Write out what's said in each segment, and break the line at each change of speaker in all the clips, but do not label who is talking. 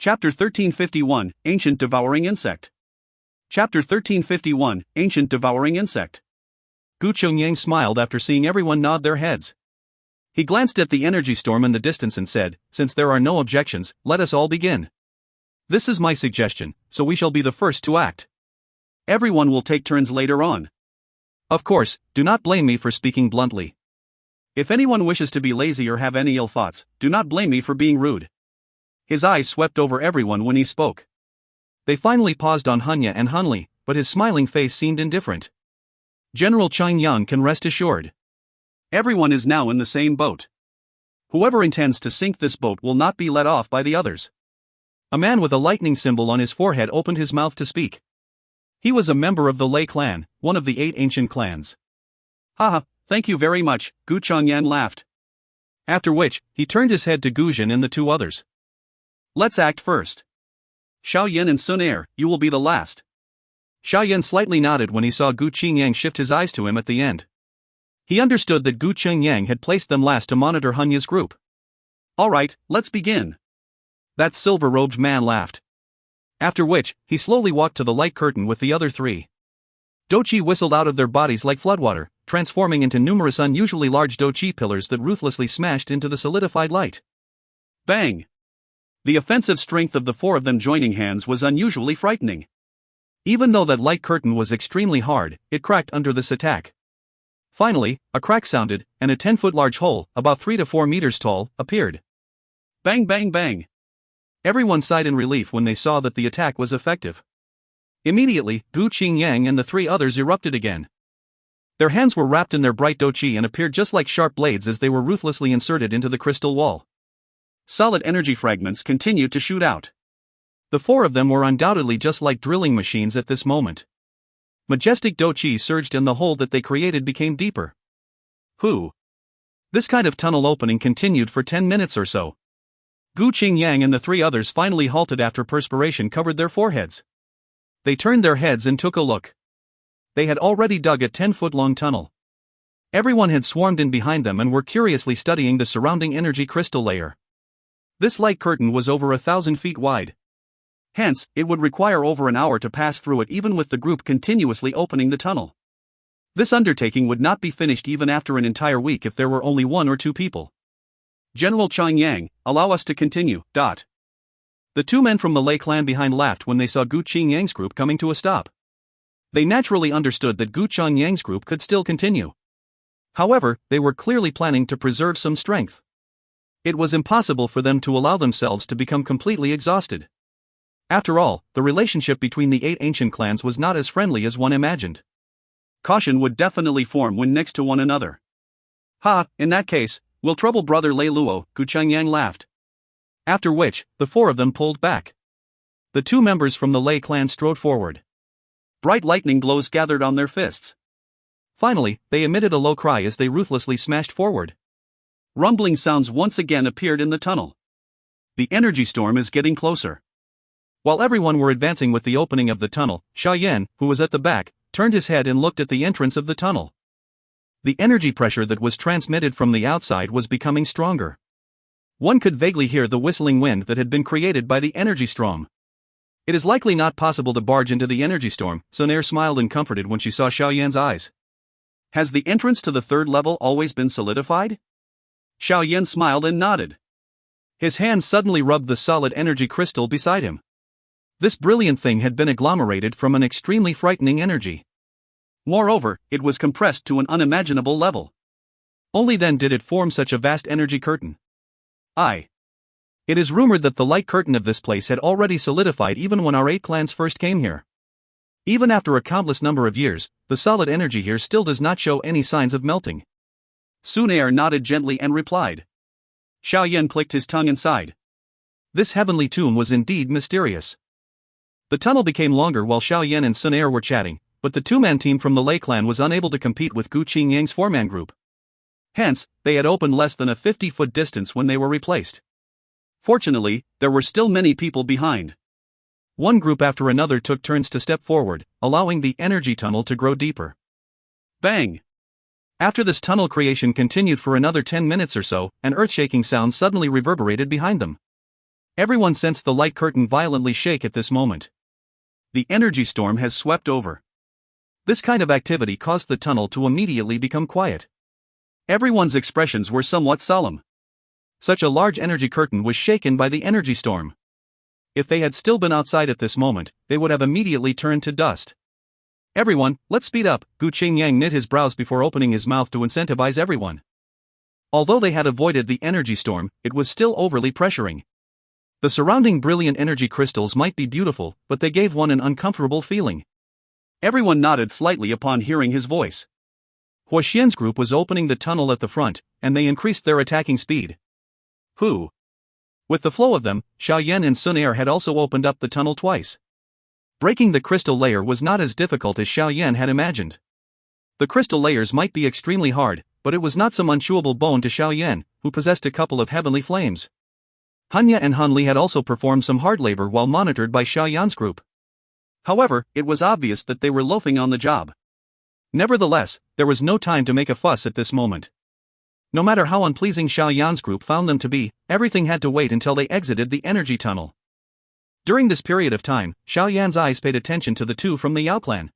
Chapter 1351, Ancient Devouring Insect. Chapter 1351, Ancient Devouring Insect. Gu Chungyang smiled after seeing everyone nod their heads. He glanced at the energy storm in the distance and said, "Since there are no objections, let us all begin. This is my suggestion, so we shall be the first to act. Everyone will take turns later on. Of course, do not blame me for speaking bluntly. If anyone wishes to be lazy or have any ill thoughts, do not blame me for being rude." His eyes swept over everyone when he spoke. They finally paused on Hunya and Hunli, but his smiling face seemed indifferent. General Chang Yang can rest assured. Everyone is now in the same boat. Whoever intends to sink this boat will not be let off by the others. A man with a lightning symbol on his forehead opened his mouth to speak. He was a member of the Lei clan, one of the 8 ancient clans. "Haha, thank you very much," Gu Changyan laughed. After which, he turned his head to Gu Jin and the 2 others. "Let's act first. Xiao Yan and Xun Er, you will be the last." Xiao Yan slightly nodded when he saw Gu Qingyang shift his eyes to him at the end. He understood that Gu Qingyang had placed them last to monitor Hunya's group. "Alright, let's begin." That silver-robed man laughed. After which, he slowly walked to the light curtain with the other 3. Dou Qi whistled out of their bodies like floodwater, transforming into numerous unusually large Dou Qi pillars that ruthlessly smashed into the solidified light. Bang! The offensive strength of the 4 of them joining hands was unusually frightening. Even though that light curtain was extremely hard, it cracked under this attack. Finally, a crack sounded, and a 10-foot large hole, about 3 to 4 meters tall, appeared. Bang bang bang! Everyone sighed in relief when they saw that the attack was effective. Immediately, Gu Qingyang and the 3 others erupted again. Their hands were wrapped in their bright Dou Qi and appeared just like sharp blades as they were ruthlessly inserted into the crystal wall. Solid energy fragments continued to shoot out. The 4 of them were undoubtedly just like drilling machines at this moment. Majestic Dou Qi surged and the hole that they created became deeper. This kind of tunnel opening continued for 10 minutes or so. Gu Qingyang and the 3 others finally halted after perspiration covered their foreheads. They turned their heads and took a look. They had already dug a 10-foot-long tunnel. Everyone had swarmed in behind them and were curiously studying the surrounding energy crystal layer. This light curtain was over 1,000 feet wide. Hence, it would require over an hour to pass through it even with the group continuously opening the tunnel. This undertaking would not be finished even after an entire week if there were only 1 or 2 people. "General Chang Yang, allow us to continue." The 2 men from the Lei clan behind laughed when they saw Gu Qingyang's group coming to a stop. They naturally understood that Gu Chongyang's group could still continue. However, they were clearly planning to preserve some strength. It was impossible for them to allow themselves to become completely exhausted. After all, the relationship between the 8 ancient clans was not as friendly as one imagined. Caution would definitely form when next to one another. In that case, we'll trouble brother Lei Luo," Gu Changyang laughed. After which, the 4 of them pulled back. The 2 members from the Lei clan strode forward. Bright lightning glows gathered on their fists. Finally, they emitted a low cry as they ruthlessly smashed forward. Rumbling sounds once again appeared in the tunnel. The energy storm is getting closer. While everyone were advancing with the opening of the tunnel, Xiao Yan, who was at the back, turned his head and looked at the entrance of the tunnel. The energy pressure that was transmitted from the outside was becoming stronger. One could vaguely hear the whistling wind that had been created by the energy storm. It is likely not possible to barge into the energy storm, Xun Er smiled and comforted when she saw Xiao Yan's eyes. Has the entrance to the 3rd level always been solidified? Xiao Yan smiled and nodded. His hand suddenly rubbed the solid energy crystal beside him. This brilliant thing had been agglomerated from an extremely frightening energy. Moreover, it was compressed to an unimaginable level. Only then did it form such a vast energy curtain. It is rumored that the light curtain of this place had already solidified even when our 8 clans first came here. Even after a countless number of years, the solid energy here still does not show any signs of melting. Xun Er nodded gently and replied. Xiao Yan clicked his tongue and sighed. This heavenly tomb was indeed mysterious. The tunnel became longer while Xiao Yan and Xun Er were chatting, but the 2-man team from the Lei clan was unable to compete with Gu Qingyang's 4-man group. Hence, they had opened less than a 50-foot distance when they were replaced. Fortunately, there were still many people behind. One group after another took turns to step forward, allowing the energy tunnel to grow deeper. Bang! After this tunnel creation continued for another 10 minutes or so, an earth-shaking sound suddenly reverberated behind them. Everyone sensed the light curtain violently shake at this moment. The energy storm has swept over. This kind of activity caused the tunnel to immediately become quiet. Everyone's expressions were somewhat solemn. Such a large energy curtain was shaken by the energy storm. If they had still been outside at this moment, they would have immediately turned to dust. Everyone, let's speed up, Dou Qi knit his brows before opening his mouth to incentivize everyone. Although they had avoided the energy storm, it was still overly pressuring. The surrounding brilliant energy crystals might be beautiful, but they gave one an uncomfortable feeling. Everyone nodded slightly upon hearing his voice. Huoxian's group was opening the tunnel at the front, and they increased their attacking speed. Who? With the flow of them, Xiao Yan and Xun Er had also opened up the tunnel twice. Breaking the crystal layer was not as difficult as Xiao Yan had imagined. The crystal layers might be extremely hard, but it was not some unchewable bone to Xiao Yan, who possessed a couple of heavenly flames. Hanya and Han Li had also performed some hard labor while monitored by Xiao Yan's group. However, it was obvious that they were loafing on the job. Nevertheless, there was no time to make a fuss at this moment. No matter how unpleasing Xiao Yan's group found them to be, everything had to wait until they exited the energy tunnel. During this period of time, Xiao Yan's eyes paid attention to the two from the Yao clan.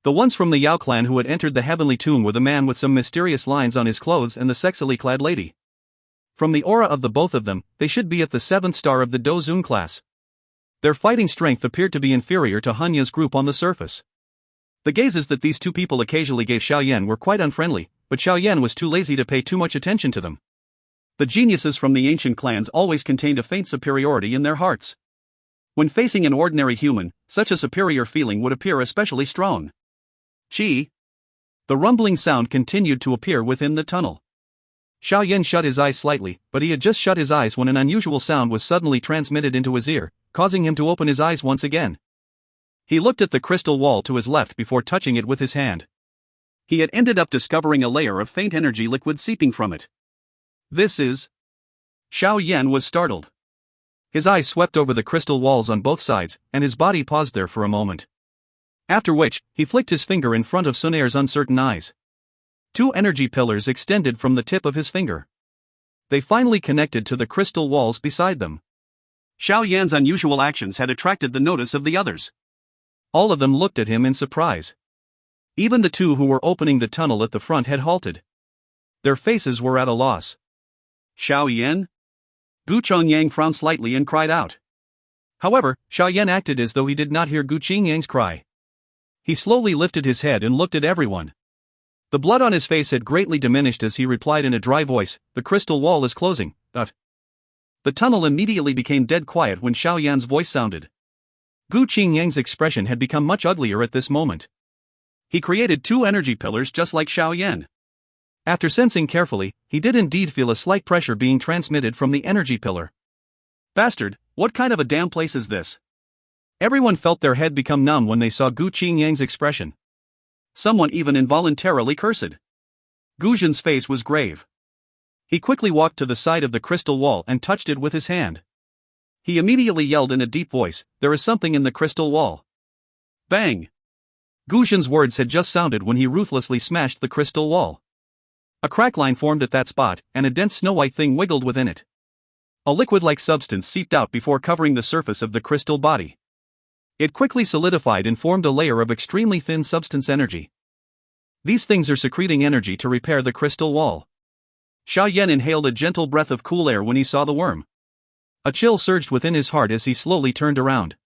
The ones from the Yao clan who had entered the heavenly tomb were the man with some mysterious lines on his clothes and the sexily clad lady. From the aura of the both of them, they should be at the 7th star of the Dou Qi class. Their fighting strength appeared to be inferior to Hanya's group on the surface. The gazes that these two people occasionally gave Xiao Yan were quite unfriendly, but Xiao Yan was too lazy to pay too much attention to them. The geniuses from the ancient clans always contained a faint superiority in their hearts. When facing an ordinary human, such a superior feeling would appear especially strong. Qi. The rumbling sound continued to appear within the tunnel. Xiao Yan shut his eyes slightly, but he had just shut his eyes when an unusual sound was suddenly transmitted into his ear, causing him to open his eyes once again. He looked at the crystal wall to his left before touching it with his hand. He had ended up discovering a layer of faint energy liquid seeping from it. This is... Xiao Yan was startled. His eyes swept over the crystal walls on both sides, and his body paused there for a moment. After which, he flicked his finger in front of Xun Er's uncertain eyes. Two energy pillars extended from the tip of his finger. They finally connected to the crystal walls beside them. Xiao Yan's unusual actions had attracted the notice of the others. All of them looked at him in surprise. Even the two who were opening the tunnel at the front had halted. Their faces were at a loss. Xiao Yan? Dou Qi frowned slightly and cried out. However, Xiao Yan acted as though he did not hear Dou Qi's cry. He slowly lifted his head and looked at everyone. The blood on his face had greatly diminished as he replied in a dry voice, "The crystal wall is closing, but..." The tunnel immediately became dead quiet when Xiao Yan's voice sounded. Dou Qi's expression had become much uglier at this moment. He created two energy pillars just like Xiao Yan. After sensing carefully, he did indeed feel a slight pressure being transmitted from the energy pillar. Bastard, what kind of a damn place is this? Everyone felt their head become numb when they saw Dou Qi's expression. Someone even involuntarily cursed. Guzhen's face was grave. He quickly walked to the side of the crystal wall and touched it with his hand. He immediately yelled in a deep voice, "There is something in the crystal wall." Bang! Guzhen's words had just sounded when he ruthlessly smashed the crystal wall. A crack line formed at that spot, and a dense snow-white thing wiggled within it. A liquid-like substance seeped out before covering the surface of the crystal body. It quickly solidified and formed a layer of extremely thin substance energy. These things are secreting energy to repair the crystal wall. Xiao Yan inhaled a gentle breath of cool air when he saw the worm. A chill surged within his heart as he slowly turned around.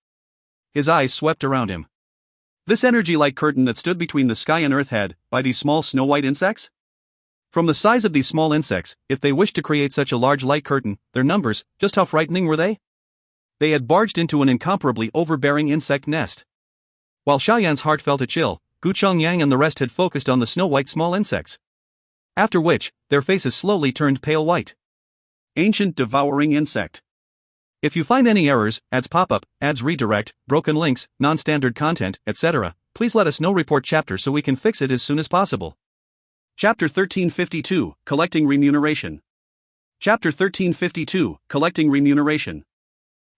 His eyes swept around him. This energy-like curtain that stood between the sky and earth had, by these small snow-white insects? From the size of these small insects, if they wished to create such a large light curtain, their numbers, just how frightening were they? They had barged into an incomparably overbearing insect nest. While Xiao Yan's heart felt a chill, Dou Qi and the rest had focused on the snow-white small insects. After which, their faces slowly turned pale white. Ancient devouring insect. If you find any errors, ads pop-up, ads redirect, broken links, non-standard content, etc., please let us know. Report chapter so we can fix it as soon as possible. Chapter 1352, Collecting Remuneration. Chapter 1352, Collecting Remuneration.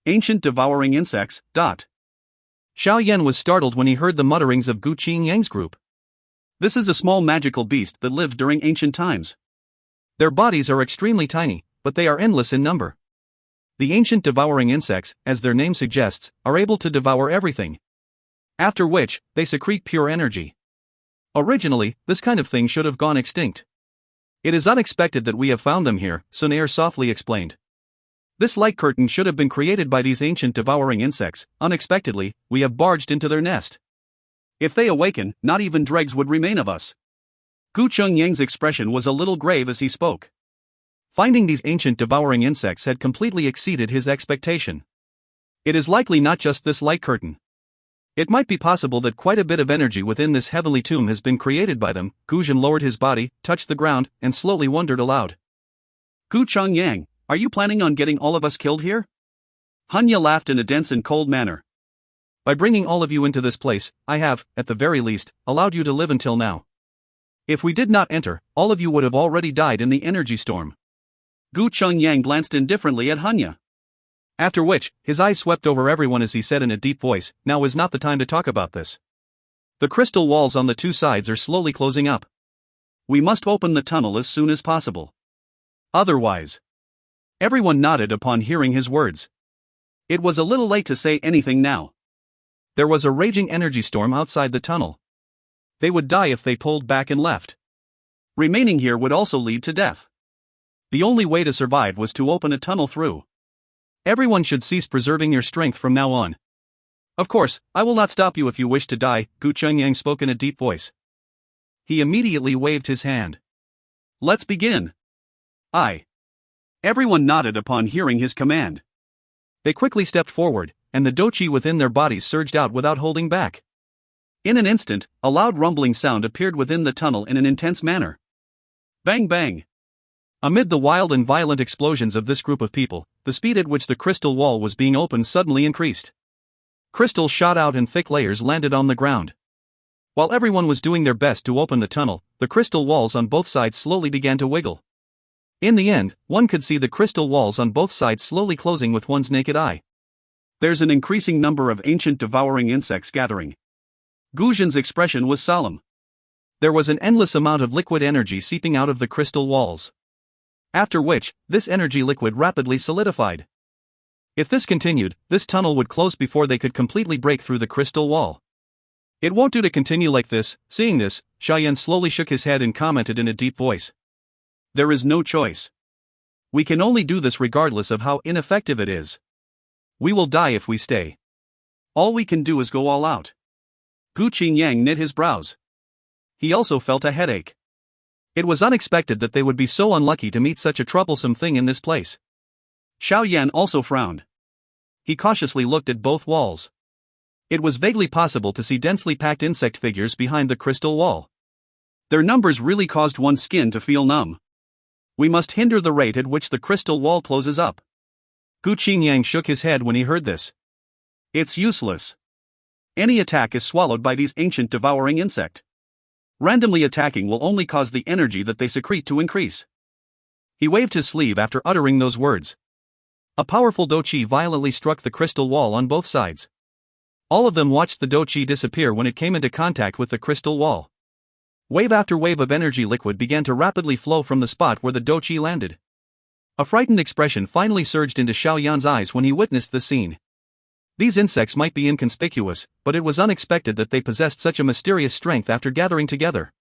Ancient devouring insects. Xiao Yan was startled when he heard the mutterings of Dou Qi's group. This is a small magical beast that lived during ancient times. Their bodies are extremely tiny, but they are endless in number. The ancient devouring insects, as their name suggests, are able to devour everything. After which, they secrete pure energy. Originally, this kind of thing should have gone extinct. It is unexpected that we have found them here, Xun Er softly explained. This light curtain should have been created by these ancient devouring insects. Unexpectedly, we have barged into their nest. If they awaken, not even dregs would remain of us. Gu Chungyang's expression was a little grave as he spoke. Finding these ancient devouring insects had completely exceeded his expectation. It is likely not just this light curtain. It might be possible that quite a bit of energy within this heavenly tomb has been created by them. Gu Zhen lowered his body, touched the ground, and slowly wondered aloud. Gu Chungyang, are you planning on getting all of us killed here? Hanya laughed in a dense and cold manner. By bringing all of you into this place, I have, at the very least, allowed you to live until now. If we did not enter, all of you would have already died in the energy storm. Gu Chungyang glanced indifferently at Hanya. After which, his eyes swept over everyone as he said in a deep voice, now is not the time to talk about this. The crystal walls on the two sides are slowly closing up. We must open the tunnel as soon as possible. Otherwise. Everyone nodded upon hearing his words. It was a little late to say anything now. There was a raging energy storm outside the tunnel. They would die if they pulled back and left. Remaining here would also lead to death. The only way to survive was to open a tunnel through. Everyone should cease preserving your strength from now on. Of course, I will not stop you if you wish to die, Gu Chungyang spoke in a deep voice. He immediately waved his hand. Let's begin. Everyone nodded upon hearing his command. They quickly stepped forward, and the Dou Qi within their bodies surged out without holding back. In an instant, a loud rumbling sound appeared within the tunnel in an intense manner. Bang bang! Amid the wild and violent explosions of this group of people, the speed at which the crystal wall was being opened suddenly increased. Crystals shot out and thick layers landed on the ground. While everyone was doing their best to open the tunnel, the crystal walls on both sides slowly began to wiggle. In the end, one could see the crystal walls on both sides slowly closing with one's naked eye. There's an increasing number of ancient devouring insects gathering. Gu Zhen's expression was solemn. There was an endless amount of liquid energy seeping out of the crystal walls. After which, this energy liquid rapidly solidified. If this continued, this tunnel would close before they could completely break through the crystal wall. It won't do to continue like this. Seeing this, Xiao Yan slowly shook his head and commented in a deep voice. There is no choice. We can only do this regardless of how ineffective it is. We will die if we stay. All we can do is go all out. Gu Qingyang knit his brows. He also felt a headache. It was unexpected that they would be so unlucky to meet such a troublesome thing in this place. Xiao Yan also frowned. He cautiously looked at both walls. It was vaguely possible to see densely packed insect figures behind the crystal wall. Their numbers really caused one's skin to feel numb. We must hinder the rate at which the crystal wall closes up. Gu Qingyang shook his head when he heard this. It's useless. Any attack is swallowed by these ancient devouring insect. Randomly attacking will only cause the energy that they secrete to increase. He waved his sleeve after uttering those words. A powerful Dou Qi violently struck the crystal wall on both sides. All of them watched the Dou Qi disappear when it came into contact with the crystal wall. Wave after wave of energy liquid began to rapidly flow from the spot where the Dou Qi landed. A frightened expression finally surged into Xiao Yan's eyes when he witnessed the scene. These insects might be inconspicuous, but it was unexpected that they possessed such a mysterious strength after gathering together.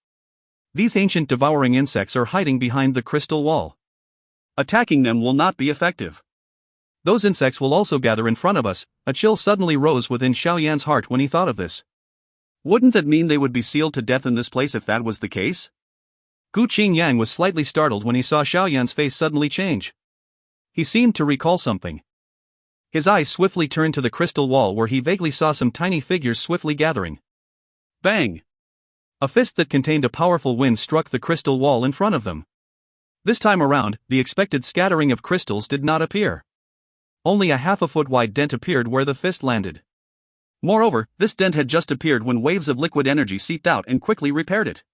These ancient devouring insects are hiding behind the crystal wall. Attacking them will not be effective. Those insects will also gather in front of us. A chill suddenly rose within Xiao Yan's heart when he thought of this. Wouldn't that mean they would be sealed to death in this place if that was the case? Gu Qingyang was slightly startled when he saw Xiao Yan's face suddenly change. He seemed to recall something. His eyes swiftly turned to the crystal wall where he vaguely saw some tiny figures swiftly gathering. Bang! A fist that contained a powerful wind struck the crystal wall in front of them. This time around, the expected scattering of crystals did not appear. Only a half-a-foot wide dent appeared where the fist landed. Moreover, this dent had just appeared when waves of liquid energy seeped out and quickly repaired it.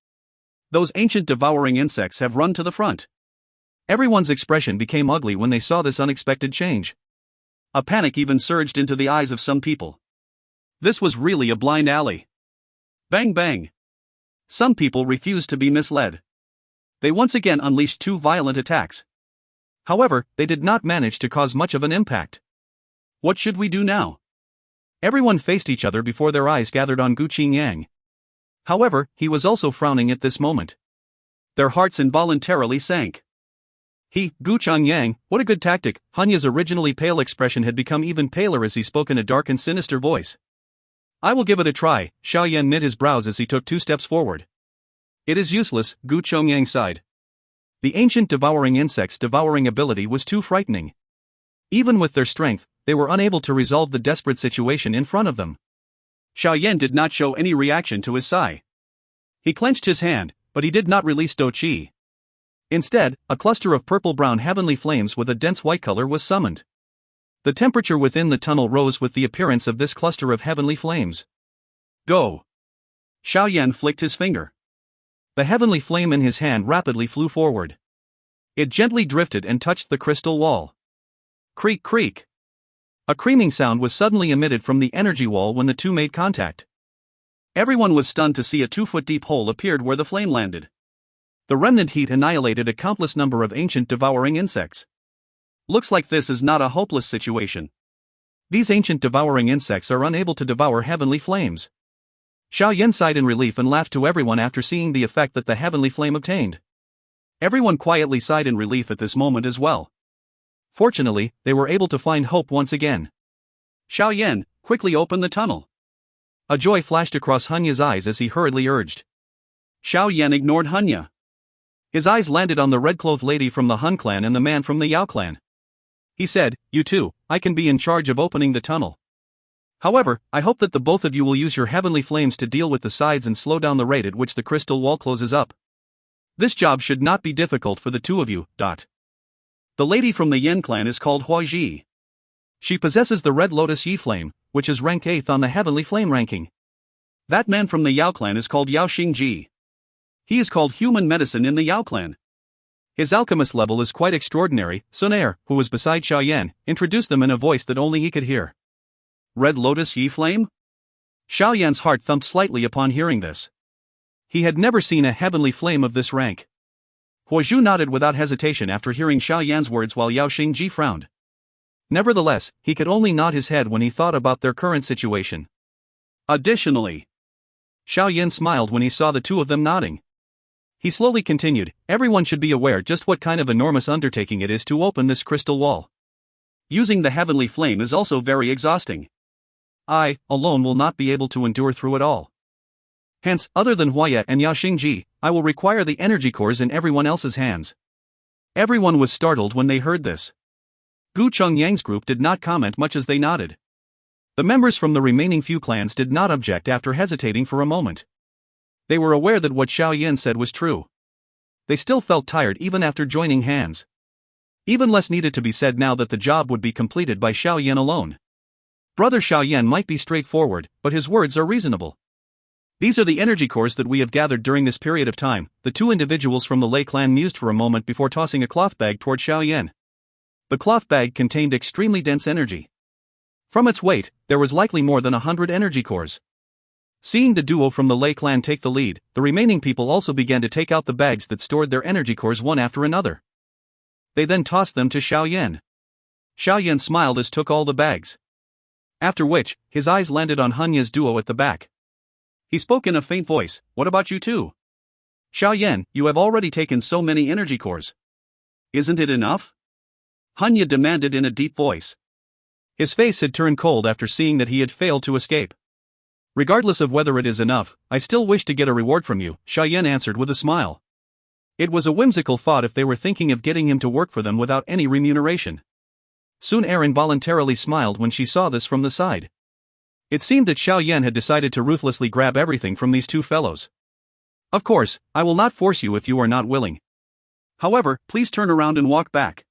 Those ancient devouring insects have run to the front. Everyone's expression became ugly when they saw this unexpected change. A panic even surged into the eyes of some people. This was really a blind alley. Bang bang. Some people refused to be misled. They once again unleashed two violent attacks. However, they did not manage to cause much of an impact. What should we do now? Everyone faced each other before their eyes gathered on Guqing Yang. However, he was also frowning at this moment. Their hearts involuntarily sank. Guqing Yang, what a good tactic. Hanya's originally pale expression had become even paler as he spoke in a dark and sinister voice. I will give it a try. Xiao Yan knit his brows as he took 2 steps forward. It is useless, Guqing Yang sighed. The ancient devouring insects' devouring ability was too frightening. Even with their strength, they were unable to resolve the desperate situation in front of them. Xiao Yan did not show any reaction to his sigh. He clenched his hand, but he did not release Dou Qi. Instead, a cluster of purple-brown heavenly flames with a dense white color was summoned. The temperature within the tunnel rose with the appearance of this cluster of heavenly flames. Go! Xiao Yan flicked his finger. The heavenly flame in his hand rapidly flew forward. It gently drifted and touched the crystal wall. Creak creak! A creaming sound was suddenly emitted from the energy wall when the two made contact. Everyone was stunned to see a 2-foot-deep hole appeared where the flame landed. The remnant heat annihilated a countless number of ancient devouring insects. Looks like this is not a hopeless situation. These ancient devouring insects are unable to devour heavenly flames. Xiao Yan sighed in relief and laughed to everyone after seeing the effect that the heavenly flame obtained. Everyone quietly sighed in relief at this moment as well. Fortunately, they were able to find hope once again. Xiao Yan, quickly open the tunnel. A joy flashed across Hanya's eyes as he hurriedly urged. Xiao Yan ignored Hanya. His eyes landed on the red-clothed lady from the Hun clan and the man from the Yao clan. He said, you two, I can be in charge of opening the tunnel. However, I hope that the both of you will use your heavenly flames to deal with the sides and slow down the rate at which the crystal wall closes up. This job should not be difficult for the two of you. The lady from the Yan clan is called Hua Ji. She possesses the Red Lotus Yi Flame, which is rank 8th on the Heavenly Flame ranking. That man from the Yao clan is called Yao Xingji. He is called Human Medicine in the Yao clan. His alchemist level is quite extraordinary. Xun Er, who was beside Xiao Yan, introduced them in a voice that only he could hear. Red Lotus Yi Flame? Xiao Yan's heart thumped slightly upon hearing this. He had never seen a heavenly flame of this rank. Hua Zhu nodded without hesitation after hearing Xiao Yan's words while Yao Xingji frowned. Nevertheless, he could only nod his head when he thought about their current situation. Additionally, Xiao Yan smiled when he saw the two of them nodding. He slowly continued, everyone should be aware just what kind of enormous undertaking it is to open this crystal wall. Using the heavenly flame is also very exhausting. I, alone, will not be able to endure through it all. Hence, other than Huaya and Yao Xingji, I will require the energy cores in everyone else's hands. Everyone was startled when they heard this. Guqing Yang's group did not comment much as they nodded. The members from the remaining few clans did not object after hesitating for a moment. They were aware that what Xiao Yan said was true. They still felt tired even after joining hands. Even less needed to be said now that the job would be completed by Xiao Yan alone. Brother Xiao Yan might be straightforward, but his words are reasonable. These are the energy cores that we have gathered during this period of time. The two individuals from the Lei clan mused for a moment before tossing a cloth bag toward Xiao Yan. The cloth bag contained extremely dense energy. From its weight, there was likely more than 100 energy cores. Seeing the duo from the Lei clan take the lead, the remaining people also began to take out the bags that stored their energy cores one after another. They then tossed them to Xiao Yan. Xiao Yan smiled as took all the bags. After which, his eyes landed on Hanya's duo at the back. He spoke in a faint voice, what about you two? Xiao Yan, you have already taken so many energy cores. Isn't it enough? Hanya demanded in a deep voice. His face had turned cold after seeing that he had failed to escape. Regardless of whether it is enough, I still wish to get a reward from you, Xiao Yan answered with a smile. It was a whimsical thought if they were thinking of getting him to work for them without any remuneration. Xun Er involuntarily smiled when she saw this from the side. It seemed that Xiao Yan had decided to ruthlessly grab everything from these two fellows. Of course, I will not force you if you are not willing. However, please turn around and walk back.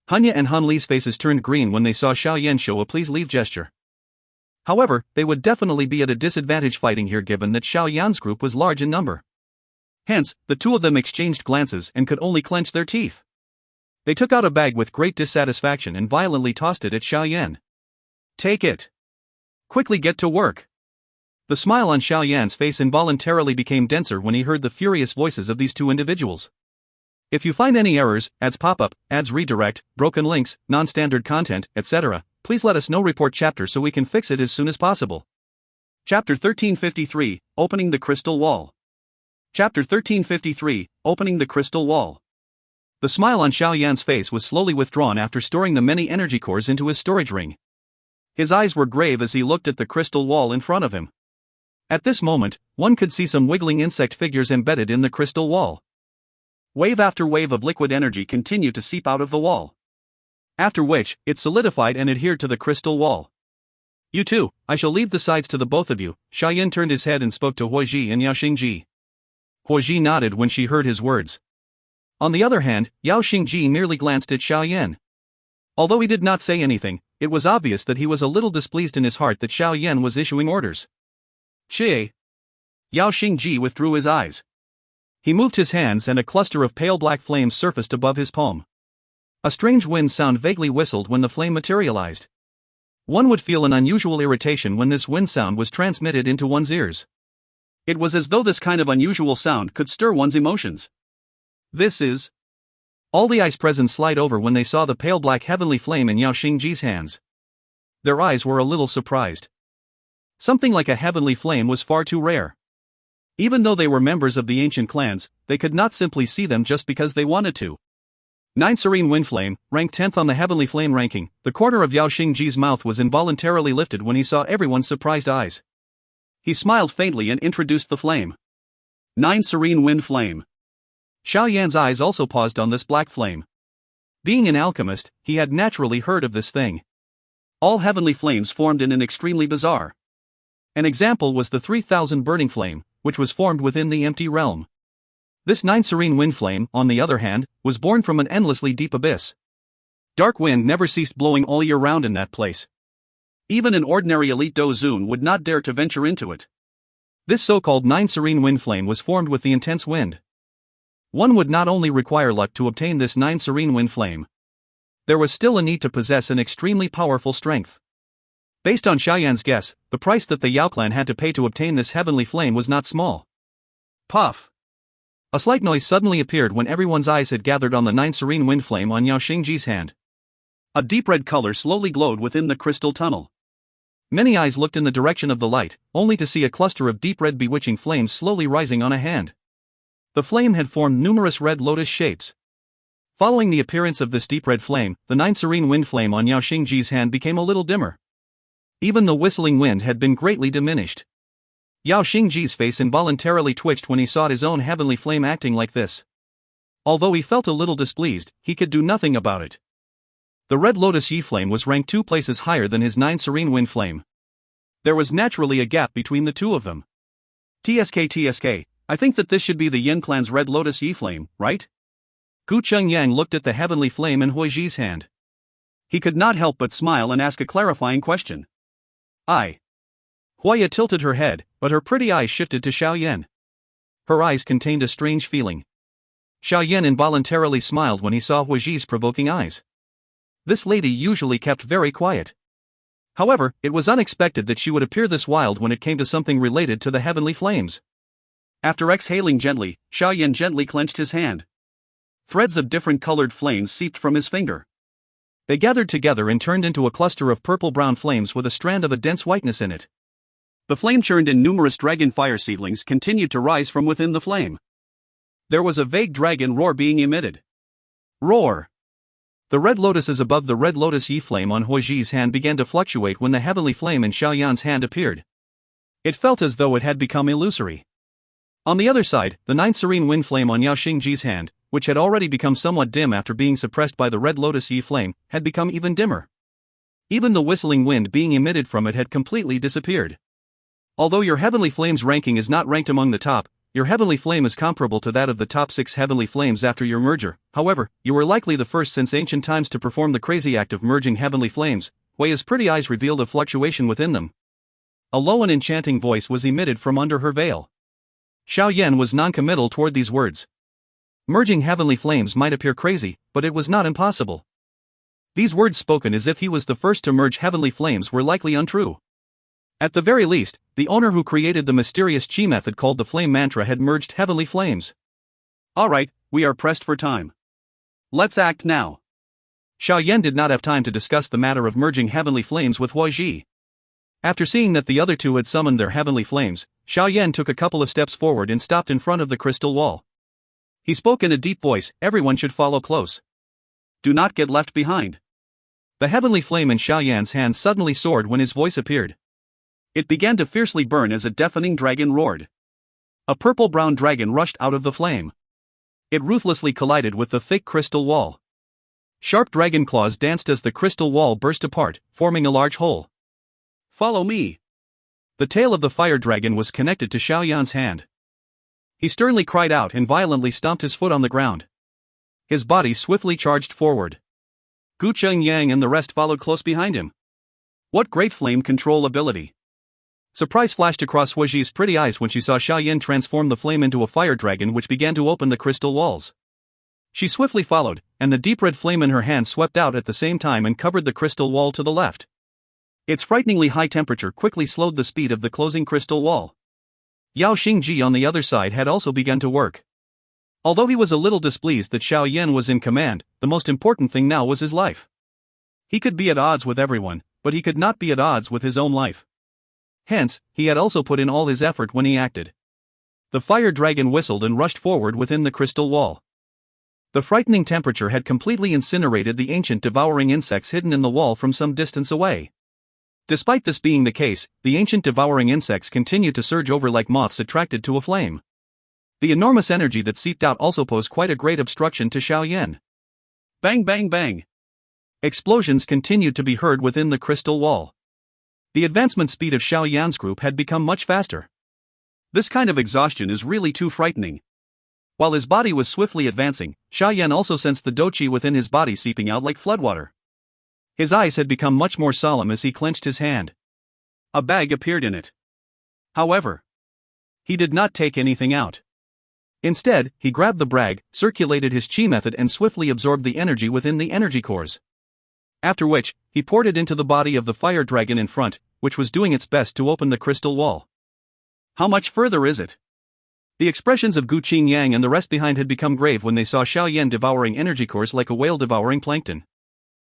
Hanya and Han Li's faces turned green when they saw Xiao Yan show a please leave gesture. However, they would definitely be at a disadvantage fighting here given that Xiao Yan's group was large in number. Hence, the two of them exchanged glances and could only clench their teeth. They took out a bag with great dissatisfaction and violently tossed it at Xiao Yan. Take it. Quickly get to work. The smile on Xiao Yan's face involuntarily became denser when he heard the furious voices of these two individuals. If you find any errors, ads pop-up, ads redirect, broken links, non-standard content, etc., please let us know. Report chapter so we can fix it as soon as possible. Chapter 1353, Opening the Crystal Wall. Chapter 1353, Opening the Crystal Wall. The smile on Xiao Yan's face was slowly withdrawn after storing the many energy cores into his storage ring. His eyes were grave as he looked at the crystal wall in front of him. At this moment, one could see some wiggling insect figures embedded in the crystal wall. Wave after wave of liquid energy continued to seep out of the wall. After which, it solidified and adhered to the crystal wall. You two, I shall leave the sides to the both of you. Xiao Yan turned his head and spoke to Huoji and Yao Xingji. Huoji nodded when she heard his words. On the other hand, Yao Xingji merely glanced at Xiao Yan. Although he did not say anything, it was obvious that he was a little displeased in his heart that Xiao Yan was issuing orders. Chie. Yao Xingji withdrew his eyes. He moved his hands and a cluster of pale black flames surfaced above his palm. A strange wind sound vaguely whistled when the flame materialized. One would feel an unusual irritation when this wind sound was transmitted into one's ears. It was as though this kind of unusual sound could stir one's emotions. This is... All the eyes present slide over when they saw the pale black heavenly flame in Yao Xingji's hands. Their eyes were a little surprised. Something like a heavenly flame was far too rare. Even though they were members of the ancient clans, they could not simply see them just because they wanted to. 9 Serene Wind Flame, ranked 10th on the Heavenly Flame ranking. The corner of Yao Xingji's mouth was involuntarily lifted when he saw everyone's surprised eyes. He smiled faintly and introduced the flame. 9 Serene Wind Flame. Xiao Yan's eyes also paused on this black flame. Being an alchemist, he had naturally heard of this thing. All heavenly flames formed in an extremely bizarre. An example was the 3000 Burning Flame, which was formed within the empty realm. This 9 Serene Wind Flame, on the other hand, was born from an endlessly deep abyss. Dark wind never ceased blowing all year round in that place. Even an ordinary elite Dou Zun would not dare to venture into it. This so-called 9 Serene Wind Flame was formed with the intense wind. One would not only require luck to obtain this 9 Serene Wind Flame. There was still a need to possess an extremely powerful strength. Based on Xiao Yan's guess, the price that the Yao clan had to pay to obtain this heavenly flame was not small. Puff! A slight noise suddenly appeared when everyone's eyes had gathered on the 9 Serene Wind Flame on Yao Xingji's hand. A deep red color slowly glowed within the crystal tunnel. Many eyes looked in the direction of the light, only to see a cluster of deep red bewitching flames slowly rising on a hand. The flame had formed numerous red lotus shapes. Following the appearance of this deep red flame, the 9 Serene Wind Flame on Yao Xingji's hand became a little dimmer. Even the whistling wind had been greatly diminished. Yao Xingji's face involuntarily twitched when he saw his own heavenly flame acting like this. Although he felt a little displeased, he could do nothing about it. The Red Lotus Yi Flame was ranked 2 places higher than his 9 Serene Wind Flame. There was naturally a gap between the two of them. TSK, I think that this should be the Yin clan's Red Lotus Yi Flame, right? Gu Chengyang looked at the heavenly flame in Huiji's hand. He could not help but smile and ask a clarifying question. Huaya tilted her head, but her pretty eyes shifted to Xiao Yan. Her eyes contained a strange feeling. Xiao Yan involuntarily smiled when he saw Huiji's provoking eyes. This lady usually kept very quiet. However, it was unexpected that she would appear this wild when it came to something related to the heavenly flames. After exhaling gently, Xiao Yan gently clenched his hand. Threads of different colored flames seeped from his finger. They gathered together and turned into a cluster of purple-brown flames with a strand of a dense whiteness in it. The flame churned and numerous dragon fire seedlings continued to rise from within the flame. There was a vague dragon roar being emitted. Roar! The red lotuses above the Red Lotus Yi Flame on Huiji's hand began to fluctuate when the heavenly flame in Xiao Yan's hand appeared. It felt as though it had become illusory. On the other side, the 9 Serene Wind Flame on Yao Xingji's hand, which had already become somewhat dim after being suppressed by the Red Lotus Yi Flame, had become even dimmer. Even the whistling wind being emitted from it had completely disappeared. Although your heavenly flame's ranking is not ranked among the top, your heavenly flame is comparable to that of the top 6 heavenly flames after your merger. However, you were likely the first since ancient times to perform the crazy act of merging heavenly flames. Huiya's pretty eyes revealed a fluctuation within them. A low and enchanting voice was emitted from under her veil. Xiao Yan was non-committal toward these words. Merging heavenly flames might appear crazy, but it was not impossible. These words spoken as if he was the first to merge heavenly flames were likely untrue. At the very least, the owner who created the mysterious Qi method called the Flame Mantra had merged heavenly flames. Alright, We are pressed for time. Let's act now. Xiao Yan did not have time to discuss the matter of merging heavenly flames with Huo Ji. After seeing that the other two had summoned their heavenly flames, Xiao Yan took a couple of steps forward and stopped in front of the crystal wall. He spoke in a deep voice, everyone should follow close. Do not get left behind. The heavenly flame in Xiao Yan's hand suddenly soared when his voice appeared. It began to fiercely burn as a deafening dragon roared. A purple-brown dragon rushed out of the flame. It ruthlessly collided with the thick crystal wall. Sharp dragon claws danced as the crystal wall burst apart, forming a large hole. Follow me. The tail of the fire dragon was connected to Xiao Yan's hand. He sternly cried out and violently stomped his foot on the ground. His body swiftly charged forward. Gucheng Yang and the rest followed close behind him. What great flame control ability! Surprise flashed across Huo Ji's pretty eyes when she saw Xiao Yan transform the flame into a fire dragon which began to open the crystal walls. She swiftly followed, and the deep red flame in her hand swept out at the same time and covered the crystal wall to the left. Its frighteningly high temperature quickly slowed the speed of the closing crystal wall. Yao Xingji on the other side had also begun to work. Although he was a little displeased that Xiao Yan was in command, the most important thing now was his life. He could be at odds with everyone, but he could not be at odds with his own life. Hence, he had also put in all his effort when he acted. The fire dragon whistled and rushed forward within the crystal wall. The frightening temperature had completely incinerated the ancient devouring insects hidden in the wall from some distance away. Despite this being the case, the ancient devouring insects continued to surge over like moths attracted to a flame. The enormous energy that seeped out also posed quite a great obstruction to Xiao Yan. Bang bang bang! Explosions continued to be heard within the crystal wall. The advancement speed of Xiao Yan's group had become much faster. This kind of exhaustion is really too frightening. While his body was swiftly advancing, Xiao Yan also sensed the Dou Qi within his body seeping out like floodwater. His eyes had become much more solemn as he clenched his hand. A bag appeared in it. However, he did not take anything out. Instead, he grabbed the bag, circulated his qi method and swiftly absorbed the energy within the energy cores. After which, he poured it into the body of the fire dragon in front, which was doing its best to open the crystal wall. How much further is it? The expressions of Guqing Yang and the rest behind had become grave when they saw Xiao Yan devouring energy cores like a whale devouring plankton.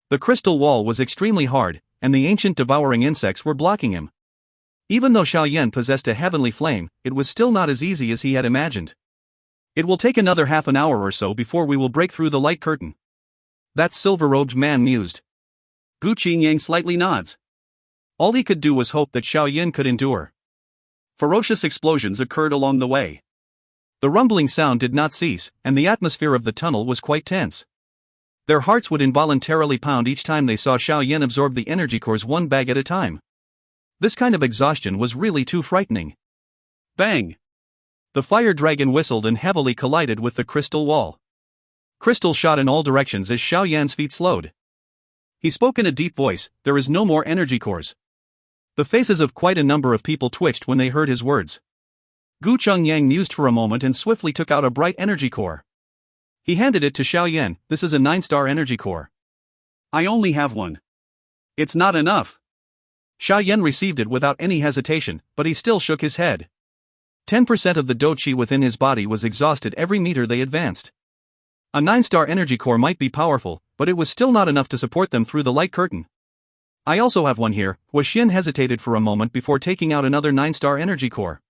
The crystal wall was extremely hard, and the ancient devouring insects were blocking him. Even though Xiao Yan possessed a heavenly flame, it was still not as easy as he had imagined. It will take another half an hour or so before we will break through the light curtain. That silver-robed man mused. Guqing Yang slightly nods. All he could do was hope that Xiao Yan could endure. Ferocious explosions occurred along the way. The rumbling sound did not cease, and the atmosphere of the tunnel was quite tense. Their hearts would involuntarily pound each time they saw Xiao Yan absorb the energy cores one bag at a time. This kind of exhaustion was really too frightening. Bang! The fire dragon whistled and heavily collided with the crystal wall. Crystal shot in all directions as Xiao Yan's feet slowed. He spoke in a deep voice, "There is no more energy cores." The faces of quite a number of people twitched when they heard his words. Gucheng Yang mused for a moment and swiftly took out a bright energy core. He handed it to Xiao Yan. "This is a 9-star energy core." "I only have one." "It's not enough." Xiao Yan received it without any hesitation, but he still shook his head. 10% of the Dou Qi within his body was exhausted every meter they advanced. A 9-star energy core might be powerful, but it was still not enough to support them through the light curtain. "I also have one here." Huo Xin hesitated for a moment before taking out another 9-star energy core.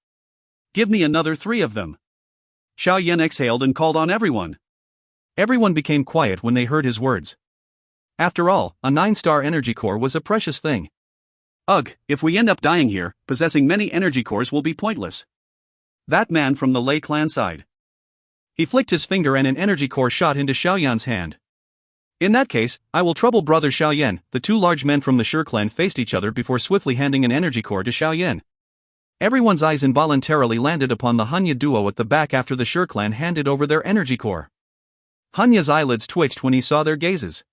"Give me another 3 of them." Xiao Yan exhaled and called on everyone. Everyone became quiet when they heard his words. After all, a 9-star energy core was a precious thing. Ugh, if we end up dying here, possessing many energy cores will be pointless. That man from the Lei clan side. He flicked his finger and an energy core shot into Xiao Yan's hand. "In that case, I will trouble brother Xiao Yan." The two large men from the Shi clan faced each other before swiftly handing an energy core to Xiao Yan. Everyone's eyes involuntarily landed upon the Hanya duo at the back after the Shi clan handed over their energy core. Hanya's eyelids twitched when he saw their gazes.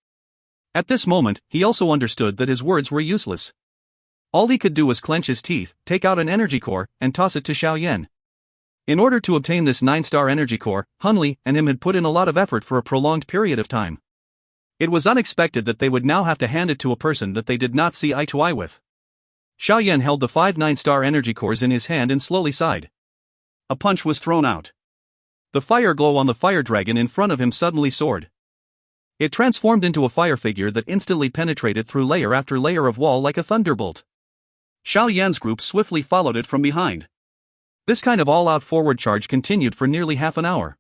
At this moment, he also understood that his words were useless. All he could do was clench his teeth, take out an energy core, and toss it to Xiao Yan. In order to obtain this 9-star energy core, Hunli and him had put in a lot of effort for a prolonged period of time. It was unexpected that they would now have to hand it to a person that they did not see eye to eye with. Xiao Yan held the 5 9-star energy cores in his hand and slowly sighed. A punch was thrown out. The fire glow on the fire dragon in front of him suddenly soared. It transformed into a fire figure that instantly penetrated through layer after layer of wall like a thunderbolt. Xiao Yan's group swiftly followed it from behind. This kind of all-out forward charge continued for nearly half an hour.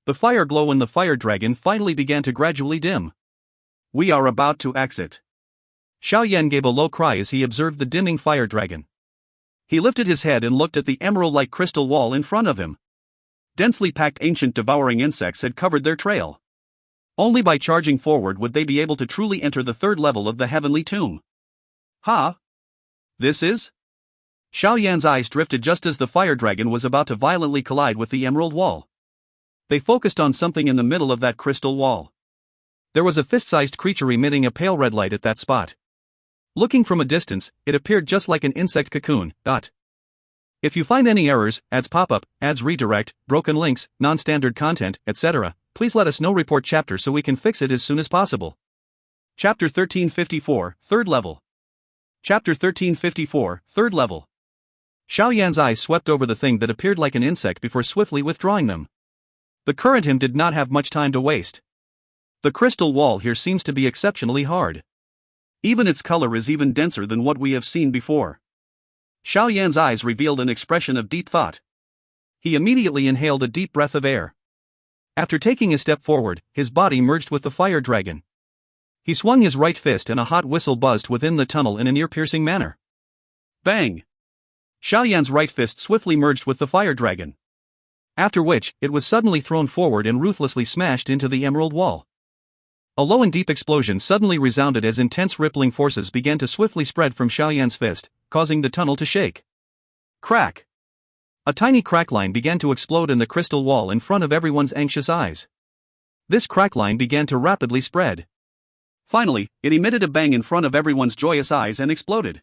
The fire glow in the fire dragon finally began to gradually dim. We are about to exit. Xiao Yan gave a low cry as he observed the dimming fire dragon. He lifted his head and looked at the emerald-like crystal wall in front of him. Densely packed ancient devouring insects had covered their trail. Only by charging forward would they be able to truly enter the third level of the heavenly tomb. Ha! This is? Xiao Yan's eyes drifted just as the fire dragon was about to violently collide with the emerald wall. They focused on something in the middle of that crystal wall. There was a fist-sized creature emitting a pale red light at that spot. Looking from a distance, it appeared just like an insect cocoon. If you find any errors, ads pop-up, ads redirect, broken links, non-standard content, etc., please let us know. Report chapter so we can fix it as soon as possible. Chapter 1354, Third Level. Chapter 1354, Third Level. Xiao Yan's eyes swept over the thing that appeared like an insect before swiftly withdrawing them. The current him did not have much time to waste. The crystal wall here seems to be exceptionally hard. Even its color is even denser than what we have seen before. Xiao Yan's eyes revealed an expression of deep thought. He immediately inhaled a deep breath of air. After taking a step forward, his body merged with the fire dragon. He swung his right fist and a hot whistle buzzed within the tunnel in an ear-piercing manner. Bang! Xiao Yan's right fist swiftly merged with the fire dragon. After which, it was suddenly thrown forward and ruthlessly smashed into the emerald wall. A low and deep explosion suddenly resounded as intense rippling forces began to swiftly spread from Xiao Yan's fist, causing the tunnel to shake. Crack! A tiny crack line began to explode in the crystal wall in front of everyone's anxious eyes. This crack line began to rapidly spread. Finally, it emitted a bang in front of everyone's joyous eyes and exploded.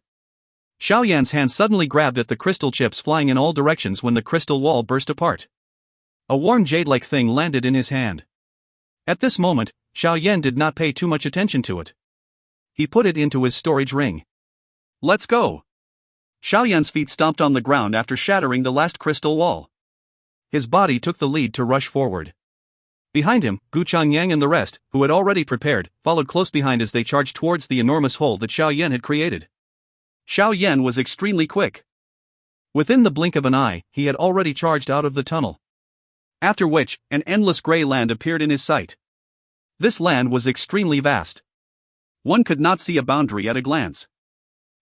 Xiao Yan's hand suddenly grabbed at the crystal chips flying in all directions when the crystal wall burst apart. A warm jade-like thing landed in his hand. At this moment, Xiao Yan did not pay too much attention to it. He put it into his storage ring. Let's go! Xiao Yan's feet stomped on the ground after shattering the last crystal wall. His body took the lead to rush forward. Behind him, Yang and the rest, who had already prepared, followed close behind as they charged towards the enormous hole that Xiao Yan had created. Xiao Yan was extremely quick. Within the blink of an eye, he had already charged out of the tunnel. After which, an endless gray land appeared in his sight. This land was extremely vast. One could not see a boundary at a glance.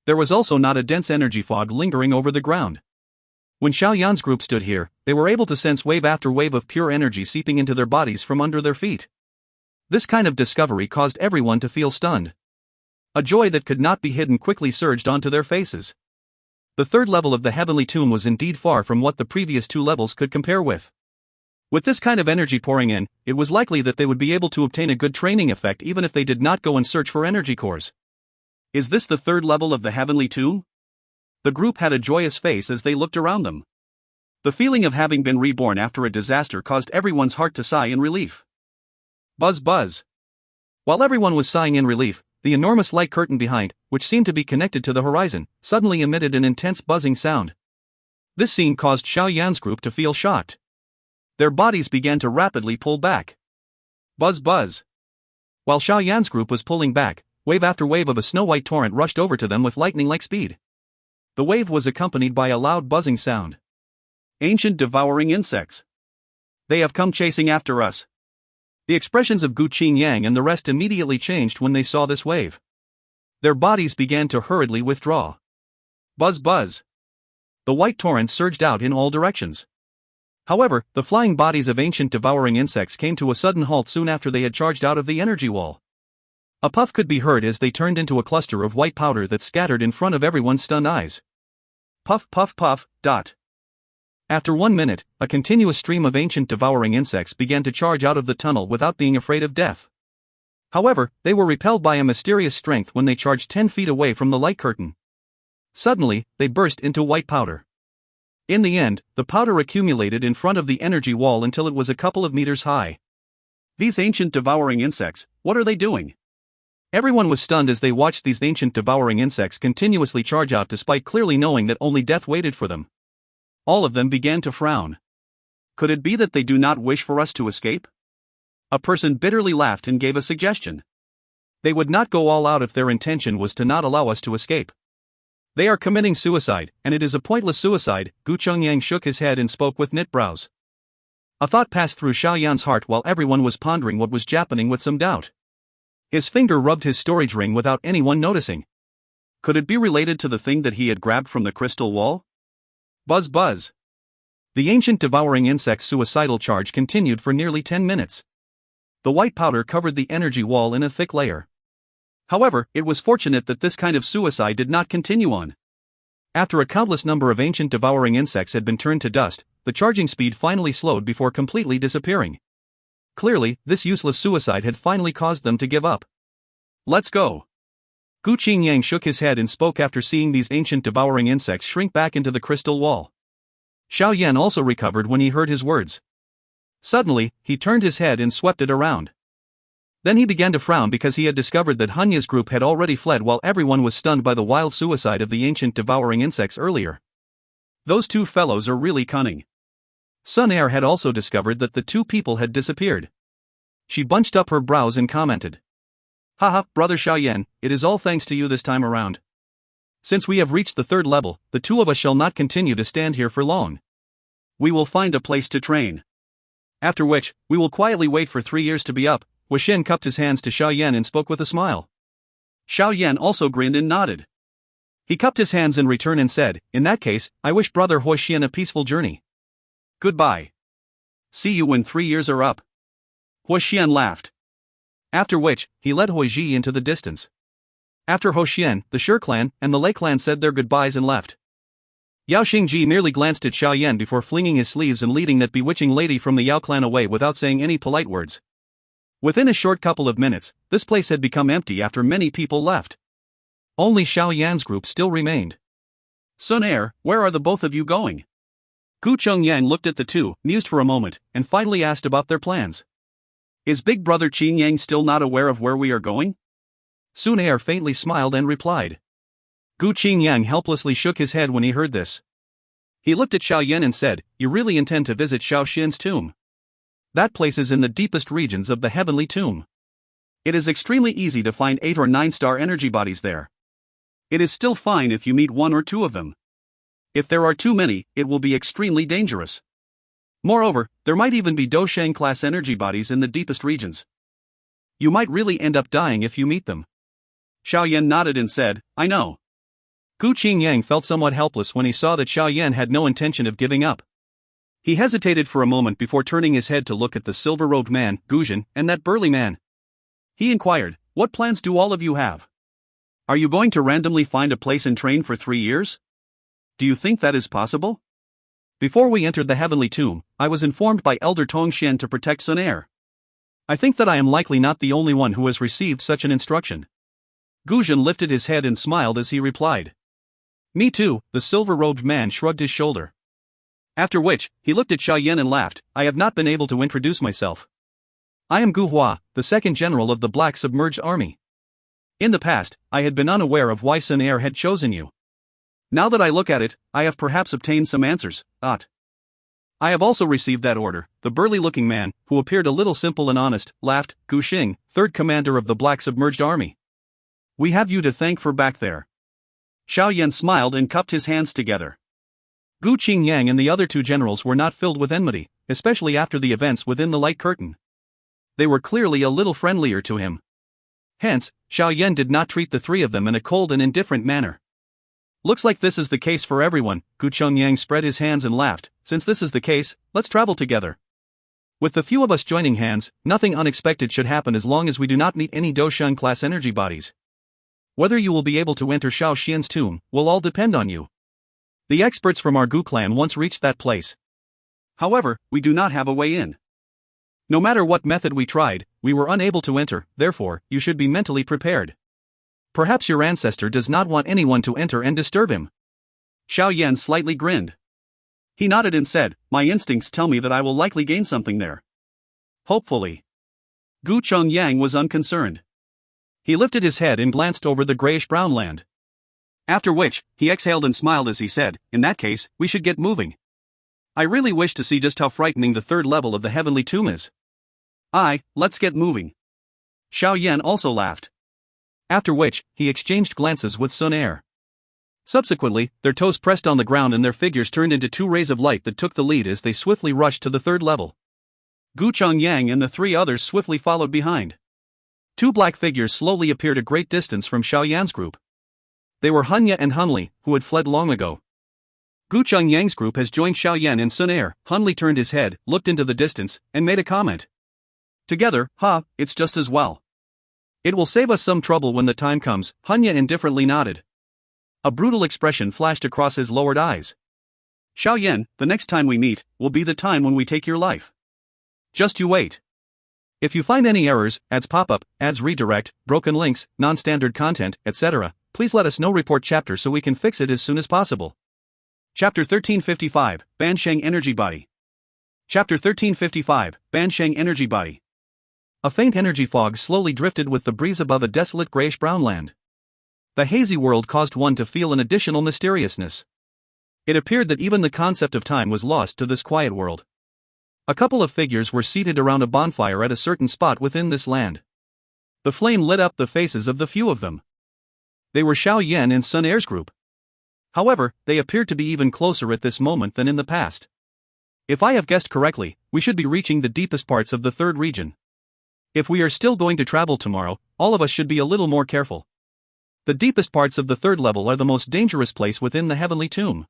There was also not a dense energy fog lingering over the ground. When Xiao Yan's group stood here, they were able to sense wave after wave of pure energy seeping into their bodies from under their feet. This kind of discovery caused everyone to feel stunned. A joy that could not be hidden quickly surged onto their faces. The third level of the heavenly tomb was indeed far from what the previous two levels could compare with. With this kind of energy pouring in, it was likely that they would be able to obtain a good training effect even if they did not go and search for energy cores. Is this the third level of the heavenly tomb? The group had a joyous face as they looked around them. The feeling of having been reborn after a disaster caused everyone's heart to sigh in relief. Buzz buzz. While everyone was sighing in relief, the enormous light curtain behind, which seemed to be connected to the horizon, suddenly emitted an intense buzzing sound. This scene caused Xiao Yan's group to feel shocked. Their bodies began to rapidly pull back. Buzz buzz. While Xiao Yan's group was pulling back, wave after wave of a snow-white torrent rushed over to them with lightning-like speed. The wave was accompanied by a loud buzzing sound. Ancient devouring insects. They have come chasing after us. The expressions of Dou Qi and the rest immediately changed when they saw this wave. Their bodies began to hurriedly withdraw. Buzz buzz. The white torrent surged out in all directions. However, the flying bodies of ancient devouring insects came to a sudden halt soon after they had charged out of the energy wall. A puff could be heard as they turned into a cluster of white powder that scattered in front of everyone's stunned eyes. Puff puff puff, dot. After 1 minute, a continuous stream of ancient devouring insects began to charge out of the tunnel without being afraid of death. However, they were repelled by a mysterious strength when they charged 10 feet away from the light curtain. Suddenly, they burst into white powder. In the end, the powder accumulated in front of the energy wall until it was a couple of meters high. These ancient devouring insects, what are they doing? Everyone was stunned as they watched these ancient devouring insects continuously charge out despite clearly knowing that only death waited for them. All of them began to frown. Could it be that they do not wish for us to escape? A person bitterly laughed and gave a suggestion. They would not go all out if their intention was to not allow us to escape. They are committing suicide, and it is a pointless suicide. Gu Chongyang shook his head and spoke with knit brows. A thought passed through Xiao Yan's heart while everyone was pondering what was happening with some doubt. His finger rubbed his storage ring without anyone noticing. Could it be related to the thing that he had grabbed from the crystal wall? Buzz buzz. The ancient devouring insect's suicidal charge continued for nearly 10 minutes. The white powder covered the energy wall in a thick layer. However, it was fortunate that this kind of suicide did not continue on. After a countless number of ancient devouring insects had been turned to dust, the charging speed finally slowed before completely disappearing. Clearly, this useless suicide had finally caused them to give up. Let's go. Gu Qingyang shook his head and spoke after seeing these ancient devouring insects shrink back into the crystal wall. Xiao Yan also recovered when he heard his words. Suddenly, he turned his head and swept it around. Then he began to frown because he had discovered that Hunya's group had already fled while everyone was stunned by the wild suicide of the ancient devouring insects earlier. Those two fellows are really cunning. Xun Er had also discovered that the two people had disappeared. She bunched up her brows and commented. Haha, brother Xiao Yan, it is all thanks to you this time around. Since we have reached the 3rd level, the two of us shall not continue to stand here for long. We will find a place to train. After which, we will quietly wait for 3 years to be up. Huixin cupped his hands to Xiao Yan and spoke with a smile. Xiao Yan also grinned and nodded. He cupped his hands in return and said, in that case, I wish brother Huixin a peaceful journey. Goodbye. See you when 3 years are up. Huixin laughed. After which, he led Huiji into the distance. After Huixin, the Shi clan and the Lei clan said their goodbyes and left. Yao Xingji merely glanced at Xiao Yan before flinging his sleeves and leading that bewitching lady from the Yao clan away without saying any polite words. Within a short couple of minutes, this place had become empty after many people left. Only Xiao Yan's group still remained. Xun Er, where are the both of you going? Gu Chongyang looked at the two, mused for a moment, and finally asked about their plans. Is big brother Qingyang still not aware of where we are going? Xun Er faintly smiled and replied. Gu Qingyang helplessly shook his head when he heard this. He looked at Xiao Yan and said, you really intend to visit Xiao Xin's tomb? That place is in the deepest regions of the heavenly tomb. It is extremely easy to find 8 or 9-star energy bodies there. It is still fine if you meet 1 or 2 of them. If there are too many, it will be extremely dangerous. Moreover, there might even be Dou Qi class energy bodies in the deepest regions. You might really end up dying if you meet them. Xiao Yan nodded and said, I know. Gu Qingyang felt somewhat helpless when he saw that Xiao Yan had no intention of giving up. He hesitated for a moment before turning his head to look at the silver-robed man, Guzhen, and that burly man. He inquired, what plans do all of you have? Are you going to randomly find a place and train for 3 years? Do you think that is possible? Before we entered the heavenly tomb, I was informed by Elder Tongxian to protect Xun Er. I think that I am likely not the only one who has received such an instruction. Guzhen lifted his head and smiled as he replied. Me too, the silver-robed man shrugged his shoulder. After which, he looked at Xiao Yan and laughed, I have not been able to introduce myself. I am Gu Hua, the 2nd general of the Black Submerged Army. In the past, I had been unaware of why Xun Er had chosen you. Now that I look at it, I have perhaps obtained some answers. I have also received that order. The burly-looking man, who appeared a little simple and honest, laughed. Gu Xing, 3rd commander of the Black Submerged Army. We have you to thank for back there. Xiao Yan smiled and cupped his hands together. Gu Qingyang and the other 2 generals were not filled with enmity, especially after the events within the light curtain. They were clearly a little friendlier to him. Hence, Xiao Yan did not treat the 3 of them in a cold and indifferent manner. Looks like this is the case for everyone. Gu Chongyang spread his hands and laughed. Since this is the case, let's travel together. With the few of us joining hands, nothing unexpected should happen as long as we do not meet any Dou Qi class energy bodies. Whether you will be able to enter Xiao Xian's tomb will all depend on you. The experts from our Gu clan once reached that place. However, we do not have a way in. No matter what method we tried, we were unable to enter, therefore, you should be mentally prepared. Perhaps your ancestor does not want anyone to enter and disturb him. Xiao Yan slightly grinned. He nodded and said, my instincts tell me that I will likely gain something there. Hopefully. Gu Chongyang was unconcerned. He lifted his head and glanced over the grayish-brown land. After which, he exhaled and smiled as he said, in that case, we should get moving. I really wish to see just how frightening the third level of the heavenly tomb is. Let's get moving. Xiao Yan also laughed. After which, he exchanged glances with Xun Er. Subsequently, their toes pressed on the ground and their figures turned into two rays of light that took the lead as they swiftly rushed to the third level. Gucheng Yang and the three others swiftly followed behind. Two black figures slowly appeared a great distance from Xiao Yan's group. They were Hunya and Hunli, who had fled long ago. Gucheng Yang's group has joined Xiao Yan and Xun Er. Hunli turned his head, looked into the distance, and made a comment. Together, it's just as well. It will save us some trouble when the time comes, Hunya indifferently nodded. A brutal expression flashed across his lowered eyes. Xiao Yan, the next time we meet, will be the time when we take your life. Just you wait. If you find any errors, ads pop up, ads redirect, broken links, non-standard content, etc., please let us know. Report chapter so we can fix it as soon as possible. Chapter 1355, Bansheng Energy Body. Chapter 1355, Bansheng Energy Body. A faint energy fog slowly drifted with the breeze above a desolate grayish-brown land. The hazy world caused one to feel an additional mysteriousness. It appeared that even the concept of time was lost to this quiet world. A couple of figures were seated around a bonfire at a certain spot within this land. The flame lit up the faces of the few of them. They were Xiao Yan and Xun Er's group. However, they appeared to be even closer at this moment than in the past. If I have guessed correctly, we should be reaching the deepest parts of the third region. If we are still going to travel tomorrow, all of us should be a little more careful. The deepest parts of the third level are the most dangerous place within the heavenly tomb.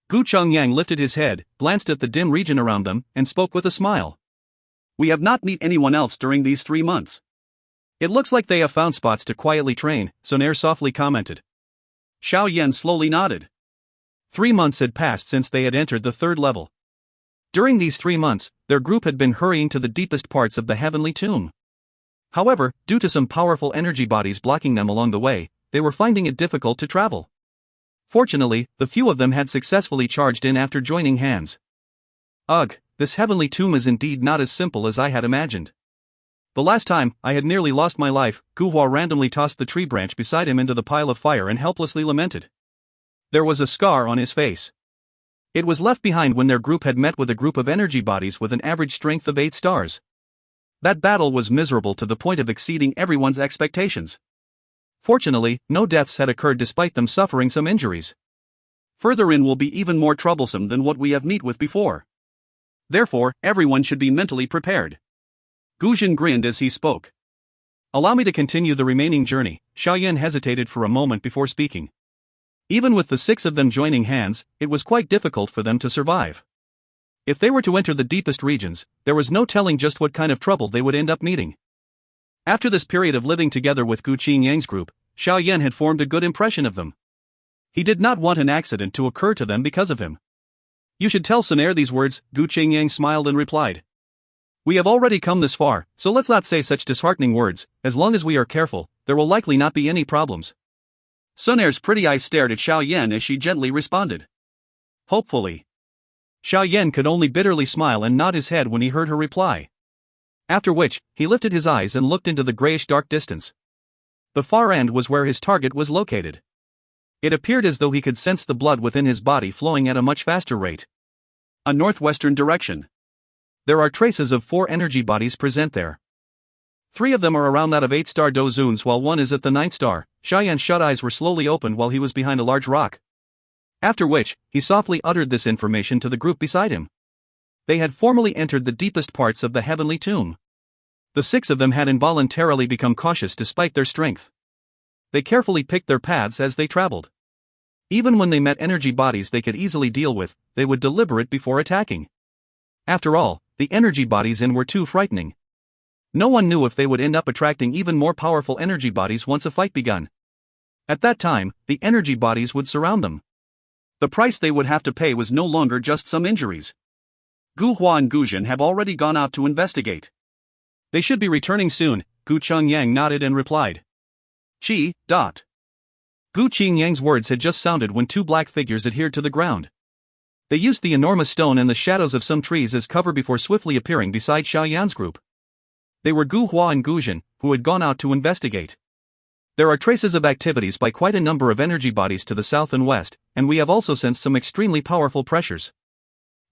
Gucheng Yang lifted his head, glanced at the dim region around them, and spoke with a smile. We have not met anyone else during these 3 months. It looks like they have found spots to quietly train, Xun Er softly commented. Xiao Yan slowly nodded. 3 months had passed since they had entered the third level. During these 3 months, their group had been hurrying to the deepest parts of the heavenly tomb. However, due to some powerful energy bodies blocking them along the way, they were finding it difficult to travel. Fortunately, the few of them had successfully charged in after joining hands. Ugh, this heavenly tomb is indeed not as simple as I had imagined. The last time, I had nearly lost my life. Gu Hua randomly tossed the tree branch beside him into the pile of fire and helplessly lamented. There was a scar on his face. It was left behind when their group had met with a group of energy bodies with an average strength of 8 stars. That battle was miserable to the point of exceeding everyone's expectations. Fortunately, no deaths had occurred despite them suffering some injuries. Further in will be even more troublesome than what we have met with before. Therefore, everyone should be mentally prepared. Gu Zhen grinned as he spoke. Allow me to continue the remaining journey. Xiao Yan hesitated for a moment before speaking. Even with the 6 of them joining hands, it was quite difficult for them to survive. If they were to enter the deepest regions, there was no telling just what kind of trouble they would end up meeting. After this period of living together with Gucheng Yang's group, Xiao Yan had formed a good impression of them. He did not want an accident to occur to them because of him. You should tell Xun Er these words, Gucheng Yang smiled and replied. We have already come this far, so let's not say such disheartening words. As long as we are careful, there will likely not be any problems. Xun Er's pretty eyes stared at Xiao Yan as she gently responded. Hopefully. Xiao Yan could only bitterly smile and nod his head when he heard her reply. After which, he lifted his eyes and looked into the grayish-dark distance. The far end was where his target was located. It appeared as though he could sense the blood within his body flowing at a much faster rate. A northwestern direction. There are traces of 4 energy bodies present there. 3 of them are around that of 8-star Dou Zuns while 1 is at the 9th star. Xiao Yan's shut eyes were slowly opened while he was behind a large rock. After which, he softly uttered this information to the group beside him. They had formally entered the deepest parts of the heavenly tomb. The 6 of them had involuntarily become cautious despite their strength. They carefully picked their paths as they traveled. Even when they met energy bodies they could easily deal with, they would deliberate before attacking. After all, the energy bodies in were too frightening. No one knew if they would end up attracting even more powerful energy bodies once a fight begun. At that time, the energy bodies would surround them. The price they would have to pay was no longer just some injuries. Gu Hua and Gu Zhen have already gone out to investigate. They should be returning soon. Gucheng Yang nodded and replied. Gucheng Yang's words had just sounded when 2 black figures adhered to the ground. They used the enormous stone and the shadows of some trees as cover before swiftly appearing beside Xiao Yan's group. They were Gu Hua and Gu Zhen, who had gone out to investigate. There are traces of activities by quite a number of energy bodies to the south and west, and we have also sensed some extremely powerful pressures.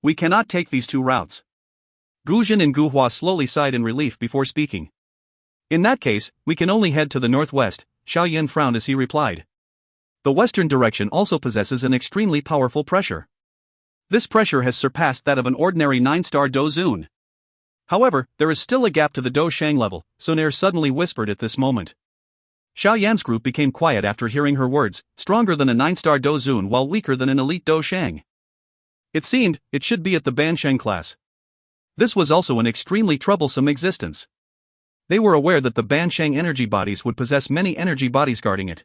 We cannot take these two routes. Gu Jin and Gu Hua slowly sighed in relief before speaking. In that case, we can only head to the northwest, Xiao Yan frowned as he replied. The western direction also possesses an extremely powerful pressure. This pressure has surpassed that of an ordinary 9-star Dou Zun. However, there is still a gap to the Dou Shang level, Xun Er suddenly whispered at this moment. Xiao Yan's group became quiet after hearing her words, stronger than a 9-star Dou Zun while weaker than an elite Dou Shang. It seemed, it should be at the Ban Sheng class. This was also an extremely troublesome existence. They were aware that the Ban Sheng energy bodies would possess many energy bodies guarding it.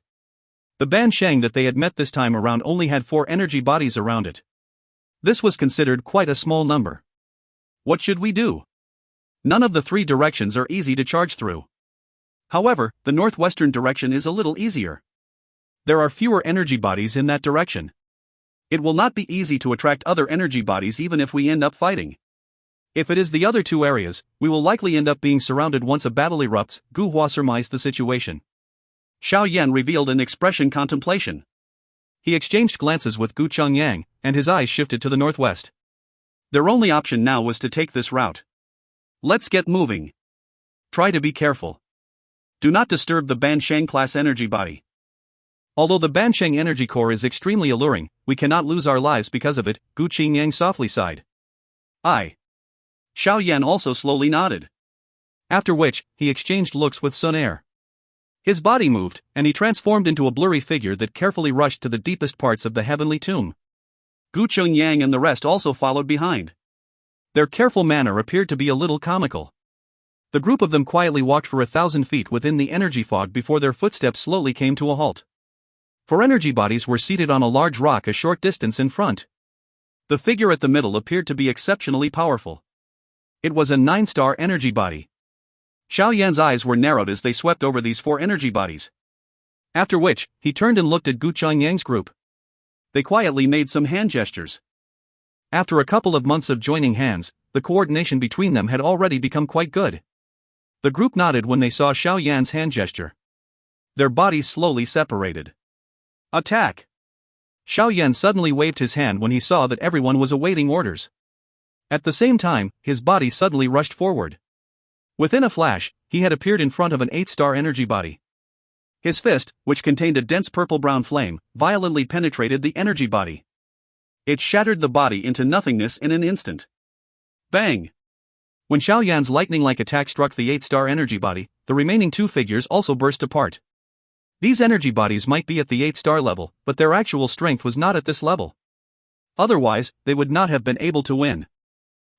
The Ban Sheng that they had met this time around only had 4 energy bodies around it. This was considered quite a small number. What should we do? None of the 3 directions are easy to charge through. However, the northwestern direction is a little easier. There are fewer energy bodies in that direction. It will not be easy to attract other energy bodies even if we end up fighting. If it is the other 2 areas, we will likely end up being surrounded once a battle erupts, Gu Hua surmised the situation. Xiao Yan revealed an expression contemplation. He exchanged glances with Gu Chongyang, and his eyes shifted to the northwest. Their only option now was to take this route. Let's get moving. Try to be careful. Do not disturb the Ban Sheng class energy body. Although the Ban Sheng energy core is extremely alluring, we cannot lose our lives because of it, Gu Qingyang softly sighed. Aye. Xiao Yan also slowly nodded. After which, he exchanged looks with Xun Er. His body moved, and he transformed into a blurry figure that carefully rushed to the deepest parts of the heavenly tomb. Gu Chongyang and the rest also followed behind. Their careful manner appeared to be a little comical. The group of them quietly walked for 1,000 feet within the energy fog before their footsteps slowly came to a halt. 4 energy bodies were seated on a large rock a short distance in front. The figure at the middle appeared to be exceptionally powerful. It was a 9-star energy body. Xiao Yan's eyes were narrowed as they swept over these 4 energy bodies. After which, he turned and looked at Gu Chongyang's group. They quietly made some hand gestures. After a couple of months of joining hands, the coordination between them had already become quite good. The group nodded when they saw Xiao Yan's hand gesture. Their bodies slowly separated. Attack! Xiao Yan suddenly waved his hand when he saw that everyone was awaiting orders. At the same time, his body suddenly rushed forward. Within a flash, he had appeared in front of an 8-star energy body. His fist, which contained a dense purple-brown flame, violently penetrated the energy body. It shattered the body into nothingness in an instant. Bang! When Xiao Yan's lightning-like attack struck the 8-star energy body, the remaining 2 figures also burst apart. These energy bodies might be at the 8-star level, but their actual strength was not at this level. Otherwise, they would not have been able to win.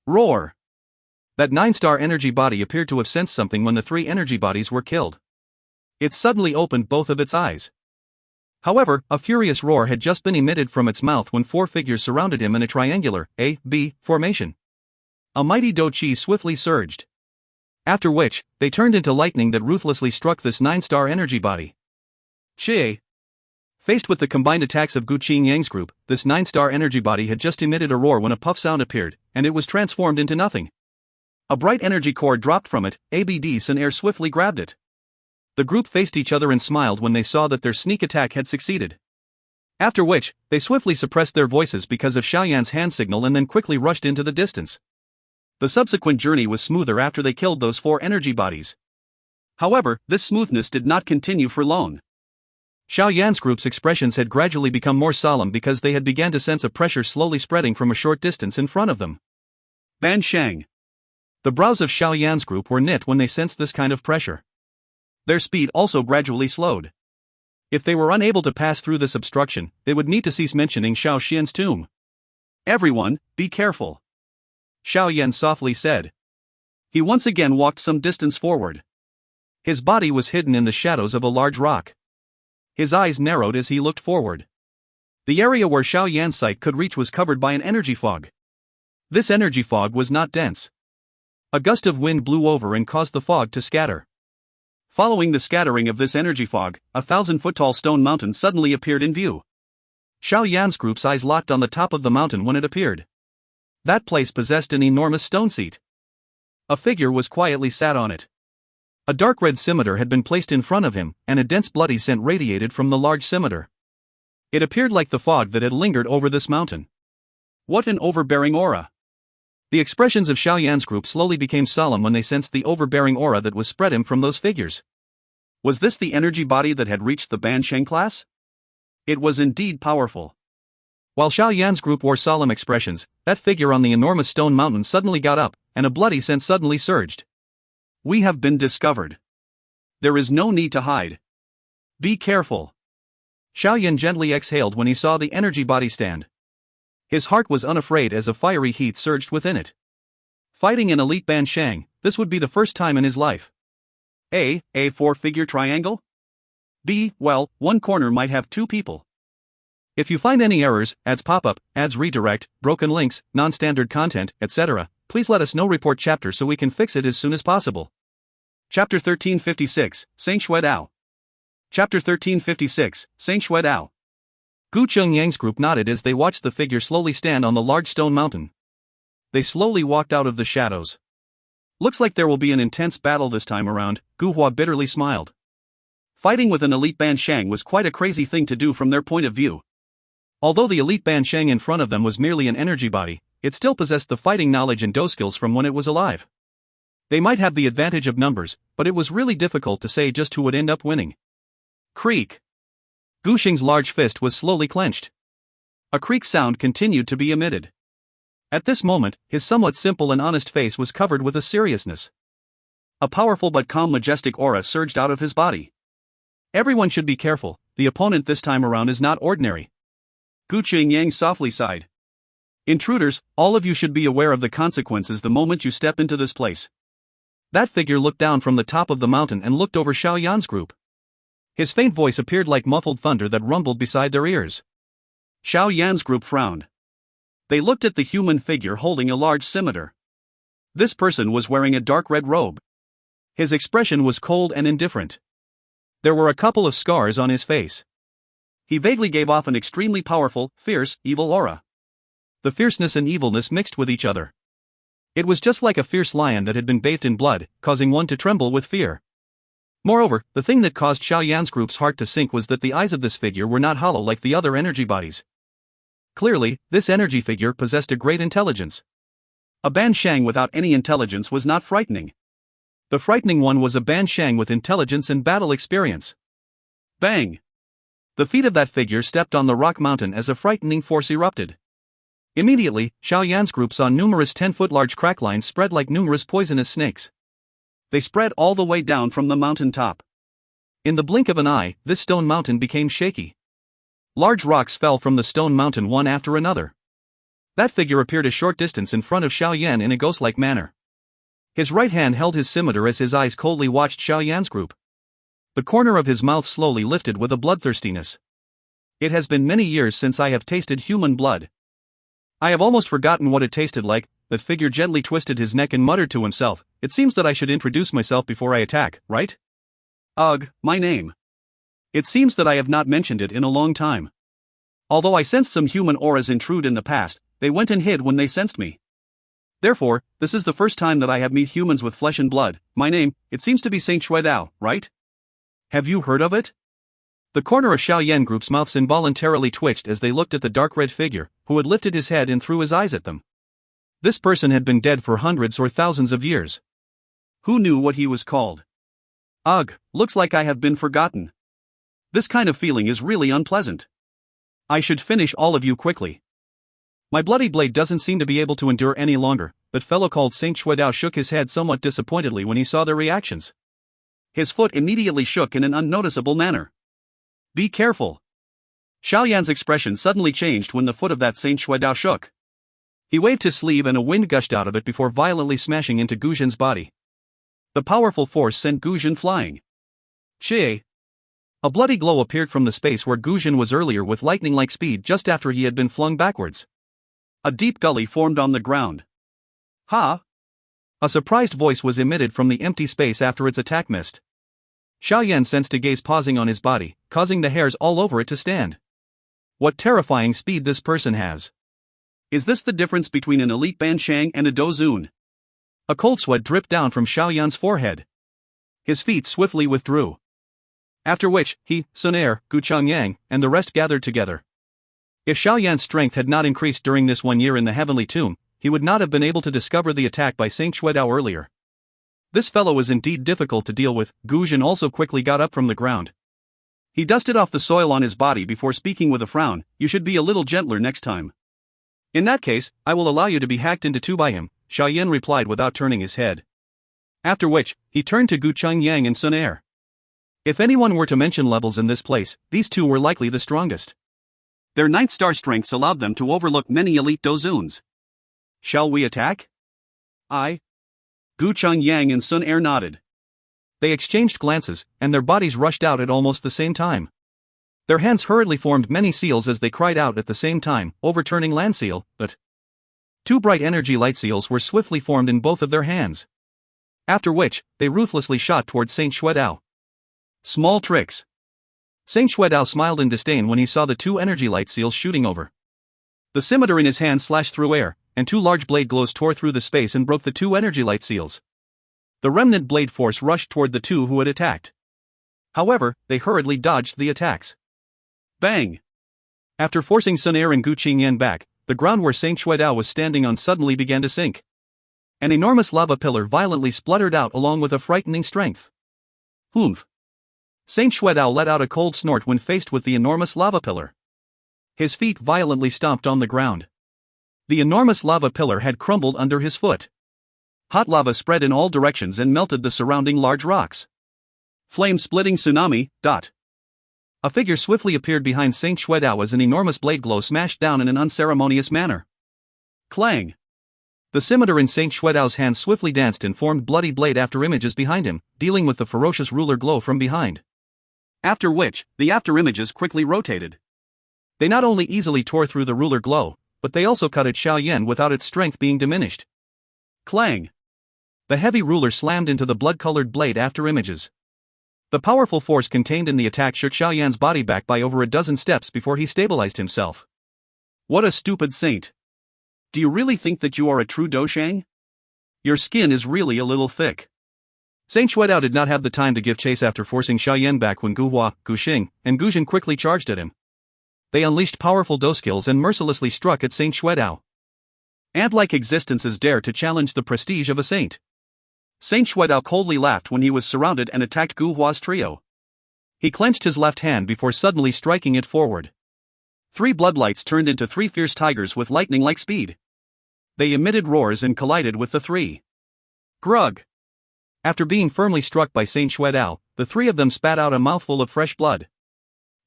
Roar! That 9-star energy body appeared to have sensed something when the 3 energy bodies were killed. It suddenly opened both of its eyes. However, a furious roar had just been emitted from its mouth when 4 figures surrounded him in a triangular, A-B, formation. A mighty Dou Qi swiftly surged. After which, they turned into lightning that ruthlessly struck this 9-star energy body. Qi. Faced with the combined attacks of Gu Qingyang's group, this 9-star energy body had just emitted a roar when a puff sound appeared, and it was transformed into nothing. A bright energy core dropped from it, ABD Xun Er swiftly grabbed it. The group faced each other and smiled when they saw that their sneak attack had succeeded. After which, they swiftly suppressed their voices because of Xiao Yan's hand signal and then quickly rushed into the distance. The subsequent journey was smoother after they killed those 4 energy bodies. However, this smoothness did not continue for long. Xiao Yan's group's expressions had gradually become more solemn because they had began to sense a pressure slowly spreading from a short distance in front of them. Ban Sheng. The brows of Xiao Yan's group were knit when they sensed this kind of pressure. Their speed also gradually slowed. If they were unable to pass through this obstruction, they would need to cease mentioning Xiao Xian's tomb. Everyone, be careful. Xiao Yan softly said. He once again walked some distance forward. His body was hidden in the shadows of a large rock. His eyes narrowed as he looked forward. The area where Xiao Yan's sight could reach was covered by an energy fog. This energy fog was not dense. A gust of wind blew over and caused the fog to scatter. Following the scattering of this energy fog, a 1,000-foot-tall stone mountain suddenly appeared in view. Xiao Yan's group's eyes locked on the top of the mountain when it appeared. That place possessed an enormous stone seat. A figure was quietly sat on it. A dark red scimitar had been placed in front of him, and a dense bloody scent radiated from the large scimitar. It appeared like the fog that had lingered over this mountain. What an overbearing aura! The expressions of Xiao Yan's group slowly became solemn when they sensed the overbearing aura that was spread him from those figures. Was this the energy body that had reached the Ban Sheng class? It was indeed powerful. While Xiao Yan's group wore solemn expressions, that figure on the enormous stone mountain suddenly got up, and a bloody scent suddenly surged. We have been discovered. There is no need to hide. Be careful. Xiao Yan gently exhaled when he saw the energy body stand. His heart was unafraid as a fiery heat surged within it. Fighting an elite Ban Sheng, this would be the first time in his life. A four-figure triangle? B, well, one corner might have two people. If you find any errors, ads pop up, ads redirect, broken links, non-standard content, etc., please let us know. Report chapter so we can fix it as soon as possible. Chapter 1356, Saint Xue Dao. Chapter 1356, Saint Xue Dao. Gu Chengyang's group nodded as they watched the figure slowly stand on the large stone mountain. They slowly walked out of the shadows. Looks like there will be an intense battle this time around, Gu Hua bitterly smiled. Fighting with an elite Ban Sheng was quite a crazy thing to do from their point of view. Although the elite Ban Sheng in front of them was merely an energy body, it still possessed the fighting knowledge and Dou skills from when it was alive. They might have the advantage of numbers, but it was really difficult to say just who would end up winning. Creak. Gu Xing's large fist was slowly clenched. A creak sound continued to be emitted. At this moment, his somewhat simple and honest face was covered with a seriousness. A powerful but calm majestic aura surged out of his body. Everyone should be careful, the opponent this time around is not ordinary. Gu Qingyang softly sighed. Intruders, all of you should be aware of the consequences the moment you step into this place. That figure looked down from the top of the mountain and looked over Xiao Yan's group. His faint voice appeared like muffled thunder that rumbled beside their ears. Xiao Yan's group frowned. They looked at the human figure holding a large scimitar. This person was wearing a dark red robe. His expression was cold and indifferent. There were a couple of scars on his face. He vaguely gave off an extremely powerful, fierce, evil aura. The fierceness and evilness mixed with each other. It was just like a fierce lion that had been bathed in blood, causing one to tremble with fear. Moreover, the thing that caused Xiao Yan's group's heart to sink was that the eyes of this figure were not hollow like the other energy bodies. Clearly, this energy figure possessed a great intelligence. A Ban Sheng without any intelligence was not frightening. The frightening one was a Ban Sheng with intelligence and battle experience. Bang! The feet of that figure stepped on the rock mountain as a frightening force erupted. Immediately, Xiao Yan's group saw numerous 10-foot large crack lines spread like numerous poisonous snakes. They spread all the way down from the mountain top. In the blink of an eye, this stone mountain became shaky. Large rocks fell from the stone mountain one after another. That figure appeared a short distance in front of Xiao Yan in a ghost-like manner. His right hand held his scimitar as his eyes coldly watched Xiao Yan's group. The corner of his mouth slowly lifted with a bloodthirstiness. It has been many years since I have tasted human blood. I have almost forgotten what it tasted like. That figure gently twisted his neck and muttered to himself, it seems that I should introduce myself before I attack, right? Ugh, my name. It seems that I have not mentioned it in a long time. Although I sensed some human auras intrude in the past, they went and hid when they sensed me. Therefore, this is the first time that I have met humans with flesh and blood. My name, it seems to be Saint Xue Dao, right? Have you heard of it? The corner of Xiao Yan group's mouths involuntarily twitched as they looked at the dark red figure, who had lifted his head and threw his eyes at them. This person had been dead for hundreds or thousands of years. Who knew what he was called? Ugh, looks like I have been forgotten. This kind of feeling is really unpleasant. I should finish all of you quickly. My bloody blade doesn't seem to be able to endure any longer. That fellow called Saint Xue Dao shook his head somewhat disappointedly when he saw their reactions. His foot immediately shook in an unnoticeable manner. Be careful. Xiao Yan's expression suddenly changed when the foot of that Saint Xue Dao shook. He waved his sleeve and a wind gushed out of it before violently smashing into Gu Xin's body. The powerful force sent Gu Xin flying. Chie! A bloody glow appeared from the space where Gu Xin was earlier with lightning-like speed just after he had been flung backwards. A deep gully formed on the ground. Ha! A surprised voice was emitted from the empty space after its attack missed. Xiao Yan sensed a gaze pausing on his body, causing the hairs all over it to stand. What terrifying speed this person has. Is this the difference between an elite Ban Sheng and a Dou Zun? A cold sweat dripped down from Xiao Yan's forehead. His feet swiftly withdrew. After which, he, Xun Er, Gu Chengyang, and the rest gathered together. If Xiao Yan's strength had not increased during this 1 year in the heavenly tomb, he would not have been able to discover the attack by Saint Xuedao earlier. This fellow is indeed difficult to deal with. Gu Zhen also quickly got up from the ground. He dusted off the soil on his body before speaking with a frown. You should be a little gentler next time. In that case, I will allow you to be hacked into two by him, Xiao Yan replied without turning his head. After which, he turned to Gucheng Yang and Xun Er. If anyone were to mention levels in this place, these two were likely the strongest. Their 9th star strengths allowed them to overlook many elite Dozuns. Shall we attack? Gucheng Yang and Xun Er nodded. They exchanged glances, and their bodies rushed out at almost the same time. Their hands hurriedly formed many seals as they cried out at the same time, overturning land seal, but 2 bright energy light seals were swiftly formed in both of their hands. After which, they ruthlessly shot towards Saint Xuedao. Small tricks. Saint Xuedao smiled in disdain when he saw the 2 energy light seals shooting over. The scimitar in his hand slashed through air, and 2 large blade glows tore through the space and broke the 2 energy light seals. The remnant blade force rushed toward the 2 who had attacked. However, they hurriedly dodged the attacks. Bang! After forcing Xun Er and Gucheng Yan back, the ground where Saint Xuedao was standing on suddenly began to sink. An enormous lava pillar violently spluttered out along with a frightening strength. Humph! Saint Xuedao let out a cold snort when faced with the enormous lava pillar. His feet violently stomped on the ground. The enormous lava pillar had crumbled under his foot. Hot lava spread in all directions and melted the surrounding large rocks. Flame-splitting tsunami. A figure swiftly appeared behind Saint Xuedao as an enormous blade glow smashed down in an unceremonious manner. Clang! The scimitar in Saint Xuedao's hand swiftly danced and formed bloody blade after images behind him, dealing with the ferocious ruler glow from behind. After which, the after images quickly rotated. They not only easily tore through the ruler glow, but they also cut at Xiao Yan without its strength being diminished. Clang! The heavy ruler slammed into the blood-colored blade after images. The powerful force contained in the attack shook Xiao Yan's body back by over a dozen steps before he stabilized himself. What a stupid saint! Do you really think that you are a true Doushang? Your skin is really a little thick. Saint Xuedao did not have the time to give chase after forcing Xiao Yan back when Gu Hua, Gu Xing, and Gu Zhen quickly charged at him. They unleashed powerful Dou skills and mercilessly struck at Saint Xuedao. Ant-like existences dare to challenge the prestige of a saint. Saint Xuedao coldly laughed when he was surrounded and attacked Gu Hua's trio. He clenched his left hand before suddenly striking it forward. 3 bloodlights turned into 3 fierce tigers with lightning-like speed. They emitted roars and collided with the 3. Grug! After being firmly struck by Saint Xuedao, the 3 of them spat out a mouthful of fresh blood.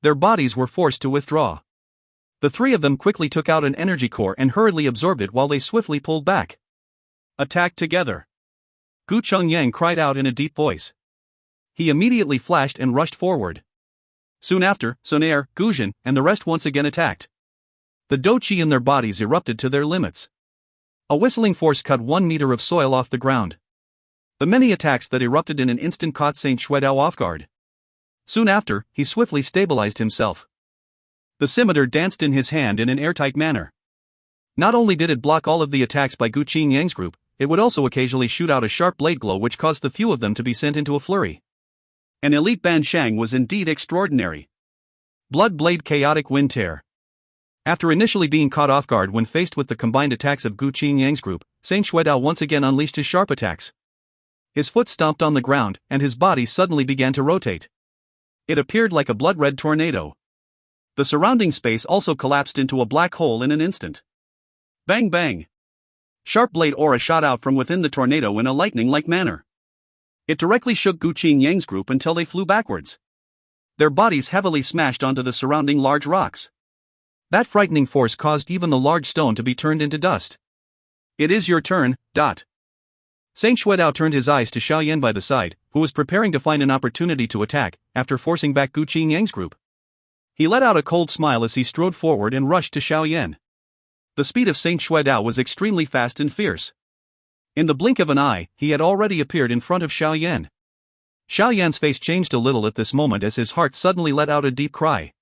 Their bodies were forced to withdraw. The 3 of them quickly took out an energy core and hurriedly absorbed it while they swiftly pulled back. Attack together! Gucheng Yang cried out in a deep voice. He immediately flashed and rushed forward. Soon after, Xun Er, Gu Zhen, and the rest once again attacked. The Dou Qi in their bodies erupted to their limits. A whistling force cut 1 meter of soil off the ground. The many attacks that erupted in an instant caught Saint Xuedao off guard. Soon after, he swiftly stabilized himself. The scimitar danced in his hand in an airtight manner. Not only did it block all of the attacks by Gucheng Yang's group, it would also occasionally shoot out a sharp blade glow which caused the few of them to be sent into a flurry. An elite Ban Shang was indeed extraordinary. Blood Blade Chaotic Wind Tear. After initially being caught off guard when faced with the combined attacks of Gucheng Yang's group, Saint Xuedao once again unleashed his sharp attacks. His foot stomped on the ground, and his body suddenly began to rotate. It appeared like a blood-red tornado. The surrounding space also collapsed into a black hole in an instant. Bang bang! Sharp blade aura shot out from within the tornado in a lightning-like manner. It directly shook Gucheng Yang's group until they flew backwards. Their bodies heavily smashed onto the surrounding large rocks. That frightening force caused even the large stone to be turned into dust. It is your turn. Saint Xuedao turned his eyes to Xiao Yan by the side, who was preparing to find an opportunity to attack, after forcing back Gucheng Yang's group. He let out a cold smile as he strode forward and rushed to Xiao Yan. The speed of Saint Xuedao was extremely fast and fierce. In the blink of an eye, he had already appeared in front of Xiao Yan. Xiao Yan's face changed a little at this moment as his heart suddenly let out a deep cry.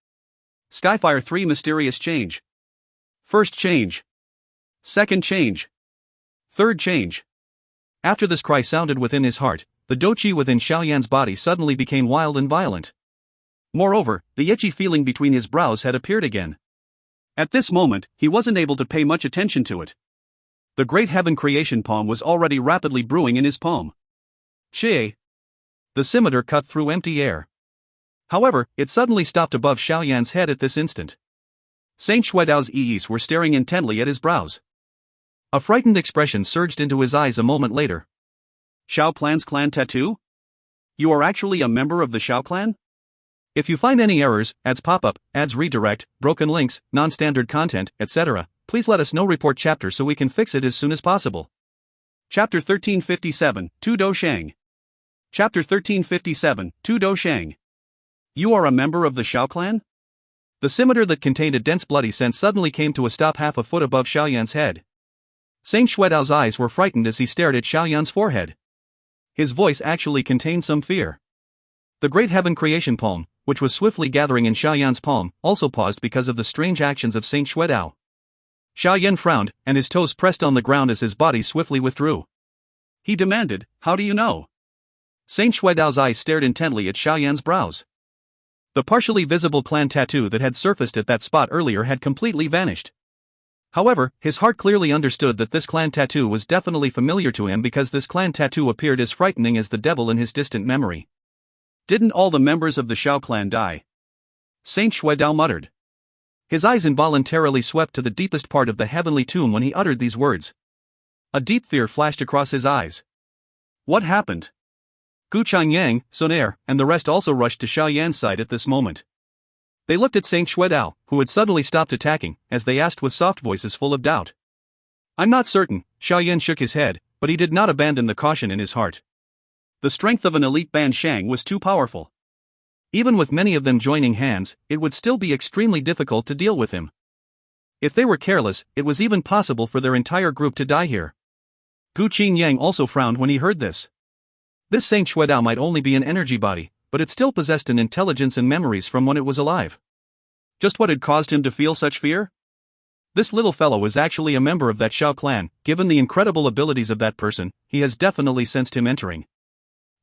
Skyfire 3 Mysterious Change. First change. Second change. Third change. After this cry sounded within his heart, the Dou Qi within Xiao Yan's body suddenly became wild and violent. Moreover, the itchy feeling between his brows had appeared again. At this moment, he wasn't able to pay much attention to it. The great heaven creation poem was already rapidly brewing in his palm. Qi. The scimitar cut through empty air. However, it suddenly stopped above Xiao Yan's head at this instant. Saint Xuedao's eyes were staring intently at his brows. A frightened expression surged into his eyes a moment later. Xiao Clan's clan tattoo? You are actually a member of the Xiao Clan? If you find any errors, ads pop up, ads redirect, broken links, non-standard content, etc., please let us know. Report chapter so we can fix it as soon as possible. Chapter 1357, Tu Dou Shang. Chapter 1357, Tu Dou Shang. You are a member of the Xiao Clan? The scimitar that contained a dense bloody scent suddenly came to a stop half a foot above Xiao Yan's head. Saint Xuedao's eyes were frightened as he stared at Xiao Yan's forehead. His voice actually contained some fear. The great heaven creation poem, which was swiftly gathering in Xiao Yan's palm, also paused because of the strange actions of Saint Xuedao. Xiao Yan frowned, and his toes pressed on the ground as his body swiftly withdrew. He demanded, "How do you know?" Saint Xuedao's eyes stared intently at Xiao Yan's brows. The partially visible clan tattoo that had surfaced at that spot earlier had completely vanished. However, his heart clearly understood that this clan tattoo was definitely familiar to him because this clan tattoo appeared as frightening as the devil in his distant memory. Didn't all the members of the Xiao Clan die? Saint Xuedao muttered. His eyes involuntarily swept to the deepest part of the heavenly tomb when he uttered these words. A deep fear flashed across his eyes. What happened? Gu Changyang, Xun Er, and the rest also rushed to Xiao Yan's side at this moment. They looked at Saint Xuedao, who had suddenly stopped attacking, as they asked with soft voices full of doubt. I'm not certain. Xiao Yan shook his head, but he did not abandon the caution in his heart. The strength of an elite Ban Shang was too powerful. Even with many of them joining hands, it would still be extremely difficult to deal with him. If they were careless, it was even possible for their entire group to die here. Gu Qingyang also frowned when he heard this. This Saint Xuedao might only be an energy body, but it still possessed an intelligence and memories from when it was alive. Just what had caused him to feel such fear? This little fellow was actually a member of that Xiao Clan. Given the incredible abilities of that person, he has definitely sensed him entering.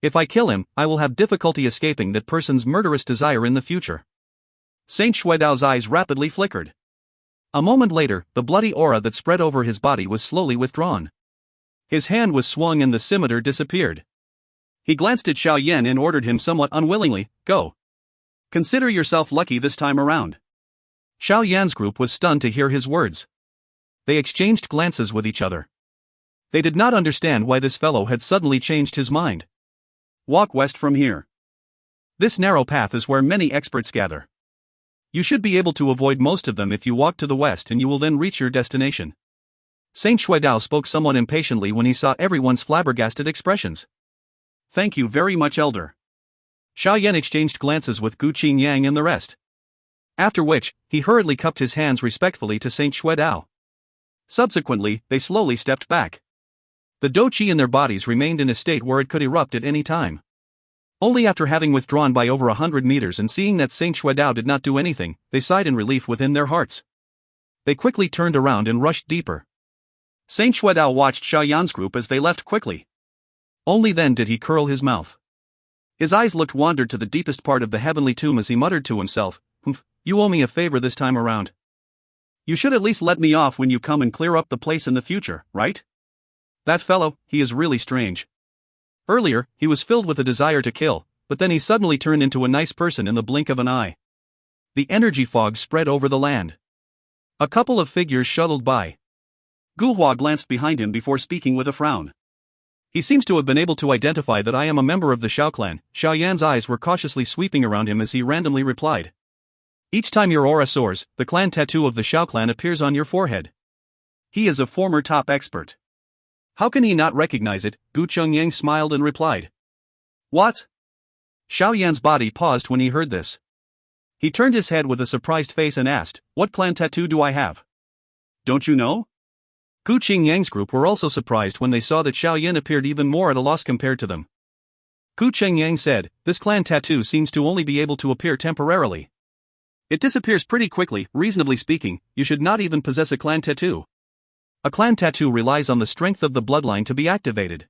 If I kill him, I will have difficulty escaping that person's murderous desire in the future. Saint Xuedao's eyes rapidly flickered. A moment later, the bloody aura that spread over his body was slowly withdrawn. His hand was swung and the scimitar disappeared. He glanced at Xiao Yan and ordered him somewhat unwillingly, "Go. Consider yourself lucky this time around." Xiao Yan's group was stunned to hear his words. They exchanged glances with each other. They did not understand why this fellow had suddenly changed his mind. Walk west from here. This narrow path is where many experts gather. You should be able to avoid most of them if you walk to the west, and you will then reach your destination. Saint Xuedao spoke somewhat impatiently when he saw everyone's flabbergasted expressions. Thank you very much, Elder. Xiao Yan exchanged glances with Gu Qingyang and the rest. After which, he hurriedly cupped his hands respectfully to Saint Xuedao. Subsequently, they slowly stepped back. The Dou Qi in their bodies remained in a state where it could erupt at any time. Only after having withdrawn by over 100 meters and seeing that Saint Xuedao did not do anything, they sighed in relief within their hearts. They quickly turned around and rushed deeper. Saint Xuedao watched Xiao Yan's group as they left quickly. Only then did he curl his mouth. His eyes looked wandered to the deepest part of the heavenly tomb as he muttered to himself, "Humph, you owe me a favor this time around. You should at least let me off when you come and clear up the place in the future, right? That fellow, he is really strange. Earlier, he was filled with a desire to kill, but then he suddenly turned into a nice person in the blink of an eye." The energy fog spread over the land. A couple of figures shuttled by. Gu Hua glanced behind him before speaking with a frown. He seems to have been able to identify that I am a member of the Xiao Clan. Xiao Yan's eyes were cautiously sweeping around him as he randomly replied. Each time your aura soars, the clan tattoo of the Xiao Clan appears on your forehead. He is a former top expert. How can he not recognize it? Gu Chengyang smiled and replied. What? Xiao Yan's body paused when he heard this. He turned his head with a surprised face and asked, what clan tattoo do I have? Don't you know? Gu Qingyang's group were also surprised when they saw that Xiao Yan appeared even more at a loss compared to them. Gu Chengyang said, this clan tattoo seems to only be able to appear temporarily. It disappears pretty quickly. Reasonably speaking, you should not even possess a clan tattoo. A clan tattoo relies on the strength of the bloodline to be activated.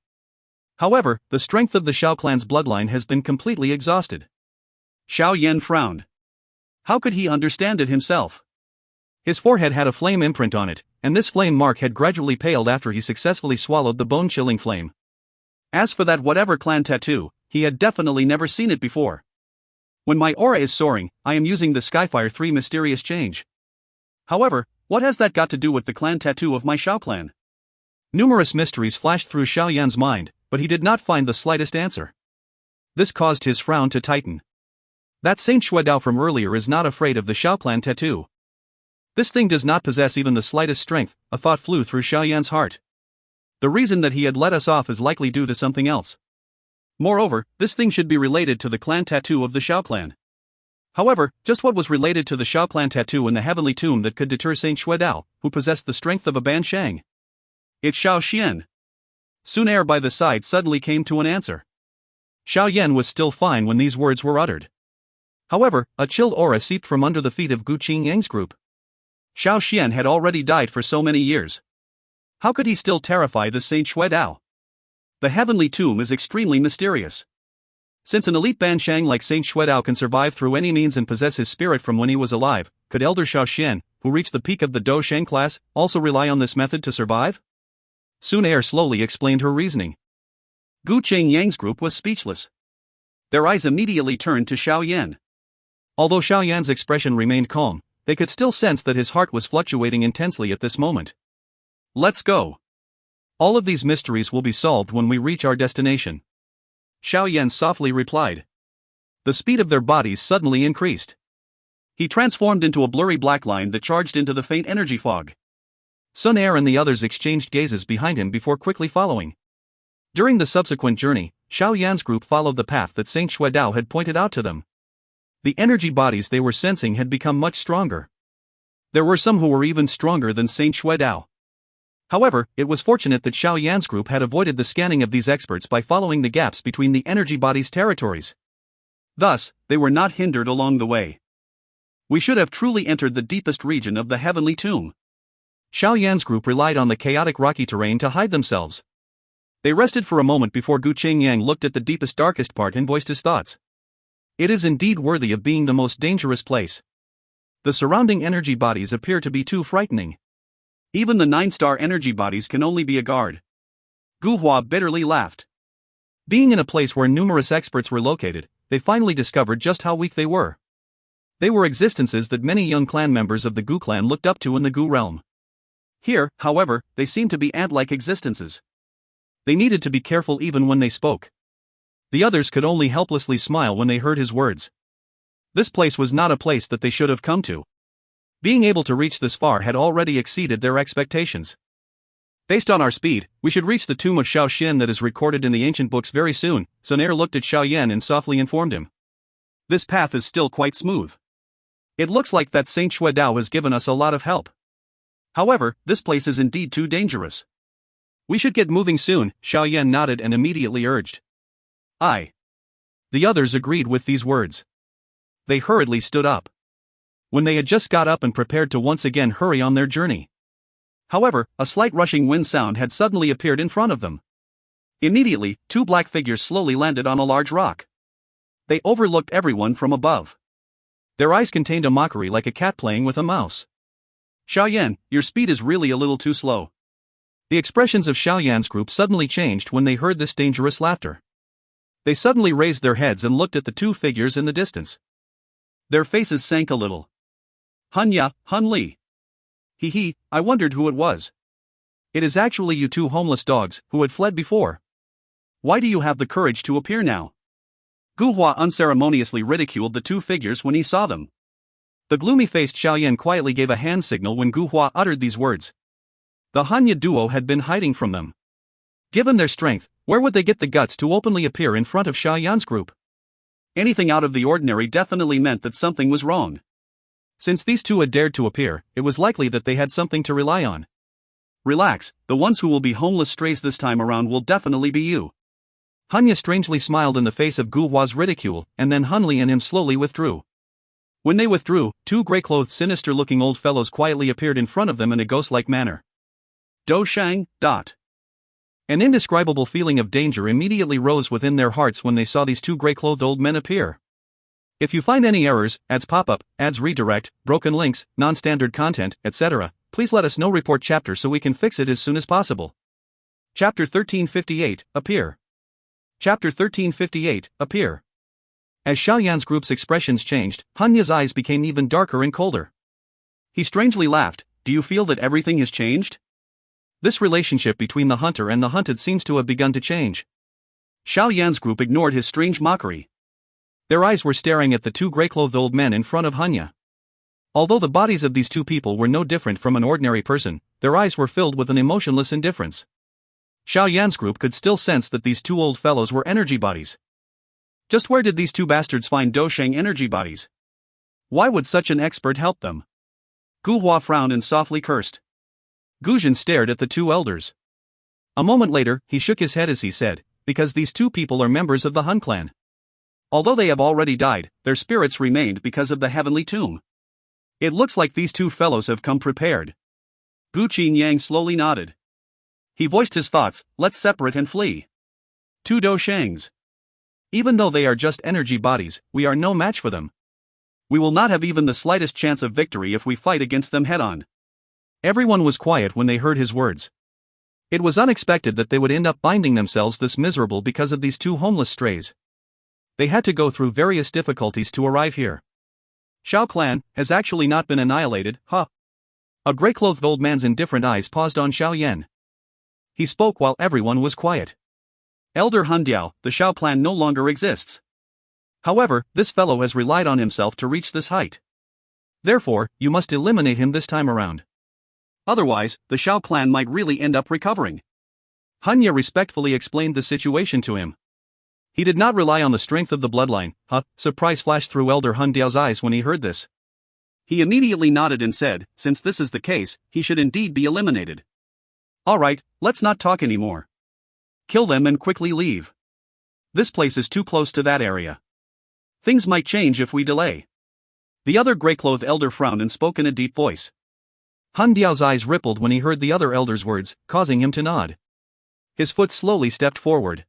However, the strength of the Xiao clan's bloodline has been completely exhausted. Xiao Yan frowned. How could he understand it himself? His forehead had a flame imprint on it, and this flame mark had gradually paled after he successfully swallowed the bone-chilling flame. As for that whatever clan tattoo, he had definitely never seen it before. When my aura is soaring, I am using the Skyfire 3 mysterious change. However, what has that got to do with the clan tattoo of my Xiao clan? Numerous mysteries flashed through Xiao Yan's mind, but he did not find the slightest answer. This caused his frown to tighten. That Saint Xuedao from earlier is not afraid of the Xiao clan tattoo. This thing does not possess even the slightest strength, a thought flew through Xiao Yan's heart. The reason that he had let us off is likely due to something else. Moreover, this thing should be related to the clan tattoo of the Xiao clan. However, just what was related to the Xiao clan tattoo in the heavenly tomb that could deter Saint Xuedao, who possessed the strength of a Ban Shang? It's Xiao Xian. Xun Er by the side suddenly came to an answer. Xiao Yan was still fine when these words were uttered. However, a chilled aura seeped from under the feet of Guqing Yang's group. Xiao Xian had already died for so many years. How could he still terrify the Saint Xuedao? The heavenly tomb is extremely mysterious. Since an elite Ban Shang like Saint Xuedao can survive through any means and possess his spirit from when he was alive, could Elder Xiao Xian, who reached the peak of the Dou Shang class, also rely on this method to survive? Xun Er slowly explained her reasoning. Guqing Yang's group was speechless. Their eyes immediately turned to Xiao Yan. Although Xiao Yan's expression remained calm, they could still sense that his heart was fluctuating intensely at this moment. Let's go. All of these mysteries will be solved when we reach our destination. Xiao Yan softly replied. The speed of their bodies suddenly increased. He transformed into a blurry black line that charged into the faint energy fog. Xun Er and the others exchanged gazes behind him before quickly following. During the subsequent journey, Xiao Yan's group followed the path that Saint Xuedao had pointed out to them. The energy bodies they were sensing had become much stronger. There were some who were even stronger than Saint Xuedao. However, it was fortunate that Xiao Yan's group had avoided the scanning of these experts by following the gaps between the energy bodies' territories. Thus, they were not hindered along the way. We should have truly entered the deepest region of the heavenly tomb. Xiao Yan's group relied on the chaotic rocky terrain to hide themselves. They rested for a moment before Guqing Yang looked at the deepest darkest part and voiced his thoughts. It is indeed worthy of being the most dangerous place. The surrounding energy bodies appear to be too frightening. Even the 9-star energy bodies can only be a guard. Gu Hua bitterly laughed. Being in a place where numerous experts were located, they finally discovered just how weak they were. They were existences that many young clan members of the Gu clan looked up to in the Gu realm. Here, however, they seemed to be ant-like existences. They needed to be careful even when they spoke. The others could only helplessly smile when they heard his words. This place was not a place that they should have come to. Being able to reach this far had already exceeded their expectations. Based on our speed, we should reach the tomb of Xiao Xian that is recorded in the ancient books very soon. Xun Er looked at Xiao Yan and softly informed him. This path is still quite smooth. It looks like that Saint Xuedao has given us a lot of help. However, this place is indeed too dangerous. We should get moving soon. Xiao Yan nodded and immediately urged. Aye. The others agreed with these words. They hurriedly stood up. When they had just got up and prepared to once again hurry on their journey. However, a slight rushing wind sound had suddenly appeared in front of them. Immediately, two black figures slowly landed on a large rock. They overlooked everyone from above. Their eyes contained a mockery like a cat playing with a mouse. Xiao Yan, your speed is really a little too slow. The expressions of Xiao Yan's group suddenly changed when they heard this dangerous laughter. They suddenly raised their heads and looked at the two figures in the distance. Their faces sank a little. Hunya, Hun Li. Hee, I wondered who it was. It is actually you two homeless dogs, who had fled before. Why do you have the courage to appear now? Gu Hua unceremoniously ridiculed the two figures when he saw them. The gloomy-faced Xiao Yan quietly gave a hand signal when Gu Hua uttered these words. The Hanya duo had been hiding from them. Given their strength, where would they get the guts to openly appear in front of Xiao Yan's group? Anything out of the ordinary definitely meant that something was wrong. Since these two had dared to appear, it was likely that they had something to rely on. Relax, the ones who will be homeless strays this time around will definitely be you. Hunya strangely smiled in the face of Gu Hua's ridicule, and then Hun Li and him slowly withdrew. When they withdrew, two grey-clothed sinister-looking old fellows quietly appeared in front of them in a ghost-like manner. Dou Shang. An indescribable feeling of danger immediately rose within their hearts when they saw these two grey-clothed old men appear. If you find any errors, ads pop-up, ads redirect, broken links, non-standard content, etc., please let us know report chapter so we can fix it as soon as possible. Chapter 1358, Appear. Chapter 1358, Appear. As Xiao Yan's group's expressions changed, Hanya's eyes became even darker and colder. He strangely laughed. Do you feel that everything has changed? This relationship between the hunter and the hunted seems to have begun to change. Xiao Yan's group ignored his strange mockery. Their eyes were staring at the two grey-clothed old men in front of Hanya. Although the bodies of these two people were no different from an ordinary person, their eyes were filled with an emotionless indifference. Xiao Yan's group could still sense that these two old fellows were energy bodies. Just where did these two bastards find Dousheng energy bodies? Why would such an expert help them? Gu Hua frowned and softly cursed. Gu Zhen stared at the two elders. A moment later, he shook his head as he said, because these two people are members of the Hun clan. Although they have already died, their spirits remained because of the heavenly tomb. It looks like these two fellows have come prepared. Gu Qinyang slowly nodded. He voiced his thoughts, let's separate and flee. Two Doushengs. Even though they are just energy bodies, we are no match for them. We will not have even the slightest chance of victory if we fight against them head-on. Everyone was quiet when they heard his words. It was unexpected that they would end up finding themselves this miserable because of these two homeless strays. They had to go through various difficulties to arrive here. Xiao clan has actually not been annihilated, huh? A grey-clothed old man's indifferent eyes paused on Xiao Yan. He spoke while everyone was quiet. Elder Hundiao, the Xiao clan no longer exists. However, this fellow has relied on himself to reach this height. Therefore, you must eliminate him this time around. Otherwise, the Xiao clan might really end up recovering. Hanya respectfully explained the situation to him. He did not rely on the strength of the bloodline. Surprise flashed through Elder Hundiao's eyes when he heard this. He immediately nodded and said, since this is the case, he should indeed be eliminated. Alright, let's not talk anymore. Kill them and quickly leave. This place is too close to that area. Things might change if we delay. The other grey-clothed elder frowned and spoke in a deep voice. Hundiao's eyes rippled when he heard the other elder's words, causing him to nod. His foot slowly stepped forward.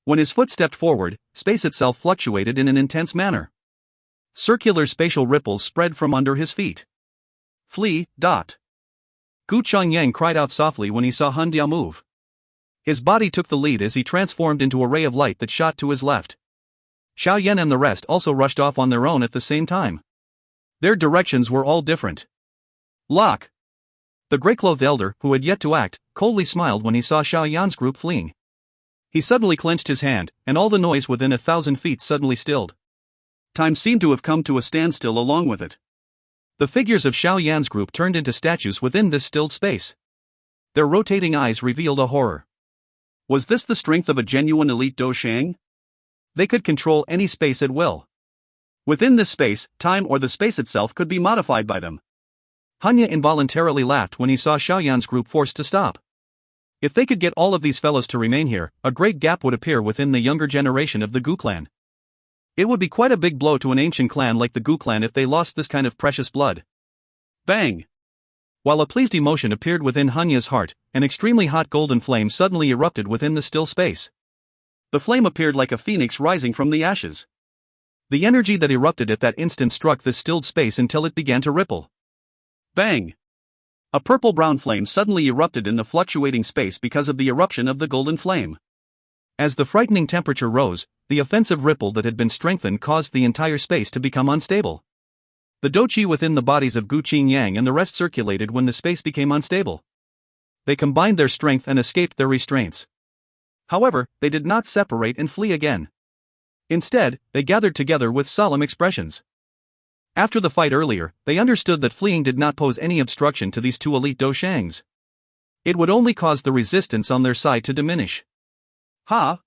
When his foot stepped forward, space itself fluctuated in an intense manner. Circular spatial ripples spread from under his feet. Flee, dot. Gu Chongyang cried out softly when he saw Hundiao move. His body took the lead as he transformed into a ray of light that shot to his left. Xiao Yan and the rest also rushed off on their own at the same time. Their directions were all different. Lock! The grey-clothed elder, who had yet to act, coldly smiled when he saw Xiao Yan's group fleeing. He suddenly clenched his hand, and all the noise within 1,000 feet suddenly stilled. Time seemed to have come to a standstill along with it. The figures of Xiao Yan's group turned into statues within this stilled space. Their rotating eyes revealed a horror. Was this the strength of a genuine elite Dousheng? They could control any space at will. Within this space, time or the space itself could be modified by them. Hanya involuntarily laughed when he saw Xiao Yan's group forced to stop. If they could get all of these fellows to remain here, a great gap would appear within the younger generation of the Gu clan. It would be quite a big blow to an ancient clan like the Gu clan if they lost this kind of precious blood. Bang! While a pleased emotion appeared within Hanya's heart, an extremely hot golden flame suddenly erupted within the still space. The flame appeared like a phoenix rising from the ashes. The energy that erupted at that instant struck this stilled space until it began to ripple. Bang! A purple-brown flame suddenly erupted in the fluctuating space because of the eruption of the golden flame. As the frightening temperature rose, the offensive ripple that had been strengthened caused the entire space to become unstable. The Dou Qi within the bodies of Gu Qinyang and the rest circulated when the space became unstable. They combined their strength and escaped their restraints. However, they did not separate and flee again. Instead, they gathered together with solemn expressions. After the fight earlier, they understood that fleeing did not pose any obstruction to these two elite Doushengs. It would only cause the resistance on their side to diminish. Ha!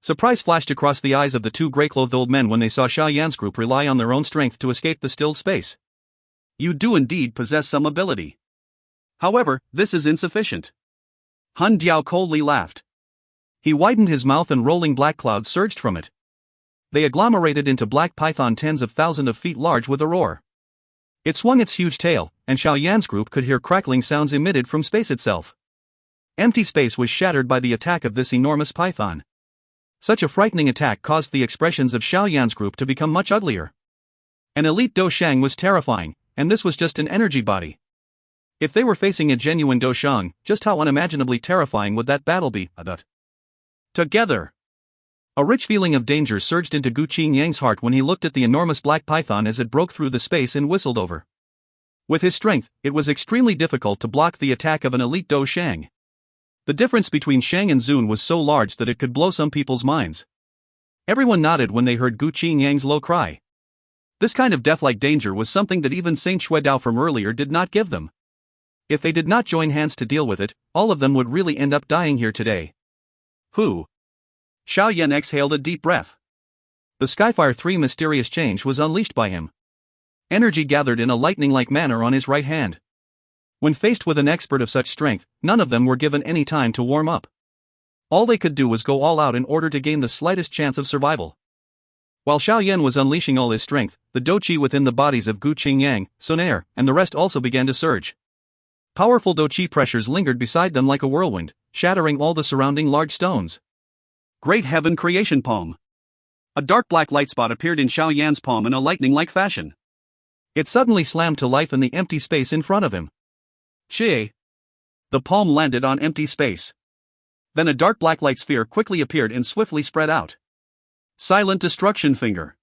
Surprise flashed across the eyes of the two grey-clothed old men when they saw Xiao Yan's group rely on their own strength to escape the stilled space. You do indeed possess some ability. However, this is insufficient. Han Diao coldly laughed. He widened his mouth and rolling black clouds surged from it. They agglomerated into black python tens of thousands of feet large with a roar. It swung its huge tail, and Xiao Yan's group could hear crackling sounds emitted from space itself. Empty space was shattered by the attack of this enormous python. Such a frightening attack caused the expressions of Xiao Yan's group to become much uglier. An elite Dousheng was terrifying, and this was just an energy body. If they were facing a genuine Dou Qi, just how unimaginably terrifying would that battle be? Together. A rich feeling of danger surged into Gu Qingyang's heart when he looked at the enormous black python as it broke through the space and whistled over. With his strength, it was extremely difficult to block the attack of an elite Dou Qi. The difference between Shang and Xun was so large that it could blow some people's minds. Everyone nodded when they heard Gu Qingyang's low cry. This kind of death-like danger was something that even Saint Xuedao from earlier did not give them. If they did not join hands to deal with it, all of them would really end up dying here today. Who? Xiao Yan exhaled a deep breath. The Skyfire 3 mysterious change was unleashed by him. Energy gathered in a lightning-like manner on his right hand. When faced with an expert of such strength, none of them were given any time to warm up. All they could do was go all out in order to gain the slightest chance of survival. While Xiao Yan was unleashing all his strength, the Dou Qi within the bodies of Gu Qingyang, Xun Er, and the rest also began to surge. Powerful Dou Qi pressures lingered beside them like a whirlwind, shattering all the surrounding large stones. Great Heaven Creation Palm. A dark black light spot appeared in Xiao Yan's palm in a lightning-like fashion. It suddenly slammed to life in the empty space in front of him. Qi. The palm landed on empty space. Then a dark black light sphere quickly appeared and swiftly spread out. Silent Destruction Finger.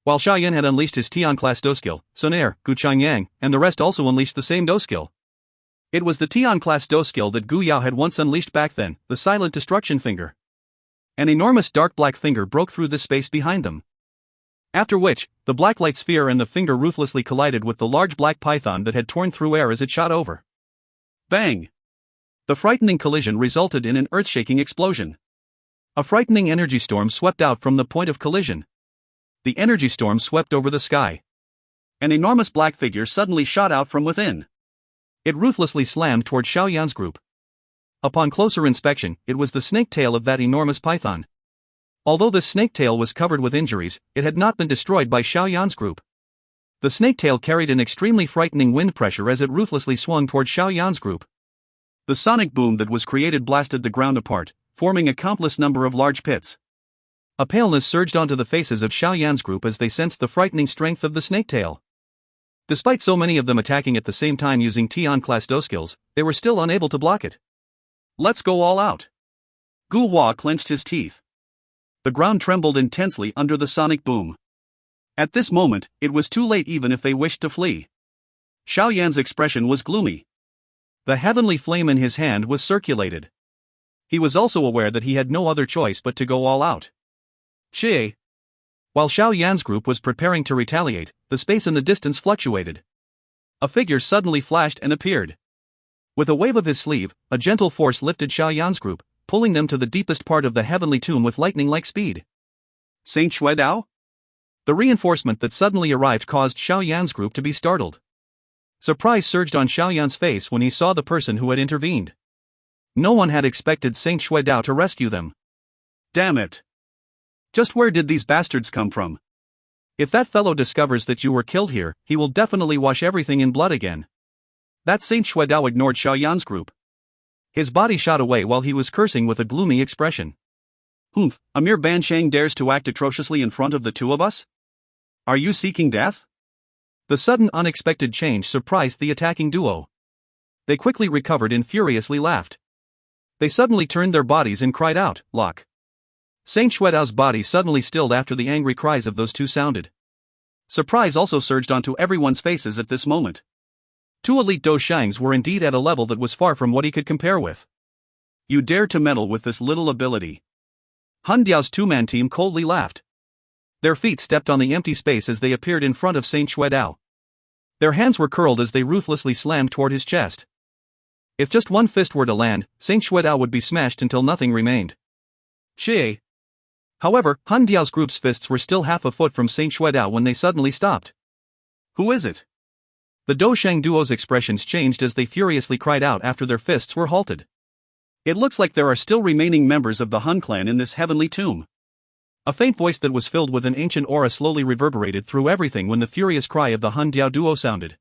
While Xiao Yan had unleashed his Tian-class Dou skill, Xun Er, Gu Qingyang, and the rest also unleashed the same Dou skill. It was the Tian-class Dou skill that Gu Yao had once unleashed back then, the Silent Destruction Finger. An enormous dark black finger broke through the space behind them. After which, the black light sphere and the finger ruthlessly collided with the large black python that had torn through air as it shot over. Bang! The frightening collision resulted in an earth-shaking explosion. A frightening energy storm swept out from the point of collision. The energy storm swept over the sky. An enormous black figure suddenly shot out from within. It ruthlessly slammed toward Xiao Yan's group. Upon closer inspection, it was the snake tail of that enormous python. Although the snake tail was covered with injuries, it had not been destroyed by Xiao Yan's group. The snake tail carried an extremely frightening wind pressure as it ruthlessly swung toward Xiao Yan's group. The sonic boom that was created blasted the ground apart, forming a countless number of large pits. A paleness surged onto the faces of Xiao Yan's group as they sensed the frightening strength of the snake tail. Despite so many of them attacking at the same time using Tian-class Dou skills, they were still unable to block it. Let's go all out. Gu Hua clenched his teeth. The ground trembled intensely under the sonic boom. At this moment, it was too late even if they wished to flee. Xiao Yan's expression was gloomy. The heavenly flame in his hand was circulated. He was also aware that he had no other choice but to go all out. Qi. While Xiao Yan's group was preparing to retaliate, the space in the distance fluctuated. A figure suddenly flashed and appeared. With a wave of his sleeve, a gentle force lifted Xiao Yan's group, pulling them to the deepest part of the heavenly tomb with lightning-like speed. Saint Xuedao? The reinforcement that suddenly arrived caused Xiao Yan's group to be startled. Surprise surged on Xiao Yan's face when he saw the person who had intervened. No one had expected Saint Xuedao to rescue them. Damn it! Just where did these bastards come from? If that fellow discovers that you were killed here, he will definitely wash everything in blood again. That Saint Xuedao ignored Xiao Yan's group. His body shot away while he was cursing with a gloomy expression. Humph, a mere Banshang dares to act atrociously in front of the two of us? Are you seeking death? The sudden unexpected change surprised the attacking duo. They quickly recovered and furiously laughed. They suddenly turned their bodies and cried out, "Lock!" Saint Xuedao's body suddenly stilled after the angry cries of those two sounded. Surprise also surged onto everyone's faces at this moment. Two elite Dou Qis were indeed at a level that was far from what he could compare with. You dare to meddle with this little ability? Han Diao's two-man team coldly laughed. Their feet stepped on the empty space as they appeared in front of Saint Xuedao. Their hands were curled as they ruthlessly slammed toward his chest. If just one fist were to land, Saint Xuedao would be smashed until nothing remained. Qi. However, Han Diao's group's fists were still half a foot from Saint Xuedao when they suddenly stopped. Who is it? The Dou Shang duo's expressions changed as they furiously cried out after their fists were halted. It looks like there are still remaining members of the Han clan in this heavenly tomb. A faint voice that was filled with an ancient aura slowly reverberated through everything when the furious cry of the Han Diao duo sounded.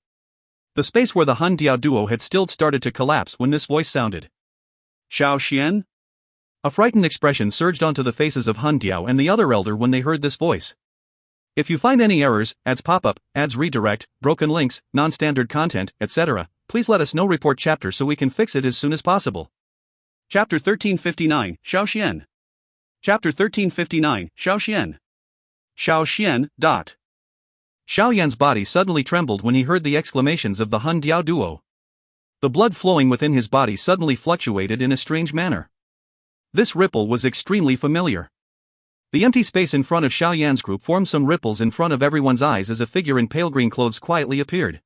The space where the Han Diao duo had stilled started to collapse when this voice sounded. Xiao Xian? A frightened expression surged onto the faces of Han Diao and the other elder when they heard this voice. If you find any errors, ads pop-up, ads redirect, broken links, non-standard content, etc., please let us know report chapter so we can fix it as soon as possible. Chapter 1359, Xiao Xian. Chapter 1359, Xiao Xian. Xiao Xian. Xiao Yan's body suddenly trembled when he heard the exclamations of the Hun Diao duo. The blood flowing within his body suddenly fluctuated in a strange manner. This ripple was extremely familiar. The empty space in front of Xiao Yan's group formed some ripples in front of everyone's eyes as a figure in pale green clothes quietly appeared.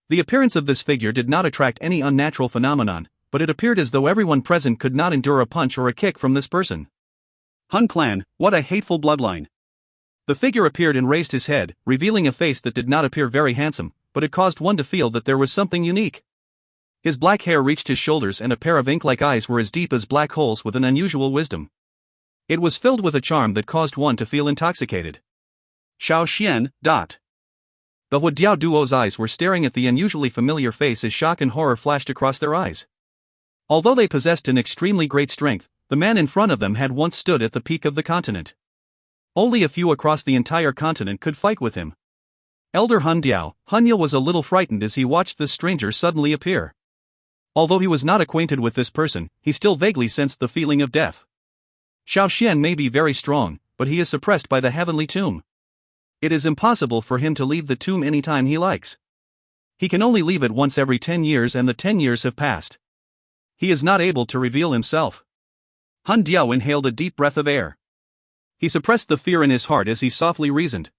The appearance of this figure did not attract any unnatural phenomenon, but it appeared as though everyone present could not endure a punch or a kick from this person. Hun clan, what a hateful bloodline. The figure appeared and raised his head, revealing a face that did not appear very handsome, but it caused one to feel that there was something unique. His black hair reached his shoulders and a pair of ink-like eyes were as deep as black holes with an unusual wisdom. It was filled with a charm that caused one to feel intoxicated. Xiao Xian. The Hu Diao duo's eyes were staring at the unusually familiar face as shock and horror flashed across their eyes. Although they possessed an extremely great strength, the man in front of them had once stood at the peak of the continent. Only a few across the entire continent could fight with him. Elder Hun Diao, Hunya was a little frightened as he watched this stranger suddenly appear. Although he was not acquainted with this person, he still vaguely sensed the feeling of death. Xiao Xian may be very strong, but he is suppressed by the heavenly tomb. It is impossible for him to leave the tomb anytime he likes. He can only leave it once every 10 years and the 10 years have passed. He is not able to reveal himself. Hun Diao inhaled a deep breath of air. He suppressed the fear in his heart as he softly reasoned.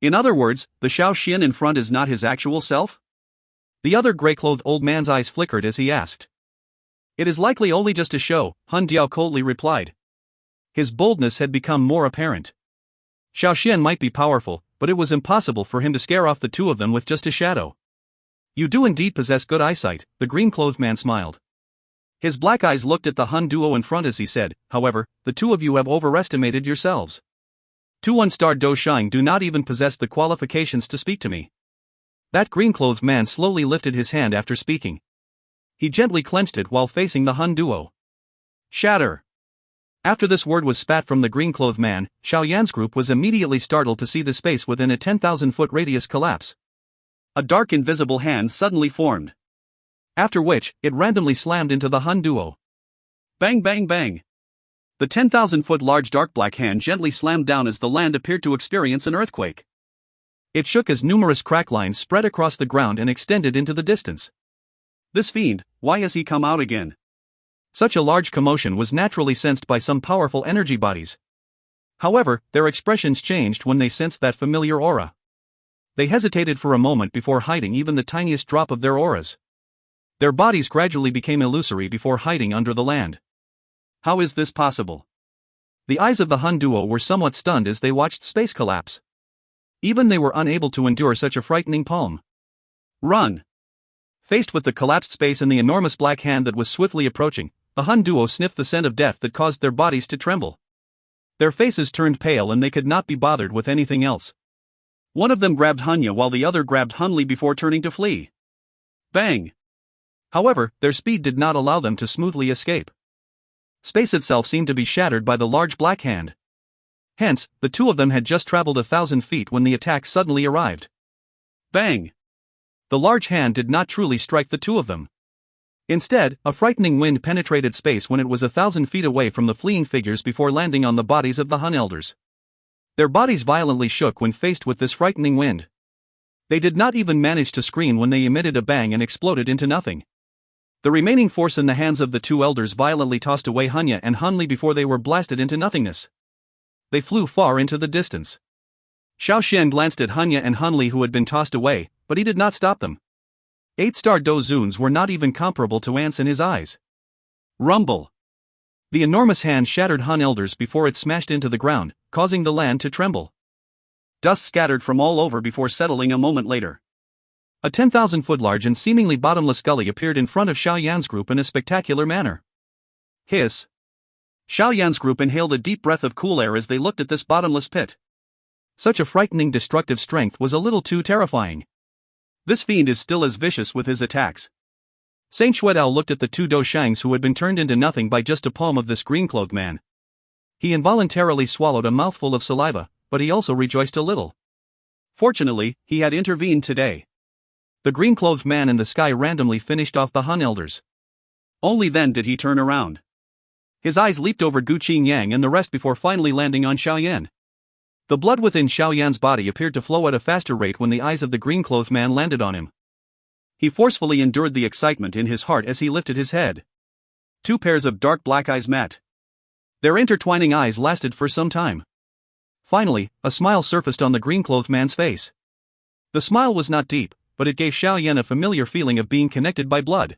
In other words, the Xiao Xian in front is not his actual self? The other gray-clothed old man's eyes flickered as he asked. It is likely only just a show, Hun Diao coldly replied. His boldness had become more apparent. Xiao Xian might be powerful, but it was impossible for him to scare off the two of them with just a shadow. You do indeed possess good eyesight, the green-clothed man smiled. His black eyes looked at the Hun duo in front as he said, however, the two of you have overestimated yourselves. 2 one-star Dou Qi do not even possess the qualifications to speak to me. That green-clothed man slowly lifted his hand after speaking. He gently clenched it while facing the Hun duo. Shatter! After this word was spat from the green-clothed man, Xiao Yan's group was immediately startled to see the space within a 10,000-foot radius collapse. A dark invisible hand suddenly formed. After which, it randomly slammed into the Hun duo. Bang bang bang! The 10,000-foot large dark black hand gently slammed down as the land appeared to experience an earthquake. It shook as numerous crack lines spread across the ground and extended into the distance. This fiend, why has he come out again? Such a large commotion was naturally sensed by some powerful energy bodies. However, their expressions changed when they sensed that familiar aura. They hesitated for a moment before hiding even the tiniest drop of their auras. Their bodies gradually became illusory before hiding under the land. How is this possible? The eyes of the Hun duo were somewhat stunned as they watched space collapse. Even they were unable to endure such a frightening palm. Run! Faced with the collapsed space and the enormous black hand that was swiftly approaching, the Hun duo sniffed the scent of death that caused their bodies to tremble. Their faces turned pale and they could not be bothered with anything else. One of them grabbed Hunya while the other grabbed Hunli before turning to flee. Bang! However, their speed did not allow them to smoothly escape. Space itself seemed to be shattered by the large black hand. Hence, the two of them had just traveled 1,000 feet when the attack suddenly arrived. Bang! The large hand did not truly strike the two of them. Instead, a frightening wind penetrated space when it was 1,000 feet away from the fleeing figures before landing on the bodies of the Hun elders. Their bodies violently shook when faced with this frightening wind. They did not even manage to scream when they emitted a bang and exploded into nothing. The remaining force in the hands of the two elders violently tossed away Hunya and Hunli before they were blasted into nothingness. They flew far into the distance. Xiao Xian glanced at Hunya and Hunli who had been tossed away, but he did not stop them. 8-star Dou Zuns were not even comparable to ants in his eyes. Rumble! The enormous hand shattered Hun elders before it smashed into the ground, causing the land to tremble. Dust scattered from all over before settling a moment later. A 10,000-foot large and seemingly bottomless gully appeared in front of Xiao Yan's group in a spectacular manner. Hiss! Xiao Yan's group inhaled a deep breath of cool air as they looked at this bottomless pit. Such a frightening destructive strength was a little too terrifying. This fiend is still as vicious with his attacks. Saint Xuedao looked at the two Dou Shangs who had been turned into nothing by just a palm of this green-clothed man. He involuntarily swallowed a mouthful of saliva, but he also rejoiced a little. Fortunately, he had intervened today. The green-clothed man in the sky randomly finished off the Hun elders. Only then did he turn around. His eyes leaped over Dou Qi and the rest before finally landing on Xiao Yan. The blood within Xiao Yan's body appeared to flow at a faster rate when the eyes of the green-clothed man landed on him. He forcefully endured the excitement in his heart as he lifted his head. Two pairs of dark black eyes met. Their intertwining eyes lasted for some time. Finally, a smile surfaced on the green-clothed man's face. The smile was not deep, but it gave Xiao Yan a familiar feeling of being connected by blood.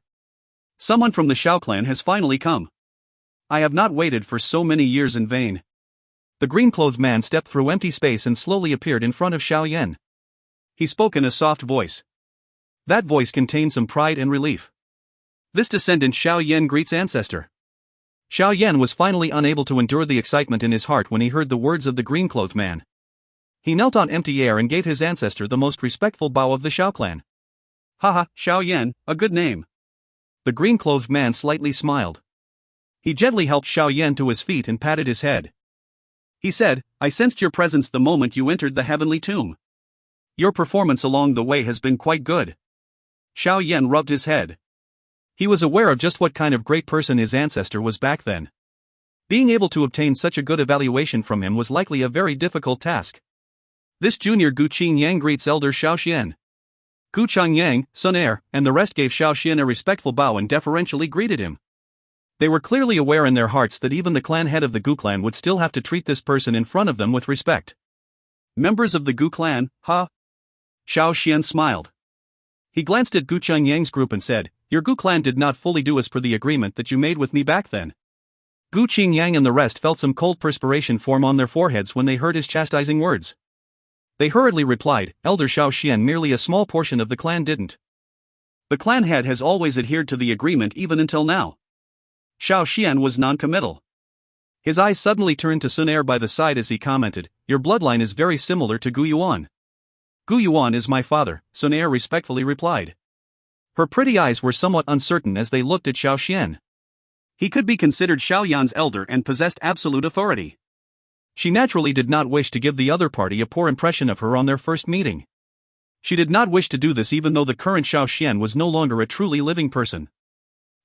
Someone from the Xiao clan has finally come. I have not waited for so many years in vain. The green-clothed man stepped through empty space and slowly appeared in front of Xiao Yan. He spoke in a soft voice. That voice contained some pride and relief. This descendant Xiao Yan greets ancestor. Xiao Yan was finally unable to endure the excitement in his heart when he heard the words of the green-clothed man. He knelt on empty air and gave his ancestor the most respectful bow of the Xiao clan. Haha, Xiao Yan, a good name. The green-clothed man slightly smiled. He gently helped Xiao Yan to his feet and patted his head. He said, I sensed your presence the moment you entered the heavenly tomb. Your performance along the way has been quite good. Xiao Yan rubbed his head. He was aware of just what kind of great person his ancestor was back then. Being able to obtain such a good evaluation from him was likely a very difficult task. This junior Dou Qi greets elder Xiao Xian. Gu Chongyang, Xun Er, and the rest gave Xiao Xian a respectful bow and deferentially greeted him. They were clearly aware in their hearts that even the clan head of the Gu clan would still have to treat this person in front of them with respect. Members of the Gu clan, huh? Xiao Xian smiled. He glanced at Gu Chongyang's group and said, your Gu clan did not fully do as per the agreement that you made with me back then. Gu Qingyang and the rest felt some cold perspiration form on their foreheads when they heard his chastising words. They hurriedly replied, Elder Xiao Xian, merely a small portion of the clan didn't. The clan head has always adhered to the agreement even until now. Xiao Xian was non-committal. His eyes suddenly turned to Xun Er by the side as he commented, your bloodline is very similar to Gu Yuan. Gu Yuan is my father, Xun Er respectfully replied. Her pretty eyes were somewhat uncertain as they looked at Xiao Xian. He could be considered Xiao Yan's elder and possessed absolute authority. She naturally did not wish to give the other party a poor impression of her on their first meeting. She did not wish to do this even though the current Xiao Xian was no longer a truly living person.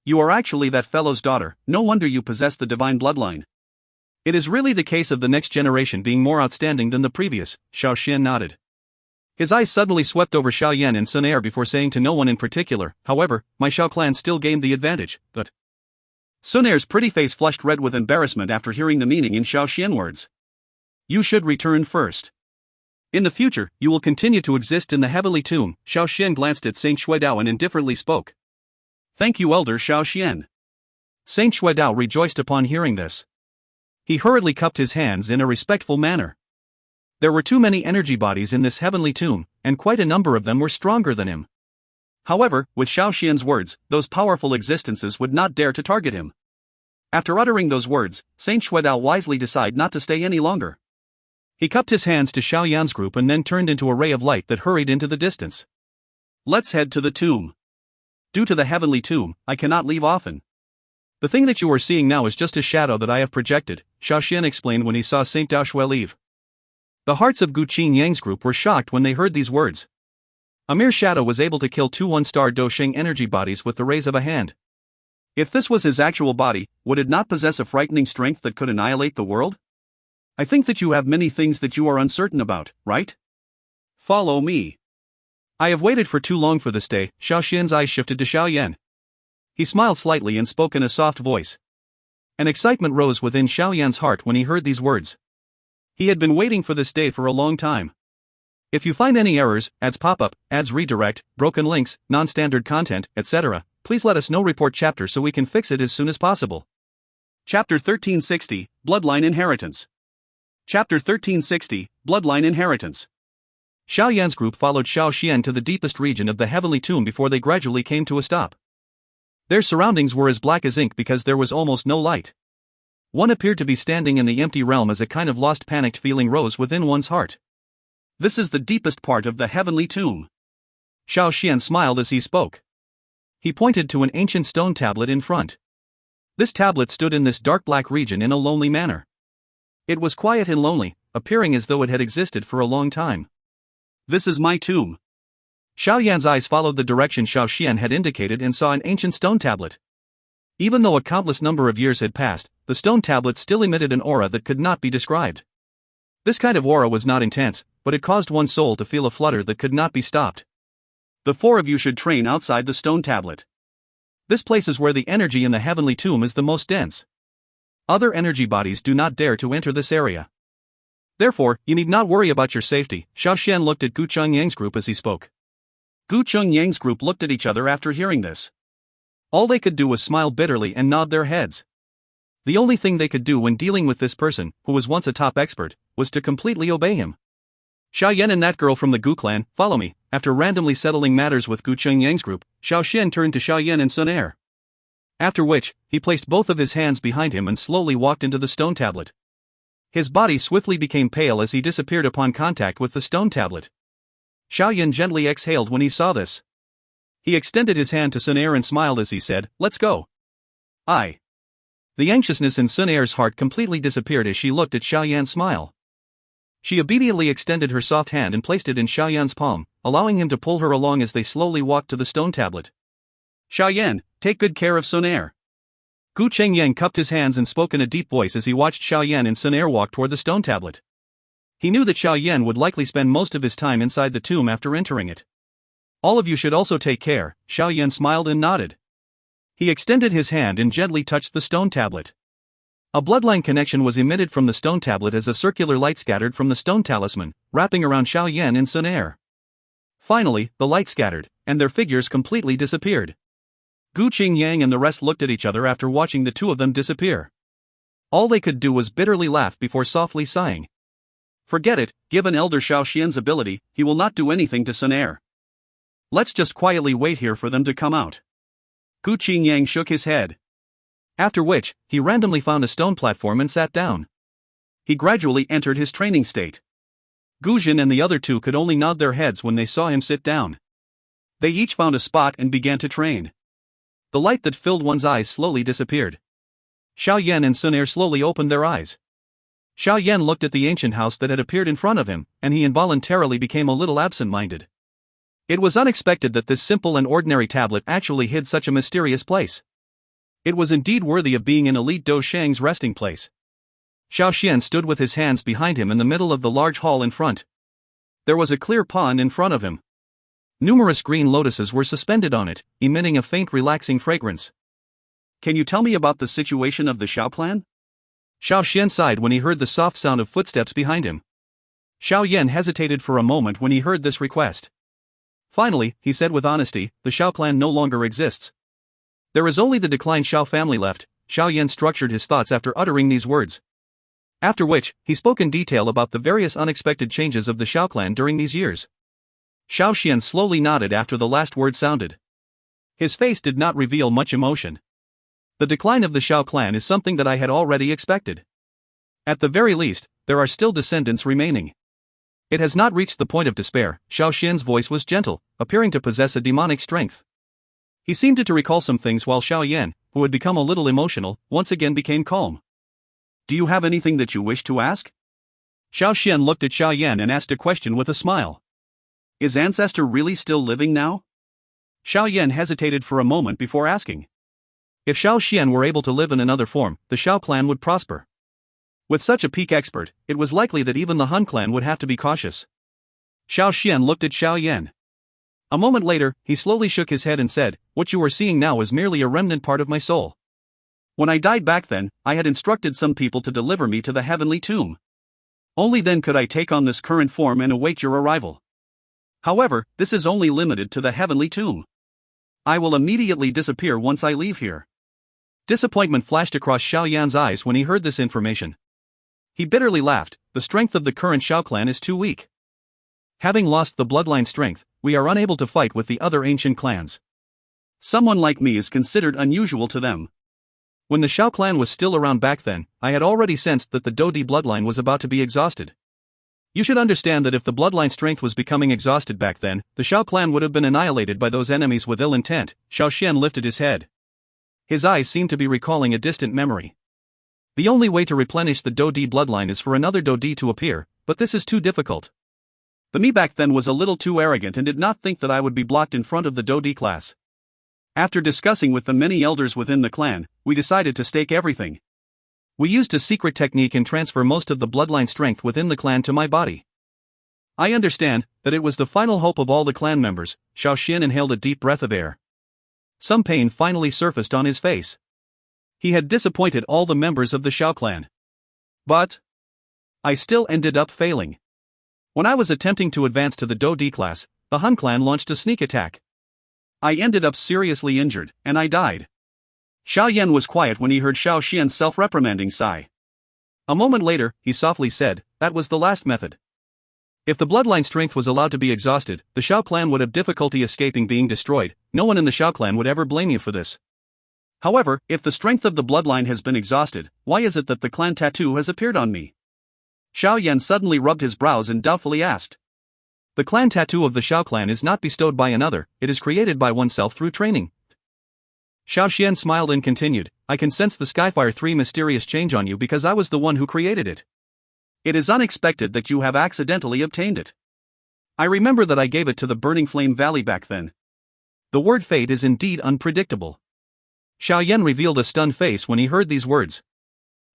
You are actually that fellow's daughter, no wonder you possess the divine bloodline. It is really the case of the next generation being more outstanding than the previous, Xiao Xian nodded. His eyes suddenly swept over Xiao Yan and Xun Er before saying to no one in particular, however, my Xiao clan still gained the advantage, but... Xun Er's pretty face flushed red with embarrassment after hearing the meaning in Xiao Xian words. You should return first. In the future, you will continue to exist in the heavenly tomb. Xiao Xian glanced at Saint Xuedao and indifferently spoke. Thank you, Elder Xiao Xian. Saint Xuedao rejoiced upon hearing this. He hurriedly cupped his hands in a respectful manner. There were too many energy bodies in this heavenly tomb, and quite a number of them were stronger than him. However, with Xiao Xian's words, those powerful existences would not dare to target him. After uttering those words, Saint Xuedao wisely decided not to stay any longer. He cupped his hands to Xiao Yan's group and then turned into a ray of light that hurried into the distance. Let's head to the tomb. Due to the heavenly tomb, I cannot leave often. The thing that you are seeing now is just a shadow that I have projected, Xiao Xian explained when he saw Saint Dao Shui leave. The hearts of Gu Qingyang's group were shocked when they heard these words. A mere shadow was able to kill two one-star Dosheng energy bodies with the raise of a hand. If this was his actual body, would it not possess a frightening strength that could annihilate the world? I think that you have many things that you are uncertain about, right? Follow me. I have waited for too long for this day. Xiao Xian's eyes shifted to Xiao Yan. He smiled slightly and spoke in a soft voice. An excitement rose within Xiao Yan's heart when he heard these words. He had been waiting for this day for a long time. If you find any errors, ads pop up, ads redirect, broken links, non-standard content, etc., please let us know. Report chapter so we can fix it as soon as possible. Chapter 1360, Bloodline Inheritance. Chapter 1360, Bloodline Inheritance. Xiao Yan's group followed Xiao Xian to the deepest region of the heavenly tomb before they gradually came to a stop. Their surroundings were as black as ink because there was almost no light. One appeared to be standing in the empty realm as a kind of lost, panicked feeling rose within one's heart. This is the deepest part of the heavenly tomb. Xiao Xian smiled as he spoke. He pointed to an ancient stone tablet in front. This tablet stood in this dark black region in a lonely manner. It was quiet and lonely, appearing as though it had existed for a long time. This is my tomb. Xiao Yan's eyes followed the direction Xiao Xian had indicated and saw an ancient stone tablet. Even though a countless number of years had passed, the stone tablet still emitted an aura that could not be described. This kind of aura was not intense, but it caused one's soul to feel a flutter that could not be stopped. The four of you should train outside the stone tablet. This place is where the energy in the heavenly tomb is the most dense. Other energy bodies do not dare to enter this area. Therefore, you need not worry about your safety. Xiao Xian looked at Gu Chungyang's group as he spoke. Gu Chungyang's group looked at each other after hearing this. All they could do was smile bitterly and nod their heads. The only thing they could do when dealing with this person, who was once a top expert, was to completely obey him. Xiao Yan and that girl from the Gu clan, follow me. After randomly settling matters with Gu Chungyang's group, Xiao Xian turned to Xiao Yan and Xun Er. After which, he placed both of his hands behind him and slowly walked into the stone tablet. His body swiftly became pale as he disappeared upon contact with the stone tablet. Xiao Yan gently exhaled when he saw this. He extended his hand to Xun Er and smiled as he said, "Let's go." The anxiousness in Xun Er's heart completely disappeared as she looked at Xiao Yan's smile. She obediently extended her soft hand and placed it in Xiao Yan's palm, allowing him to pull her along as they slowly walked to the stone tablet. "Xiao Yan, take good care of Xun Er." Gu Chengyang cupped his hands and spoke in a deep voice as he watched Xiao Yan and Xun Er walk toward the stone tablet. He knew that Xiao Yan would likely spend most of his time inside the tomb after entering it. "All of you should also take care." Xiao Yan smiled and nodded. He extended his hand and gently touched the stone tablet. A bloodline connection was emitted from the stone tablet as a circular light scattered from the stone talisman, wrapping around Xiao Yan and Xun Er. Finally, the light scattered, and their figures completely disappeared. Gu Qingyang and the rest looked at each other after watching the two of them disappear. All they could do was bitterly laugh before softly sighing. "Forget it, given Elder Xiao Xian's ability, he will not do anything to Xun Er. Let's just quietly wait here for them to come out." Gu Qingyang shook his head. After which, he randomly found a stone platform and sat down. He gradually entered his training state. Gu Jin and the other two could only nod their heads when they saw him sit down. They each found a spot and began to train. The light that filled one's eyes slowly disappeared. Xiao Yan and Xun Er slowly opened their eyes. Xiao Yan looked at the ancient house that had appeared in front of him, and he involuntarily became a little absent-minded. It was unexpected that this simple and ordinary tablet actually hid such a mysterious place. It was indeed worthy of being in elite Dou Shang's resting place. Xiao Xian stood with his hands behind him in the middle of the large hall in front. There was a clear pond in front of him. Numerous green lotuses were suspended on it, emitting a faint relaxing fragrance. "Can you tell me about the situation of the Xiao clan?" Xiao Xian sighed when he heard the soft sound of footsteps behind him. Xiao Yan hesitated for a moment when he heard this request. Finally, he said with honesty, "The Xiao clan no longer exists. There is only the declined Xiao family left." Xiao Yan structured his thoughts after uttering these words. After which, he spoke in detail about the various unexpected changes of the Xiao clan during these years. Xiao Xian slowly nodded after the last word sounded. His face did not reveal much emotion. The decline of the Xiao clan is something that I had already expected. At the very least, there are still descendants remaining. It has not reached the point of despair. Xiao Xian's voice was gentle, appearing to possess a demonic strength. He seemed to recall some things while Xiao Yan, who had become a little emotional, once again became calm. "Do you have anything that you wish to ask?" Xiao Xian looked at Xiao Yan and asked a question with a smile. "Is ancestor really still living now?" Xiao Yan hesitated for a moment before asking. If Xiao Xian were able to live in another form, the Xiao clan would prosper. With such a peak expert, it was likely that even the Han clan would have to be cautious. Xiao Xian looked at Xiao Yan. A moment later, he slowly shook his head and said, "What you are seeing now is merely a remnant part of my soul. When I died back then, I had instructed some people to deliver me to the heavenly tomb. Only then could I take on this current form and await your arrival. However, this is only limited to the heavenly tomb. I will immediately disappear once I leave here." Disappointment flashed across Xiao Yan's eyes when he heard this information. He bitterly laughed. "The strength of the current Xiao clan is too weak. Having lost the bloodline strength, we are unable to fight with the other ancient clans. Someone like me is considered unusual to them. When the Xiao clan was still around back then, I had already sensed that the Dou Di bloodline was about to be exhausted. You should understand that if the bloodline strength was becoming exhausted back then, the Xiao clan would have been annihilated by those enemies with ill intent." Xiao Xian lifted his head. His eyes seemed to be recalling a distant memory. The only way to replenish the Dou Di bloodline is for another Dou Di to appear, but this is too difficult. The me back then was a little too arrogant and did not think that I would be blocked in front of the Dou Qi class. After discussing with the many elders within the clan, we decided to stake everything. We used a secret technique and transfer most of the bloodline strength within the clan to my body. I understand that it was the final hope of all the clan members. Xiao Yan inhaled a deep breath of air. Some pain finally surfaced on his face. He had disappointed all the members of the Xiao clan. But I still ended up failing. When I was attempting to advance to the Dou Qi class, the Han clan launched a sneak attack. I ended up seriously injured, and I died. Xiao Yan was quiet when he heard Xiao Xian's self-reprimanding sigh. A moment later, he softly said, "That was the last method. If the bloodline strength was allowed to be exhausted, the Xiao clan would have difficulty escaping being destroyed. No one in the Xiao clan would ever blame you for this. However, if the strength of the bloodline has been exhausted, why is it that the clan tattoo has appeared on me?" Xiao Yan suddenly rubbed his brows and doubtfully asked. The clan tattoo of the Xiao clan is not bestowed by another, it is created by oneself through training. Xiao Xian smiled and continued, "I can sense the Skyfire 3 mysterious change on you because I was the one who created it. It is unexpected that you have accidentally obtained it. I remember that I gave it to the Burning Flame Valley back then. The word fate is indeed unpredictable." Xiao Yan revealed a stunned face when he heard these words.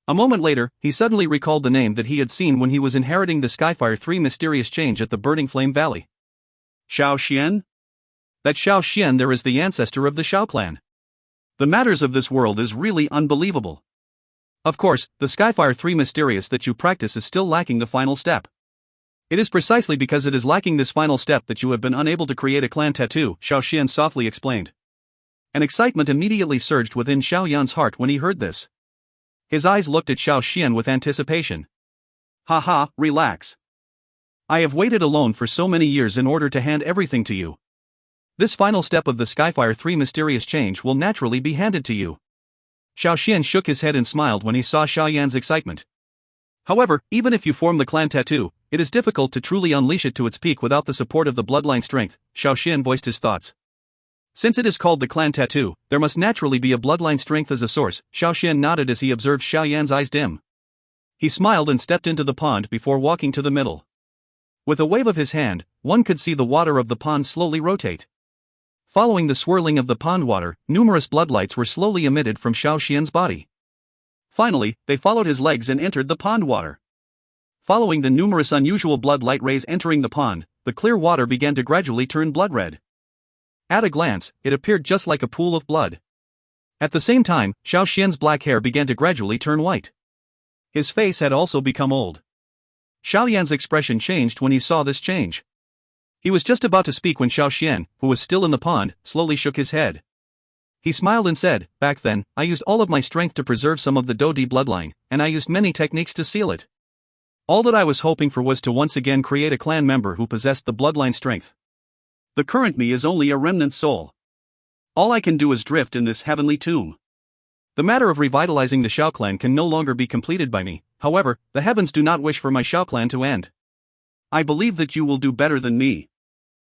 A moment later, he suddenly recalled the name that he had seen when he was inheriting the Skyfire 3 mysterious change at the Burning Flame Valley. Xiao Xian? That Xiao Xian there is the ancestor of the Xiao clan. The matters of this world is really unbelievable. Of course, the Skyfire 3 mysterious that you practice is still lacking the final step. It is precisely because it is lacking this final step that you have been unable to create a clan tattoo, Xiao Xian softly explained. An excitement immediately surged within Xiao Yan's heart when he heard this. His eyes looked at Xiao Xian with anticipation. Haha, relax. I have waited alone for so many years in order to hand everything to you. This final step of the Skyfire 3 mysterious change will naturally be handed to you. Xiao Xian shook his head and smiled when he saw Xiao Yan's excitement. However, even if you form the clan tattoo, it is difficult to truly unleash it to its peak without the support of the bloodline strength, Xiao Xian voiced his thoughts. Since it is called the clan tattoo, there must naturally be a bloodline strength as a source. Xiao Xian nodded as he observed Xiao Yan's eyes dim. He smiled and stepped into the pond before walking to the middle. With a wave of his hand, one could see the water of the pond slowly rotate. Following the swirling of the pond water, numerous bloodlights were slowly emitted from Xiao Xian's body. Finally, they followed his legs and entered the pond water. Following the numerous unusual blood light rays entering the pond, the clear water began to gradually turn blood red. At a glance, it appeared just like a pool of blood. At the same time, Xiao Xian's black hair began to gradually turn white. His face had also become old. Xiao Yan's expression changed when he saw this change. He was just about to speak when Xiao Xian, who was still in the pond, slowly shook his head. He smiled and said, "Back then, I used all of my strength to preserve some of the Dou Qi bloodline, and I used many techniques to seal it. All that I was hoping for was to once again create a clan member who possessed the bloodline strength. The current me is only a remnant soul. All I can do is drift in this heavenly tomb. The matter of revitalizing the Xiao clan can no longer be completed by me, however, the heavens do not wish for my Xiao clan to end. I believe that you will do better than me."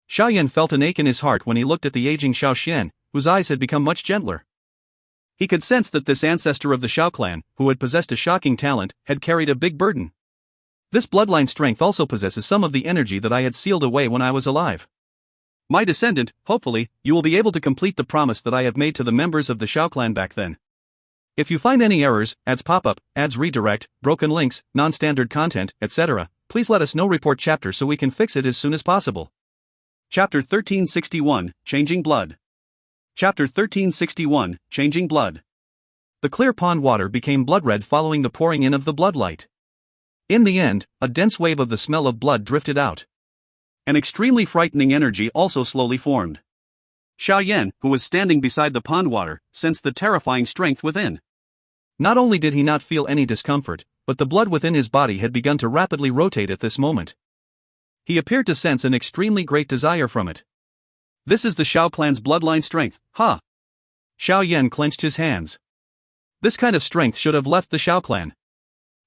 Xiao Yan felt an ache in his heart when he looked at the aging Xiao Xian, whose eyes had become much gentler. He could sense that this ancestor of the Xiao clan, who had possessed a shocking talent, had carried a big burden. This bloodline strength also possesses some of the energy that I had sealed away when I was alive. My descendant, hopefully, you will be able to complete the promise that I have made to the members of the Xiao clan back then. If you find any errors, ads pop up, ads redirect, broken links, non-standard content, etc., please let us know. Report chapter so we can fix it as soon as possible. Chapter 1361, Changing Blood. Chapter 1361, Changing Blood. The clear pond water became blood red following the pouring in of the bloodlight. In the end, a dense wave of the smell of blood drifted out. An extremely frightening energy also slowly formed. Xiao Yan, who was standing beside the pond water, sensed the terrifying strength within. Not only did he not feel any discomfort, but the blood within his body had begun to rapidly rotate at this moment. He appeared to sense an extremely great desire from it. This is the Xiao clan's bloodline strength, huh? Xiao Yan clenched his hands. This kind of strength should have left the Xiao clan.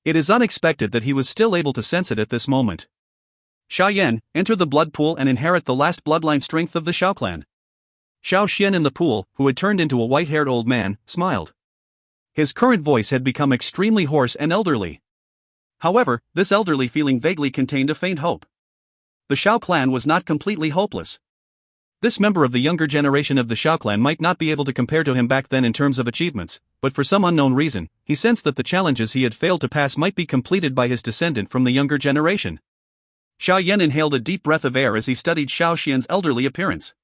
It is unexpected that he was still able to sense it at this moment. Xiao Yan, enter the blood pool and inherit the last bloodline strength of the Xiao clan. Xiao Xian in the pool, who had turned into a white-haired old man, smiled. His current voice had become extremely hoarse and elderly. However, this elderly feeling vaguely contained a faint hope. The Xiao clan was not completely hopeless. This member of the younger generation of the Xiao clan might not be able to compare to him back then in terms of achievements, but for some unknown reason, he sensed that the challenges he had failed to pass might be completed by his descendant from the younger generation. Xiao Yan inhaled a deep breath of air as he studied Xiao Xian's elderly appearance.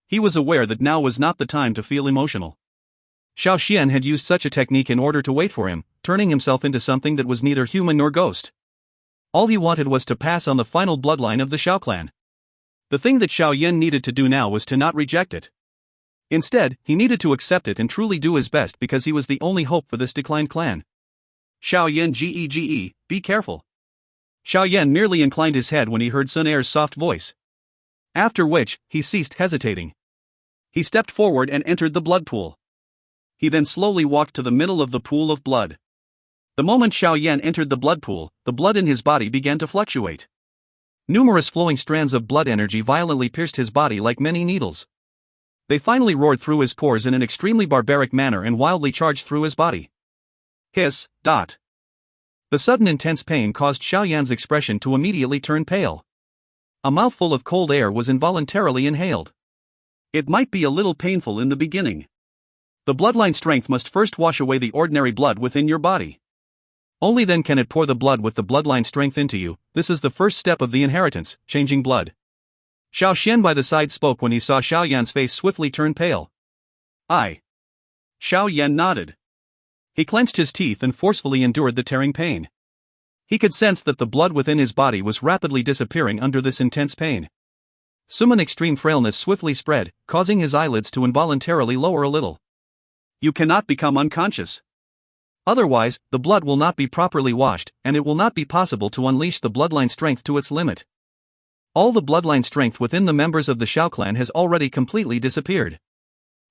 He was aware that now was not the time to feel emotional. Xiao Xian had used such a technique in order to wait for him, turning himself into something that was neither human nor ghost. All he wanted was to pass on the final bloodline of the Xiao clan. The thing that Xiao Yan needed to do now was to not reject it. Instead, he needed to accept it and truly do his best because he was the only hope for this declined clan. Xiao Yan gege, be careful. Xiao Yan merely inclined his head when he heard Xun Er's soft voice. After which, he ceased hesitating. He stepped forward and entered the blood pool. He then slowly walked to the middle of the pool of blood. The moment Xiao Yan entered the blood pool, the blood in his body began to fluctuate. Numerous flowing strands of blood energy violently pierced his body like many needles. They finally roared through his pores in an extremely barbaric manner and wildly charged through his body. Hiss. The sudden intense pain caused Xiao Yan's expression to immediately turn pale. A mouthful of cold air was involuntarily inhaled. It might be a little painful in the beginning. The bloodline strength must first wash away the ordinary blood within your body. Only then can it pour the blood with the bloodline strength into you. This is the first step of the inheritance, changing blood. Xiao Xian by the side spoke when he saw Xiao Yan's face swiftly turn pale. Xiao Yan nodded. He clenched his teeth and forcefully endured the tearing pain. He could sense that the blood within his body was rapidly disappearing under this intense pain. Some extreme frailness swiftly spread, causing his eyelids to involuntarily lower a little. You cannot become unconscious. Otherwise, the blood will not be properly washed, and it will not be possible to unleash the bloodline strength to its limit. All the bloodline strength within the members of the Xiao clan has already completely disappeared.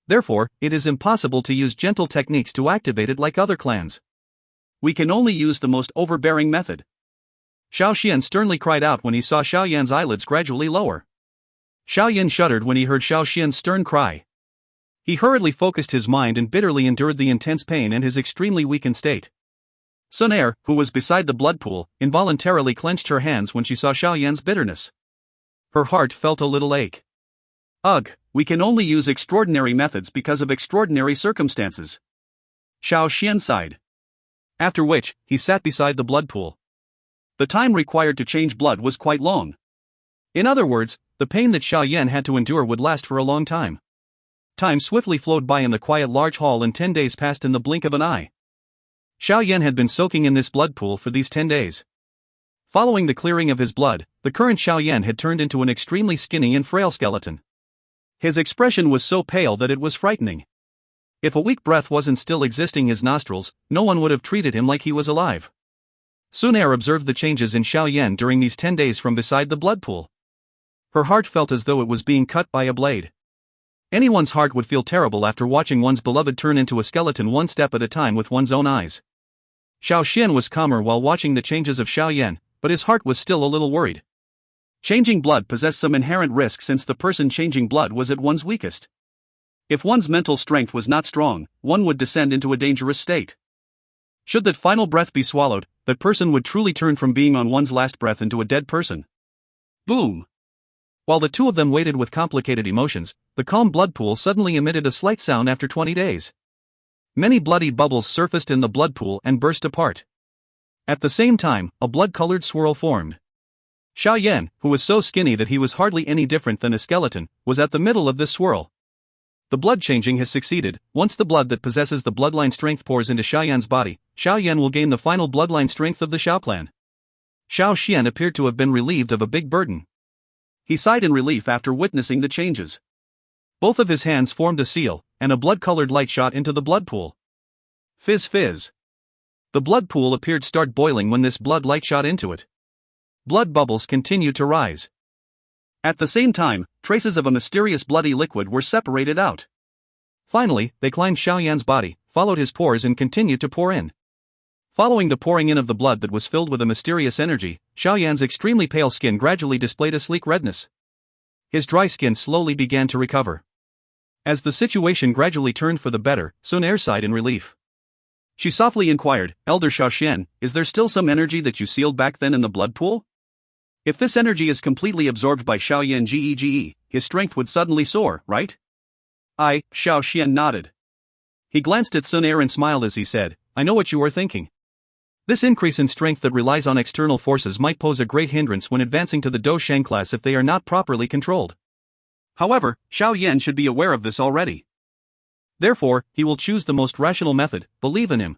Therefore, it is impossible to use gentle techniques to activate it like other clans. We can only use the most overbearing method. Xiao Xian sternly cried out when he saw Xiao Yan's eyelids gradually lower. Xiao Yan shuddered when he heard Xiao Xian's stern cry. He hurriedly focused his mind and bitterly endured the intense pain and his extremely weakened state. Xun Er, who was beside the blood pool, involuntarily clenched her hands when she saw Xiao Yan's bitterness. Her heart felt a little ache. Ugh, we can only use extraordinary methods because of extraordinary circumstances. Xiao Xian sighed. After which, he sat beside the blood pool. The time required to change blood was quite long. In other words, the pain that Xiao Yan had to endure would last for a long time. Time swiftly flowed by in the quiet large hall and 10 days passed in the blink of an eye. Xiao Yan had been soaking in this blood pool for these 10 days. Following the clearing of his blood, the current Xiao Yan had turned into an extremely skinny and frail skeleton. His expression was so pale that it was frightening. If a weak breath wasn't still existing in his nostrils, no one would have treated him like he was alive. Xun Er observed the changes in Xiao Yan during these 10 days from beside the blood pool. Her heart felt as though it was being cut by a blade. Anyone's heart would feel terrible after watching one's beloved turn into a skeleton one step at a time with one's own eyes. Xiao Xian was calmer while watching the changes of Xiao Yan, but his heart was still a little worried. Changing blood possessed some inherent risk since the person changing blood was at one's weakest. If one's mental strength was not strong, one would descend into a dangerous state. Should that final breath be swallowed, that person would truly turn from being on one's last breath into a dead person. Boom! While the two of them waited with complicated emotions, the calm blood pool suddenly emitted a slight sound after 20 days. Many bloody bubbles surfaced in the blood pool and burst apart. At the same time, a blood-colored swirl formed. Xiao Yan, who was so skinny that he was hardly any different than a skeleton, was at the middle of this swirl. The blood changing has succeeded. Once the blood that possesses the bloodline strength pours into Xiao Yan's body, Xiao Yan will gain the final bloodline strength of the Xiao clan. Xiao Xian appeared to have been relieved of a big burden. He sighed in relief after witnessing the changes. Both of his hands formed a seal, and a blood-colored light shot into the blood pool. Fizz fizz. The blood pool appeared to start boiling when this blood light shot into it. Blood bubbles continued to rise. At the same time, traces of a mysterious bloody liquid were separated out. Finally, they climbed Xiao Yan's body, followed his pores and continued to pour in. Following the pouring in of the blood that was filled with a mysterious energy, Xiao Yan's extremely pale skin gradually displayed a sleek redness. His dry skin slowly began to recover. As the situation gradually turned for the better, Xun Er sighed in relief. She softly inquired, "Elder Xiao Xian, is there still some energy that you sealed back then in the blood pool?" If this energy is completely absorbed by Xiao Yan Gege, his strength would suddenly soar, right? Xiao Xian nodded. He glanced at Xun Er and smiled as he said, I know what you are thinking. This increase in strength that relies on external forces might pose a great hindrance when advancing to the Dou Sheng class if they are not properly controlled. However, Xiao Yan should be aware of this already. Therefore, he will choose the most rational method, believe in him.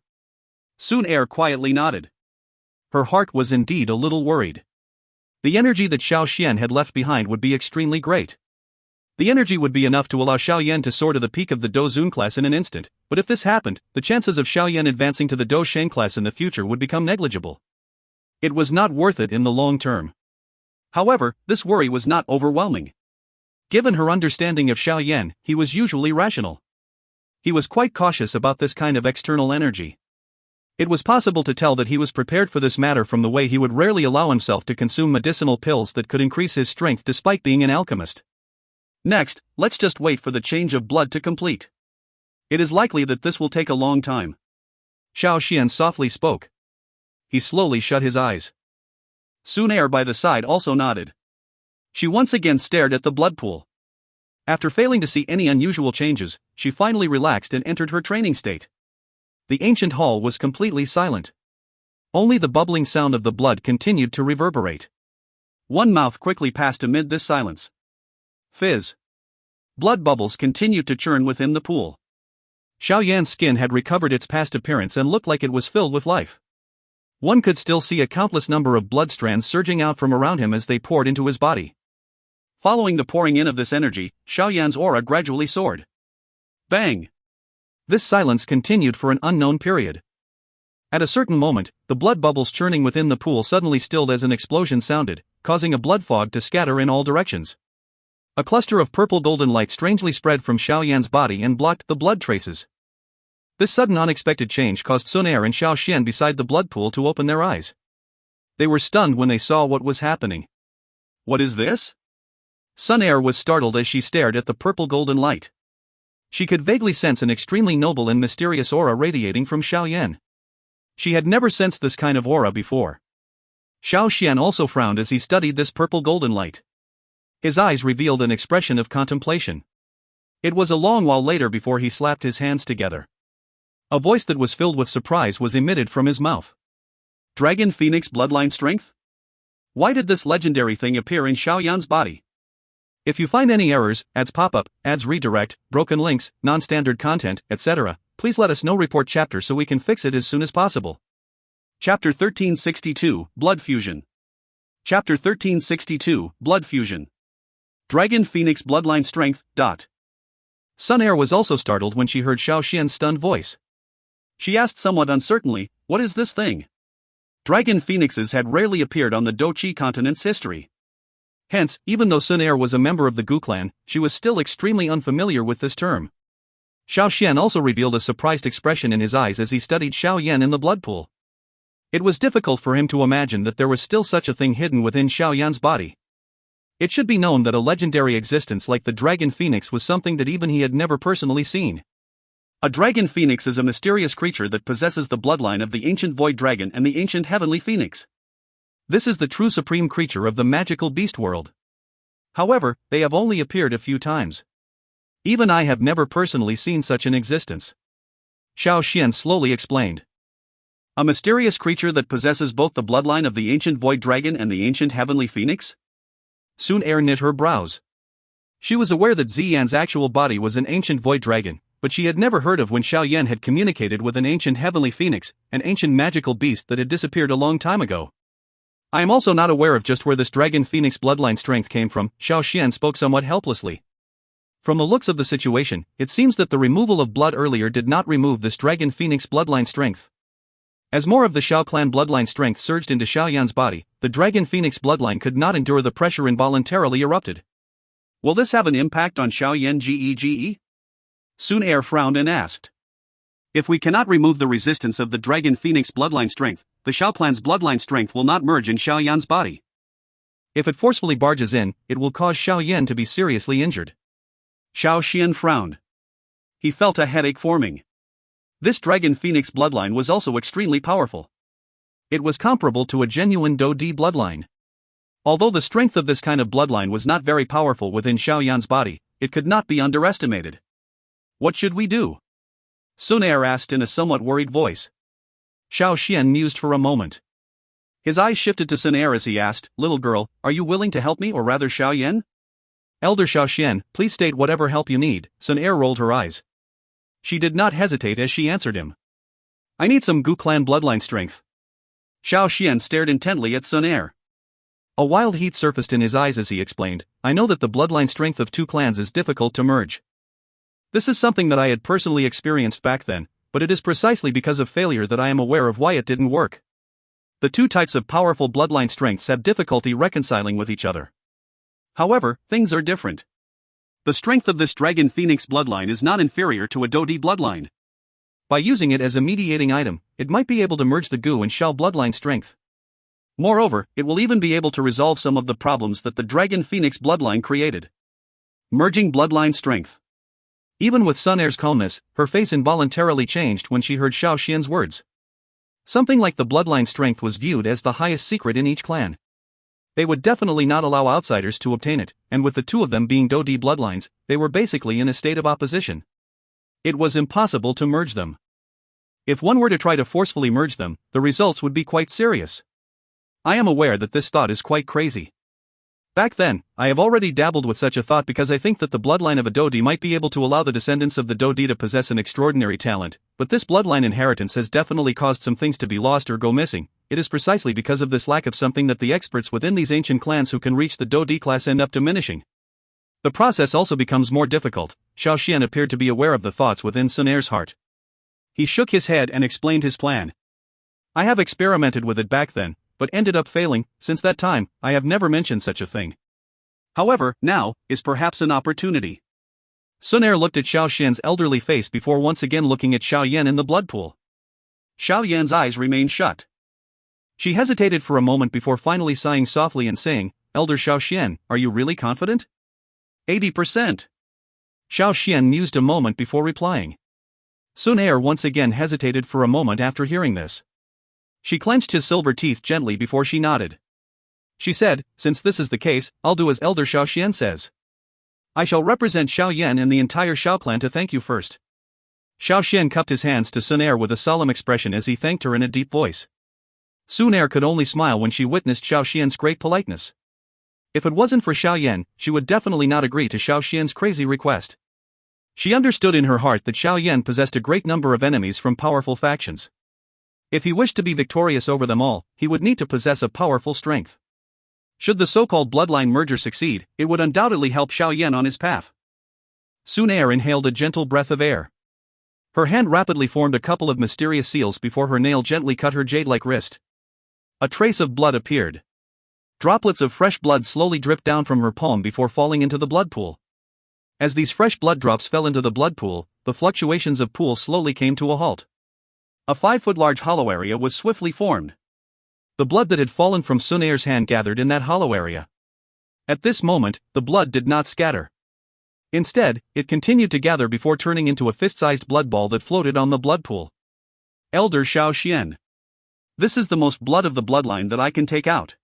Xun Er quietly nodded. Her heart was indeed a little worried. The energy that Xiao Xian had left behind would be extremely great. The energy would be enough to allow Xiao Yan to soar to the peak of the Dou Zun class in an instant, but if this happened, the chances of Xiao Yan advancing to the Dou Sheng class in the future would become negligible. It was not worth it in the long term. However, this worry was not overwhelming. Given her understanding of Xiao Yan, he was usually rational. He was quite cautious about this kind of external energy. It was possible to tell that he was prepared for this matter from the way he would rarely allow himself to consume medicinal pills that could increase his strength despite being an alchemist. Next, let's just wait for the change of blood to complete. It is likely that this will take a long time. Xiao Xian softly spoke. He slowly shut his eyes. Xun Er by the side also nodded. She once again stared at the blood pool. After failing to see any unusual changes, she finally relaxed and entered her training state. The ancient hall was completely silent. Only the bubbling sound of the blood continued to reverberate. One mouth quickly passed amid this silence. Fizz. Blood bubbles continued to churn within the pool. Xiao Yan's skin had recovered its past appearance and looked like it was filled with life. One could still see a countless number of blood strands surging out from around him as they poured into his body. Following the pouring in of this energy, Xiao Yan's aura gradually soared. Bang! This silence continued for an unknown period. At a certain moment, the blood bubbles churning within the pool suddenly stilled as an explosion sounded, causing a blood fog to scatter in all directions. A cluster of purple golden light strangely spread from Xiao Yan's body and blocked the blood traces. This sudden unexpected change caused Xun Er and Xiao Xian beside the blood pool to open their eyes. They were stunned when they saw what was happening. What is this? Xun Er was startled as she stared at the purple golden light. She could vaguely sense an extremely noble and mysterious aura radiating from Xiao Yan. She had never sensed this kind of aura before. Xiao Xian also frowned as he studied this purple golden light. His eyes revealed an expression of contemplation. It was a long while later before he slapped his hands together. A voice that was filled with surprise was emitted from his mouth. Dragon Phoenix Bloodline Strength? Why did this legendary thing appear in Xiao Yan's body? If you find any errors, ads pop up, ads redirect, broken links, non-standard content, etc., please let us know. Report chapter so we can fix it as soon as possible. Chapter 1362, Blood Fusion. Chapter 1362, Blood Fusion. Dragon Phoenix Bloodline Strength. Xun Er was also startled when she heard Xiao Xian's stunned voice. She asked somewhat uncertainly, what is this thing? Dragon phoenixes had rarely appeared on the Dou Qi continent's history. Hence, even though Xun Er was a member of the Gu clan, she was still extremely unfamiliar with this term. Xiao Xian also revealed a surprised expression in his eyes as he studied Xiao Yan in the blood pool. It was difficult for him to imagine that there was still such a thing hidden within Xiao Yan's body. It should be known that a legendary existence like the Dragon Phoenix was something that even he had never personally seen. A Dragon Phoenix is a mysterious creature that possesses the bloodline of the ancient Void Dragon and the ancient Heavenly Phoenix. This is the true supreme creature of the magical beast world. However, they have only appeared a few times. Even I have never personally seen such an existence. Xiao Xian slowly explained. A mysterious creature that possesses both the bloodline of the ancient Void Dragon and the ancient Heavenly Phoenix? Xun Er knit her brows. She was aware that Ziyan's actual body was an ancient Void Dragon, but she had never heard of when Xiao Yan had communicated with an ancient Heavenly Phoenix, an ancient magical beast that had disappeared a long time ago. I am also not aware of just where this Dragon Phoenix bloodline strength came from. Xiao Xian spoke somewhat helplessly. From the looks of the situation, it seems that the removal of blood earlier did not remove this Dragon Phoenix bloodline strength. As more of the Xiao clan bloodline strength surged into Xiao Yan's body, the Dragon Phoenix bloodline could not endure the pressure and voluntarily erupted. Will this have an impact on Xiao Yan Gege? Xun Er frowned and asked. If we cannot remove the resistance of the Dragon Phoenix bloodline strength, the Xiao clan's bloodline strength will not merge in Xiao Yan's body. If it forcefully barges in, it will cause Xiao Yan to be seriously injured. Xiao Xian frowned. He felt a headache forming. This Dragon Phoenix bloodline was also extremely powerful. It was comparable to a genuine Dou Di bloodline. Although the strength of this kind of bloodline was not very powerful within Xiao Yan's body, it could not be underestimated. What should we do? Xun Er asked in a somewhat worried voice. Xiao Xian mused for a moment. His eyes shifted to Xun Er as he asked, "Little girl, are you willing to help me or rather Xiao Yan?" "Elder Xiao Xian, please state whatever help you need." Xun Er rolled her eyes. She did not hesitate as she answered him. "I need some Gu clan bloodline strength." Xiao Xian stared intently at Xun Er. A wild heat surfaced in his eyes as he explained, "I know that the bloodline strength of two clans is difficult to merge. This is something that I had personally experienced back then, but it is precisely because of failure that I am aware of why it didn't work. The two types of powerful bloodline strengths have difficulty reconciling with each other. However, things are different. The strength of this Dragon Phoenix bloodline is not inferior to a Dou Qi bloodline. By using it as a mediating item, it might be able to merge the Gu and Xiao bloodline strength. Moreover, it will even be able to resolve some of the problems that the Dragon Phoenix bloodline created. Merging bloodline strength." Even with Xun Er's calmness, her face involuntarily changed when she heard Xiao Xian's words. Something like the bloodline strength was viewed as the highest secret in each clan. They would definitely not allow outsiders to obtain it, and with the two of them being Dou Qi bloodlines, they were basically in a state of opposition. It was impossible to merge them. If one were to try to forcefully merge them, the results would be quite serious. I am aware that this thought is quite crazy. Back then, I have already dabbled with such a thought because I think that the bloodline of a Dou Qi might be able to allow the descendants of the Dou Qi to possess an extraordinary talent, but this bloodline inheritance has definitely caused some things to be lost or go missing. It is precisely because of this lack of something that the experts within these ancient clans who can reach the Dou Qi class end up diminishing. The process also becomes more difficult. Xiao Xian appeared to be aware of the thoughts within Xun Er's heart. He shook his head and explained his plan. I have experimented with it back then, but ended up failing. Since that time, I have never mentioned such a thing. However, now is perhaps an opportunity. Xun Er looked at Xiao Xian's elderly face before once again looking at Xiao Yan in the blood pool. Xiao Yan's eyes remained shut. She hesitated for a moment before finally sighing softly and saying, "Elder Xiao Xian, are you really confident?" 80%. Xiao Xian mused a moment before replying. Xun Er once again hesitated for a moment after hearing this. She clenched his silver teeth gently before she nodded. She said, "Since this is the case, I'll do as Elder Xiao Xian says. I shall represent Xiao Yan and the entire Xiao clan to thank you first." Xiao Xian cupped his hands to Xun Er with a solemn expression as he thanked her in a deep voice. Xun Er could only smile when she witnessed Xiao Xian's great politeness. If it wasn't for Xiao Yan, she would definitely not agree to Xiao Xian's crazy request. She understood in her heart that Xiao Yan possessed a great number of enemies from powerful factions. If he wished to be victorious over them all, he would need to possess a powerful strength. Should the so-called bloodline merger succeed, it would undoubtedly help Xiao Yan on his path. Xun Er inhaled a gentle breath of air. Her hand rapidly formed a couple of mysterious seals before her nail gently cut her jade-like wrist. A trace of blood appeared. Droplets of fresh blood slowly dripped down from her palm before falling into the blood pool. As these fresh blood drops fell into the blood pool, the fluctuations of pool slowly came to a halt. A 5-foot-large hollow area was swiftly formed. The blood that had fallen from Xun Er's hand gathered in that hollow area. At this moment, the blood did not scatter. Instead, it continued to gather before turning into a fist-sized blood ball that floated on the blood pool. Elder Xiao Xian. This is the most blood of the bloodline that I can take out.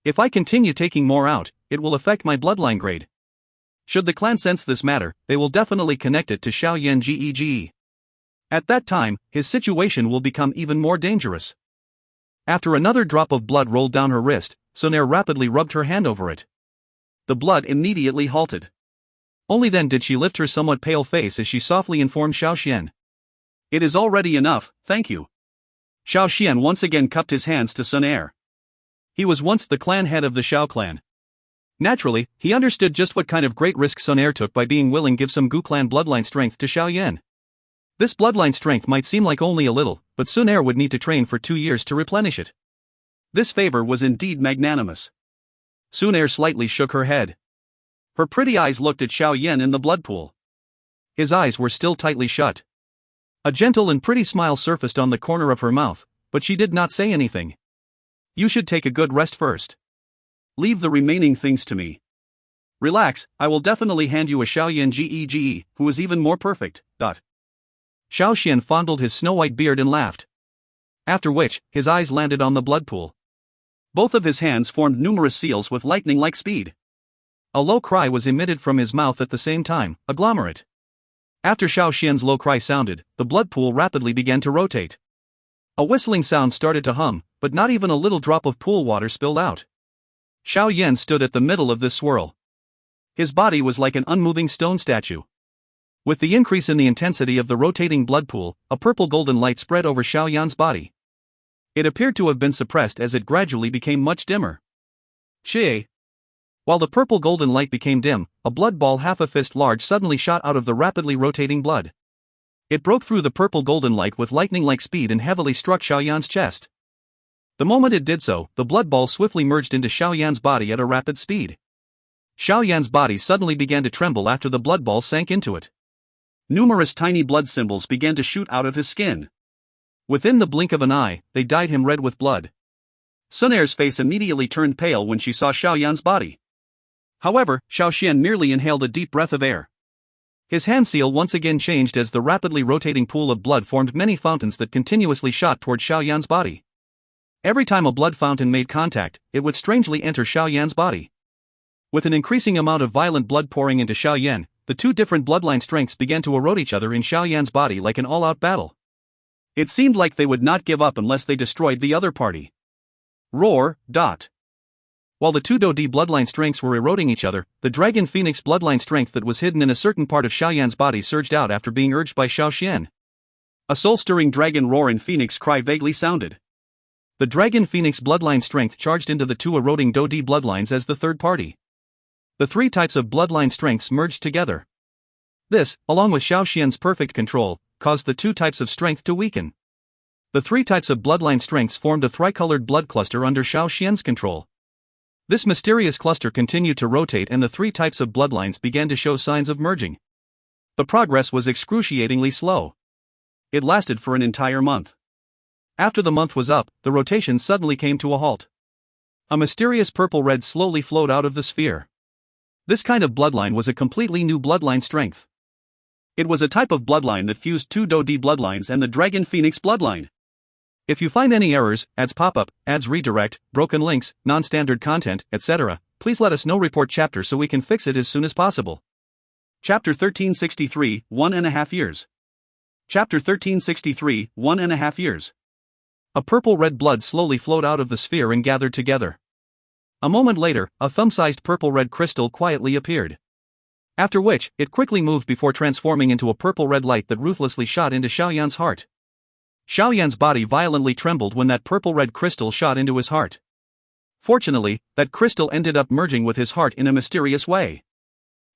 If I continue taking more out, it will affect my bloodline grade. Should the clan sense this matter, they will definitely connect it to Xiao Yan Gege. At that time, his situation will become even more dangerous. After another drop of blood rolled down her wrist, Xun Er rapidly rubbed her hand over it. The blood immediately halted. Only then did she lift her somewhat pale face as she softly informed Xiao Xian. "It is already enough, thank you." Xiao Xian once again cupped his hands to Xun Er. He was once the clan head of the Xiao clan. Naturally, he understood just what kind of great risk Xun Er took by being willing to give some Gu clan bloodline strength to Xiao Yan. This bloodline strength might seem like only a little, but Xun Er would need to train for 2 years to replenish it. This favor was indeed magnanimous. Xun Er slightly shook her head. Her pretty eyes looked at Xiao Yan in the blood pool. His eyes were still tightly shut. A gentle and pretty smile surfaced on the corner of her mouth, but she did not say anything. "You should take a good rest first. Leave the remaining things to me. Relax, I will definitely hand you a Xiao Yan Gege, who is even more perfect." Xiao Xian fondled his snow-white beard and laughed. After which, his eyes landed on the blood pool. Both of his hands formed numerous seals with lightning-like speed. A low cry was emitted from his mouth at the same time, agglomerate. After Xiao Xian's low cry sounded, the blood pool rapidly began to rotate. A whistling sound started to hum, but not even a little drop of pool water spilled out. Xiao Yan stood at the middle of this swirl. His body was like an unmoving stone statue. With the increase in the intensity of the rotating blood pool, a purple golden light spread over Xiao Yan's body. It appeared to have been suppressed as it gradually became much dimmer. Qi. While the purple golden light became dim, a blood ball half a fist large suddenly shot out of the rapidly rotating blood. It broke through the purple golden light with lightning-like speed and heavily struck Xiao Yan's chest. The moment it did so, the blood ball swiftly merged into Xiao Yan's body at a rapid speed. Xiao Yan's body suddenly began to tremble after the blood ball sank into it. Numerous tiny blood symbols began to shoot out of his skin. Within the blink of an eye, they dyed him red with blood. Xun Er's face immediately turned pale when she saw Xiao Yan's body. However, Xiao Xian merely inhaled a deep breath of air. His hand seal once again changed as the rapidly rotating pool of blood formed many fountains that continuously shot toward Xiao Yan's body. Every time a blood fountain made contact, it would strangely enter Xiao Yan's body. With an increasing amount of violent blood pouring into Xiao Yan, the two different bloodline strengths began to erode each other in Xiao Yan's body like an all-out battle. It seemed like they would not give up unless they destroyed the other party. Roar. While the two Dou Qi bloodline strengths were eroding each other, the Dragon Phoenix bloodline strength that was hidden in a certain part of Xiao Yan's body surged out after being urged by Xiao Xian. A soul-stirring dragon roar and phoenix cry vaguely sounded. The Dragon Phoenix bloodline strength charged into the two eroding Dou Qi bloodlines as the third party. The three types of bloodline strengths merged together. This, along with Xiao Xian's perfect control, caused the two types of strength to weaken. The three types of bloodline strengths formed a tricolored blood cluster under Xiao Xian's control. This mysterious cluster continued to rotate and the three types of bloodlines began to show signs of merging. The progress was excruciatingly slow. It lasted for an entire month. After the month was up, the rotation suddenly came to a halt. A mysterious purple red slowly flowed out of the sphere. This kind of bloodline was a completely new bloodline strength. It was a type of bloodline that fused two Dou Qi bloodlines and the Dragon Phoenix bloodline. If you find any errors, ads pop-up, ads redirect, broken links, non-standard content, etc., please let us know. Report chapter so we can fix it as soon as possible. Chapter 1363, 1.5 years. Chapter 1363, 1.5 years. A purple-red blood slowly flowed out of the sphere and gathered together. A moment later, a thumb-sized purple-red crystal quietly appeared. After which, it quickly moved before transforming into a purple-red light that ruthlessly shot into Xiao Yan's heart. Xiao Yan's body violently trembled when that purple-red crystal shot into his heart. Fortunately, that crystal ended up merging with his heart in a mysterious way.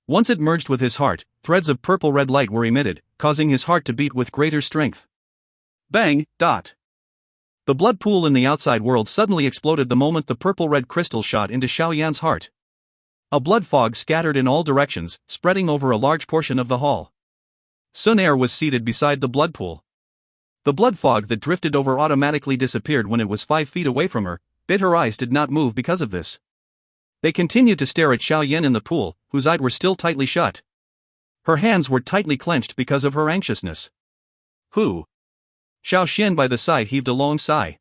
Once it merged with his heart, threads of purple-red light were emitted, causing his heart to beat with greater strength. Bang. The blood pool in the outside world suddenly exploded the moment the purple-red crystal shot into Xiao Yan's heart. A blood fog scattered in all directions, spreading over a large portion of the hall. Xun Er was seated beside the blood pool. The blood fog that drifted over automatically disappeared when it was 5 feet away from her, but her eyes did not move because of this. They continued to stare at Xiao Yan in the pool, whose eyes were still tightly shut. Her hands were tightly clenched because of her anxiousness. Who? Xiao Xian by the side heaved a long sigh.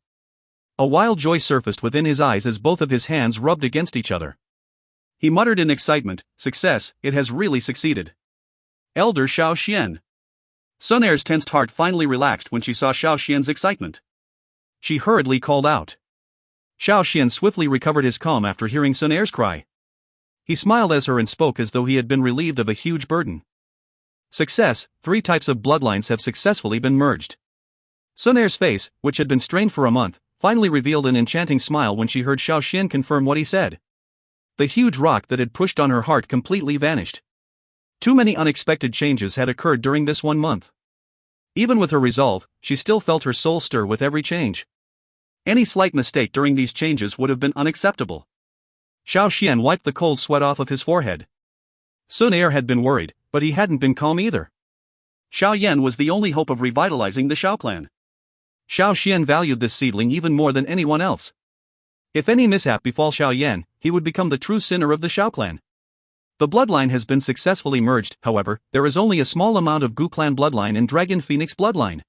A wild joy surfaced within his eyes as both of his hands rubbed against each other. He muttered in excitement, "Success, it has really succeeded. Elder Xiao Xian." Xun Er's tensed heart finally relaxed when she saw Xiao Xian's excitement. She hurriedly called out. Xiao Xian swiftly recovered his calm after hearing Xun Er's cry. He smiled as her and spoke as though he had been relieved of a huge burden. Success, 3 types of bloodlines have successfully been merged. Xun Er's face, which had been strained for a month, finally revealed an enchanting smile when she heard Xiao Xian confirm what he said. The huge rock that had pushed on her heart completely vanished. Too many unexpected changes had occurred during this 1 month. Even with her resolve, she still felt her soul stir with every change. Any slight mistake during these changes would have been unacceptable. Xiao Xian wiped the cold sweat off of his forehead. Xun Er had been worried, but he hadn't been calm either. Xiao Yan was the only hope of revitalizing the Xiao clan. Xiao Xian valued this seedling even more than anyone else. If any mishap befall Xiao Yan, he would become the true sinner of the Xiao clan. The bloodline has been successfully merged, however, there is only a small amount of Gu clan bloodline and Dragon Phoenix bloodline.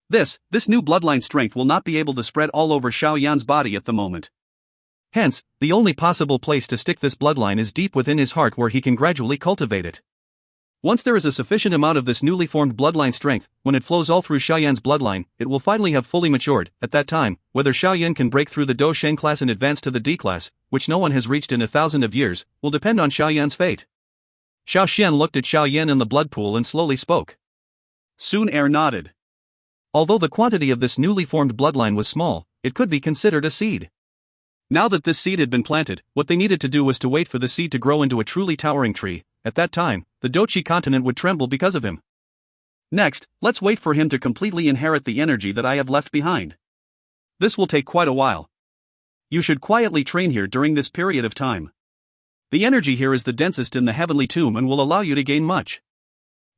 This new bloodline strength will not be able to spread all over Xiao Yan's body at the moment. Hence, the only possible place to stick this bloodline is deep within his heart where he can gradually cultivate it. Once there is a sufficient amount of this newly formed bloodline strength, when it flows all through Xiao Yan's bloodline, it will finally have fully matured. At that time, whether Xiao Yan can break through the Dou Shen class and advance to the D class, which no one has reached in 1,000 of years, will depend on Xiao Yan's fate. Xiao Xian looked at Xiao Yan in the blood pool and slowly spoke.
Xun Er nodded.
Although the quantity of this newly formed bloodline was small, it could be considered a seed. Now that this seed had been planted, what they needed to do was to wait for the seed to grow into a truly towering tree. At that time, the Dou Qi continent would tremble because of him. Next, let's wait for him to completely inherit the energy that I have left behind. This will take quite a while. You should quietly train here during this period of time. The energy here is the densest in the heavenly tomb and will allow you to gain much.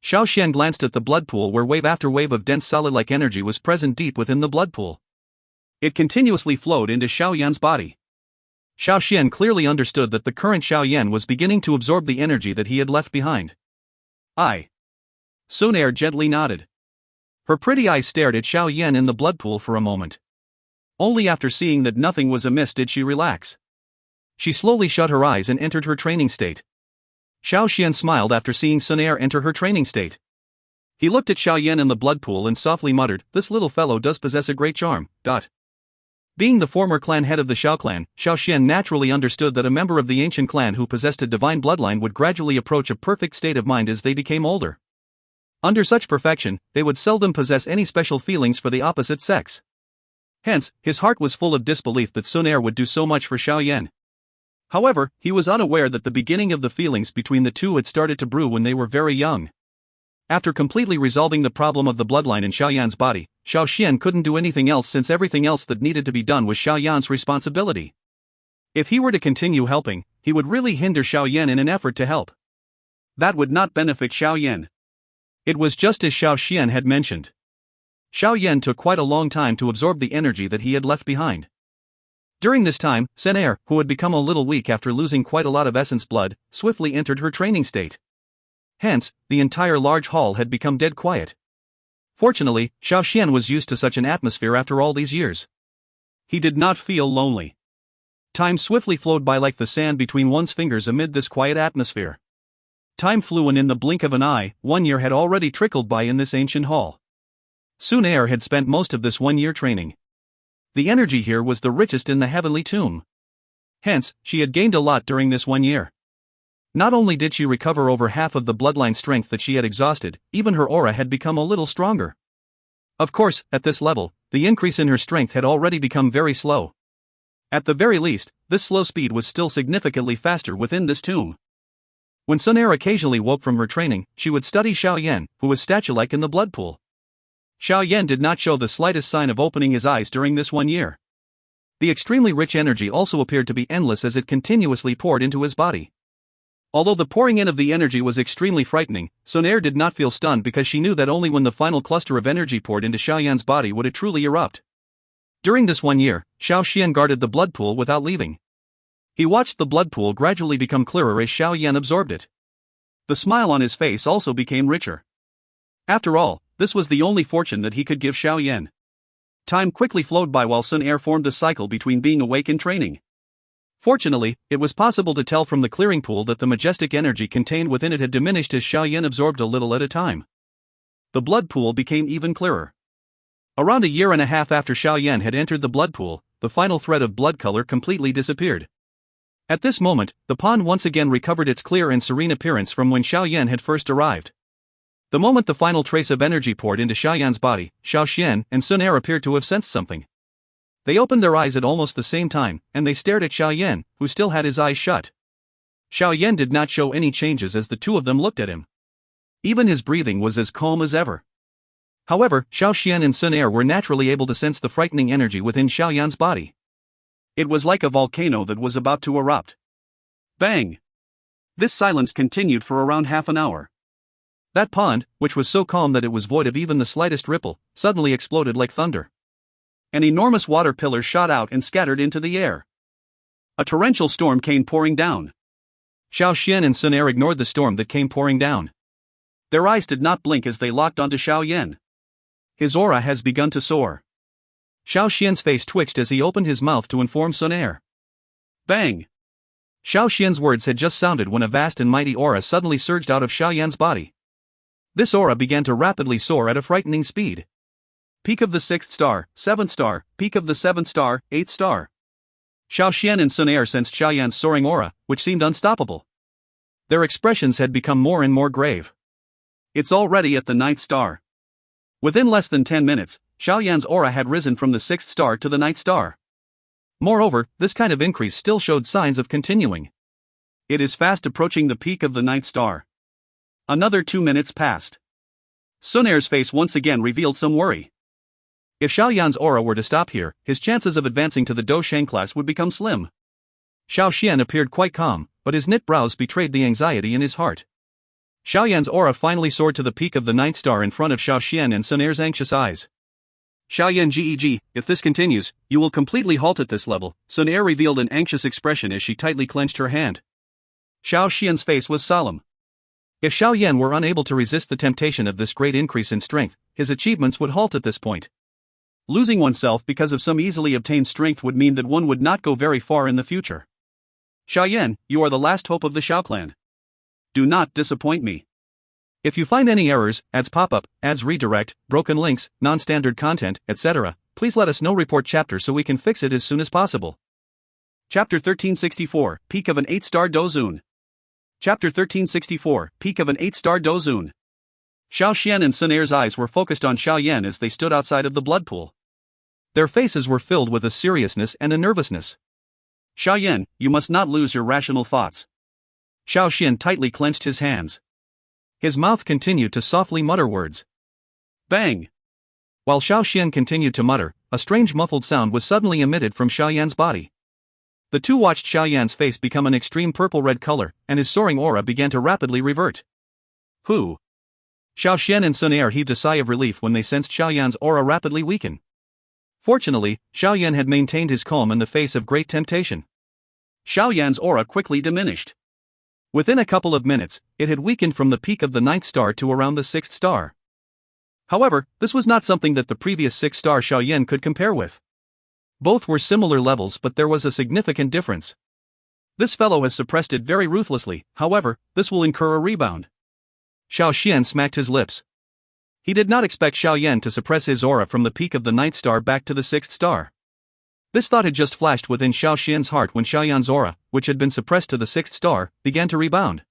Xiao Xian glanced at the blood pool where wave after wave of dense solid-like energy was present deep within the blood pool. It continuously flowed into Xiao Yan's body. Xiao Xian clearly understood that the current Xiao Yan was beginning to absorb the energy that he had left behind. Xun Er gently nodded. Her pretty eyes stared at Xiao Yan in the blood pool for a moment. Only after seeing that nothing was amiss did she relax. She slowly shut her eyes and entered her training state. Xiao Xian smiled after seeing Xun Er enter her training state. He looked at Xiao Yan in the blood pool and softly muttered, "This little fellow does possess a great charm." Being the former clan head of the Xiao clan, Xiao Xian naturally understood that a member of the ancient clan who possessed a divine bloodline would gradually approach a perfect state of mind as they became older. Under such perfection, they would seldom possess any special feelings for the opposite sex. Hence, his heart was full of disbelief that Xun Er would do so much for Xiao Yan. However, he was unaware that the beginning of the feelings between the two had started to brew when they were very young. After completely resolving the problem of the bloodline in Xiao Yan's body, Xiao Xian couldn't do anything else since everything else that needed to be done was Xiao Yan's responsibility. If he were to continue helping, he would really hinder Xiao Yan in an effort to help. That would not benefit Xiao Yan. It was just as Xiao Xian had mentioned. Xiao Yan took quite a long time to absorb the energy that he had left behind. During this time, Xun Er, who had become a little weak after losing quite a lot of essence blood, swiftly entered her training state. Hence, the entire large hall had become dead quiet. Fortunately, Xiao Xian was used to such an atmosphere after all these years. He did not feel lonely. Time swiftly flowed by like the sand between one's fingers amid this quiet atmosphere. Time flew and in the blink of an eye, 1 year had already trickled by in this ancient hall. Xun Er had spent most of this 1 year training. The energy here was the richest in the heavenly tomb. Hence, she had gained a lot during this 1 year. Not only did she recover over half of the bloodline strength that she had exhausted, even her aura had become a little stronger. Of course, at this level, the increase in her strength had already become very slow. At the very least, this slow speed was still significantly faster within this tomb. When Xun Er occasionally woke from her training, she would study Xiao Yan, who was statue-like in the blood pool. Xiao Yan did not show the slightest sign of opening his eyes during this 1 year. The extremely rich energy also appeared to be endless as it continuously poured into his body. Although the pouring in of the energy was extremely frightening, Xun Er did not feel stunned because she knew that only when the final cluster of energy poured into Xiao Yan's body would it truly erupt. During this 1 year, Xiao Xian guarded the blood pool without leaving. He watched the blood pool gradually become clearer as Xiao Yan absorbed it. The smile on his face also became richer. After all, this was the only fortune that he could give Xiao Yan. Time quickly flowed by while Xun Er formed the cycle between being awake and training. Fortunately, it was possible to tell from the clearing pool that the majestic energy contained within it had diminished as Xiao Yan absorbed a little at a time. The blood pool became even clearer. Around 1.5 years after Xiao Yan had entered the blood pool, the final thread of blood color completely disappeared. At this moment, the pond once again recovered its clear and serene appearance from when Xiao Yan had first arrived. The moment the final trace of energy poured into Xiao Yan's body, Xiao Xian and Xun Er appeared to have sensed something. They opened their eyes at almost the same time, and they stared at Xiao Yan, who still had his eyes shut. Xiao Yan did not show any changes as the two of them looked at him. Even his breathing was as calm as ever. However, Xiao Xian and Xun Er were naturally able to sense the frightening energy within Xiao Yan's body. It was like a volcano that was about to erupt. Bang! This silence continued for around half an hour. That pond, which was so calm that it was void of even the slightest ripple, suddenly exploded like thunder. An enormous water pillar shot out and scattered into the air. A torrential storm came pouring down. Xiao Xian and Xun Er ignored the storm that came pouring down. Their eyes did not blink as they locked onto Xiao Yan. His aura has begun to soar. Xiao Xian's face twitched as he opened his mouth to inform Xun Er.
Bang!
Xiao Xian's words had just sounded when a vast and mighty aura suddenly surged out of Xiao Yan's body. This aura began to rapidly soar at a frightening speed.
Peak of the 6th star, 7th star, peak of the 7th star, 8th star.
Xiao Xian and Xun Er sensed Xiao Yan's soaring aura, which seemed unstoppable. Their expressions had become more and more grave.
It's already at the 9th star. Within less than 10 minutes, Xiao Yan's aura had risen from the 6th star to the 9th star.
Moreover, this kind of increase still showed signs of continuing.
It is fast approaching the peak of the 9th star. Another 2 minutes passed. Xun Er's face once again revealed some worry.
If Xiao Yan's aura were to stop here, his chances of advancing to the Dou Qi class would become slim. Xiao Xian appeared quite calm, but his knit brows betrayed the anxiety in his heart. Xiao Yan's aura finally soared to the peak of the 9th star in front of Xiao Xian and Xun Er's anxious eyes.
Xiao Yan Geg, if this continues, you will completely halt at this level, Xun Er revealed an anxious expression as she tightly clenched her hand.
Xiao Xian's face was solemn. If Xiao Yan were unable to resist the temptation of this great increase in strength, his achievements would halt at this point.
Losing oneself because of some easily obtained strength would mean that one would not go very far in the future. Xiao Yan, you are the last hope of the Xiao clan. Do not disappoint me.
If you find any errors, ads pop up, ads redirect, broken links, non-standard content, etc., please let us know. Report chapter so we can fix it as soon as possible.
Chapter 1364, Peak of an 8-star Dozun. Chapter 1364, Peak of an 8-star Dozun. Xiao Xian and Xun Er's eyes were focused on Xiao Yan as they stood outside of the blood pool.
Their faces were filled with a seriousness and a nervousness.
Xiao Yan, you must not lose your rational thoughts.
Xiao Xian tightly clenched his hands. His mouth continued to softly mutter words.
Bang!
While Xiao Xian continued to mutter, a strange muffled sound was suddenly emitted from Xiao Yan's body. The two watched Xiao Yan's face become an extreme purple-red color, and his soaring aura began to rapidly revert.
Who?
Xiao Xian and Xun Er heaved a sigh of relief when they sensed Xiao Yan's aura rapidly weaken. Fortunately, Xiao Yan had maintained his calm in the face of great temptation.
Xiao Yan's aura quickly diminished.
Within a couple of minutes, it had weakened from the peak of the 9th star to around the 6th star. However, this was not something that the previous 6-star Xiao Yan could compare with. Both were similar levels, but there was a significant difference. This fellow has suppressed it very ruthlessly, however, this will incur a rebound. Xiao Xian smacked his lips. He did not expect Xiao Yan to suppress his aura from the peak of the 9th star back to the 6th star. This thought had just flashed within Xiao Xian's heart when Xiao Yan's aura, which had been suppressed to the 6th star, began to rebound.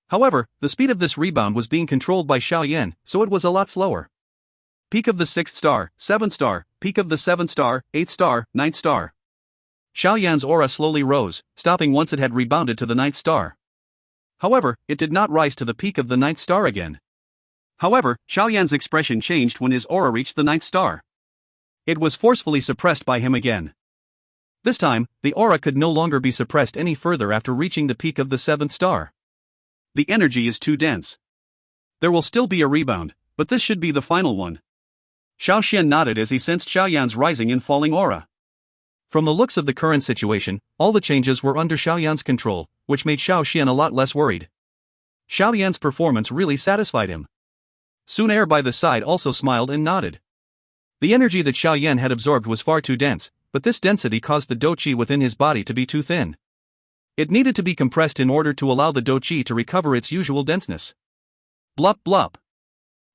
However, the speed of this rebound was being controlled by Xiao Yan, so it was a lot slower.
Peak of the 6th star, 7th star, peak of the 7th star, 8th star, 9th star.
Xiao Yan's aura slowly rose, stopping once it had rebounded to the 9th star. However, it did not rise to the peak of the 9th star again.
However, Xiao Yan's expression changed when his aura reached the 9th star.
It was forcefully suppressed by him again. This time, the aura could no longer be suppressed any further after reaching the peak of the 7th star.
The energy is too dense. There will still be a rebound, but this should be the final one. Xiao Xian nodded as he sensed Xiao Yan's rising and falling aura.
From the looks of the current situation, all the changes were under Xiao Yan's control, which made Xiao Xian a lot less worried. Xiao Yan's performance really satisfied him. Xun Er by the side also smiled and nodded. The energy that Xiao Yan had absorbed was far too dense, but this density caused the Dou Qi within his body to be too thin. It needed to be compressed in order to allow the Dou Qi to recover its usual denseness. Blup blup.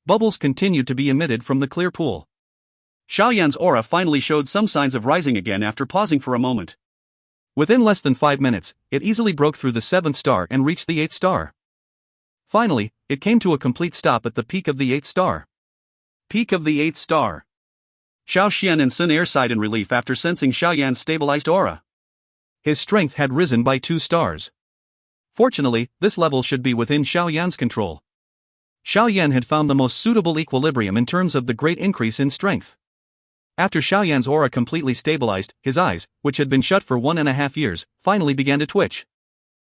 Bubbles continued to be emitted from the clear pool.
Xiao Yan's aura finally showed some signs of rising again after pausing for a moment.
Within less than 5 minutes, it easily broke through the 7th star and reached the 8th star. Finally, it came to a complete stop at the peak of the 8th star.
Peak of the 8th star. Xiao Xian and Xun Er sighed in relief after sensing Xiao Yan's stabilized aura.
His strength had risen by 2 stars. Fortunately, this level should be within Xiao Yan's control. Xiao Yan had found the most suitable equilibrium in terms of the great increase in strength. After Xiao Yan's aura completely stabilized, his eyes, which had been shut for 1.5 years, finally began to twitch.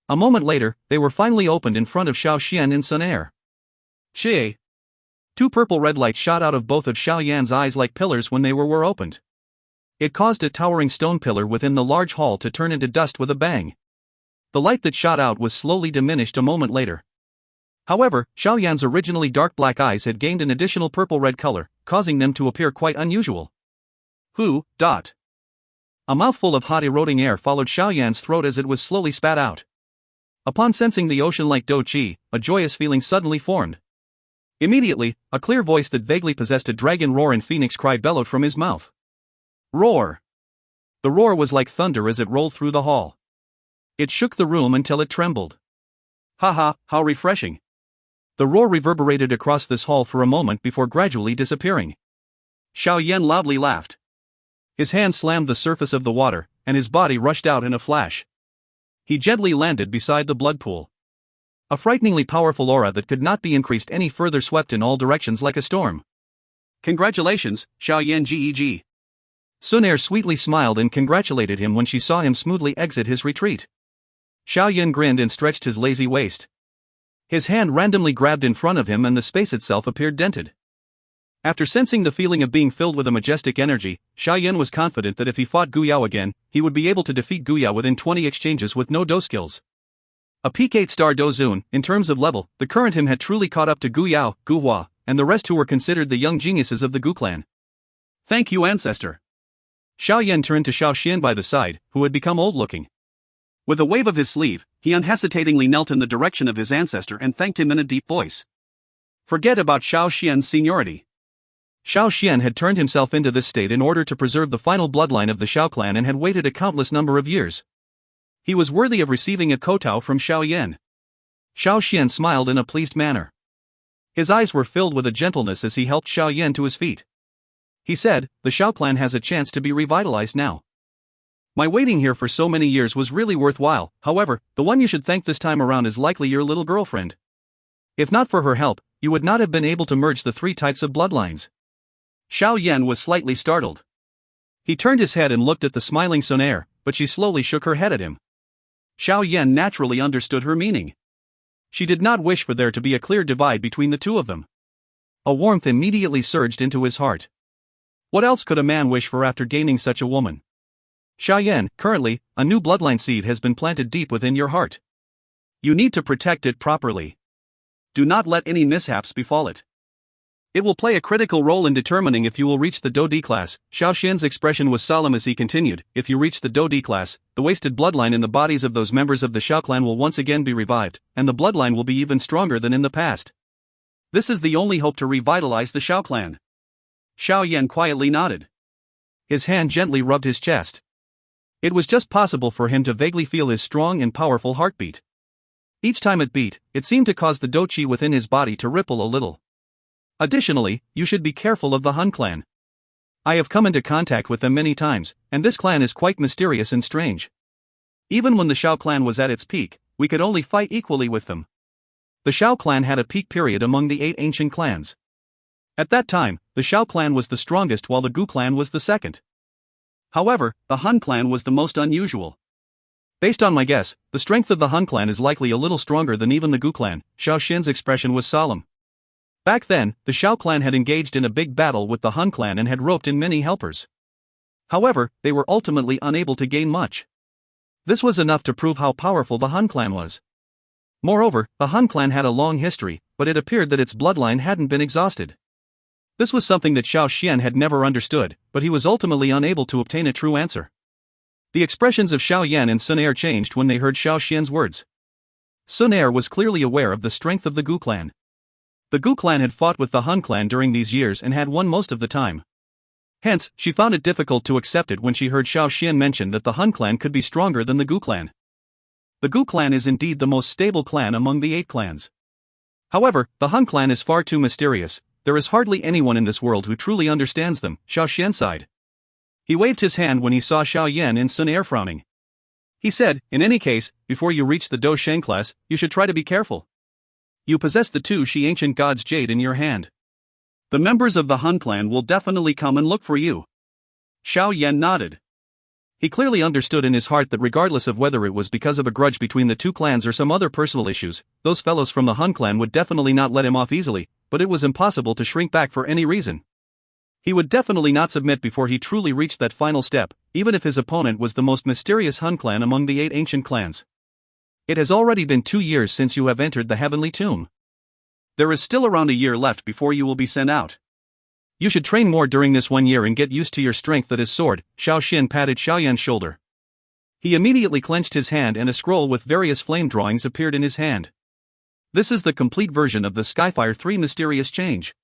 A moment later, they were finally opened in front of Xiao Xian and Xun Er.
Xie.
2 purple red lights shot out of both of Xiao Yan's eyes like pillars when they were opened. It caused a towering stone pillar within the large hall to turn into dust with a bang. The light that shot out was slowly diminished a moment later. However, Xiao Yan's originally dark black eyes had gained an additional purple-red color, causing them to appear quite unusual.
Who, dot.
A mouthful of hot eroding air followed Xiao Yan's throat as it was slowly spat out. Upon sensing the ocean-like Dou Qi, a joyous feeling suddenly formed. Immediately, a clear voice that vaguely possessed a dragon roar and phoenix cry bellowed from his mouth. Roar! The roar was like thunder as it rolled through the hall. It shook the room until it trembled. Haha, how refreshing. The roar reverberated across this hall for a moment before gradually disappearing. Xiao Yan loudly laughed. His hand slammed the surface of the water, and his body rushed out in a flash. He gently landed beside the blood pool. A frighteningly powerful aura that could not be increased any further swept in all directions like a storm. Congratulations, Xiao Yan Geg. Xun Er sweetly smiled and congratulated him when she saw him smoothly exit his retreat. Xiao Yan grinned and stretched his lazy waist. His hand randomly grabbed in front of him and the space itself appeared dented. After sensing the feeling of being filled with a majestic energy, Xiao Yan was confident that if he fought Gu Yao again, he would be able to defeat Gu Yao within 20 exchanges with no Dou skills. A peak 8-star Dou Zun, in terms of level, the current him had truly caught up to Gu Yao, Gu Hua, and the rest who were considered the young geniuses of the Gu clan. Thank you, ancestor. Xiao Yan turned to Xiao Xian by the side, who had become old-looking. With a wave of his sleeve, he unhesitatingly knelt in the direction of his ancestor and thanked him in a deep voice. Forget about Xiao Xian's seniority. Xiao Xian had turned himself into this state in order to preserve the final bloodline of the Xiao clan and had waited a countless number of years. He was worthy of receiving a kowtow from Xiao Yan. Xiao Xian smiled in a pleased manner. His eyes were filled with a gentleness as he helped Xiao Yan to his feet. He said, the Xiao clan has a chance to be revitalized now. My waiting here for so many years was really worthwhile. However, the one you should thank this time around is likely your little girlfriend. If not for her help, you would not have been able to merge the 3 types of bloodlines. Xiao Yan was slightly startled. He turned his head and looked at the smiling Xun Er, but she slowly shook her head at him. Xiao Yan naturally understood her meaning. She did not wish for there to be a clear divide between the two of them. A warmth immediately surged into his heart. What else could a man wish for after gaining such a woman? Xiao Yan, currently, a new bloodline seed has been planted deep within your heart. You need to protect it properly. Do not let any mishaps befall it. It will play a critical role in determining if you will reach the Dou D class. Xiao Xian's expression was solemn as he continued, if you reach the Dou D class, the wasted bloodline in the bodies of those members of the Xiao clan will once again be revived, and the bloodline will be even stronger than in the past. This is the only hope to revitalize the Xiao clan. Xiao Yan quietly nodded. His hand gently rubbed his chest. It was just possible for him to vaguely feel his strong and powerful heartbeat. Each time it beat, it seemed to cause the Dou Qi within his body to ripple a little. Additionally, you should be careful of the Hun clan. I have come into contact with them many times, and this clan is quite mysterious and strange. Even when the Xiao clan was at its peak, we could only fight equally with them. The Xiao clan had a peak period among the 8 ancient clans. At that time, the Xiao clan was the strongest while the Gu clan was the second. However, the Hun clan was the most unusual. Based on my guess, the strength of the Hun clan is likely a little stronger than even the Gu clan. Xiao Xian's expression was solemn. Back then, the Xiao clan had engaged in a big battle with the Hun clan and had roped in many helpers. However, they were ultimately unable to gain much. This was enough to prove how powerful the Hun clan was. Moreover, the Hun clan had a long history, but it appeared that its bloodline hadn't been exhausted. This was something that Xiao Xian had never understood, but he was ultimately unable to obtain a true answer. The expressions of Xiao Yan and Xun Er changed when they heard Xiao Xian's words. Xun Er was clearly aware of the strength of the Gu clan. The Gu clan had fought with the Hun clan during these years and had won most of the time. Hence, she found it difficult to accept it when she heard Xiao Xian mention that the Hun clan could be stronger than the Gu clan. The Gu clan is indeed the most stable clan among the 8 clans. However, the Hun clan is far too mysterious. There is hardly anyone in this world who truly understands them. Xiao Xian sighed. He waved his hand when he saw Xiao Yan and Xun Er frowning. He said, in any case, before you reach the Dou Sheng class, you should try to be careful. You possess the 2 Shi ancient gods' jade in your hand. The members of the Hun clan will definitely come and look for you. Xiao Yan nodded. He clearly understood in his heart that regardless of whether it was because of a grudge between the 2 clans or some other personal issues, those fellows from the Hun clan would definitely not let him off easily, but it was impossible to shrink back for any reason. He would definitely not submit before he truly reached that final step, even if his opponent was the most mysterious Hun clan among the 8 ancient clans. It has already been 2 years since you have entered the Heavenly Tomb. There is still around a year left before you will be sent out. You should train more during this 1 year and get used to your strength. That is sword. Xiao Xian patted Xiao Yan's shoulder. He immediately clenched his hand and a scroll with various flame drawings appeared in his hand. This is the complete version of the Skyfire 3 mysterious change.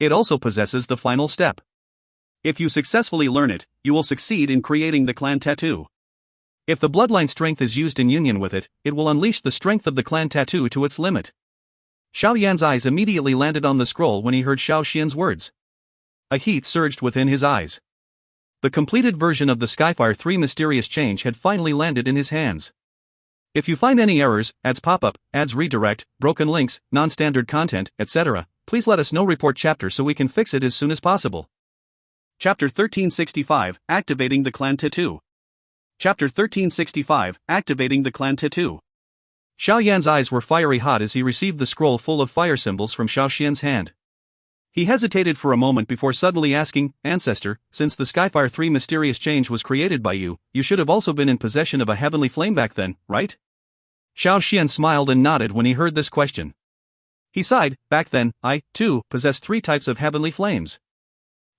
It also possesses the final step. If you successfully learn it, you will succeed in creating the clan tattoo. If the bloodline strength is used in union with it, it will unleash the strength of the clan tattoo to its limit. Xiao Yan's eyes immediately landed on the scroll when he heard Xiao Xian's words. A heat surged within his eyes. The completed version of the Skyfire 3 mysterious change had finally landed in his hands. If you find any errors, ads pop up, ads redirect, broken links, non-standard content, etc., please let us know. Report chapter so we can fix it as soon as possible.
Chapter 1365, Activating the Clan Tattoo. Chapter 1365, Activating the Clan Tattoo.
Xiao Yan's eyes were fiery hot as he received the scroll full of fire symbols from Xiao Xian's hand. He hesitated for a moment before suddenly asking, Ancestor, since the Skyfire 3 mysterious change was created by you, you should have also been in possession of a heavenly flame back then, right? Xiao Xian smiled and nodded when he heard this question. He sighed, back then, I, too, possessed 3 types of heavenly flames.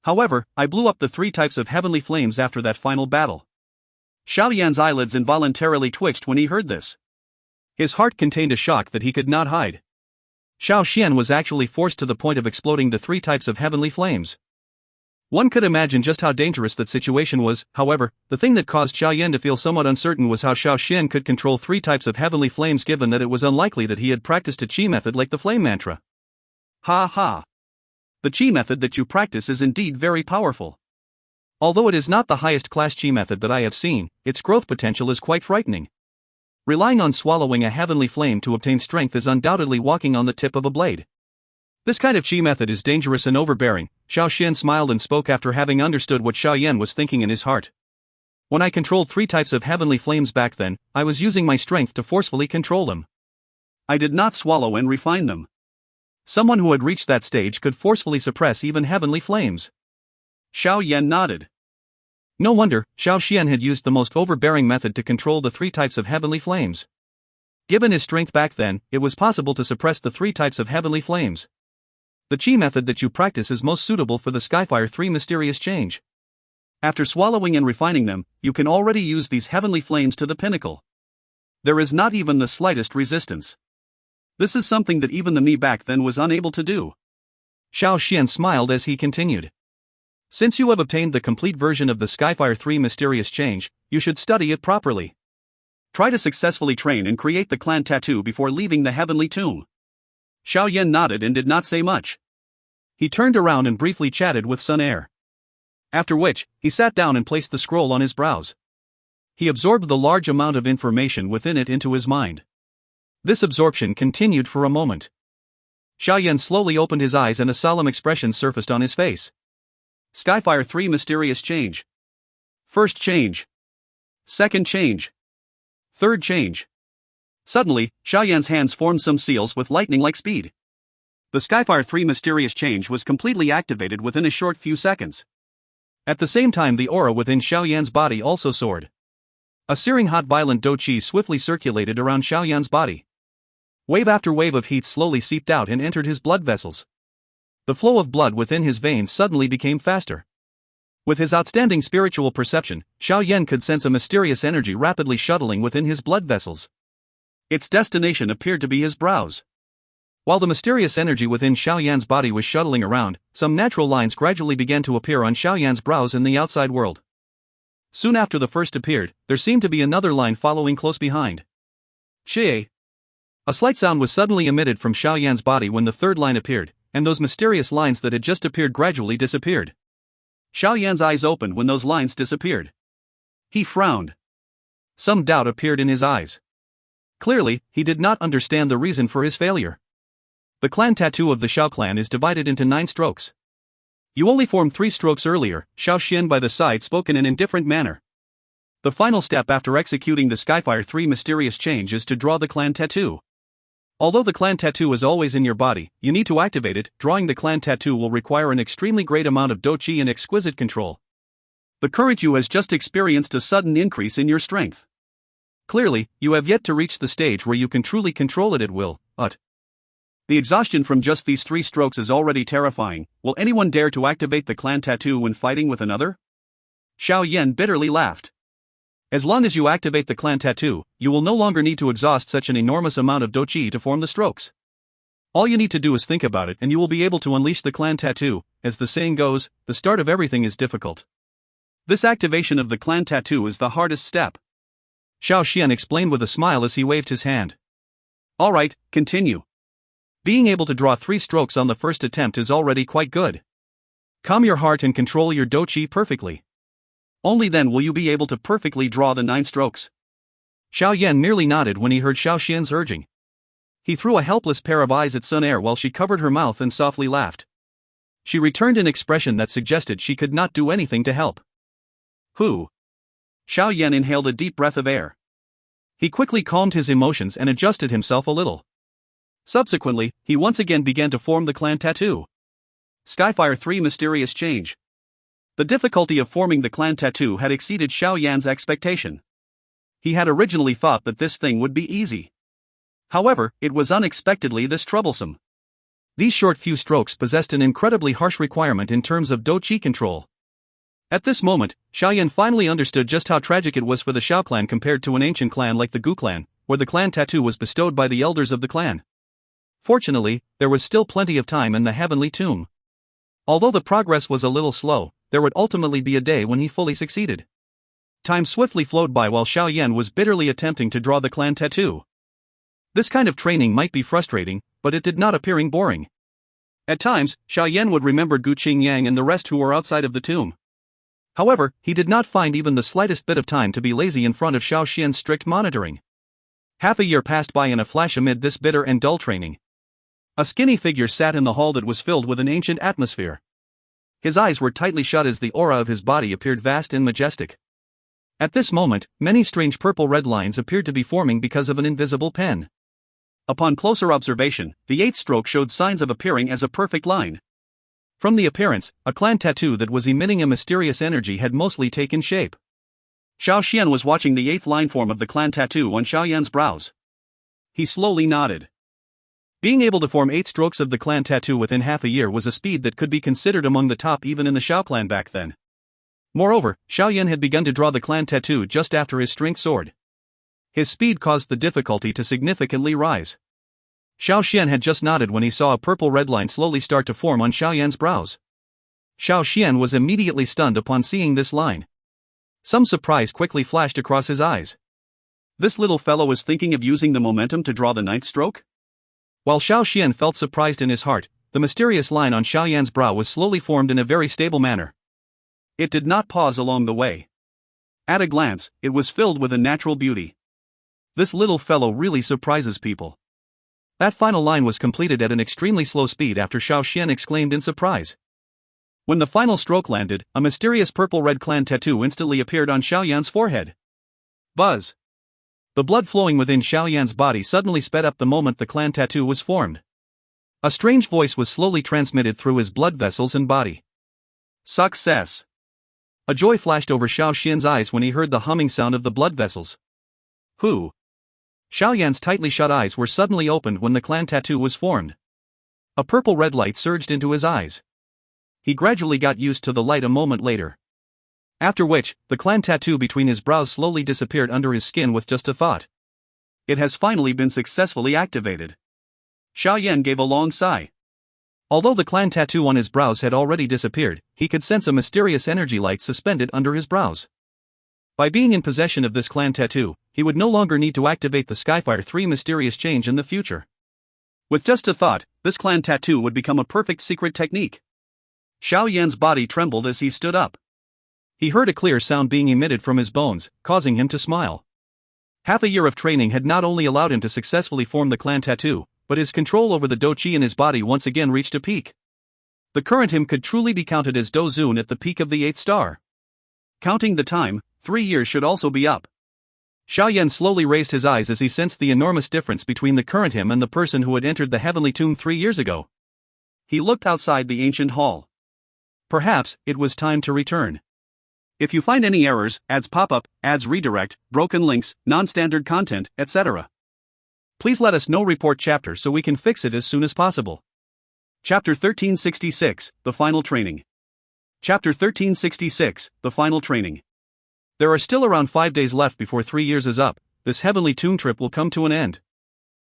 However, I blew up the 3 types of heavenly flames after that final battle.
Xiao Yan's eyelids involuntarily twitched when he heard this.
His heart contained a shock that he could not hide. Xiao Xian was actually forced to the point of exploding the 3 types of heavenly flames. One could imagine just how dangerous that situation was. However, the thing that caused Xiao Yan to feel somewhat uncertain was how Xiao Xian could control 3 types of heavenly flames, given that it was unlikely that he had practiced a Qi method like the flame mantra.
Ha ha. The Qi method that you practice is indeed very powerful.
Although it is not the highest class Qi method that I have seen, its growth potential is quite frightening. Relying on swallowing a heavenly flame to obtain strength is undoubtedly walking on the tip of a blade. This kind of Qi method is dangerous and overbearing. Xiao Xian smiled and spoke after having understood what Xiao Yan was thinking in his heart. When I controlled 3 types of heavenly flames back then, I was using my strength to forcefully control them.
I did not swallow and refine them.
Someone who had reached that stage could forcefully suppress even heavenly flames.
Xiao Yan nodded.
No wonder, Xiao Xian had used the most overbearing method to control the 3 types of heavenly flames. Given his strength back then, it was possible to suppress the 3 types of heavenly flames. The Qi method that you practice is most suitable for the Skyfire 3 mysterious change. After swallowing and refining them, you can already use these heavenly flames to the pinnacle. There is not even the slightest resistance. This is something that even the me back then was unable to do. Xiao Xian smiled as he continued. Since you have obtained the complete version of the Skyfire 3 mysterious change, you should study it properly.
Try to successfully train and create the clan tattoo before leaving the heavenly tomb. Xiao Yan nodded and did not say much.
He turned around and briefly chatted with Xun Er. After which, he sat down and placed the scroll on his brows. He absorbed the large amount of information within it into his mind. This absorption continued for a moment. Xiao Yan slowly opened his eyes and a solemn expression surfaced on his face.
Skyfire 3 mysterious change. First change. Second change. Third change. Suddenly, Xiao Yan's hands formed some seals with lightning-like speed. The Skyfire 3 mysterious change was completely activated within a short few seconds.
At the same time, the aura within Xiao Yan's body also soared. A searing hot violent Dou Qi swiftly circulated around Xiao Yan's body. Wave after wave of heat slowly seeped out and entered his blood vessels. The flow of blood within his veins suddenly became faster. With his outstanding spiritual perception, Xiao Yan could sense a mysterious energy rapidly shuttling within his blood vessels. Its destination appeared to be his brows. While the mysterious energy within Xiao Yan's body was shuttling around, some natural lines gradually began to appear on Xiao Yan's brows in the outside world. Soon after the first appeared, there seemed to be another line following close behind. Qi. A slight sound was suddenly emitted from Xiao Yan's body when the third line appeared, and those mysterious lines that had just appeared gradually disappeared.
Xiao Yan's eyes opened when those lines disappeared. He frowned.
Some doubt appeared in his eyes. Clearly, he did not understand the reason for his failure. The clan tattoo of the Xiao clan is divided into 9 strokes. You only formed 3 strokes earlier. Xiao Xian by the side spoke in an indifferent manner. The final step after executing the Skyfire 3 mysterious change is to draw the clan tattoo. Although the clan tattoo is always in your body, you need to activate it. Drawing the clan tattoo will require an extremely great amount of Dou Qi and exquisite control.
The current you has just experienced a sudden increase in your strength.
Clearly, you have yet to reach the stage where you can truly control it at will,
The exhaustion from just these 3 strokes is already terrifying. Will anyone dare to activate the clan tattoo when fighting with another? Xiao Yan bitterly laughed. As long as you activate the clan tattoo, you will no longer need to exhaust such an enormous amount of Dou Qi to form the strokes. All you need to do is think about it and you will be able to unleash the clan tattoo. As the saying goes, the start of everything is difficult. This activation of the clan tattoo is the hardest step. Xiao Xian explained with a smile as he waved his hand. Alright, continue. Being able to draw 3 strokes on the first attempt is already quite good. Calm your heart and control your Dou Qi perfectly. Only then will you be able to perfectly draw the 9 strokes. Xiao Yan merely nodded when he heard Xiao Xian's urging. He threw a helpless pair of eyes at Xun Er while she covered her mouth and softly laughed. She returned an expression that suggested she could not do anything to help. Who? Xiao Yan inhaled a deep breath of air. He quickly calmed his emotions and adjusted himself a little. Subsequently, he once again began to form the clan tattoo. Skyfire 3 Mysterious Change. The difficulty of forming the clan tattoo had exceeded Xiao Yan's expectation. He had originally thought that this thing would be easy. However, it was unexpectedly this troublesome. These short few strokes possessed an incredibly harsh requirement in terms of Dou Qi control. At this moment, Xiao Yan finally understood just how tragic it was for the Xiao clan compared to an ancient clan like the Gu clan, where the clan tattoo was bestowed by the elders of the clan. Fortunately, there was still plenty of time in the heavenly tomb. Although the progress was a little slow, there would ultimately be a day when he fully succeeded. Time swiftly flowed by while Xiao Yan was bitterly attempting to draw the clan tattoo. This kind of training might be frustrating, but it did not appearing boring. At times, Xiao Yan would remember Gu Qingyang and the rest who were outside of the tomb. However, he did not find even the slightest bit of time to be lazy in front of Xiao Xian's strict monitoring. Half a year passed by in a flash amid this bitter and dull training. A skinny figure sat in the hall that was filled with an ancient atmosphere. His eyes were tightly shut as the aura of his body appeared vast and majestic. At this moment, many strange purple-red lines appeared to be forming because of an invisible pen. Upon closer observation, the 8th stroke showed signs of appearing as a perfect line. From the appearance, a clan tattoo that was emitting a mysterious energy had mostly taken shape. Xiao Xian was watching the 8th line form of the clan tattoo on Xiao Yan's brows. He slowly nodded. Being able to form 8 strokes of the clan tattoo within half a year was a speed that could be considered among the top even in the Xiao clan back then. Moreover, Xiao Yan had begun to draw the clan tattoo just after his strength soared. His speed caused the difficulty to significantly rise. Xiao Xian had just nodded when he saw a purple red line slowly start to form on Xiao Yan's brows. Xiao Xian was immediately stunned upon seeing this line. Some surprise quickly flashed across his eyes. This little fellow was thinking of using the momentum to draw the 9th stroke? While Xiao Xian felt surprised in his heart, the mysterious line on Xiao Yan's brow was slowly formed in a very stable manner. It did not pause along the way. At a glance, it was filled with a natural beauty. This little fellow really surprises people. That final line was completed at an extremely slow speed after Xiao Xian exclaimed in surprise. When the final stroke landed, a mysterious purple-red clan tattoo instantly appeared on Xiao Yan's forehead. Buzz! The blood flowing within Xiao Yan's body suddenly sped up the moment the clan tattoo was formed. A strange voice was slowly transmitted through his blood vessels and body. Success! A joy flashed over Xiao Xian's eyes when he heard the humming sound of the blood vessels. Who? Xiao Yan's tightly shut eyes were suddenly opened when the clan tattoo was formed. A purple-red light surged into his eyes. He gradually got used to the light a moment later. After which, the clan tattoo between his brows slowly disappeared under his skin with just a thought. It has finally been successfully activated. Xiao Yan gave a long sigh. Although the clan tattoo on his brows had already disappeared, he could sense a mysterious energy light suspended under his brows. By being in possession of this clan tattoo, he would no longer need to activate the Skyfire 3 mysterious change in the future. With just a thought, this clan tattoo would become a perfect secret technique. Xiao Yan's body trembled as he stood up. He heard a clear sound being emitted from his bones, causing him to smile. Half a year of training had not only allowed him to successfully form the clan tattoo, but his control over the Dou Qi in his body once again reached a peak. The current him could truly be counted as Dou Zun at the peak of the 8th star. Counting the time, 3 years should also be up. Xiao Yan slowly raised his eyes as he sensed the enormous difference between the current him and the person who had entered the heavenly tomb 3 years ago. He looked outside the ancient hall. Perhaps it was time to return. If you find any errors, ads pop up, ads redirect, broken links, non-standard content, etc., Please let us know report chapter so we can fix it as soon as possible. Chapter 1366, The Final Training. Chapter 1366, The Final Training. There are still around 5 days left before 3 years is up. This heavenly tomb trip will come to an end.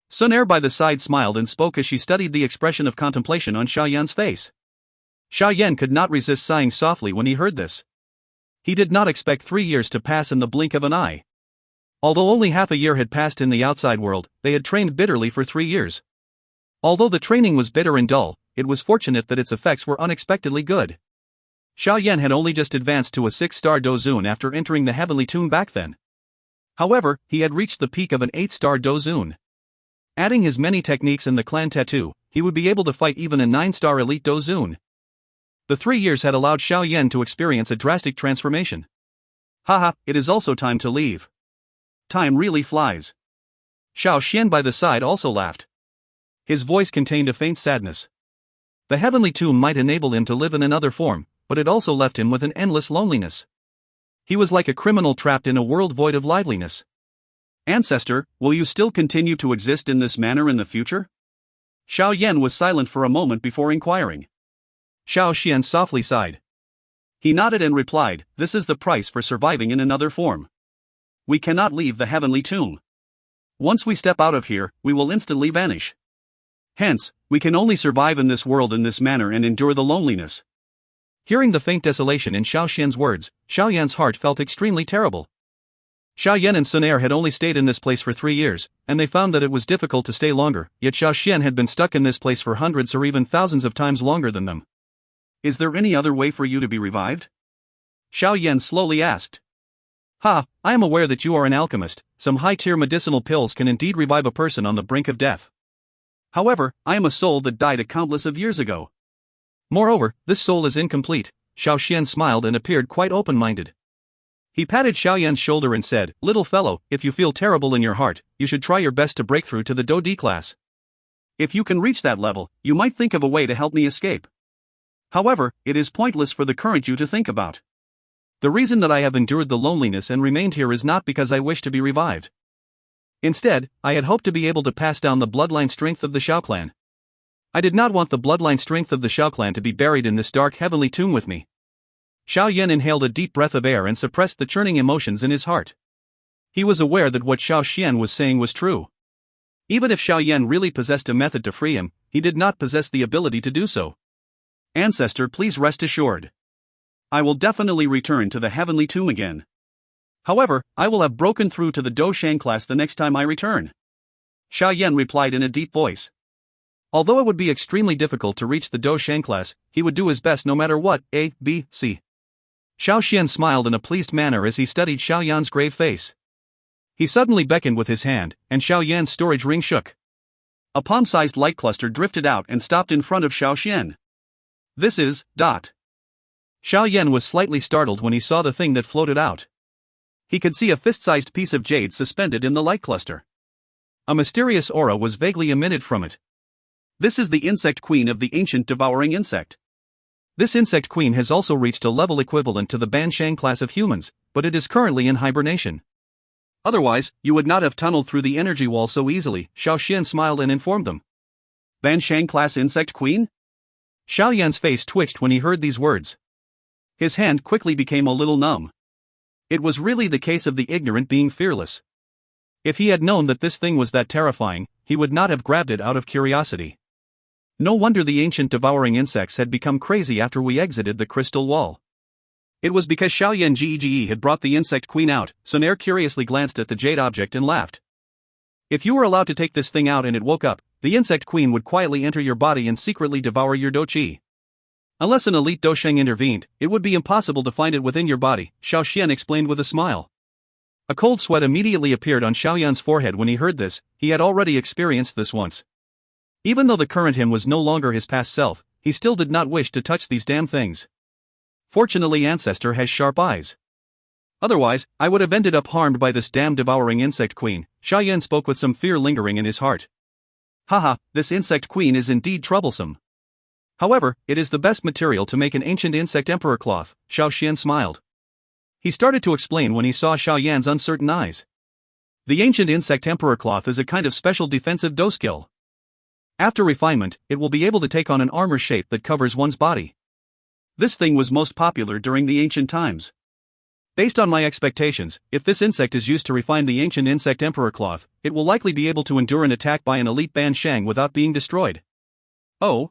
Xun Er by the side smiled and spoke as she studied the expression of contemplation on Xiao Yan's face. Xiao Yan could not resist sighing softly when he heard this. He did not expect 3 years to pass in the blink of an eye. Although only half a year had passed in the outside world, they had trained bitterly for 3 years. Although the training was bitter and dull, it was fortunate that its effects were unexpectedly good. Xiao Yan had only just advanced to a 6-star Dou after entering the heavenly tomb back then. However, he had reached the peak of an 8-star Dou. Adding his many techniques and the clan tattoo, he would be able to fight even a 9-star elite Dou. The 3 years had allowed Xiao Yan to experience a drastic transformation. Haha, it is also time to leave. Time really flies. Xiao Xian by the side also laughed. His voice contained a faint sadness. The heavenly tomb might enable him to live in another form, but it also left him with an endless loneliness. He was like a criminal trapped in a world void of liveliness. Ancestor, will you still continue to exist in this manner in the future? Xiao Yan was silent for a moment before inquiring. Xiao Xian softly sighed. He nodded and replied, "This is the price for surviving in another form. We cannot leave the heavenly tomb. Once we step out of here, we will instantly vanish. Hence, we can only survive in this world in this manner and endure the loneliness." Hearing the faint desolation in Xiao Xian's words, Xiao Yan's heart felt extremely terrible. Xiao Yan and Xun Er had only stayed in this place for 3 years, and they found that it was difficult to stay longer, yet Xiao Xian had been stuck in this place for hundreds or even thousands of times longer than them. "Is there any other way for you to be revived?" Xiao Yan slowly asked. "Ha, I am aware that you are an alchemist. Some high-tier medicinal pills can indeed revive a person on the brink of death. However, I am a soul that died a countless of years ago. Moreover, this soul is incomplete." Xiao Xian smiled and appeared quite open-minded. He patted Xiao Yan's shoulder and said, "Little fellow, if you feel terrible in your heart, you should try your best to break through to the Dou Qi class. If you can reach that level, you might think of a way to help me escape. However, it is pointless for the current you to think about. The reason that I have endured the loneliness and remained here is not because I wish to be revived. Instead, I had hoped to be able to pass down the bloodline strength of the Xiao clan. I did not want the bloodline strength of the Xiao clan to be buried in this dark heavenly tomb with me." Xiao Yan inhaled a deep breath of air and suppressed the churning emotions in his heart. He was aware that what Xiao Xian was saying was true. Even if Xiao Yan really possessed a method to free him, he did not possess the ability to do so. "Ancestor, please rest assured. I will definitely return to the heavenly tomb again. However, I will have broken through to the Dou Shang class the next time I return," Xiao Yan replied in a deep voice. Although it would be extremely difficult to reach the Dou Shang class, he would do his best no matter what. A, B, C. Xiao Xian smiled in a pleased manner as he studied Xiao Yan's grave face. He suddenly beckoned with his hand, and Xiao Yan's storage ring shook. A palm-sized light cluster drifted out and stopped in front of Xiao Xian. "This is, dot." Xiao Yan was slightly startled when he saw the thing that floated out. He could see a fist-sized piece of jade suspended in the light cluster. A mysterious aura was vaguely emitted from it. This is the insect queen of the ancient devouring insect. This insect queen has also reached a level equivalent to the Ban Shang class of humans, but it is currently in hibernation. Otherwise, you would not have tunneled through the energy wall so easily, Xiao Xian smiled and informed them. Ban Shang class insect queen? Xiao Yan's face twitched when he heard these words. His hand quickly became a little numb. It was really the case of the ignorant being fearless. If he had known that this thing was that terrifying, he would not have grabbed it out of curiosity. No wonder the ancient devouring insects had become crazy after we exited the crystal wall. It was because Xiao Yan Gege had brought the insect queen out. Xun Er curiously glanced at the jade object and laughed. If you were allowed to take this thing out and it woke up, the insect queen would quietly enter your body and secretly devour your Dou Qi. Unless an elite Dou Sheng intervened, it would be impossible to find it within your body, Xiao Xian explained with a smile. A cold sweat immediately appeared on Xiao Yan's forehead when he heard this. He had already experienced this once. Even though the current him was no longer his past self, he still did not wish to touch these damn things. Fortunately, Ancestor has sharp eyes. Otherwise, I would have ended up harmed by this damn devouring insect queen, Xiao Yan spoke with some fear lingering in his heart. Haha, this insect queen is indeed troublesome. However, it is the best material to make an ancient insect emperor cloth, Xiao Xian smiled. He started to explain when he saw Xiao Yan's uncertain eyes.
The ancient insect emperor cloth is a kind of special defensive Dou skill. After refinement, it will be able to take on an armor shape that covers one's body. This thing was most popular during the ancient times. Based on my expectations, if this insect is used to refine the ancient insect emperor cloth, it will likely be able to endure an attack by an elite Ban Shang without being destroyed. Oh?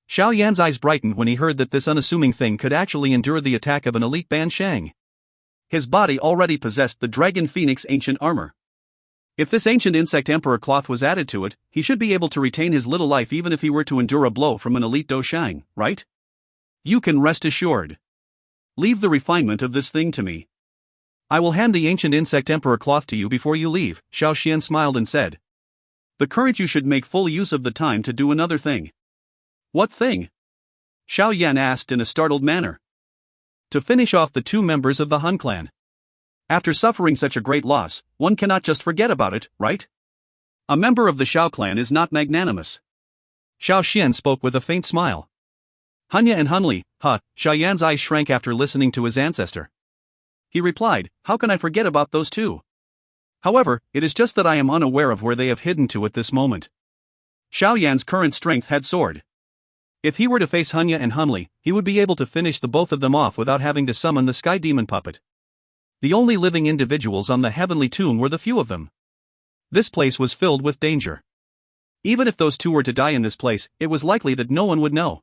Xiao Yan's eyes brightened when he heard that this unassuming thing could actually endure the attack of an elite Ban Shang. His body already possessed the Dragon Phoenix ancient armor. If this ancient insect emperor cloth was added to it, he should be able to retain his little life even if he were to endure a blow from an elite Dou Shang, right? You can rest assured. Leave the refinement of this thing to me. I will hand the ancient insect emperor cloth to you before you leave, Xiao Xian smiled and said. The current you should make full use of the time to do another thing. What thing? Xiao Yan asked in a startled manner. To finish off the 2 members of the Han clan. After suffering such a great loss, one cannot just forget about it, right? A member of the Xiao clan is not magnanimous. Xiao Xian spoke with a faint smile. Hanya and Hunli, Xiao Yan's eyes shrank after listening to his ancestor. He replied, how can I forget about those 2? However, it is just that I am unaware of where they have hidden to at this moment. Xiao Yan's current strength had soared. If he were to face Hanya and Hunli, he would be able to finish the both of them off without having to summon the Sky Demon puppet. The only living individuals on the Heavenly Tomb were the few of them. This place was filled with danger. Even if those 2 were to die in this place, it was likely that no one would know.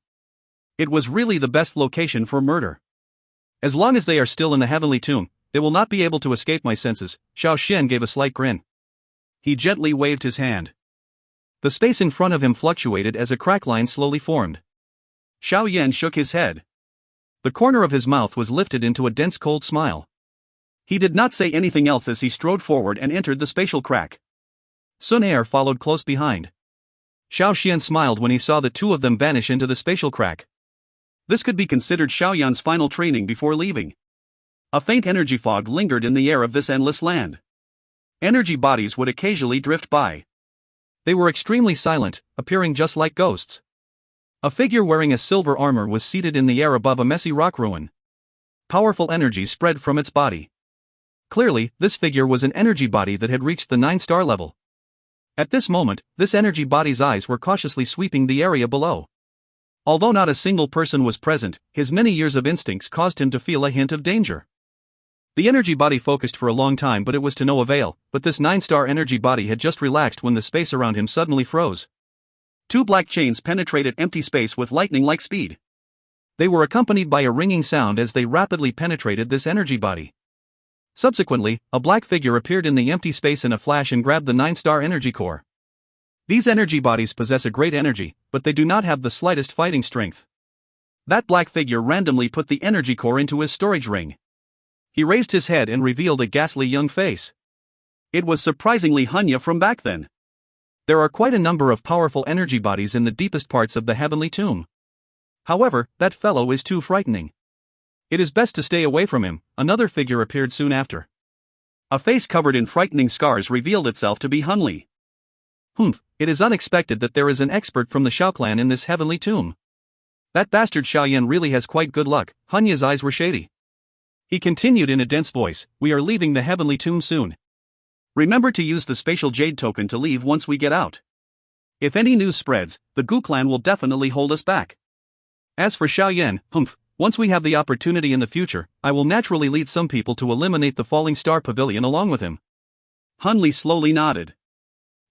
It was really the best location for murder. As long as they are still in the Heavenly Tomb, they will not be able to escape my senses. Xiao Xian gave a slight grin. He gently waved his hand. The space in front of him fluctuated as a crack line slowly formed. Xiao Yan shook his head. The corner of his mouth was lifted into a dense cold smile. He did not say anything else as he strode forward and entered the spatial crack. Xun Er followed close behind. Xiao Xian smiled when he saw the 2 of them vanish into the spatial crack. This could be considered Xiao Yan's final training before leaving. A faint energy fog lingered in the air of this endless land. Energy bodies would occasionally drift by. They were extremely silent, appearing just like ghosts. A figure wearing a silver armor was seated in the air above a messy rock ruin. Powerful energy spread from its body. Clearly, this figure was an energy body that had reached the 9-star level. At this moment, this energy body's eyes were cautiously sweeping the area below. Although not a single person was present, his many years of instincts caused him to feel a hint of danger. The energy body focused for a long time, but it was to no avail, but this 9-star energy body had just relaxed when the space around him suddenly froze. 2 black chains penetrated empty space with lightning-like speed. They were accompanied by a ringing sound as they rapidly penetrated this energy body. Subsequently, a black figure appeared in the empty space in a flash and grabbed the 9-star energy core. These energy bodies possess a great energy, but they do not have the slightest fighting strength. That black figure randomly put the energy core into his storage ring. He raised his head and revealed a ghastly young face. It was surprisingly Hanya from back then. There are quite a number of powerful energy bodies in the deepest parts of the Heavenly Tomb. However, that fellow is too frightening. It is best to stay away from him. Another figure appeared soon after. A face covered in frightening scars revealed itself to be Hunli. It is unexpected that there is an expert from the Xiao clan in this Heavenly Tomb. That bastard Xiao Yan really has quite good luck. Hanya's eyes were shady. He continued in a dense voice, we are leaving the Heavenly Tomb soon. Remember to use the spatial jade token to leave once we get out. If any news spreads, the Gu clan will definitely hold us back. As for Xiao Yan, once we have the opportunity in the future, I will naturally lead some people to eliminate the Falling Star Pavilion along with him. Hunli slowly nodded.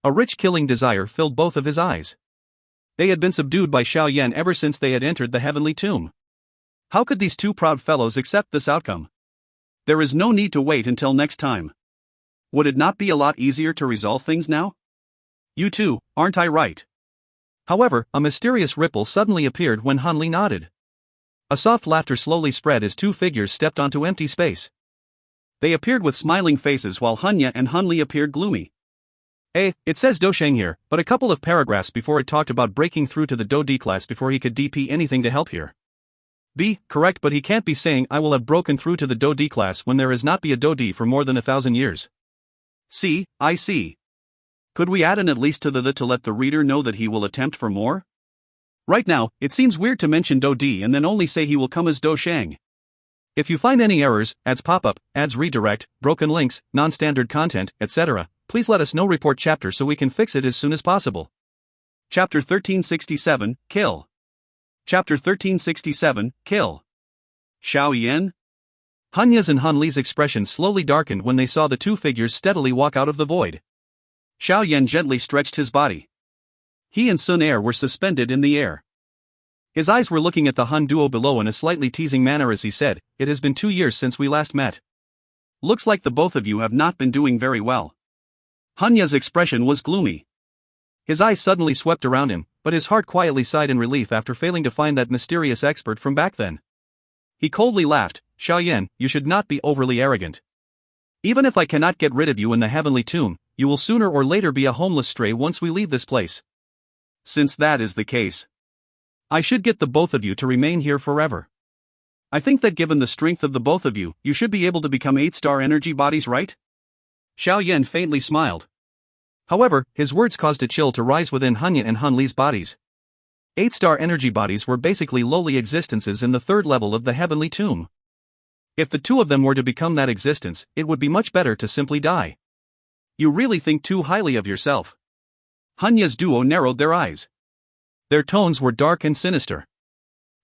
A rich killing desire filled both of his eyes. They had been subdued by Xiao Yan ever since they had entered the Heavenly Tomb. How could these 2 proud fellows accept this outcome? There is no need to wait until next time. Would it not be a lot easier to resolve things now? You too, aren't I right? However, a mysterious ripple suddenly appeared when Hunli nodded. A soft laughter slowly spread as 2 figures stepped onto empty space. They appeared with smiling faces while Hanya and Hunli appeared gloomy. It says Dou Sheng here, but a couple of paragraphs before it talked about breaking through to the Dou D class before he could DP anything to help here. Correct, but he can't be saying I will have broken through to the Dou D class when there has not been a Dou D for more than 1,000 years. I see. Could we add an at least to the to let the reader know that he will attempt for more? Right now, it seems weird to mention Dou D and then only say he will come as Dou Sheng. If you find any errors, ads pop-up, ads redirect, broken links, non-standard content, etc., please let us know. Report chapter so we can fix it as soon as possible.
Chapter 1367, Kill. Chapter 1367, Kill. Xiao Yan?
Hanya's and Han Li's expressions slowly darkened when they saw the two figures steadily walk out of the void.
Xiao Yan gently stretched his body. He and Xun Er were suspended in the air.
His eyes were looking at the Han duo below in a slightly teasing manner as he said, "It has been 2 years since we last met.
Looks like the both of you have not been doing very well." Hanya's expression was gloomy.
His eyes suddenly swept around him, but his heart quietly sighed in relief after failing to find that mysterious expert from back then. He coldly laughed, "Xiao Yan, you should not be overly arrogant. Even if I cannot get rid of you in the heavenly tomb, you will sooner or later be a homeless stray once we leave this place.
Since that is the case,
I should get the both of you to remain here forever.
I think that given the strength of the both of you, you should be able to become 8-star energy bodies, right?"
Xiao Yan faintly smiled. However, his words caused a chill to rise within Hanya and Han Li's bodies. 8-star energy bodies were basically lowly existences in the third level of the heavenly tomb. If the two of them were to become that existence, it would be much better to simply die.
You really think too highly of yourself.
Hanya's duo narrowed their eyes. Their tones were dark and sinister.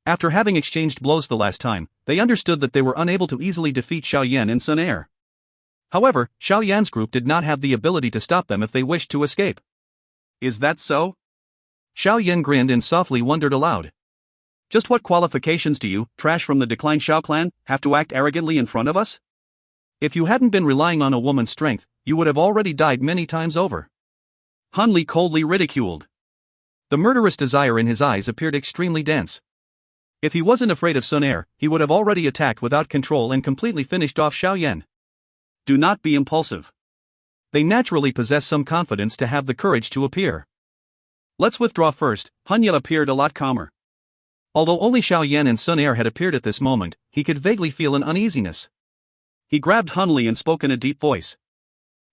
After having exchanged blows the last time, they understood that they were unable to easily defeat Xiao Yan and Xun Er. However, Xiao Yan's group did not have the ability to stop them if they wished to escape.
Is that so?
Xiao Yan grinned and softly wondered aloud.
Just what qualifications do you, trash from the declined Xiao clan, have to act arrogantly in front of us?
If you hadn't been relying on a woman's strength, you would have already died many times over.
Han Li coldly ridiculed.
The murderous desire in his eyes appeared extremely dense. If he wasn't afraid of Xun Er, he would have already attacked without control and completely finished off Xiao Yan.
Do not be impulsive.
They naturally possess some confidence to have the courage to appear.
Let's withdraw first. Hanya appeared a lot calmer.
Although only Xiao Yan and Xun Er had appeared at this moment, he could vaguely feel an uneasiness.
He grabbed Han Li and spoke in a deep voice.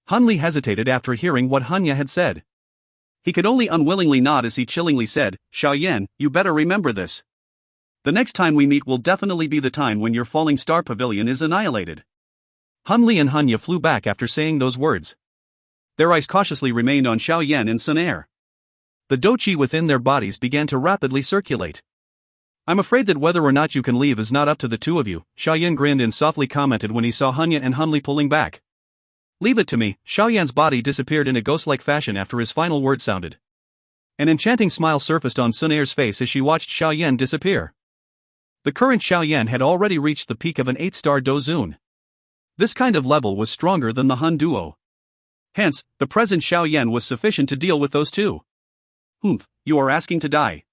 Han Li hesitated after hearing what Hanya had said.
He could only unwillingly nod as he chillingly said, "Xiao Yan, you better remember this. The next time we meet will definitely be the time when your falling star pavilion is annihilated."
Han Li and Hanya flew back after saying those words. Their eyes cautiously remained on Xiao Yan and Xun Er. The Dou Qi within their bodies began to rapidly circulate. "I'm afraid that whether or not you can leave is not up to the two of you," Xiao Yan grinned and softly commented when he saw Hanya and Han Li pulling back. "Leave it to me." Xiao Yan's body disappeared in a ghost-like fashion after his final word sounded. An enchanting smile surfaced on Xun Er's face as she watched Xiao Yan disappear. The current Xiao Yan had already reached the peak of an 8-star Dou. This kind of level was stronger than the Han duo. Hence, the present Xiao Yan was sufficient to deal with those two.
"Humph, you are asking to die."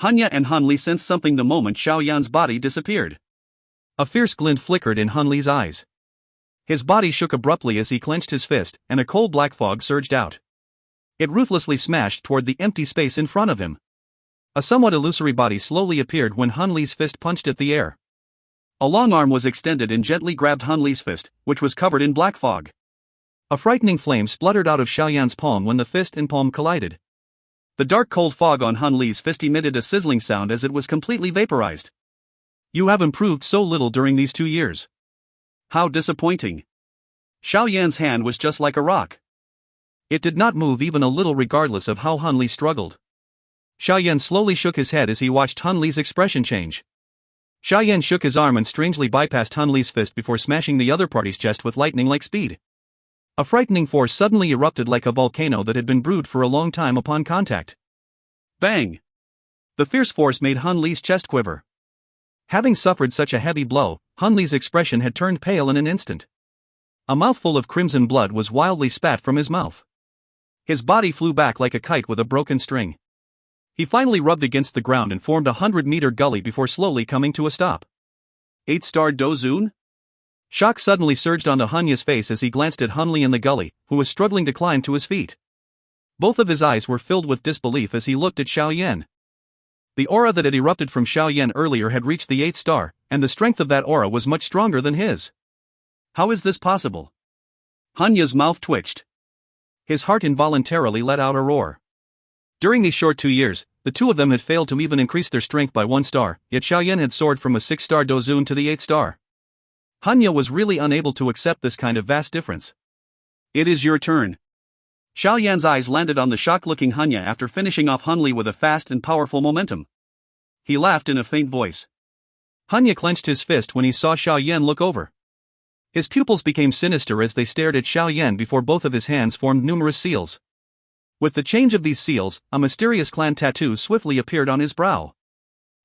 Hanya and Han Li sensed something the moment Xiao Yan's body disappeared.
A fierce glint flickered in Han Li's eyes. His body shook abruptly as he clenched his fist, and a cold black fog surged out. It ruthlessly smashed toward the empty space in front of him. A somewhat illusory body slowly appeared when Han Li's fist punched at the air.
A long arm was extended and gently grabbed Han Li's fist, which was covered in black fog.
A frightening flame spluttered out of Xiao Yan's palm when the fist and palm collided.
The dark cold fog on Han Li's fist emitted a sizzling sound as it was completely vaporized.
"You have improved so little during these 2 years.
How disappointing." Xiao Yan's hand was just like a rock.
It did not move even a little regardless of how Han Li struggled. Xiao Yan slowly shook his head as he watched Han Li's expression change. Xiao Yan shook his arm and strangely bypassed Han Li's fist before smashing the other party's chest with lightning-like speed. A frightening force suddenly erupted like a volcano that had been brewed for a long time upon contact.
Bang!
The fierce force made Han Li's chest quiver. Having suffered such a heavy blow, Han Li's expression had turned pale in an instant. A mouthful of crimson blood was wildly spat from his mouth. His body flew back like a kite with a broken string. He finally rubbed against the ground and formed a 100-meter gully before slowly coming to a stop.
8-star Dou?
Shock suddenly surged onto Hanya's face as he glanced at Han Li in the gully, who was struggling to climb to his feet. Both of his eyes were filled with disbelief as he looked at Xiao Yan. The aura that had erupted from Xiao Yan earlier had reached the 8th star, and the strength of that aura was much stronger than his.
How is this possible? Hanya's mouth twitched.
His heart involuntarily let out a roar. During these short 2 years, the two of them had failed to even increase their strength by 1 star, yet Xiao Yan had soared from a 6-star Dou to the 8th star. Hanya was really unable to accept this kind of vast difference.
It is your turn. Xiao Yan's eyes landed on the shocked-looking Hanya after finishing off Hunli with a fast and powerful momentum. He laughed in a faint voice.
Hanya clenched his fist when he saw Xiao Yan look over. His pupils became sinister as they stared at Xiao Yan before both of his hands formed numerous seals. With the change of these seals, a mysterious clan tattoo swiftly appeared on his brow.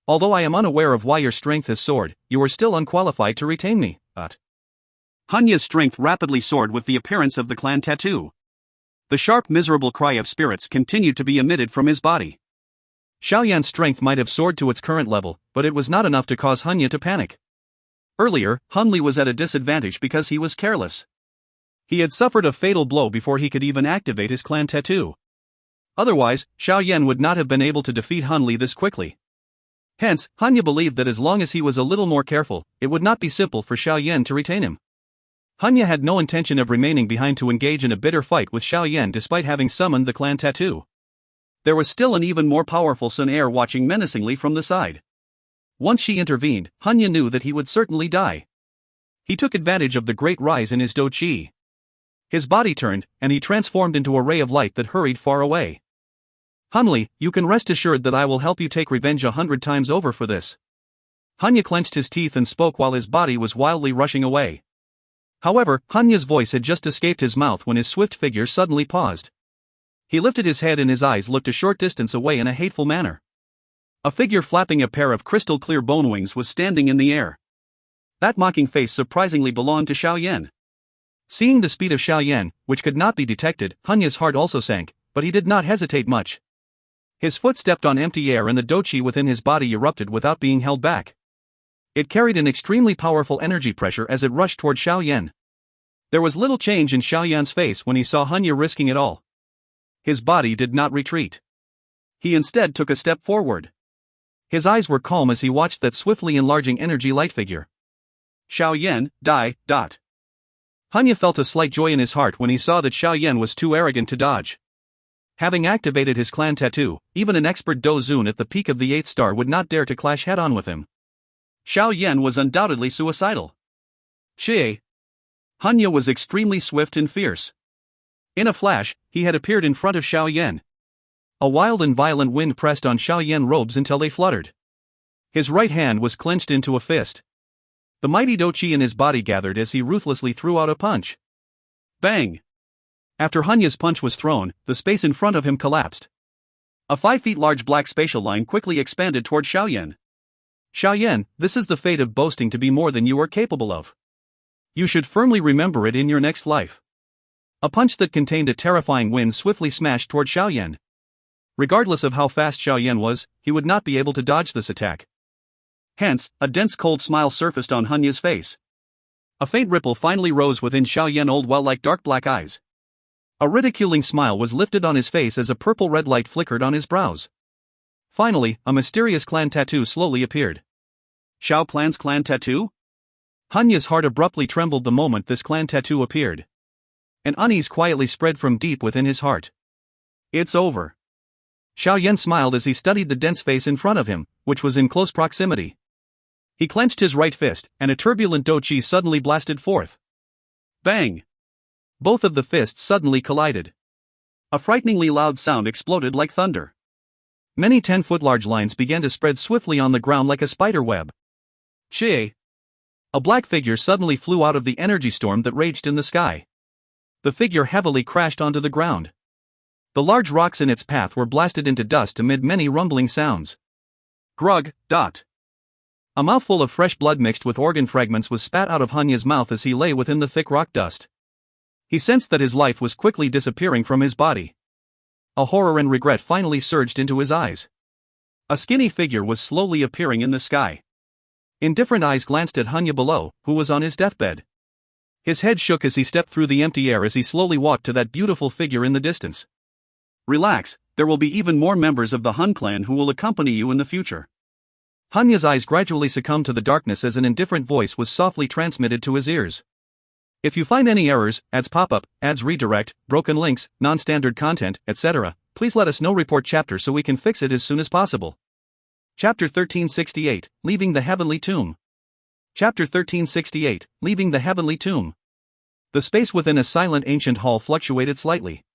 Although I am unaware of why your strength has soared, you are still unqualified to retain me, but...
Hanya's strength rapidly soared with the appearance of the clan tattoo. The sharp, miserable cry of spirits continued to be emitted from his body.
Xiao Yan's strength might have soared to its current level, but it was not enough to cause Hanya to panic. Earlier, Hunli was at a disadvantage because he was careless. He had suffered a fatal blow before he could even activate his clan tattoo. Otherwise, Xiao Yan would not have been able to defeat Hunli this quickly. Hence, Hanya believed that as long as he was a little more careful, it would not be simple for Xiao Yan to retain him. Hanya had no intention of remaining behind to engage in a bitter fight with Xiao Yan despite having summoned the clan tattoo. There was still an even more powerful Xun Er watching menacingly from the side. Once she intervened, Hanya knew that he would certainly die. He took advantage of the great rise in his Dou Qi. His body turned, and he transformed into a ray of light that hurried far away. Hunli, you can rest assured that I will help you take revenge 100 times over for this. Hanya clenched his teeth and spoke while his body was wildly rushing away. However, Hanya's voice had just escaped his mouth when his swift figure suddenly paused. He lifted his head and his eyes looked a short distance away in a hateful manner. A figure flapping a pair of crystal-clear bone wings was standing in the air. That mocking face surprisingly belonged to Xiao Yan. Seeing the speed of Xiao Yan, which could not be detected, Hanya's heart also sank, but he did not hesitate much. His foot stepped on empty air and the Dou Qi within his body erupted without being held back. It carried an extremely powerful energy pressure as it rushed toward Xiao Yan. There was little change in Xiao Yan's face when he saw Hanya risking it all. His body did not retreat. He instead took a step forward. His eyes were calm as he watched that swiftly enlarging energy light figure.
Xiao Yan, die.
Hanya felt a slight joy in his heart when he saw that Xiao Yan was too arrogant to dodge. Having activated his clan tattoo, even an expert Dou Zun at the peak of the 8th star would not dare to clash head-on with him.
Xiao Yan was undoubtedly suicidal.
Xie.
Hanya was extremely swift and fierce. In a flash, he had appeared in front of Xiao Yan.
A wild and violent wind pressed on Xiao Yan's robes until they fluttered. His right hand was clenched into a fist. The mighty Dou Qi in his body gathered as he ruthlessly threw out a punch.
Bang!
After Hanya's punch was thrown, the space in front of him collapsed.
A 5 feet large black spatial line quickly expanded toward Xiao Yan.
Xiao Yan, this is the fate of boasting to be more than you are capable of. You should firmly remember it in your next life. A punch that contained a terrifying wind swiftly smashed toward Xiao Yan. Regardless of how fast Xiao Yan was, he would not be able to dodge this attack.
Hence, a dense cold smile surfaced on Hanya's face.
A faint ripple finally rose within Xiao Yan's old well-like dark black eyes. A ridiculing smile was lifted on his face as a purple-red light flickered on his brows. Finally, a mysterious clan tattoo slowly appeared.
Xiao Clan's clan tattoo?
Hanya's heart abruptly trembled the moment this clan tattoo appeared. An unease quietly spread from deep within his heart.
It's over.
Xiao Yan smiled as he studied the dense face in front of him, which was in close proximity. He clenched his right fist, and a turbulent Dou Qi suddenly blasted forth.
Bang!
Both of the fists suddenly collided.
A frighteningly loud sound exploded like thunder.
Many 10-foot large lines began to spread swiftly on the ground like a spider web.
Xie!
A black figure suddenly flew out of the energy storm that raged in the sky. The figure heavily crashed onto the ground. The large rocks in its path were blasted into dust amid many rumbling sounds.
Grug.
A mouthful of fresh blood mixed with organ fragments was spat out of Hanya's mouth as he lay within the thick rock dust. He sensed that his life was quickly disappearing from his body. A horror and regret finally surged into his eyes. A skinny figure was slowly appearing in the sky. Indifferent eyes glanced at Hanya below, who was on his deathbed. His head shook as he stepped through the empty air as he slowly walked to that beautiful figure in the distance.
Relax, there will be even more members of the Hun clan who will accompany you in the future.
Hanya's eyes gradually succumbed to the darkness as an indifferent voice was softly transmitted to his ears. If you find any errors, ads pop up, ads redirect, broken links, non-standard content, etc., please let us know. Report chapter so we can fix it as soon as possible. Chapter 1368, Leaving the Heavenly Tomb.
Chapter 1368, Leaving the Heavenly Tomb. The space within a silent ancient hall fluctuated slightly.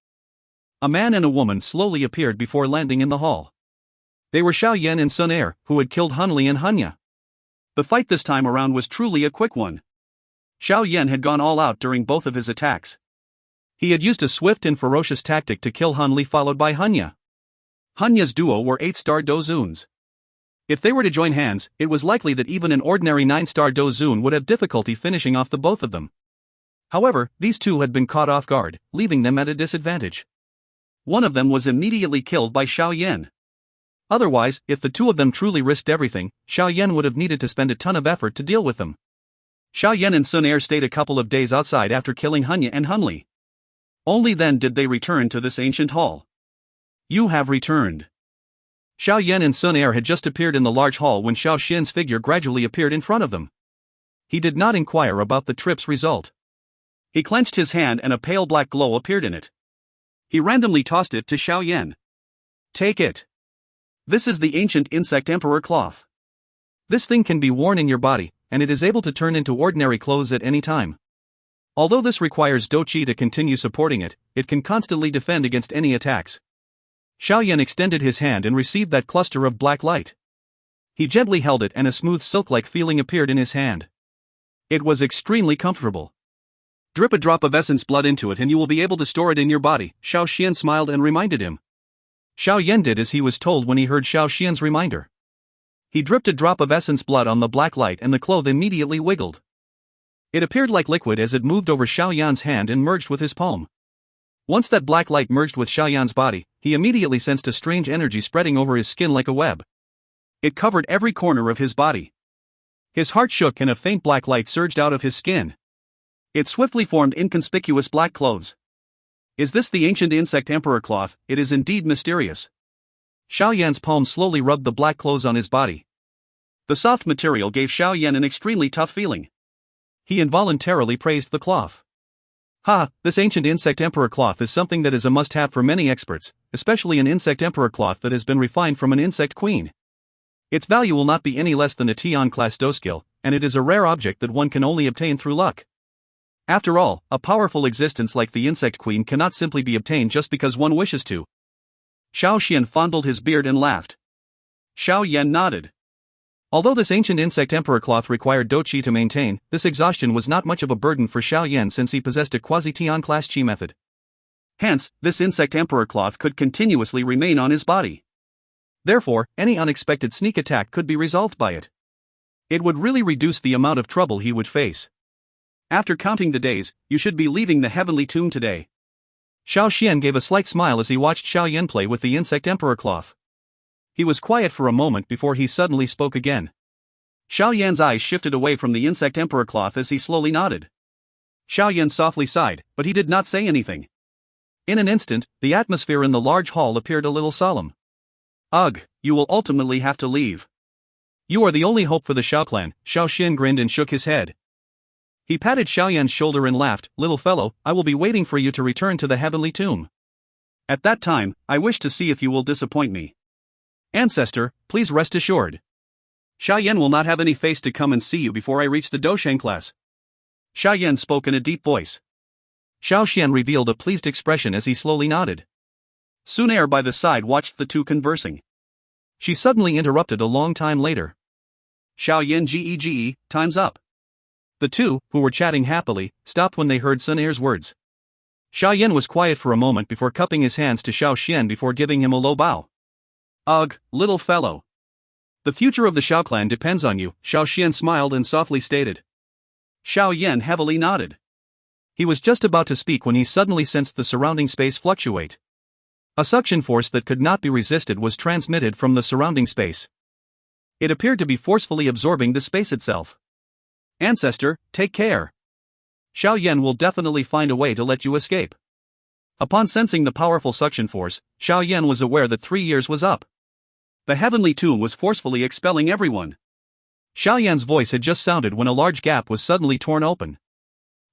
A man and a woman slowly appeared before landing in the hall. They were Xiao Yan and Xun Er, who had killed Hunli and Hunya. The fight this time around was truly a quick one. Xiao Yan had gone all out during both of his attacks. He had used a swift and ferocious tactic to kill Hunli, followed by Hunya. Hunya's duo were 8-star Dou Zuns. If they were to join hands, it was likely that even an ordinary 9-star Dou Zun would have difficulty finishing off the both of them. However, these two had been caught off guard, leaving them at a disadvantage. One of them was immediately killed by Xiao Yan. Otherwise, if the two of them truly risked everything, Xiao Yan would have needed to spend a ton of effort to deal with them. Xiao Yan and Xun Er stayed a couple of days outside after killing Hunya and Hunli. Only then did they return to this ancient hall. You have returned. Xiao Yan and Xun Er had just appeared in the large hall when Xiao Xian's figure gradually appeared in front of them. He did not inquire about the trip's result. He clenched his hand and a pale black glow appeared in it. He randomly tossed it to Xiao Yan. Take it. This is the ancient insect emperor cloth. This thing can be worn in your body, and it is able to turn into ordinary clothes at any time. Although this requires Dou Qi to continue supporting it, it can constantly defend against any attacks. Xiao Yan extended his hand and received that cluster of black light. He gently held it and a smooth silk-like feeling appeared in his hand. It was extremely comfortable. Drip a drop of essence blood into it and you will be able to store it in your body, Xiao Xian smiled and reminded him. Xiao Yan did as he was told when he heard Xiao Xian's reminder. He dripped a drop of essence blood on the black light and the cloth immediately wiggled. It appeared like liquid as it moved over Xiao Yan's hand and merged with his palm. Once that black light merged with Xiao Yan's body, he immediately sensed a strange energy spreading over his skin like a web. It covered every corner of his body. His heart shook and a faint black light surged out of his skin. It swiftly formed inconspicuous black clothes. Is this the ancient insect emperor cloth? It is indeed mysterious. Xiao Yan's palm slowly rubbed the black clothes on his body. The soft material gave Xiao Yan an extremely tough feeling. He involuntarily praised the cloth. Ha, this ancient insect emperor cloth is something that is a must-have for many experts, especially an insect emperor cloth that has been refined from an insect queen. Its value will not be any less than a Tian class Dou skill, and it is a rare object that one can only obtain through luck. After all, a powerful existence like the insect queen cannot simply be obtained just because one wishes to. Xiao Xian fondled his beard and laughed. Xiao Yan nodded. Although this ancient insect emperor cloth required Dou Qi to maintain, this exhaustion was not much of a burden for Xiao Yan since he possessed a quasi-Tian class Qi method. Hence, this insect emperor cloth could continuously remain on his body. Therefore, any unexpected sneak attack could be resolved by it. It would really reduce the amount of trouble he would face. After counting the days, you should be leaving the heavenly tomb today. Xiao Xian gave a slight smile as he watched Xiao Yan play with the insect emperor cloth. He was quiet for a moment before he suddenly spoke again. Xiao Yan's eyes shifted away from the insect emperor cloth as he slowly nodded. Xiao Yan softly sighed, but he did not say anything. In an instant, the atmosphere in the large hall appeared a little solemn. Ugh, you will ultimately have to leave. You are the only hope for the Xiao clan. Xiao Xian grinned and shook his head. He patted Xiao Yan's shoulder and laughed. Little fellow, I will be waiting for you to return to the heavenly tomb. At that time, I wish to see if you will disappoint me. Ancestor, please rest assured. Xiao Yan will not have any face to come and see you before I reach the Dousheng class. Xiao Yan spoke in a deep voice. Xiao Xian revealed a pleased expression as he slowly nodded. Xun Er by the side watched the two conversing. She suddenly interrupted a long time later. Xiao Yan gege, time's up. The two, who were chatting happily, stopped when they heard Xun Er's words. Xiao Yan was quiet for a moment before cupping his hands to Xiao Xian before giving him a low bow. Ugh, little fellow. The future of the Xiao clan depends on you, Xiao Xian smiled and softly stated. Xiao Yan heavily nodded. He was just about to speak when he suddenly sensed the surrounding space fluctuate. A suction force that could not be resisted was transmitted from the surrounding space. It appeared to be forcefully absorbing the space itself. Ancestor, take care. Xiao Yan will definitely find a way to let you escape. Upon sensing the powerful suction force, Xiao Yan was aware that 3 years was up. The heavenly tomb was forcefully expelling everyone. Xiao Yan's voice had just sounded when a large gap was suddenly torn open.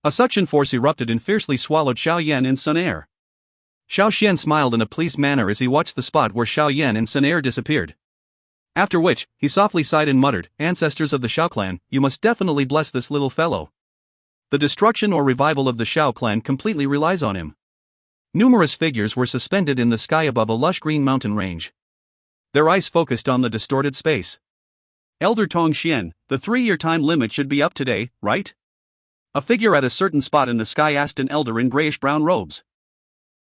A suction force erupted and fiercely swallowed Xiao Yan and Xun Er. Xiao Xian smiled in a pleased manner as he watched the spot where Xiao Yan and Xun Er disappeared. After which, he softly sighed and muttered, "Ancestors of the Xiao clan, you must definitely bless this little fellow. The destruction or revival of the Xiao clan completely relies on him." Numerous figures were suspended in the sky above a lush green mountain range. Their eyes focused on the distorted space. "Elder Tong Xian, the 3-year time limit should be up today, right?" A figure at a certain spot in the sky asked an elder in grayish-brown robes.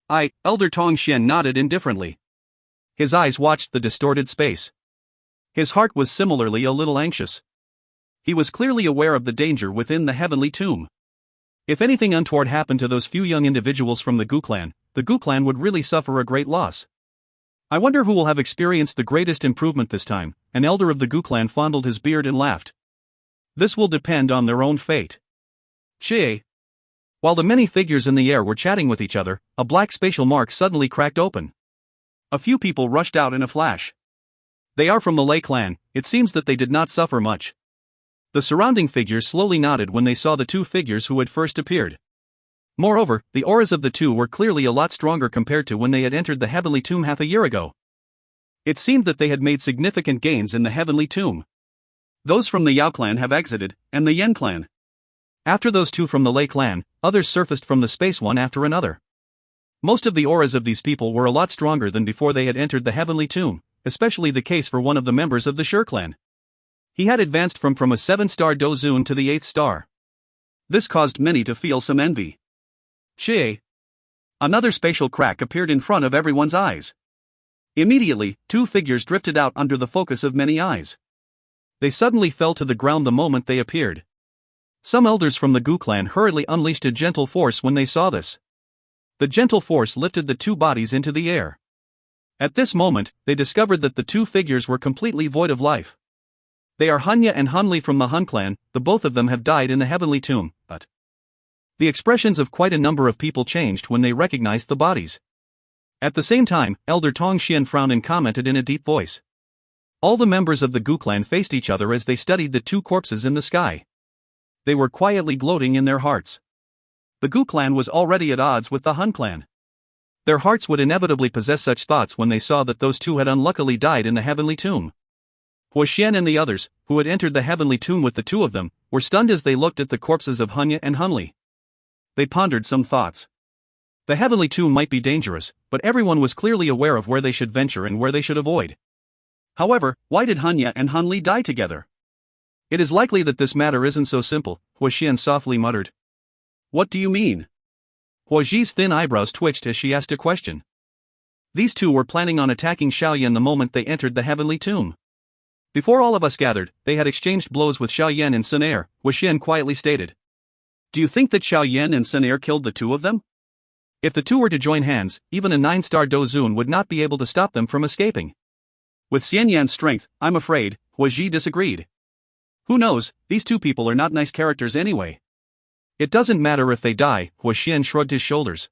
Elder Tong Xian nodded indifferently. His eyes watched the distorted space. His heart was similarly a little anxious. He was clearly aware of the danger within the heavenly tomb. If anything untoward happened to those few young individuals from the Gu clan would really suffer a great loss. "I wonder who will have experienced the greatest improvement this time." An elder of the Gu clan fondled his beard and laughed. "This will depend on their own fate." Xie. While the many figures in the air were chatting with each other, a black spatial mark suddenly cracked open. A few people rushed out in a flash. "They are from the Lei clan." It seems that they did not suffer much. The surrounding figures slowly nodded when they saw the two figures who had first appeared. Moreover, the auras of the two were clearly a lot stronger compared to when they had entered the heavenly tomb half a year ago. It seemed that they had made significant gains in the heavenly tomb. Those from the Yao clan have exited, and the Yen clan. After those two from the Lei clan, others surfaced from the space one after another. Most of the auras of these people were a lot stronger than before they had entered the heavenly tomb, especially the case for one of the members of the Xun Er clan. He had advanced from a 7-star Dou Qi to the 8th star. This caused many to feel some envy. Xie. Another spatial crack appeared in front of everyone's eyes. Immediately, two figures drifted out under the focus of many eyes. They suddenly fell to the ground the moment they appeared. Some elders from the Gu clan hurriedly unleashed a gentle force when they saw this. The gentle force lifted the two bodies into the air. At this moment, they discovered that the two figures were completely void of life. They are Hunya and Hunli from the Hun clan. The both of them have died in the heavenly tomb, but the expressions of quite a number of people changed when they recognized the bodies. At the same time, Elder Tong Xian frowned and commented in a deep voice. All the members of the Gu clan faced each other as they studied the two corpses in the sky. They were quietly gloating in their hearts. The Gu clan was already at odds with the Hun clan. Their hearts would inevitably possess such thoughts when they saw that those two had unluckily died in the heavenly tomb. Huo Xian and the others, who had entered the heavenly tomb with the two of them, were stunned as they looked at the corpses of Hunya and Hunli. They pondered some thoughts. The heavenly tomb might be dangerous, but everyone was clearly aware of where they should venture and where they should avoid. However, why did Hunya and Hunli die together? "It is likely that this matter isn't so simple," Huo Xian softly muttered. "What do you mean?" Huo Ji's thin eyebrows twitched as she asked a question. These two were planning on attacking Xiao Yan the moment they entered the heavenly tomb. "Before all of us gathered, they had exchanged blows with Xiao Yan and Xun Er," Huo Xian quietly stated. "Do you think that Xiao Yan and Xun Er killed the two of them? If the two were to join hands, even a 9-star Dou Qi would not be able to stop them from escaping." "With Xian Yan's strength, I'm afraid," Huo Ji disagreed. "Who knows, these two people are not nice characters anyway." "It doesn't matter if they die," Huo Xian shrugged his shoulders.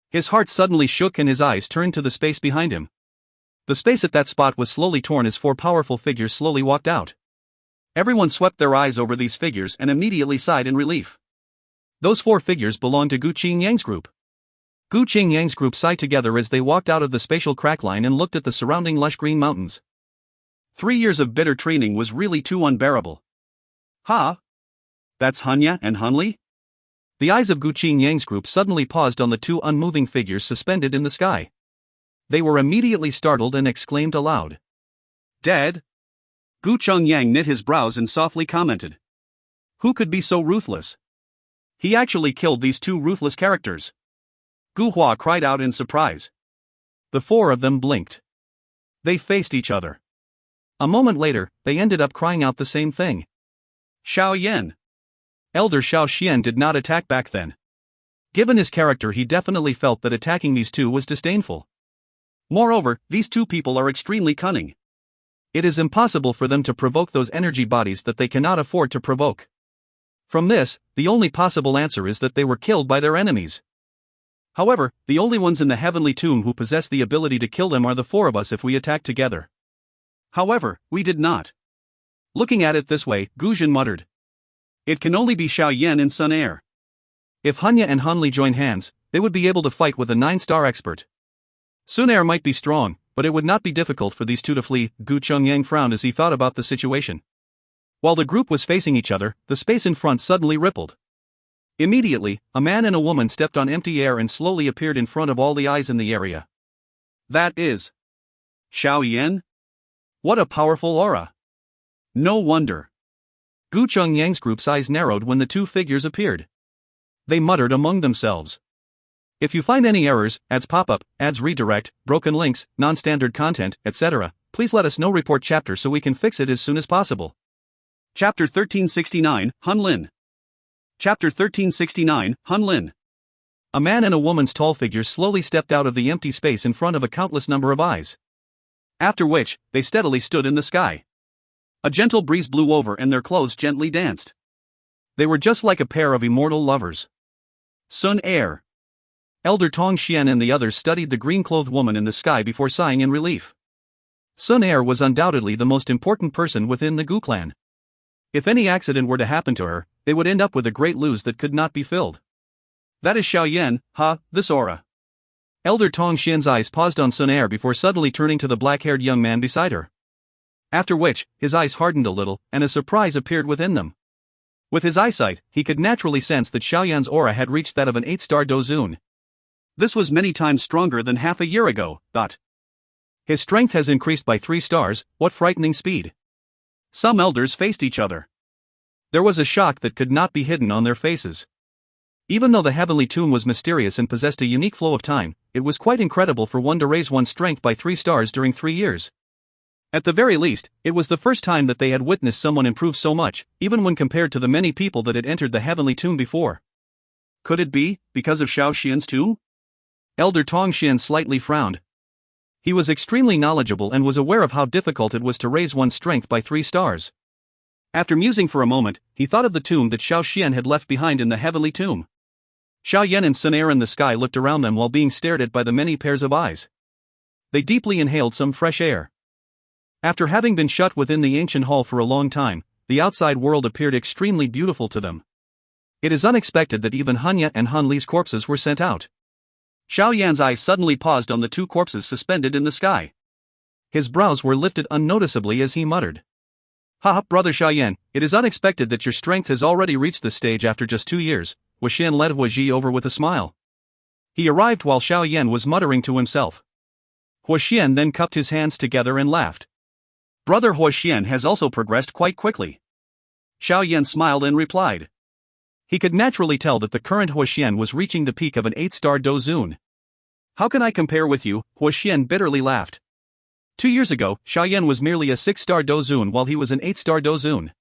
His heart suddenly shook and his eyes turned to the space behind him. The space at that spot was slowly torn as four powerful figures slowly walked out. Everyone swept their eyes over these figures and immediately sighed in relief. Those four figures belonged to Gu Qingyang's group. Gu Qingyang's group sighed together as they walked out of the spatial crack line and looked at the surrounding lush green mountains. 3 years of bitter training was really too unbearable. "Ha? That's Hunya and Hunli?" The eyes of Gu Qingyang's group suddenly paused on the two unmoving figures suspended in the sky. They were immediately startled and exclaimed aloud. "Dead?" Gu Qingyang knit his brows and softly commented. "Who could be so ruthless? He actually killed these two ruthless characters." Gu Hua cried out in surprise. The four of them blinked. They faced each other. A moment later, they ended up crying out the same thing. "Xiao Yan." Elder Xiao Xian did not attack back then. Given his character, he definitely felt that attacking these two was disdainful. Moreover, these two people are extremely cunning. It is impossible for them to provoke those energy bodies that they cannot afford to provoke. From this, the only possible answer is that they were killed by their enemies. However, the only ones in the heavenly tomb who possess the ability to kill them are the four of us if we attack together. However, we did not. Looking at it this way, Guzhen muttered. It can only be Xiao Yan and Xun Er. If Hunya and Hunli join hands, they would be able to fight with a 9-star expert. Xun Er might be strong,
But it would not be difficult for these two to flee. Gu Chongyang frowned as he thought about the situation. While the group was facing each other, the space in front suddenly rippled. Immediately, a man and a woman stepped on empty air and slowly appeared in front of all the eyes in the area. That is Xiao Yan? What a powerful aura! No wonder. Gu Chongyang's group's eyes narrowed when the two figures appeared. They muttered among themselves. If you find any errors, ads pop-up, ads redirect, broken links, non-standard content, etc., please let us know. Report chapter so we can fix it as soon as possible. Chapter 1369, Hun Lin. Chapter 1369, Hun Lin. A man and a woman's tall figures slowly stepped out of the empty space in front of a countless number of eyes. After which, they steadily stood in the sky. A gentle breeze blew over and their clothes gently danced. They were just like a pair of immortal lovers. Xun Er. Elder Tong Xian and the others studied the green-clothed woman in the sky before sighing in relief. Xun Er was undoubtedly the most important person within the Gu clan. If any accident were to happen to her, they would end up with a great lose that could not be filled. That is Xiao Yan, this aura. Elder Tong Xian's eyes paused on Xun Er before suddenly turning to the black-haired young man beside her. After which, his eyes hardened a little, and a surprise appeared within them. With his eyesight, he could naturally sense that Xiao Yan's aura had reached that of an 8-star Dou Qi. This was many times stronger than half a year ago. His strength has increased by 3 stars, what frightening speed. Some elders faced each other. There was a shock that could not be hidden on their faces. Even though the heavenly tomb was mysterious and possessed a unique flow of time, it was quite incredible for one to raise one's strength by 3 stars during 3 years. At the very least, it was the first time that they had witnessed someone improve so much, even when compared to the many people that had entered the heavenly tomb before. Could it be because of Xiao Xian's tomb? Elder Tong Xian slightly frowned. He was extremely knowledgeable and was aware of how difficult it was to raise one's strength by 3 stars. After musing for a moment, he thought of the tomb that Xiao Xian had left behind in the heavenly tomb. Xiao Yan and Xun Er in the sky looked around them while being stared at by the many pairs of eyes. They deeply inhaled some fresh air. After having been shut within the ancient hall for a long time, the outside world appeared extremely beautiful to them. It is unexpected that even Hanya and Han Li's corpses were sent out. Xiao Yan's eyes suddenly paused on the 2 corpses suspended in the sky. His brows were lifted unnoticeably as he muttered. Brother Xiao Yan, it is unexpected that your strength has already reached this stage after just 2 years, Huoxian led Huoji over with a smile. He arrived while Xiao Yan was muttering to himself. Huoxian then cupped his hands together and laughed. Brother Huoxian has also progressed quite quickly. Xiao Yan smiled and replied. He could naturally tell that the current Huoxian was reaching the peak of an 8-star Dou Qi. How can I compare with you? Huoxian bitterly laughed. 2 years ago, Xiao Yan was merely a 6-star Dou Qi while he was an 8-star Dou Qi.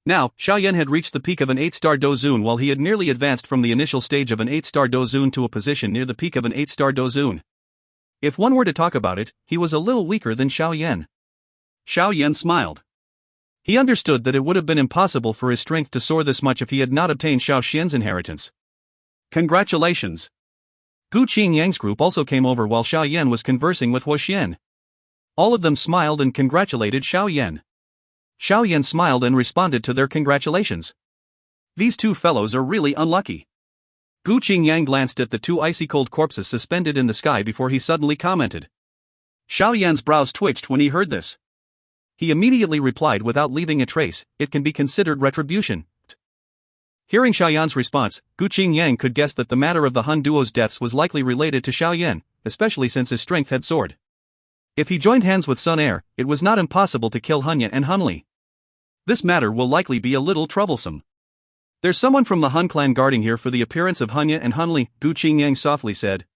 Now, Xiao Yan had reached the peak of an 8-star Dou Qi while he had nearly advanced from the initial stage of an 8-star Dou Qi to a position near the peak of an 8-star Dou Qi. If one were to talk about it, he was a little weaker than Xiao Yan. Xiao Yan smiled. He understood that it would have been impossible for his strength to soar this much if he had not obtained Xiao Xian's inheritance. Congratulations. Gu Qingyang's group also came over while Xiao Yan was conversing with Huoxian. All of them smiled and congratulated Xiao Yan. Xiao Yan smiled and responded to their congratulations. These 2 fellows are really unlucky. Gu Qingyang glanced at the 2 icy-cold corpses suspended in the sky before he suddenly commented. Xiao Yan's brows twitched when he heard this. He immediately replied without leaving a trace, it can be considered retribution. Hearing Xiao Yan's response, Gu Qingyang could guess that the matter of the Han duo's deaths was likely related to Xiao Yan, especially since his strength had soared. If he joined hands with Xun Er, it was not impossible to kill Hanya and Han Li. This matter will likely be a little troublesome. There's someone from the Han clan guarding here for the appearance of Hanya and Han Li, Gu Qingyang softly said.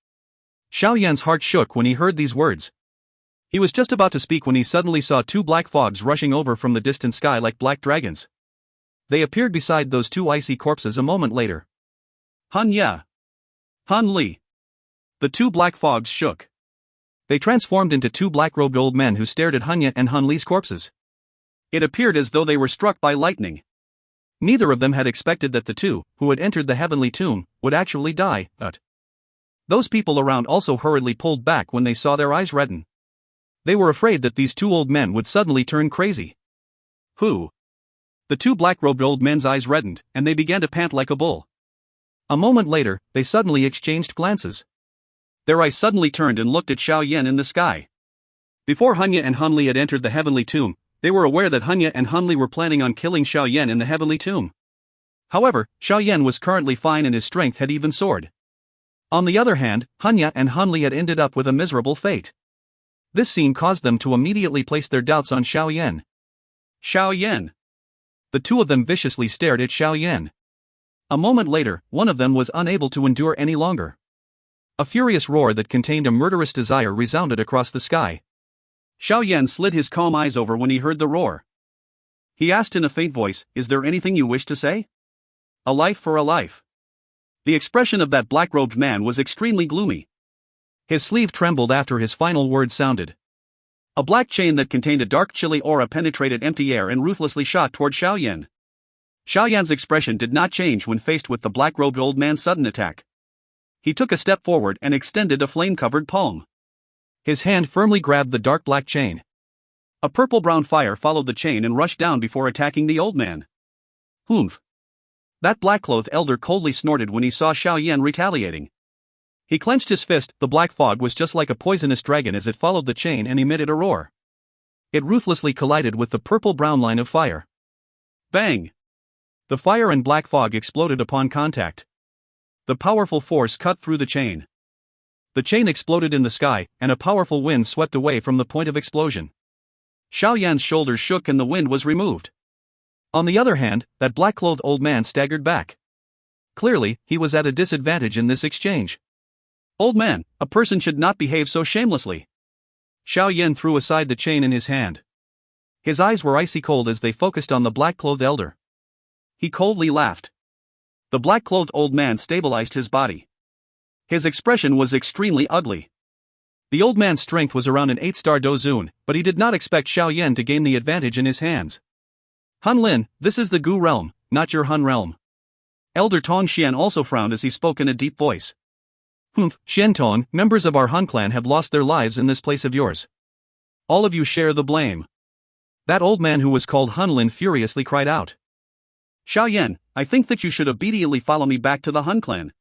Xiao Yan's heart shook when he heard these words. He was just about to speak when he suddenly saw 2 black fogs rushing over from the distant sky like black dragons. They appeared beside those 2 icy corpses a moment later. Hanya. Han Li. The 2 black fogs shook. They transformed into 2 black-robed old men who stared at Hanya and Han Li's corpses. It appeared as though they were struck by lightning. Neither of them had expected that the 2, who had entered the heavenly tomb, would actually die, Those people around also hurriedly pulled back when they saw their eyes redden. They were afraid that these 2 old men would suddenly turn crazy. Who? The 2 black-robed old men's eyes reddened, and they began to pant like a bull. A moment later, they suddenly exchanged glances. Their eyes suddenly turned and looked at Xiao Yan in the sky.
Before Hanya and Hunli had entered the heavenly tomb, they were aware that Hanya and Hunli were planning on killing Xiao Yan in the heavenly tomb. However, Xiao Yan was currently fine and his strength had even soared. On the other hand, Hanya and Hunli had ended up with a miserable fate. This scene caused them to immediately place their doubts on Xiao Yan. Xiao Yan. The two of them viciously stared at Xiao Yan. A moment later, one of them was unable to endure any longer. A furious roar that contained a murderous desire resounded across the sky. Xiao Yan slid his calm eyes over when he heard the roar. He asked in a faint voice, "Is there anything you wish to say?" "A life for a life." The expression of that black-robed man was extremely gloomy. His sleeve trembled after his final word sounded. A black chain that contained a dark chilly aura penetrated empty air and ruthlessly shot toward Xiao Yan. Xiao Yan's expression did not change when faced with the black-robed old man's sudden attack. He took a step forward and extended a flame-covered palm. His hand firmly grabbed the dark black chain. A purple-brown fire followed the chain and rushed down before attacking the old man. Humph! That black-clothed elder coldly snorted when he saw Xiao Yan retaliating. He clenched his fist. The black fog was just like a poisonous dragon as it followed the chain and emitted a roar. It ruthlessly collided with the purple-brown line of fire. Bang! The fire and black fog exploded upon contact. The powerful force cut through the chain. The chain exploded in the sky, and a powerful wind swept away from the point of explosion. Xiao Yan's shoulders shook and the wind was removed. On the other hand, that black-clothed old man staggered back. Clearly, he was at a disadvantage in this exchange. "Old man, a person should not behave so shamelessly." Xiao Yan threw aside the chain in his hand. His eyes were icy cold as they focused on the black-clothed elder. He coldly laughed. The black-clothed old man stabilized his body. His expression was extremely ugly. The old man's strength was around an 8-star Dou, but he did not expect Xiao Yan to gain the advantage in his hands. "Hun Lin, this is the Gu realm, not your Hun realm." Elder Tong Xian also frowned as he spoke in a deep voice. "Humph, Xian Tong, members of our Hun clan have lost their lives in this place of yours. All of you share the blame." That old man who was called Hun Lin furiously cried out. "Xiao Yan, I think that you should obediently follow me back to the Hun clan.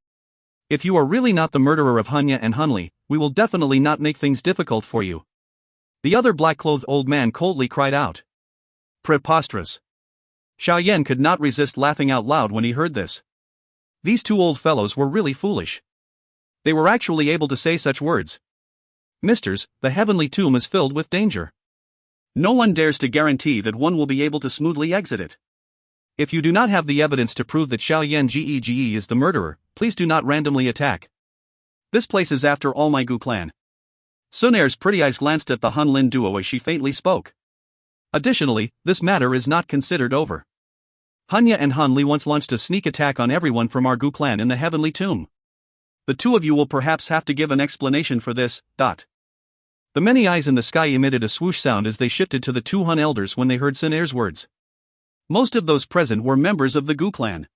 If you are really not the murderer of Hanya and Hunli, we will definitely not make things difficult for you." The other black-clothed old man coldly cried out. Preposterous. Xiao Yan could not resist laughing out loud when he heard this. These two old fellows were really foolish. They were actually able to say such words. "Misters, the heavenly tomb is filled with danger. No one dares to guarantee that one will be able to smoothly exit it. If you do not have the evidence to prove that Xiao Yan Gege is the murderer, please do not randomly attack. This place is after all my Gu clan." Xun Er's pretty eyes glanced at the Hun Lin duo as she faintly spoke. Additionally, this matter is not considered over. Hanya and Hunli once launched a sneak attack on everyone from our Gu clan in the heavenly tomb. The two of you will perhaps have to give an explanation for this. The many eyes in the sky emitted a swoosh sound as they shifted to the two Hun elders when they heard Xun Er's words. Most of those present were members of the Gu clan.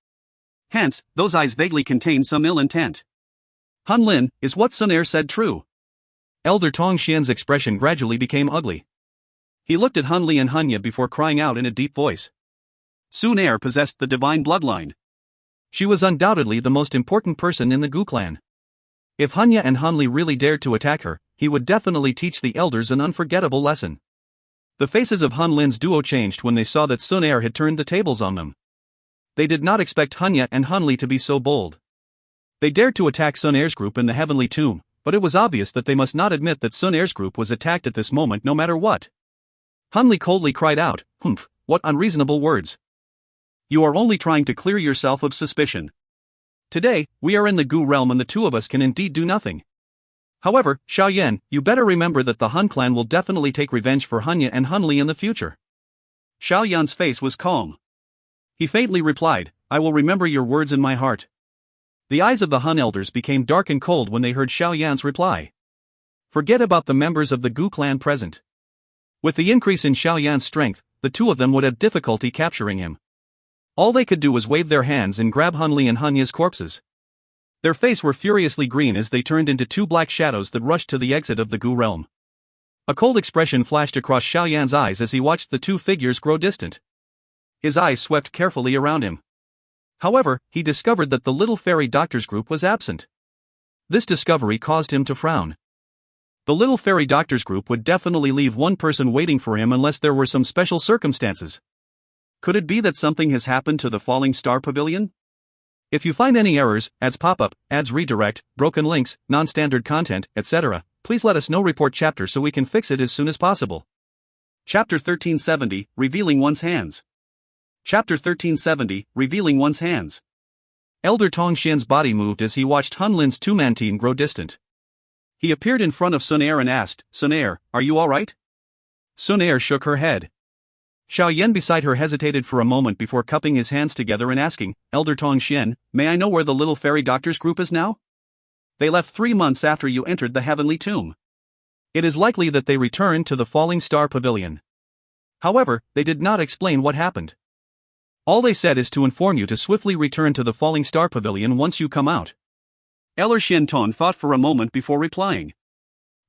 Hence, those eyes vaguely contained some ill intent. "Hun Lin, is what Xun Er said true?" Elder Tong Xian's expression gradually became ugly. He looked at Hunli and Hanya before crying out in a deep voice. Xun Er possessed the divine bloodline. She was undoubtedly the most important person in the Gu clan. If Hanya and Hunli really dared to attack her, he would definitely teach the elders an unforgettable lesson. The faces of Hun Lin's duo changed when they saw that Xun Er had turned the tables on them. They did not expect Hanya and Hunli to be so bold. They dared to attack Xun Er's group in the heavenly tomb, but it was obvious that they must not admit that Xun Er's group was attacked at this moment no matter what. Hunli coldly cried out, "Humph, what unreasonable words. You are only trying to clear yourself of suspicion. Today, we are in the Gu realm and the two of us can indeed do nothing. However, Xiao Yan, you better remember that the Hun clan will definitely take revenge for Hanya and Hunli in the future." Xiao Yan's face was calm. He faintly replied, "I will remember your words in my heart." The eyes of the Hun elders became dark and cold when they heard Xiao Yan's reply. Forget about the members of the Gu clan present. With the increase in Xiao Yan's strength, the two of them would have difficulty capturing him. All they could do was wave their hands and grab Hunli and Hanya's corpses. Their faces were furiously green as they turned into two black shadows that rushed to the exit of the Gu realm. A cold expression flashed across Xiao Yan's eyes as he watched the two figures grow distant. His eyes swept carefully around him. However, he discovered that the little fairy doctor's group was absent. This discovery caused him to frown. The little fairy doctors group would definitely leave one person waiting for him unless there were some special circumstances. Could it be that something has happened to the Falling Star Pavilion? If you find any errors, ads pop up, ads redirect, broken links, non-standard content, etc., please let us know. Report chapter so we can fix it as soon as possible. Chapter 1370, Revealing One's Hands. Chapter 1370, Revealing One's Hands. Elder Tong Xian's body moved as he watched Hun Lin's two-man team grow distant. He appeared in front of Xun Er and asked, "Xun Er, are you alright?" Xun Er shook her head. Xiao Yan beside her hesitated for a moment before cupping his hands together and asking, "Elder Tong Xian, may I know where the little fairy doctors group is now?" "They left 3 months after you entered the heavenly tomb. It is likely that they returned to the Falling Star Pavilion. However, they did not explain what happened. All they said is to inform you to swiftly return to the Falling Star Pavilion once you come out." Elder Xianton thought for a moment before replying.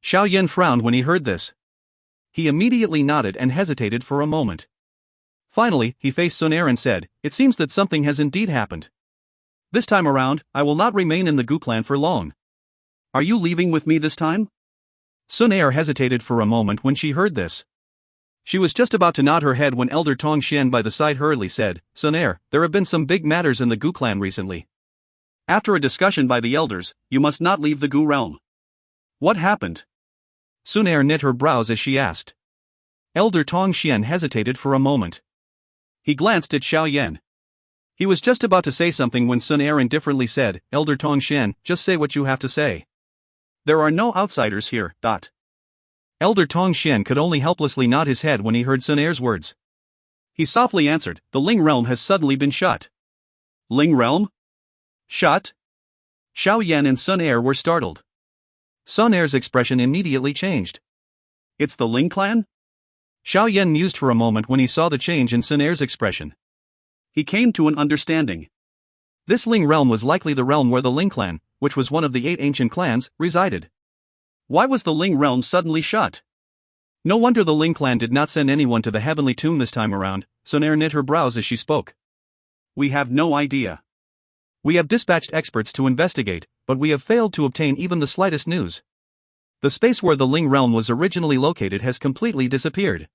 Xiao Yan frowned when he heard this. He immediately nodded and hesitated for a moment. Finally, he faced Xun Er and said, "It seems that something has indeed happened. This time around, I will not remain in the Gu clan for long. Are you leaving with me this time?" Xun Er hesitated for a moment when she heard this. She was just about to nod her head when Elder Tong Xian by the side hurriedly said, "Xun Er, there have been some big matters in the Gu clan recently. After a discussion by the elders, you must not leave the Gu realm." "What happened?" Xun Er knit her brows as she asked. Elder Tong Xian hesitated for a moment. He glanced at Xiao Yan. He was just about to say something when Xun Er indifferently said, "Elder Tong Xian, just say what you have to say. There are no outsiders here." Elder Tong Xian could only helplessly nod his head when he heard Xun Er's words. He softly answered, "The Ling realm has suddenly been shut." "Ling realm? Shut?" Xiao Yan and Xun Er were startled. Xun Er's expression immediately changed. "It's the Ling clan?" Xiao Yan mused for a moment when he saw the change in Xun Er's expression. He came to an understanding. This Ling realm was likely the realm where the Ling clan, which was one of the 8 ancient clans, resided. Why was the Ling realm suddenly shut? No wonder the Ling clan did not send anyone to the heavenly tomb this time around. Xun Er knit her brows as she spoke. "We have no idea. We have dispatched experts to investigate, but we have failed to obtain even the slightest news. The space where the Ling realm was originally located has completely disappeared.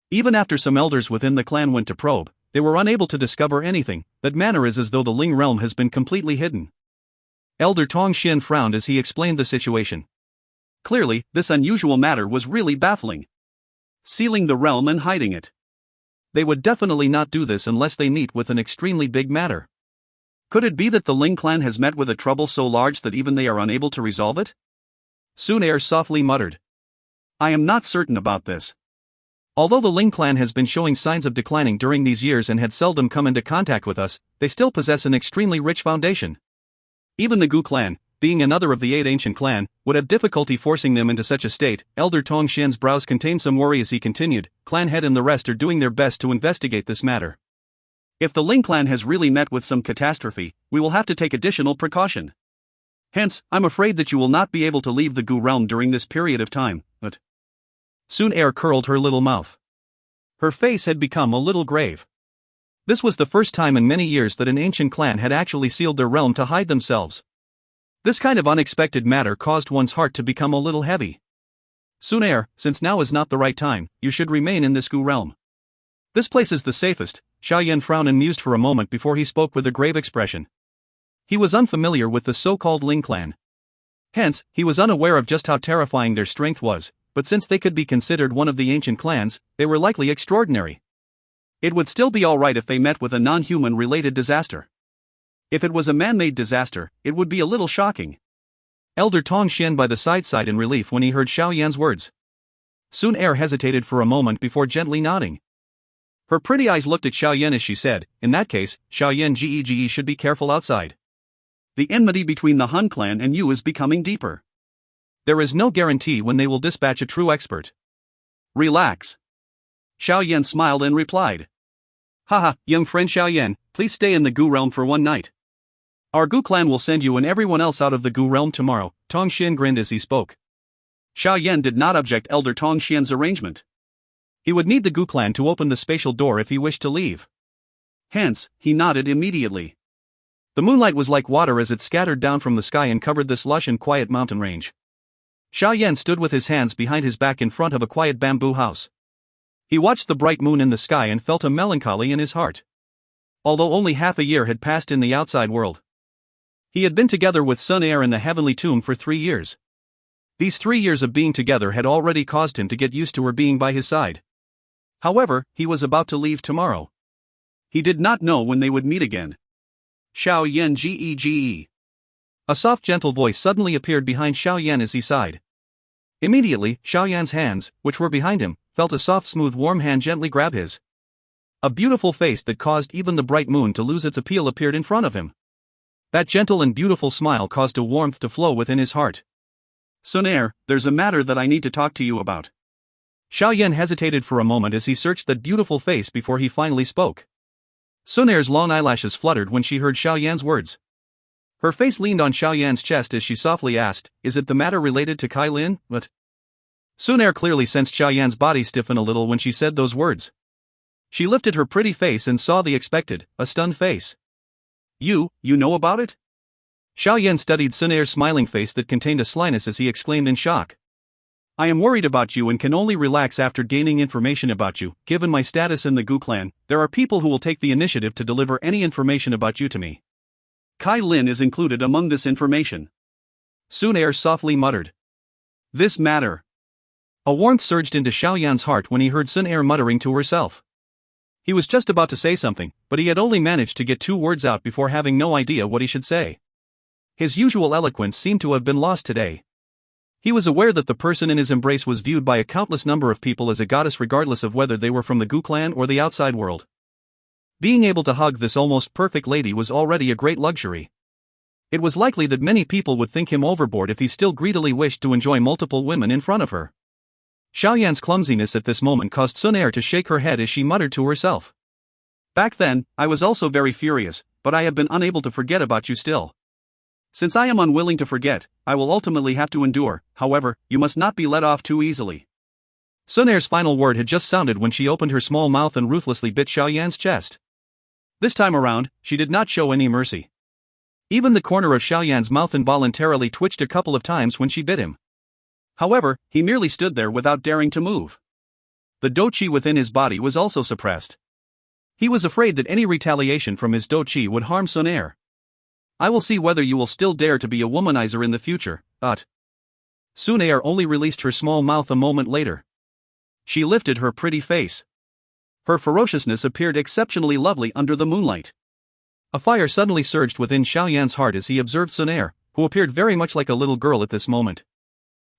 Even after some elders within the clan went to probe, they were unable to discover anything. That manner is as though the Ling realm has been completely hidden." Elder Tong Xian frowned as he explained the situation. Clearly, this unusual matter was really baffling. Sealing the realm and hiding it. They would definitely not do this unless they meet with an extremely big matter. Could it be that the Ling clan has met with a trouble so large that even they are unable to resolve it? Xun Er softly muttered. "I am not certain about this. Although the Ling clan has been showing signs of declining during these years and had seldom come into contact with us, they still possess an extremely rich foundation. Even the Gu clan, being another of the 8 ancient clan, would have difficulty forcing them into such a state." Elder Tong Xian's brows contained some worry as he continued, "Clan head and the rest are doing their best to investigate this matter. If the Ling clan has really met with some catastrophe, we will have to take additional precaution. Hence, I'm afraid that you will not be able to leave the Gu realm during this period of time, but..." Xun Er curled her little mouth. Her face had become a little grave. This was the first time in many years that an ancient clan had actually sealed their realm to hide themselves. This kind of unexpected matter caused one's heart to become a little heavy. "Xun Er, since now is not the right time, you should remain in this Gu realm. This place is the safest." Xiao Yan frowned and mused for a moment before he spoke with a grave expression. He was unfamiliar with the so-called Ling clan. Hence, he was unaware of just how terrifying their strength was, but since they could be considered one of the ancient clans, they were likely extraordinary. It would still be alright if they met with a non-human related disaster. If it was a man-made disaster, it would be a little shocking. Elder Tong Xian by the side sighed in relief when he heard Xiao Yan's words. Xun Er hesitated for a moment before gently nodding. Her pretty eyes looked at Xiao Yan as she said, "In that case, Xiao Yan Gege should be careful outside. The enmity between the Hun clan and you is becoming deeper. There is no guarantee when they will dispatch a true expert." "Relax." Xiao Yan smiled and replied. "Haha, young friend Xiao Yan, please stay in the Gu realm for one night. Our Gu clan will send you and everyone else out of the Gu realm tomorrow." Tong Xian grinned as he spoke. Xiao Yan did not object Elder Tong Xian's arrangement. He would need the Gu clan to open the spatial door if he wished to leave. Hence, he nodded immediately. The moonlight was like water as it scattered down from the sky and covered this lush and quiet mountain range.
Xiao Yan stood with his hands behind his back in front of a quiet bamboo house. He watched the bright moon in the sky and felt a melancholy in his heart. Although only half a year had passed in the outside world, he had been together with Xun Er in the heavenly tomb for 3 years. These 3 years of being together had already caused him to get used to her being by his side. However, he was about to leave tomorrow. He did not know when they would meet again. Xiao Yan Gege. A soft gentle voice suddenly appeared behind Xiao Yan as he sighed. Immediately, Xiao Yan's hands, which were behind him, felt a soft smooth warm hand gently grab his. A beautiful face that caused even the bright moon to lose its appeal appeared in front of him. That gentle and beautiful smile caused a warmth to flow within his heart. Xun Er, there's a matter that I need to talk to you about. Xiao Yan hesitated for a moment as he searched that beautiful face before he finally spoke. Xun Er's long eyelashes fluttered when she heard Xiao Yan's words. Her face leaned on Xiao Yan's chest as she softly asked, "Is it the matter related to Kai Lin?" What? Xun Er clearly sensed Xiao Yan's body stiffen a little when she said those words. She lifted her pretty face and saw the expected, a stunned face. You know about it?" Xiao Yan studied Xun Er's smiling face that contained a slyness as he exclaimed in shock. "I am worried about you and can only relax after gaining information about you. Given my status in the Gu clan, there are people who will take the initiative to deliver any information about you to me. Kai Lin is included among this information." Xun Er softly muttered. "This matter." A warmth surged into Xiao Yan's heart when he heard Xun Er muttering to herself. He was just about to say something, but he had only managed to get 2 words out before having no idea what he should say. His usual eloquence seemed to have been lost today. He was aware that the person in his embrace was viewed by a countless number of people as a goddess regardless of whether they were from the Gu clan or the outside world. Being able to hug this almost perfect lady was already a great luxury. It was likely that many people would think him overboard if he still greedily wished to enjoy multiple women in front of her. Xiao Yan's clumsiness at this moment caused Xun Er to shake her head as she muttered to herself. "Back then, I was also very furious, but I have been unable to forget about you still. Since I am unwilling to forget, I will ultimately have to endure. However, you must not be let off too easily." Xun Er's final word had just sounded when she opened her small mouth and ruthlessly bit Xiao Yan's chest. This time around, she did not show any mercy. Even the corner of Xiao Yan's mouth involuntarily twitched a couple of times when she bit him. However, he merely stood there without daring to move. The Dou Qi within his body was also suppressed. He was afraid that any retaliation from his Dou Qi would harm Xun Er. "I will see whether you will still dare to be a womanizer in the future, but..." Xun Er only released her small mouth a moment later. She lifted her pretty face. Her ferociousness appeared exceptionally lovely under the moonlight. A fire suddenly surged within Xiao Yan's heart as he observed Xun Er, who appeared very much like a little girl at this moment.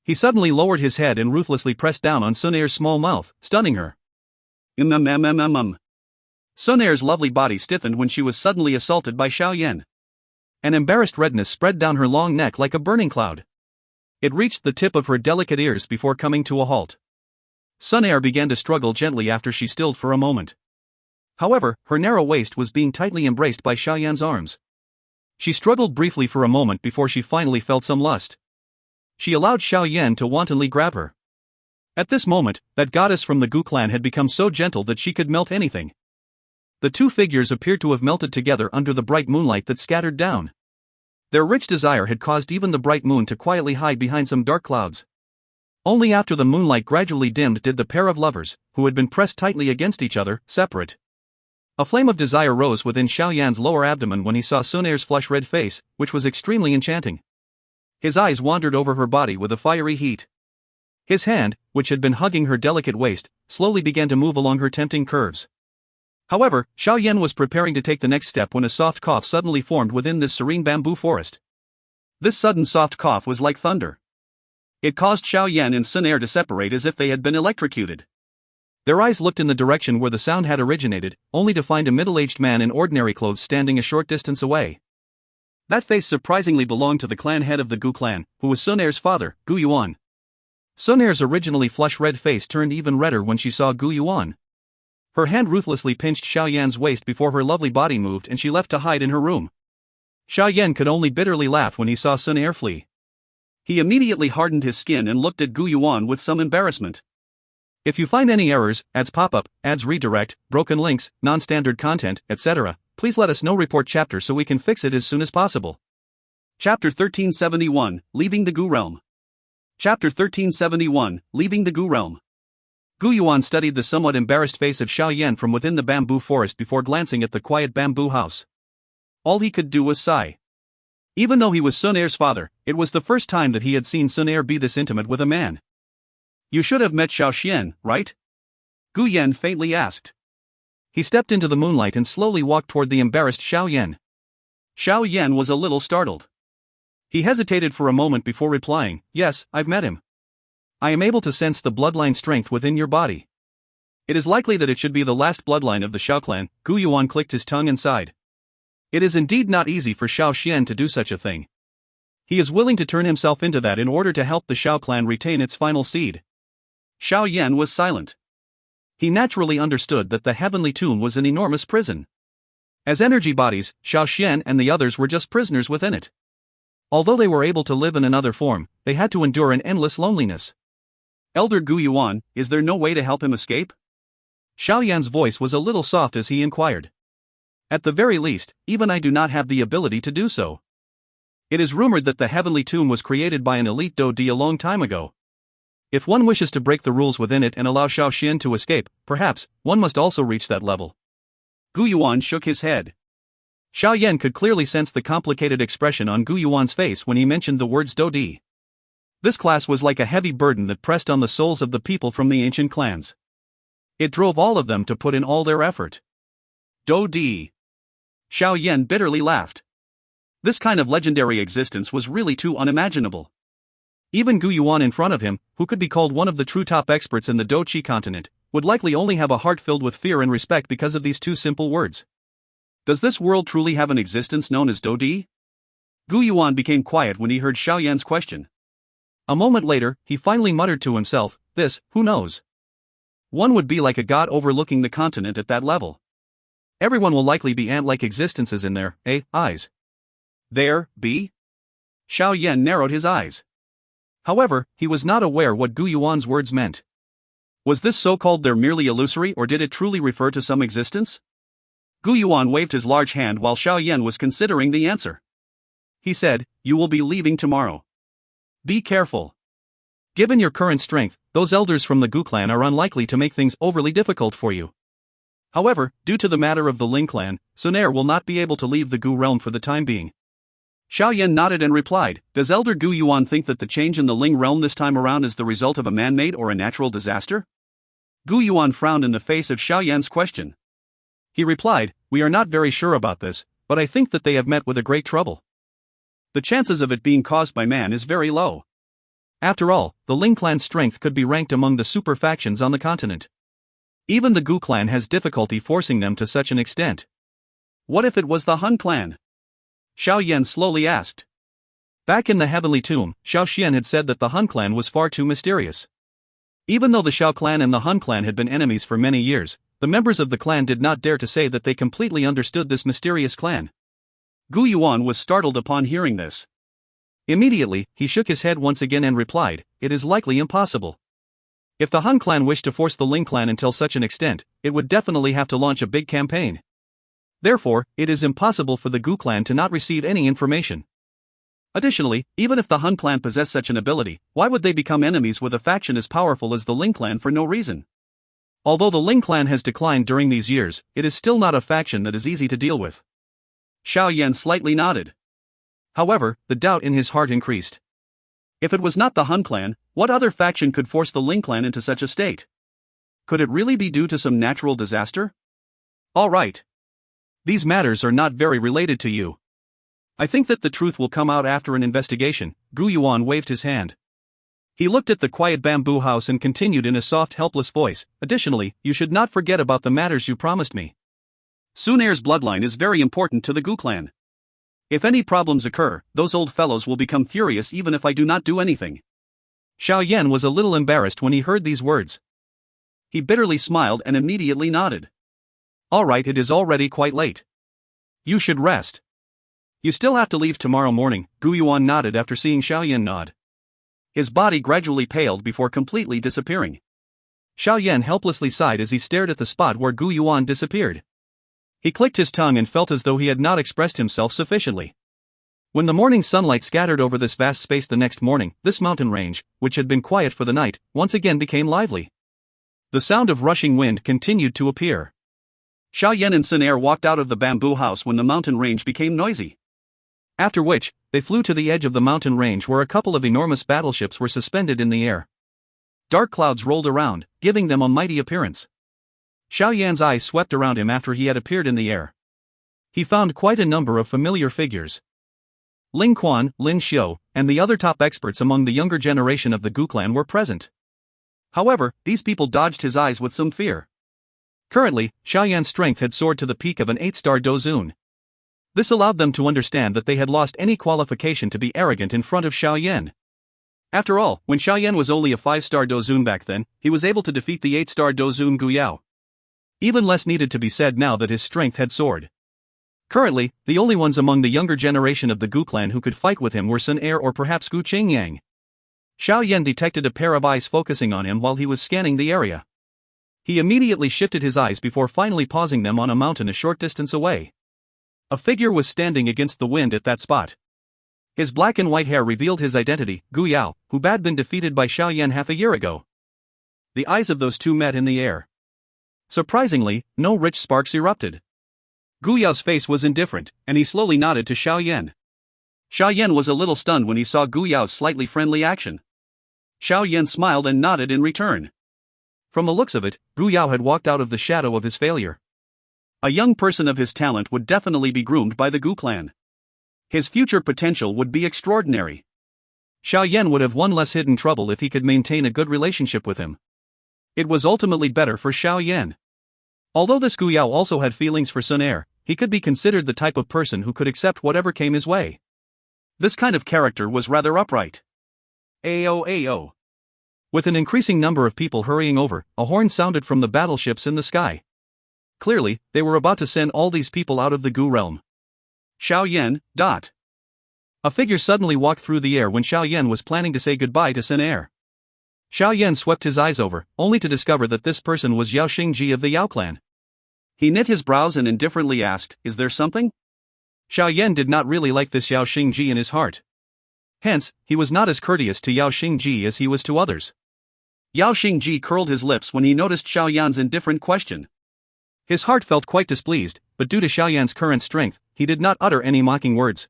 He suddenly lowered his head and ruthlessly pressed down on Xun Er's small mouth, stunning her. Xun Er's lovely body stiffened when she was suddenly assaulted by Xiao Yan. An embarrassed redness spread down her long neck like a burning cloud. It reached the tip of her delicate ears before coming to a halt. Xun Er began to struggle gently after she stilled for a moment. However, her narrow waist was being tightly embraced by Xiao Yan's arms. She struggled briefly for a moment before she finally felt some lust. She allowed Xiao Yan to wantonly grab her. At this moment, that goddess from the Gu clan had become so gentle that she could melt anything. The two figures appeared to have melted together under the bright moonlight that scattered down. Their rich desire had caused even the bright moon to quietly hide behind some dark clouds. Only after the moonlight gradually dimmed did the pair of lovers, who had been pressed tightly against each other, separate. A flame of desire rose within Xiao Yan's lower abdomen when he saw Xun Er's flush-red face, which was extremely enchanting. His eyes wandered over her body with a fiery heat. His hand, which had been hugging her delicate waist, slowly began to move along her tempting curves. However, Xiao Yan was preparing to take the next step when a soft cough suddenly formed within this serene bamboo forest. This sudden soft cough was like thunder. It caused Xiao Yan and Xun Er to separate as if they had been electrocuted. Their eyes looked in the direction where the sound had originated, only to find a middle-aged man in ordinary clothes standing a short distance away. That face surprisingly belonged to the clan head of the Gu clan, who was Xun Er's father, Gu Yuan. Xun Er's originally flush-red face turned even redder when she saw Gu Yuan. Her hand ruthlessly pinched Xiao Yan's waist before her lovely body moved and she left to hide in her room. Xiao Yan could only bitterly laugh when he saw Xun Er flee. He immediately hardened his skin and looked at Gu Yuan with some embarrassment. If you find any errors, ads pop-up, ads redirect, broken links, non-standard content, etc., please let us know. Report chapter so we can fix it as soon as possible. Chapter 1371, Leaving the Gu Realm.
Chapter 1371, Leaving the Gu Realm. Gu Yuan studied the somewhat embarrassed face of Xiao Yan from within the bamboo forest before glancing at the quiet bamboo house. All he could do was sigh. Even though he was Xun Er's father, it was the first time that he had seen Xun Er be this intimate with a man. "You should have met Xiao Xian, right?" Gu Yan faintly asked. He stepped into the moonlight and slowly walked toward the embarrassed Xiao Yan. Xiao Yan was a little startled. He hesitated for a moment before replying, "Yes, I've met him. I am able to sense the bloodline strength within your body. It is likely that it should be the last bloodline of the Xiao clan." Gu Yuan clicked his tongue and sighed. It is indeed not easy for Xiao Xian to do such a thing. He is willing to turn himself into that in order to help the Xiao clan retain its final seed. Xiao Yan was silent. He naturally understood that the heavenly tomb was an enormous prison. As energy bodies, Xiao Xian and the others were just prisoners within it. Although they were able to live in another form, they had to endure an endless loneliness. "Elder Gu Yuan, is there no way to help him escape?" Xiao Yan's voice was a little soft as he inquired. "At the very least, even I do not have the ability to do so. It is rumored that the heavenly tomb was created by an elite Dou Qi a long time ago. If one wishes to break the rules within it and allow Xiao Xian to escape, perhaps one must also reach that level." Gu Yuan shook his head. Xiao Yan could clearly sense the complicated expression on Gu Yuan's face when he mentioned the words Dou Qi. This class was like a heavy burden that pressed on the souls of the people from the ancient clans. It drove all of them to put in all their effort. Dou Qi. Xiao Yan bitterly laughed. This kind of legendary existence was really too unimaginable. Even Gu Yuan in front of him, who could be called one of the true top experts in the Dou Qi continent, would likely only have a heart filled with fear and respect because of these two simple words. Does this world truly have an existence known as Dou Qi? Gu Yuan became quiet when he heard Xiao Yan's question. A moment later, he finally muttered to himself, who knows? One would be like a god overlooking the continent at that level. Everyone will likely be ant-like existences in their eyes. There, be? Xiao Yan narrowed his eyes. However, he was not aware what Gu Yuan's words meant. Was this so-called there merely illusory, or did it truly refer to some existence? Gu Yuan waved his large hand while Xiao Yan was considering the answer. He said, "You will be leaving tomorrow. Be careful. Given your current strength, those elders from the Gu clan are unlikely to make things overly difficult for you. However, due to the matter of the Ling clan, Xun Er will not be able to leave the Gu realm for the time being." Xiao Yan nodded and replied, "Does Elder Gu Yuan think that the change in the Ling realm this time around is the result of a man-made or a natural disaster?" Gu Yuan frowned in the face of Xiao Yan's question. He replied, "We are not very sure about this, but I think that they have met with a great trouble. The chances of it being caused by man is very low. After all, the Ling clan's strength could be ranked among the super factions on the continent. Even the Gu clan has difficulty forcing them to such an extent. What if it was the Hun clan?" Xiao Yan slowly asked. Back in the heavenly tomb, Xiao Xian had said that the Hun clan was far too mysterious. Even though the Xiao clan and the Hun clan had been enemies for many years, the members of the clan did not dare to say that they completely understood this mysterious clan. Gu Yuan was startled upon hearing this. Immediately, he shook his head once again and replied, "It is likely impossible. If the Hun clan wished to force the Ling clan until such an extent, it would definitely have to launch a big campaign. Therefore, it is impossible for the Gu clan to not receive any information. Additionally, even if the Hun clan possessed such an ability, why would they become enemies with a faction as powerful as the Ling clan for no reason? Although the Ling clan has declined during these years, it is still not a faction that is easy to deal with." Xiao Yan slightly nodded. However, the doubt in his heart increased. If it was not the Hun clan, what other faction could force the Ling clan into such a state? Could it really be due to some natural disaster? All right. These matters are not very related to you. I think that the truth will come out after an investigation. Gu Yuan waved his hand. He looked at the quiet bamboo house and continued in a soft, helpless voice, "Additionally, you should not forget about the matters you promised me. Xun Er's bloodline is very important to the Gu clan. If any problems occur, those old fellows will become furious even if I do not do anything." Xiao Yan was a little embarrassed when he heard these words. He bitterly smiled and immediately nodded. "All right, it is already quite late. You should rest. You still have to leave tomorrow morning." Gu Yuan nodded after seeing Xiao Yan nod. His body gradually paled before completely disappearing. Xiao Yan helplessly sighed as he stared at the spot where Gu Yuan disappeared. He clicked his tongue and felt as though he had not expressed himself sufficiently.
When the morning sunlight scattered over this vast space the next morning, this mountain range, which had been quiet for the night, once again became lively. The sound of rushing wind continued to appear.
Xiao Yan and Xun Er walked out of the bamboo house when the mountain range became noisy.
After which, they flew to the edge of the mountain range where a couple of enormous battleships were suspended in the air. Dark clouds rolled around, giving them a mighty appearance. Xiao Yan's eyes swept around him after he had appeared in the air. He found quite a number of familiar figures. Ling Quan, Lin Xiu, and the other top experts among the younger generation of the Gu clan were present. However, these people dodged his eyes with some fear. Currently, Xiao Yan's strength had soared to the peak of an 8-star Dou. This allowed them to understand that they had lost any qualification to be arrogant in front of Xiao Yan. After all, when Xiao Yan was only a 5-star Dou back then, he was able to defeat the 8-star Dou Gu Yao. Even less needed to be said now that his strength had soared. Currently, the only ones among the younger generation of the Gu clan who could fight with him were Xun Er or perhaps Gu Qingyang. Xiao Yan detected a pair of eyes focusing on him while he was scanning the area. He immediately shifted his eyes before finally pausing them on a mountain a short distance away. A figure was standing against the wind at that spot. His black and white hair revealed his identity, Gu Yao, who had been defeated by Xiao Yan half a year ago. The eyes of those two met in the air. Surprisingly, no rich sparks erupted. Gu Yao's face was indifferent, and he slowly nodded to Xiao Yan. Xiao Yan was a little stunned when he saw Gu Yao's slightly friendly action. Xiao Yan smiled and nodded in return. From the looks of it, Gu Yao had walked out of the shadow of his failure. A young person of his talent would definitely be groomed by the Gu clan. His future potential would be extraordinary. Xiao Yan would have one less hidden trouble if he could maintain a good relationship with him. It was ultimately better for Xiao Yan. Although this Gu Yao also had feelings for Xun Er, he could be considered the type of person who could accept whatever came his way. This kind of character was rather upright. Ayo. With an increasing number of people hurrying over, a horn sounded from the battleships in the sky. Clearly, they were about to send all these people out of the Gu realm. Xiao Yan. A figure suddenly walked through the air when Xiao Yan was planning to say goodbye to Xun Er. Xiao Yan swept his eyes over, only to discover that this person was Yao Xingji of the Yao clan. He knit his brows and indifferently asked, "Is there something?" Xiao Yan did not really like this Yao Xingji in his heart. Hence, he was not as courteous to Yao Xingji as he was to others. Yao Xingji curled his lips when he noticed Xiao Yan's indifferent question. His heart felt quite displeased, but due to Xiao Yan's current strength, he did not utter any mocking words.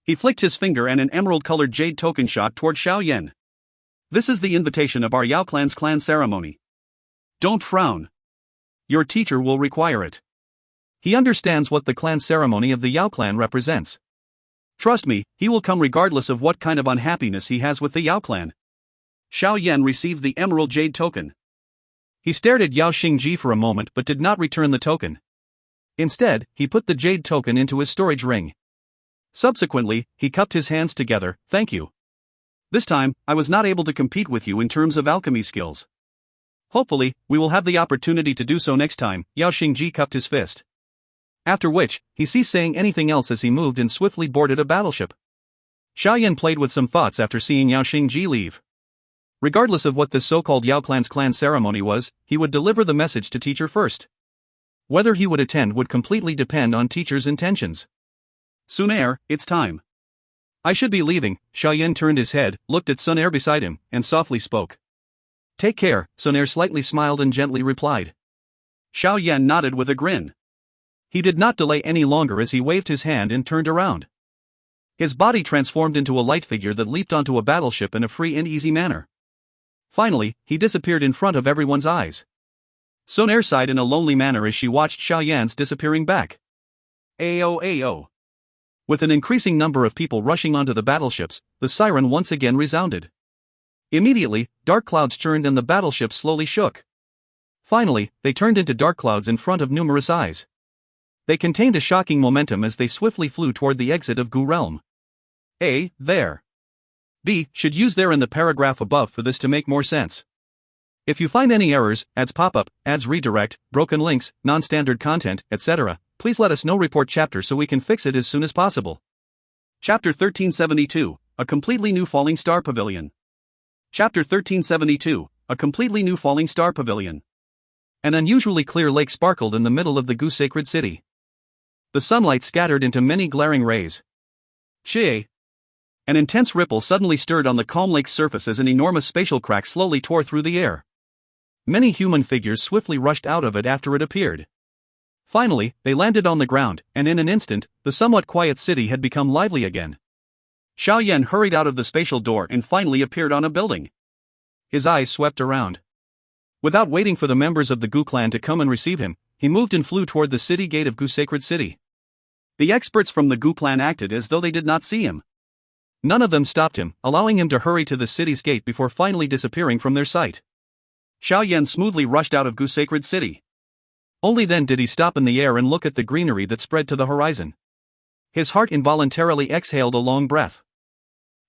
He flicked his finger and an emerald-colored jade token shot toward Xiao Yan. "This is the invitation of our Yao clan's clan ceremony. Don't frown. Your teacher will require it. He understands what the clan ceremony of the Yao clan represents. Trust me, he will come regardless of what kind of unhappiness he has with the Yao clan." Xiao Yan received the emerald jade token. He stared at Yao Xingji for a moment but did not return the token. Instead, he put the jade token into his storage ring. Subsequently, he cupped his hands together. "Thank you. This time, I was not able to compete with you in terms of alchemy skills. Hopefully, we will have the opportunity to do so next time." Yao Xingji cupped his fist. After which, he ceased saying anything else as he moved and swiftly boarded a battleship. Xiao Yan played with some thoughts after seeing Yao Xingji leave. Regardless of what this so-called Yao clan's clan ceremony was, he would deliver the message to teacher first. Whether he would attend would completely depend on teacher's intentions. "Xun Er, it's time. I should be leaving." Xiao Yan turned his head, looked at Xun Er beside him, and softly spoke. "Take care," Xun Er slightly smiled and gently replied. Xiao Yan nodded with a grin. He did not delay any longer as he waved his hand and turned around. His body transformed into a light figure that leaped onto a battleship in a free and easy manner. Finally, he disappeared in front of everyone's eyes. Xun Er sighed in a lonely manner as she watched Xiao Yan's disappearing back. Ayo. With an increasing number of people rushing onto the battleships, the siren once again resounded. Immediately, dark clouds churned and the battleship slowly shook. Finally, they turned into dark clouds in front of numerous eyes. They contained a shocking momentum as they swiftly flew toward the exit of Gu realm. A. There. B. Should use there in the paragraph above for this to make more sense. If you find any errors, ads pop up, ads redirect, broken links, non-standard content, etc., please let us know. Report chapter so we can fix it as soon as possible. Chapter 1372, A Completely New Falling Star Pavilion. Chapter 1372, A Completely New Falling Star Pavilion. An unusually clear lake sparkled in the middle of the Gu sacred city. The sunlight scattered into many glaring rays.
Qi. An intense ripple suddenly stirred on the calm lake's surface as an enormous spatial crack slowly tore through the air. Many human figures swiftly rushed out of it after it appeared. Finally, they landed on the ground, and in an instant, the somewhat quiet city had become lively again. Xiao Yan hurried out of the spatial door and finally appeared on a building. His eyes swept around. Without waiting for the members of the Gu clan to come and receive him, he moved and flew toward the city gate of Gu Sacred City. The experts from the Gu clan acted as though they did not see him. None of them stopped him, allowing him to hurry to the city's gate before finally disappearing from their sight. Xiao Yan smoothly rushed out of Gu Sacred City. Only then did he stop in the air and look at the greenery that spread to the horizon. His heart involuntarily exhaled a long breath.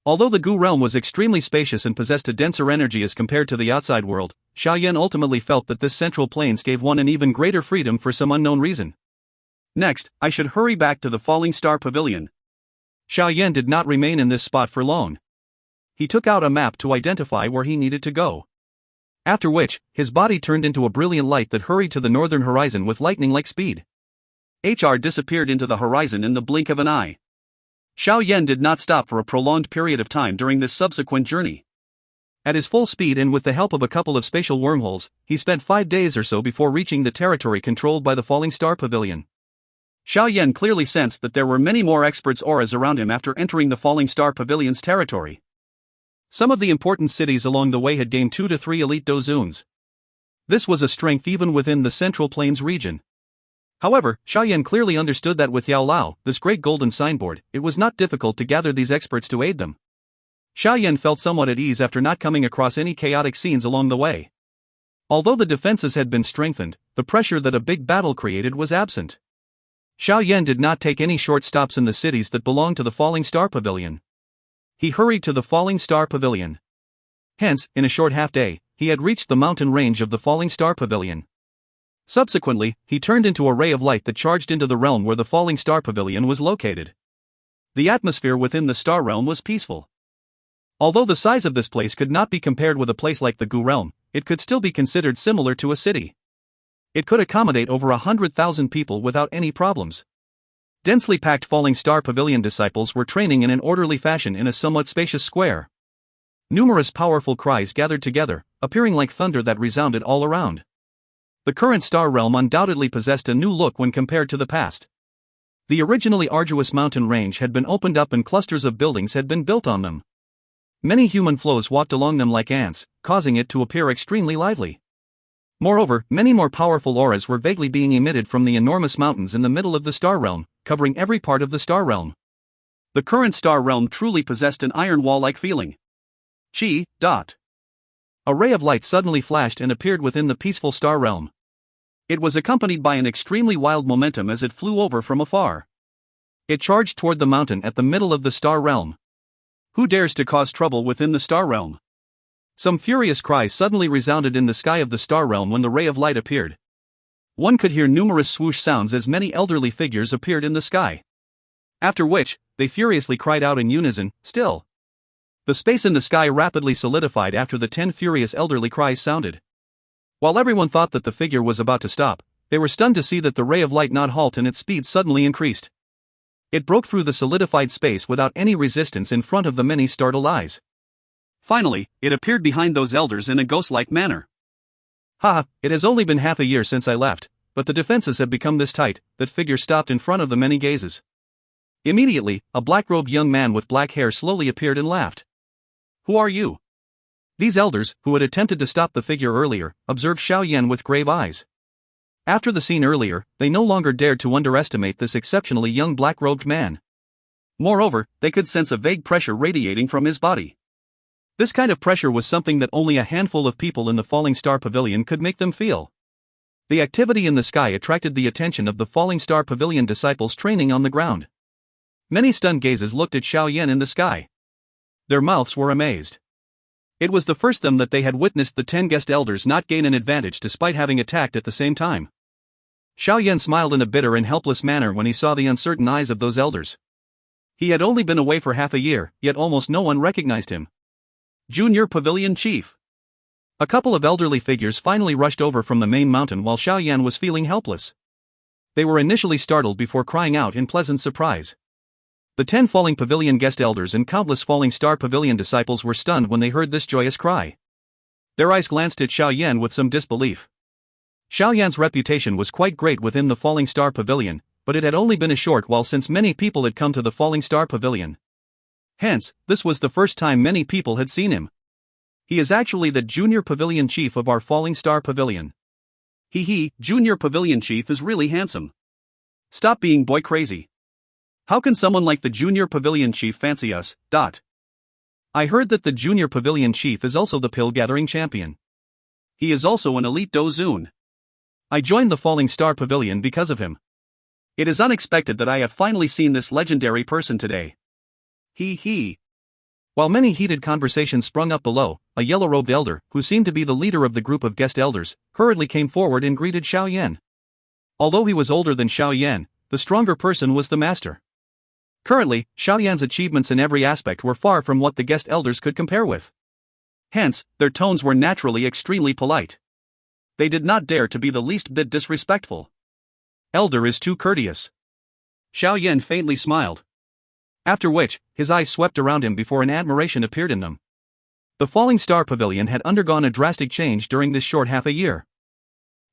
Although the Gu realm was extremely spacious and possessed a denser energy as compared to the outside world, Xiao Yan ultimately felt that this central plains gave one an even greater freedom for some unknown reason. Next, I should hurry back to the Falling Star Pavilion. Xiao Yan did not remain in this spot for long. He took out a map to identify where he needed to go. After which, his body turned into a brilliant light that hurried to the northern horizon with lightning-like speed. HR disappeared into the horizon in the blink of an eye. Xiao Yan did not stop for a prolonged period of time during this subsequent journey. At his full speed and with the help of a couple of spatial wormholes, he spent 5 days or so before reaching the territory controlled by the Falling Star Pavilion. Xiao Yan clearly sensed that there were many more experts' auras around him after entering the Falling Star Pavilion's territory. Some of the important cities along the way had gained 2 to 3 elite dozuns. This was a strength even within the Central Plains region. However, Xiao Yan clearly understood that with Yao Lao, this great golden signboard, it was not difficult to gather these experts to aid them. Xiao Yan felt somewhat at ease after not coming across any chaotic scenes along the way. Although the defenses had been strengthened, the pressure that a big battle created was absent. Xiao Yan did not take any short stops in the cities that belonged to the Falling Star Pavilion. He hurried to the Falling Star Pavilion. Hence, in a short half-day, he had reached the mountain range of the Falling Star Pavilion. Subsequently, he turned into a ray of light that charged into the realm where the Falling Star Pavilion was located. The atmosphere within the star realm was peaceful. Although the size of this place could not be compared with a place like the Gu realm, it could still be considered similar to a city. It could accommodate over 100,000 people without any problems. Densely packed Falling Star Pavilion disciples were training in an orderly fashion in a somewhat spacious square. Numerous powerful cries gathered together, appearing like thunder that resounded all around. The current star realm undoubtedly possessed a new look when compared to the past. The originally arduous mountain range had been opened up and clusters of buildings had been built on them. Many human flows walked along them like ants, causing it to appear extremely lively. Moreover, many more powerful auras were vaguely being emitted from the enormous mountains in the middle of the star realm, covering every part of the star realm. The current star realm truly possessed an iron wall-like feeling. Qi. A ray of light suddenly flashed and appeared within the peaceful star realm. It was accompanied by an extremely wild momentum as it flew over from afar. It charged toward the mountain at the middle of the star realm. Who dares to cause trouble within the star realm? Some furious cries suddenly resounded in the sky of the star realm when the ray of light appeared. One could hear numerous swoosh sounds as many elderly figures appeared in the sky. After which, they furiously cried out in unison, "Still!" The space in the sky rapidly solidified after the 10 furious elderly cries sounded. While everyone thought that the figure was about to stop, they were stunned to see that the ray of light not halt and its speed suddenly increased. It broke through the solidified space without any resistance in front of the many startled eyes. Finally, it appeared behind those elders in a ghost-like manner. It has only been half a year since I left, but the defenses have become this tight, that figure stopped in front of the many gazes. Immediately, a black-robed young man with black hair slowly appeared and laughed. "Who are you?" These elders, who had attempted to stop the figure earlier, observed Xiao Yan with grave eyes. After the scene earlier, they no longer dared to underestimate this exceptionally young black-robed man. Moreover, they could sense a vague pressure radiating from his body. This kind of pressure was something that only a handful of people in the Falling Star Pavilion could make them feel. The activity in the sky attracted the attention of the Falling Star Pavilion disciples training on the ground. Many stunned gazes looked at Xiao Yan in the sky. Their mouths were amazed. It was the first time that they had witnessed the 10 guest elders not gain an advantage despite having attacked at the same time. Xiao Yan smiled in a bitter and helpless manner when he saw the uncertain eyes of those elders. He had only been away for half a year, yet almost no one recognized him. Junior Pavilion Chief. A couple of elderly figures finally rushed over from the main mountain while Xiao Yan was feeling helpless. They were initially startled before crying out in pleasant surprise.
The 10 Falling Pavilion guest elders and countless Falling Star Pavilion disciples were stunned when they heard this joyous cry. Their eyes glanced at Xiao Yan with some disbelief. Xiao Yan's reputation was quite great within the Falling Star Pavilion, but it had only been a short while since many people had come to the Falling Star Pavilion. Hence, this was the first time many people had seen him. He is actually the Junior Pavilion Chief of our Falling Star Pavilion. Junior Pavilion Chief is really handsome. Stop being boy crazy. How can someone like the Junior Pavilion Chief fancy us? I heard that the Junior Pavilion Chief is also the pill gathering champion. He is also an elite Dou Qi. I joined the Falling Star Pavilion because of him. It is unexpected that I have finally seen this legendary person today. While many heated conversations sprung up below, a yellow-robed elder, who seemed to be the leader of the group of guest elders, hurriedly came forward and greeted Xiao Yan. Although he was older than Xiao Yan, the stronger person was the master. Currently, Xiao Yan's achievements in every aspect were far from what the guest elders could compare with. Hence, their tones were naturally extremely polite. They did not dare to be the least bit disrespectful. Elder is too courteous. Xiao Yan faintly smiled. After which, his eyes swept around him before an admiration appeared in them. The Falling Star Pavilion had undergone a drastic change during this short half a year.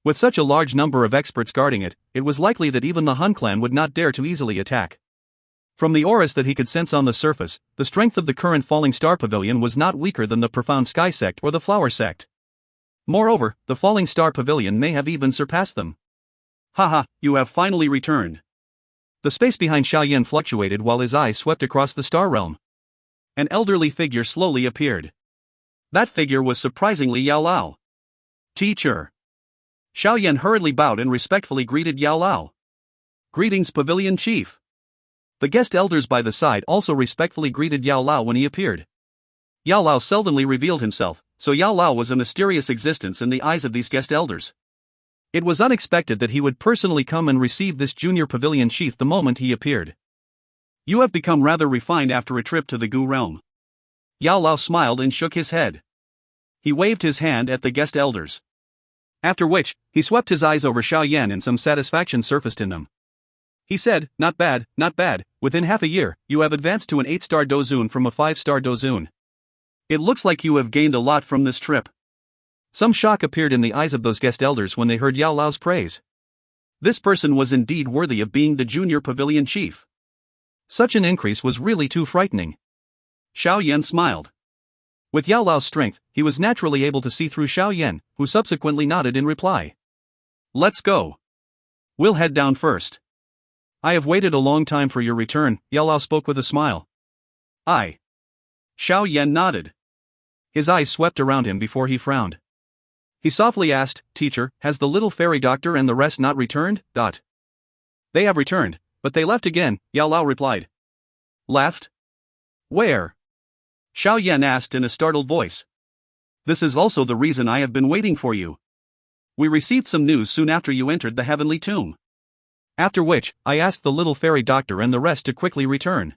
With such a large number of experts guarding it, it was likely that even the Hun clan would not dare to easily attack. From the auras that he could sense on the surface, the strength of the current Falling Star Pavilion was not weaker than the Profound Sky Sect or the Flower Sect. Moreover, the Falling Star Pavilion may have even surpassed them. Haha, you have finally returned. The space behind Xiao Yan fluctuated while his eyes swept across the star realm. An elderly figure slowly appeared. That figure was surprisingly Yao Lao. Teacher. Xiao Yan hurriedly bowed and respectfully greeted Yao Lao. Greetings, Pavilion Chief. The guest elders by the side also respectfully greeted Yao Lao when he appeared. Yao Lao seldomly revealed himself, so Yao Lao was a mysterious existence in the eyes of these guest elders. It was unexpected that he would personally come and receive this Junior Pavilion Chief the moment he appeared. You have become rather refined after a trip to the Gu realm. Yao Lao smiled and shook his head. He waved his hand at the guest elders. After which, he swept his eyes over Xiao Yan and some satisfaction surfaced in them. He said, not bad, not bad, within half a year, you have advanced to an 8-star Dou Qi from a 5-star Dou Qi. It looks like you have gained a lot from this trip. Some shock appeared in the eyes of those guest elders when they heard Yao Lao's praise. This person was indeed worthy of being the Junior Pavilion Chief. Such an increase was really too frightening. Xiao Yan smiled. With Yao Lao's strength, he was naturally able to see through Xiao Yan, who subsequently nodded in reply. Let's go. We'll head down first. I have waited a long time for your return, Yao Lao spoke with a smile. Xiao Yan nodded. His eyes swept around him before he frowned. He softly asked, Teacher, has the little fairy doctor and the rest not returned? They have returned, but they left again, Yao Lao replied. Left? Where? Xiao Yan asked in a startled voice. This is also the reason I have been waiting for you. We received some news soon after you entered the heavenly tomb. After which, I asked the little fairy doctor and the rest to quickly return.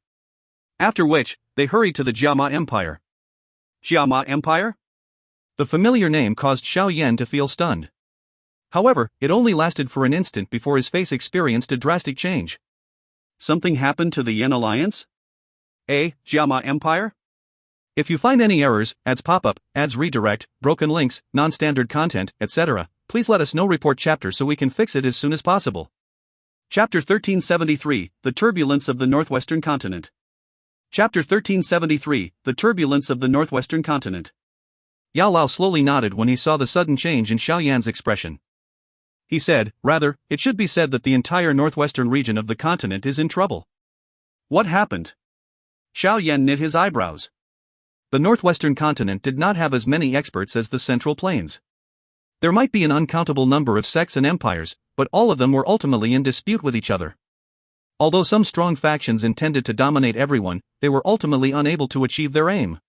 After which, they hurried to the Jiama Empire. Jiama Empire? The familiar name caused Xiao Yan to feel stunned. However, it only lasted for an instant before his face experienced a drastic change. Something happened to the Yan Alliance? Jiama Empire? If you find any errors, ads pop up, ads redirect, broken links, non-standard content, etc., please let us know. Report chapter so we can fix it as soon as possible. Chapter 1373, The Turbulence of the Northwestern Continent. Chapter 1373, The Turbulence of the Northwestern Continent. Yao Lao slowly nodded when he saw the sudden change in Xiao Yan's expression. He said, rather, it should be said that the entire northwestern region of the continent is in trouble. What happened? Xiao Yan knit his eyebrows. The northwestern continent did not have as many experts as the Central Plains. There might be an uncountable number of sects and empires, but all of them were ultimately in dispute with each other. Although some strong factions intended to dominate everyone, they were ultimately unable to achieve their aim.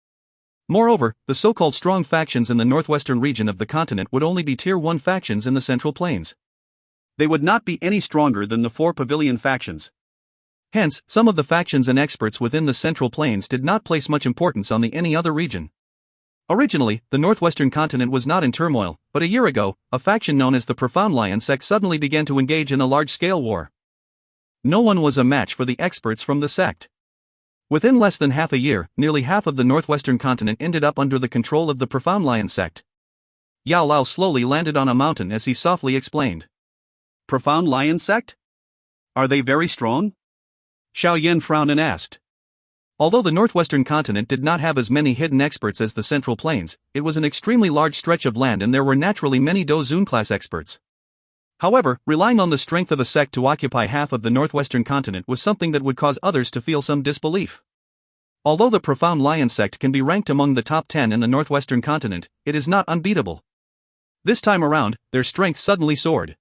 Moreover, the so-called strong factions in the northwestern region of the continent would only be Tier 1 factions in the Central Plains. They would not be any stronger than the 4 pavilion factions. Hence, some of the factions and experts within the Central Plains did not place much importance on any other region. Originally, the northwestern continent was not in turmoil, but a year ago, a faction known as the Profound Lion sect suddenly began to engage in a large-scale war. No one was a match for the experts from the sect. Within less than half a year, nearly half of the northwestern continent ended up under the control of the Profound Lion sect. Yao Lao slowly landed on a mountain as he softly explained.
Profound Lion sect? Are they very strong?
Xiao Yan frowned and asked. Although the northwestern continent did not have as many hidden experts as the Central Plains, it was an extremely large stretch of land and there were naturally many Dou Qi class experts. However, relying on the strength of a sect to occupy half of the northwestern continent was something that would cause others to feel some disbelief. Although the Profound Lion sect can be ranked among the top 10 in the northwestern continent, it is not unbeatable. This time around, their strength suddenly soared.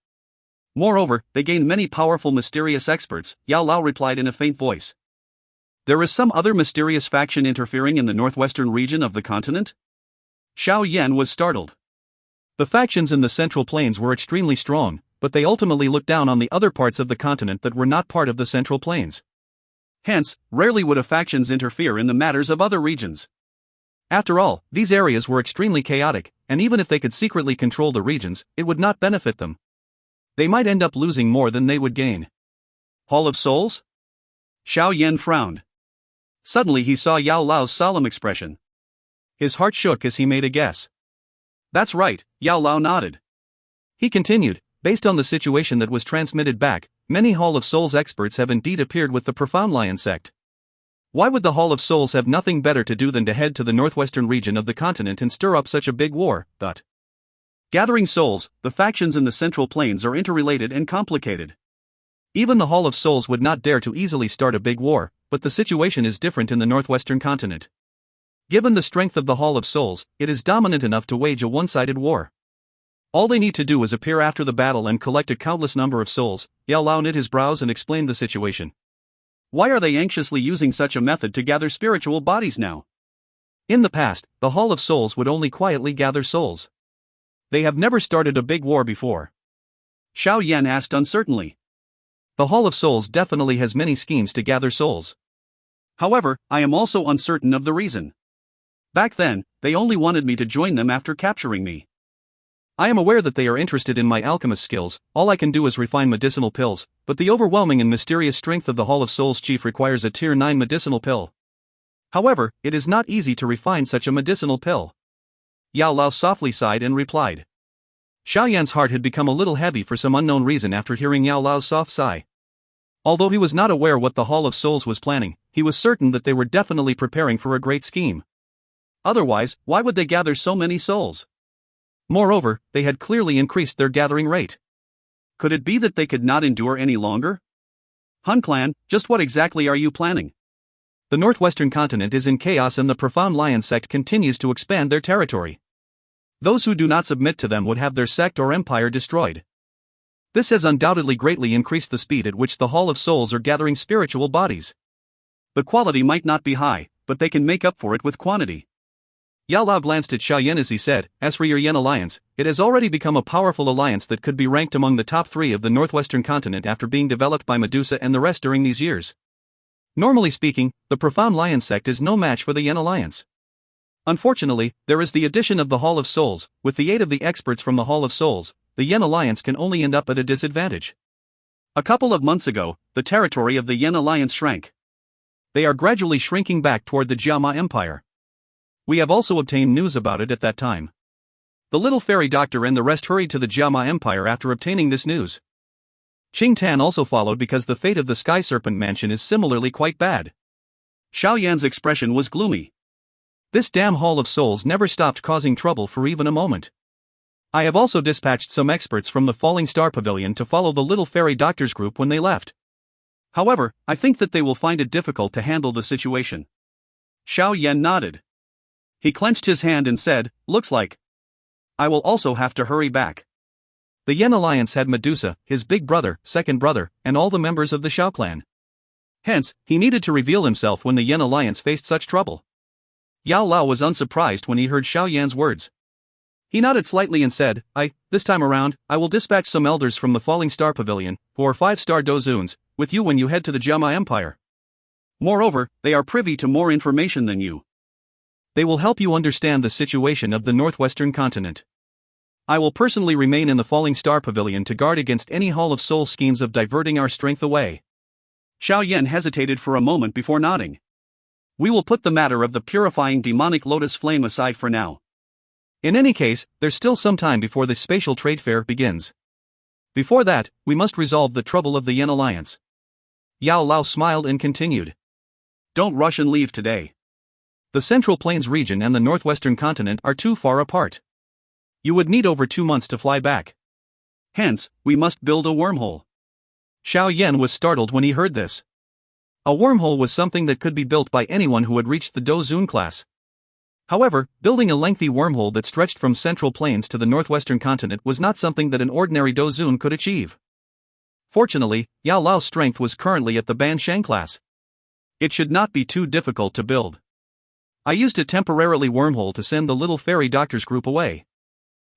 Moreover, they gained many powerful mysterious experts, Yao Lao replied in a faint voice. There is some other mysterious faction interfering in the northwestern region of the continent? Xiao Yan was startled.
The factions in the Central Plains were extremely strong, but they ultimately looked down on the other parts of the continent that were not part of the Central Plains.
Hence, rarely would factions interfere in the matters of other regions.
After all, these areas were extremely chaotic, and even if they could secretly control the regions, it would not benefit them. They might end up losing more than they would gain.
Hall of Souls? Xiao Yan frowned. Suddenly he saw Yao Lao's solemn expression.
His heart shook as he made a guess.
That's right, Yao Lao nodded.
He continued, based on the situation that was transmitted back, many Hall of Souls experts have indeed appeared with the Profound Lion sect. Why would the Hall of Souls have nothing better to do than to head to the northwestern region of the continent and stir up such a big war?
Gathering souls, the factions in the Central Plains are interrelated and complicated.
Even the Hall of Souls would not dare to easily start a big war, but the situation is different in the northwestern continent. Given the strength of the Hall of Souls, it is dominant enough to wage a one-sided war. All they need to do is appear after the battle and collect a countless number of souls. Yao Lao knit his brows and explained the situation.
Why are they anxiously using such a method to gather spiritual bodies now?
In the past, the Hall of Souls would only quietly gather souls. They have never started a big war before.
Xiao Yan asked uncertainly.
The Hall of Souls definitely has many schemes to gather souls.
However, I am also uncertain of the reason. Back then, they only wanted me to join them after capturing me.
I am aware that they are interested in my alchemist skills. All I can do is refine medicinal pills, but the overwhelming and mysterious strength of the Hall of Souls chief requires a tier 9 medicinal pill. However, it is not easy to refine such a medicinal pill.
Yao Lao softly sighed and replied.
Xiao Yan's heart had become a little heavy for some unknown reason after hearing Yao Lao's soft sigh. Although he was not aware what the Hall of Souls was planning, he was certain that they were definitely preparing for a great scheme.
Otherwise, why would they gather so many souls?
Moreover, they had clearly increased their gathering rate.
Could it be that they could not endure any longer? Hun Clan, just what exactly are you planning?
The northwestern continent is in chaos and the Profound Lion sect continues to expand their territory. Those who do not submit to them would have their sect or empire destroyed. This has undoubtedly greatly increased the speed at which the Hall of Souls are gathering spiritual bodies.
The quality might not be high, but they can make up for it with quantity.
Yao Lao glanced at Xiao Yan as he said, as for your Yan alliance, it has already become a powerful alliance that could be ranked among the top 3 of the northwestern continent after being developed by Medusa and the rest during these years. Normally speaking, the Profound Lion sect is no match for the Yan alliance. Unfortunately, there is the addition of the Hall of Souls. With the aid of the experts from the Hall of Souls, the Yan alliance can only end up at a disadvantage.
A couple of months ago, the territory of the Yan alliance shrank.
They are gradually shrinking back toward the Jiama Empire. We have also obtained news about it at that time. The little fairy doctor and the rest hurried to the Jiama Empire after obtaining this news. Qing Tan also followed because the fate of the Sky Serpent Mansion is similarly quite bad.
Xiao Yan's expression was gloomy.
This damn Hall of Souls never stopped causing trouble for even a moment. I have also dispatched some experts from the Falling Star Pavilion to follow the little fairy doctor's group when they left.
However, I think that they will find it difficult to handle the situation. Xiao Yan nodded. He clenched his hand and said, looks like I will also have to hurry back.
The Yan alliance had Medusa, his big brother, second brother, and all the members of the Xiao clan. Hence, he needed to reveal himself when the Yan alliance faced such trouble. Yao Lao was unsurprised when he heard Xiao Yan's words. He nodded slightly and said, this time around, I will dispatch some elders from the Falling Star Pavilion, who are 5-star Dou Qis, with you when you head to the Jiama Empire.
Moreover, they are privy to more information than you.
They will help you understand the situation of the northwestern continent. I will personally remain in the Falling Star Pavilion to guard against any Hall of Souls schemes of diverting our strength away.
Xiao Yan hesitated for a moment before nodding. We will put the matter of the purifying demonic lotus flame aside for now.
In any case, there's still some time before the spatial trade fair begins. Before that, we must resolve the trouble of the Yan alliance. Yao Lao smiled and continued.
Don't rush and leave today.
The Central Plains region and the northwestern continent are too far apart. You would need over 2 months to fly back.
Hence, we must build a wormhole.
Xiao Yan was startled when he heard this. A wormhole was something that could be built by anyone who had reached the Dou Qi class. However, building a lengthy wormhole that stretched from Central Plains to the northwestern continent was not something that an ordinary Dou Qi could achieve. Fortunately, Yao Lao's strength was currently at the Ban Sheng class. It should not be too difficult to build. I used a temporarily wormhole to send the little fairy doctors group away.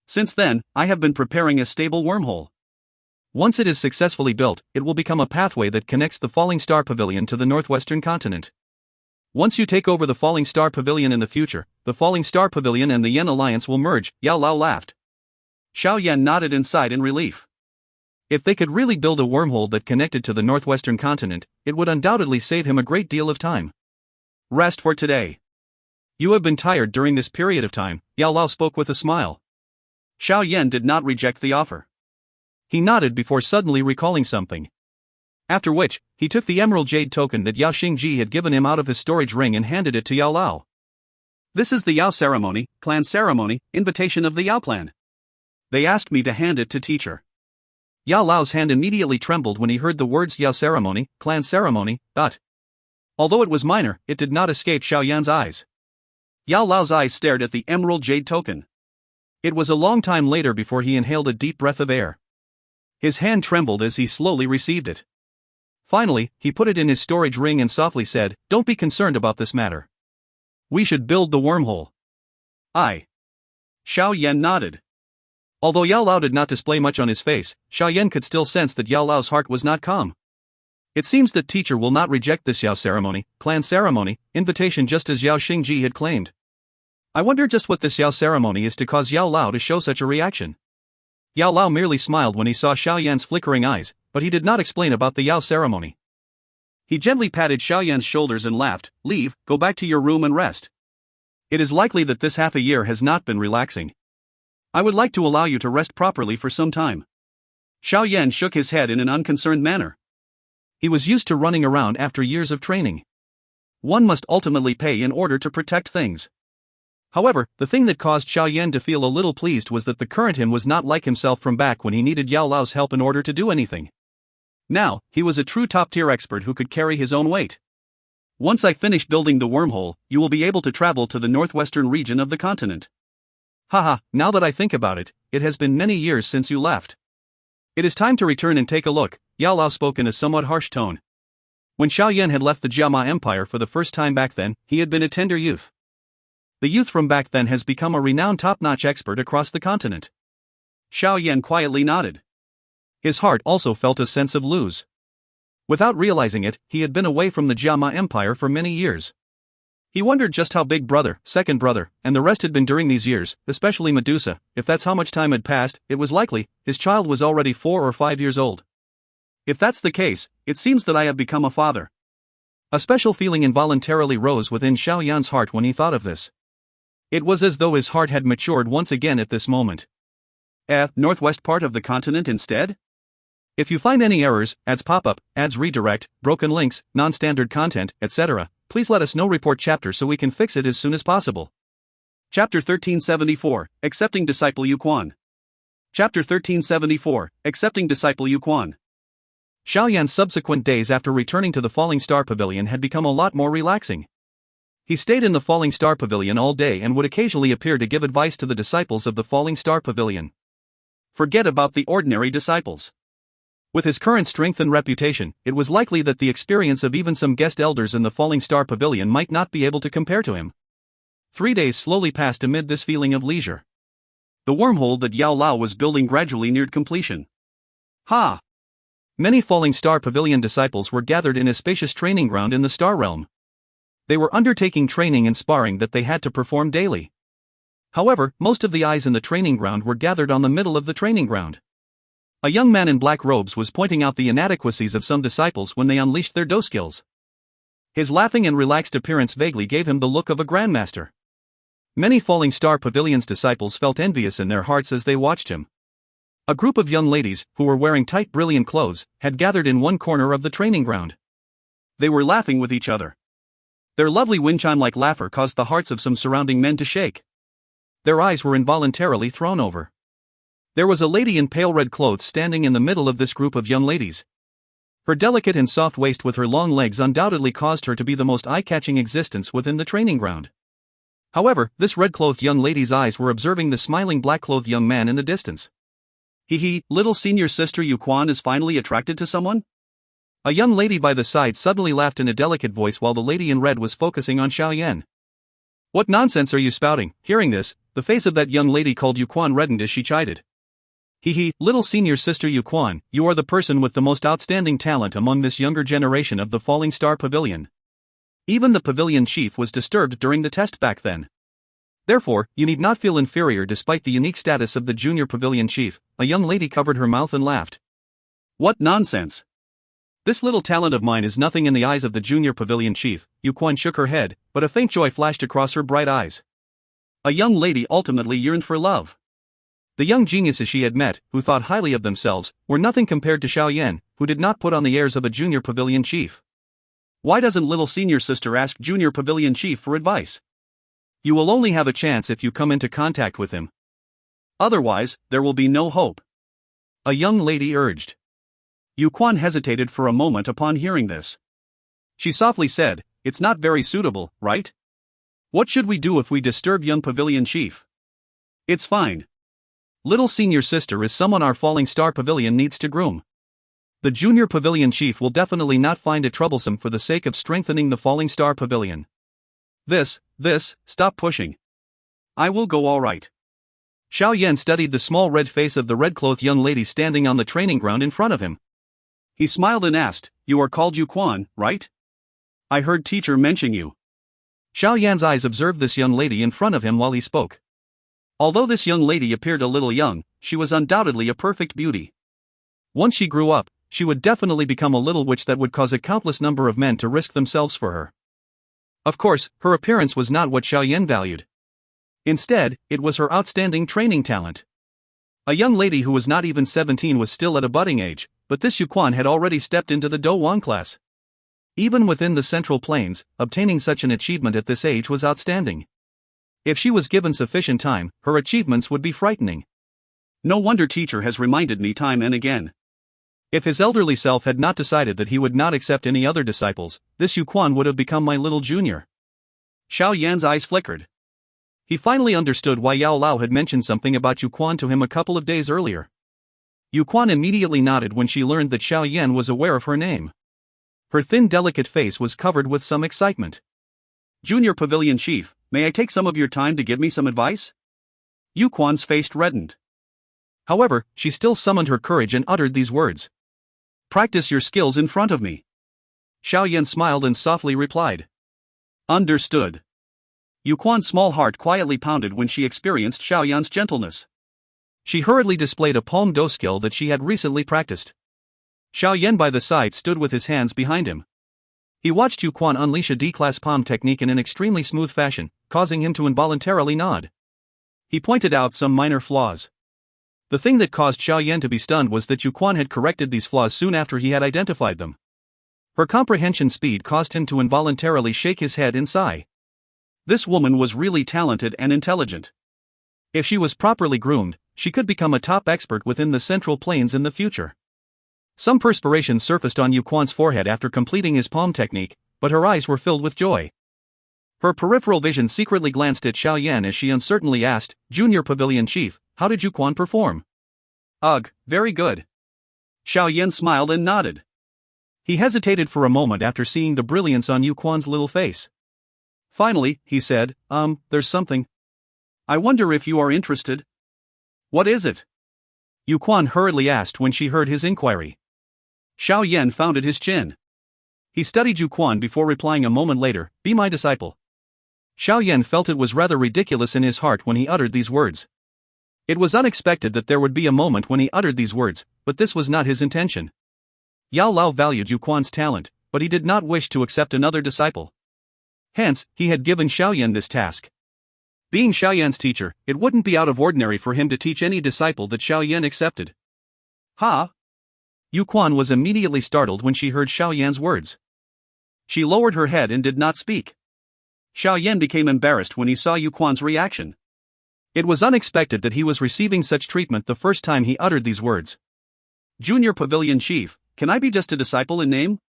Since then, I have been preparing a stable wormhole.
Once it is successfully built, it will become a pathway that connects the Falling Star Pavilion to the northwestern continent. Once you take over the Falling Star Pavilion in the future, the Falling Star Pavilion and the Yan Alliance will merge, Yao Lao laughed.
Xiao Yan nodded in sight in relief.
If they could really build a wormhole that connected to the northwestern continent, it would undoubtedly save him a great deal of time.
Rest for today.
You have been tired during this period of time, Yao Lao spoke with a smile.
Xiao Yan did not reject the offer.
He nodded before suddenly recalling something. After which, he took the emerald jade token that Yao Xingji had given him out of his storage ring and handed it to Yao Lao.
This is the Yao ceremony, clan ceremony, invitation of the Yao clan. They asked me to hand it to teacher.
Yao Lao's hand immediately trembled when he heard the words Yao ceremony, clan ceremony, Although it was minor, it did not escape Xiao Yan's eyes.
Yao Lao's eyes stared at the emerald jade token.
It was a long time later before he inhaled a deep breath of air. His hand trembled as he slowly received it. Finally, he put it in his storage ring and softly said, "Don't be concerned about this matter. We should build the wormhole."
Xiao Yan nodded.
Although Yao Lao did not display much on his face, Xiao Yan could still sense that Yao Lao's heart was not calm. It seems that teacher will not reject this Yao ceremony, clan ceremony, invitation just as Yao Xingji had claimed. I wonder just what this Yao ceremony is to cause Yao Lao to show such a reaction. Yao Lao merely smiled when he saw Xiao Yan's flickering eyes, but he did not explain about the Yao ceremony.
He gently patted Xiao Yan's shoulders and laughed. "Leave, go back to your room and rest. It is likely that this half a year has not been relaxing. I would like to allow you to rest properly for some time." Xiao Yan shook his head in an unconcerned manner.
He was used to running around after years of training. One must ultimately pay in order to protect things. However, the thing that caused Xiao Yan to feel a little pleased was that the current him was not like himself from back when he needed Yao Lao's help in order to do anything. Now, he was a true top-tier expert who could carry his own weight. "Once I finish building the wormhole, you will be able to travel to the northwestern region of the continent." Haha, now that I think about it, it has been many years since you left. It is time to return and take a look, Yao Lao spoke in a somewhat harsh tone. When Xiao Yan had left the Jiama Empire for the first time back then, he had been a tender youth. The youth from back then has become a renowned top-notch expert across the continent.
Xiao Yan quietly nodded.
His heart also felt a sense of lose. Without realizing it, he had been away from the Jiama Empire for many years. He wondered just how Big Brother, Second Brother, and the rest had been during these years, especially Medusa. If that's how much time had passed, it was likely his child was already 4 or 5 years old. If that's the case, it seems that I have become a father. A special feeling involuntarily rose within Xiao Yan's heart when he thought of this. It was as though his heart had matured once again at this moment.
Northwest part of the continent instead?
If you find any errors, ads pop up, ads redirect, broken links, non-standard content, etc., please let us know. Report chapter so we can fix it as soon as possible.
Chapter 1374, Accepting Disciple Yu Quan. Chapter 1374, Accepting Disciple Yu Quan.
Xiao Yan's subsequent days after returning to the Falling Star Pavilion had become a lot more relaxing. He stayed in the Falling Star Pavilion all day and would occasionally appear to give advice to the disciples of the Falling Star Pavilion.
Forget about the ordinary disciples.
With his current strength and reputation, it was likely that the experience of even some guest elders in the Falling Star Pavilion might not be able to compare to him. 3 days slowly passed amid this feeling of leisure.
The wormhole that Yao Lao was building gradually neared completion.
Many Falling Star Pavilion disciples were gathered in a spacious training ground in the Star Realm. They were undertaking training and sparring that they had to perform daily. However, most of the eyes in the training ground were gathered on the middle of the training ground. A young man in black robes was pointing out the inadequacies of some disciples when they unleashed their Dou skills. His laughing and relaxed appearance vaguely gave him the look of a grandmaster. Many Falling Star Pavilion's disciples felt envious in their hearts as they watched him. A group of young ladies, who were wearing tight brilliant clothes, had gathered in one corner of the training ground. They were laughing with each other. Their lovely wind chime-like laughter caused the hearts of some surrounding men to shake. Their eyes were involuntarily thrown over. There was a lady in pale red clothes standing in the middle of this group of young ladies. Her delicate and soft waist with her long legs undoubtedly caused her to be the most eye-catching existence within the training ground. However, this red-clothed young lady's eyes were observing the smiling black-clothed young man in the distance. Little senior sister Yu Quan is finally attracted to someone? A young lady by the side suddenly laughed in a delicate voice while the lady in red was focusing on Xiao Yan. What nonsense are you spouting? Hearing this, the face of that young lady called Yu Quan reddened as she chided. Little senior sister Yu Quan, you are the person with the most outstanding talent among this younger generation of the Falling Star Pavilion. Even the pavilion chief was disturbed during the test back then. Therefore, you need not feel inferior despite the unique status of the junior pavilion chief. A young lady covered her mouth and laughed. What nonsense! This little talent of mine is nothing in the eyes of the junior pavilion chief. Yu Quan shook her head, but a faint joy flashed across her bright eyes. A young lady ultimately yearned for love. The young geniuses she had met, who thought highly of themselves, were nothing compared to Xiao Yan, who did not put on the airs of a junior pavilion chief. Why doesn't little senior sister ask junior pavilion chief for advice? You will only have a chance if you come into contact with him. Otherwise, there will be no hope. A young lady urged. Yu Quan hesitated for a moment upon hearing this. She softly said, It's not very suitable, right? What should we do if we disturb young pavilion chief? It's fine. Little senior sister is someone our Falling Star Pavilion needs to groom. The junior pavilion chief will definitely not find it troublesome for the sake of strengthening the Falling Star Pavilion. Stop pushing. I will go all right. Xiao Yan studied the small red face of the red-clothed young lady standing on the training ground in front of him. He smiled and asked, You are called Yu Quan, right? I heard teacher mention you. Xiao Yan's eyes observed this young lady in front of him while he spoke. Although this young lady appeared a little young, she was undoubtedly a perfect beauty. Once she grew up, she would definitely become a little witch that would cause a countless number of men to risk themselves for her. Of course, her appearance was not what Xiao Yan valued. Instead, it was her outstanding training talent. A young lady who was not even 17 was still at a budding age, but this Yu Quan had already stepped into the Dou Wang class. Even within the Central Plains, obtaining such an achievement at this age was outstanding. If she was given sufficient time, her achievements would be frightening. No wonder teacher has reminded me time and again. If his elderly self had not decided that he would not accept any other disciples, this Yu Quan would have become my little junior. Xiao Yan's eyes flickered. He finally understood why Yao Lao had mentioned something about Yu Quan to him a couple of days earlier. Yu Quan immediately nodded when she learned that Xiao Yan was aware of her name. Her thin delicate face was covered with some excitement. Junior Pavilion Chief, may I take some of your time to give me some advice? Yu Quan's face reddened. However, she still summoned her courage and uttered these words. Practice your skills in front of me. Xiao Yan smiled and softly replied. Understood. Yu Quan's small heart quietly pounded when she experienced Xiao Yan's gentleness. She hurriedly displayed a palm do skill that she had recently practiced. Xiao Yan by the side stood with his hands behind him. He watched Yu Quan unleash a D-class palm technique in an extremely smooth fashion, causing him to involuntarily nod. He pointed out some minor flaws. The thing that caused Xiao Yan to be stunned was that Yu Quan had corrected these flaws soon after he had identified them. Her comprehension speed caused him to involuntarily shake his head and sigh. This woman was really talented and intelligent. If she was properly groomed, she could become a top expert within the Central Plains in the future. Some perspiration surfaced on Yu Quan's forehead after completing his palm technique, but her eyes were filled with joy. Her peripheral vision secretly glanced at Xiao Yan as she uncertainly asked, Junior Pavilion Chief, how did Yu Quan perform? Ugh, very good. Xiao Yan smiled and nodded. He hesitated for a moment after seeing the brilliance on Yu Quan's little face. Finally, he said, there's something. I wonder if you are interested. What is it? Yu Quan hurriedly asked when she heard his inquiry. Xiao Yan founded his chin. He studied Yu Quan before replying a moment later, Be my disciple. Xiao Yan felt it was rather ridiculous in his heart when he uttered these words. It was unexpected that there would be a moment when he uttered these words, but this was not his intention. Yao Lao valued Yu Quan's talent, but he did not wish to accept another disciple. Hence, he had given Xiao Yan this task. Being Xiao Yan's teacher, it wouldn't be out of ordinary for him to teach any disciple that Xiao Yan accepted. Ha! Yu Quan was immediately startled when she heard Xiao Yan's words. She lowered her head and did not speak. Xiao Yan became embarrassed when he saw Yu Quan's reaction. It was unexpected that he was receiving such treatment the first time he uttered these words. Junior Pavilion Chief, can I be just a disciple in name?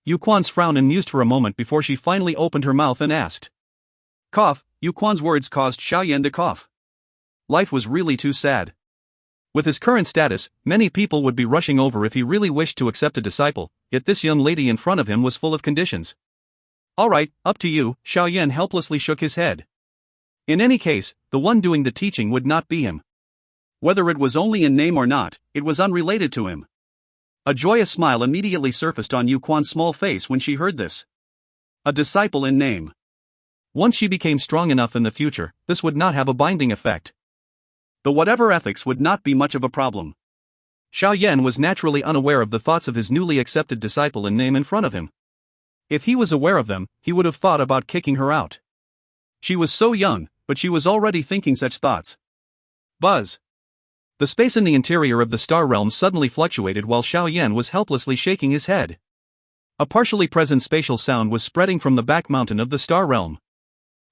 Yu Quan's frown amused for a moment before she finally opened her mouth and asked. Cough. Yu Quan's words caused Xiao Yan to cough. Life was really too sad. With his current status, many people would be rushing over if he really wished to accept a disciple, yet this young lady in front of him was full of conditions. Alright, up to you, Xiao Yan helplessly shook his head. In any case, the one doing the teaching would not be him. Whether it was only in name or not, it was unrelated to him. A joyous smile immediately surfaced on Yu Quan's small face when she heard this. A disciple in name. Once she became strong enough in the future, this would not have a binding effect. The whatever ethics would not be much of a problem. Xiao Yan was naturally unaware of the thoughts of his newly accepted disciple in name in front of him. If he was aware of them, he would have thought about kicking her out. She was so young, but she was already thinking such thoughts. Buzz. The space in the interior of the star realm suddenly fluctuated while Xiao Yan was helplessly shaking his head. A partially present spatial sound was spreading from the back mountain of the star realm.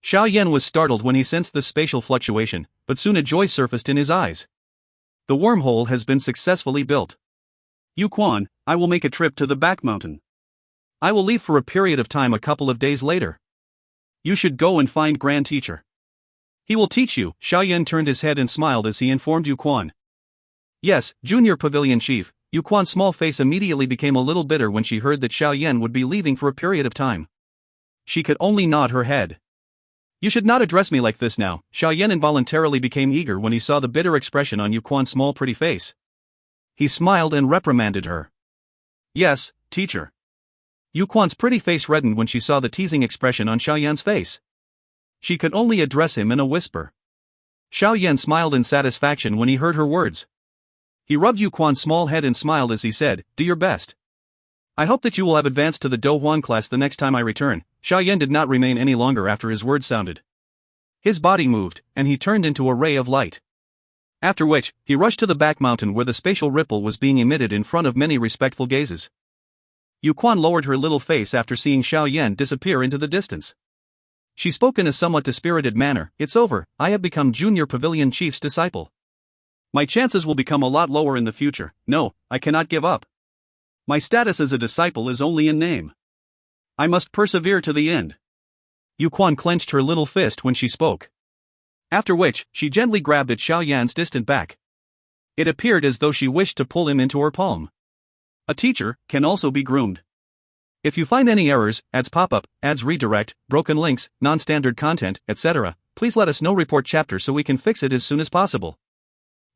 Xiao Yan was startled when he sensed this spatial fluctuation, but soon a joy surfaced in his eyes. The wormhole has been successfully built. Yu Quan, I will make a trip to the back mountain. I will leave for a period of time a couple of days later. You should go and find Grand Teacher. He will teach you. Xiao Yan turned his head and smiled as he informed Yu Quan. Yes, Junior Pavilion Chief. Yu Quan's small face immediately became a little bitter when she heard that Xiao Yan would be leaving for a period of time. She could only nod her head. You should not address me like this now. Xiao Yan involuntarily became eager when he saw the bitter expression on Yu Quan's small pretty face. He smiled and reprimanded her. Yes, teacher. Yu Quan's pretty face reddened when she saw the teasing expression on Xiao Yan's face. She could only address him in a whisper. Xiao Yan smiled in satisfaction when he heard her words. He rubbed Yu Quan's small head and smiled as he said, Do your best. I hope that you will have advanced to the Dou Huan class the next time I return. Xiao Yan did not remain any longer after his words sounded. His body moved, and he turned into a ray of light. After which, he rushed to the back mountain where the spatial ripple was being emitted in front of many respectful gazes. Yu Quan lowered her little face after seeing Xiao Yan disappear into the distance. She spoke in a somewhat dispirited manner, It's over, I have become Junior Pavilion Chief's disciple. My chances will become a lot lower in the future. No, I cannot give up. My status as a disciple is only in name. I must persevere to the end. Yu Quan clenched her little fist when she spoke. After which, she gently grabbed at Xiao Yan's distant back. It appeared as though she wished to pull him into her palm. A teacher can also be groomed. If you find any errors, ads pop-up, ads redirect, broken links, non-standard content, etc., please let us know. Report chapter so we can fix it as soon as possible.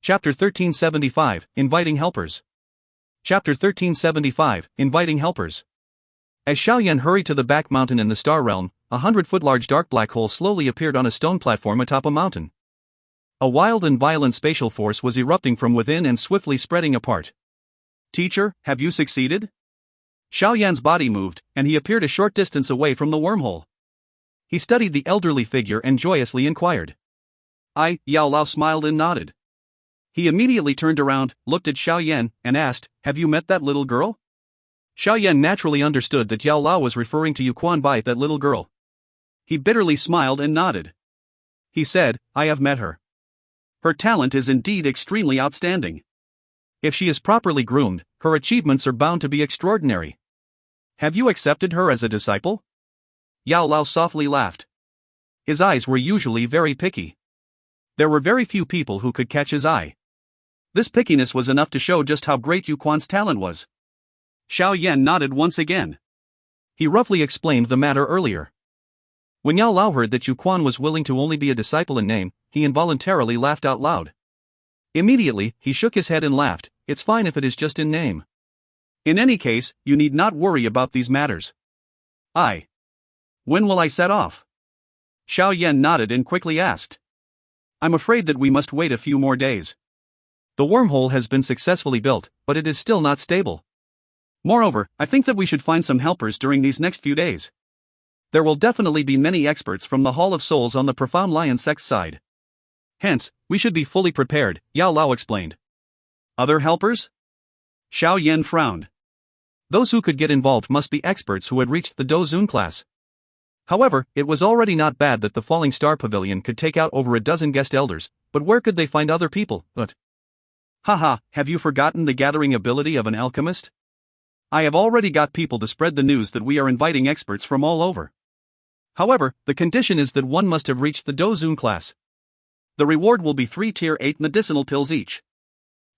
Chapter 1375, Inviting Helpers. Chapter 1375, Inviting Helpers. As Xiao Yan hurried to the back mountain in the star realm, 100-foot large dark black hole slowly appeared on a stone platform atop a mountain. A wild and violent spatial force was erupting from within and swiftly spreading apart. Teacher, have you succeeded? Xiao Yan's body moved, and he appeared a short distance away from the wormhole. He studied the elderly figure and joyously inquired. Yao Lao smiled and nodded. He immediately turned around, looked at Xiao Yan, and asked, Have you met that little girl? Xiao Yan naturally understood that Yao Lao was referring to Yu Quan by that little girl. He bitterly smiled and nodded. He said, I have met her. Her talent is indeed extremely outstanding. If she is properly groomed, her achievements are bound to be extraordinary. Have you accepted her as a disciple? Yao Lao softly laughed. His eyes were usually very picky. There were very few people who could catch his eye. This pickiness was enough to show just how great Yu Quan's talent was. Xiao Yan nodded once again. He roughly explained the matter earlier. When Yao Lao heard that Yu Quan was willing to only be a disciple in name, he involuntarily laughed out loud. Immediately, he shook his head and laughed, It's fine if it is just in name. In any case, you need not worry about these matters. When will I set off? Xiao Yan nodded and quickly asked. I'm afraid that we must wait a few more days. The wormhole has been successfully built, but it is still not stable.
Moreover, I think that we should find some helpers during these next few days. There will definitely be many experts from the Hall of Souls on the Profound Lion sect's side. Hence, we should be fully prepared, Yao Lao explained. Other helpers? Xiao Yan frowned. Those who could get involved must be experts who had reached the Dou Qi class. However, it was already not bad that the Falling Star Pavilion could take out over a dozen guest elders, but where could they find other people? Haha, have you forgotten the gathering ability of an alchemist? I have already got people to spread the news that we are inviting experts from all over. However, the condition is that one must have reached the Dou Qi class. The reward will be 3 Tier 8 medicinal pills each.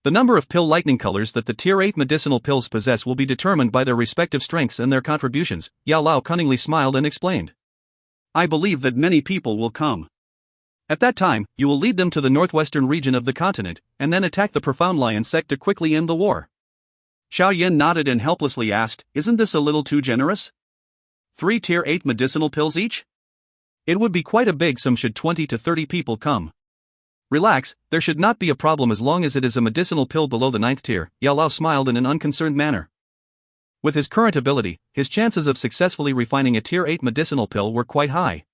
The number of pill lightning colors that the Tier 8 medicinal pills possess will be determined by their respective strengths and their contributions, Yao Lao cunningly smiled and explained. I believe that many people will come. At that time, you will lead them to the northwestern region of the continent, and then attack the Profound Lion sect to quickly end the war. Xiao Yan nodded and helplessly asked, isn't this a little too generous? 3 Tier 8 medicinal pills each? It would be quite a big sum should 20 to 30 people come. Relax, there should not be a problem as long as it is a medicinal pill below the 9th tier, Yao Lao smiled in an unconcerned manner. With his current ability, his chances of successfully refining a Tier 8 medicinal pill were quite high.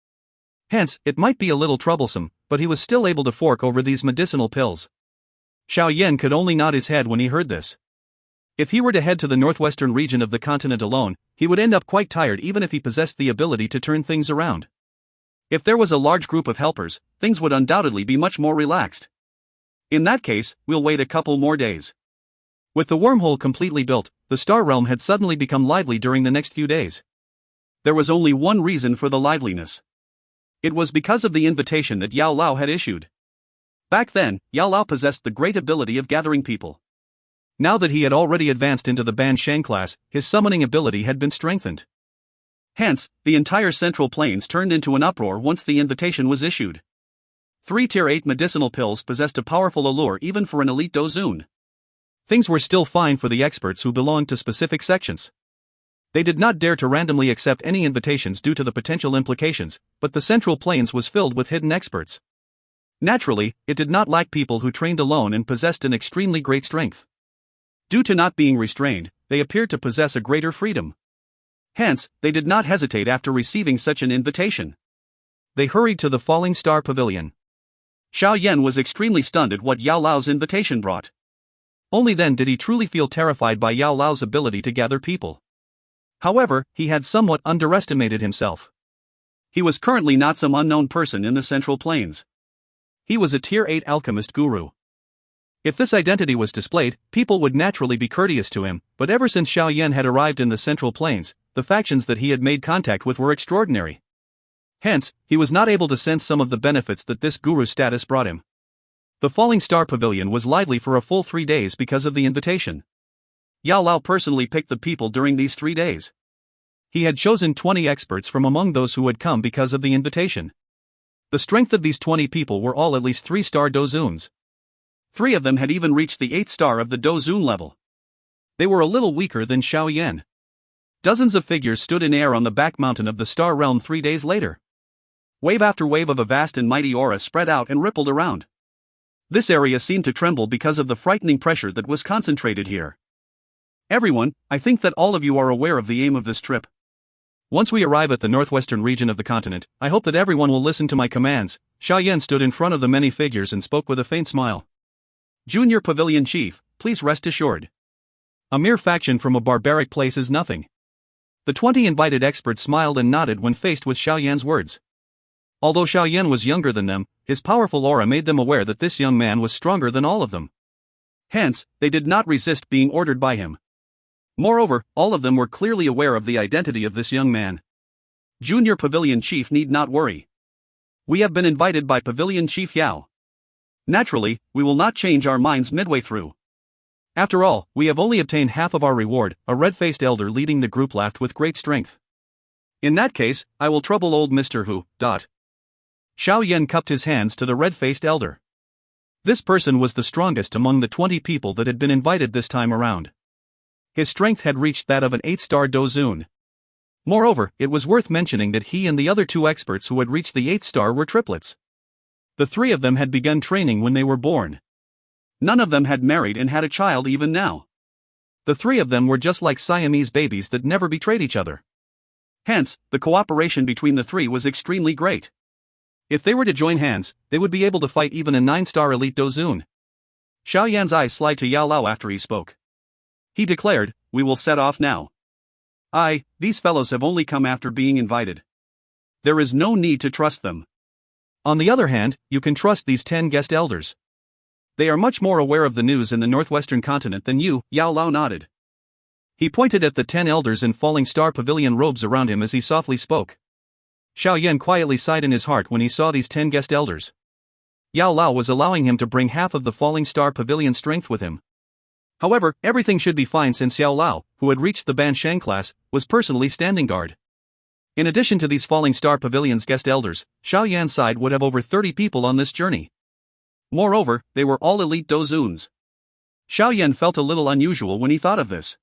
Hence, it might be a little troublesome, but he was still able to fork over these medicinal pills. Xiao Yan could only nod his head when he heard this. If he were to head to the northwestern region of the continent alone, he would end up quite tired even if he possessed the ability to turn things around. If there was a large group of helpers, things would undoubtedly be much more relaxed. In that case, we'll wait a couple more days. With the wormhole completely built, the Star Realm had suddenly become lively during the next few days. There was only one reason for the liveliness. It was because of the invitation that Yao Lao had issued. Back then, Yao Lao possessed the great ability of gathering people. Now that he had already advanced into the Ban Shan class, his summoning ability had been strengthened. Hence, the entire Central Plains turned into an uproar once the invitation was issued. 3 Tier 8 medicinal pills possessed a powerful allure even for an elite Dou Qi. Things were still fine for the experts who belonged to specific sections. They did not dare to randomly accept any invitations due to the potential implications, but the Central Plains was filled with hidden experts. Naturally, it did not lack people who trained alone and possessed an extremely great strength. Due to not being restrained, they appeared to possess a greater freedom. Hence, they did not hesitate after receiving such an invitation. They hurried to the Falling Star Pavilion. Xiao Yan was extremely stunned at what Yao Lao's invitation brought. Only then did he truly feel terrified by Yao Lao's ability to gather people. However, he had somewhat underestimated himself. He was currently not some unknown person in the Central Plains. He was a Tier 8 alchemist guru. If this identity was displayed, people would naturally be courteous to him, but ever since Xiao Yan had arrived in the Central Plains, the factions that he had made contact with were extraordinary. Hence, he was not able to sense some of the benefits that this guru status brought him. The Falling Star Pavilion was lively for a full 3 days because of the invitation. Yao Lao personally picked the people during these 3 days. He had chosen 20 experts from among those who had come because of the invitation. The strength of these 20 people were all at least 3-star Dou Qis. 3 of them had even reached the 8th star of the Dou Qi level. They were a little weaker than Xiao Yan. Dozens of figures stood in air on the back mountain of the Star Realm 3 days later. Wave after wave of a vast and mighty aura spread out and rippled around. This area seemed to tremble because of the frightening pressure that was concentrated here. Everyone, I think that all of you are aware of the aim of this trip. Once we arrive at the northwestern region of the continent, I hope that everyone will listen to my commands. Xiao Yan stood in front of the many figures and spoke with a faint smile. Junior Pavilion Chief, please rest assured. A mere faction from a barbaric place is nothing. The 20 invited experts smiled and nodded when faced with Xiao Yan's words. Although Xiao Yan was younger than them, his powerful aura made them aware that this young man was stronger than all of them. Hence, they did not resist being ordered by him. Moreover, all of them were clearly aware of the identity of this young man. Junior Pavilion Chief need not worry. We have been invited by Pavilion Chief Yao. Naturally, we will not change our minds midway through. After all, we have only obtained half of our reward, a red-faced elder leading the group laughed with great strength. In that case, I will trouble old Mr. Hu. Xiao Yan cupped his hands to the red-faced elder. This person was the strongest among the 20 people that had been invited this time around. His strength had reached that of an 8-star Dou Qi. Moreover, it was worth mentioning that he and the other 2 experts who had reached the 8th star were triplets. The 3 of them had begun training when they were born. None of them had married and had a child even now.
The three of them were just like Siamese babies that never betrayed each other. Hence, the cooperation between the three was extremely great. If they were to join hands, they would be able to fight even a 9-star elite Dozun. Xiao Yan's eyes slid to Yao Lao after he spoke. He declared, "We will set off now. These fellows have only come after being invited. There is no need to trust them. On the other hand, you can trust these 10 guest elders. They are much more aware of the news in the northwestern continent than you." Yao Lao nodded. He pointed at the 10 elders in falling star pavilion robes around him as he softly spoke. Xiao Yan quietly sighed in his heart when he saw these 10 guest elders. Yao Lao was allowing him to bring half of the falling star pavilion strength with him. However, everything should be fine since Yao Lao, who had reached the Ban Shang class, was personally standing guard. In addition to these falling star pavilion's guest elders, Xiao Yan's side would have over 30 people on this journey. Moreover, they were all elite Dozuns. Xiao Yan felt a little unusual when he thought of this.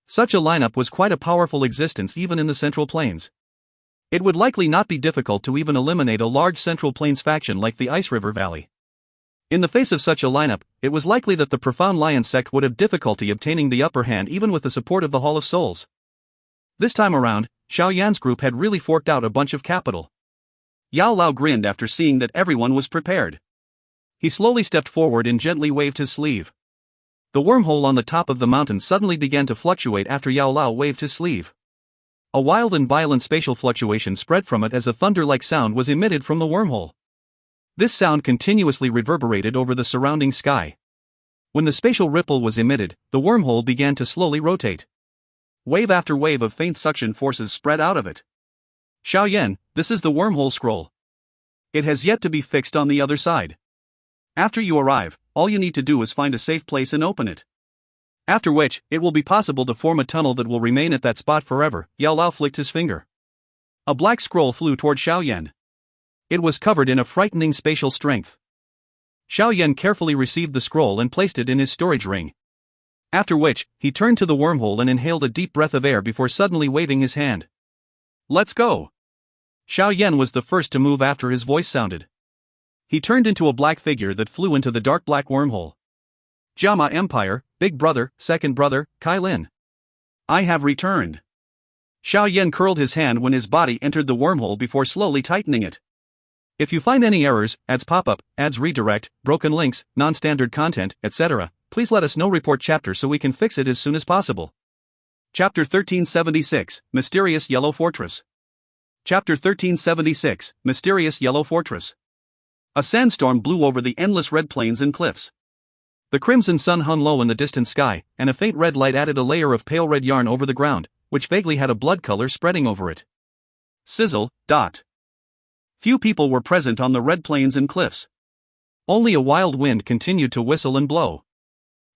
Such a lineup was quite a powerful existence even in the Central Plains. It would likely not be difficult to even eliminate a large Central Plains faction like the Ice River Valley. In the face of such a lineup, it was likely that the Profound Lion sect would have difficulty obtaining the upper hand even with the support of the Hall of Souls. This time around, Xiao Yan's group had really forked out a bunch of capital. Yao Lao grinned after seeing that everyone was prepared. He slowly stepped forward and gently waved his sleeve. The wormhole on the top of the mountain suddenly began to fluctuate after Yao Lao waved his sleeve. A wild and violent spatial fluctuation spread from it as a thunder-like sound was emitted from the wormhole. This sound continuously reverberated over the surrounding sky. When the spatial ripple was emitted, the wormhole began to slowly rotate. Wave after wave of faint suction forces spread out of it. "Xiao Yan, this is the wormhole scroll. It has yet to be fixed on the other side. After you arrive, all you need to do is find a safe place and open it. After which, it will be possible to form a tunnel that will remain at that spot forever." Yao Lao flicked his finger. A black scroll flew toward Xiao Yan. It was covered in a frightening spatial strength. Xiao Yan carefully received the scroll and placed it in his storage ring. After which, he turned to the wormhole and inhaled a deep breath of air before suddenly waving his hand. "Let's go." Xiao Yan was the first to move after his voice sounded. He turned into a black figure that flew into the dark black wormhole. "Jiama Empire, Big Brother, Second Brother, Kai Lin. I have returned." Xiao Yan curled his hand when his body entered the wormhole before slowly tightening it. If you find any errors, ads pop up, ads redirect, broken links, non-standard content, etc., please let us know. Report chapter so we can fix it as soon as possible. Chapter 1376, Mysterious Yellow Fortress. Chapter 1376, Mysterious Yellow Fortress. A sandstorm blew over the endless red plains and cliffs. The crimson sun hung low in the distant sky, and a faint red light added a layer of pale red yarn over the ground, which vaguely had a blood color spreading over it. Sizzle. Few people were present on the red plains and cliffs. Only a wild wind continued to whistle and blow.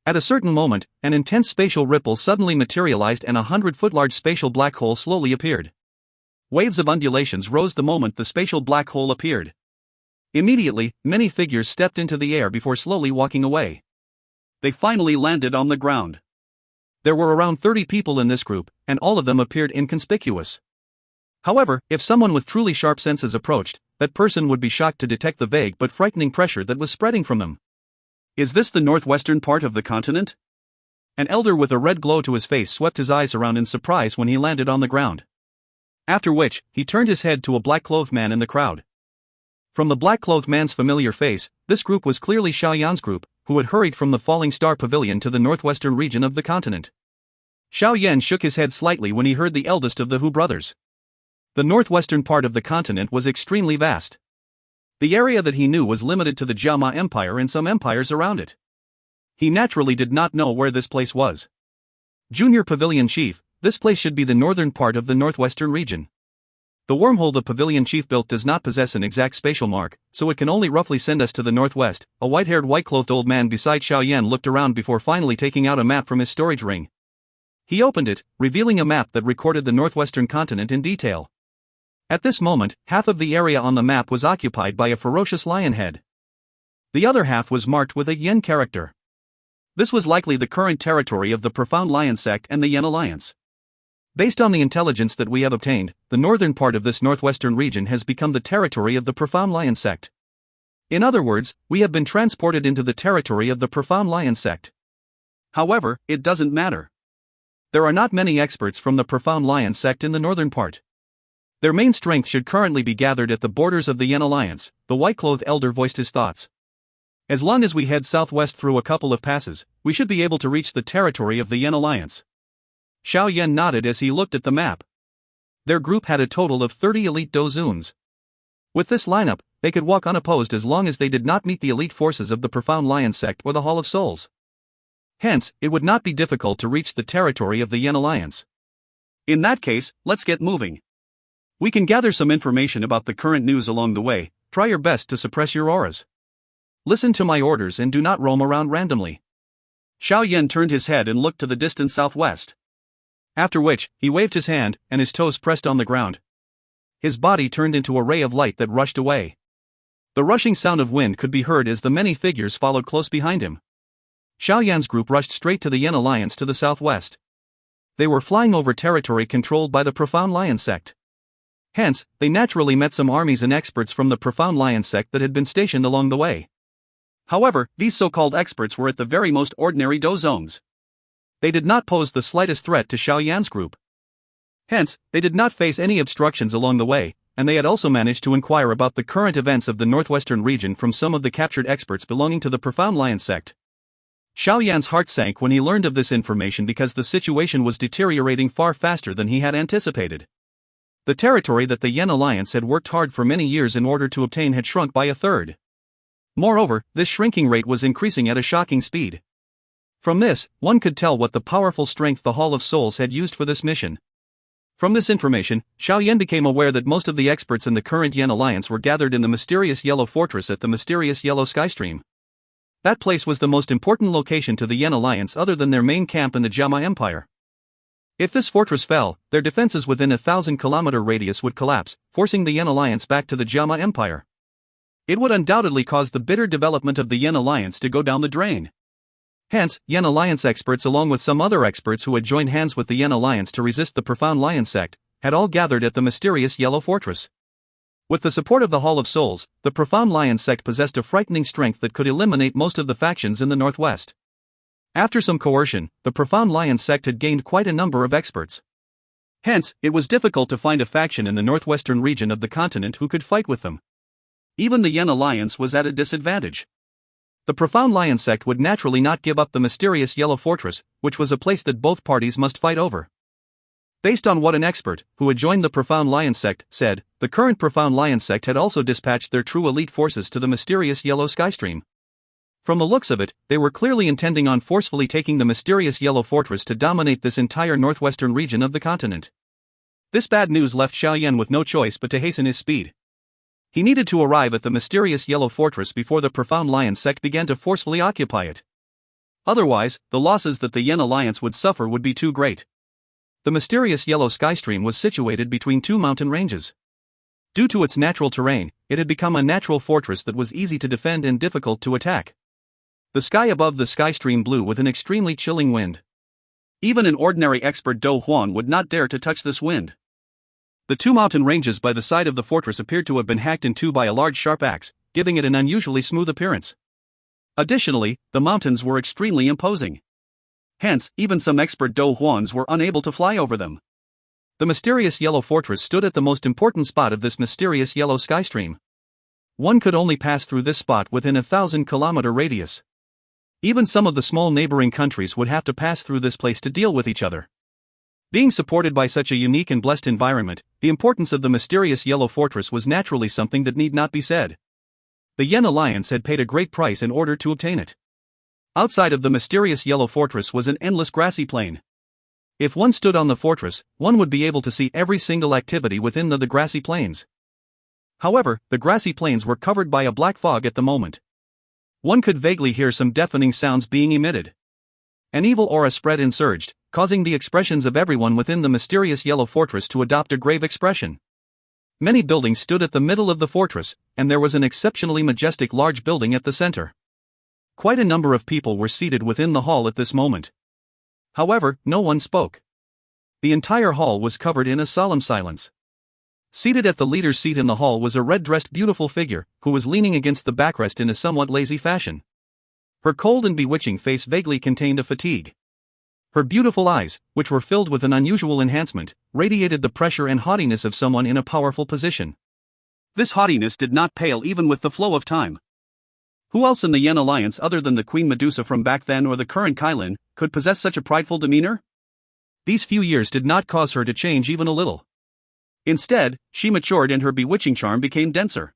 At a certain moment, an intense spatial ripple suddenly materialized and a 100-foot-large spatial black hole slowly appeared. Waves of undulations rose the moment the spatial black hole appeared. Immediately, many figures stepped into the air before slowly walking away. They finally landed on the ground. There were around 30 people in this group, and all of them appeared inconspicuous. However, if someone with truly sharp senses approached, that person would be shocked to detect the vague but frightening pressure that was spreading from them. Is this the northwestern part of the continent? An elder with a red glow to his face swept his eyes around in surprise when he landed on the ground. After which, he turned his head to a black-clothed man in the crowd. From the black-clothed man's familiar face, this group was clearly Xiao Yan's group, who had hurried from the Falling Star Pavilion to the northwestern region of the continent. Xiao Yan shook his head slightly when he heard the eldest of the Hu brothers. The northwestern part of the continent was extremely vast. The area that he knew was limited to the Jiama Empire and some empires around it. He naturally did not know where this place was. Junior Pavilion Chief, this place should be the northern part of the northwestern region. The wormhole the Pavilion Chief built does not possess an exact spatial mark, so it can only roughly send us to the northwest. A white-haired, white-clothed old man beside Xiao Yan looked around before finally taking out a map from his storage ring. He opened it, revealing a map that recorded the northwestern continent in detail. At this moment, half of the area on the map was occupied by a ferocious lion head. The other half was marked with a Yen character. This was likely the current territory of the Profound Lion sect and the Yen Alliance. Based on the intelligence that we have obtained, the northern part of this northwestern region has become the territory of the Profound Lion sect. In other words, we have been transported into the territory of the Profound Lion sect.
However, it doesn't matter. There are not many experts from the Profound Lion sect in the northern part. Their main strength should currently be gathered at the borders of the Yan Alliance, the white-clothed elder voiced his thoughts. As long as we head southwest through a couple of passes, we should be able to reach the territory of the Yan Alliance. Xiao Yan nodded as he looked at the map. Their group had a total of 30 elite Dozuns. With this lineup, they could walk unopposed as long as they did not meet the elite forces of the Profound Lion sect or the Hall of Souls. Hence, it would not be difficult to reach the territory of the Yan Alliance. In that case, let's get moving. We can gather some information about the current news along the way. Try your best to suppress your auras. Listen to my orders and do not roam around randomly. Xiao Yan turned his head and looked to the distant southwest. After which, he waved his hand, and his toes pressed on the ground. His body turned into a ray of light that rushed away. The rushing sound of wind could be heard as the many figures followed close behind him. Xiao Yan's group rushed straight to the Yan Alliance to the southwest. They were flying over territory controlled by the Profound Lion sect. Hence, they naturally met some armies and experts from the Profound Lion sect that had been stationed along the way. However, these so-called experts were at the very most ordinary Dozones. They did not pose the slightest threat to Xiao Yan's group. Hence, they did not face any obstructions along the way, and they had also managed to inquire about the current events of the northwestern region from some of the captured experts belonging to the Profound Lion sect. Xiao Yan's heart sank when he learned of this information because the situation was deteriorating far faster than he had anticipated. The territory that the Yan Alliance had worked hard for many years in order to obtain had shrunk by a third. Moreover, this shrinking rate was increasing at a shocking speed. From this, one could tell what the powerful strength the Hall of Souls had used for this mission. From this information, Xiao Yan became aware that most of the experts in the current Yan Alliance were gathered in the mysterious Yellow Fortress at the mysterious Yellow Skystream. That place was the most important location to the Yan Alliance other than their main camp in the Jiama Empire. If this fortress fell, their defenses within a 1,000-kilometer radius would collapse, forcing the Yan Alliance back to the Jiama Empire. It would undoubtedly cause the bitter development of the Yan Alliance to go down the drain. Hence, Yan Alliance experts along with some other experts who had joined hands with the Yan Alliance to resist the Profound Lion sect, had all gathered at the mysterious Yellow Fortress. With the support of the Hall of Souls, the Profound Lion sect possessed a frightening strength that could eliminate most of the factions in the northwest. After some coercion, the Profound Lion sect had gained quite a number of experts. Hence, it was difficult to find a faction in the northwestern region of the continent who could fight with them. Even the Yan Alliance was at a disadvantage. The Profound Lion sect would naturally not give up the mysterious Yellow Fortress, which was a place that both parties must fight over. Based on what an expert, who had joined the Profound Lion sect, said, the current Profound Lion sect had also dispatched their true elite forces to the mysterious Yellow Skystream. From the looks of it, they were clearly intending on forcefully taking the mysterious Yellow Fortress to dominate this entire northwestern region of the continent. This bad news left Xiao Yan with no choice but to hasten his speed. He needed to arrive at the mysterious Yellow Fortress before the Profound Lion sect began to forcefully occupy it. Otherwise, the losses that the Yan Alliance would suffer would be too great. The mysterious Yellow Skystream was situated between two mountain ranges. Due to its natural terrain, it had become a natural fortress that was easy to defend and difficult to attack. The sky above the Skystream blew with an extremely chilling wind. Even an ordinary expert Dou Huan would not dare to touch this wind. The two mountain ranges by the side of the fortress appeared to have been hacked in two by a large sharp axe, giving it an unusually smooth appearance. Additionally, the mountains were extremely imposing. Hence, even some expert Dou Huans were unable to fly over them. The mysterious Yellow Fortress stood at the most important spot of this mysterious Yellow Skystream. One could only pass through this spot within a 1,000-kilometer radius. Even some of the small neighboring countries would have to pass through this place to deal with each other. Being supported by such a unique and blessed environment, the importance of the mysterious Yellow Fortress was naturally something that need not be said. The Yan Alliance had paid a great price in order to obtain it. Outside of the mysterious Yellow Fortress was an endless grassy plain. If one stood on the fortress, one would be able to see every single activity within the grassy plains. However, the grassy plains were covered by a black fog at the moment. One could vaguely hear some deafening sounds being emitted. An evil aura spread and surged, causing the expressions of everyone within the mysterious Yellow Fortress to adopt a grave expression. Many buildings stood at the middle of the fortress, and there was an exceptionally majestic large building at the center. Quite a number of people were seated within the hall at this moment. However, no one spoke. The entire hall was covered in a solemn silence. Seated at the leader's seat in the hall was a red-dressed beautiful figure, who was leaning against the backrest in a somewhat lazy fashion.
Her cold and bewitching face vaguely contained a fatigue. Her beautiful eyes, which were filled with an unusual enhancement, radiated the pressure and haughtiness of someone in a powerful position.
This haughtiness did not pale even with the flow of time. Who else in the Yan Alliance other than the Queen Medusa from back then or the current Kailin could possess such a prideful demeanor?
These few years did not cause her to change even a little.
Instead, she matured and her bewitching charm became denser.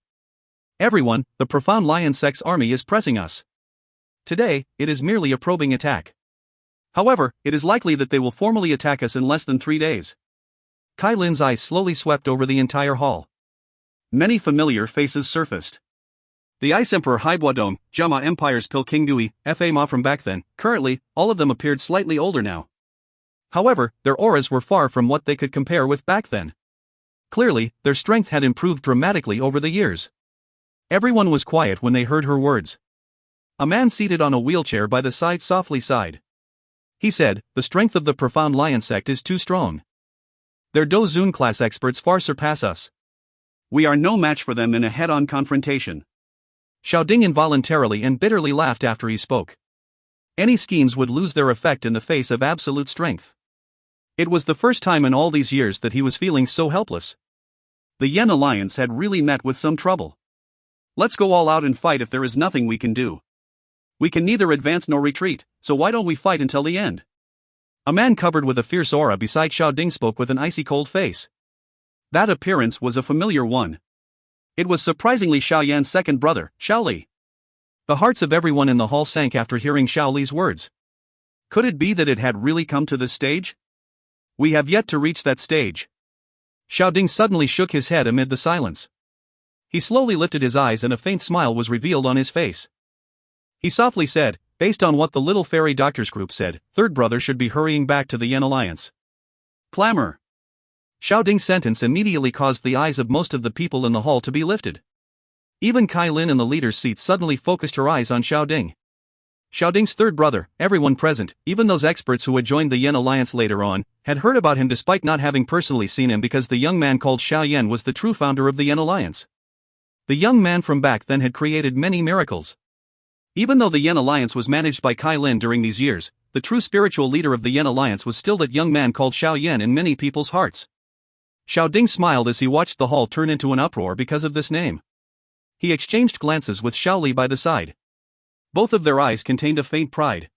Everyone, the profound lion sex army is pressing us. Today, it is merely a probing attack.
However, it is likely that they will formally attack us in less than 3 days.
Kailin's eyes slowly swept over the entire hall.
Many familiar faces surfaced. The Ice Emperor Haibuodong, Jama Empire's Pilking Dui, Fa Ma from back then. Currently, all of them appeared slightly older now.
However, their auras were far from what they could compare with back then. Clearly, their strength had improved dramatically over the years. Everyone was quiet when they heard her words. A man seated on a wheelchair by the side softly sighed. He said, "The strength of the profound lion sect is too strong. Their Dou Qi class experts far surpass us.
We are no match for them in a head-on confrontation."
Xiao Ding involuntarily and bitterly laughed after he spoke. Any schemes would lose their effect in the face of absolute strength. It was the first time in all these years that he was feeling so helpless.
The Yan Alliance had really met with some trouble. Let's go all out and fight if there is nothing we can do. We can neither advance nor retreat, so why don't we fight until the end?
A man covered with a fierce aura beside Xiao Ding spoke with an icy cold face.
That appearance was a familiar one. It was surprisingly Xiao Yan's second brother, Xiao Li.
The hearts of everyone in the hall sank after hearing Xiao Li's words.
Could it be that it had really come to this stage? We have yet to reach that stage.
Xiao Ding suddenly shook his head amid the silence. He slowly lifted his eyes and a faint smile was revealed on his face. He softly said, "Based on what the Little Fairy Doctors Group said, third brother should be hurrying back to the Yan Alliance."
Clamor.
Xiao Ding's sentence immediately caused the eyes of most of the people in the hall to be lifted. Even Kailin in the leader's seat suddenly focused her eyes on Xiao Ding. Xiao Ding's third brother, everyone present, even those experts who had joined the Yan Alliance later on, had heard about him despite not having personally seen him because the young man called Xiao Yan was the true founder of the Yan Alliance. The young man from back then had created many miracles. Even though the Yan Alliance was managed by Kailin during these years, the true spiritual leader of the Yan Alliance was still that young man called Xiao Yan in many people's hearts. Xiao Ding smiled as he watched the hall turn into an uproar because of this name. He exchanged glances with Xiao Li by the side. Both of their eyes contained a faint pride.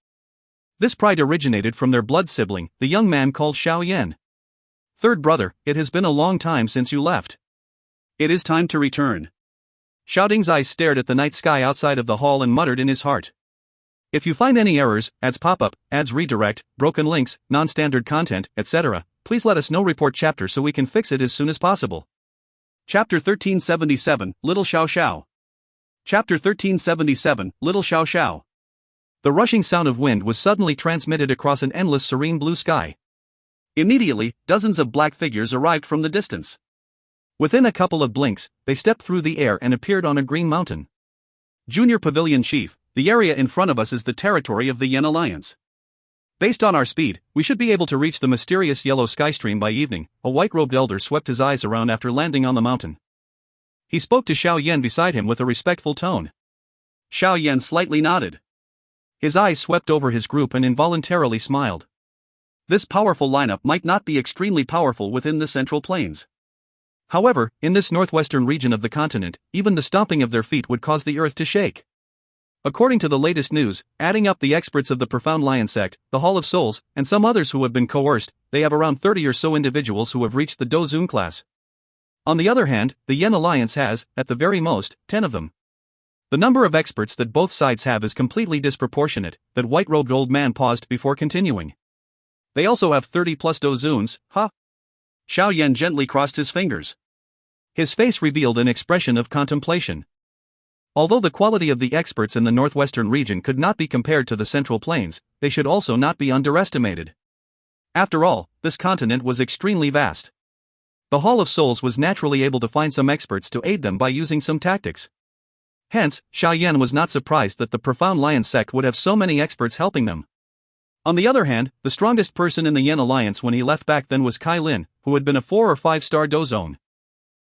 This pride originated from their blood sibling, the young man called Xiao Yan. "Third brother, it has been a long time since you left.
It is time to return."
Xiao Ding's eyes stared at the night sky outside of the hall and muttered in his heart. "If you find any errors, ads pop-up, ads redirect, broken links, non-standard content, etc., please let us know. Report chapter so we can fix it as soon as possible."
Chapter 1377, Little Xiao Xiao. Chapter 1377, Little Xiao Xiao.
The rushing sound of wind was suddenly transmitted across an endless serene blue sky.
Immediately, dozens of black figures arrived from the distance.
Within a couple of blinks, they stepped through the air and appeared on a green mountain.
"Junior Pavilion Chief, the area in front of us is the territory of the Yan Alliance. Based on our speed, we should be able to reach the mysterious yellow sky stream by evening." A white-robed elder swept his eyes around after landing on the mountain. He spoke to Xiao Yan beside him with a respectful tone. Xiao Yan slightly nodded.
His eyes swept over his group and involuntarily smiled.
This powerful lineup might not be extremely powerful within the Central Plains.
However, in this northwestern region of the continent, even the stomping of their feet would cause the earth to shake. According to the latest news, adding up the experts of the Profound Lion Sect, the Hall of Souls, and some others who have been coerced, they have around 30 or so individuals who have reached the Dou Qi class. On the other hand, the Yan Alliance has, at the very most, 10 of them. The number of experts that both sides have is completely disproportionate. That white-robed old man paused before continuing.
They also have 30 plus Dou Qis, huh? Xiao Yan gently crossed his fingers.
His face revealed an expression of contemplation. Although the quality of the experts in the northwestern region could not be compared to the Central Plains, they should also not be underestimated. After all, this continent was extremely vast. The Hall of Souls was naturally able to find some experts to aid them by using some tactics. Hence, Xiao Yan was not surprised that the Profound Lion Sect would have so many experts helping them. On the other hand, the strongest person in the Yan Alliance when he left back then was Kailin, who had been a 4 or 5 star Dou Zone.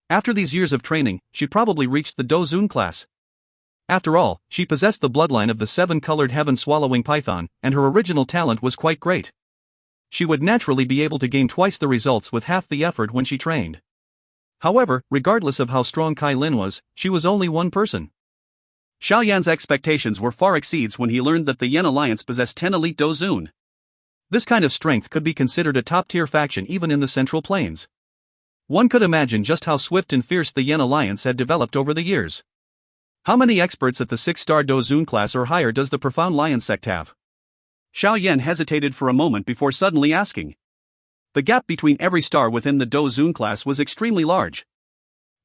After these years of training, she probably reached the Dou Qi class. After all, she possessed the bloodline of the seven-colored heaven-swallowing python, and her original talent was quite great. She would naturally be able to gain twice the results with half the effort when she trained. However, regardless of how strong Kai Lin was, she was only one person.
Xiao Yan's expectations were far exceeds when he learned that the Yan Alliance possessed 10 elite Dou Qi.
This kind of strength could be considered a top-tier faction even in the Central Plains. One could imagine just how swift and fierce the Yan Alliance had developed over the years. How many experts at the 6-star Dou Qi class or higher does the Profound Lion sect have?
Xiao Yan hesitated for a moment before suddenly asking. The gap between every star within the Dou Qi class was extremely large.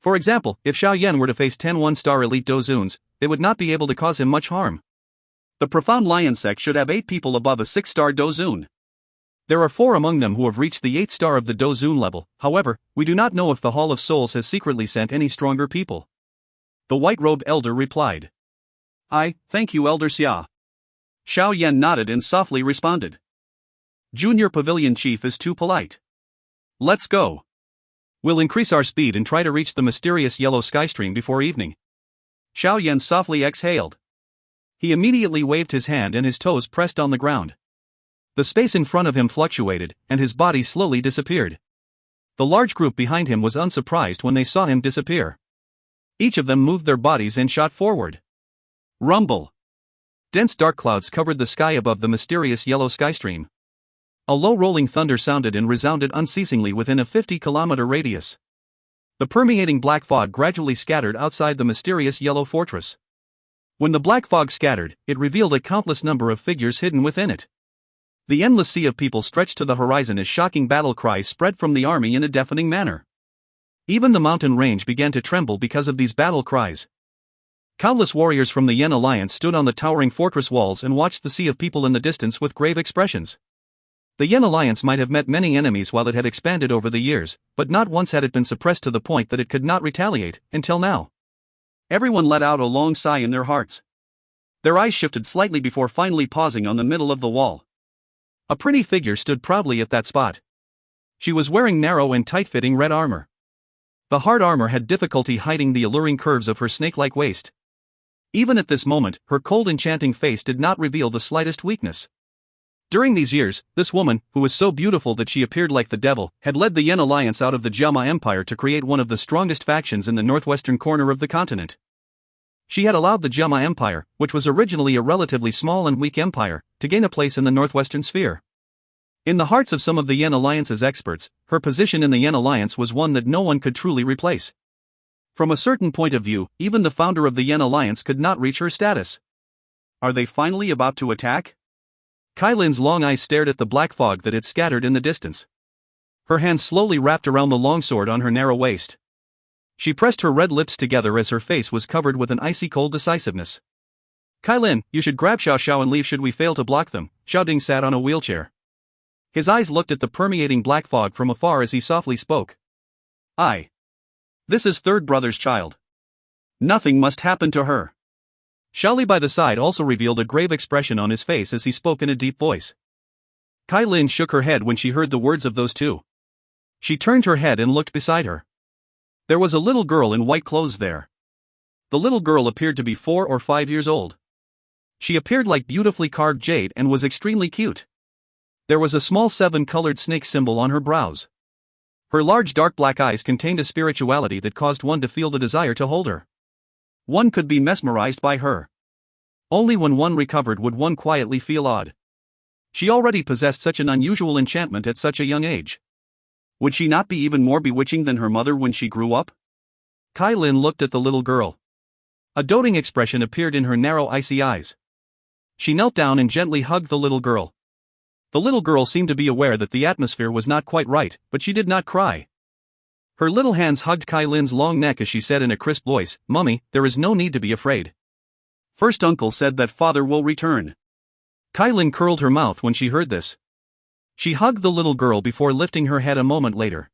For example, if Xiao Yan were to face 10 1-star elite Dou Qis, they would not be able to cause him much harm.
The Profound Lion sect should have 8 people above a 6-star Dou Qi.
There are 4 among them who have reached the 8th star of the Dou Qi level. However, we do not know if the Hall of Souls has secretly sent any stronger people.
The white-robed elder replied. Thank you, Elder Xia. Xiao Yan nodded and softly responded. Junior Pavilion Chief is too polite. Let's go.
We'll increase our speed and try to reach the mysterious yellow skystream before evening.
Xiao Yan softly exhaled.
He immediately waved his hand and his toes pressed on the ground. The space in front of him fluctuated, and his body slowly disappeared. The large group behind him was unsurprised when they saw him disappear. Each of them moved their bodies and shot forward.
Rumble.
Dense dark clouds covered the sky above the mysterious yellow skystream. A low rolling thunder sounded and resounded unceasingly within a 50-kilometer radius. The permeating black fog gradually scattered outside the mysterious yellow fortress. When the black fog scattered, it revealed a countless number of figures hidden within it. The endless sea of people stretched to the horizon as shocking battle cries spread from the army in a deafening manner. Even the mountain range began to tremble because of these battle cries. Countless warriors from the Yan Alliance stood on the towering fortress walls and watched the sea of people in the distance with grave expressions. The Yan Alliance might have met many enemies while it had expanded over the years, but not once had it been suppressed to the point that it could not retaliate, until now.
Everyone let out a long sigh in their hearts. Their eyes shifted slightly before finally pausing on the middle of the wall.
A pretty figure stood proudly at that spot. She was wearing narrow and tight-fitting red armor. The hard armor had difficulty hiding the alluring curves of her snake-like waist. Even at this moment, her cold enchanting face did not reveal the slightest weakness. During these years, this woman, who was so beautiful that she appeared like the devil, had led the Yan Alliance out of the Jiama Empire to create one of the strongest factions in the northwestern corner of the continent. She had allowed the Jiama Empire, which was originally a relatively small and weak empire, to gain a place in the northwestern sphere. In the hearts of some of the Yan Alliance's experts, her position in the Yan Alliance was one that no one could truly replace. From a certain point of view, even the founder of the Yan Alliance could not reach her status.
Are they finally about to attack?
Kai Lin's long eyes stared at the black fog that had scattered in the distance. Her hands slowly wrapped around the longsword on her narrow waist. She pressed her red lips together as her face was covered with an icy cold decisiveness. Kai Lin, you should grab Xiao Xiao and leave should we fail to block them. Xiao Ding sat on a wheelchair. His eyes looked at the permeating black fog from afar as he softly spoke.
This is Third Brother's child. Nothing must happen to her.
Xiao Li by the side also revealed a grave expression on his face as he spoke in a deep voice. Kai Lin shook her head when she heard the words of those two. She turned her head and looked beside her. There was a little girl in white clothes there. The little girl appeared to be 4 or 5 years old. She appeared like beautifully carved jade and was extremely cute. There was a small 7-colored snake symbol on her brows. Her large dark black eyes contained a spirituality that caused one to feel the desire to hold her. One could be mesmerized by her. Only when one recovered would one quietly feel awed. She already possessed such an unusual enchantment at such a young age.
Would she not be even more bewitching than her mother when she grew up?
Kai Lin looked at the little girl. A doting expression appeared in her narrow icy eyes. She knelt down and gently hugged the little girl. The little girl seemed to be aware that the atmosphere was not quite right, but she did not cry. Her little hands hugged Kai Lin's long neck as she said in a crisp voice, "Mummy, there is no need to be afraid.
First uncle said that father will return."
Kai Lin curled her mouth when she heard this. She hugged the little girl before lifting her head a moment later.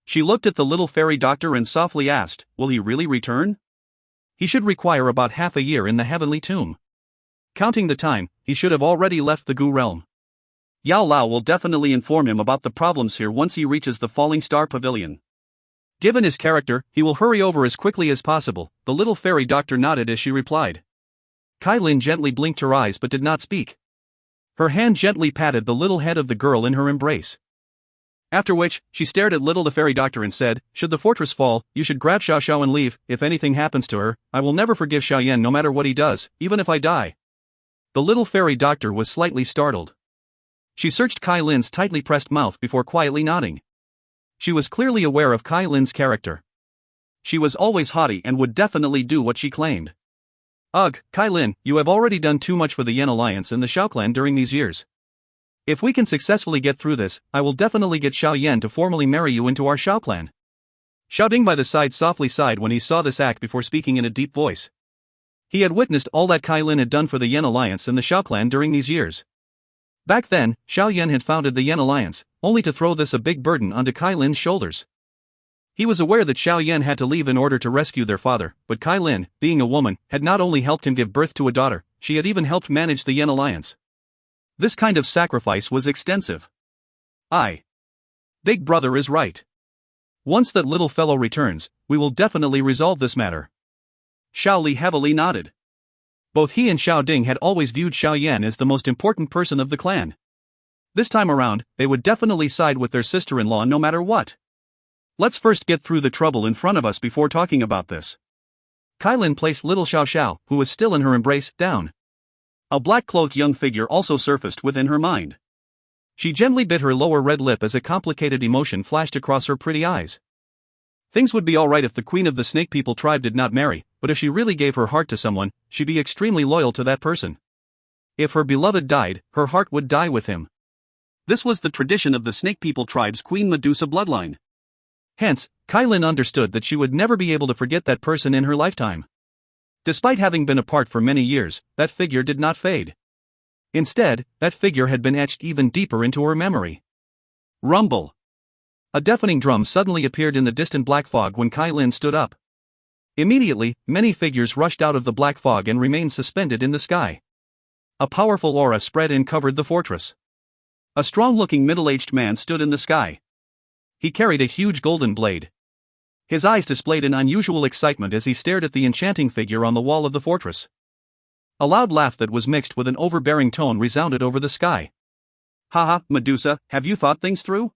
She looked at the little fairy doctor and softly asked, "Will he really return?" "He should require about half a year in the heavenly tomb. Counting the time, he should have already left the Gu realm.
Yao Lao will definitely inform him about the problems here once he reaches the Falling Star Pavilion." Given his character, he will hurry over as quickly as possible, the little fairy doctor nodded as she replied. Kai Lin gently blinked her eyes but did not speak. Her hand gently patted the little head of the girl in her embrace. After which, she stared at little the fairy doctor and said, should the fortress fall, you should grab Xiao Xiao and leave. If anything happens to her, I will never forgive Xiao Yan no matter what he does, even if I die. The little fairy doctor was slightly startled. She searched Kai Lin's tightly pressed mouth before quietly nodding. She was clearly aware of Kai Lin's character. She was always haughty and would definitely do what she claimed. Ugh, Kai Lin, you have already done too much for the Yan Alliance and the Xiao clan during these years. If we can successfully get through this, I will definitely get Xiao Yan to formally marry you into our Xiao clan. Xiao Ding by the side softly sighed when he saw this act before speaking in a deep voice. He had witnessed all that Kai Lin had done for the Yan Alliance and the Xiao clan during these years. Back then, Xiao Yan had founded the Yan Alliance, only to throw this a big burden onto Kai Lin's shoulders. He was aware that Xiao Yan had to leave in order to rescue their father, but Kai Lin, being a woman, had not only helped him give birth to a daughter, she had even helped manage the Yan Alliance. This kind of sacrifice was extensive. Big brother is right. Once that little fellow returns, we will definitely resolve this matter. Xiao Li heavily nodded. Both he and Xiao Ding had always viewed Xiao Yan as the most important person of the clan. This time around, they would definitely side with their sister-in-law no matter what. Let's first get through the trouble in front of us before talking about this. Kai Lin placed little Xiao Xiao, who was still in her embrace, down. A black-cloaked young figure also surfaced within her mind. She gently bit her lower red lip as a complicated emotion flashed across her pretty eyes. Things would be alright if the queen of the Snake People tribe did not marry, but if she really gave her heart to someone, she'd be extremely loyal to that person. If her beloved died, her heart would die with him. This was the tradition of the Snake People tribe's Queen Medusa bloodline. Hence, Kai Lin understood that she would never be able to forget that person in her lifetime. Despite having been apart for many years, that figure did not fade. Instead, that figure had been etched even deeper into her memory. Rumble. A deafening drum suddenly appeared in the distant black fog when Kai Lin stood up. Immediately, many figures rushed out of the black fog and remained suspended in the sky. A powerful aura spread and covered the fortress. A strong-looking middle-aged man stood in the sky. He carried a huge golden blade. His eyes displayed an unusual excitement as he stared at the enchanting figure on the wall of the fortress. A loud laugh that was mixed with an overbearing tone resounded over the sky. Haha, Medusa, have you thought things through?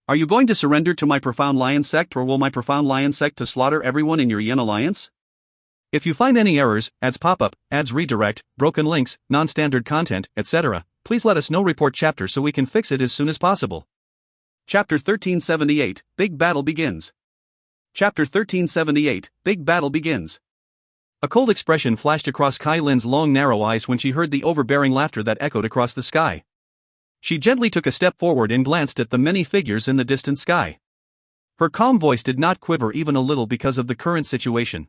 Are you going to surrender to my Profound Lion sect, or will my Profound Lion sect to slaughter everyone in your Yan Alliance? If you find any errors, ads pop-up, ads redirect, broken links, non-standard content, etc., please let us know. Report chapter so we can fix it as soon as possible. Chapter 1378, Big Battle Begins. Chapter 1378, Big Battle Begins. A cold expression flashed across Kai Lin's long narrow eyes when she heard the overbearing laughter that echoed across the sky. She gently took a step forward and glanced at the many figures in the distant sky. Her calm voice did not quiver even a little because of the current situation.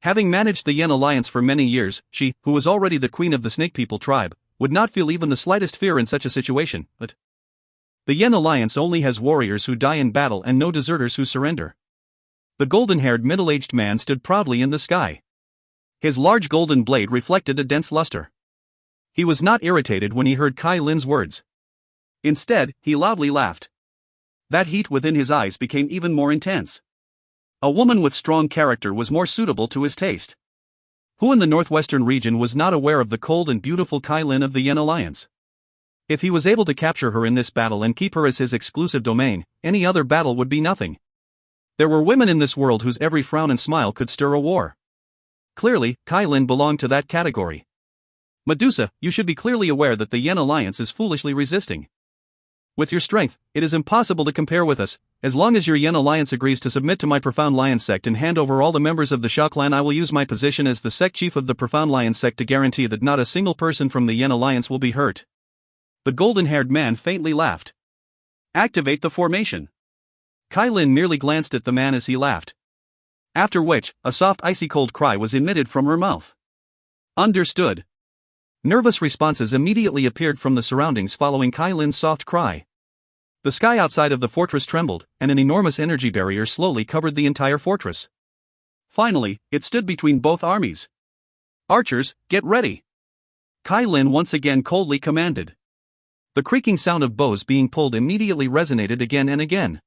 Having managed the Yan Alliance for many years, she, who was already the queen of the Snake People tribe, would not feel even the slightest fear in such a situation, but the Yan Alliance only has warriors who die in battle and no deserters who surrender. The golden-haired middle-aged man stood proudly in the sky. His large golden blade reflected a dense luster. He was not irritated when he heard Kai Lin's words. Instead, he loudly laughed. That heat within his eyes became even more intense. A woman with strong character was more suitable to his taste. Who in the northwestern region was not aware of the cold and beautiful Kai Lin of the Yan Alliance? If he was able to capture her in this battle and keep her as his exclusive domain, any other battle would be nothing. There were women in this world whose every frown and smile could stir a war. Clearly, Kai Lin belonged to that category. Medusa, you should be clearly aware that the Yan Alliance is foolishly resisting. With your strength, it is impossible to compare with us. As long as your Yan Alliance agrees to submit to my Profound Lion sect and hand over all the members of the Xiao clan, I will use my position as the sect chief of the Profound Lion sect to guarantee that not a single person from the Yan Alliance will be hurt. The golden-haired man faintly laughed. Activate the formation. Kai Lin merely glanced at the man as he laughed. After which, a soft icy-cold cry was emitted from her mouth. Understood. Nervous responses immediately appeared from the surroundings following Kai Lin's soft cry. The sky outside of the fortress trembled, and an enormous energy barrier slowly covered the entire fortress. Finally, it stood between both armies. Archers, get ready. Kai Lin once again coldly commanded. The creaking sound of bows being pulled immediately resonated again and again.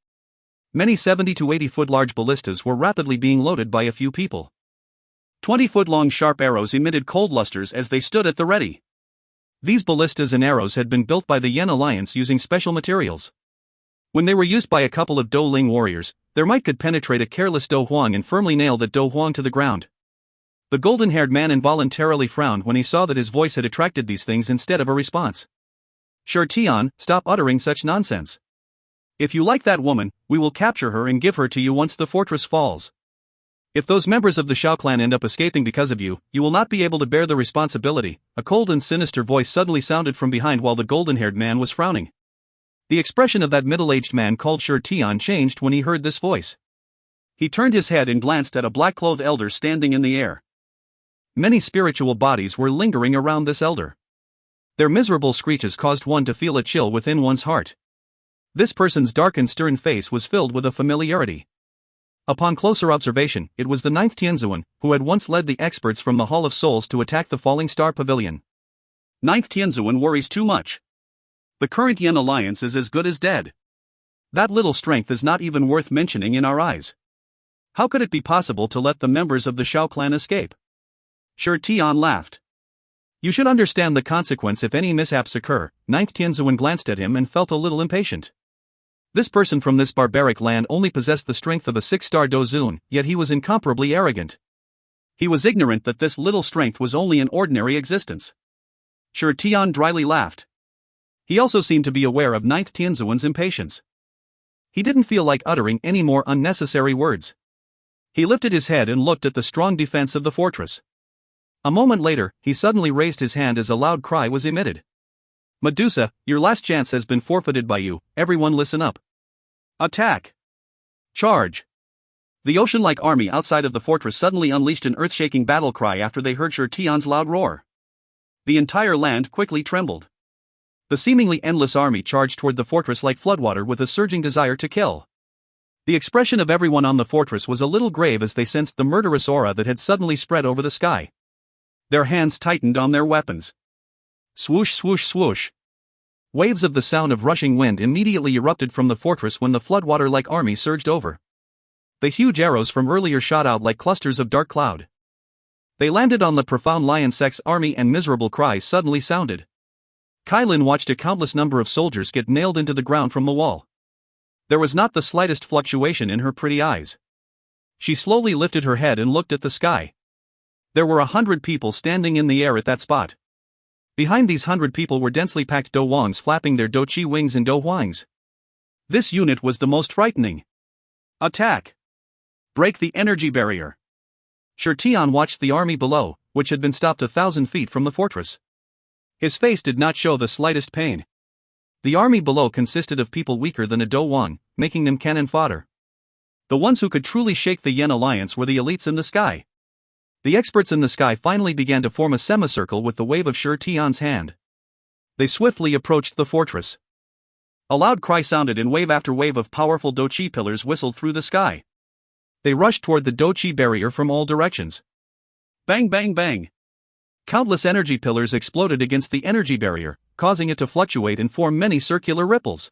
Many 70 to 80 foot large ballistas were rapidly being loaded by a few people. 20-foot-long sharp arrows emitted cold lusters as they stood at the ready. These ballistas and arrows had been built by the Yan Alliance using special materials. When they were used by a couple of Dou Ling warriors, their might could penetrate a careless Dou Huang and firmly nail that Dou Huang to the ground. The golden-haired man involuntarily frowned when he saw that his voice had attracted these things instead of a response. "Shirtian, stop uttering such nonsense. If you like that woman, we will capture her and give her to you once the fortress falls. If those members of the Xiao clan end up escaping because of you, you will not be able to bear the responsibility." A cold and sinister voice suddenly sounded from behind while the golden-haired man was frowning. The expression of that middle-aged man called Shirtian changed when he heard this voice. He turned his head and glanced at a black-clothed elder standing in the air. Many spiritual bodies were lingering around this elder. Their miserable screeches caused one to feel a chill within one's heart. This person's dark and stern face was filled with a familiarity. Upon closer observation, it was the 9th Tianzuan, who had once led the experts from the Hall of Souls to attack the Falling Star Pavilion. 9th Tianzuan worries too much. The current Yan Alliance is as good as dead. That little strength is not even worth mentioning in our eyes. How could it be possible to let the members of the Xiao clan escape? Shirtian laughed. You should understand the consequence if any mishaps occur. 9th Tianzuan glanced at him and felt a little impatient. This person from this barbaric land only possessed the strength of a 6-star Dozun, yet he was incomparably arrogant. He was ignorant that this little strength was only an ordinary existence. Shirtian dryly laughed. He also seemed to be aware of 9th Tianzuan's impatience. He didn't feel like uttering any more unnecessary words. He lifted his head and looked at the strong defense of the fortress. A moment later, he suddenly raised his hand as a loud cry was emitted. "Medusa, your last chance has been forfeited by you. Everyone listen up. Attack! Charge!" The ocean-like army outside of the fortress suddenly unleashed an earth-shaking battle cry after they heard Shirtian's loud roar. The entire land quickly trembled. The seemingly endless army charged toward the fortress like floodwater with a surging desire to kill. The expression of everyone on the fortress was a little grave as they sensed the murderous aura that had suddenly spread over the sky. Their hands tightened on their weapons. Swoosh, swoosh, swoosh. Waves of the sound of rushing wind immediately erupted from the fortress when the floodwater-like army surged over. The huge arrows from earlier shot out like clusters of dark cloud. They landed on the profound lion sect's army and miserable cries suddenly sounded. Kailin watched a countless number of soldiers get nailed into the ground from the wall. There was not the slightest fluctuation in her pretty eyes. She slowly lifted her head and looked at the sky. There were 100 people standing in the air at that spot. Behind these 100 people were densely packed Dou Wangs flapping their Dou Qi wings and Dou Huangs. This unit was the most frightening. Attack! Break the energy barrier! Shirtian watched the army below, which had been stopped 1,000 feet from the fortress. His face did not show the slightest pain. The army below consisted of people weaker than a Dou Wang, making them cannon fodder. The ones who could truly shake the Yan Alliance were the elites in the sky. The experts in the sky finally began to form a semicircle with the wave of Shirtian's hand. They swiftly approached the fortress. A loud cry sounded and wave after wave of powerful Dou Qi pillars whistled through the sky. They rushed toward the Dou Qi barrier from all directions. Bang bang bang! Countless energy pillars exploded against the energy barrier, causing it to fluctuate and form many circular ripples.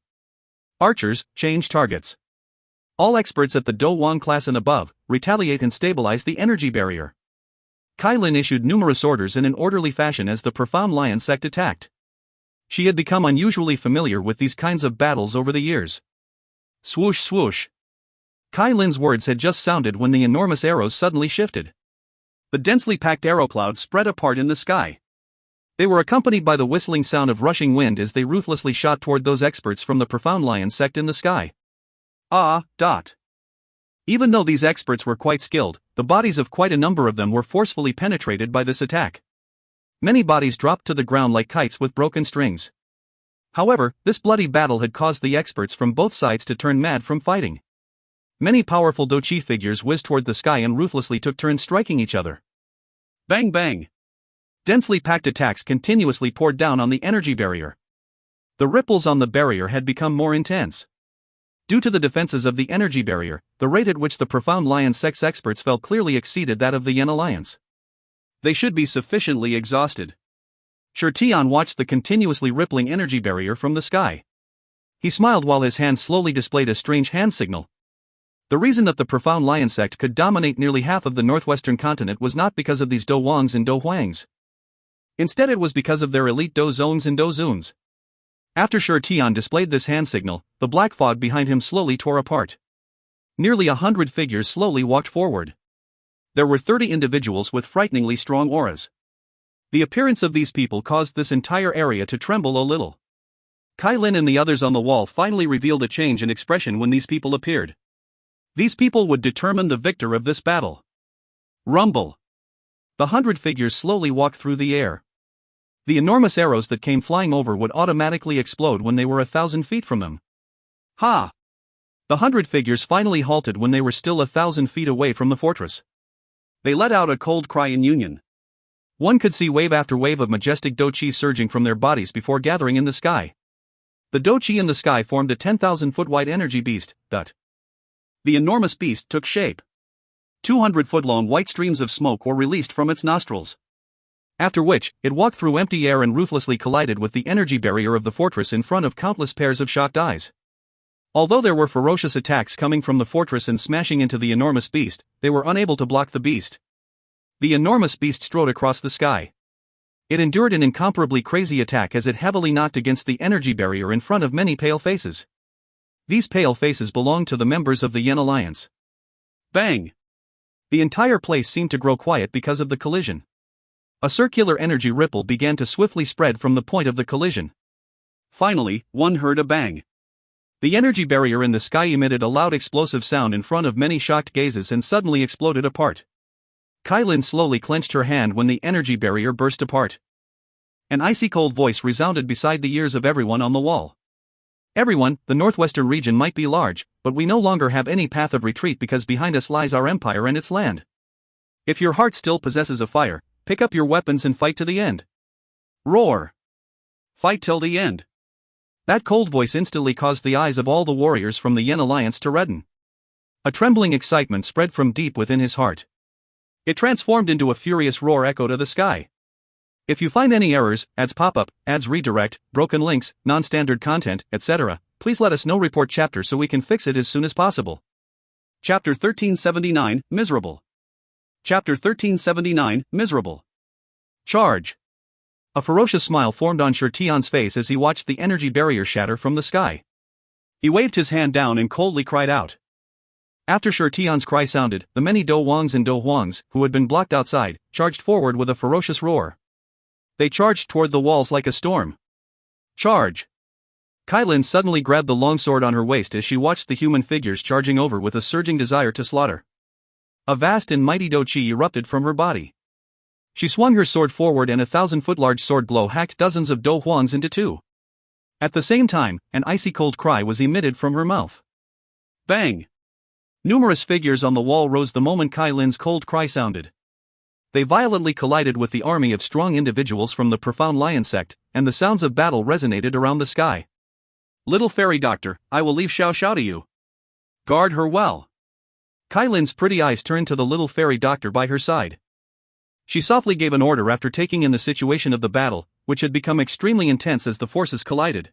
Archers, change targets. All experts at the Dou Wang class and above, retaliate and stabilize the energy barrier. Kailin issued numerous orders in an orderly fashion as the profound lion sect attacked. She had become unusually familiar with these kinds of battles over the years. Swoosh swoosh. Kailin's words had just sounded when the enormous arrows suddenly shifted. The densely packed arrow clouds spread apart in the sky. They were accompanied by the whistling sound of rushing wind as they ruthlessly shot toward those experts from the profound lion sect in the sky. Even though these experts were quite skilled, the bodies of quite a number of them were forcefully penetrated by this attack. Many bodies dropped to the ground like kites with broken strings. However, this bloody battle had caused the experts from both sides to turn mad from fighting. Many powerful Dou Qi figures whizzed toward the sky and ruthlessly took turns striking each other. Bang bang! Densely packed attacks continuously poured down on the energy barrier. The ripples on the barrier had become more intense. Due to the defenses of the energy barrier, the rate at which the profound lion sect's experts fell clearly exceeded that of the Yan Alliance. They should be sufficiently exhausted. Shirtian watched the continuously rippling energy barrier from the sky. He smiled while his hand slowly displayed a strange hand signal.
The reason that the profound lion sect could dominate nearly half of the northwestern continent was not because of these Dou Wangs and Dou Huangs. Instead it was because of their elite Dou Zongs and Dou Zuns. After Shi Tian displayed this hand signal, the black fog behind him slowly tore apart. Nearly 100 figures slowly walked forward. There were 30 individuals with frighteningly strong auras. The appearance of these people caused this entire area to tremble a little. Kai Lin and the others on the wall finally revealed a change in expression when these people appeared. These people would determine the victor of this battle. Rumble. The 100 figures slowly walked through the air. The enormous arrows that came flying over would automatically explode when they were 1,000 feet from them. Ha! The 100 figures finally halted when they were still 1,000 feet away from the fortress. They let out a cold cry in union. One could see wave after wave of majestic Dou Qi surging from their bodies before gathering in the sky. The Dou Qi in the sky formed a 10,000-foot-wide energy beast. The enormous beast took shape. 200-foot-long white streams of smoke were released from its nostrils. After which, it walked through empty air and ruthlessly collided with the energy barrier of the fortress in front of countless pairs of shocked eyes. Although there were ferocious attacks coming from the fortress and smashing into the enormous beast, they were unable to block the beast. The enormous beast strode across the sky. It endured an incomparably crazy attack as it heavily knocked against the energy barrier in front of many pale faces. These pale faces belonged to the members of the Yan Alliance. Bang! The entire place seemed to grow quiet because of the collision. A circular energy ripple began to swiftly spread from the point of the collision. Finally, one heard a bang. The energy barrier in the sky emitted a loud explosive sound in front of many shocked gazes and suddenly exploded apart. Kai Lin slowly clenched her hand when the energy barrier burst apart. An icy cold voice resounded beside the ears of everyone on the wall. Everyone, the northwestern region might be large, but we no longer have any path of retreat because behind us lies our empire and its land. If your heart still possesses a fire, pick up your weapons and fight to the end. Roar! Fight till the end. That cold voice instantly caused the eyes of all the warriors from the Yan Alliance to redden. A trembling excitement spread from deep within his heart. It transformed into a furious roar echo to the sky. If you find any errors, ads pop up, ads redirect, broken links, non-standard content, etc., please let us know. Report chapter so we can fix it as soon as possible. Chapter 1379, Miserable. Chapter 1379, Miserable. Charge. A ferocious smile formed on Shi Tian's face as he watched the energy barrier shatter from the sky. He waved his hand down and coldly cried out. After Shi Tian's cry sounded, the many Dou Wangs and Dou Huangs, who had been blocked outside, charged forward with a ferocious roar. They charged toward the walls like a storm. Charge! Kai Lin suddenly grabbed the longsword on her waist as she watched the human figures charging over with a surging desire to slaughter. A vast and mighty Dou Qi erupted from her body. She swung her sword forward and a 1,000-foot-large sword blow hacked dozens of Dou Huangs into two. At the same time, an icy cold cry was emitted from her mouth. Bang! Numerous figures on the wall rose the moment Kai Lin's cold cry sounded. They violently collided with the army of strong individuals from the profound lion sect, and the sounds of battle resonated around the sky. Little fairy doctor, I will leave Xiao Xiao to you. Guard her well. Kai Lin's pretty eyes turned to the little fairy doctor by her side. She softly gave an order after taking in the situation of the battle, which had become extremely intense as the forces collided.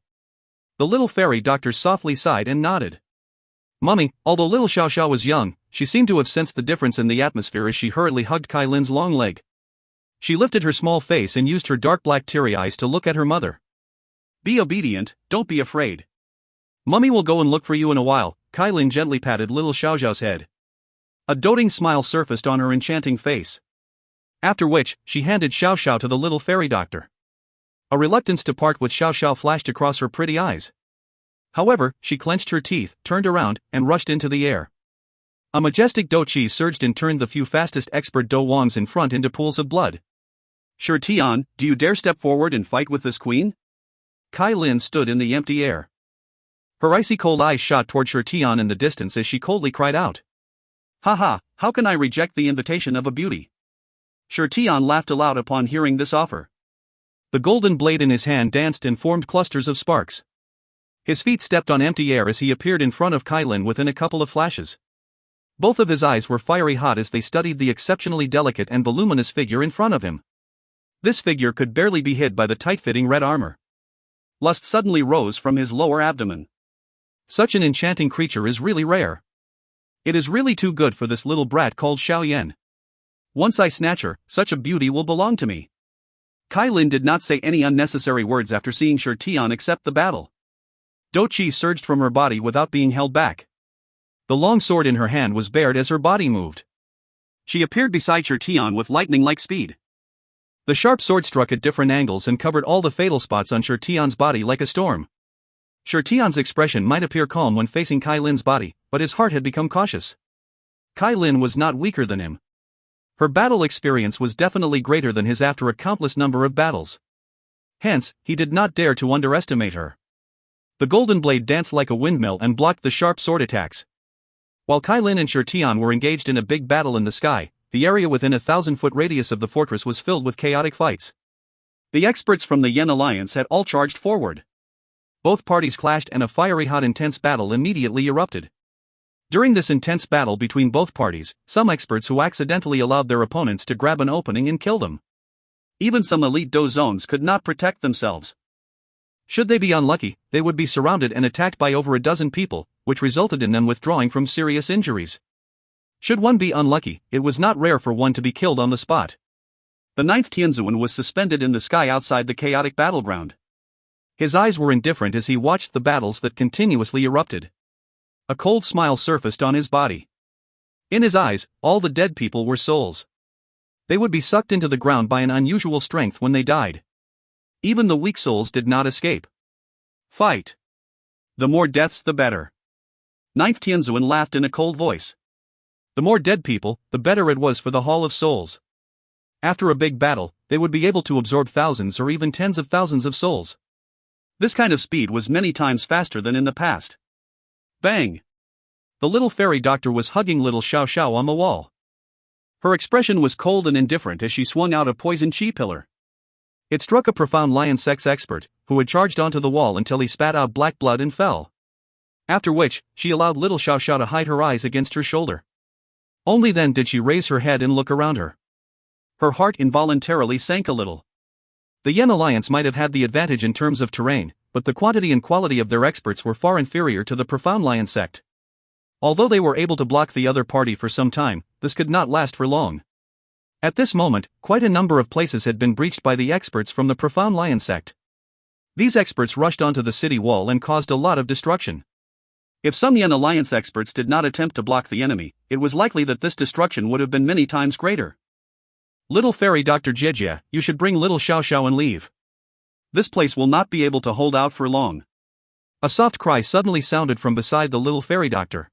The little fairy doctor softly sighed and nodded. Mummy, although little Xiao Xiao was young, she seemed to have sensed the difference in the atmosphere as she hurriedly hugged Kai Lin's long leg. She lifted her small face and used her dark black teary eyes to look at her mother. Be obedient, don't be afraid. Mummy will go and look for you in a while. Kai Lin gently patted little Xiao Xiao's head. A doting smile surfaced on her enchanting face. After which, she handed Xiao Xiao to the little fairy doctor. A reluctance to part with Xiao Xiao flashed across her pretty eyes. However, she clenched her teeth, turned around, and rushed into the air. A majestic Dou Qi surged and turned the few fastest expert Dou Wangs in front into pools of blood. Shi Tian, do you dare step forward and fight with this queen? Kai Lin stood in the empty air. Her icy cold eyes shot toward Shi Tian in the distance as she coldly cried out. Haha, how can I reject the invitation of a beauty? Shi Tian laughed aloud upon hearing this offer. The golden blade in his hand danced and formed clusters of sparks. His feet stepped on empty air as he appeared in front of Kai Lin within a couple of flashes. Both of his eyes were fiery hot as they studied the exceptionally delicate and voluminous figure in front of him. This figure could barely be hid by the tight-fitting red armor. Lust suddenly rose from his lower abdomen. Such an enchanting creature is really rare.
It is really too good for this little brat called Xiao Yan. Once I snatch her, such a beauty will belong to me. Kai Lin did not say any unnecessary words after seeing Shi Tian accept the battle. Dou Qi surged from her body without being held back. The long sword in her hand was bared as her body moved. She appeared beside Shi Tian with lightning-like speed. The sharp sword struck at different angles and covered all the fatal spots on Shi Tian's body like a storm. Shi Tian's expression might appear calm when facing Kai Lin's body, but his heart had become cautious. Kai Lin was not weaker than him. Her battle experience was definitely greater than his after a countless number of battles. Hence, he did not dare to underestimate her. The golden blade danced like a windmill and blocked the sharp sword attacks. While Kai Lin and Shi Tian were engaged in a big battle in the sky, the area within a 1,000-foot radius of the fortress was filled with chaotic fights. The experts from the Yan Alliance had all charged forward. Both parties clashed and a fiery hot intense battle immediately erupted. During this intense battle between both parties, some experts who accidentally allowed their opponents to grab an opening and kill them. Even some elite Dou zones could not protect themselves. Should they be unlucky, they would be surrounded and attacked by over a dozen people, which resulted in them withdrawing from serious injuries. Should one be unlucky, it was not rare for one to be killed on the spot. The 9th Tianzuan was suspended in the sky outside the chaotic battleground. His eyes were indifferent as he watched the battles that continuously erupted. A cold smile surfaced on his body. In his eyes, all the dead people were souls. They would be sucked into the ground by an unusual strength when they died. Even the weak souls did not escape. Fight! The more deaths the better. 9th Tianzuan laughed in a cold voice. The more dead people, the better it was for the Hall of Souls. After a big battle, they would be able to absorb thousands or even tens of thousands of souls. This kind of speed was many times faster than in the past. Bang! The little fairy doctor was hugging little Xiao Xiao on the wall. Her expression was cold and indifferent as she swung out a poison chi pillar. It struck a profound lion sex expert, who had charged onto the wall until he spat out black blood and fell. After which, she allowed little Xiao Xiao to hide her eyes against her shoulder. Only then did she raise her head and look around her. Her heart involuntarily sank a little. The Yan Alliance might have had the advantage in terms of terrain, but the quantity and quality of their experts were far inferior to the Profound Lion sect. Although they were able to block the other party for some time, this could not last for long. At this moment, quite a number of places had been breached by the experts from the Profound Lion sect. These experts rushed onto the city wall and caused a lot of destruction. If some Yan Alliance experts did not attempt to block the enemy, it was likely that this destruction would have been many times greater. Little fairy Dr. Jejia, you should bring little Xiao Xiao and leave. This place will not be able to hold out for long. A soft cry suddenly sounded from beside the little fairy doctor.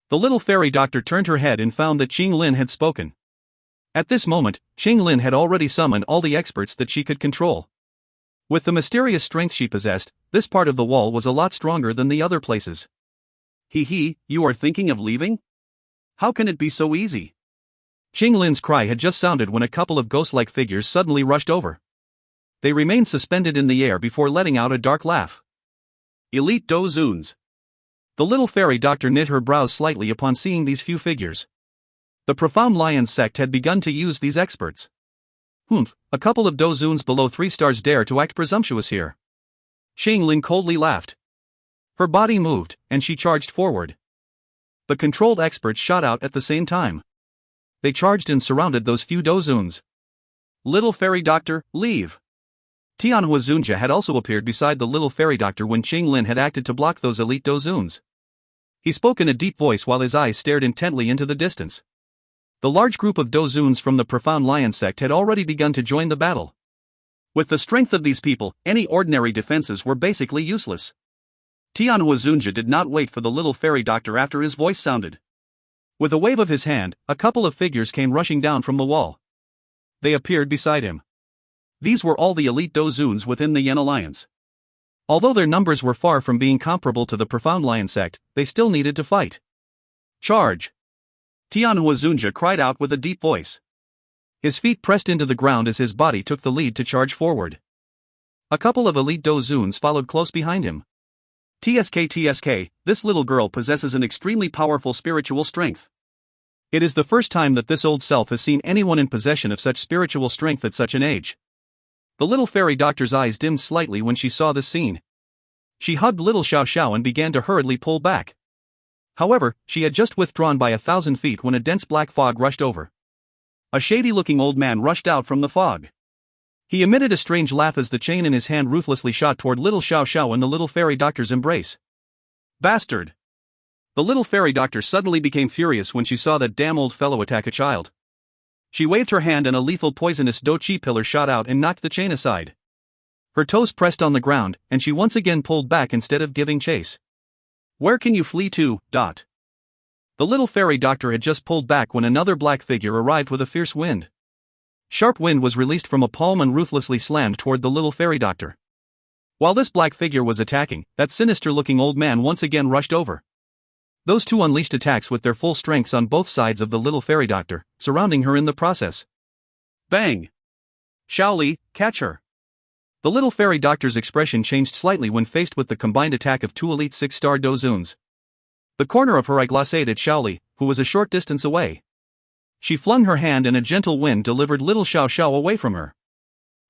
The little fairy doctor turned her head and found that Qing Lin had spoken. At this moment, Qing Lin had already summoned all the experts that she could control. With the mysterious strength she possessed, this part of the wall was a lot stronger than the other places. You are thinking of leaving? How can it be so easy? Qing Lin's cry had just sounded when a couple of ghost-like figures suddenly rushed over. They remained suspended in the air before letting out a dark laugh. Elite Dou Zuns. The little fairy doctor knit her brows slightly upon seeing these few figures. The Profound Lion sect had begun to use these experts. A couple of Dou Zuns below 3 stars dare to act presumptuous here. Qing Lin coldly laughed. Her body moved, and she charged forward. The controlled experts shot out at the same time. They charged and surrounded those few Dou Zuns. Little fairy doctor, leave. Tianhua Zunjia had also appeared beside the little fairy doctor when Qing Lin had acted to block those elite Dou Zuns. He spoke in a deep voice while his eyes stared intently into the distance. The large group of Dou Zuns from the Profound Lion sect had already begun to join the battle. With the strength of these people, any ordinary defenses were basically useless. Tianhua Zunjia did not wait for the little fairy doctor after his voice sounded. With a wave of his hand, a couple of figures came rushing down from the wall. They appeared beside him. These were all the elite Dou Zuns within the Yan Alliance. Although their numbers were far from being comparable to the Profound Lion sect, they still needed to fight. Charge! Tianhua Zunjia cried out with a deep voice. His feet pressed into the ground as his body took the lead to charge forward. A couple of elite Dou Zuns followed close behind him. TSK, this little girl possesses an extremely powerful spiritual strength. It is the first time that this old self has seen anyone in possession of such spiritual strength at such an age. The little fairy doctor's eyes dimmed slightly when she saw this scene. She hugged little Xiao Xiao and began to hurriedly pull back.
However, she had just withdrawn by 1,000 feet when a dense black fog rushed over. A shady-looking old man rushed out from the fog. He emitted a strange laugh as the chain in his hand ruthlessly shot toward little Xiao Xiao and the little fairy doctor's embrace. Bastard! The little fairy doctor suddenly became furious when she saw that damn old fellow attack a child. She waved her hand and a lethal poisonous Dou Qi pillar shot out and knocked the chain aside. Her toes pressed on the ground, and she once again pulled back instead of giving chase. Where can you flee to? The little fairy doctor had just pulled back when another black figure arrived with a fierce wind. Sharp wind was released from a palm and ruthlessly slammed toward the little fairy doctor. While this black figure was attacking, that sinister-looking old man once again rushed over. Those two unleashed attacks with their full strengths on both sides of the little fairy doctor, surrounding her in the process. Bang! Xiaoli, catch her! The little fairy doctor's expression changed slightly when faced with the combined attack of two elite 6-star Dozuns. The corner of her eye glaced at Xiaoli, who was a short distance away. She flung her hand and a gentle wind delivered little Xiao Xiao away from her.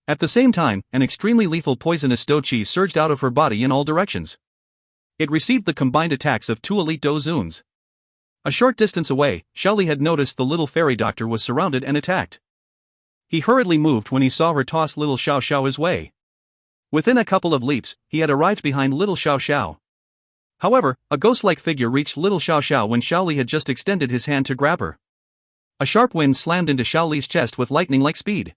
At the same time, an extremely lethal poisonous Dou Qi surged out of her body in all directions. It received the combined attacks of two elite Dozuns. A short distance away, Xiaoli had noticed the little fairy doctor was surrounded and attacked. He hurriedly moved when he saw her toss little Xiao Xiao his way. Within a couple of leaps, he had arrived behind little Xiao Xiao. However, a ghost-like figure reached little Xiao Xiao when Xiaoli had just extended his hand to grab her. A sharp wind slammed into Xiaoli's chest with lightning-like speed.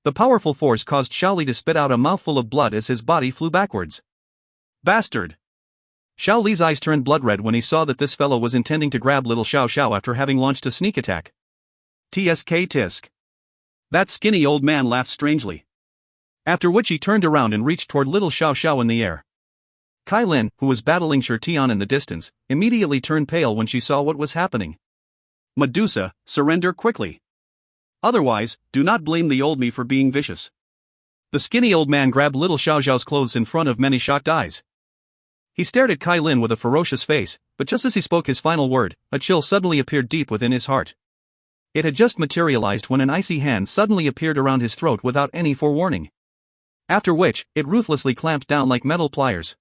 The powerful force caused Xiaoli to spit out a mouthful of blood as his body flew backwards. Bastard! Xiaoli's eyes turned blood-red when he saw that this fellow was intending to grab little Xiao Xiao after having launched a sneak attack. Tsk tisk. That skinny old man laughed strangely. After which he turned around and reached toward little Xiao Xiao in the air. Kai Lin, who was battling Shirtian in the distance, immediately turned pale when she saw what was happening. Medusa, surrender quickly. Otherwise, do not blame the old me for being vicious. The skinny old man grabbed little Xiao Xiao's clothes in front of many shocked eyes. He stared at Kai Lin with a ferocious face, but just as he spoke his final word, a chill suddenly appeared deep within his heart. It had just materialized when an icy hand suddenly appeared around his throat without any forewarning. After which, it ruthlessly clamped down like metal pliers.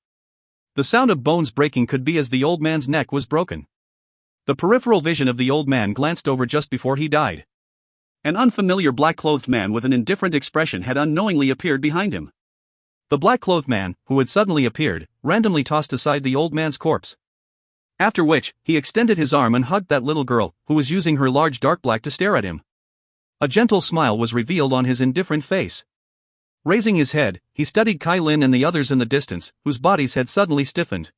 The sound of bones breaking could be as the old man's neck was broken. The peripheral vision of the old man glanced over just before he died. An unfamiliar black-clothed man with an indifferent expression had unknowingly appeared behind him. The black-clothed man, who had suddenly appeared, randomly tossed aside the old man's corpse. After which, he extended his arm and hugged that little girl, who was using her large dark black to stare at him. A gentle smile was revealed on his indifferent face. Raising his head, he studied Kai Lin and the others in the distance, whose bodies had suddenly stiffened.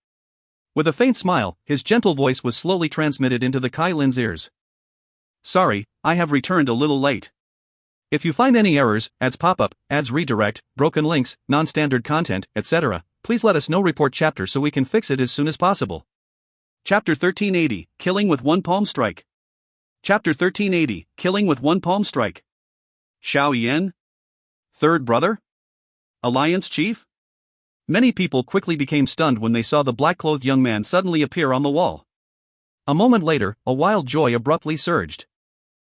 With a faint smile, his gentle voice was slowly transmitted into the Kai Lin's ears. Sorry, I have returned a little late. If you find any errors, ads pop-up, ads redirect, broken links, non-standard content, etc., please let us know. Report chapter so we can fix it as soon as possible. Chapter 1380, Killing with One Palm Strike. Chapter 1380, Killing with One Palm Strike. Xiao Yan? Third brother? Alliance chief? Many people quickly became stunned when they saw the black-clothed young man suddenly appear on the wall. A moment later, a wild joy abruptly surged.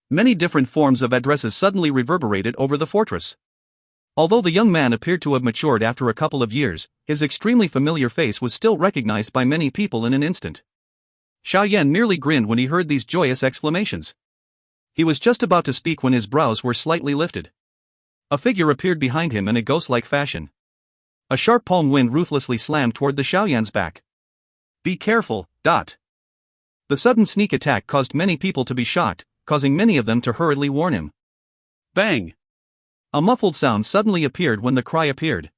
Many different forms of addresses suddenly reverberated over the fortress. Although the young man appeared to have matured after a couple of years, his extremely familiar face was still recognized by many people in an instant. Xiao Yan nearly grinned when he heard these joyous exclamations. He was just about to speak when his brows were slightly lifted. A figure appeared behind him in a ghost-like fashion. A sharp palm wind ruthlessly slammed toward the Xiao Yan's back. Be careful, . The sudden sneak attack caused many people to be shocked, causing many of them to hurriedly warn him. Bang! A muffled sound suddenly appeared when the cry appeared.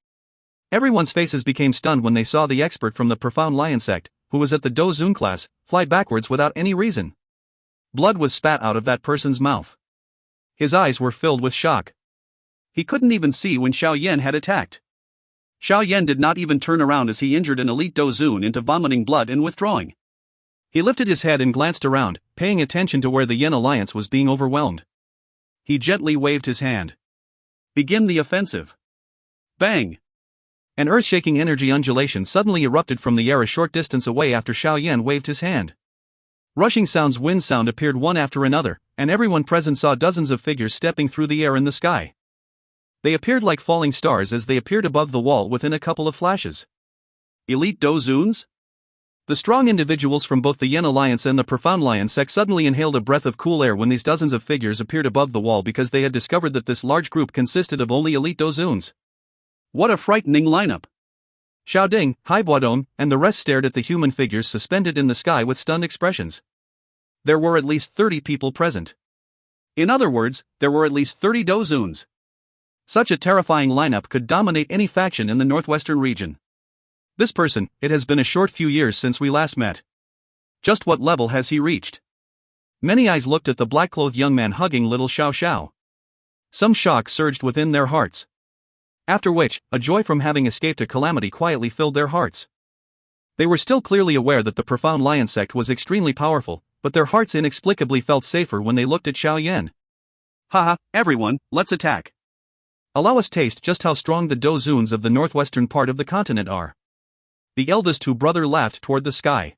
Everyone's faces became stunned when they saw the expert from the Profound Lion sect, who was at the Dou Zun class, fly backwards without any reason. Blood was spat out of that person's mouth. His eyes were filled with shock. He couldn't even see when Xiao Yan had attacked. Xiao Yan did not even turn around as he injured an elite Dozun into vomiting blood and withdrawing. He lifted his head and glanced around, paying attention to where the Yan Alliance was being overwhelmed. He gently waved his hand. Begin the offensive. Bang! An earth-shaking energy undulation suddenly erupted from the air a short distance away after Xiao Yan waved his hand. Rushing sounds wind sound appeared one after another, and everyone present saw dozens of figures stepping through the air in the sky. They appeared like falling stars as they appeared above the wall within a couple of flashes. Elite Dozuns?
The strong individuals from both the Yen Alliance and the Profound Lion sect suddenly inhaled a breath of cool air when these dozens of figures appeared above the wall because they had discovered that this large group consisted of only elite Dozuns. What a frightening lineup! Xiao Ding, Haibuodong, and the rest stared at the human figures suspended in the sky with stunned expressions. There were at least 30 people present. In other words, there were at least 30 Dozuns. Such a terrifying lineup could dominate any faction in the northwestern region. This person, it has been a short few years since we last met. Just what level has he reached? Many eyes looked at the black-clothed young man hugging little Xiao Xiao. Some shock surged within their hearts. After which, a joy from having escaped a calamity quietly filled their hearts. They were still clearly aware that the Profound Lion sect was extremely powerful, but their hearts inexplicably felt safer when they looked at Xiao Yan. Haha, everyone, let's attack. Allow us taste just how strong the Dozuns of the northwestern part of the continent are. The eldest two brother laughed toward the sky.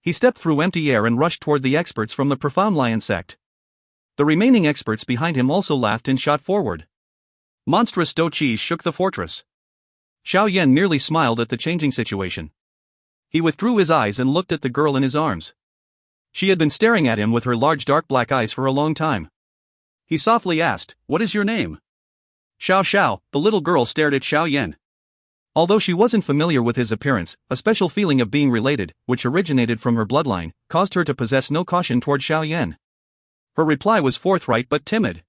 He stepped through empty air and rushed toward the experts from the Profound Lion sect. The remaining experts behind him also laughed and shot forward. Monstrous Dou Qi shook the fortress. Xiao Yan merely smiled at the changing situation. He withdrew his eyes and looked at the girl in his arms. She had been staring at him with her large dark black eyes for a long time. He softly asked, "What is your name?" Xiao Xiao. The little girl stared at Xiao Yan. Although she wasn't familiar with his appearance, a special feeling of being related, which originated from her bloodline, caused her to possess no caution toward Xiao Yan. Her reply was forthright but timid.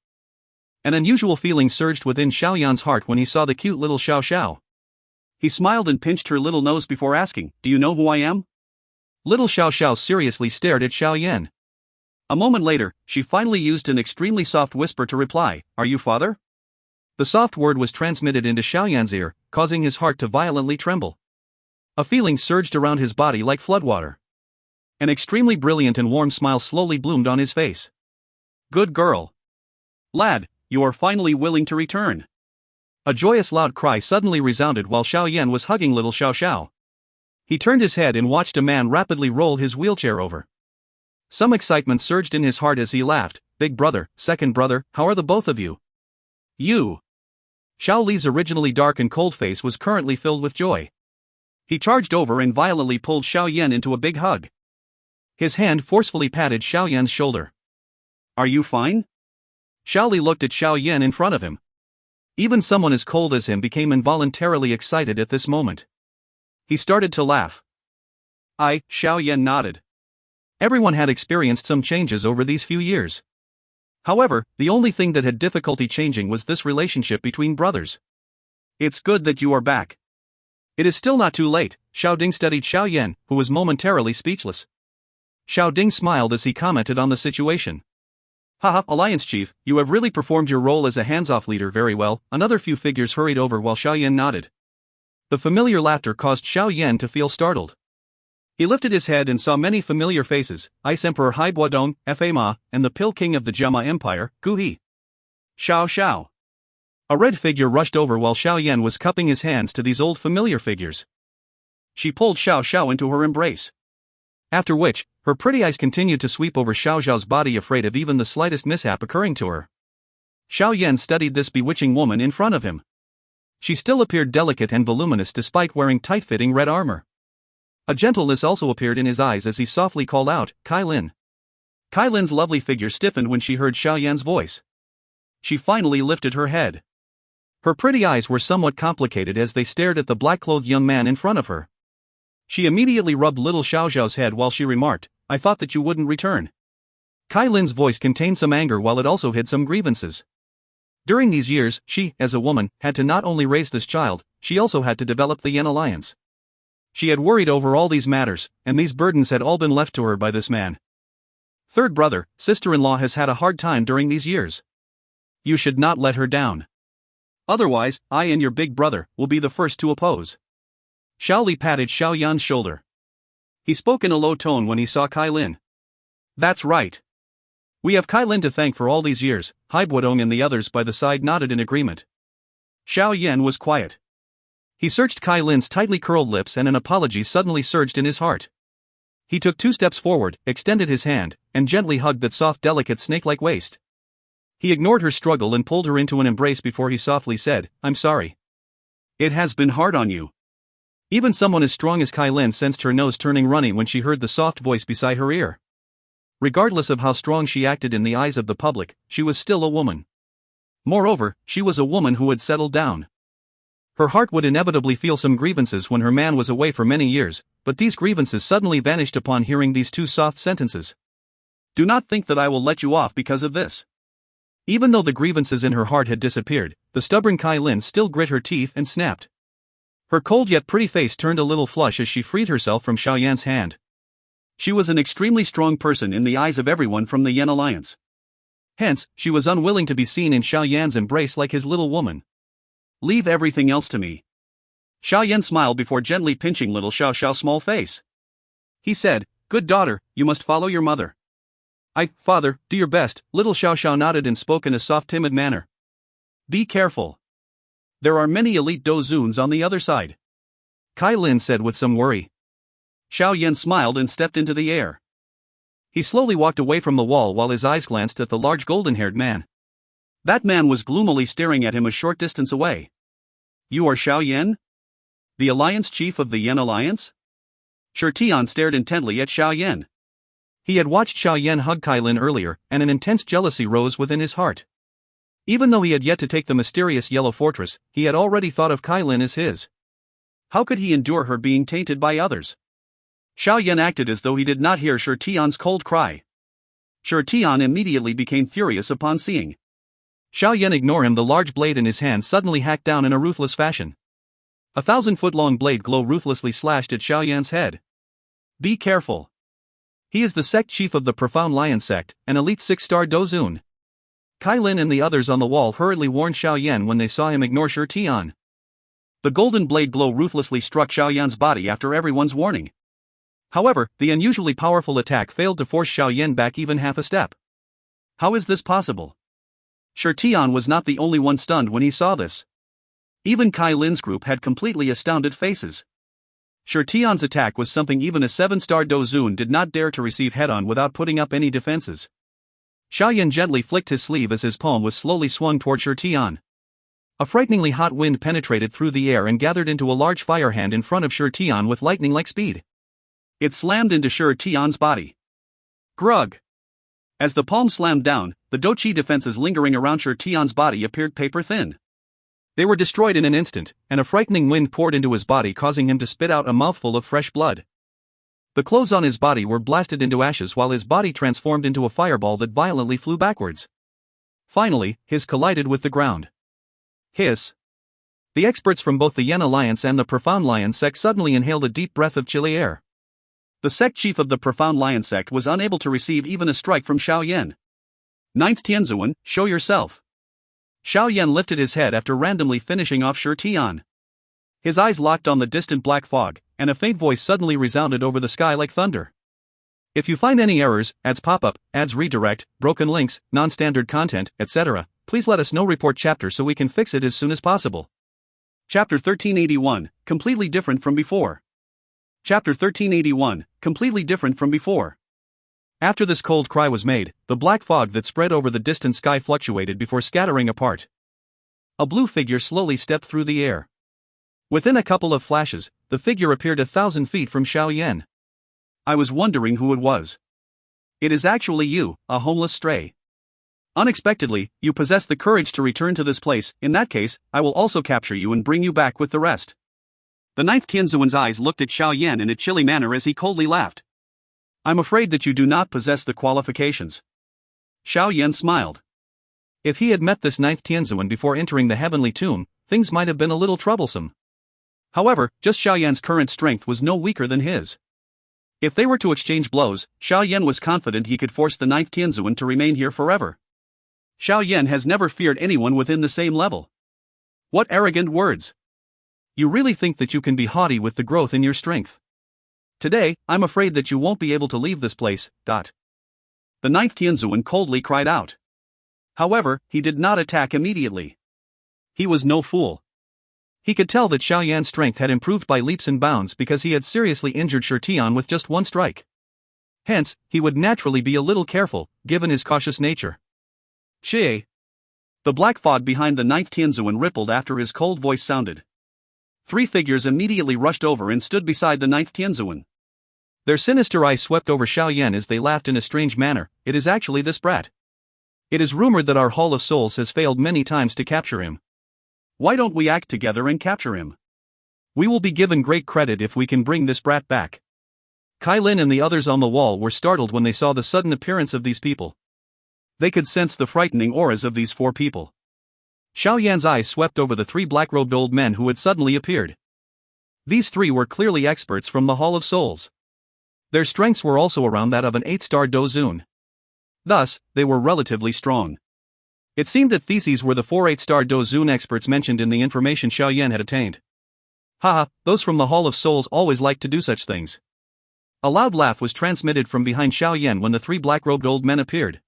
An unusual feeling surged within Xiao Yan's heart when he saw the cute little Xiao Xiao. He smiled and pinched her little nose before asking, "Do you know who I am?" Little Xiao Xiao seriously stared at Xiao Yan. A moment later, she finally used an extremely soft whisper to reply, "Are you father?" The soft word was transmitted into Xiao Yan's ear, causing his heart to violently tremble. A feeling surged around his body like floodwater. An extremely brilliant and warm smile slowly bloomed on his face. "Good girl. Lad, you are finally willing to return." A joyous loud cry suddenly resounded while Xiao Yan was hugging little Xiao Xiao. He turned his head and watched a man rapidly roll his wheelchair over. Some excitement surged in his heart as he laughed. "Big brother, second brother, how are the both of you?" "You." Xiao Li's originally dark and cold face was currently filled with joy. He charged over and violently pulled Xiao Yan into a big hug. His hand forcefully patted Xiao Yan's shoulder. "Are you fine?" Xiao Li looked at Xiao Yan in front of him. Even someone as cold as him became involuntarily excited at this moment. He started to laugh. Xiao Yan nodded. Everyone had experienced some changes over these few years. However, the only thing that had difficulty changing was this relationship between brothers. "It's good that you are back." "It is still not too late," Xiao Ding studied Xiao Yan, who was momentarily speechless. Xiao Ding smiled as he commented on the situation. "Haha, Alliance Chief, you have really performed your role as a hands-off leader very well." Another few figures hurried over while Xiao Yan nodded. The familiar laughter caused Xiao Yan to feel startled. He lifted his head and saw many familiar faces: Ice Emperor Haibuodong, Fa Ma, and the Pill King of the Jiama Empire, Gu He. Xiao Xiao. A red figure rushed over while Xiao Yan was cupping his hands to these old familiar figures. She pulled Xiao Xiao into her embrace. After which, her pretty eyes continued to sweep over Xiao Xiao's body, afraid of even the slightest mishap occurring to her. Xiao Yan studied this bewitching woman in front of him. She still appeared delicate and voluminous despite wearing tight-fitting red armor. A gentleness also appeared in his eyes as he softly called out, "Kai Lin." Kai Lin's lovely figure stiffened when she heard Xiao Yan's voice. She finally lifted her head. Her pretty eyes were somewhat complicated as they stared at the black-clothed young man in front of her. She immediately rubbed little Xiao Xiao's head while she remarked, "I thought that you wouldn't return." Kai Lin's voice contained some anger while it also hid some grievances. During these years, she, as a woman, had to not only raise this child, she also had to develop the Yen Alliance. She had worried over all these matters, and these burdens had all been left to her by this man. Third brother, sister-in-law has had a hard time during these years. You should not let her down. Otherwise, I and your big brother will be the first to oppose. Xiao Li patted Xiao Yan's shoulder. He spoke in a low tone when he saw Kai Lin. "That's right. We have Kai Lin to thank for all these years." Haibuodong and the others by the side nodded in agreement. Xiao Yan was quiet. He searched Kai Lin's tightly curled lips and an apology suddenly surged in his heart. He took 2 steps forward, extended his hand, and gently hugged that soft, delicate snake-like waist. He ignored her struggle and pulled her into an embrace before he softly said, "I'm sorry. It has been hard on you."
Even someone as strong as Kai Lin sensed her nose turning runny when she heard the soft voice beside her ear. Regardless of how strong she acted in the eyes of the public, she was still a woman. Moreover, she was a woman who had settled down. Her heart would inevitably feel some grievances when her man was away for many years, but these grievances suddenly vanished upon hearing these two soft sentences. Do not think that I will let you off because of this. Even though the grievances in her heart had disappeared, the stubborn Kai Lin still grit her teeth and snapped. Her cold yet pretty face turned a little flush as she freed herself from Xiao Yan's hand. She was an extremely strong person in the eyes of everyone from the Yan Alliance. Hence, she was unwilling to be seen in Xiao Yan's embrace like his little woman. Leave everything else to me. Xiao Yan smiled before gently pinching little Xiao Xiao's small face. He said, Good daughter, you must follow your mother. Father, do your best. Little Xiao Xiao nodded and spoke in a soft timid manner. Be careful. There are many elite Dou Zuns on the other side. Kai Lin said with some worry. Xiao Yan smiled and stepped into the air. He slowly walked away from the wall while his eyes glanced at the large golden-haired man. That man was gloomily staring at him a short distance away. You are Xiao Yan? The alliance chief of the Yan Alliance? Shi Tian stared intently at Xiao Yan. He had watched Xiao Yan hug Kai Lin earlier, and an intense jealousy rose within his heart. Even though he had yet to take the mysterious Yellow Fortress, he had already thought of Kai Lin as his. How could he endure her being tainted by others? Xiao Yan acted as though he did not hear Shi Tian's cold cry. Shi Tian immediately became furious upon seeing Xiao Yan ignore him. The large blade in his hand suddenly hacked down in a ruthless fashion. 1,000-foot-long blade glow ruthlessly slashed at Xiao Yan's head. Be careful. He is the sect chief of the Profound Lion sect, an elite 6-star Dou Zun. Kai Lin and the others on the wall hurriedly warned Xiao Yan when they saw him ignore Shi Tian. The golden blade glow ruthlessly struck Xiao Yan's body after everyone's warning. However, the unusually powerful attack failed to force Xiao Yan back even half a step. How is this possible? Shi Tian was not the only one stunned when he saw this. Even Kai Lin's group had completely astounded faces. Shi Tian's attack was something even a 7-star Dou Zun did not dare to receive head-on without putting up any defenses. Xiao Yan gently flicked his sleeve as his palm was slowly swung toward Shi Tian. A frighteningly hot wind penetrated through the air and gathered into a large fire hand in front of Shi Tian with lightning-like speed. It slammed into Shi Tian's body. Grug! As the palm slammed down, the Dou Qi defenses lingering around Shi Tian's body appeared paper-thin. They were destroyed in an instant, and a frightening wind poured into his body, causing him to spit out a mouthful of fresh blood. The clothes on his body were blasted into ashes while his body transformed into a fireball that violently flew backwards. Finally, his collided with the ground. Hiss! The experts from both the Yan Alliance and the Profound Lion sect suddenly inhaled a deep breath of chilly air. The sect chief of the Profound Lion sect was unable to receive even a strike from Xiao Yan. Ninth Tianzuan, show yourself. Xiao Yan lifted his head after randomly finishing off Shi Tian. His eyes locked on the distant black fog, and a faint voice suddenly resounded over the sky like thunder. If you find any errors, ads pop-up, ads redirect, broken links, non-standard content, etc., please let us know. Report chapter so we can fix it as soon as possible. Chapter 1381, completely different from before. Chapter 1381, completely different from before. After this cold cry was made, the black fog that spread over the distant sky fluctuated before scattering apart. A blue figure slowly stepped through the air. Within a couple of flashes, the figure appeared 1,000 feet from Xiao Yan. I was wondering who it was. It is actually you, a homeless stray. Unexpectedly, you possess the courage to return to this place. In that case, I will also capture you and bring you back with the rest. The ninth Tianzuan's eyes looked at Xiao Yan in a chilly manner as he coldly laughed. I'm afraid that you do not possess the qualifications. Xiao Yan smiled. If he had met this ninth Tianzuan before entering the heavenly tomb, things might have been a little troublesome. However, just Xiao Yan's current strength was no weaker than his. If they were to exchange blows, Xiao Yan was confident he could force the ninth Tianzuan to remain here forever. Xiao Yan has never feared anyone within the same level. What arrogant words! You really think that you can be haughty with the growth in your strength? Today, I'm afraid that you won't be able to leave this place. The ninth Tianzuan coldly cried out. However, he did not attack immediately. He was no fool. He could tell that Xiao Yan's strength had improved by leaps and bounds because he had seriously injured Shi Tian with just one strike. Hence, he would naturally be a little careful, given his cautious nature. Che! The black fog behind the ninth Tianzuan rippled after his cold voice sounded.
Three figures immediately rushed over and stood beside the ninth Tianzuan.
Their sinister eyes swept over Xiao Yan as they laughed in a strange manner. It is actually this brat. It is rumored that our Hall of Souls has failed many times to capture him.
Why don't we act together and capture him?
We will be given great credit if we can bring this brat back. Kai Lin and the others on the wall were startled when they saw the sudden appearance of these people. They could sense the frightening auras of these four people. Xiao Yan's eyes swept over the three black-robed old men who had suddenly appeared. These three were clearly experts from the Hall of Souls. Their strengths were also around that of an 8-star Dou Qi. Thus, they were relatively strong. It seemed that these were the 4 8-star Dou Qi experts mentioned in the information Xiao Yan had obtained. Haha, those from the Hall of Souls always like to do such things. A loud laugh was transmitted from behind Xiao Yan when the three black-robed old men appeared.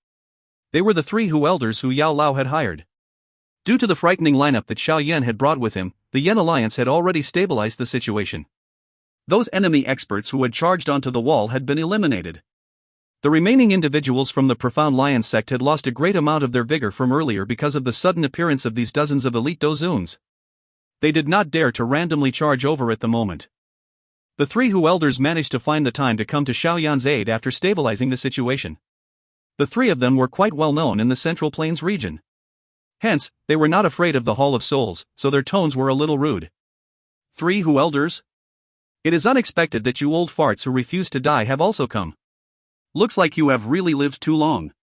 They were the three elders who Yao Lao had hired. Due to the frightening lineup that Xiao Yan had brought with him, the Yan Alliance had already stabilized the situation. Those enemy experts who had charged onto the wall had been eliminated. The remaining individuals from the Profound Lion sect had lost a great amount of their vigor from earlier because of the sudden appearance of these dozens of elite Dou Qis. They did not dare to randomly charge over at the moment. The three elders managed to find the time to come to Xiao Yan's aid after stabilizing the situation. The three of them were quite well known in the Central Plains region. Hence, they were not afraid of the Hall of Souls, so their tones were a little rude.
3 elders?
It is unexpected that you old farts who refuse to die have also come.
Looks like you have really lived too long.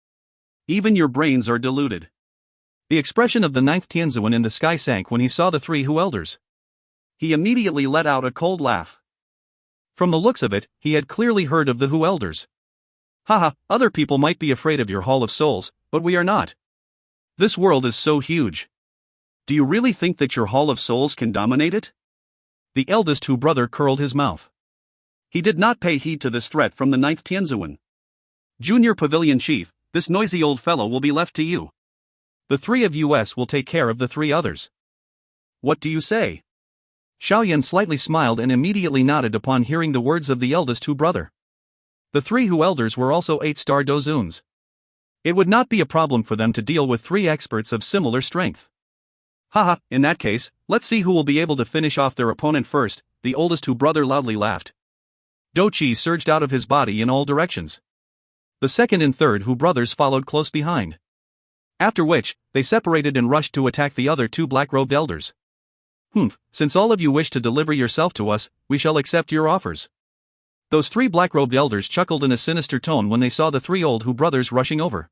Even your brains are diluted.
The expression of the ninth Tianzuan in the sky sank when he saw the three elders.
He immediately let out a cold laugh.
From the looks of it, he had clearly heard of the elders. Haha, other people might be afraid of your Hall of Souls, but we are not. This world is so huge.
Do you really think that your Hall of Souls can dominate it?
The eldest brother curled his mouth.
He did not pay heed to this threat from the ninth Tianzuan. Junior Pavilion Chief, this noisy old fellow will be left to you.
The three of us will take care of the three others.
What do you say?
Xiao Yan slightly smiled and immediately nodded upon hearing the words of the eldest brother. The three elders were also 8-star Dou Qis. It would not be a problem for them to deal with three experts of similar strength.
Haha, in that case, let's see who will be able to finish off their opponent first, the oldest brother loudly laughed.
Dou Qi surged out of his body in all directions. The second and third brothers followed close behind. After which, they separated and rushed to attack the other two black-robed elders. Since all of you wish to deliver yourself to us, we shall accept your offers. Those three black-robed elders chuckled in a sinister tone when they saw the three brothers rushing over.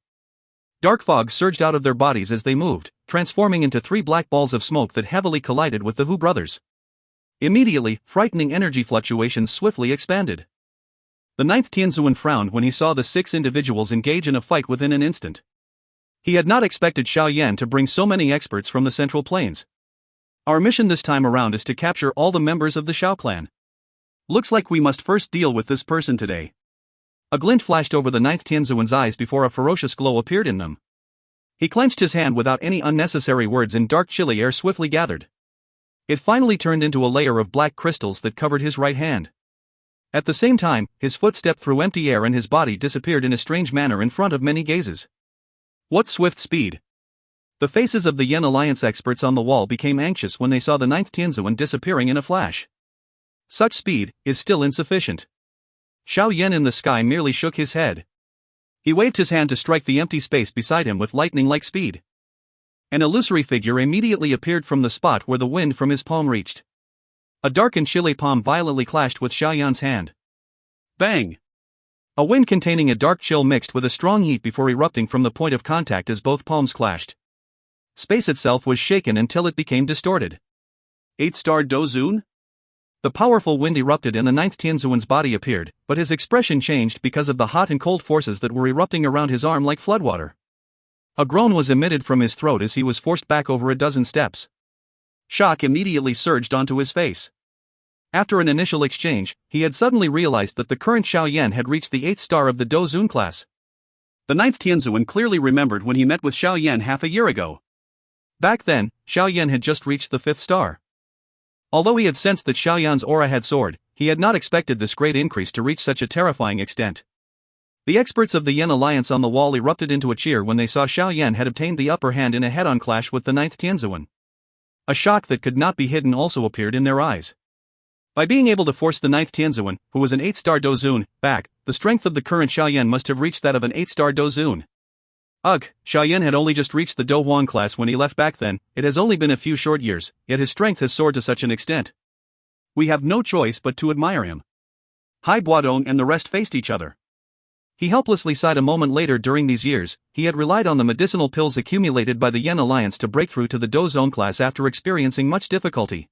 Dark fog surged out of their bodies as they moved, transforming into three black balls of smoke that heavily collided with the brothers. Immediately, frightening energy fluctuations swiftly expanded. The ninth Tianzuan frowned when he saw the 6 individuals engage in a fight within an instant. He had not expected Xiao Yan to bring so many experts from the Central Plains. Our mission this time around is to capture all the members of the Xiao clan. Looks like we must first deal with this person today. A glint flashed over the ninth Tianzuan's eyes before a ferocious glow appeared in them. He clenched his hand without any unnecessary words and dark chilly air swiftly gathered. It finally turned into a layer of black crystals that covered his right hand. At the same time, his foot stepped through empty air and his body disappeared in a strange manner in front of many gazes. What swift speed! The faces of the Yan Alliance experts on the wall became anxious when they saw the ninth Tianzuan disappearing in a flash. Such speed is still insufficient. Xiao Yan in the sky merely shook his head. He waved his hand to strike the empty space beside him with lightning-like speed. An illusory figure immediately appeared from the spot where the wind from his palm reached. A dark and chilly palm violently clashed with Xiao Yan's hand. Bang! A wind containing a dark chill mixed with a strong heat before erupting from the point of contact as both palms clashed. Space itself was shaken until it became distorted.
8-star Dou Qi?
The powerful wind erupted and the ninth Tianzuan's body appeared, but his expression changed because of the hot and cold forces that were erupting around his arm like floodwater. A groan was emitted from his throat as he was forced back over a dozen steps. Shock immediately surged onto his face. After an initial exchange, he had suddenly realized that the current Xiao Yan had reached the 8th star of the Dou Qi class.
The ninth Tianzuan clearly remembered when he met with Xiao Yan half a year ago.
Back then, Xiao Yan had just reached the 5th star. Although he had sensed that Xiao Yan's aura had soared, he had not expected this great increase to reach such a terrifying extent. The experts of the Yan Alliance on the wall erupted into a cheer when they saw Xiao Yan had obtained the upper hand in a head-on clash with the ninth Tianzuan. A shock that could not be hidden also appeared in their eyes. By being able to force the 9th Tianzuan, who was an 8-star Dozun, back, the strength of the current Xiao Yan must have reached that of an 8-star Dozun. Ugh, Xiao Yan had only just reached the Dou Huang class when he left back then. It has only been a few short years, yet his strength has soared to such an extent. We have no choice but to admire him. Hai Buodong and the rest faced each other. He helplessly sighed a moment later. During these years, he had relied on the medicinal pills accumulated by the Yan Alliance to break through to the Dou Zone class after experiencing much difficulty.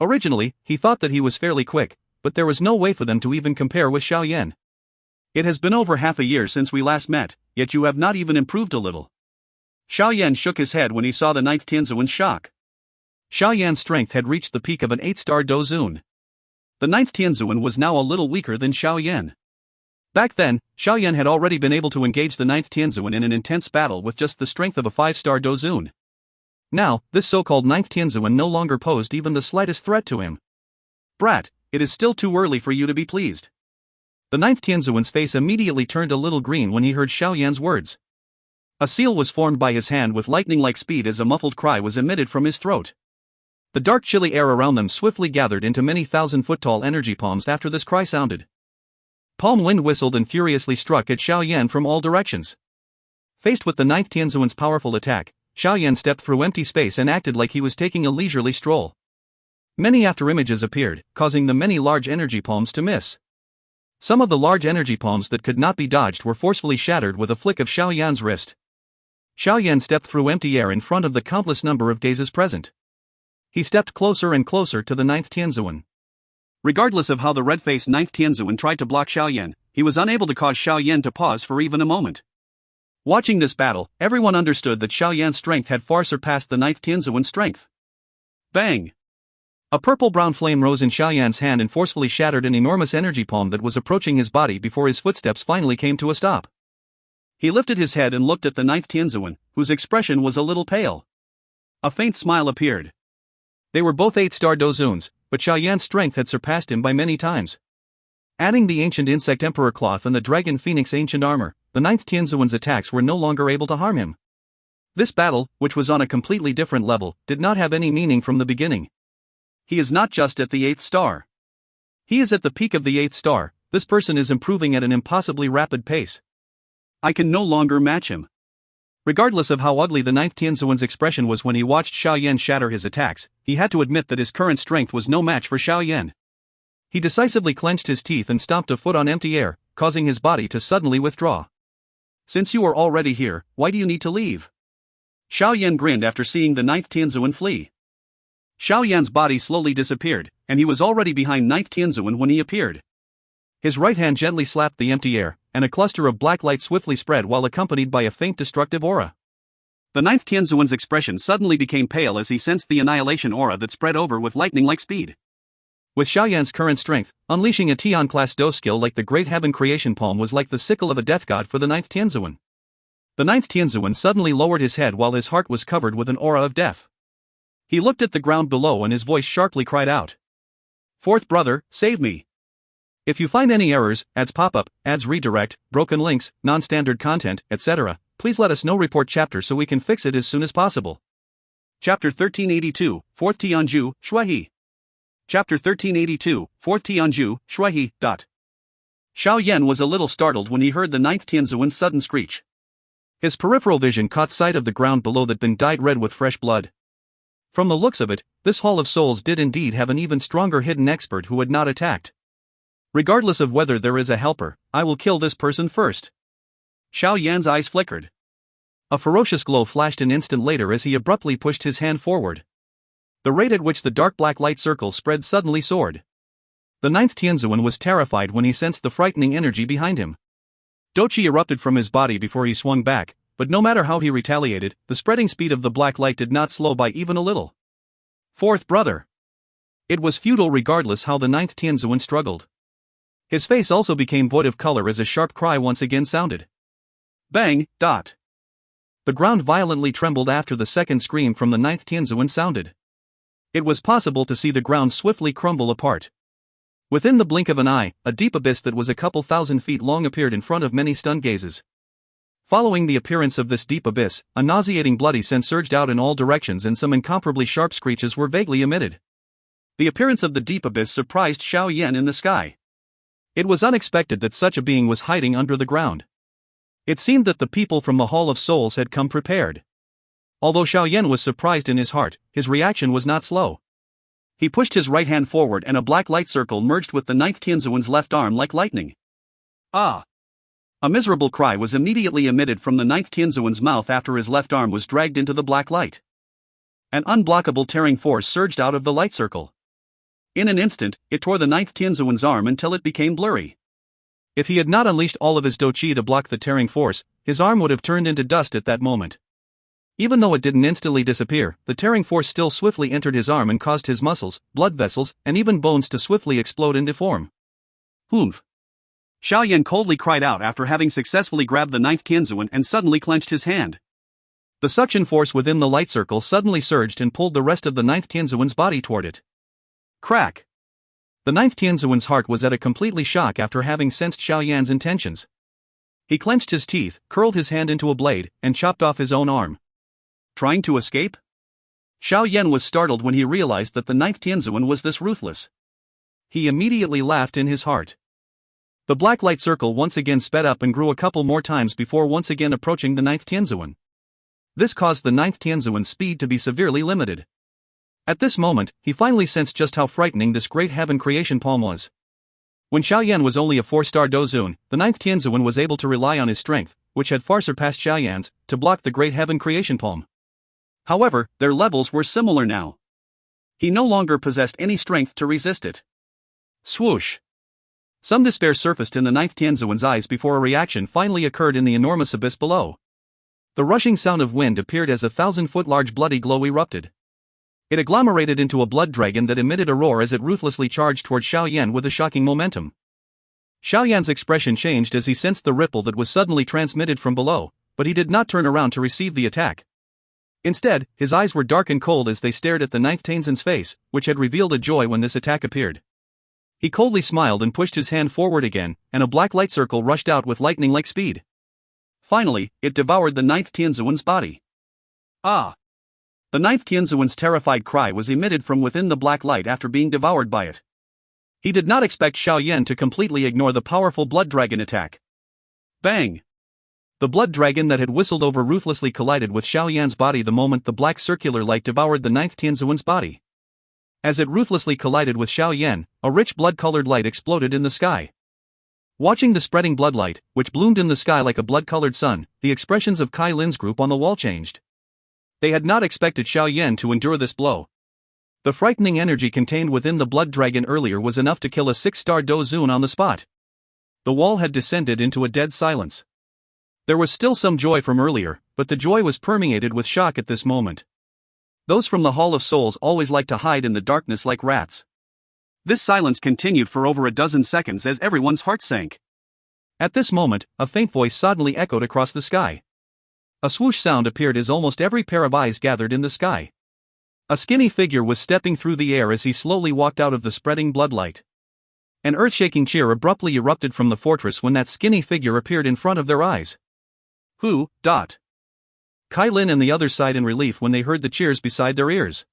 Originally, he thought that he was fairly quick, but there was no way for them to even compare with Xiao Yan. It has been over half a year since we last met, yet you have not even improved a little. Xiao Yan shook his head when he saw the 9th Tianzuan's shock. Xiao Yan's strength had reached the peak of an 8-star Dozun. The 9th Tianzuan was now a little weaker than Xiao Yan. Back then, Xiao Yan had already been able to engage the 9th Tianzuan in an intense battle with just the strength of a 5-star Dozun. Now, this so-called 9th Tianzuan no longer posed even the slightest threat to him. Brat, it is still too early for you to be pleased. The 9th Tianzuan's face immediately turned a little green when he heard Xiao Yan's words. A seal was formed by his hand with lightning-like speed as a muffled cry was emitted from his throat. The dark chilly air around them swiftly gathered into many thousand-foot-tall energy palms after this cry sounded. Palm wind whistled and furiously struck at Xiao Yan from all directions. Faced with the 9th Tianzuan's powerful attack, Xiao Yan stepped through empty space and acted like he was taking a leisurely stroll. Many afterimages appeared, causing the many large energy palms to miss. Some of the large energy palms that could not be dodged were forcefully shattered with a flick of Xiao Yan's wrist. Xiao Yan stepped through empty air in front of the countless number of gazes present. He stepped closer and closer to the 9th Tianzuan. Regardless of how the red-faced 9th Tianzuan tried to block Xiao Yan, he was unable to cause Xiao Yan to pause for even a moment. Watching this battle, everyone understood that Xiao Yan's strength had far surpassed the 9th Tianzuan's strength. Bang! A purple-brown flame rose in Xiao Yan's hand and forcefully shattered an enormous energy palm that was approaching his body before his footsteps finally came to a stop. He lifted his head and looked at the 9th Tianzuan, whose expression was a little pale. A faint smile appeared. They were both 8-star Dozuns, but Xiao Yan's strength had surpassed him by many times. Adding the ancient insect emperor cloth and the dragon phoenix ancient armor, the 9th Tianzuan's attacks were no longer able to harm him. This battle, which was on a completely different level, did not have any meaning from the beginning. He is not just at the 8th star. He is at the peak of the 8th star. This person is improving at an impossibly rapid pace. I can no longer match him. Regardless of how ugly the 9th Tianzuan's expression was when he watched Xiao Yan shatter his attacks, he had to admit that his current strength was no match for Xiao Yan. He decisively clenched his teeth and stomped a foot on empty air, causing his body to suddenly withdraw. Since you are already here, why do you need to leave? Xiao Yan grinned after seeing the 9th Tianzuan flee. Xiao Yan's body slowly disappeared, and he was already behind 9th Tianzuan when he appeared. His right hand gently slapped the empty air, and a cluster of black light swiftly spread while accompanied by a faint destructive aura. The 9th Tianzuan's expression suddenly became pale as he sensed the annihilation aura that spread over with lightning-like speed. With Xiao Yan's current strength, unleashing a Tian-class Dou skill like the Great Heaven Creation Palm was like the sickle of a death god for the 9th Tianzuan. The 9th Tianzuan suddenly lowered his head while his heart was covered with an aura of death. He looked at the ground below and his voice sharply cried out. "Fourth brother, save me! If you find any errors, ads pop up, ads redirect, broken links, non-standard content, etc., please let us know. Report chapter so we can fix it as soon as possible." Chapter 1382, 4th Tianzhu, Shuihe. Chapter 1382, 4th Tianzhu, Shuihe. Xiao Yan was a little startled when he heard the 9th Tianzuan's sudden screech. His peripheral vision caught sight of the ground below that been dyed red with fresh blood. From the looks of it, this Hall of Souls did indeed have an even stronger hidden expert who had not attacked. Regardless of whether there is a helper, I will kill this person first. Xiao Yan's eyes flickered. A ferocious glow flashed an instant later as he abruptly pushed his hand forward. The rate at which the dark black light circle spread suddenly soared. The 9th Tianzuan was terrified when he sensed the frightening energy behind him. Dou Qi erupted from his body before he swung back, but no matter how he retaliated, the spreading speed of the black light did not slow by even a little. Fourth brother! It was futile regardless how the 9th Tianzuan struggled. His face also became void of color as a sharp cry once again sounded. Bang! Dot! The ground violently trembled after the second scream from the 9th Tianzuan sounded. It was possible to see the ground swiftly crumble apart. Within the blink of an eye, a deep abyss that was a couple thousand feet long appeared in front of many stunned gazes. Following the appearance of this deep abyss, a nauseating bloody scent surged out in all directions and some incomparably sharp screeches were vaguely emitted.
The appearance of the deep abyss surprised Xiao Yan in the sky.
It was unexpected that such a being was hiding under the ground. It seemed that the people from the Hall of Souls had come prepared. Although Xiao Yan was surprised in his heart, his reaction was not slow.
He pushed his right hand forward and a black light circle merged with the ninth Tianzuan's left arm like lightning. Ah! A miserable cry was immediately emitted from the ninth Tianzuan's mouth after his left arm was dragged into the black light. An unblockable tearing force surged out of the light circle. In an instant, it tore the ninth Tianzuan's arm until it became blurry.
If he had not unleashed all of his Dou Qi to block the tearing force, his arm would have turned into dust at that moment. Even though it didn't instantly disappear, the tearing force still swiftly entered his arm and caused his muscles, blood vessels, and even bones to swiftly explode and deform.
Humph! Xiao Yan coldly cried out after having successfully grabbed the ninth Tianzuan and suddenly clenched his hand.
The suction force within the light circle suddenly surged and pulled the rest of the ninth Tianzuan's body toward it.
Crack!
The ninth Tianzuan's heart was at a completely shock after having sensed Xiao Yan's intentions. He clenched his teeth, curled his hand into a blade, and chopped off his own arm.
Trying to escape? Xiao Yan was startled when he realized that the ninth Tianzuan was this ruthless.
He immediately laughed in his heart. The black light circle once again sped up and grew a couple more times before once again approaching the ninth Tianzuan. This caused the ninth Tianzuan's speed to be severely limited. At this moment, he finally sensed just how frightening this great heaven creation palm was. When Xiao Yan was only a 4-star Dozun, the ninth Tianzuan was able to rely on his strength, which had far surpassed Xiao Yan's, to block the great heaven creation palm.
However, their levels were similar now. He no longer possessed any strength to resist it.
Swoosh! Some despair surfaced in the ninth Tianzuan's eyes before a reaction finally occurred in the enormous abyss below. The rushing sound of wind appeared as a 1,000-foot-large bloody glow erupted. It agglomerated into a blood dragon that emitted a roar as it ruthlessly charged toward Xiao Yan with a shocking momentum. Xiao Yan's expression changed as he sensed the ripple that was suddenly transmitted from below, but he did not turn around to receive the attack. Instead, his eyes were dark and cold as they stared at the ninth Tianzuan's face, which had revealed a joy when this attack appeared. He coldly smiled and pushed his hand forward again, and a black light circle rushed out with lightning-like speed.
Finally, it devoured the ninth Tianzuan's body. Ah! The ninth Tianzuan's terrified cry was emitted from within the black light after being devoured by it. He did not expect Xiao Yan to completely ignore the powerful blood dragon attack. Bang!
The blood dragon that had whistled over ruthlessly collided with Xiao Yan's body the moment the black circular light devoured the ninth Tianzuan's body. As it ruthlessly collided with Xiao Yan, a rich blood-colored light exploded in the sky. Watching the spreading bloodlight, which bloomed in the sky like a blood-colored sun, the expressions of Kai Lin's group on the wall changed. They had not expected Xiao Yan to endure this blow. The frightening energy contained within the blood dragon earlier was enough to kill a 6-star Dozun on the spot. The wall had descended into a dead silence. There was still some joy from earlier, but the joy was permeated with shock at this moment. Those from the Hall of Souls always like to hide in the darkness like rats. This silence continued for over a dozen seconds as everyone's heart sank. At this moment, a faint voice suddenly echoed across the sky. A swoosh sound appeared as almost every pair of eyes gathered in the sky. A skinny figure was stepping through the air as he slowly walked out of the spreading bloodlight. An earth-shaking cheer abruptly erupted from the fortress when that skinny figure appeared in front of their eyes. Who? Kai Lin and the others sighed in relief when they heard the cheers beside their ears.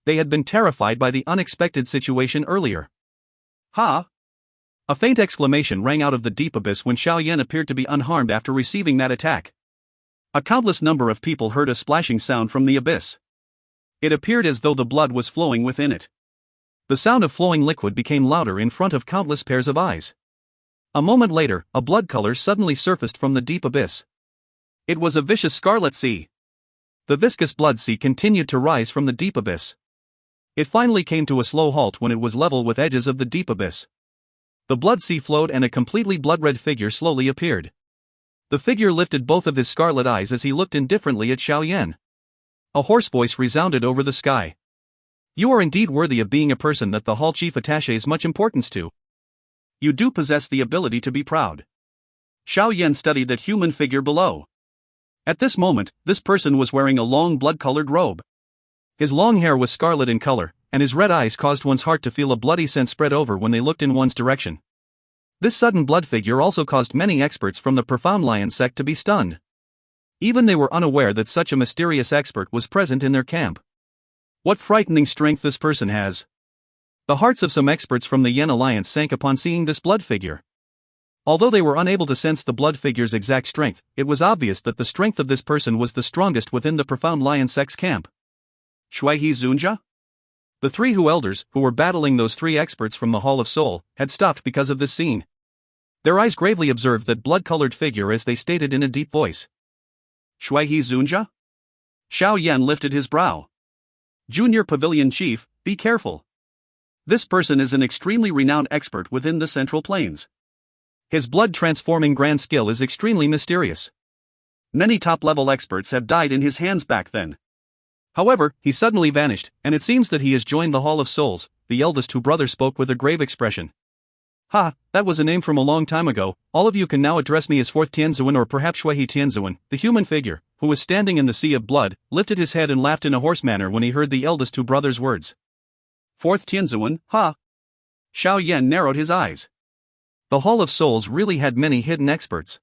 They had been terrified by the unexpected situation earlier. Ha! A faint exclamation rang out of the deep abyss when Xiao Yan appeared to be unharmed after receiving that attack. A countless number of people heard a splashing sound from the abyss. It appeared as though the blood was flowing within it. The sound of flowing liquid became louder in front of countless pairs of eyes. A moment later, a blood color suddenly surfaced from the deep abyss. It was a vicious scarlet sea. The viscous blood sea continued to rise from the deep abyss. It finally came to a slow halt when it was level with edges of the deep abyss. The blood sea flowed and a completely blood-red figure slowly appeared. The figure lifted both of his scarlet eyes as he looked indifferently at Xiao Yan. A hoarse voice resounded over the sky. You are indeed worthy of being a person that the hall chief attaches much importance to. You do possess the ability to be proud. Xiao Yan studied that human figure below. At this moment, this person was wearing a long blood-colored robe. His long hair was scarlet in color, and his red eyes caused one's heart to feel a bloody scent spread over when they looked in one's direction. This sudden blood figure also caused many experts from the Profound Lion sect to be stunned. Even they were unaware that such a mysterious expert was present in their camp. What frightening strength this person has! The hearts of some experts from the Yan Alliance sank upon seeing this blood figure. Although they were unable to sense the blood figure's exact strength, it was obvious that the strength of this person was the strongest within the Profound Lion sect's camp.
Shuihe Zunjia?
The three elders, who were battling those three experts from the Hall of Soul, had stopped because of this scene. Their eyes gravely observed that blood-colored figure as they stated in a deep voice.
Shuihe Zunjia? Xiao Yan lifted his brow. Junior Pavilion Chief, be careful. This person is an extremely renowned expert within the Central Plains.
His blood-transforming grand skill is extremely mysterious.
Many top-level experts have died in his hands back then.
However, he suddenly vanished, and it seems that he has joined the Hall of Souls. The eldest two brothers spoke with a grave expression.
Ha, that was a name from a long time ago. All of you can now address me as Fourth Tianzuan or perhaps Shuihe Tianzuan.
The human figure, who was standing in the sea of blood, lifted his head and laughed in a hoarse manner when he heard the eldest two brothers' words.
Fourth Tianzuan, ha! Xiao Yan narrowed his eyes.
The Hall of Souls really had many hidden experts.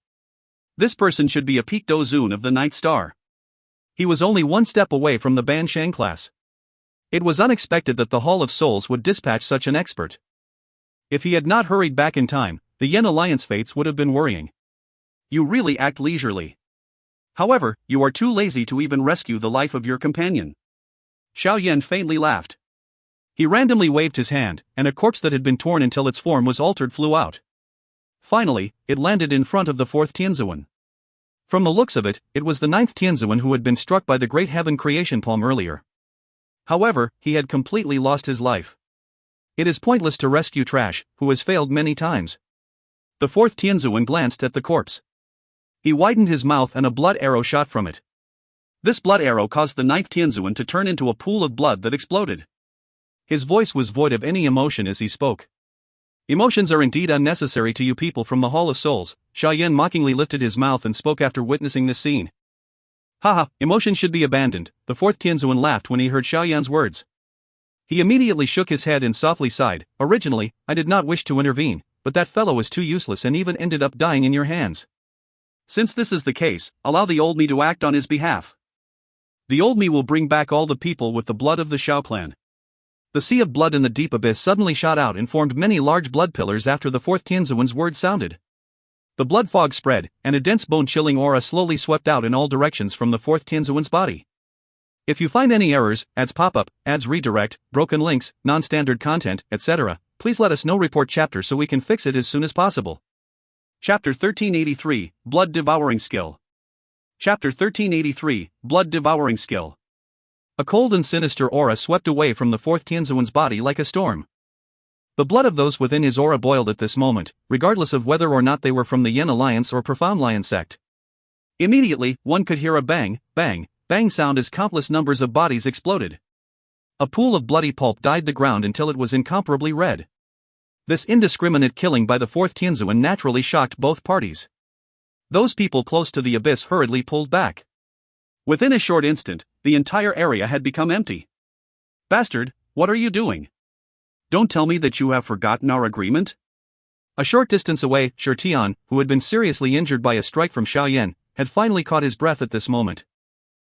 This person should be a peak Dozun of the Ninth Star.
He was only one step away from the Ban Shang class. It was unexpected that the Hall of Souls would dispatch such an expert. If he had not hurried back in time, the Yan Alliance fates would have been worrying.
You really act leisurely. However, you are too lazy to even rescue the life of your companion. Xiao Yan faintly laughed.
He randomly waved his hand, and a corpse that had been torn until its form was altered flew out. Finally, it landed in front of the fourth Tianzuan. From the looks of it, it was the ninth Tianzuan who had been struck by the Great Heaven Creation Palm earlier. However, he had completely lost his life. It is pointless to rescue trash, who has failed many times. The fourth Tianzuan glanced at the corpse. He widened his mouth and a blood arrow shot from it.
This blood arrow caused the ninth Tianzuan to turn into a pool of blood that exploded.
His voice was void of any emotion as he spoke. Emotions are indeed unnecessary to you people from the Hall of Souls. Xiao Yan mockingly lifted his mouth and spoke after witnessing this scene. Haha, emotions should be abandoned. The fourth Tianzuan laughed when he heard Xiao Yan's words. He immediately shook his head and softly sighed. Originally, I did not wish to intervene, but that fellow was too useless and even ended up dying in your hands.
Since this is the case, allow the old me to act on his behalf.
The old me will bring back all the people with the blood of the Xiao clan. The sea of blood in the deep abyss suddenly shot out and formed many large blood pillars after the fourth Tianzuan's words sounded. The blood fog spread, and a dense bone-chilling aura slowly swept out in all directions from the fourth Tianzuan's body. If you find any errors, ads pop-up, ads redirect, broken links, non-standard content, etc., please let us know. Report chapter so we can fix it as soon as possible.
Chapter 1383, Blood Devouring Skill. Chapter 1383, Blood Devouring Skill.
A cold and sinister aura swept away from the fourth Tianzuan's body like a storm. The blood of those within his aura boiled at this moment, regardless of whether or not they were from the Yan Alliance or Profound Lion sect. Immediately, one could hear a bang, bang, bang sound as countless numbers of bodies exploded. A pool of bloody pulp dyed the ground until it was incomparably red. This indiscriminate killing by the fourth Tianzuan naturally shocked both parties. Those people close to the abyss hurriedly pulled back.
Within a short instant, the entire area had become empty. Bastard, what are you doing? Don't tell me that you have forgotten our agreement?
A short distance away, Shurtian, who had been seriously injured by a strike from Xiao Yan, had finally caught his breath at this moment.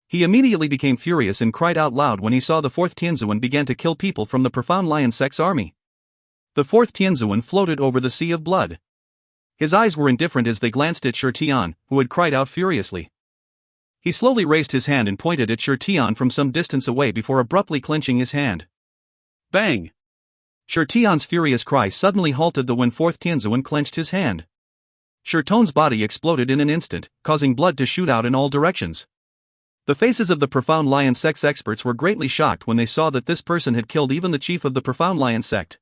He immediately became furious and cried out loud when he saw the fourth Tianzuan began to kill people from the Profound Lion sect's army. The fourth Tianzuan floated over the sea of blood. His eyes were indifferent as they glanced at Shurtian, who had cried out furiously. He slowly raised his hand and pointed at Shurtian from some distance away before abruptly clenching his hand.
Bang!
Shurtian's furious cry suddenly halted when fourth Tianzuan clenched his hand. Shurton's body exploded in an instant, causing blood to shoot out in all directions. The faces of the Profound Lion sect's experts were greatly shocked when they saw that this person had killed even the chief of the Profound Lion sect.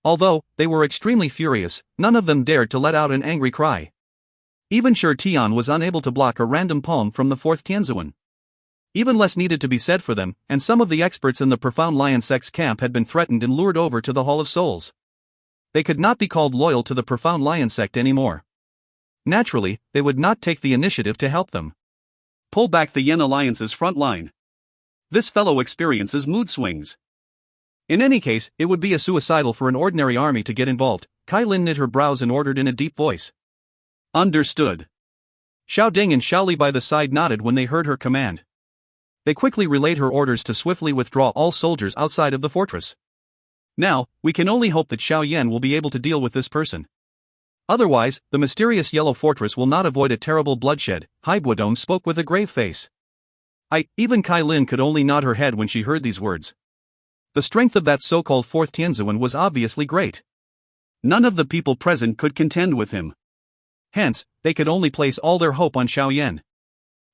Although they were extremely furious, none of them dared to let out an angry cry. Even Shurtian was unable to block a random palm from the fourth Tianzuan. Even less needed to be said for them, and some of the experts in the Profound Lion sect's camp had been threatened and lured over to the Hall of Souls. They could not be called loyal to the Profound Lion sect anymore. Naturally, they would not take the initiative to help them.
Pull back the Yan Alliance's front line. This fellow experiences mood swings.
In any case, it would be suicidal for an ordinary army to get involved. Kai Lin knit her brows and ordered in a deep voice.
Understood.
Xiao Ding and Xiao Li by the side nodded when they heard her command. They quickly relayed her orders to swiftly withdraw all soldiers outside of the fortress. Now, we can only hope that Xiao Yan will be able to deal with this person. Otherwise, the mysterious yellow fortress will not avoid a terrible bloodshed, Hai Buodong spoke with a grave face. Even Kai Lin could only nod her head when she heard these words. The strength of that so-called fourth Tianzuan was obviously great. None of the people present could contend with him. Hence, they could only place all their hope on Xiao Yan.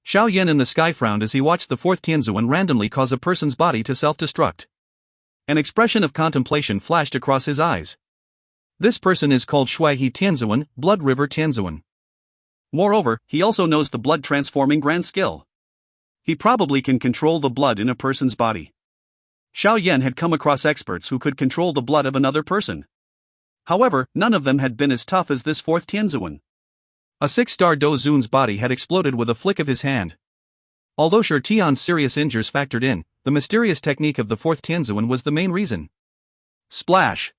Xiao Yan in the sky frowned as he watched the fourth Tianzuan randomly cause a person's body to self-destruct. An expression of contemplation flashed across his eyes. This person is called Shuaihe Tianzuan, Blood River Tianzuan. Moreover, he also knows the blood transforming grand skill. He probably can control the blood in a person's body. Xiao Yan had come across experts who could control the blood of another person. However, none of them had been as tough as this fourth Tianzuan. A 6-star Dou Zun's body had exploded with a flick of his hand. Although Shi Tian's serious injuries factored in, the mysterious technique of the fourth Tianzuan was the main reason. Splash!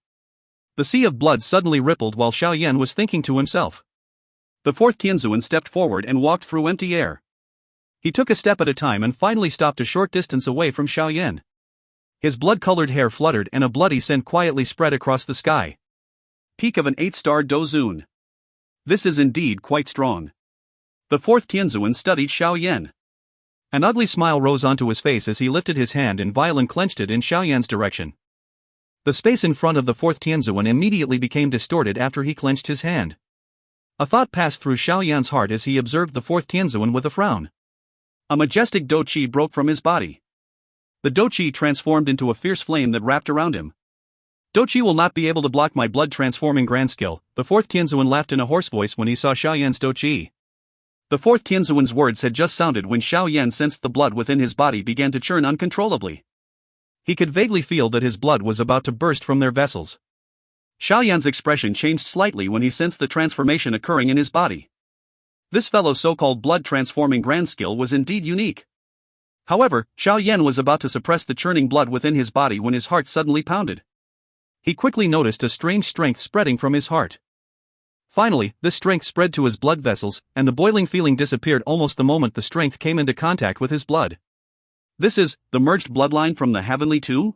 The sea of blood suddenly rippled while Xiao Yan was thinking to himself. The fourth Tianzuan stepped forward and walked through empty air. He took a step at a time and finally stopped a short distance away from Xiao Yan. His blood-colored hair fluttered and a bloody scent quietly spread across the sky.
Peak of an 8-star Dou Zun. This is indeed quite strong. The fourth Tianzuan studied Xiao Yan.
An ugly smile rose onto his face as he lifted his hand and violently clenched it in Xiao Yan's direction. The space in front of the fourth Tianzuan immediately became distorted after he clenched his hand. A thought passed through Xiao Yan's heart as he observed the fourth Tianzuan with a frown.
A majestic Dou Qi broke from his body. The Dou Qi transformed into a fierce flame that wrapped around him.
Dou Qi will not be able to block my blood-transforming grand skill, the fourth Tianzuan laughed in a hoarse voice when he saw Xiao Yan's Dou Qi.
The fourth Tianzuan's words had just sounded when Xiao Yan sensed the blood within his body began to churn uncontrollably.
He could vaguely feel that his blood was about to burst from their vessels.
Xiao Yan's expression changed slightly when he sensed the transformation occurring in his body. This fellow's so-called blood-transforming grand skill was indeed unique. However, Xiao Yan was about to suppress the churning blood within his body when his heart suddenly pounded. He quickly noticed a strange strength spreading from his heart. Finally, this strength spread to his blood vessels, and the boiling feeling disappeared almost the moment the strength came into contact with his blood. This is the merged bloodline from the Heavenly Two?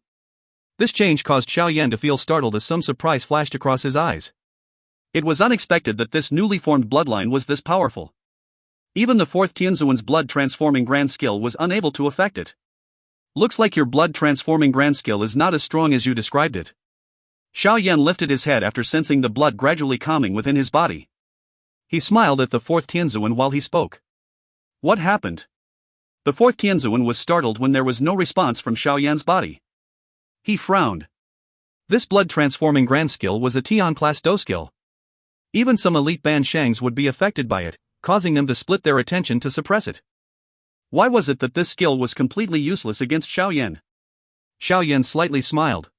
This change caused Xiao Yan to feel startled as some surprise flashed across his eyes.
It was unexpected that this newly formed bloodline was this powerful. Even the fourth Tianzuan's blood-transforming grand skill was unable to affect it.
Looks like your blood-transforming grand skill is not as strong as you described it.
Xiao Yan lifted his head after sensing the blood gradually calming within his body.
He smiled at the fourth Tianzuan while he spoke.
What happened? The fourth Tianzuan was startled when there was no response from Xiao Yan's body. He frowned.
This blood-transforming grand skill was a Tian-class Dou skill. Even some elite Ban Shangs would be affected by it, causing them to split their attention to suppress it.
Why was it that this skill was completely useless against Xiao Yan?
Xiao Yan slightly smiled.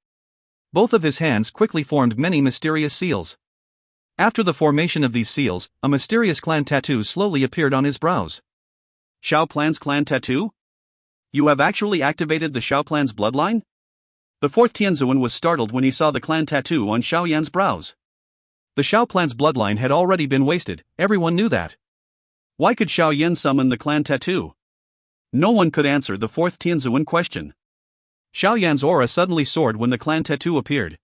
Both of his hands quickly formed many mysterious seals. After the formation of these seals, a mysterious clan tattoo slowly appeared on his brows.
Xiao Clan's clan tattoo? You have actually activated the Xiao Clan's bloodline? The fourth Tianzuan was startled when he saw the clan tattoo on Xiao Yan's brows.
The Xiao clan's bloodline had already been wasted, everyone knew that.
Why could Xiao Yan summon the clan tattoo? No one could answer the fourth Tianzuan question.
Xiao Yan's aura suddenly soared when the clan tattoo appeared.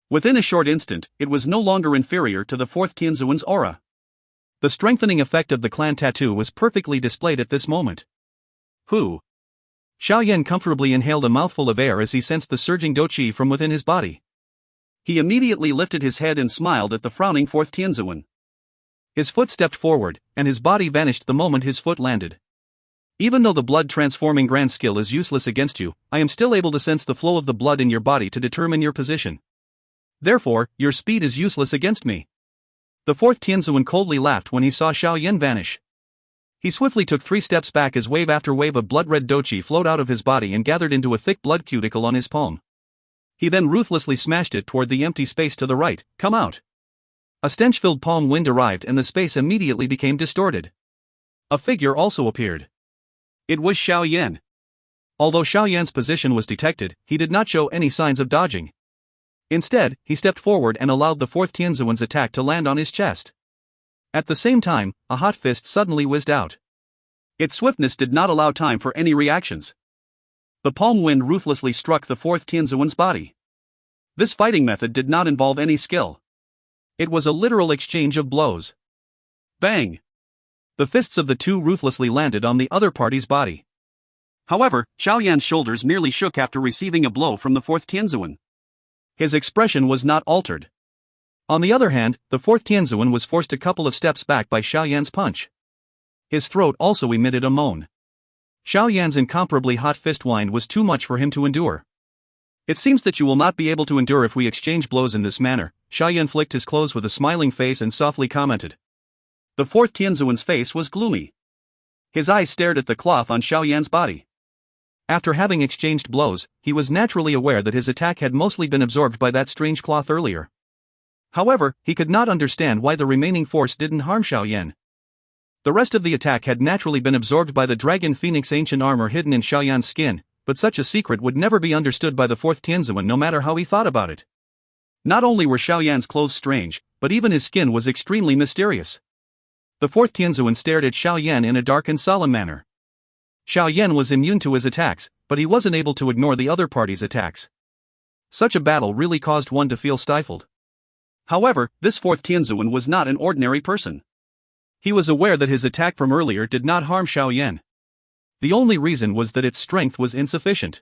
Within a short instant, it was no longer inferior to the fourth Tianzuan's aura.
The strengthening effect of the clan tattoo was perfectly displayed at this moment.
Who?
Xiao Yan comfortably inhaled a mouthful of air as he sensed the surging Dou Qi from within his body.
He immediately lifted his head and smiled at the frowning fourth Tianzuan.
His foot stepped forward, and his body vanished the moment his foot landed. Even though the blood-transforming grand skill is useless against you, I am still able to sense the flow of the blood in your body to determine your position. Therefore, your speed is useless against me. The fourth Tianzuan coldly laughed when he saw Xiao Yan vanish. He swiftly took 3 steps back as wave after wave of blood-red Dou Qi flowed out of his body and gathered into a thick blood cuticle on his palm. He then ruthlessly smashed it toward the empty space to the right. Come out! A stench-filled palm wind arrived and the space immediately became distorted. A figure also appeared.
It was Xiao Yan.
Although Xiao Yan's position was detected, he did not show any signs of dodging. Instead, he stepped forward and allowed the fourth Tianzuan's attack to land on his chest. At the same time, a hot fist suddenly whizzed out.
Its swiftness did not allow time for any reactions. The palm wind ruthlessly struck the fourth Tianzuan's body. This fighting method did not involve any skill. It was a literal exchange of blows. Bang! The fists of the two ruthlessly landed on the other party's body. However, Xiao Yan's shoulders merely shook after receiving a blow from the fourth Tianzuan. His expression was not altered. On the other hand, the fourth Tianzuan was forced a couple of steps back by Xiao Yan's punch. His throat also emitted a moan. Xiao Yan's incomparably hot fist wind was too much for him to endure. It seems that you will not be able to endure if we exchange blows in this manner. Xiao Yan flicked his clothes with a smiling face and softly commented. The fourth Tianzuan's face was gloomy. His eyes stared at the cloth on Xiao Yan's body. After having exchanged blows, he was naturally aware that his attack had mostly been absorbed by that strange cloth earlier. However, he could not understand why the remaining force didn't harm Xiao Yan. The rest of the attack had naturally been absorbed by the Dragon Phoenix ancient armor hidden in Xiao Yan's skin, but such a secret would never be understood by the fourth Tianzuan no matter how he thought about it. Not only were Xiao Yan's clothes strange, but even his skin was extremely mysterious. The fourth Tianzuan stared at Xiao Yan in a dark and solemn manner. Xiao Yan was immune to his attacks, but he wasn't able to ignore the other party's attacks. Such a battle really caused one to feel stifled. However, this fourth Tianzuan was not an ordinary person. He was aware that his attack from earlier did not harm Xiao Yan. The only reason was that its strength was insufficient.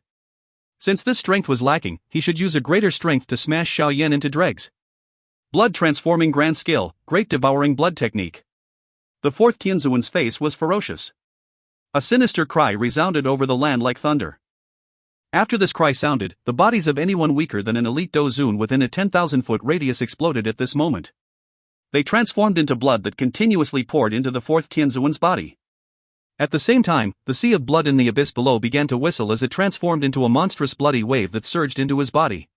Since this strength was lacking, he should use a greater strength to smash Xiao Yan into dregs. Blood transforming grand skill, great devouring blood technique. The fourth Tianzuan's face was ferocious. A sinister cry resounded over the land like thunder. After this cry sounded, the bodies of anyone weaker than an elite Dou Qi within a 10,000-foot radius exploded at this moment. They transformed into blood that continuously poured into the fourth Tianzuan's body. At the same time, the sea of blood in the abyss below began to whistle as it transformed into a monstrous bloody wave that surged into his body.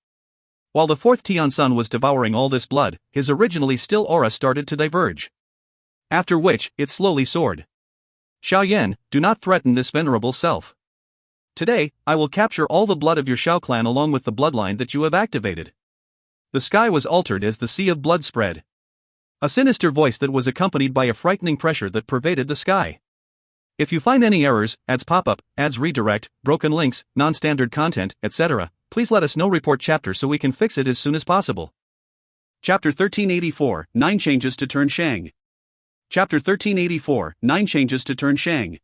While the fourth Tianzuan was devouring all this blood, his originally still aura started to diverge. After which, it slowly soared. Xiao Yan, do not threaten this venerable self. Today, I will capture all the blood of your Xiao clan along with the bloodline that you have activated. The sky was altered as the sea of blood spread. A sinister voice that was accompanied by a frightening pressure that pervaded the sky. If you find any errors, ads pop up, ads redirect, broken links, non-standard content, etc., please let us know. Report chapter so we can fix it as soon as possible. Chapter 1384, 9 Changes to Turn Shang. Chapter 1384, 9 Changes to Turn Shang.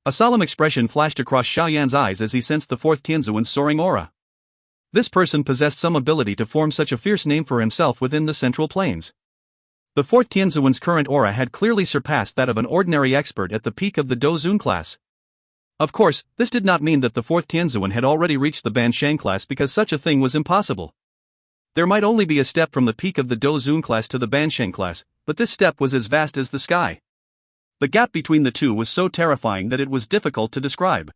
A solemn expression flashed across Xiao Yan's eyes as he sensed the fourth Tianzuan's soaring aura. This person possessed some ability to form such a fierce name for himself within the central plains. The fourth Tianzuan's current aura had clearly surpassed that of an ordinary expert at the peak of the Dou Qi class. Of course, this did not mean that the fourth Tianzuan had already reached the Ban Shang class, because such a thing was impossible. There might only be a step from the peak of the Dou Qi class to the Ban Shang class, but this step was as vast as the sky. The gap between the two was so terrifying that it was difficult to describe.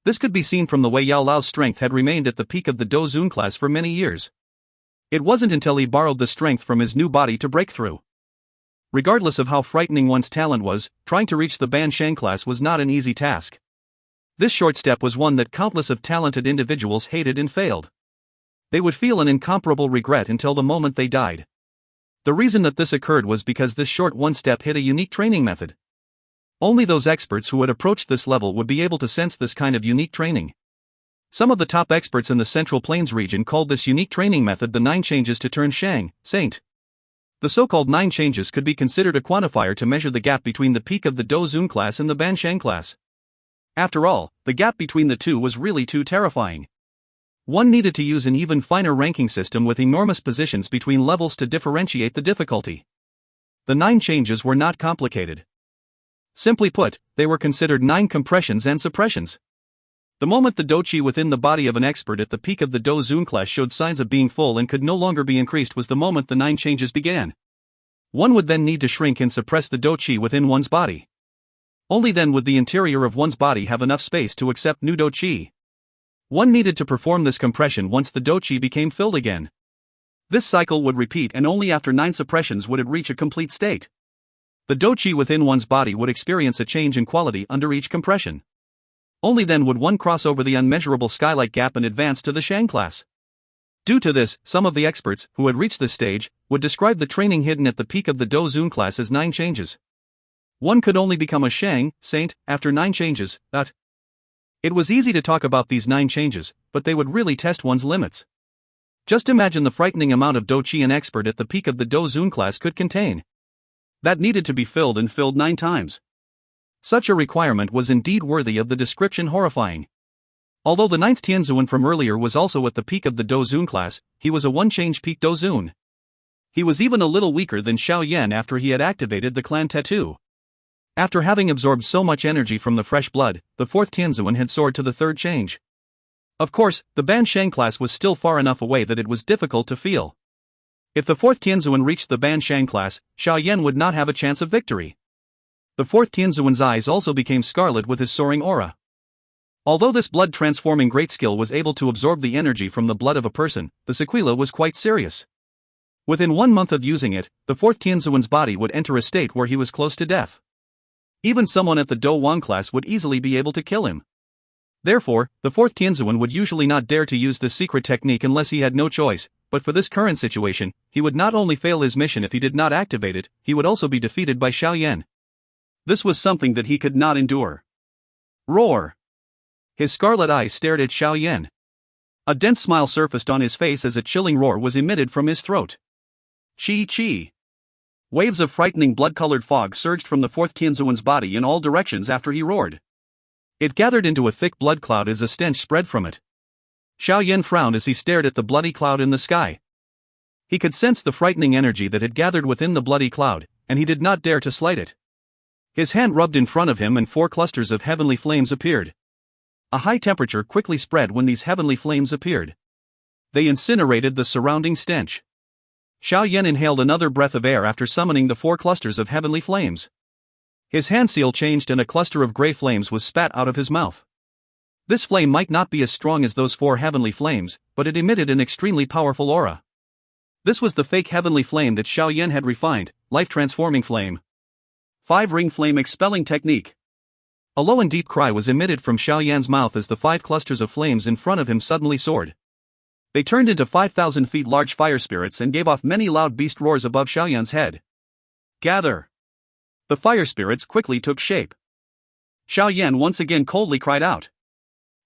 This could be seen from the way Yao Lao's strength had remained at the peak of the Dou Qi class for many years. It wasn't until he borrowed the strength from his new body to break through. Regardless of how frightening one's talent was, trying to reach the Ban Shang class was not an easy task. This short step was one that countless of talented individuals hated and failed. They would feel an incomparable regret until the moment they died. The reason that this occurred was because this short one step hid a unique training method. Only those experts who had approached this level would be able to sense this kind of unique training. Some of the top experts in the Central Plains region called this unique training method the 9 Changes to Turn Shang, Saint. The so-called 9 changes could be considered a quantifier to measure the gap between the peak of the Dou Qi class and the Ban Shang class. After all, the gap between the two was really too terrifying. One needed to use an even finer ranking system with enormous positions between levels to differentiate the difficulty. The 9 changes were not complicated. Simply put, they were considered 9 compressions and suppressions. The moment the Dou Qi within the body of an expert at the peak of the Dou Qi class showed signs of being full and could no longer be increased was the moment the 9 changes began. One would then need to shrink and suppress the Dou Qi within one's body. Only then would the interior of one's body have enough space to accept new Dou Qi. One needed to perform this compression once the Dou Qi became filled again. This cycle would repeat, and only after 9 suppressions would it reach a complete state. The Dou Qi within one's body would experience a change in quality under each compression. Only then would one cross over the unmeasurable skylight gap and advance to the Shang class.
Due to this, some of the experts, who had reached this stage, would describe the training hidden at the peak of the Dou Qi class as 9 changes. One could only become a Shang, saint, after 9 changes, It was easy to talk about these 9 changes, but they would really test one's limits. Just imagine the frightening amount of Dou Qi an expert at the peak of the Dou Qi class could contain. That needed to be filled and filled 9 times. Such a requirement was indeed worthy of the description horrifying. Although the 9th Tianzuan from earlier was also at the peak of the Dou Qi class, he was a 1-change peak Dou Qi. He was even a little weaker than Xiao Yan after he had activated the clan tattoo. After having absorbed so much energy from the fresh blood, the 4th Tianzuan had soared to the 3rd change. Of course, the Ban Shang class was still far enough away that it was difficult to feel. If the 4th Tianzuan reached the Ban Shang class, Xiao Yan would not have a chance of victory. The 4th Tianzuan's eyes also became scarlet with his soaring aura. Although this blood-transforming great skill was able to absorb the energy from the blood of a person, the sequela was quite serious. Within 1 month of using it, the 4th Tianzuan's body would enter a state where he was close to death. Even someone at the Dou Wang class would easily be able to kill him. Therefore, the 4th Tianzuan would usually not dare to use this secret technique unless he had no choice, but for this current situation, he would not only fail his mission if he did not activate it, he would also be defeated by Xiao Yan. This was something that he could not endure. Roar! His scarlet eyes stared at Xiao Yan. A dense smile surfaced on his face as a chilling roar was emitted from his throat. Chi. Waves of frightening blood-colored fog surged from the 4th Tianzuan's body in all directions after he roared. It gathered into a thick blood cloud as a stench spread from it. Xiao Yan frowned as he stared at the bloody cloud in the sky. He could sense the frightening energy that had gathered within the bloody cloud, and he did not dare to slight it. His hand rubbed in front of him and 4 clusters of heavenly flames appeared. A high temperature quickly spread when these heavenly flames appeared. They incinerated the surrounding stench. Xiao Yan inhaled another breath of air after summoning the 4 clusters of heavenly flames. His hand seal changed and a cluster of grey flames was spat out of his mouth. This flame might not be as strong as those 4 heavenly flames, but it emitted an extremely powerful aura. This was the fake heavenly flame that Xiao Yan had refined, life-transforming flame. 5-ring flame expelling technique. A low and deep cry was emitted from Xiao Yan's mouth as the 5 clusters of flames in front of him suddenly soared. They turned into 5,000 feet large fire spirits and gave off many loud beast roars above Xiao Yan's head. Gather! The fire spirits quickly took shape. Xiao Yan once again coldly cried out.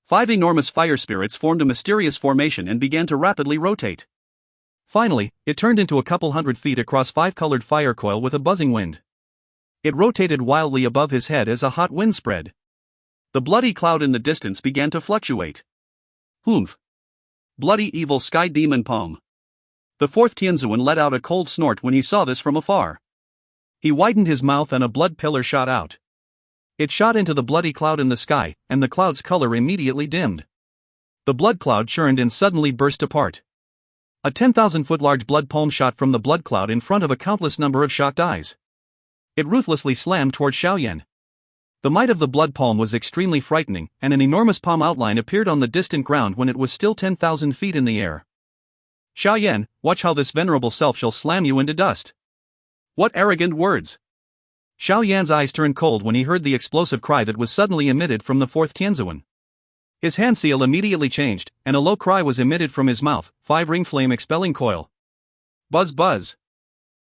5 enormous fire spirits formed a mysterious formation and began to rapidly rotate. Finally, it turned into a couple 100 feet across 5-colored fire coil with a buzzing wind. It rotated wildly above his head as a hot wind spread. The bloody cloud in the distance began to fluctuate. Humph! Bloody evil sky demon poem. The 4th Tianzuan let out a cold snort when he saw this from afar. He widened his mouth and a blood pillar shot out. It shot into the bloody cloud in the sky, and the cloud's color immediately dimmed. The blood cloud churned and suddenly burst apart. A 10,000-foot large blood poem shot from the blood cloud in front of a countless number of shocked eyes. It ruthlessly slammed toward Xiao Yan. The might of the blood palm was extremely frightening, and an enormous palm outline appeared on the distant ground when it was still 10,000 feet in the air. Xiao Yan, watch how this venerable self shall slam you into dust. What arrogant words! Xiao Yan's eyes turned cold when he heard the explosive cry that was suddenly emitted from the 4th Tianzuan. His hand seal immediately changed, and a low cry was emitted from his mouth, 5-ring flame expelling coil. Buzz buzz!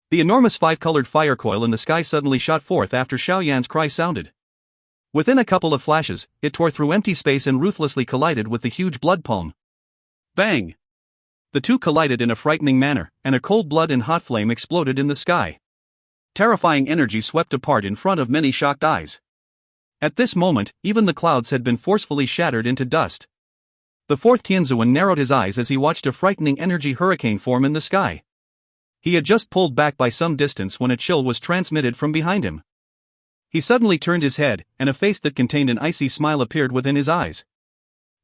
The enormous 5-colored fire coil in the sky suddenly shot forth after Xiao Yan's cry sounded. Within a couple of flashes, it tore through empty space and ruthlessly collided with the huge blood palm. Bang! The two collided in a frightening manner, and a cold blood and hot flame exploded in the sky. Terrifying energy swept apart in front of many shocked eyes. At this moment, even the clouds had been forcefully shattered into dust. The 4th Tianzuan narrowed his eyes as he watched a frightening energy hurricane form in the sky. He had just pulled back by some distance when a chill was transmitted from behind him. He suddenly turned his head, and a face that contained an icy smile appeared within his eyes.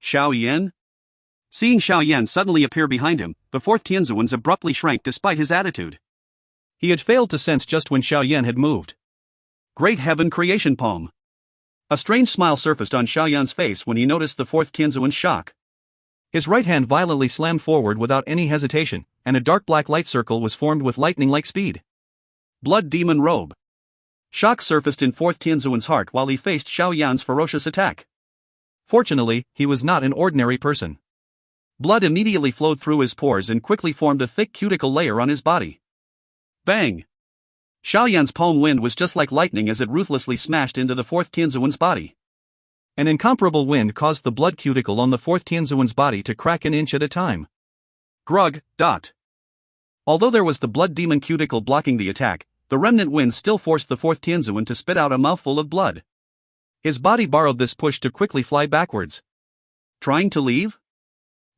Xiao Yan? Seeing Xiao Yan suddenly appear behind him, the 4th Tianzuan abruptly shrank despite his attitude. He had failed to sense just when Xiao Yan had moved. Great heaven creation palm. A strange smile surfaced on Xiao Yan's face when he noticed the 4th Tianzuan's shock. His right hand violently slammed forward without any hesitation, and a dark black light circle was formed with lightning-like speed. Blood demon robe. Shock surfaced in 4th Tianzuan's heart while he faced Xiao Yan's ferocious attack. Fortunately, he was not an ordinary person.
Blood immediately flowed through his pores and quickly formed a thick cuticle layer on his body. Bang! Xiao Yan's palm wind was just like lightning as it ruthlessly smashed into the fourth Tianzuan's body.
An incomparable wind caused the blood cuticle on the fourth Tianzuan's body to crack an inch at a time.
Grug. Although there was the blood demon cuticle blocking the attack, the remnant wind still forced the fourth Tianzuan to spit out a mouthful of blood. His body borrowed this push to quickly fly backwards. Trying to leave?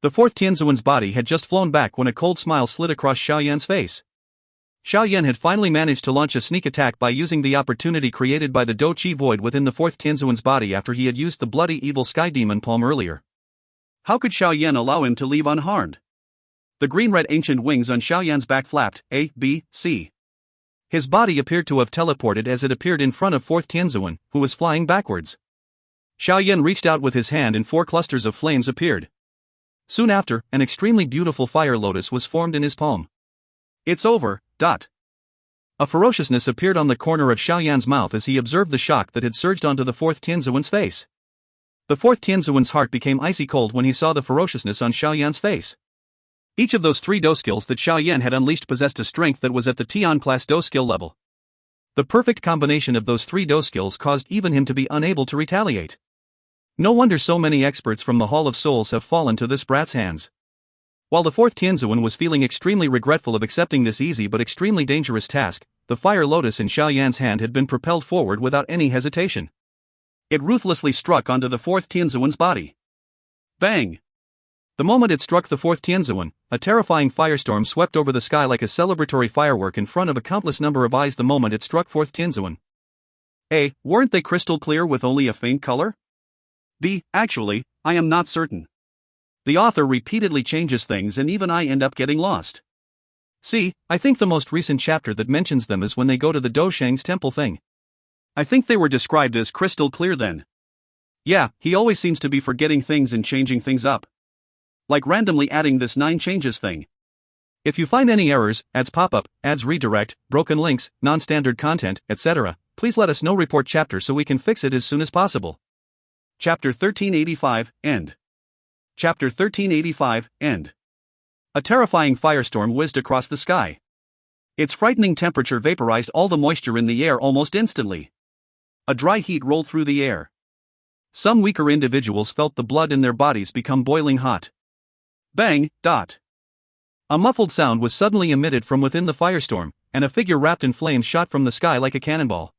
The fourth Tianzuan's body had just flown back when a cold smile slid across Xiao Yan's face. Xiao Yan had finally managed to launch a sneak attack by using the opportunity created by the Dou Qi void within the fourth Tianzuan's body after he had used the bloody evil sky demon palm earlier.
How could Xiao Yan allow him to leave unharmed? The green-red ancient wings on Xiao Yan's back flapped, A, B, C.
His body appeared to have teleported as it appeared in front of fourth Tianzuan, who was flying backwards. Xiao Yan reached out with his hand and 4 clusters of flames appeared. Soon after, an extremely beautiful fire lotus was formed in his palm.
It's over.
A ferociousness appeared on the corner of Xiao Yan's mouth as he observed the shock that had surged onto the fourth Tianzuan's face. The fourth Tianzuan's heart became icy cold when he saw the ferociousness on Xiao Yan's face. Each of those 3 Dou skills that Xiao Yan had unleashed possessed a strength that was at the Tian class Dou skill level. The perfect combination of those 3 Dou skills caused even him to be unable to retaliate. No wonder so many experts from the Hall of Souls have fallen to this brat's hands. While the fourth Tianzuan was feeling extremely regretful of accepting this easy but extremely dangerous task, the fire lotus in Xiao Yan's hand had been propelled forward without any hesitation. It ruthlessly struck onto the fourth Tianzuan's body. Bang! The moment it struck the fourth Tianzuan, a terrifying firestorm swept over the sky like a celebratory firework in front of a countless number of eyes the moment it struck fourth Tianzuan.
A. Weren't they crystal clear with only a faint color? B. Actually, I am not certain. The author repeatedly changes things and even I end up getting lost.
C. I think the most recent chapter that mentions them is when they go to the Doushang's temple thing.
I think they were described as crystal clear then. Yeah, he always seems to be forgetting things and changing things up. Like randomly adding this 9 changes thing.
If you find any errors, ads pop up, ads redirect, broken links, non-standard content, etc., please let us know. Report chapter so we can fix it as soon as possible.
Chapter 1385, End. Chapter 1385, End. A terrifying firestorm whizzed across the sky. Its frightening temperature vaporized all the moisture in the air almost instantly. A dry heat rolled through the air. Some weaker individuals felt the blood in their bodies become boiling hot. Bang! A muffled sound was suddenly emitted from within the firestorm, and a figure wrapped in flames shot from the sky like a cannonball.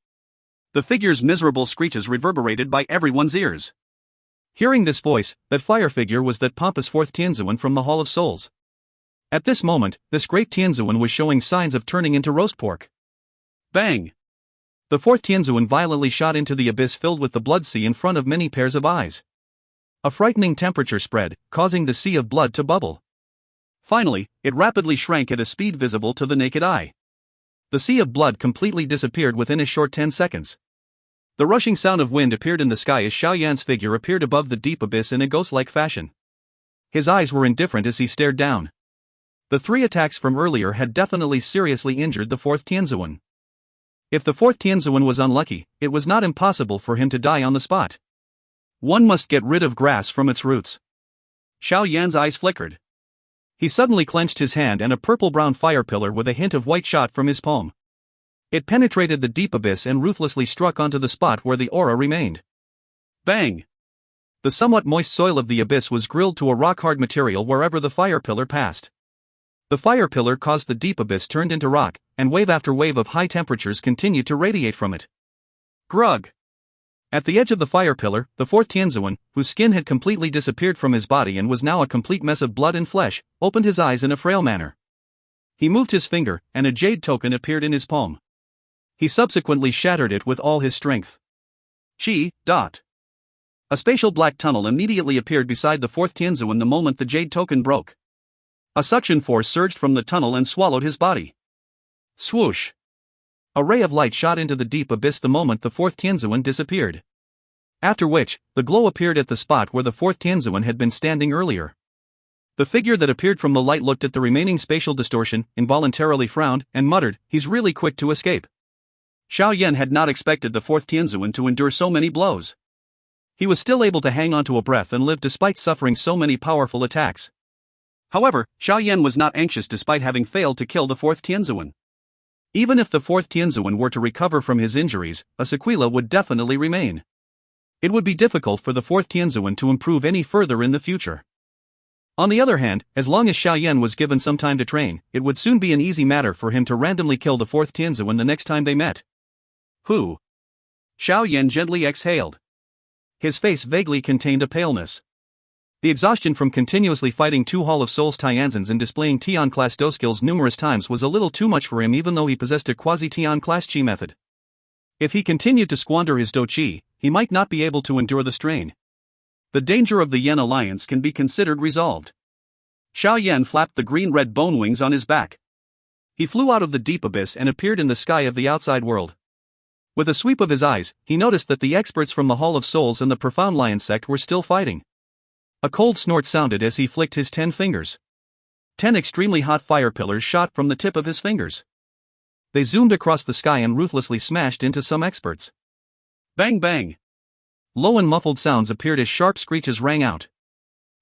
The figure's miserable screeches reverberated by everyone's ears.
Hearing this voice, that fire figure was that pompous fourth Tianzuan from the Hall of Souls. At this moment, this great Tianzuan was showing signs of turning into roast pork.
Bang!
The fourth Tianzuan violently shot into the abyss filled with the blood sea in front of many pairs of eyes. A frightening temperature spread, causing the sea of blood to bubble.
Finally, it rapidly shrank at a speed visible to the naked eye.
The sea of blood completely disappeared within a short 10 seconds. The rushing sound of wind appeared in the sky as Xiao Yan's figure appeared above the deep abyss in a ghost-like fashion. His eyes were indifferent as he stared down. The 3 attacks from earlier had definitely seriously injured the fourth Tianzuan. If the fourth Tianzuan was unlucky, it was not impossible for him to die on the spot.
One must get rid of grass from its roots. Xiao Yan's eyes flickered.
He suddenly clenched his hand and a purple-brown fire pillar with a hint of white shot from his palm. It penetrated the deep abyss and ruthlessly struck onto the spot where the aura remained.
Bang!
The somewhat moist soil of the abyss was grilled to a rock-hard material wherever the fire pillar passed. The fire pillar caused the deep abyss turned into rock, and wave after wave of high temperatures continued to radiate from it.
Grug!
At the edge of the fire pillar, the fourth Tianzuan, whose skin had completely disappeared from his body and was now a complete mess of blood and flesh, opened his eyes in a frail manner. He moved his finger, and a jade token appeared in his palm. He subsequently shattered it with all his strength.
Chi. A spatial black tunnel immediately appeared beside the fourth Tianzuan the moment the jade token broke. A suction force surged from the tunnel and swallowed his body.
Swoosh! A ray of light shot into the deep abyss the moment the fourth Tianzuan disappeared. After which, the glow appeared at the spot where the fourth Tianzuan had been standing earlier. The figure that appeared from the light looked at the remaining spatial distortion, involuntarily frowned, and muttered, "He's really quick to escape."
Xiao Yan had not expected the fourth Tianzuan to endure so many blows.
He was still able to hang onto a breath and live despite suffering so many powerful attacks.
However, Xiao Yan was not anxious despite having failed to kill the fourth Tianzuan. Even if the fourth Tianzuan were to recover from his injuries, a sequela would definitely remain. It would be difficult for the fourth Tianzuan to improve any further in the future. On the other hand, as long as Xiao Yan was given some time to train, it would soon be an easy matter for him to randomly kill the fourth Tianzuan the next time they met. Who? Xiao Yan gently exhaled. His face vaguely contained a paleness. The exhaustion from continuously fighting two Hall of Souls Tianzans and displaying Tian-class Dou skills numerous times was a little too much for him even though he possessed a quasi-Tian-class Qi method. If he continued to squander his Dou Qi, he might not be able to endure the strain. The danger of the Yan alliance can be considered resolved. Xiao Yan flapped the green-red bone wings on his back. He flew out of the deep abyss and appeared in the sky of the outside world. With a sweep of his eyes, he noticed that the experts from the Hall of Souls and the Profound Lion sect were still fighting. A cold snort sounded as he flicked his 10 fingers. 10 extremely hot fire pillars shot from the tip of his fingers. They zoomed across the sky and ruthlessly smashed into some experts. Bang bang! Low and muffled sounds appeared as sharp screeches rang out.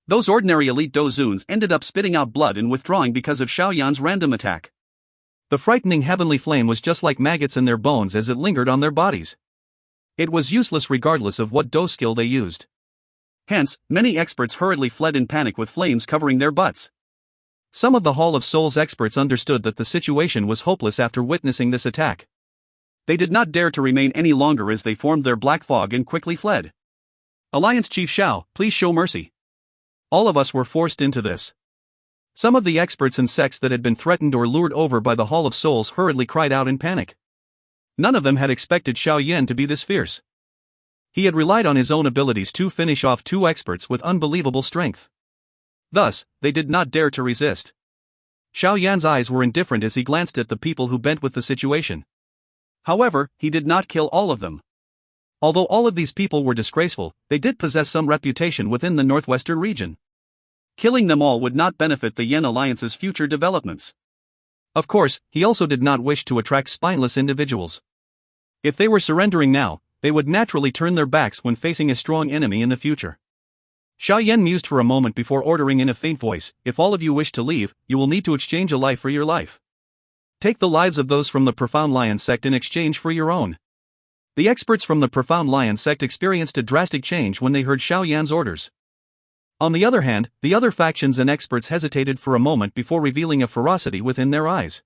Those ordinary elite Dozuns ended up spitting out blood and withdrawing because of Xiao Yan's random attack. The frightening heavenly flame was just like maggots in their bones as it lingered on their bodies. It was useless regardless of what Dou skill they used. Hence, many experts hurriedly fled in panic with flames covering their butts. Some of the Hall of Souls experts understood that the situation was hopeless after witnessing this attack. They did not dare to remain any longer as they formed their black fog and quickly fled. Alliance Chief Xiao, please show mercy. All of us were forced into this. Some of the experts and sects that had been threatened or lured over by the Hall of Souls hurriedly cried out in panic. None of them had expected Xiao Yan to be this fierce. He had relied on his own abilities to finish off two experts with unbelievable strength. Thus, they did not dare to resist. Xiao Yan's eyes were indifferent as he glanced at the people who bent with the situation. However, he did not kill all of them. Although all of these people were disgraceful, they did possess some reputation within the northwestern region. Killing them all would not benefit the Yan Alliance's future developments. Of course, he also did not wish to attract spineless individuals. If they were surrendering now, they would naturally turn their backs when facing a strong enemy in the future. Xiao Yan mused for a moment before ordering in a faint voice, "If all of you wish to leave, you will need to exchange a life for your life. Take the lives of those from the Profound Lion sect in exchange for your own." The experts from the Profound Lion sect experienced a drastic change when they heard Xiao Yan's orders. On the other hand, the other factions and experts hesitated for a moment before revealing a ferocity within their eyes.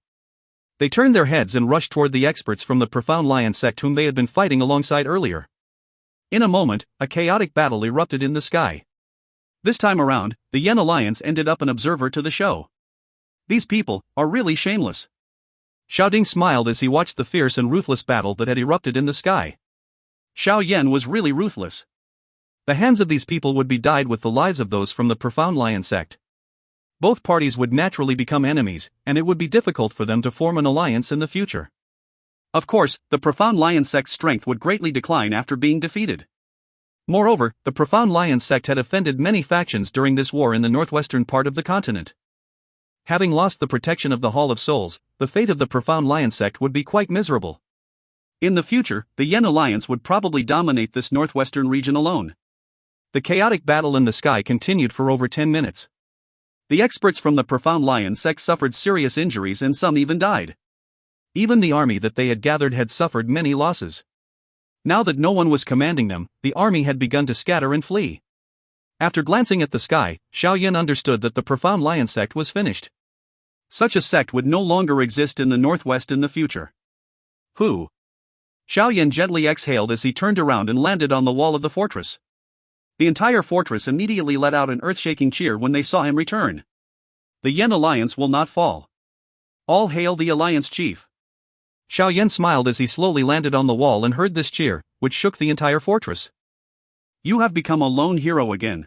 They turned their heads and rushed toward the experts from the Profound Lion sect whom they had been fighting alongside earlier. In a moment, a chaotic battle erupted in the sky. This time around, the Yan Alliance ended up an observer to the show. These people are really shameless. Xiao Ding smiled as he watched the fierce and ruthless battle that had erupted in the sky. Xiao Yan was really ruthless. The hands of these people would be dyed with the lives of those from the Profound Lion sect. Both parties would naturally become enemies, and it would be difficult for them to form an alliance in the future. Of course, the Profound Lion sect's strength would greatly decline after being defeated. Moreover, the Profound Lion sect had offended many factions during this war in the northwestern part of the continent. Having lost the protection of the Hall of Souls, the fate of the Profound Lion sect would be quite miserable. In the future, the Yan Alliance would probably dominate this northwestern region alone. The chaotic battle in the sky continued for over 10 minutes. The experts from the Profound Lion sect suffered serious injuries and some even died. Even the army that they had gathered had suffered many losses. Now that no one was commanding them, the army had begun to scatter and flee. After glancing at the sky, Xiao Yan understood that the Profound Lion sect was finished. Such a sect would no longer exist in the northwest in the future. Who? Xiao Yan gently exhaled as he turned around and landed on the wall of the fortress. The entire fortress immediately let out an earth-shaking cheer when they saw him return. The Yan Alliance will not fall. All hail the Alliance Chief. Xiao Yan smiled as he slowly landed on the wall and heard this cheer, which shook the entire fortress. You have become a lone hero again.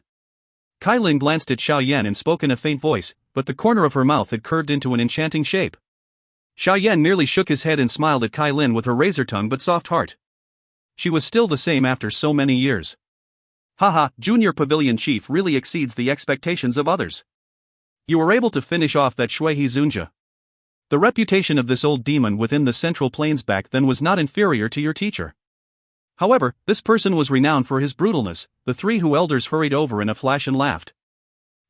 Kai Lin glanced at Xiao Yan and spoke in a faint voice, but the corner of her mouth had curved into an enchanting shape. Xiao Yan merely shook his head and smiled at Kai Lin with her razor tongue but soft heart. She was still the same after so many years. Haha, Junior Pavilion Chief really exceeds the expectations of others. You were able to finish off that Shuihe Zunjia. The reputation of this old demon within the Central Plains back then was not inferior to your teacher. However, this person was renowned for his brutalness. The three elders hurried over in a flash and laughed.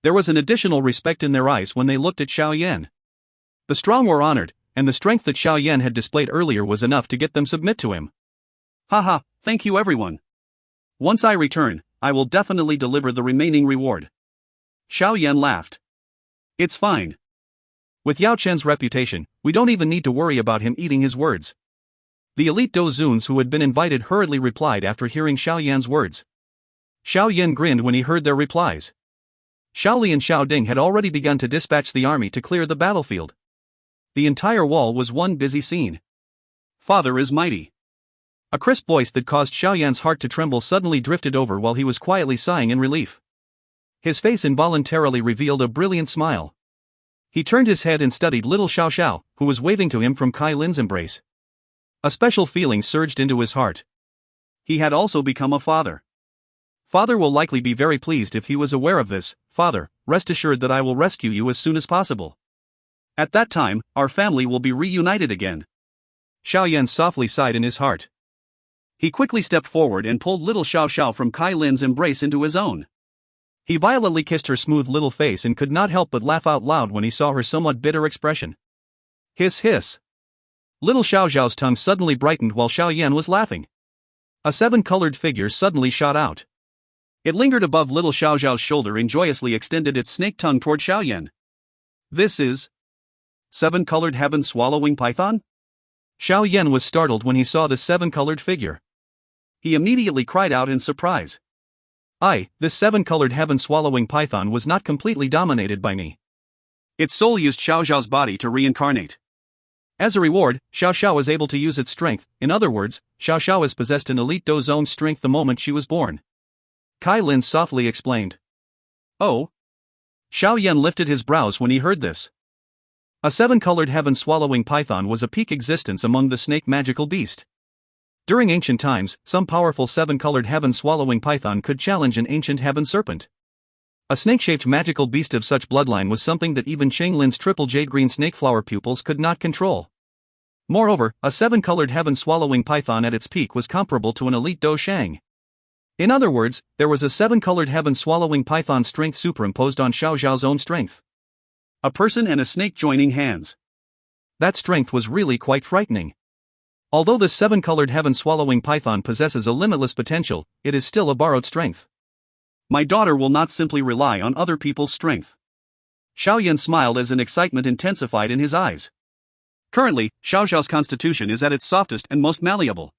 There was an additional respect in their eyes when they looked at Xiao Yan. The strong were honored, and the strength that Xiao Yan had displayed earlier was enough to get them submit to him. Haha, thank you everyone. Once I return, I will definitely deliver the remaining reward. Xiao Yan laughed. It's fine. With Yao Chen's reputation, we don't even need to worry about him eating his words. The elite Dozuns who had been invited hurriedly replied after hearing Xiao Yan's words. Xiao Yan grinned when he heard their replies. Xiao Li and Xiao Ding had already begun to dispatch the army to clear the battlefield. The entire wall was one busy scene. Father is mighty. A crisp voice that caused Xiao Yan's heart to tremble suddenly drifted over while he was quietly sighing in relief. His face involuntarily revealed a brilliant smile. He turned his head and studied little Xiao Xiao, who was waving to him from Kai Lin's embrace. A special feeling surged into his heart. He had also become a father. Father will likely be very pleased if he was aware of this. Father, rest assured that I will rescue you as soon as possible. At that time, our family will be reunited again. Xiao Yan softly sighed in his heart. He quickly stepped forward and pulled little Xiao Xiao from Kai Lin's embrace into his own. He violently kissed her smooth little face and could not help but laugh out loud when he saw her somewhat bitter expression. Hiss hiss. Little Xiao Xiao's tongue suddenly brightened while Xiao Yan was laughing. A seven-colored figure suddenly shot out. It lingered above little Xiao Xiao's shoulder and joyously extended its snake tongue toward Xiao Yan. This is... seven-colored heaven-swallowing python? Xiao Yan was startled when he saw the seven-colored figure. He immediately cried out in surprise. This seven-colored heaven-swallowing python was not completely dominated by me. Its soul used Xiao Xiao's body to reincarnate. As a reward, Xiao Xiao was able to use its strength. In other words, Xiao Xiao has possessed an elite Dou Zone strength the moment she was born. Kai Lin softly explained. Oh? Xiao Yan lifted his brows when he heard this. A seven-colored heaven-swallowing python was a peak existence among the snake magical beast. During ancient times, some powerful seven-colored heaven-swallowing python could challenge an ancient heaven serpent. A snake-shaped magical beast of such bloodline was something that even Cheng Lin's triple jade-green snake-flower pupils could not control. Moreover, a seven-colored heaven-swallowing python at its peak was comparable to an elite Dou Shang. In other words, there was a seven-colored heaven-swallowing python strength superimposed on Xiao Xiao's own strength. A person and a snake joining hands. That strength was really quite frightening. Although the seven-colored heaven-swallowing python possesses a limitless potential, it is still a borrowed strength. My daughter will not simply rely on other people's strength. Xiao Yan smiled as an excitement intensified in his eyes. Currently, Xiao Xiao's constitution is at its softest and most malleable.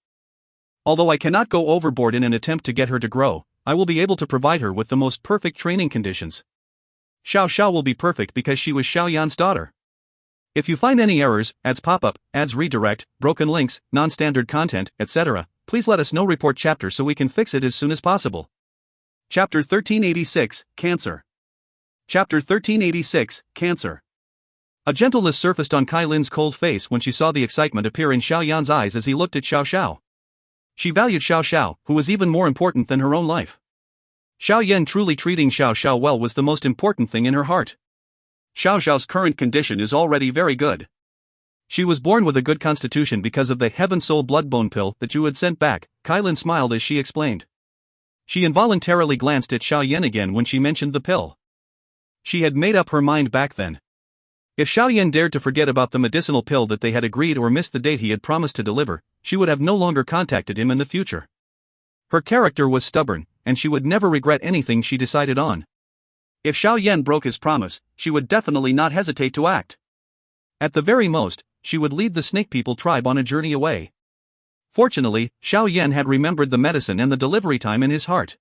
Although I cannot go overboard in an attempt to get her to grow, I will be able to provide her with the most perfect training conditions. Xiao Xiao will be perfect because she was Xiao Yan's daughter. If you find any errors, ads pop up, ads redirect, broken links, non-standard content, etc., please let us know. Report chapter so we can fix it as soon as possible. Chapter 1386, Cancer. Chapter 1386, Cancer. A gentleness surfaced on Kai Lin's cold face when she saw the excitement appear in Xiao Yan's eyes as he looked at Xiao Xiao. She valued Xiao Xiao, who was even more important than her own life. Xiao Yan truly treating Xiao Xiao well was the most important thing in her heart. Xiao Xiao's current condition is already very good. She was born with a good constitution because of the Heaven Soul Bloodbone pill that you had sent back. Kai Lin smiled as she explained. She involuntarily glanced at Xiao Yan again when she mentioned the pill. She had made up her mind back then. If Xiao Yan dared to forget about the medicinal pill that they had agreed or missed the date he had promised to deliver, she would have no longer contacted him in the future. Her character was stubborn, and she would never regret anything she decided on. If Xiao Yan broke his promise, she would definitely not hesitate to act. At the very most, she would lead the Snake People tribe on a journey away. Fortunately, Xiao Yan had remembered the medicine and the delivery time in his heart.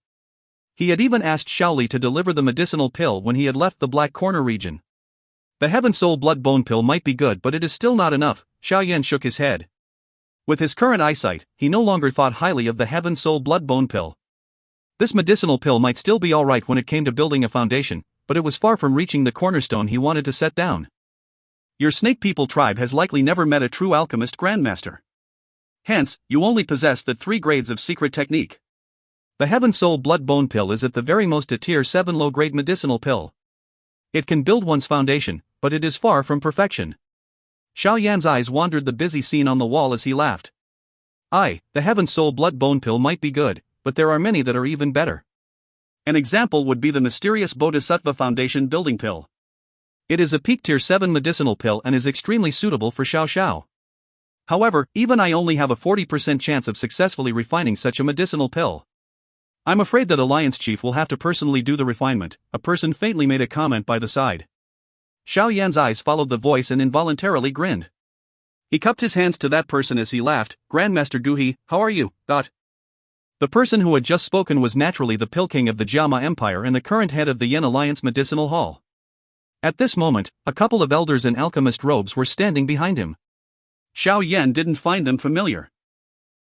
He had even asked Xiao Li to deliver the medicinal pill when he had left the Black Corner region. The Heaven Soul Blood Bone pill might be good, but it is still not enough. Xiao Yan shook his head. With his current eyesight, he no longer thought highly of the Heaven Soul Blood Bone pill. This medicinal pill might still be alright when it came to building a foundation, but it was far from reaching the cornerstone he wanted to set down. Your Snake People tribe has likely never met a true alchemist grandmaster. Hence, you only possess the 3 grades of secret technique. The Heaven Soul Blood Bone pill is at the very most a tier 7 low-grade medicinal pill. It can build one's foundation, but it is far from perfection. Xiao Yan's eyes wandered the busy scene on the wall as he laughed. The Heaven Soul Blood Bone pill might be good, but there are many that are even better.
An example would be the mysterious Bodhisattva Foundation building pill. It is a peak tier 7 medicinal pill and is extremely suitable for Xiao Xiao. However, even I only have a 40% chance of successfully refining such a medicinal pill. I'm afraid that Alliance Chief will have to personally do the refinement, a person faintly made a comment by the side. Xiao Yan's eyes followed the voice and involuntarily grinned. He cupped his hands to that person as he laughed. Grandmaster Dou Qi, how are you? The person who had just spoken was naturally the Pill King of the Jiama Empire and the current head of the Yan Alliance Medicinal Hall. At this moment, a couple of elders in alchemist robes were standing behind him. Xiao Yan didn't find them familiar.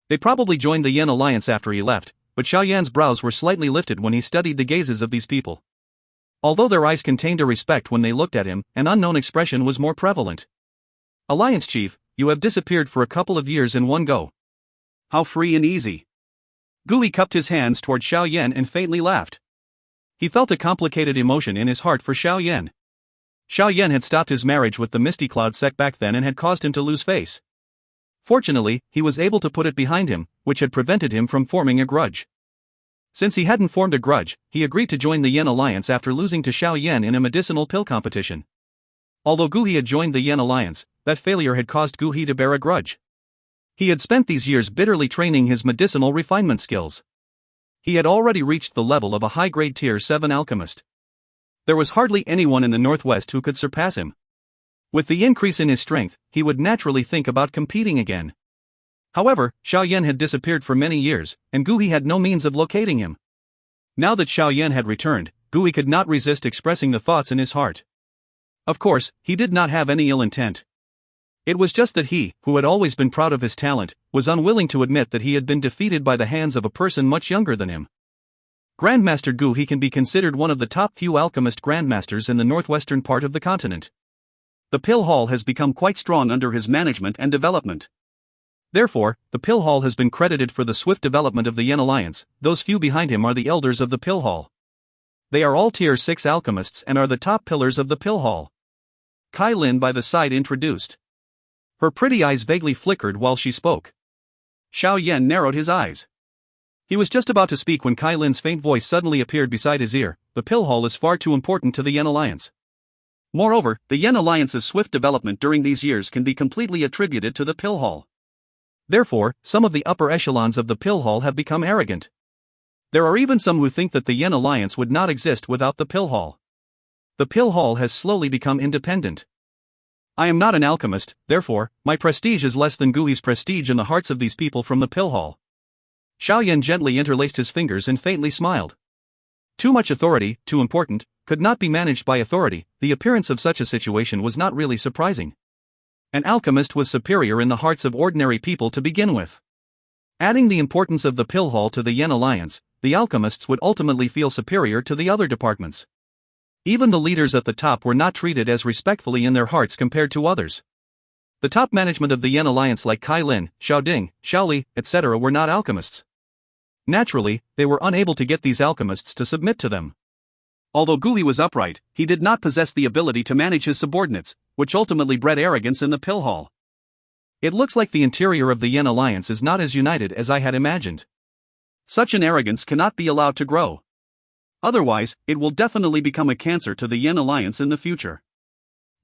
They probably joined the Yan Alliance after he left, but Xiao Yan's brows were slightly lifted when he studied the gazes of these people. Although their eyes contained a respect when they looked at him, an unknown expression was more prevalent. Alliance Chief, you have disappeared for a couple of years in one go. How free and easy. Dou Qi cupped his hands toward Xiao Yan and faintly laughed. He felt a complicated emotion in his heart for Xiao Yan. Xiao Yan had stopped his marriage with the Misty Cloud sect back then and had caused him to lose face. Fortunately, he was able to put it behind him, which had prevented him from forming a grudge. Since he hadn't formed a grudge, he agreed to join the Yan Alliance after losing to Xiao Yan in a medicinal pill competition. Although Dou Qi had joined the Yan Alliance, that failure had caused Dou Qi to bear a grudge. He had spent these years bitterly training his medicinal refinement skills. He had already reached the level of a high-grade tier 7 alchemist. There was hardly anyone in the Northwest who could surpass him. With the increase in his strength, he would naturally think about competing again. However, Xiao Yan had disappeared for many years, and Dou Qi had no means of locating him. Now that Xiao Yan had returned, Dou Qi could not resist expressing the thoughts in his heart. Of course, he did not have any ill intent. It was just that he, who had always been proud of his talent, was unwilling to admit that he had been defeated by the hands of a person much younger than him. Grandmaster Dou Qi can be considered one of the top few alchemist grandmasters in the northwestern part of the continent. The Pill Hall has become quite strong under his management and development. Therefore, the Pill Hall has been credited for the swift development of the Yan Alliance. Those few behind him are the elders of the Pill Hall. They are all tier 6 alchemists and are the top pillars of the Pill Hall. Kai Lin by the side introduced. Her pretty eyes vaguely flickered while she spoke. Xiao Yan narrowed his eyes. He was just about to speak when Kai Lin's faint voice suddenly appeared beside his ear. The Pill Hall is far too important to the Yan Alliance. Moreover, the Yan Alliance's swift development during these years can be completely attributed to the Pill Hall. Therefore, some of the upper echelons of the Pill Hall have become arrogant. There are even some who think that the Yan Alliance would not exist without the Pill Hall. The Pill Hall has slowly become independent. I am not an alchemist, therefore, my prestige is less than Dou Qi's prestige in the hearts of these people from the Pill Hall. Xiao Yan gently interlaced his fingers and faintly smiled. Too much authority, too important, could not be managed by authority. The appearance of such a situation was not really surprising. An alchemist was superior in the hearts of ordinary people to begin with. Adding the importance of the Pill Hall to the Yan Alliance, the alchemists would ultimately feel superior to the other departments. Even the leaders at the top were not treated as respectfully in their hearts compared to others. The top management of the Yan Alliance like Kai Lin, Xiao Ding, Xiao Li, etc. were not alchemists. Naturally, they were unable to get these alchemists to submit to them. Although Dou Qi was upright, he did not possess the ability to manage his subordinates, which ultimately bred arrogance in the Pill Hall. It looks like the interior of the Yan Alliance is not as united as I had imagined. Such an arrogance cannot be allowed to grow. Otherwise, it will definitely become a cancer to the Yan Alliance in the future.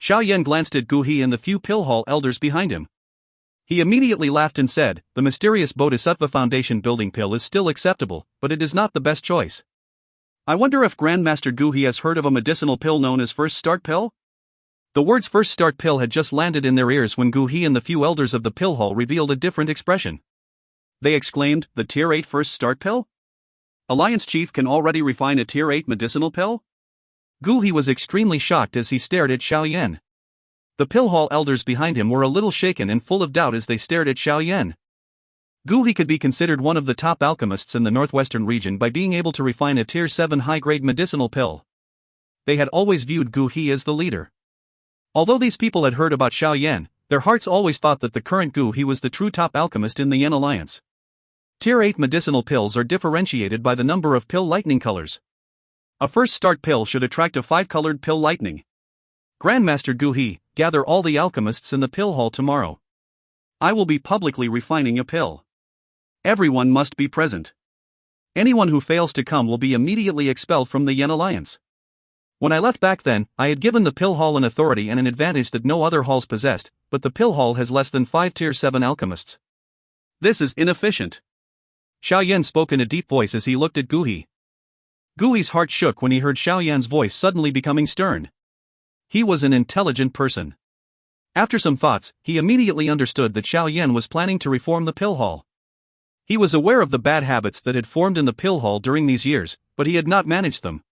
Xiao Yan glanced at Dou Qi and the few Pill Hall elders behind him. He immediately laughed and said, the mysterious Bodhisattva Foundation building pill is still acceptable, but it is not the best choice. I wonder if Grandmaster Dou Qi has heard of a medicinal pill known as First Start Pill? The words First Start Pill had just landed in their ears when Dou Qi and the few elders of the Pill Hall revealed a different expression. They exclaimed, the Tier 8 First Start Pill? Alliance Chief can already refine a Tier 8 medicinal pill? Dou Qi was extremely shocked as he stared at Xiao Yan. The Pill Hall elders behind him were a little shaken and full of doubt as they stared at Xiao Yan. Dou Qi could be considered one of the top alchemists in the northwestern region by being able to refine a Tier 7 high-grade medicinal pill. They had always viewed Dou Qi as the leader. Although these people had heard about Xiao Yan, their hearts always thought that the current Dou Qi was the true top alchemist in the Yan Alliance. Tier 8 medicinal pills are differentiated by the number of pill lightning colors. A First Start Pill should attract a 5-colored pill lightning. Grandmaster Dou Qi, gather all the alchemists in the Pill Hall tomorrow. I will be publicly refining a pill. Everyone must be present. Anyone who fails to come will be immediately expelled from the Yan Alliance. When I left back then, I had given the Pill Hall an authority and an advantage that no other halls possessed, but the Pill Hall has less than 5 Tier 7 alchemists. This is inefficient. Xiao Yan spoke in a deep voice as he looked at Gu He. Gu He's heart shook when he heard Xiao Yan's voice suddenly becoming stern. He was an intelligent person. After some thoughts, he immediately understood that Xiao Yan was planning to reform the Pill Hall. He was aware of the bad habits that had formed in the Pill Hall during these years, but he had not managed them.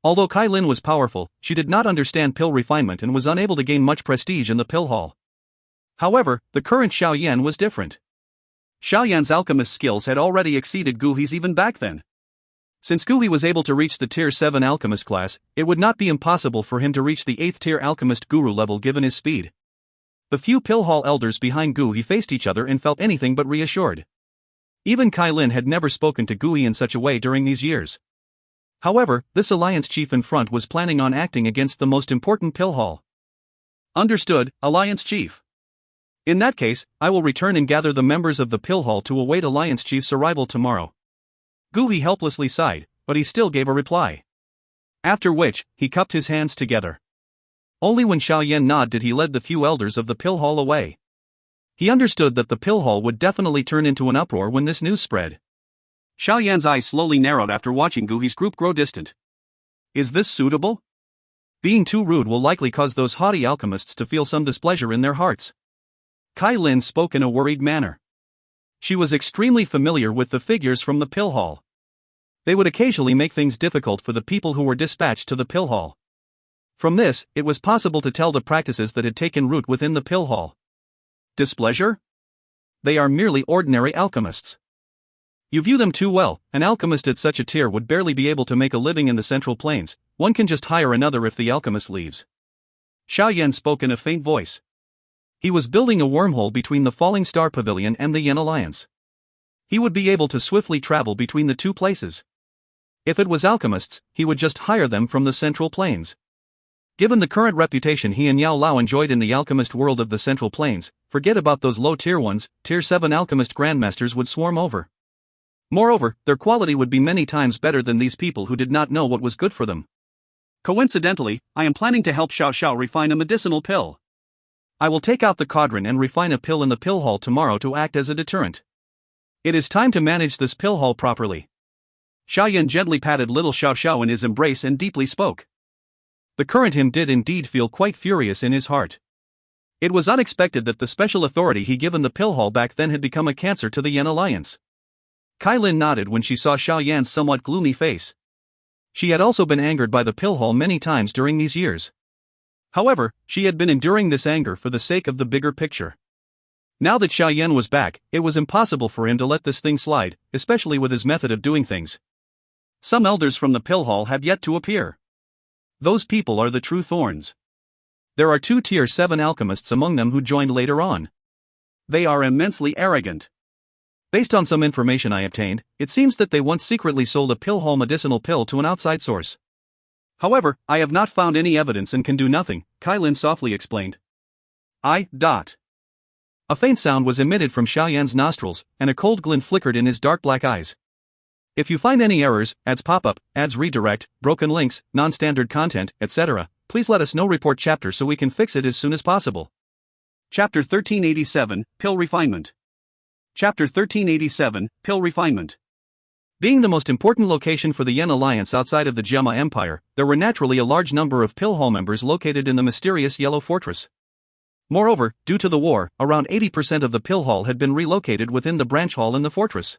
Although Kai Lin was powerful, she did not understand pill refinement and was unable to gain much prestige in the Pill Hall. However, the current Xiao Yan was different. Xiao Yan's alchemist skills had already exceeded Gu He's even back then. Since Gu He was able to reach the Tier 7 alchemist class, it would not be impossible for him to reach the 8th tier alchemist guru level given his speed. The few Pill Hall elders behind Gu He faced each other and felt anything but reassured. Even Kai Lin had never spoken to Gu He in such a way during these years. However, this alliance chief in front was planning on acting against the most important Pill Hall. Understood, Alliance Chief. In that case, I will return and gather the members of the Pill Hall to await Alliance Chief's arrival tomorrow. Gu He helplessly sighed, but he still gave a reply. After which, he cupped his hands together. Only when Xiao Yan nodded did he lead the few elders of the Pill Hall away. He understood that the Pill Hall would definitely turn into an uproar when this news spread. Xiao Yan's eyes slowly narrowed after watching Gu He's group grow distant. Is this suitable? Being too rude will likely cause those haughty alchemists to feel some displeasure in their hearts. Kai Lin spoke in a worried manner. She was extremely familiar with the figures from the Pill Hall. They would occasionally make things difficult for the people who were dispatched to the Pill Hall. From this, it was possible to tell the practices that had taken root within the Pill Hall. Displeasure? They are merely ordinary alchemists. You view them too well. An alchemist at such a tier would barely be able to make a living in the Central Plains. One can just hire another if the alchemist leaves. Xiao Yan spoke in a faint voice. He was building a wormhole between the Falling Star Pavilion and the Yan Alliance. He would be able to swiftly travel between the two places. If it was alchemists, he would just hire them from the Central Plains. Given the current reputation he and Yao Lao enjoyed in the alchemist world of the Central Plains, forget about those low-tier ones. Tier 7 alchemist grandmasters would swarm over. Moreover, their quality would be many times better than these people who did not know what was good for them. Coincidentally, I am planning to help Xiao Xiao refine a medicinal pill. I will take out the cauldron and refine a pill in the Pill Hall tomorrow to act as a deterrent. It is time to manage this Pill Hall properly. Xiao Yan gently patted little Xiao Xiao in his embrace and deeply spoke. The current him did indeed feel quite furious in his heart. It was unexpected that the special authority he given the Pill Hall back then had become a cancer to the Yan Alliance. Kai Lin nodded when she saw Xiao Yan's somewhat gloomy face. She had also been angered by the Pill Hall many times during these years. However, she had been enduring this anger for the sake of the bigger picture. Now that Xiao Yan was back, it was impossible for him to let this thing slide, especially with his method of doing things. Some elders from the Pill Hall have yet to appear. Those people are the true thorns. There are 2 Tier 7 alchemists among them who joined later on. They are immensely arrogant. Based on some information I obtained, it seems that they once secretly sold a Pill Hall medicinal pill to an outside source. However, I have not found any evidence and can do nothing, Kai Lin softly explained. A faint sound was emitted from Xiao Yan's nostrils, and a cold glint flickered in his dark black eyes. If you find any errors, ads pop up, ads redirect, broken links, non-standard content, etc., please let us know. Report chapter so we can fix it as soon as possible. Chapter 1387, Pill Refinement. Chapter 1387, Pill Refinement. Being the most important location for the Yan Alliance outside of the Gemma Empire, there were naturally a large number of Pill Hall members located in the mysterious Yellow Fortress. Moreover, due to the war, around 80% of the Pill Hall had been relocated within the branch hall in the fortress.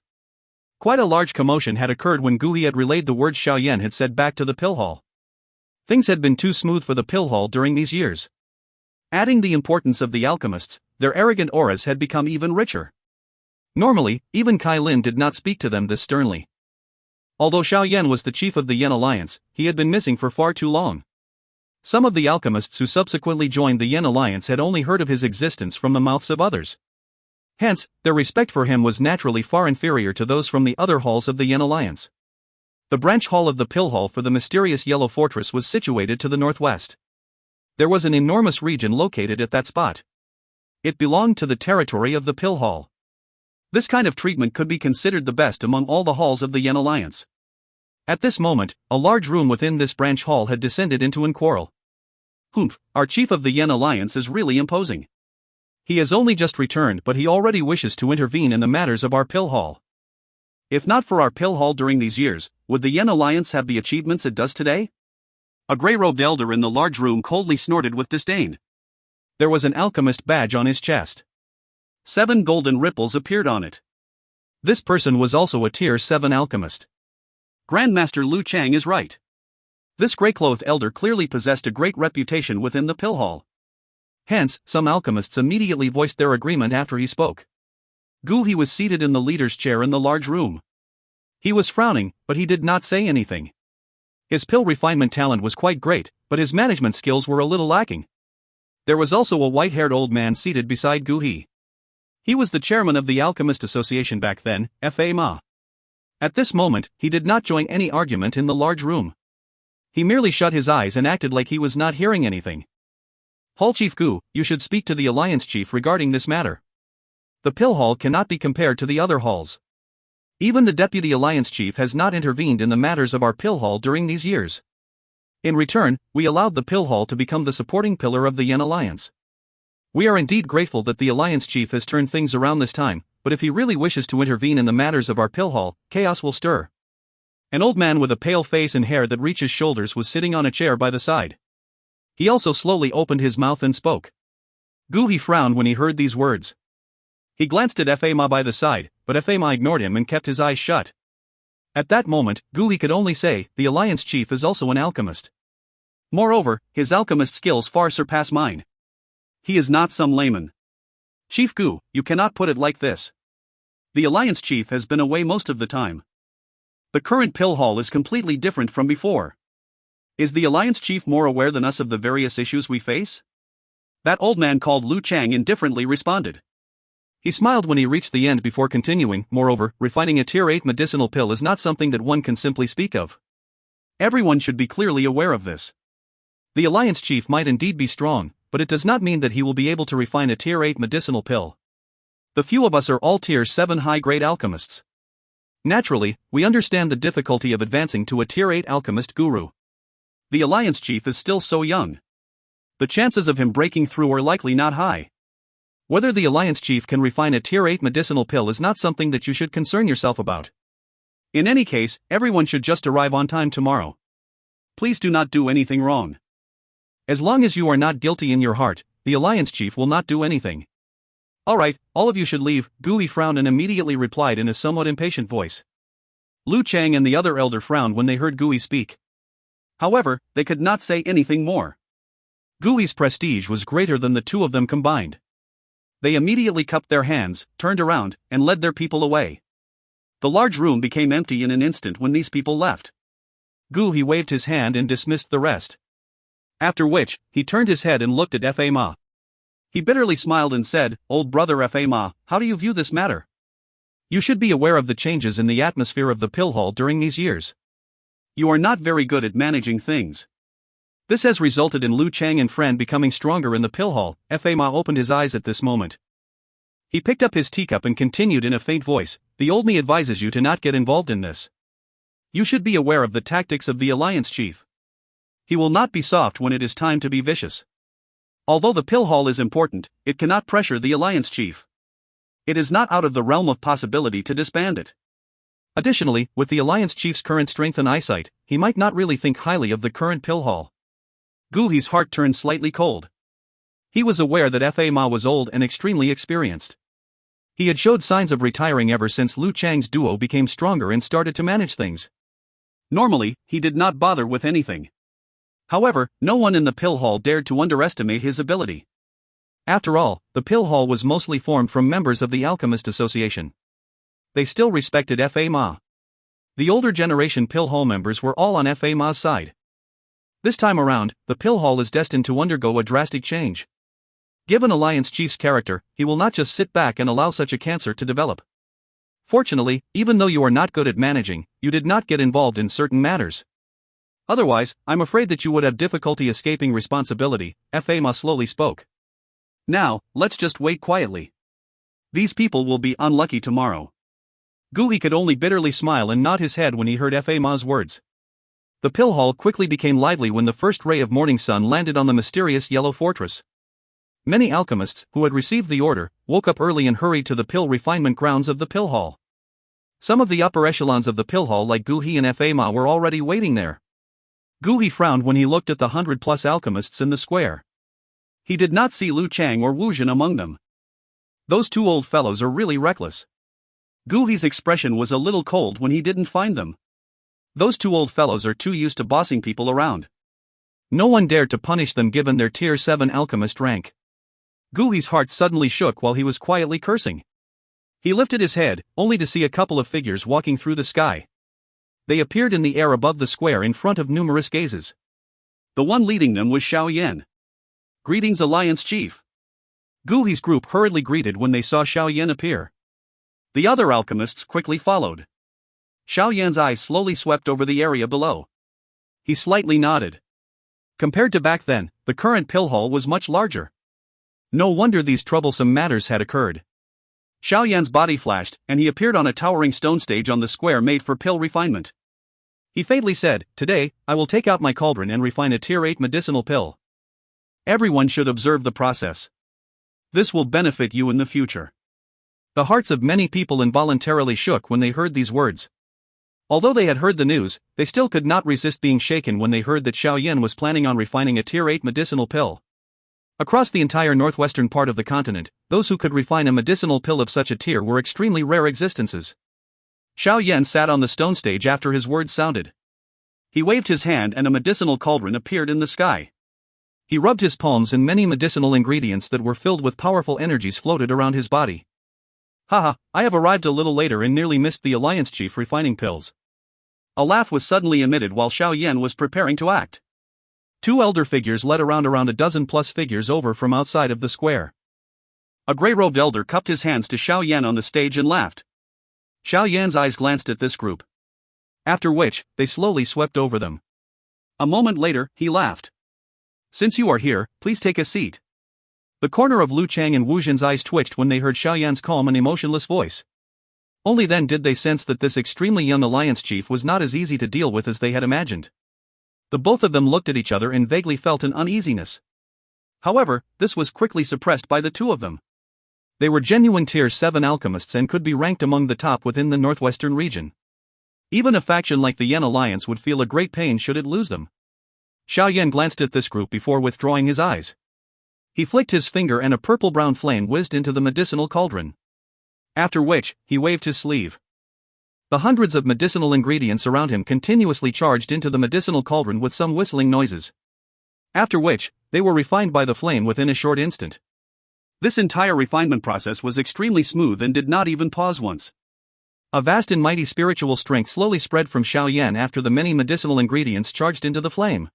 Quite a large commotion had occurred when Gu He had relayed the words Xiao Yan had said back to the Pill Hall. Things had been too smooth for the Pill Hall during these years. Adding the importance of the alchemists, their arrogant auras had become even richer. Normally, even Kai Lin did not speak to them this sternly. Although Xiao Yan was the chief of the Yan Alliance, he had been missing for far too long. Some of the alchemists who subsequently joined the Yan Alliance had only heard of his existence from the mouths of others. Hence, their respect for him was naturally far inferior to those from the other halls of the Yan Alliance. The branch hall of the Pill Hall for the mysterious Yellow Fortress was situated to the northwest. There was an enormous region located at that spot. It belonged to the territory of the Pill Hall. This kind of treatment could be considered the best among all the halls of the Yan Alliance. At this moment, a large room within this branch hall had descended into an quarrel. Humph, our chief of the Yan Alliance is really imposing. He has only just returned, but he already wishes to intervene in the matters of our pill hall. If not for our pill hall during these years, would the Yan Alliance have the achievements it does today? A grey-robed elder in the large room coldly snorted with disdain. There was an alchemist badge on his chest. 7 golden ripples appeared on it. This person was also a tier 7 alchemist. Grandmaster Lu Chang is right. This grey-clothed elder clearly possessed a great reputation within the pill hall. Hence, some alchemists immediately voiced their agreement after he spoke. Dou Qi was seated in the leader's chair in the large room. He was frowning, but he did not say anything. His pill refinement talent was quite great, but his management skills were a little lacking. There was also a white-haired old man seated beside Dou Qi. He was the chairman of the Alchemist Association back then, Fa Ma. At this moment, he did not join any argument in the large room. He merely shut his eyes and acted like he was not hearing anything. Hall Chief Gu, you should speak to the Alliance Chief regarding this matter. The pill hall cannot be compared to the other halls. Even the Deputy Alliance Chief has not intervened in the matters of our pill hall during these years. In return, we allowed the pill hall to become the supporting pillar of the Yan Alliance. We are indeed grateful that the Alliance Chief has turned things around this time, but if he really wishes to intervene in the matters of our pill hall, chaos will stir. An old man with a pale face and hair that reaches shoulders was sitting on a chair by the side. He also slowly opened his mouth and spoke. Dou Qi frowned when he heard these words. He glanced at Fa Ma by the side, but Fa Ma ignored him and kept his eyes shut. At that moment, Dou Qi could only say, the Alliance Chief is also an alchemist. Moreover, his alchemist skills far surpass mine. He is not some layman. Chief Gu, you cannot put it like this. The Alliance Chief has been away most of the time. The current pill hall is completely different from before. Is the Alliance Chief more aware than us of the various issues we face? That old man called Lu Chang indifferently responded. He smiled when he reached the end before continuing. Moreover, refining a tier 8 medicinal pill is not something that one can simply speak of. Everyone should be clearly aware of this. The Alliance Chief might indeed be strong, but it does not mean that he will be able to refine a tier 8 medicinal pill. The few of us are all tier 7 high-grade alchemists. Naturally, we understand the difficulty of advancing to a tier 8 alchemist guru. The Alliance Chief is still so young. The chances of him breaking through are likely not high. Whether the Alliance Chief can refine a tier 8 medicinal pill is not something that you should concern yourself about. In any case, everyone should just arrive on time tomorrow. Please do not do anything wrong. As long as you are not guilty in your heart, the Alliance Chief will not do anything. Alright, all of you should leave. Dou Qi frowned and immediately replied in a somewhat impatient voice. Lu Chang and the other elder frowned when they heard Dou Qi speak. However, they could not say anything more. Dou Qi's prestige was greater than the two of them combined. They immediately cupped their hands, turned around, and led their people away. The large room became empty in an instant when these people left. Dou Qi waved his hand and dismissed the rest. After which, he turned his head and looked at Fa Ma. He bitterly smiled and said, "Old brother Fa Ma, how do you view this matter? You should be aware of the changes in the atmosphere of the pill hall during these years. You are not very good at managing things. This has resulted in Lu Chang and friend becoming stronger in the pill hall." Fa Ma opened his eyes at this moment. He picked up his teacup and continued in a faint voice, "The old me advises you to not get involved in this. You should be aware of the tactics of the Alliance Chief. He will not be soft when it is time to be vicious. Although the pill hall is important, it cannot pressure the Alliance Chief. It is not out of the realm of possibility to disband it. Additionally, with the Alliance Chief's current strength and eyesight, he might not really think highly of the current pill hall." Dou Qi's heart turned slightly cold. He was aware that Fa Ma was old and extremely experienced. He had showed signs of retiring ever since Lu Chang's duo became stronger and started to manage things. Normally, he did not bother with anything. However, no one in the pill hall dared to underestimate his ability. After all, the pill hall was mostly formed from members of the Alchemist Association. They still respected Fa Ma. The older generation pill hall members were all on Fa Ma's side. This time around, the pill hall is destined to undergo a drastic change. Given Alliance Chief's character, he will not just sit back and allow such a cancer to develop. Fortunately, even though you are not good at managing, you did not get involved in certain matters. Otherwise, I'm afraid that you would have difficulty escaping responsibility, Fa Ma slowly spoke. Now, let's just wait quietly. These people will be unlucky tomorrow. Dou Qi could only bitterly smile and nod his head when he heard Fa Ma's words. The pill hall quickly became lively when the first ray of morning sun landed on the mysterious yellow fortress. Many alchemists, who had received the order, woke up early and hurried to the pill refinement grounds of the pill hall. Some of the upper echelons of the pill hall like Dou Qi and Fa Ma were already waiting there. Dou Qi frowned when he looked at the 100+ alchemists in the square. He did not see Lu Chang or Wu Zhen among them. Those two old fellows are really reckless. Dou Qi's expression was a little cold when he didn't find them. Those two old fellows are too used to bossing people around. No one dared to punish them given their tier 7 alchemist rank. Dou Qi's heart suddenly shook while he was quietly cursing. He lifted his head, only to see a couple of figures walking through the sky. They appeared in the air above the square in front of numerous gazes. The one leading them was Xiao Yan. "Greetings, Alliance Chief." Dou Qi's group hurriedly greeted when they saw Xiao Yan appear. The other alchemists quickly followed. Xiao Yan's eyes slowly swept over the area below. He slightly nodded. Compared to back then, the current pill hall was much larger. No wonder these troublesome matters had occurred. Xiao Yan's body flashed, and he appeared on a towering stone stage on the square made for pill refinement. He faintly said, "Today, I will take out my cauldron and refine a tier 8 medicinal pill. Everyone should observe the process. This will benefit you in the future." The hearts of many people involuntarily shook when they heard these words. Although they had heard the news, they still could not resist being shaken when they heard that Xiao Yan was planning on refining a tier 8 medicinal pill. Across the entire northwestern part of the continent, those who could refine a medicinal pill of such a tier were extremely rare existences. Xiao Yan sat on the stone stage after his words sounded. He waved his hand and a medicinal cauldron appeared in the sky. He rubbed his palms and many medicinal ingredients that were filled with powerful energies floated around his body. "Haha, I have arrived a little later and nearly missed the Alliance Chief refining pills." A laugh was suddenly emitted while Xiao Yan was preparing to act. Two elder figures led around a dozen plus figures over from outside of the square. A grey-robed elder cupped his hands to Xiao Yan on the stage and laughed. Xiao Yan's eyes glanced at this group. After which, they slowly swept over them. A moment later, he laughed. "Since you are here, please take a seat." The corner of Lu Chang and Wu Zhen's eyes twitched when they heard Xiao Yan's calm and emotionless voice. Only then did they sense that this extremely young alliance chief was not as easy to deal with as they had imagined. The both of them looked at each other and vaguely felt an uneasiness. However, this was quickly suppressed by the two of them. They were genuine tier 7 alchemists and could be ranked among the top within the northwestern region. Even a faction like the Yan Alliance would feel a great pain should it lose them. Xiao Yan glanced at this group before withdrawing his eyes. He flicked his finger and a purple-brown flame whizzed into the medicinal cauldron. After which, he waved his sleeve. The hundreds of medicinal ingredients around him continuously charged into the medicinal cauldron with some whistling noises. After which, they were refined by the flame within a short instant. This entire refinement process was extremely smooth and did not even pause once. A vast and mighty spiritual strength slowly spread from Xiao Yan after the many medicinal ingredients charged into the flame.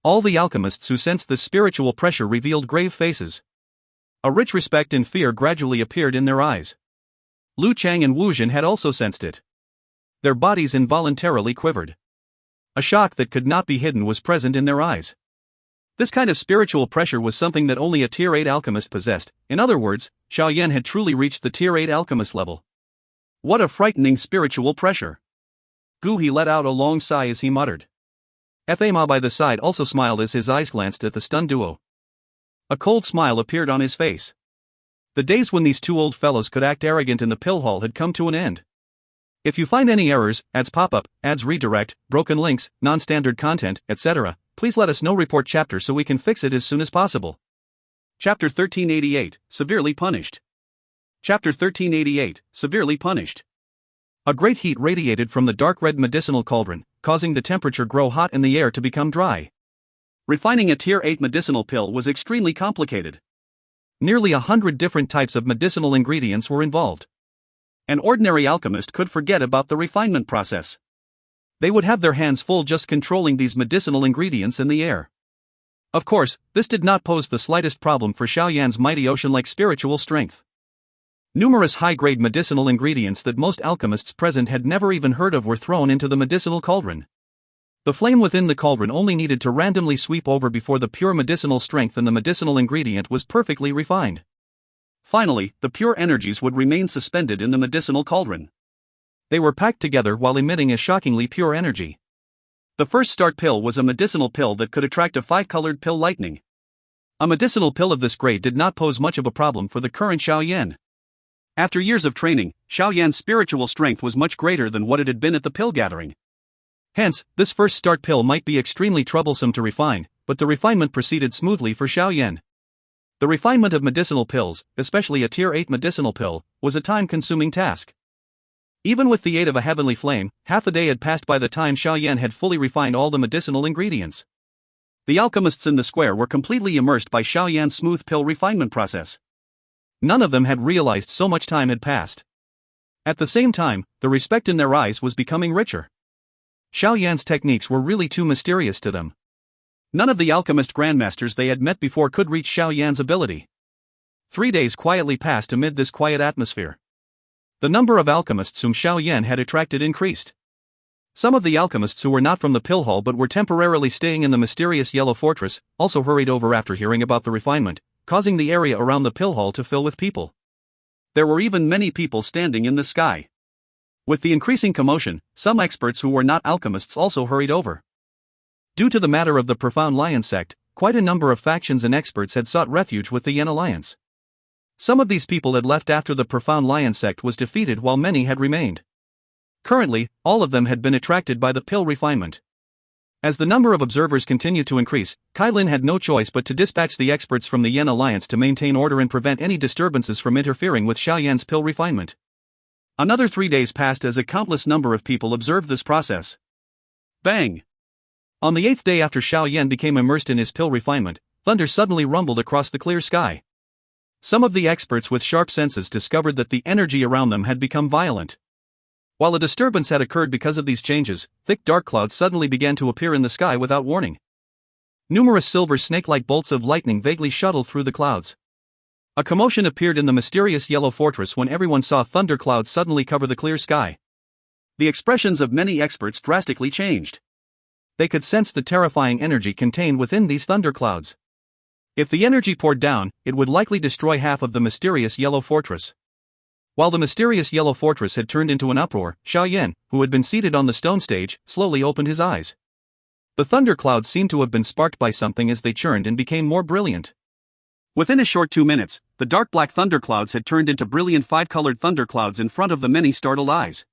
All the alchemists who sensed this spiritual pressure revealed grave faces. A rich respect and fear gradually appeared in their eyes. Lu Chang and Wu Zhen had also sensed it. Their bodies involuntarily quivered. A shock that could not be hidden was present in their eyes. This kind of spiritual pressure was something that only a tier 8 alchemist possessed. In other words, Xiao Yan had truly reached the tier 8 alchemist level. What a frightening spiritual pressure. Dou Qi let out a long sigh as he muttered. Fa Ma by the side also smiled as his eyes glanced at the stunned duo. A cold smile appeared on his face. The days when these two old fellows could act arrogant in the pill hall had come to an end. If you find any errors, ads pop up, ads redirect, broken links, non-standard content, etc., please let us know. Report chapter so we can fix it as soon as possible. Chapter 1388, Severely Punished. Chapter 1388, Severely Punished. A great heat radiated from the dark red medicinal cauldron, causing the temperature grow hot and the air to become dry. Refining a tier 8 medicinal pill was extremely complicated. Nearly 100 different types of medicinal ingredients were involved. An ordinary alchemist could forget about the refinement process. They would have their hands full just controlling these medicinal ingredients in the air. Of course, this did not pose the slightest problem for Xiao Yan's mighty ocean-like spiritual strength. Numerous high-grade medicinal ingredients that most alchemists present had never even heard of were thrown into the medicinal cauldron. The flame within the cauldron only needed to randomly sweep over before the pure medicinal strength in the medicinal ingredient was perfectly refined. Finally, the pure energies would remain suspended in the medicinal cauldron.
They were packed together while emitting a shockingly pure energy.
The first start pill was a medicinal pill that could attract a 5-colored pill lightning. A medicinal pill of this grade did not pose much of a problem for the current Xiao Yan. After years of training, Xiao Yan's spiritual strength was much greater than what it had been at the pill gathering.
Hence, this first start pill might be extremely troublesome to refine, but the refinement proceeded smoothly for Xiao Yan. The refinement of medicinal pills, especially a Tier 8 medicinal pill, was a time-consuming task. Even with the aid of a heavenly flame, half a day had passed by the time Xiao Yan had fully refined all the medicinal ingredients. The alchemists in the square were completely immersed by Xiao Yan's smooth pill refinement process. None of them had realized so much time had passed. At the same time, the respect in their eyes was becoming richer. Xiao Yan's techniques were really too mysterious to them. None of the alchemist grandmasters they had met before could reach Xiao Yan's ability. 3 days quietly passed amid this quiet atmosphere. The number of alchemists whom Xiao Yan had attracted increased. Some of the alchemists who were not from the pill hall but were temporarily staying in the mysterious yellow fortress also hurried over after hearing about the refinement, causing the area around the pill hall to fill with people. There were even many people standing in the sky. With the increasing commotion, some experts who were not alchemists also hurried over. Due to the matter of the profound lion sect, quite a number of factions and experts had sought refuge with the Yan Alliance. Some of these people had left after the profound lion sect was defeated while many had remained. Currently, all of them had been attracted by the pill refinement. As the number of observers continued to increase, Kai Lin had no choice but to dispatch the experts from the Yan Alliance to maintain order and prevent any disturbances from interfering with Xiao Yan's pill refinement. Another 3 days passed as a countless number of people observed this process. Bang! On the 8th day after Xiao Yan became immersed in his pill refinement, thunder suddenly rumbled across the clear sky. Some of the experts with sharp senses discovered that the energy around them had become violent. While a disturbance had occurred because of these changes, thick dark clouds suddenly began to appear in the sky without warning. Numerous silver snake-like bolts of lightning vaguely shuttled through the clouds. A commotion appeared in the mysterious yellow fortress when everyone saw thunder clouds suddenly cover the clear sky. The expressions of many experts drastically changed. They could sense the terrifying energy contained within these thunder clouds. If the energy poured down, it would likely destroy half of the mysterious yellow fortress. While the mysterious yellow fortress had turned into an uproar, Xiao Yan, who had been seated on the stone stage, slowly opened his eyes. The thunder clouds seemed to have been sparked by something as they churned and became more brilliant. Within a short 2 minutes, the dark black thunder clouds had turned into brilliant 5-colored thunder clouds in front of the many startled eyes.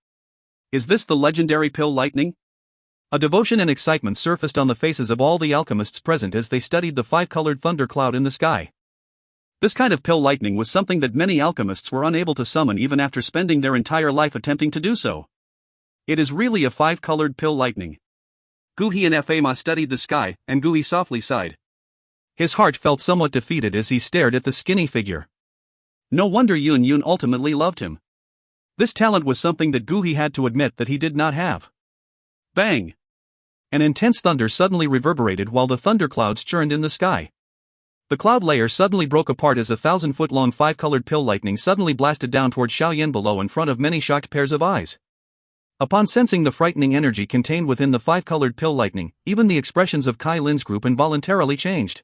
Is this the legendary pill lightning? A devotion and excitement surfaced on the faces of all the alchemists present as they studied the 5-colored thunder cloud in the sky. This kind of pill lightning was something that many alchemists were unable to summon even after spending their entire life attempting to do so. It is really a 5-colored pill lightning. Dou Qi and Fama studied the sky, and Dou Qi softly sighed. His heart felt somewhat defeated as he stared at the skinny figure. No wonder Yun ultimately loved him. This talent was something that Dou Qi had to admit that he did not have. Bang! An intense thunder suddenly reverberated while the thunder clouds churned in the sky. The cloud layer suddenly broke apart as a 1,000-foot-long 5-colored pill lightning suddenly blasted down toward Xiao Yan below in front of many shocked pairs of eyes. Upon sensing the frightening energy contained within the 5-colored pill lightning, even the expressions of Kai Lin's group involuntarily changed.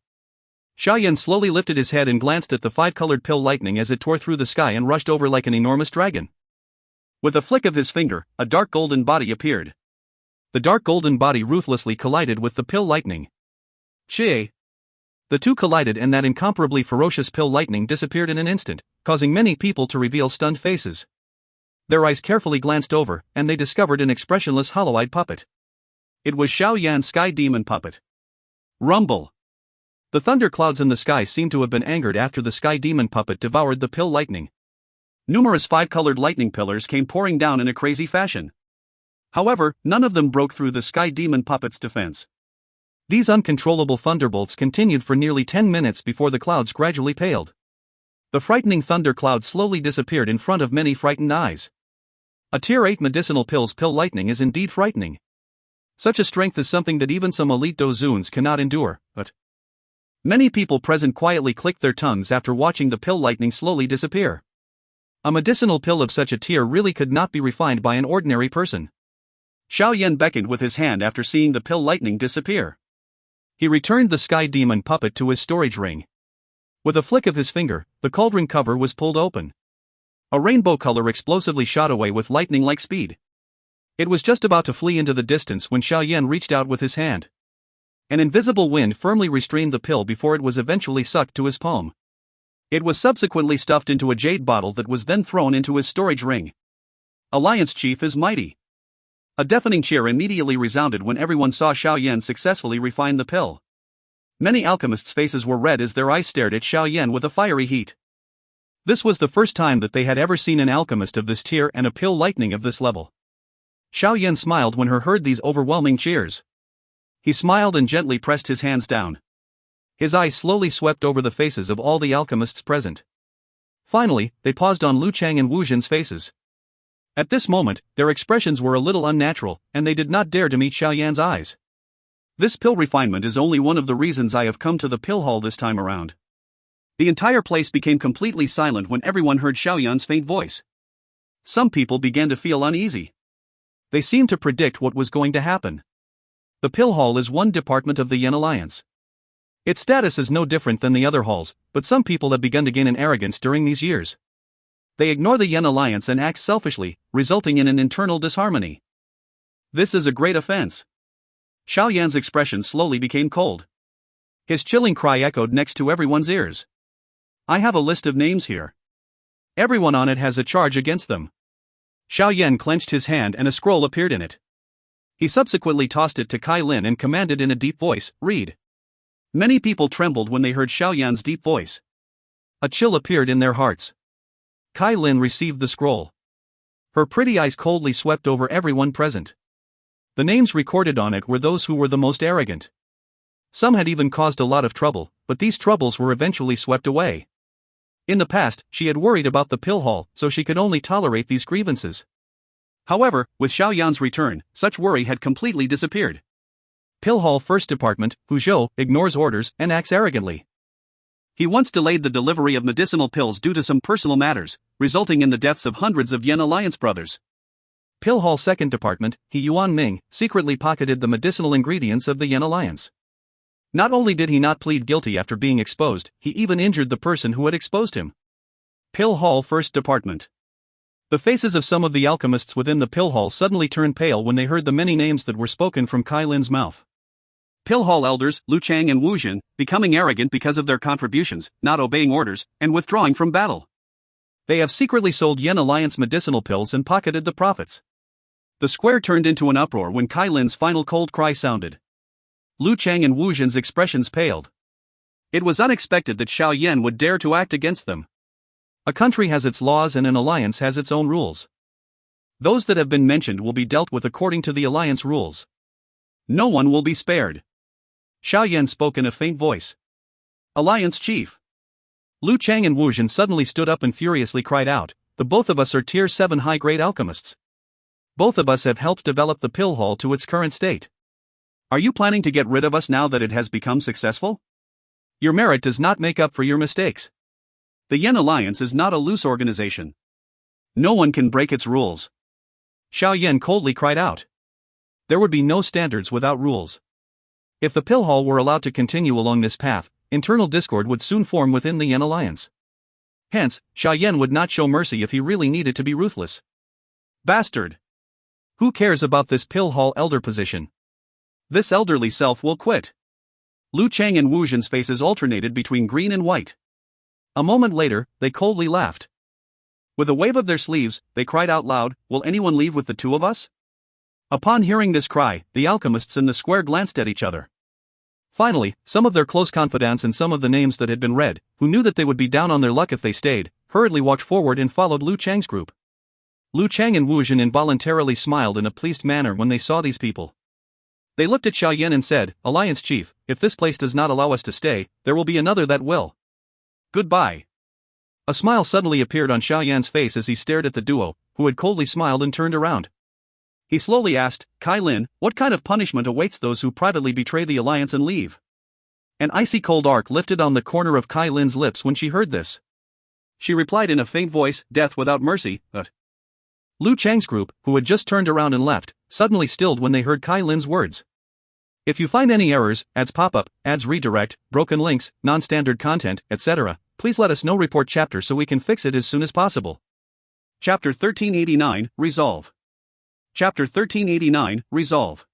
Xiao Yan slowly lifted his head and glanced at the 5-colored pill lightning as it tore through the sky and rushed over like an enormous dragon. With a flick of his finger, a dark golden body appeared. The dark golden body ruthlessly collided with the pill lightning. Xie! The two collided and that incomparably ferocious pill lightning disappeared in an instant, causing many people to reveal stunned faces. Their eyes carefully glanced over, and they discovered an expressionless hollow-eyed puppet. It was Xiao Yan's sky demon puppet. Rumble! The thunder clouds in the sky seemed to have been angered after the sky demon puppet devoured the pill lightning. Numerous 5-colored lightning pillars came pouring down in a crazy fashion. However, none of them broke through the sky demon puppet's defense. These uncontrollable thunderbolts continued for nearly 10 minutes before the clouds gradually paled. The frightening thunder cloud slowly disappeared in front of many frightened eyes. A Tier 8 medicinal pill's pill lightning is indeed frightening. Such a strength is something that even some elite dozuns cannot endure, but many people present quietly clicked their tongues after watching the pill lightning slowly disappear. A medicinal pill of such a tier really could not be refined by an ordinary person. Xiao Yan beckoned with his hand after seeing the pill lightning disappear. He returned the sky demon puppet to his storage ring. With a flick of his finger, the cauldron cover was pulled open. A rainbow color explosively shot away with lightning-like speed. It was just about to flee into the distance when Xiao Yan reached out with his hand. An invisible wind firmly restrained the pill before it was eventually sucked to his palm. It was subsequently stuffed into a jade bottle that was then thrown into his storage ring. Alliance Chief is mighty. A deafening cheer immediately resounded when everyone saw Xiao Yan successfully refine the pill. Many alchemists' faces were red as their eyes stared at Xiao Yan with a fiery heat. This was the first time that they had ever seen an alchemist of this tier and a pill lightning of this level. Xiao Yan smiled when he heard these overwhelming cheers. He smiled and gently pressed his hands down. His eyes slowly swept over the faces of all the alchemists present. Finally, they paused on Lu Chang and Wu Zhen's faces. At this moment, their expressions were a little unnatural, and they did not dare to meet Xiao Yan's eyes. This pill refinement is only one of the reasons I have come to the pill hall this time around. The entire place became completely silent when everyone heard Xiao Yan's faint voice. Some people began to feel uneasy. They seemed to predict what was going to happen. The pill hall is one department of the Yan Alliance. Its status is no different than the other halls, but some people have begun to gain an arrogance during these years. They ignore the Yan Alliance and act selfishly, resulting in an internal disharmony. This is a great offense. Xiao Yan's expression slowly became cold. His chilling cry echoed next to everyone's ears. I have a list of names here. Everyone on it has a charge against them. Xiao Yan clenched his hand and a scroll appeared in it. He subsequently tossed it to Kai Lin and commanded in a deep voice, read. Many people trembled when they heard Xiao Yan's deep voice. A chill appeared in their hearts. Kai Lin received the scroll. Her pretty eyes coldly swept over everyone present. The names recorded on it were those who were the most arrogant. Some had even caused a lot of trouble, but these troubles were eventually swept away. In the past, she had worried about the pill hall, so she could only tolerate these grievances. However, with Xiao Yan's return, such worry had completely disappeared. Pill hall first department, Hu Zhou, ignores orders and acts arrogantly. He once delayed the delivery of medicinal pills due to some personal matters, resulting in the deaths of hundreds of Yan Alliance brothers. Pill hall second department, He Yuan Ming, secretly pocketed the medicinal ingredients of the Yan Alliance. Not only did he not plead guilty after being exposed, he even injured the person who had exposed him. Pill hall first department. The faces of some of the alchemists within the pill hall suddenly turned pale when they heard the many names that were spoken from Kai Lin's mouth. Pill hall elders, Lu Chang and Wu Zhen, becoming arrogant because of their contributions, not obeying orders, and withdrawing from battle. They have secretly sold Yan Alliance medicinal pills and pocketed the profits. The square turned into an uproar when Kai Lin's final cold cry sounded. Lu Chang and Wu Zhen's expressions paled. It was unexpected that Xiao Yan would dare to act against them. A country has its laws and an alliance has its own rules. Those that have been mentioned will be dealt with according to the alliance rules. No one will be spared. Xiao Yan spoke in a faint voice. Alliance Chief. Lu Chang and Wu Zhen suddenly stood up and furiously cried out, the both of us are tier 7 high-grade alchemists. Both of us have helped develop the pill hall to its current state. Are you planning to get rid of us now that it has become successful? Your merit does not make up for your mistakes. The Yan Alliance is not a loose organization. No one can break its rules. Xiao Yan coldly cried out. There would be no standards without rules. If the pill hall were allowed to continue along this path, internal discord would soon form within the Yan Alliance. Hence, Xiao Yan would not show mercy if he really needed to be ruthless. Bastard! Who cares about this pill hall elder position? This elderly self will quit. Lu Chang and Wu Zhen's faces alternated between green and white. A moment later, they coldly laughed. With a wave of their sleeves, they cried out loud, will anyone leave with the two of us? Upon hearing this cry, the alchemists in the square glanced at each other. Finally, some of their close confidants and some of the names that had been read, who knew that they would be down on their luck if they stayed, hurriedly walked forward and followed Lu Chang's group. Lu Chang and Wu Zhen involuntarily smiled in a pleased manner when they saw these people. They looked at Xiao Yan and said, Alliance Chief, if this place does not allow us to stay, there will be another that will. Goodbye. A smile suddenly appeared on Xiao Yan's face as he stared at the duo, who had coldly smiled and turned around. He slowly asked, Kai Lin, what kind of punishment awaits those who privately betray the alliance and leave? An icy cold arc lifted on the corner of Kai Lin's lips when she heard this. She replied in a faint voice, death without mercy, but... Lu Chang's group, who had just turned around and left, suddenly stilled when they heard Kai Lin's words. If you find any errors, ads pop up, ads redirect, broken links, non-standard content, etc., please let us know. Report chapter so we can fix it as soon as possible.
Chapter 1389, Resolve. Chapter 1389, Resolve.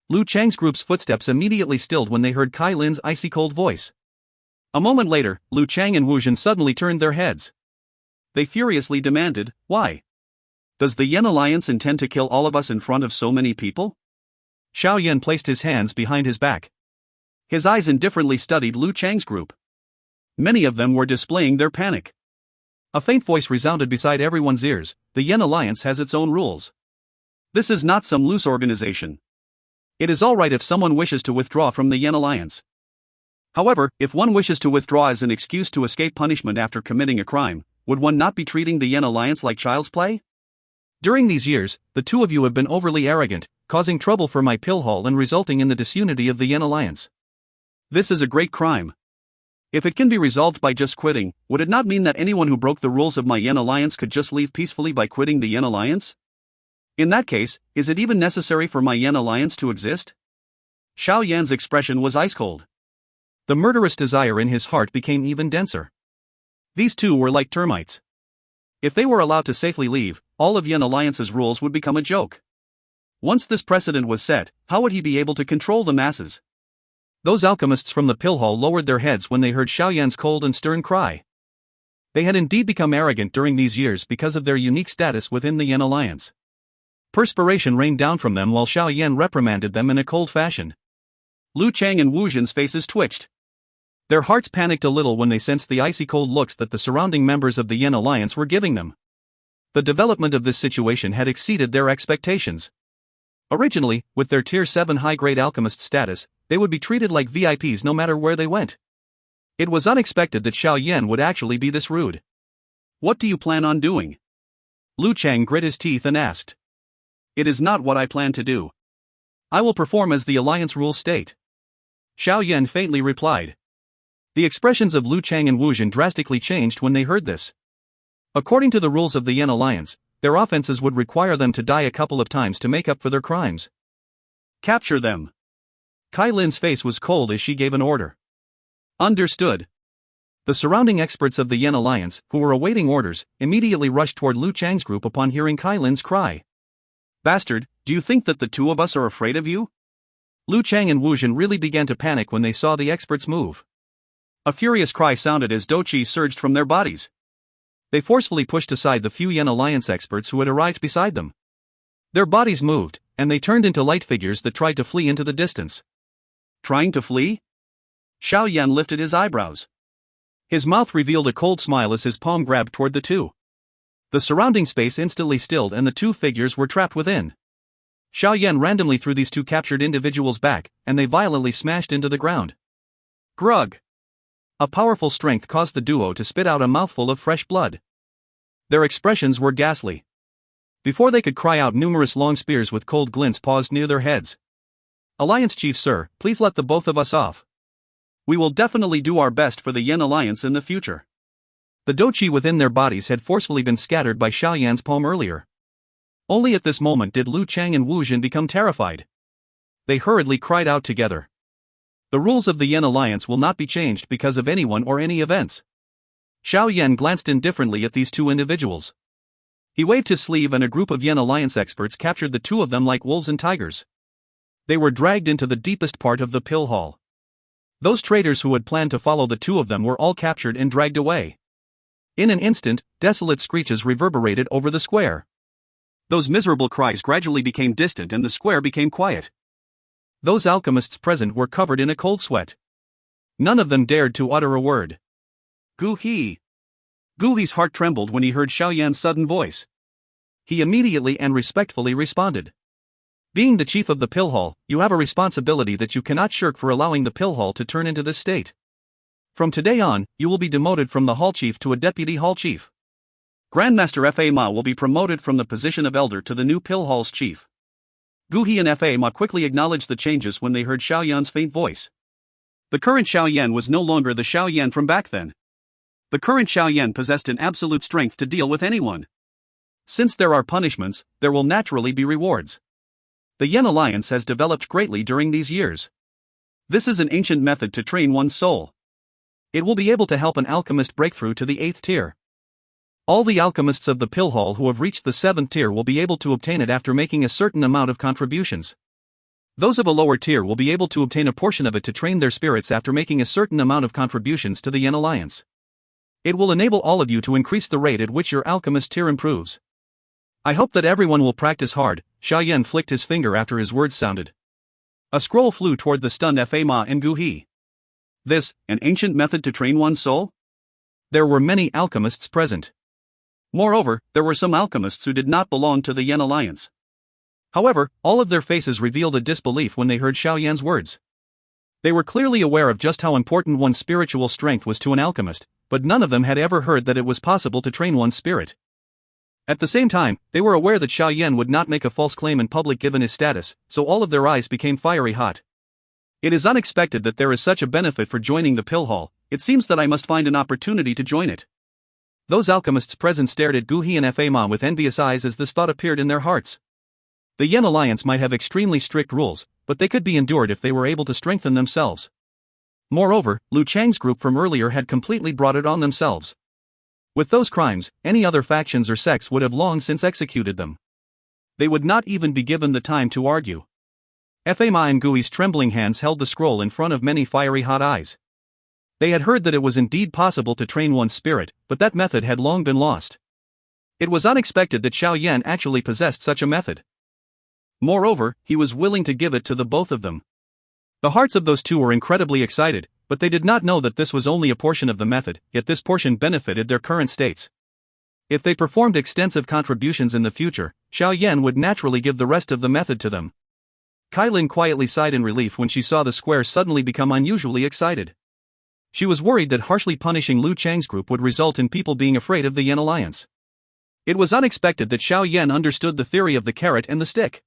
Lu Chang's group's footsteps immediately stilled when they heard Kai Lin's icy-cold voice.
A moment later, Lu Chang and Wu Jin suddenly turned their heads. They furiously demanded, "Why? Does the Yan Alliance intend to kill all of us in front of so many people?"
Xiao Yan placed his hands behind his back.
His eyes indifferently studied Lu Chang's group. Many of them were displaying their panic.
A faint voice resounded beside everyone's ears: the Yan Alliance has its own rules.
This is not some loose organization. It is alright if someone wishes to withdraw from the Yan Alliance. However, if one wishes to withdraw as an excuse to escape punishment after committing a crime, would one not be treating the Yan Alliance like child's play?
During these years, the two of you have been overly arrogant, causing trouble for my pill hall and resulting in the disunity of the Yan Alliance.
This is a great crime. If it can be resolved by just quitting, would it not mean that anyone who broke the rules of my Yan Alliance could just leave peacefully by quitting the Yan Alliance? In that case, is it even necessary for my Yan Alliance to exist? Xiao Yan's expression was ice-cold.
The murderous desire in his heart became even denser. These two were like termites. If they were allowed to safely leave, all of Yan Alliance's rules would become a joke. Once this precedent was set, how would he be able to control the masses? Those alchemists from the pill hall lowered their heads when they heard Xiao Yan's cold and stern cry. They had indeed become arrogant during these years because of their unique status within the Yan Alliance. Perspiration rained down from them while Xiao Yan reprimanded them in a cold fashion.
Lu Chang and Wu Jin's faces twitched.
Their hearts panicked a little when they sensed the icy-cold looks that the surrounding members of the Yan Alliance were giving them. The development of this situation had exceeded their expectations. Originally, with their Tier 7 high-grade alchemist status, they would be treated like VIPs no matter where they went. It was unexpected that Xiao Yan would actually be this rude.
"What do you plan on doing?"
Lu Chang grit his teeth and asked.
"It is not what I plan to do.
I will perform as the Alliance rules state," Xiao Yan faintly replied. The expressions of Lu Chang and Wu Jin drastically changed when they heard this. According to the rules of the Yan Alliance, their offenses would require them to die a couple of times to make up for their crimes.
"Capture them."
Kai Lin's face was cold as she gave an order.
"Understood."
The surrounding experts of the Yan Alliance, who were awaiting orders, immediately rushed toward Lu Chang's group upon hearing Kai Lin's cry.
"Bastard, do you think that the two of us are afraid of you?"
Lu Chang and Wu Jin really began to panic when they saw the experts move.
A furious cry sounded as Dou Qi surged from their bodies.
They forcefully pushed aside the few Yan Alliance experts who had arrived beside them. Their bodies moved, and they turned into light figures that tried to flee into the distance.
"Trying to flee?" Xiao Yan lifted his eyebrows.
His mouth revealed a cold smile as his palm grabbed toward the two. The surrounding space instantly stilled and the two figures were trapped within. Xiao Yan randomly threw these two captured individuals back, and they violently smashed into the ground.
Grug!
A powerful strength caused the duo to spit out a mouthful of fresh blood. Their expressions were ghastly. Before they could cry out, numerous long spears with cold glints paused near their heads. "Alliance Chief Sir, please let the both of us off.
We will definitely do our best for the Yan Alliance in the future."
The Dou Qi within their bodies had forcefully been scattered by Xiao Yan's palm earlier. Only at this moment did Lu Chang and Wu Jin become terrified. They hurriedly cried out together. The rules of the Yan Alliance will not be changed because of anyone or any events. Xiao Yan glanced indifferently at these two individuals. He waved his sleeve and a group of Yan Alliance experts captured the two of them like wolves and tigers. They were dragged into the deepest part of the pill hall. Those traitors who had planned to follow the two of them were all captured and dragged away. In an instant, desolate screeches reverberated over the square.
Those miserable cries gradually became distant and the square became quiet.
Those alchemists present were covered in a cold sweat. None of them dared to utter a word.
Dou Qi. Dou Qi's heart trembled when he heard Xiao Yan's sudden voice.
He immediately and respectfully responded. Being the chief of the pill hall, you have a responsibility that you cannot shirk for allowing the pill hall to turn into this state. From today on, you will be demoted from the hall chief to a deputy hall chief.
Grandmaster Fa Ma will be promoted from the position of elder to the new pill hall's chief. Dou Qi and Fa Ma quickly acknowledged the changes when they heard Xiao Yan's faint voice. The current Xiao Yan was no longer the Xiao Yan from back then. The current Xiao Yan possessed an absolute strength to deal with anyone.
Since there are punishments, there will naturally be rewards.
The Yan Alliance has developed greatly during these years. This is an ancient method to train one's soul. It will be able to help an alchemist break through to the 8th tier. All the alchemists of the Pill Hall who have reached the 7th tier will be able to obtain it after making a certain amount of contributions. Those of a lower tier will be able to obtain a portion of it to train their spirits after making a certain amount of contributions to the Yan Alliance. It will enable all of you to increase the rate at which your alchemist tier improves. I hope that everyone will practice hard. Xiao Yan flicked his finger after his words sounded. A scroll flew toward the stunned Fa Ma and Gu He. This, an ancient method to train one's soul? There were many alchemists present. Moreover, there were some alchemists who did not belong to the Yan Alliance. However, all of their faces revealed a disbelief when they heard Xiao Yan's words. They were clearly aware of just how important one's spiritual strength was to an alchemist, but none of them had ever heard that it was possible to train one's spirit. At the same time, they were aware that Xiao Yan would not make a false claim in public given his status, so all of their eyes became fiery hot. It is unexpected that there is such a benefit for joining the Pill Hall. It seems that I must find an opportunity to join it. Those alchemists present stared at Gu He and Fa Ma with envious eyes as this thought appeared in their hearts. The Yan Alliance might have extremely strict rules, but they could be endured if they were able to strengthen themselves. Moreover, Lu Chang's group from earlier had completely brought it on themselves. With those crimes, any other factions or sects would have long since executed them. They would not even be given the time to argue. Fa Ma and Gui's trembling hands held the scroll in front of many fiery hot eyes. They had heard that it was indeed possible to train one's spirit, but that method had long been lost. It was unexpected that Xiao Yan actually possessed such a method. Moreover, he was willing to give it to the both of them. The hearts of those two were incredibly excited, but they did not know that this was only a portion of the method, yet this portion benefited their current states. If they performed extensive contributions in the future, Xiao Yan would naturally give the rest of the method to them. Kailin quietly sighed in relief when she saw the square suddenly become unusually excited. She was worried that harshly punishing Lu Chang's group would result in people being afraid of the Yan Alliance. It was unexpected that Xiao Yan understood the theory of the carrot and the stick.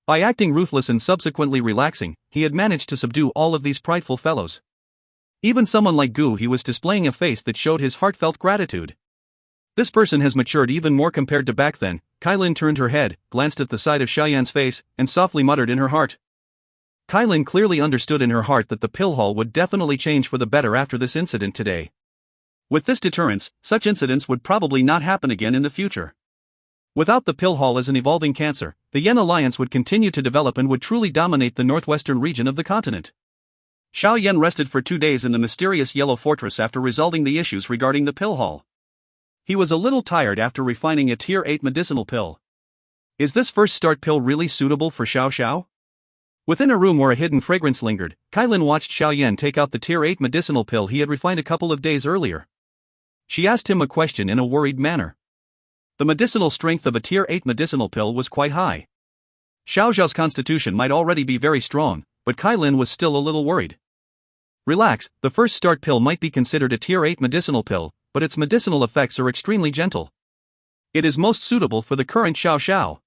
By acting ruthless and subsequently relaxing, he had managed to subdue all of these prideful fellows. Even someone like Gu He was displaying a face that showed his heartfelt gratitude. This person has matured even more compared to back then. Kailin turned her head, glanced at the side of Xiao Yan's face, and softly muttered in her heart. Kailin clearly understood in her heart that the Pill Hall would definitely change for the better after this incident today. With this deterrence, such incidents would probably not happen again in the future. Without the Pill Hall as an evolving cancer, the Yan Alliance would continue to develop and would truly dominate the northwestern region of the continent. Xiao Yan rested for 2 days in the mysterious Yellow Fortress after resolving the issues regarding the Pill Hall. He was a little tired after refining a Tier 8 medicinal pill. Is this first start pill really suitable for Xiao Xiao? Within a room where a hidden fragrance lingered, Kailin watched Xiao Yan take out the Tier 8 medicinal pill he had refined a couple of days earlier. She asked him a question in a worried manner. The medicinal strength of a Tier 8 medicinal pill was quite high. Xiao Xiao's constitution might already be very strong, but Kailin was still a little worried. Relax, the first start pill might be considered a Tier 8 medicinal pill, but its medicinal effects are extremely gentle. It is most suitable for the current Xiao Xiao.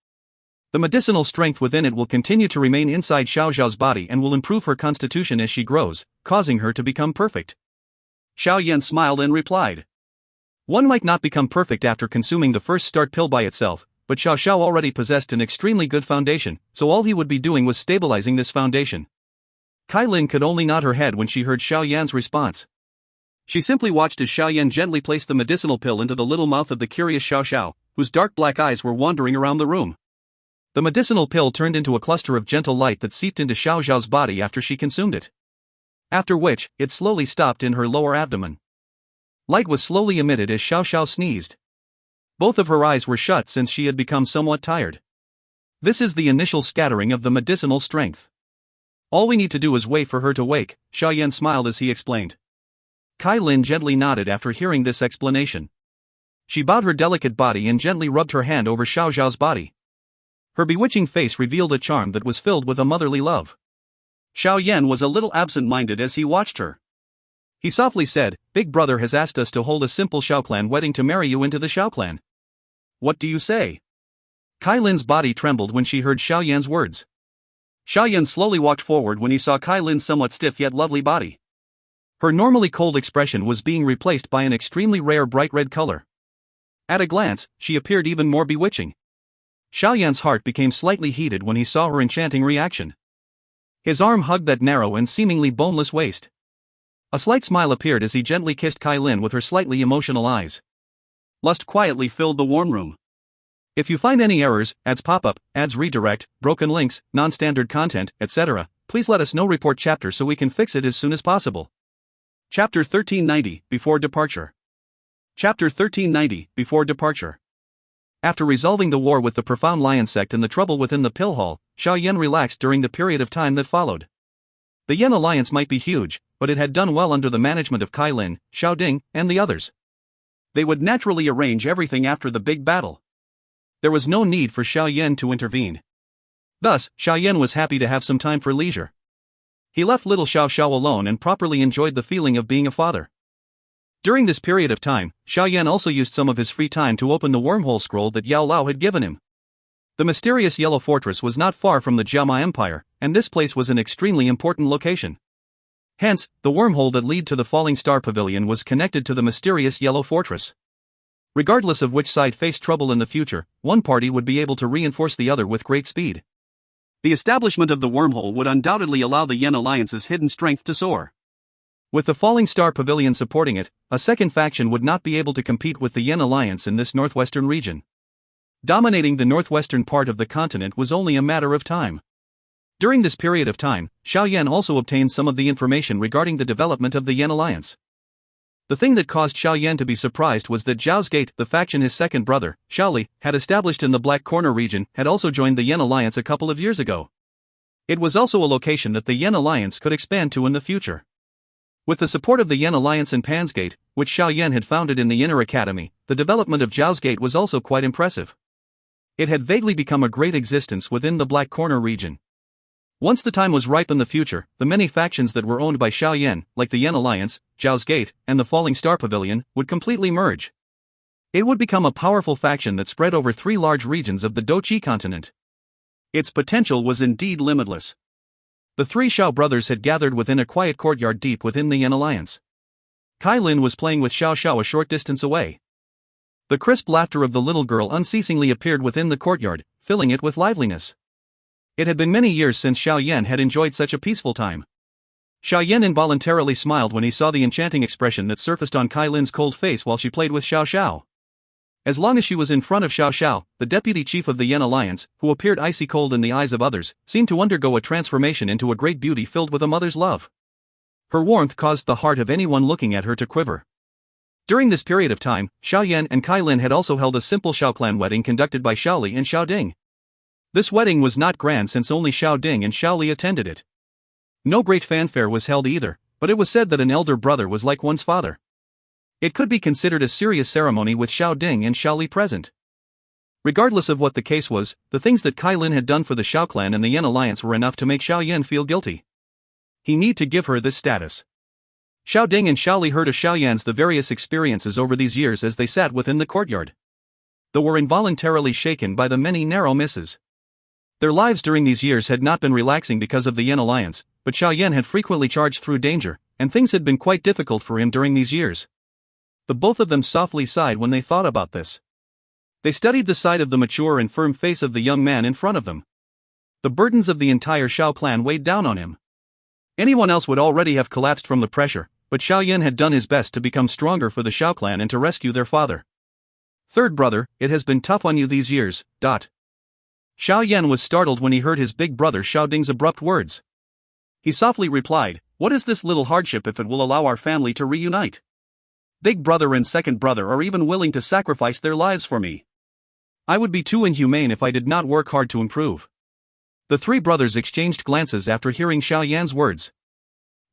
The medicinal strength within it will continue to remain inside Xiao Xiao's body and will improve her constitution as she grows, causing her to become perfect. Xiao Yan smiled and replied. One might not become perfect after consuming the first start pill by itself, but Xiao Xiao already possessed an extremely good foundation, so all he would be doing was stabilizing this foundation. Kailin could only nod her head when she heard Xiao Yan's response. She simply watched as Xiao Yan gently placed the medicinal pill into the little mouth of the curious Xiao Xiao, whose dark black eyes were wandering around the room. The medicinal pill turned into a cluster of gentle light that seeped into Xiao Xiao's body after she consumed it. After which, it slowly stopped in her lower abdomen. Light was slowly emitted as Xiao Xiao sneezed. Both of her eyes were shut since she had become somewhat tired. This is the initial scattering of the medicinal strength. All we need to do is wait for her to wake, Xiao Yan smiled as he explained. Kailin gently nodded after hearing this explanation. She bowed her delicate body and gently rubbed her hand over Xiao Xiao's body. Her bewitching face revealed a charm that was filled with a motherly love. Xiao Yan was a little absent-minded as he watched her. He softly said, "Big brother has asked us to hold a simple Xiao clan wedding to marry you into the Xiao clan. What do you say?" Kailin's body trembled when she heard Xiao Yan's words. Xiao Yan slowly walked forward when he saw Kailin's somewhat stiff yet lovely body. Her normally cold expression was being replaced by an extremely rare bright red color. At a glance, she appeared even more bewitching.
Xiao Yan's heart became slightly heated when he saw her enchanting reaction. His arm hugged that narrow and seemingly boneless waist. A slight smile appeared as he gently kissed Kai Lin with her slightly emotional eyes. Lust quietly filled the warm room. If you find any errors, ads pop up, ads redirect, broken links, non-standard content, etc., please let us know. Report chapter so we can fix it as soon as possible. Chapter 1390, Before Departure. Chapter 1390, Before Departure. After resolving the war with the profound lion sect and the trouble within the pill hall, Xiao Yan relaxed during the period of time that followed. The Yan alliance might be huge, but it had done well under the management of Kai Lin, Xiao Ding, and the others. They would naturally arrange everything after the big battle. There was no need for Xiao Yan to intervene. Thus, Xiao Yan was happy to have some time for leisure. He left little Xiao Xiao alone and properly enjoyed the feeling of being a father. During this period of time, Xiao Yan also used some of his free time to open the wormhole scroll that Yao Lao had given him. The mysterious Yellow Fortress was not far from the Jiama Empire, and this place was an extremely important location. Hence, the wormhole that led to the Falling Star Pavilion was connected to the mysterious Yellow Fortress. Regardless of which side faced trouble in the future, one party would be able to reinforce the other with great speed. The establishment of the wormhole would undoubtedly allow the Yen Alliance's hidden strength to soar. With the Falling Star Pavilion supporting it, a second faction would not be able to compete with the Yen Alliance in this northwestern region. Dominating the northwestern part of the continent was only a matter of time. During this period of time, Xiao Yan also obtained some of the information regarding the development of the Yen Alliance. The thing that caused Xiao Yan to be surprised was that Zhao's Gate, the faction his second brother, Xiaoli, had established in the Black Corner region, had also joined the Yen Alliance a couple of years ago. It was also a location that the Yen Alliance could expand to in the future. With the support of the Yen Alliance and Pan's Gate, which Xiao Yan had founded in the Inner Academy, the development of Zhao's Gate was also quite impressive. It had vaguely become a great existence within the Black Corner region. Once the time was ripe in the future, the many factions that were owned by Xiao Yan, like the Yen Alliance, Zhao's Gate, and the Falling Star Pavilion, would completely merge. It would become a powerful faction that spread over 3 large regions of the Dou Qi continent. Its potential was indeed limitless. The 3 Xiao brothers had gathered within a quiet courtyard deep within the Yen Alliance. Kai Lin was playing with Xiao Xiao a short distance away. The crisp laughter of the little girl unceasingly appeared within the courtyard, filling it with liveliness. It had been many years since Xiao Yan had enjoyed such a peaceful time. Xiao Yan involuntarily smiled when he saw the enchanting expression that surfaced on Kai Lin's cold face while she played with Xiao Xiao. As long as she was in front of Xiao Xiao, the deputy chief of the Yen Alliance, who appeared icy cold in the eyes of others, seemed to undergo a transformation into a great beauty filled with a mother's love. Her warmth caused the heart of anyone looking at her to quiver. During this period of time, Xiao Yan and Kai Lin had also held a simple Xiao clan wedding conducted by Xiaoli and Xiao Ding. This wedding was not grand since only Xiao Ding and Xiaoli attended it. No great fanfare was held either, but it was said that an elder brother was like one's father. It could be considered a serious ceremony with Xiao Ding and Xiaoli present. Regardless of what the case was, the things that Kai Lin had done for the Xiao clan and the Yen Alliance were enough to make Xiao Yan feel guilty. He needed to give her this status. Xiao Ding and Xiaoli heard of Xiao Yan's the various experiences over these years as they sat within the courtyard. They were involuntarily shaken by the many narrow misses. Their lives during these years had not been relaxing because of the Yen Alliance, but Xiao Yan had frequently charged through danger, and things had been quite difficult for him during these years. The both of them softly sighed when they thought about this. They studied the side of the mature and firm face of the young man in front of them. The burdens of the entire Xiao clan weighed down on him. Anyone else would already have collapsed from the pressure, but Xiao Yan had done his best to become stronger for the Xiao clan and to rescue their father. Third brother, it has been tough on you these years. Xiao Yan was startled when he heard his big brother Xiao Ding's abrupt words. He softly replied, "What is this little hardship if it will allow our family to reunite? Big brother and second brother are even willing to sacrifice their lives for me. I would be too inhumane if I did not work hard to improve." The 3 brothers exchanged glances after hearing Xiao Yan's words.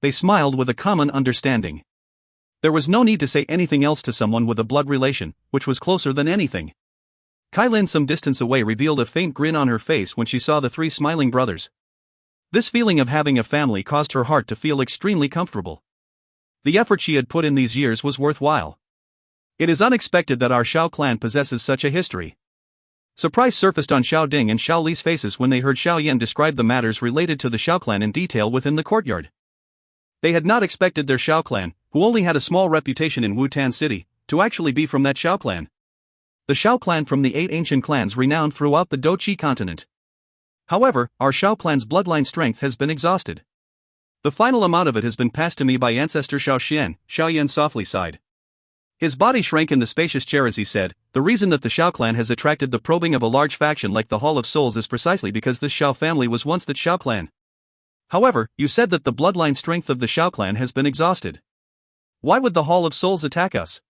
They smiled with a common understanding. There was no need to say anything else to someone with a blood relation, which was closer than anything. Kai Lin some distance away revealed a faint grin on her face when she saw the 3 smiling brothers. This feeling of having a family caused her heart to feel extremely comfortable. The effort she had put in these years was worthwhile. It is unexpected that our Xiao clan possesses such a history. Surprise surfaced on Xiao Ding and Xiao Li's faces when they heard Xiao Yan describe the matters related to the Xiao clan in detail within the courtyard. They had not expected their Xiao clan, who only had a small reputation in Wutan City, to actually be from that Xiao clan. The Xiao clan from the 8 ancient clans renowned throughout the Dou Qi continent. However, our Xiao clan's bloodline strength has been exhausted. The final amount of it has been passed to me by ancestor Xiao Yan softly sighed. His body shrank in the spacious chair as he said, the reason that the Xiao clan has attracted the probing of a large faction like the Hall of Souls is precisely because this Xiao family was once the Xiao clan. However, you said that the bloodline strength of the Xiao clan has been exhausted. Why would the Hall of Souls attack us?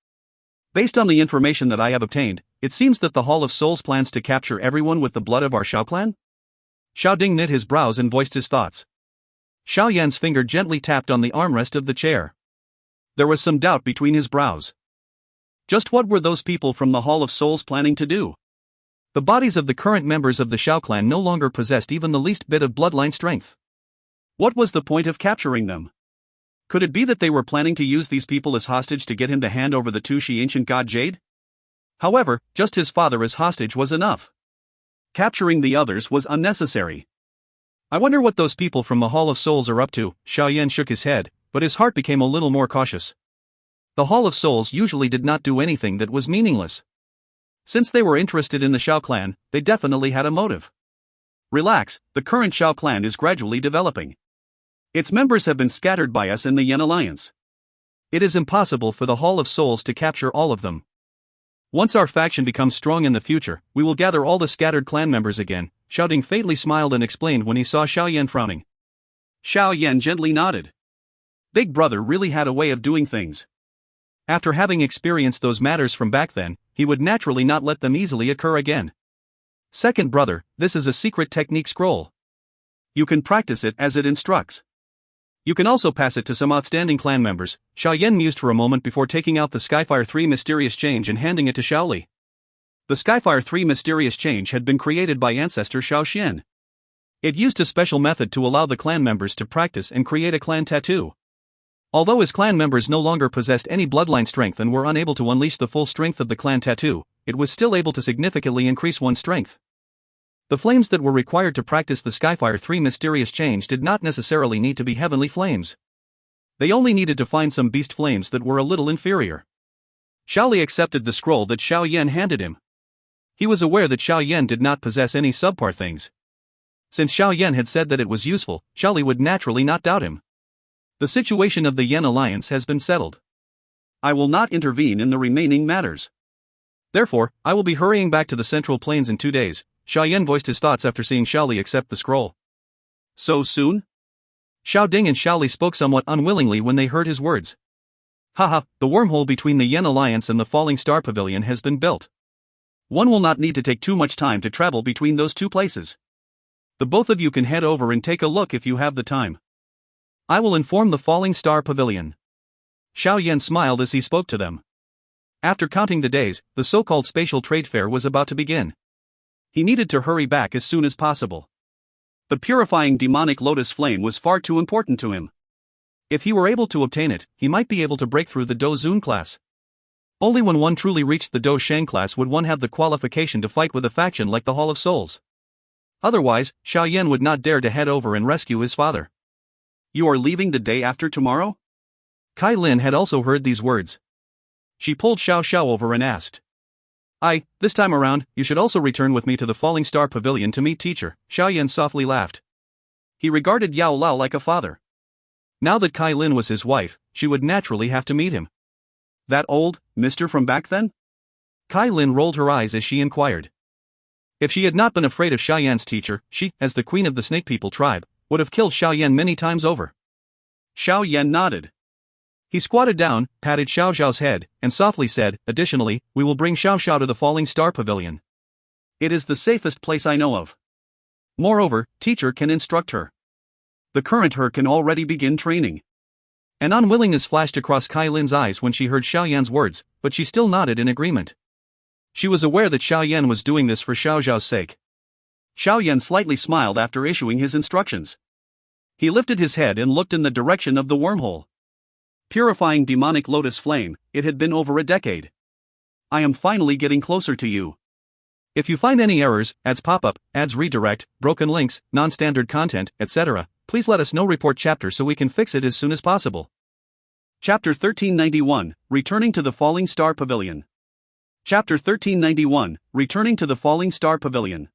Based on the information that I have obtained, it seems that the Hall of Souls plans to capture everyone with the blood of our Xiao clan? Xiao Ding knit his brows and voiced his thoughts. Xiao Yan's finger gently tapped on the armrest of the chair. There was some doubt between his brows. Just what were those people from the Hall of Souls planning to do? The bodies of the current members of the Xiao clan no longer possessed even the least bit of bloodline strength. What was the point of capturing them? Could it be that they were planning to use these people as hostage to get him to hand over the Dou Qi ancient god Jade? However, just his father as hostage was enough. Capturing the others was unnecessary. I wonder what those people from the Hall of Souls are up to. Xiao Yan shook his head, but his heart became a little more cautious. The Hall of Souls usually did not do anything that was meaningless. Since they were interested in the Xiao clan, they definitely had a motive. Relax, the current Xiao clan is gradually developing. Its members have been scattered by us in the Yan Alliance. It is impossible for the Hall of Souls to capture all of them. Once our faction becomes strong in the future, we will gather all the scattered clan members again. Xiao Ding faintly smiled and explained when he saw Xiao Yan frowning. Xiao Yan gently nodded. Big brother really had a way of doing things. After having experienced those matters from back then, he would naturally not let them easily occur again. Second brother, this is a secret technique scroll. You can practice it as it instructs. You can also pass it to some outstanding clan members. Xiao Yan mused for a moment before taking out the Skyfire 3 mysterious change and handing it to Xiao Li. The Skyfire 3 mysterious change had been created by ancestor Xiao Xian. It used a special method to allow the clan members to practice and create a clan tattoo. Although his clan members no longer possessed any bloodline strength and were unable to unleash the full strength of the clan tattoo, it was still able to significantly increase one's strength. The flames that were required to practice the Skyfire 3 mysterious change did not necessarily need to be heavenly flames. They only needed to find some beast flames that were a little inferior. Xiao Li accepted the scroll that Xiao Yan handed him. He was aware that Xiao Yan did not possess any subpar things. Since Xiao Yan had said that it was useful, Xiao Li would naturally not doubt him. The situation of the Yan Alliance has been settled. I will not intervene in the remaining matters. Therefore, I will be hurrying back to the Central Plains in 2 days. Xiao Yan voiced his thoughts after seeing Xiao Li accept the scroll. So soon? Xiao Ding and Xiao Li spoke somewhat unwillingly when they heard his words. Haha, the wormhole between the Yan Alliance and the Falling Star Pavilion has been built. One will not need to take too much time to travel between those two places. The both of you can head over and take a look if you have the time. I will inform the Falling Star Pavilion. Xiao Yan smiled as he spoke to them. After counting the days, the so-called spatial trade fair was about to begin. He needed to hurry back as soon as possible. The purifying demonic lotus flame was far too important to him. If he were able to obtain it, he might be able to break through the Dou Zun class. Only when one truly reached the Dou Shang class would one have the qualification to fight with a faction like the Hall of Souls. Otherwise, Xiao Yan would not dare to head over and rescue his father. You are leaving the day after tomorrow? Kai Lin had also heard these words. She pulled Xiao Xiao over and asked. This time around, you should also return with me to the Falling Star Pavilion to meet teacher. Xiao Yan softly laughed. He regarded Yao Lao like a father. Now that Kai Lin was his wife, she would naturally have to meet him. That old mister from back then? Kai Lin rolled her eyes as she inquired. If she had not been afraid of Xiao Yan's teacher, she, as the queen of the Snake People tribe, would have killed Xiao Yan many times over. Xiao Yan nodded. He squatted down, patted Xiao Xiao's head, and softly said, additionally, we will bring Xiao Xiao to the Falling Star Pavilion. It is the safest place I know of. Moreover, teacher can instruct her. The current her can already begin training. An unwillingness flashed across Kai Lin's eyes when she heard Xiao Yan's words, but she still nodded in agreement. She was aware that Xiao Yan was doing this for Xiao Xiao's sake. Xiao Yan slightly smiled after issuing his instructions. He lifted his head and looked in the direction of the wormhole. Purifying demonic lotus flame, it had been over a decade. I am finally getting closer to you. If you find any errors, ads pop-up, ads redirect, broken links, non-standard content, etc., please let us know. Report chapter so we can fix it as soon as possible. Chapter 1391, Returning to the Falling Star Pavilion.
Chapter 1391, Returning to the Falling Star Pavilion.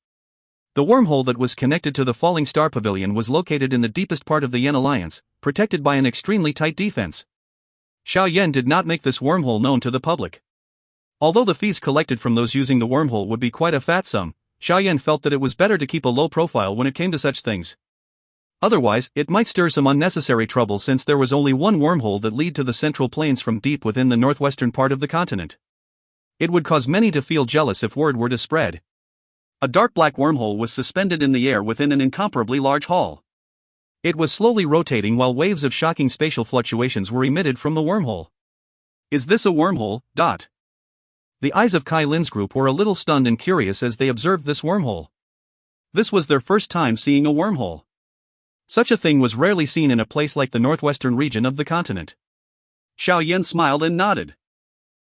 The wormhole that was connected to the Falling Star Pavilion was located in the deepest part of the Yan Alliance, protected by an extremely tight defense. Xiao Yan did not make this wormhole known to the public. Although the fees collected from those using the wormhole would be quite a fat sum, Xiao Yan felt that it was better to keep a low profile when it came to such things. Otherwise, it might stir some unnecessary trouble since there was only one wormhole that led to the central plains from deep within the northwestern part of the continent. It would cause many to feel jealous if word were to spread.
A dark black wormhole was suspended in the air within an incomparably large hall.
It was slowly rotating while waves of shocking spatial fluctuations were emitted from the wormhole.
Is this a wormhole?
The eyes of Kai Lin's group were a little stunned and curious as they observed this wormhole.
This was their first time seeing a wormhole.
Such a thing was rarely seen in a place like the northwestern region of the continent.
Xiao Yan smiled and nodded.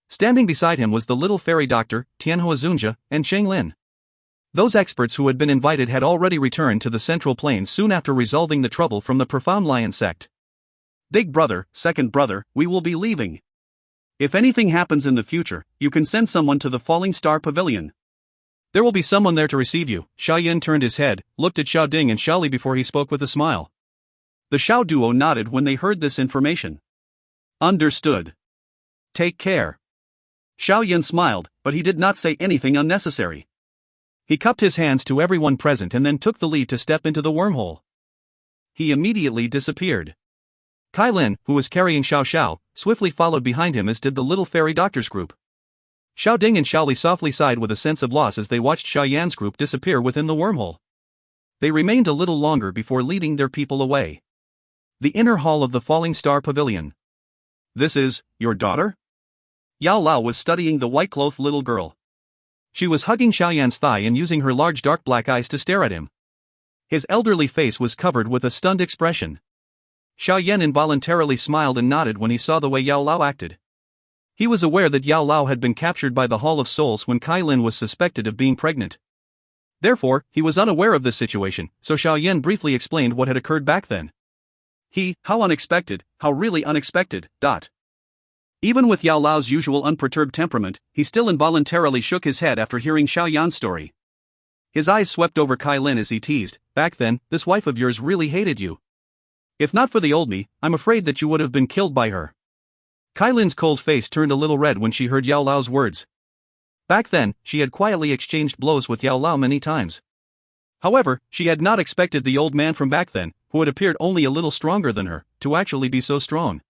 Standing beside him was the little fairy doctor, Tianhua Zunjia, and Cheng Lin. Those experts who had been invited had already returned to the Central Plains soon after resolving the trouble from the Profound Lion sect.
Big brother, second brother, we will be leaving. If anything happens in the future, you can send someone to the Falling Star Pavilion.
There will be someone there to receive you. Xiao Yan turned his head, looked at Xiao Ding and Xiao Li before he spoke with a smile.
The Xiao duo nodded when they heard this information. Understood. Take care. Xiao Yan smiled, but he did not say anything unnecessary.
He cupped his hands to everyone present and then took the lead to step into the wormhole. He immediately disappeared. Kai Lin, who was carrying Xiao Xiao, swiftly followed behind him as did the little fairy doctor's group. Xiao Ding and Xiao Li softly sighed with a sense of loss as they watched Xiao Yan's group disappear within the wormhole. They remained a little longer before leading their people away. The inner hall of the Falling Star Pavilion.
This is your daughter? Yao Lao was studying the white-clothed little girl.
She was hugging Xiao Yan's thigh and using her large dark black eyes to stare at him. His elderly face was covered with a stunned expression. Xiao Yan involuntarily smiled and nodded when he saw the way Yao Lao acted. He was aware that Yao Lao had been captured by the Hall of Souls when Kai Lin was suspected of being pregnant. Therefore, he was unaware of this situation, so Xiao Yan briefly explained what had occurred back then.
How unexpected, how really unexpected. Even with Yao Lao's usual unperturbed temperament, he still involuntarily shook his head after hearing Xiao Yan's story. His eyes swept over Kai Lin as he teased, "Back then, this wife of yours really hated you. If not for the old me, I'm afraid that you would have been killed by her." Kai Lin's cold face turned a little red when she heard Yao Lao's words. Back then, she had quietly exchanged blows with Yao Lao many times. However, she had not expected the old man from back then, who had appeared only a little stronger than her, to actually be so strong.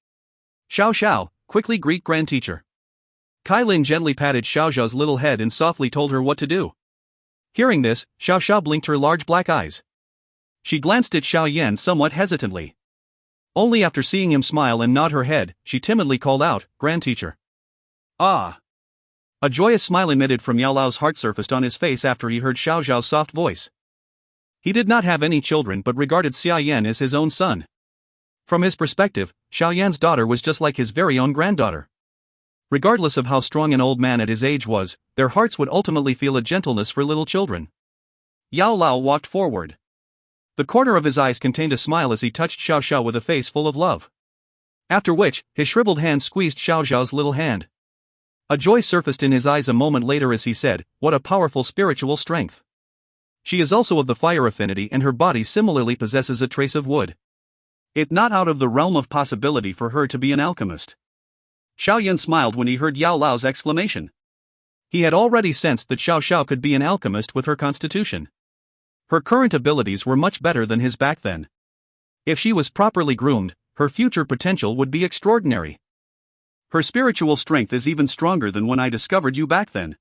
"Xiao Xiao, quickly greet Grand Teacher." Kai Lin gently patted Xiao Xiao's little head and softly told her what to do. Hearing this, Xiao Xiao blinked her large black eyes. She glanced at Xiao Yan somewhat hesitantly. Only after seeing him smile and nod her head, she timidly called out, "Grand Teacher." "Ah." A joyous smile emitted from Yao Lao's heart surfaced on his face after he heard Xiao Xiao's soft voice. He did not have any children but regarded Xiao Yan as his own son. From his perspective, Xiao Yan's daughter was just like his very own granddaughter. Regardless of how strong an old man at his age was, their hearts would ultimately feel a gentleness for little children. Yao Lao walked forward. The corner of his eyes contained a smile as he touched Xiao Xiao with a face full of love. After which, his shriveled hand squeezed Xiao Xiao's little hand. A joy surfaced in his eyes a moment later as he said, "What a powerful spiritual strength. She is also of the fire affinity and her body similarly possesses a trace of wood. It's not out of the realm of possibility for her to be an alchemist." Xiao Yan smiled when he heard Yao Lao's exclamation. He had already sensed that Xiao Xiao could be an alchemist with her constitution. Her current abilities were much better than his back then. If she was properly groomed, her future potential would be extraordinary. Her spiritual strength is even stronger than when I discovered you back then.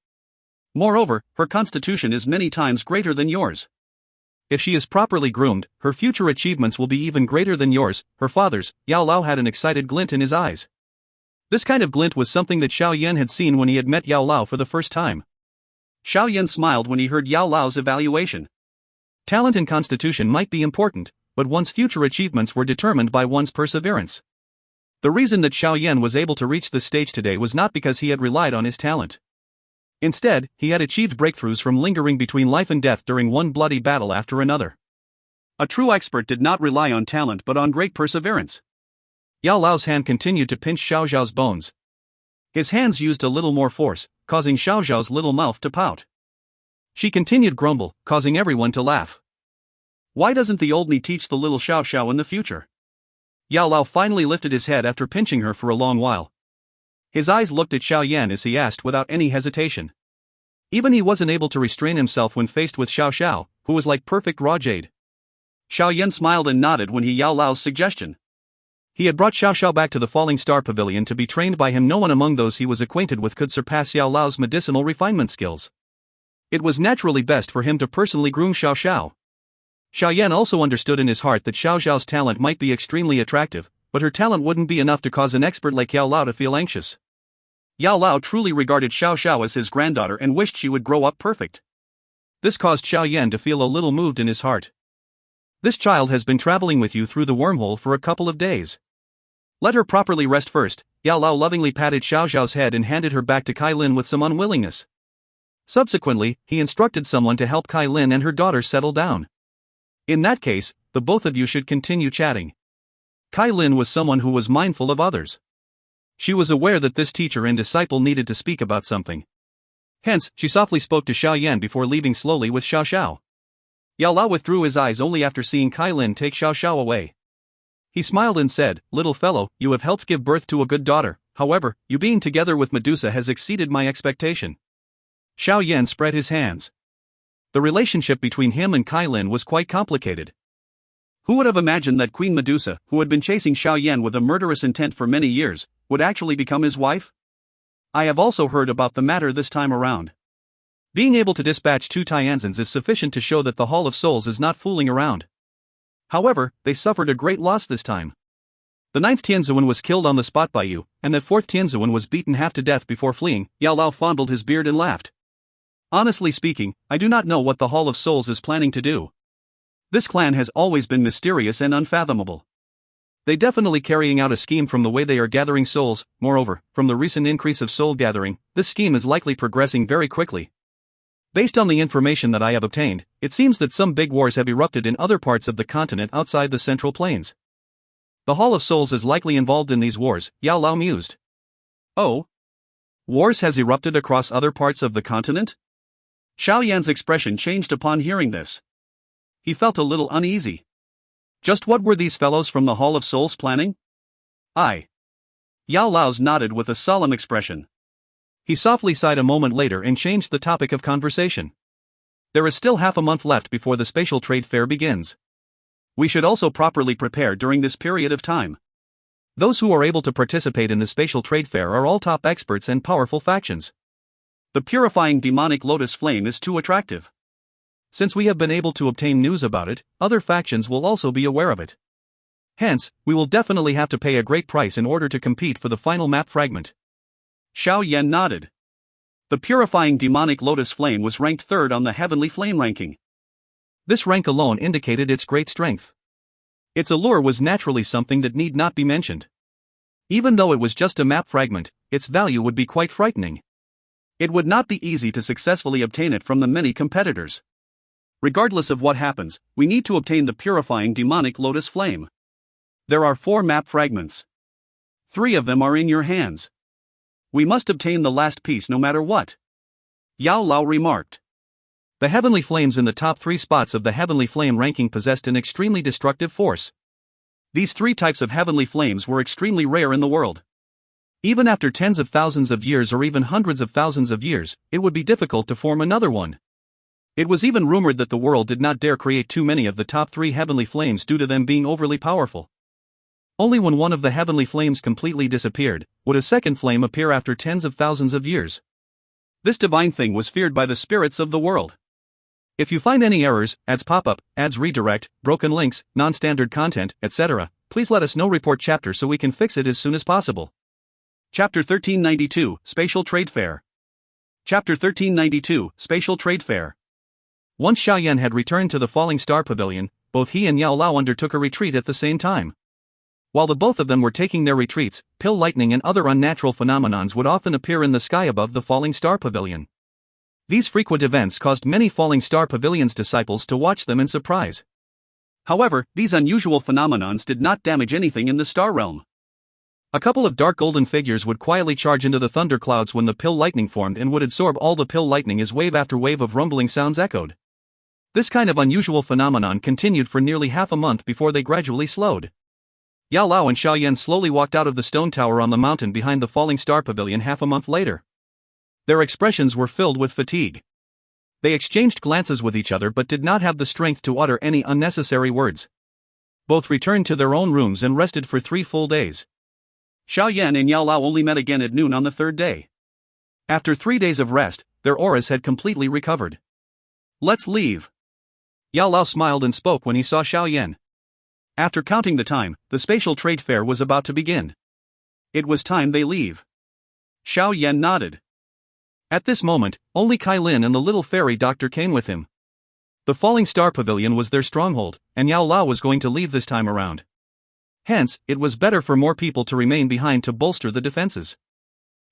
Moreover, her constitution is many times greater than yours. If she is properly groomed, her future achievements will be even greater than yours, her father's. Yao Lao had an excited glint in his eyes. This kind of glint was something that Xiao Yan had seen when he had met Yao Lao for the first time. Xiao Yan smiled when he heard Yao Lao's evaluation. Talent and constitution might be important, but one's future achievements were determined by one's perseverance. The reason that Xiao Yan was able to reach this stage today was not because he had relied on his talent. Instead, he had achieved breakthroughs from lingering between life and death during one bloody battle after another. A true expert did not rely on talent but on great perseverance. Yao Lao's hand continued to pinch Xiao Xiao's bones. His hands used a little more force, causing Xiao Zhao's little mouth to pout. She continued grumble, causing everyone to laugh. Why doesn't the old me teach the little Xiao Xiao in the future? Yao Lao finally lifted his head after pinching her for a long while. His eyes looked at Xiao Yan as he asked without any hesitation. Even he wasn't able to restrain himself when faced with Xiao Xiao, who was like perfect raw jade. Xiao Yan smiled and nodded when he Yao Lao's suggestion. He had brought Xiao Xiao back to the Falling Star Pavilion to be trained by him. No one among those he was acquainted with could surpass Yao Lao's medicinal refinement skills. It was naturally best for him to personally groom Xiao Xiao. Xiao Yan also understood in his heart that Xiao Xiao's talent might be extremely attractive, but her talent wouldn't be enough to cause an expert like Yao Lao to feel anxious. Yao Lao truly regarded Xiao Xiao as his granddaughter and wished she would grow up perfect. This caused Xiao Yan to feel a little moved in his heart. This child has been traveling with you through the wormhole for a couple of days. Let her properly rest first. Yao Lao lovingly patted Xiao Xiao's head and handed her back to Kai Lin with some unwillingness. Subsequently, he instructed someone to help Kai Lin and her daughter settle down. In that case, the both of you should continue chatting. Kai Lin was someone who was mindful of others. She was aware that this teacher and disciple needed to speak about something. Hence, she softly spoke to Xiao Yan before leaving slowly with Xiao Xiao. Yao Lao withdrew his eyes only after seeing Kai Lin take Xiao Xiao away. He smiled and said, "Little fellow, you have helped give birth to a good daughter, however, you being together with Medusa has exceeded my expectation." Xiao Yan spread his hands. The relationship between him and Kai Lin was quite complicated. Who would have imagined that Queen Medusa, who had been chasing Xiao Yan with a murderous intent for many years, would actually become his wife? I have also heard about the matter this time around. Being able to dispatch 2 Tianzins is sufficient to show that the Hall of Souls is not fooling around. However, they suffered a great loss this time. The 9th Tianzuan was killed on the spot by you, and that 4th Tianzuan was beaten half to death before fleeing. Yao Lao fondled his beard and laughed. Honestly speaking, I do not know what the Hall of Souls is planning to do. This clan has always been mysterious and unfathomable. They definitely carrying out a scheme from the way they are gathering souls. Moreover, from the recent increase of soul gathering, this scheme is likely progressing very quickly. Based on the information that I have obtained, it seems that some big wars have erupted in other parts of the continent outside the Central Plains. The Hall of Souls is likely involved in these wars, Yao Lao mused. Oh? Wars has erupted across other parts of the continent? Xiao Yan's expression changed upon hearing this. He felt a little uneasy. Just what were these fellows from the Hall of Souls planning? Yao Lao's nodded with a solemn expression. He softly sighed a moment later and changed the topic of conversation. There is still half a month left before the spatial trade fair begins. We should also properly prepare during this period of time. Those who are able to participate in the spatial trade fair are all top experts and powerful factions. The purifying demonic lotus flame is too attractive. Since we have been able to obtain news about it, other factions will also be aware of it. Hence, we will definitely have to pay a great price in order to compete for the final map fragment. Xiao Yan nodded. The purifying demonic lotus flame was ranked 3rd on the heavenly flame ranking. This rank alone indicated its great strength. Its allure was naturally something that need not be mentioned. Even though it was just a map fragment, its value would be quite frightening. It would not be easy to successfully obtain it from the many competitors. Regardless of what happens, we need to obtain the purifying demonic lotus flame. There are 4 map fragments. 3 of them are in your hands. We must obtain the last piece no matter what. Yao Lao remarked. The heavenly flames in the top 3 spots of the heavenly flame ranking possessed an extremely destructive force. These 3 types of heavenly flames were extremely rare in the world. Even after tens of thousands of years or even hundreds of thousands of years, it would be difficult to form another one. It was even rumored that the world did not dare create too many of the top 3 heavenly flames due to them being overly powerful. Only when one of the heavenly flames completely disappeared, would a second flame appear after tens of thousands of years. This divine thing was feared by the spirits of the world. If you find any errors, ads pop up, ads redirect, broken links, non-standard content, etc., please let us know. Report chapter so we can fix it as soon as possible. Chapter 1392, Spatial Trade Fair. Chapter 1392, Spatial Trade Fair. Once Xiao Yan had returned to the Falling Star Pavilion, both he and Yao Lao undertook a retreat at the same time. While the both of them were taking their retreats, pill lightning and other unnatural phenomenons would often appear in the sky above the Falling Star Pavilion. These frequent events caused many Falling Star Pavilion's disciples to watch them in surprise. However, these unusual phenomenons did not damage anything in the star realm.
A couple of dark golden figures would quietly charge into the thunderclouds when the pill lightning formed and would absorb all the pill lightning as wave after wave of rumbling sounds echoed. This kind of unusual phenomenon continued for nearly half a month before they gradually slowed. Yao Lao and Xiao Yan slowly walked out of the stone tower on the mountain behind the falling star pavilion half a month later. Their expressions were filled with fatigue. They exchanged glances with each other but did not have the strength to utter any unnecessary words. Both returned to their own rooms and rested for 3 full days. Xiao Yan and Yao Lao only met again at noon on the 3rd day. After 3 days of rest, their auras had completely recovered. "Let's leave." Yao Lao smiled and spoke when he saw Xiao Yan. After counting the time, the spatial trade fair was about to begin. It was time they leave. Xiao Yan nodded. At this moment, only Kai Lin and the little fairy doctor came with him. The falling star pavilion was their stronghold, and Yao Lao was going to leave this time around. Hence, it was better for more people to remain behind to bolster the defenses.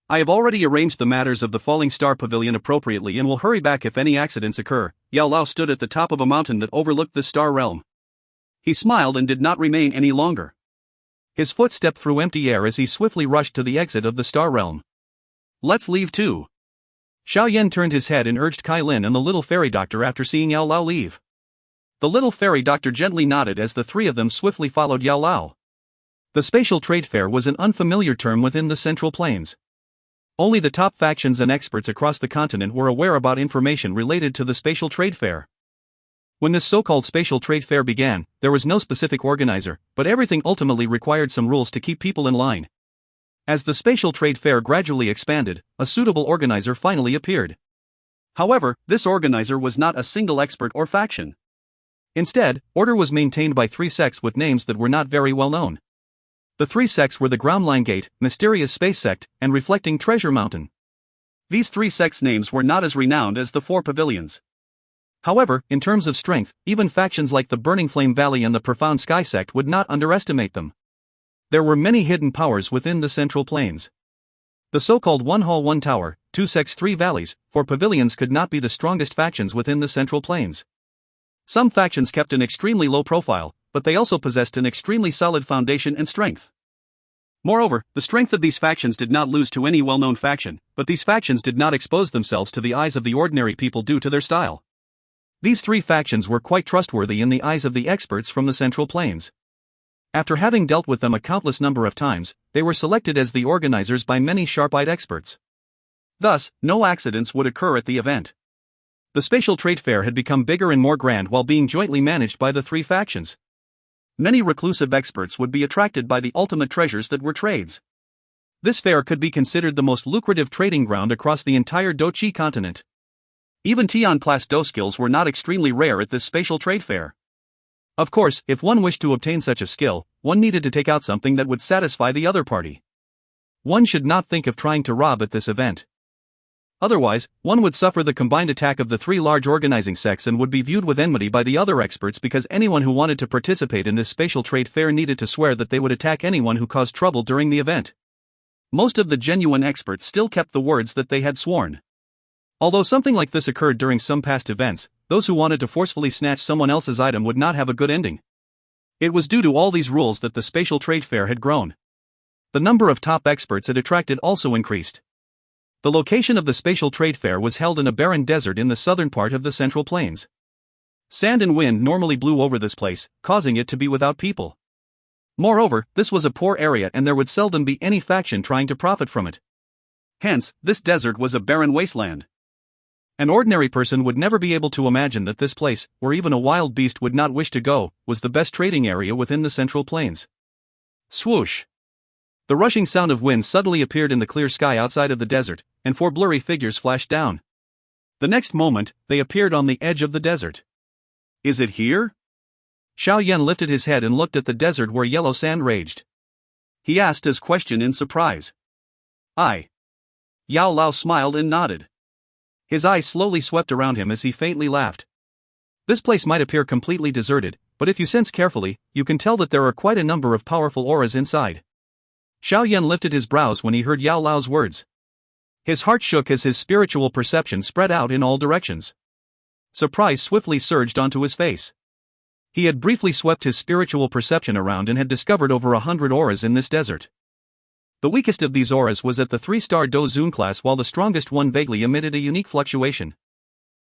"I have already arranged the matters of the falling star pavilion appropriately and will hurry back if any accidents occur." Yao Lao stood at the top of a mountain that overlooked the star realm. He smiled and did not remain any longer. His foot stepped through empty air as he swiftly rushed to the exit of the star realm. "Let's leave too." Xiao Yan turned his head and urged Kai Lin and the little fairy doctor after seeing Yao Lao leave. The little fairy doctor gently nodded as the 3 of them swiftly followed Yao Lao. The spatial trade fair was an unfamiliar term within the Central Plains. Only the top factions and experts across the continent were aware about information related to the spatial trade fair. When this so-called spatial trade fair began, there was no specific organizer, but everything ultimately required some rules to keep people in line. As the spatial trade fair gradually expanded, a suitable organizer finally appeared. However, this organizer was not a single expert or faction. Instead, order was maintained by 3 sects with names that were not very well known. The 3 sects were the Groundline Gate, Mysterious Space Sect, and Reflecting Treasure Mountain. These 3 sects' names were not as renowned as the 4 pavilions. However, in terms of strength, even factions like the Burning Flame Valley and the Profound Sky Sect would not underestimate them. There were many hidden powers within the Central Plains. The so-called 1 Hall 1 Tower, 2 sects 3 valleys, 4 pavilions could not be the strongest factions within the Central Plains. Some factions kept an extremely low profile, but they also possessed an extremely solid foundation and strength. Moreover, the strength of these factions did not lose to any well-known faction, but these factions did not expose themselves to the eyes of the ordinary people due to their style. These 3 factions were quite trustworthy in the eyes of the experts from the Central Plains. After having dealt with them a countless number of times, they were selected as the organizers by many sharp-eyed experts. Thus, no accidents would occur at the event. The spatial trade fair had become bigger and more grand while being jointly managed by the 3 factions. Many reclusive experts would be attracted by the ultimate treasures that were trades. This fair could be considered the most lucrative trading ground across the entire Dou Qi continent. Even Tian-class Dou skills were not extremely rare at this spatial trade fair. Of course, if one wished to obtain such a skill, one needed to take out something that would satisfy the other party. One should not think of trying to rob at this event. Otherwise, one would suffer the combined attack of the 3 large organizing sects and would be viewed with enmity by the other experts because anyone who wanted to participate in this spatial trade fair needed to swear that they would attack anyone who caused trouble during the event. Most of the genuine experts still kept the words that they had sworn. Although something like this occurred during some past events, those who wanted to forcefully snatch someone else's item would not have a good ending. It was due to all these rules that the spatial trade fair had grown. The number of top experts it attracted also increased. The location of the spatial trade fair was held in a barren desert in the southern part of the Central Plains. Sand and wind normally blew over this place, causing it to be without people. Moreover, this was a poor area and there would seldom be any faction trying to profit from it. Hence, this desert was a barren wasteland. An ordinary person would never be able to imagine that this place, where even a wild beast would not wish to go, was the best trading area within the Central Plains. Swoosh! The rushing sound of wind suddenly appeared in the clear sky outside of the desert, and 4 blurry figures flashed down. The next moment, they appeared on the edge of the desert. Is it here? Xiao Yan lifted his head and looked at the desert where yellow sand raged. He asked his question in surprise. I. Yao Lao smiled and nodded. His eyes slowly swept around him as he faintly laughed. This place might appear completely deserted, but if you sense carefully, you can tell that there are quite a number of powerful auras inside. Xiao Yan lifted his brows when he heard Yao Lao's words. His heart shook as his spiritual perception spread out in all directions. Surprise swiftly surged onto his face. He had briefly swept his spiritual perception around and had discovered over 100 auras in this desert. The weakest of these auras was at the 3-star Dou Qi class, while the strongest one vaguely emitted a unique fluctuation.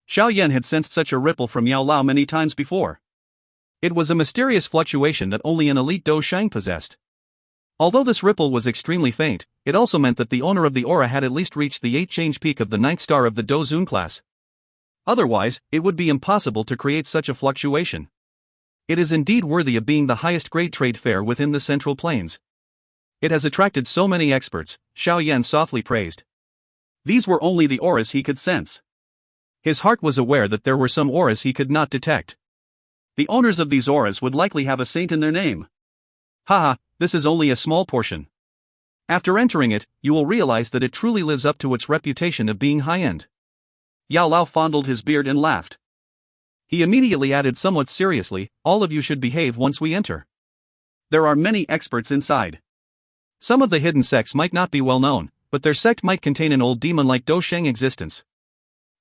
Xiao Yan had sensed such a ripple from Yao Lao many times before. It was a mysterious fluctuation that only an elite Dou Shang possessed. Although this ripple was extremely faint, it also meant that the owner of the aura had at least reached the 8-change peak of the 9th star of the Dou Qi class. Otherwise, it would be impossible to create such a fluctuation. It is indeed worthy of being the highest grade trade fair within the Central Plains. It has attracted so many experts, Xiao Yan softly praised. These were only the auras he could sense. His heart was aware that there were some auras he could not detect. The owners of these auras would likely have a saint in their name. Haha, this is only a small portion. After entering it, you will realize that it truly lives up to its reputation of being high-end. Yao Lao fondled his beard and laughed. He immediately added somewhat seriously, all of you should behave once we enter. There are many experts inside. Some of the hidden sects might not be well known, but their sect might contain an old demon like Dou Sheng existence.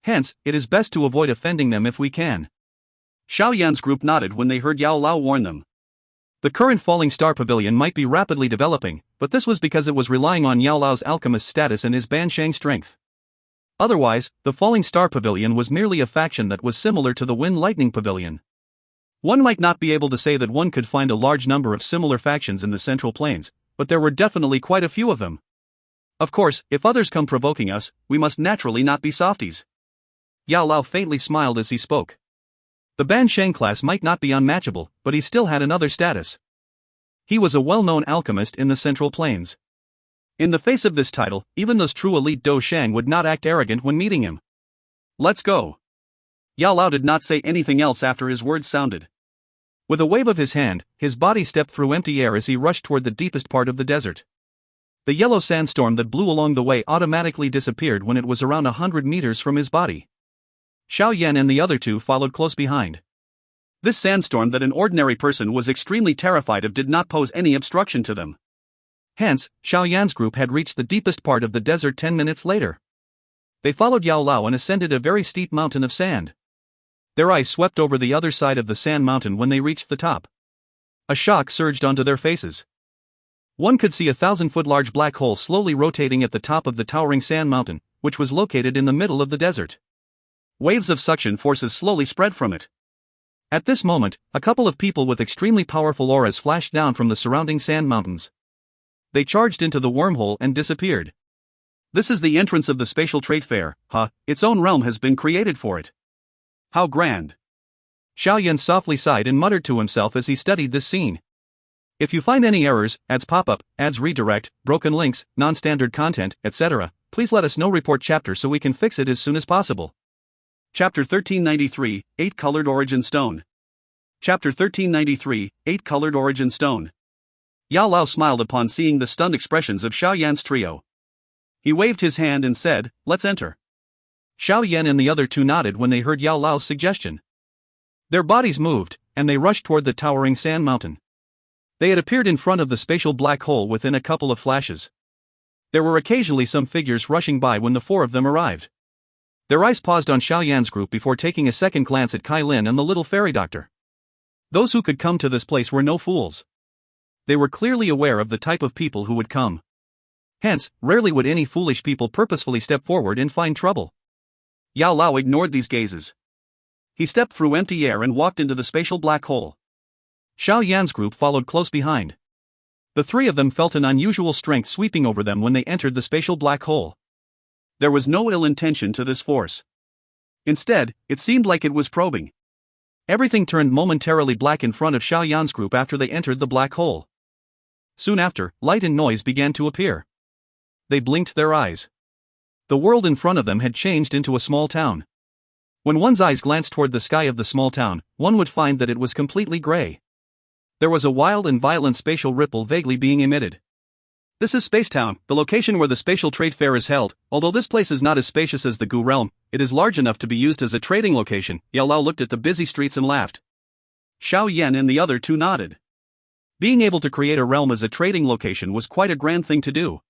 Hence, it is best to avoid offending them if we can. Xiao Yan's group nodded when they heard Yao Lao warn them. The current Falling Star Pavilion might be rapidly developing, but this was because it was relying on Yao Lao's alchemist status and his Ban Shang strength. Otherwise, the Falling Star Pavilion was merely a faction that was similar to the Wind Lightning Pavilion. One might not be able to say that one could find a large number of similar factions in the Central Plains, but there were definitely quite a few of them. Of course, if others come provoking us, we must naturally not be softies. Yao Lao faintly smiled as he spoke. The Ban Sheng class might not be unmatchable, but he still had another status. He was a well-known alchemist in the Central Plains. In the face of this title, even those true elite Dou Shang would not act arrogant when meeting him. Let's go. Yao Lao did not say anything else after his words sounded. With a wave of his hand, his body stepped through empty air as he rushed toward the deepest part of the desert. The yellow sandstorm that blew along the way automatically disappeared when it was around 100 meters from his body. Xiao Yan and the other two followed close behind. This sandstorm that an ordinary person was extremely terrified of did not pose any obstruction to them. Hence, Xiao Yan's group had reached the deepest part of the desert 10 minutes later. They followed Yao Lao and ascended a very steep mountain of sand. Their eyes swept over the other side of the sand mountain when they reached the top. A shock surged onto their faces. One could see a 1,000-foot-large black hole slowly rotating at the top of the towering sand mountain, which was located in the middle of the desert. Waves of suction forces slowly spread from it. At this moment, a couple of people with extremely powerful auras flashed down from the surrounding sand mountains. They charged into the wormhole and disappeared. This is the entrance of the spatial trade fair, its own realm has been created for it. How grand. Xiao Yan softly sighed and muttered to himself as he studied this scene. If you find any errors, ads pop up, ads redirect, broken links, non-standard content, etc., please let us know. Report chapter so we can fix it as soon as possible. Chapter 1393, 8-Colored Origin Stone. Chapter 1393, 8-Colored Origin Stone. Yao Lao smiled upon seeing the stunned expressions of Xiao Yan's trio. He waved his hand and said, "Let's enter." Xiao Yan and the other two nodded when they heard Yao Lao's suggestion. Their bodies moved, and they rushed toward the towering sand mountain. They had appeared in front of the spatial black hole within a couple of flashes. There were occasionally some figures rushing by when the four of them arrived. Their eyes paused on Xiao Yan's group before taking a second glance at Kai Lin and the little fairy doctor. Those who could come to this place were no fools. They were clearly aware of the type of people who would come. Hence, rarely would any foolish people purposefully step forward and find trouble. Yao Lao ignored these gazes. He stepped through empty air and walked into the spatial black hole. Xiao Yan's group followed close behind. The three of them felt an unusual strength sweeping over them when they entered the spatial black hole. There was no ill intention to this force. Instead, it seemed like it was probing. Everything turned momentarily black in front of Xiao Yan's group after they entered the black hole. Soon after, light and noise began to appear. They blinked their eyes. The world in front of them had changed into a small town. When one's eyes glanced toward the sky of the small town, one would find that it was completely gray. There was a wild and violent spatial ripple vaguely being emitted. This is Spacetown, the location where the spatial trade fair is held. Although this place is not as spacious as the Gu realm, it is large enough to be used as a trading location. Yao Lao looked at the busy streets and laughed. Xiao Yan and the other two nodded. Being able to create a realm as a trading location was quite a grand thing to do.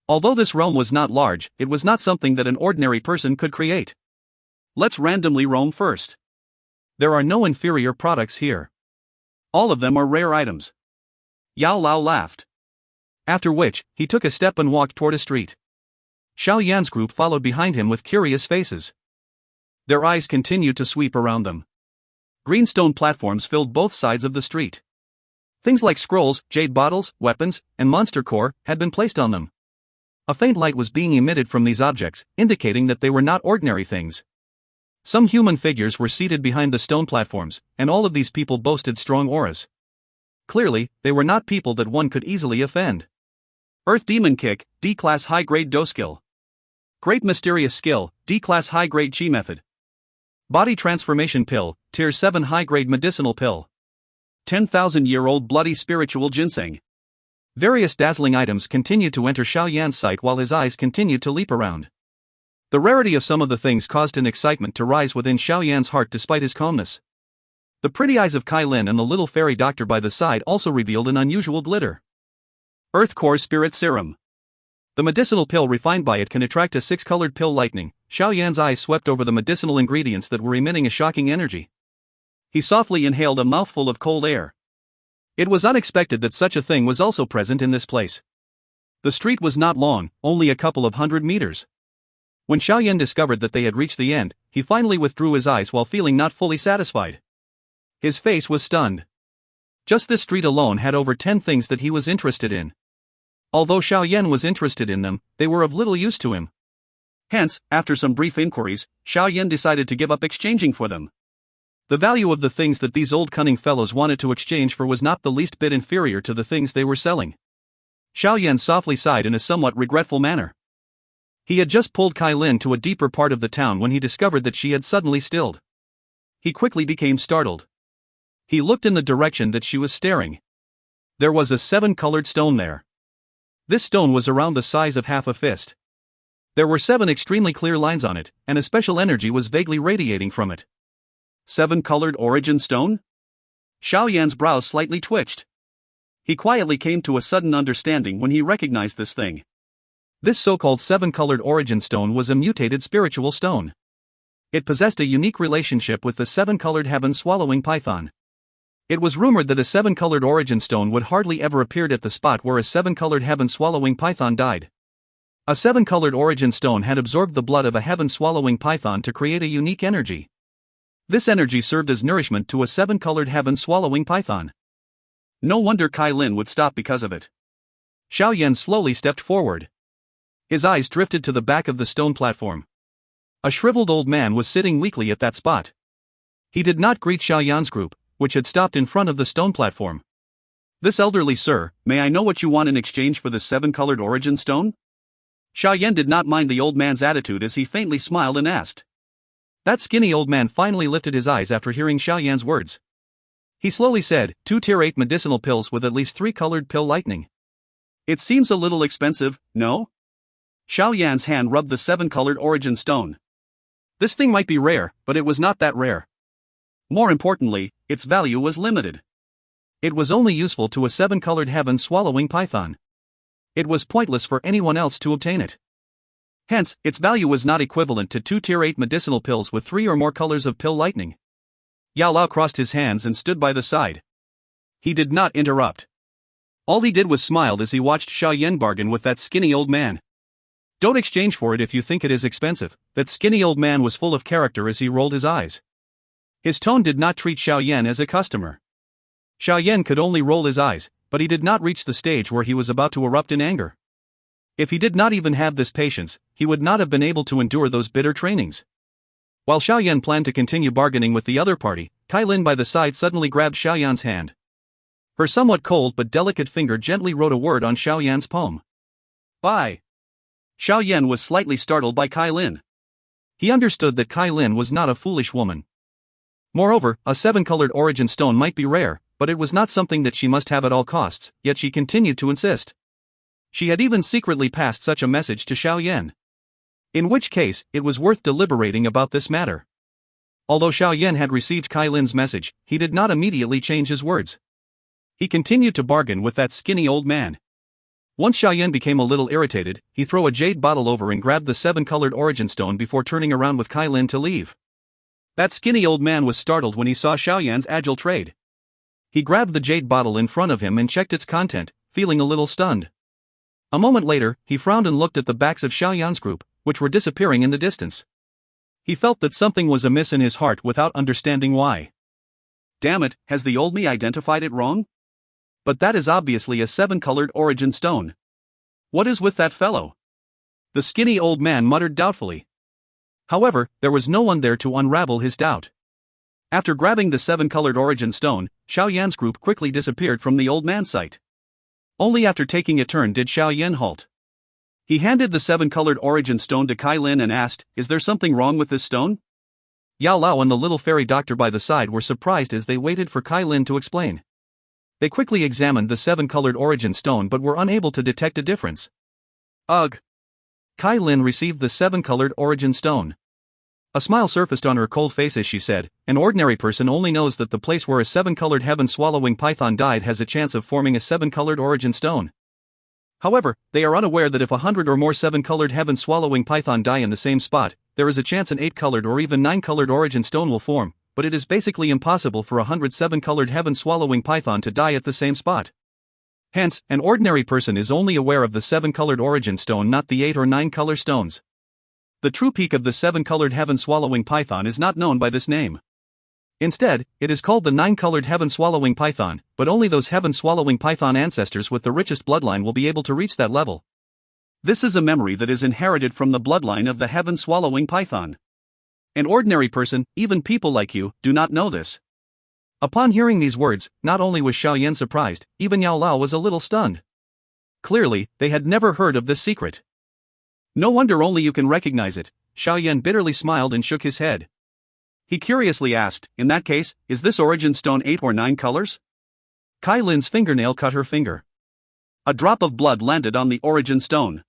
Although this realm was not large, it was not something that an ordinary person could create. Let's randomly roam first. There are no inferior products here. All of them are rare items. Yao Lao laughed. After which, he took a step and walked toward a street. Xiao Yan's group followed behind him with curious faces. Their eyes continued to sweep around them. Green stone platforms filled both sides of the street. Things like scrolls, jade bottles, weapons, and monster core had been placed on them. A faint light was being emitted from these objects, indicating that they were not ordinary things. Some human figures were seated behind the stone platforms, and all of these people boasted strong auras. Clearly, they were not people that one could easily offend. Earth Demon Kick, D-Class High-Grade Dou Skill. Great Mysterious Skill, D-Class High-Grade Qi Method. Body Transformation Pill, Tier 7 High-Grade Medicinal Pill. 10,000-year-old Bloody Spiritual Ginseng. Various dazzling items continued to enter Xiao Yan's sight while his eyes continued to leap around. The rarity of some of the things caused an excitement to rise within Xiao Yan's heart despite his calmness. The pretty eyes of Kai Lin and the little fairy doctor by the side also revealed an unusual glitter. Earth Core Spirit Serum. The medicinal pill refined by it can attract a 6-colored pill lightning. Xiao Yan's eyes swept over the medicinal ingredients that were emitting a shocking energy. He softly inhaled a mouthful of cold air. It was unexpected that such a thing was also present in this place. The street was not long, only a couple of 100 meters. When Xiao Yan discovered that they had reached the end, he finally withdrew his eyes while feeling not fully satisfied. His face was stunned. Just this street alone had over 10 things that he was interested in. Although Xiao Yan was interested in them, they were of little use to him. Hence, after some brief inquiries, Xiao Yan decided to give up exchanging for them. The value of the things that these old cunning fellows wanted to exchange for was not the least bit inferior to the things they were selling. Xiao Yan softly sighed in a somewhat regretful manner. He had just pulled Kai Lin to a deeper part of the town when he discovered that she had suddenly stilled. He quickly became startled. He looked in the direction that she was staring. There was a 7-colored stone there. This stone was around the size of half a fist. There were 7 extremely clear lines on it, and a special energy was vaguely radiating from it. 7-colored origin stone? Xiao Yan's brows slightly twitched. He quietly came to a sudden understanding when he recognized this thing. This so-called 7-colored origin stone was a mutated spiritual stone. It possessed a unique relationship with the 7-colored heaven-swallowing python. It was rumored that a 7-colored origin stone would hardly ever appear at the spot where a 7-colored heaven-swallowing python died. A 7-colored origin stone had absorbed the blood of a heaven-swallowing python to create a unique energy. This energy served as nourishment to a 7-colored heaven-swallowing python. No wonder Kai Lin would stop because of it. Xiao Yan slowly stepped forward. His eyes drifted to the back of the stone platform. A shriveled old man was sitting weakly at that spot. He did not greet Xiao Yan's group, which had stopped in front of the stone platform. "This elderly sir, may I know what you want in exchange for this 7-colored origin stone?" Xiao Yan did not mind the old man's attitude as he faintly smiled and asked. That skinny old man finally lifted his eyes after hearing Xiao Yan's words. He slowly said, 2 Tier 8 medicinal pills with at least 3-colored pill lightning. It seems a little expensive, no? Xiao Yan's hand rubbed the 7-colored origin stone. This thing might be rare, but it was not that rare. More importantly, its value was limited. It was only useful to a 7-colored heaven-swallowing python. It was pointless for anyone else to obtain it. Hence, its value was not equivalent to 2 Tier 8 medicinal pills with 3 or more colors of pill lightning. Yao Lao crossed his hands and stood by the side. He did not interrupt. All he did was smiled as he watched Xiao Yan bargain with that skinny old man. Don't exchange for it if you think it is expensive. That skinny old man was full of character as he rolled his eyes. His tone did not treat Xiao Yan as a customer. Xiao Yan could only roll his eyes, but he did not reach the stage where he was about to erupt in anger. If he did not even have this patience, he would not have been able to endure those bitter trainings. While Xiao Yan planned to continue bargaining with the other party, Kai Lin by the side suddenly grabbed Xiao Yan's hand. Her somewhat cold but delicate finger gently wrote a word on Xiao Yan's palm. "Bye." Xiao Yan was slightly startled by Kai Lin. He understood that Kai Lin was not a foolish woman. Moreover, a 7-colored origin stone might be rare, but it was not something that she must have at all costs, yet she continued to insist. She had even secretly passed such a message to Xiao Yan. In which case, it was worth deliberating about this matter. Although Xiao Yan had received Kai Lin's message, he did not immediately change his words. He continued to bargain with that skinny old man. Once Xiao Yan became a little irritated, he threw a jade bottle over and grabbed the 7-colored origin stone before turning around with Kai Lin to leave. That skinny old man was startled when he saw Xiao Yan's agile trade. He grabbed the jade bottle in front of him and checked its content, feeling a little stunned. A moment later, he frowned and looked at the backs of Xiao Yan's group, which were disappearing in the distance. He felt that something was amiss in his heart without understanding why.
Damn it, has the old me identified it wrong?
But that is obviously a 7-colored origin stone. What is with that fellow? The skinny old man muttered doubtfully. However, there was no one there to unravel his doubt. After grabbing the 7-colored origin stone, Xiao Yan's group quickly disappeared from the old man's sight. Only after taking a turn did Xiao Yan halt. He handed the 7-colored origin stone to Kai Lin and asked, "Is there something wrong with this stone?" Yao Lao and the little fairy doctor by the side were surprised as they waited for Kai Lin to explain. They quickly examined the 7-colored origin stone but were unable to detect a difference. Ugh! Kai Lin received the 7-colored origin stone. A smile surfaced on her cold face as she said, "An ordinary person only knows that the place where a 7-colored heaven-swallowing python died has a chance of forming a 7-colored origin stone. However, they are unaware that if 100 or more 7-colored heaven-swallowing python die in the same spot, there is a chance an 8-colored or even 9-colored origin stone will form, but it is basically impossible for 100 7-colored heaven-swallowing python to die at the same spot. Hence, an ordinary person is only aware of the 7-colored origin stone, not the 8 or 9-color stones. The true peak of the 7-colored heaven-swallowing python is not known by this name. Instead, it is called the 9-colored heaven-swallowing python, but only those heaven-swallowing python ancestors with the richest bloodline will be able to reach that level.
This is a memory that is inherited from the bloodline of the heaven-swallowing python. An ordinary person, even people like you, do not know this."
Upon hearing these words, not only was Xiao Yan surprised, even Yao Lao was a little stunned. Clearly, they had never heard of this secret.
"No wonder only you can recognize it," Xiao Yan bitterly smiled and shook his head. He curiously asked, "In that case, is this origin stone 8 or 9 colors?"
Kai Lin's fingernail cut her finger.
A drop of blood landed on the origin stone.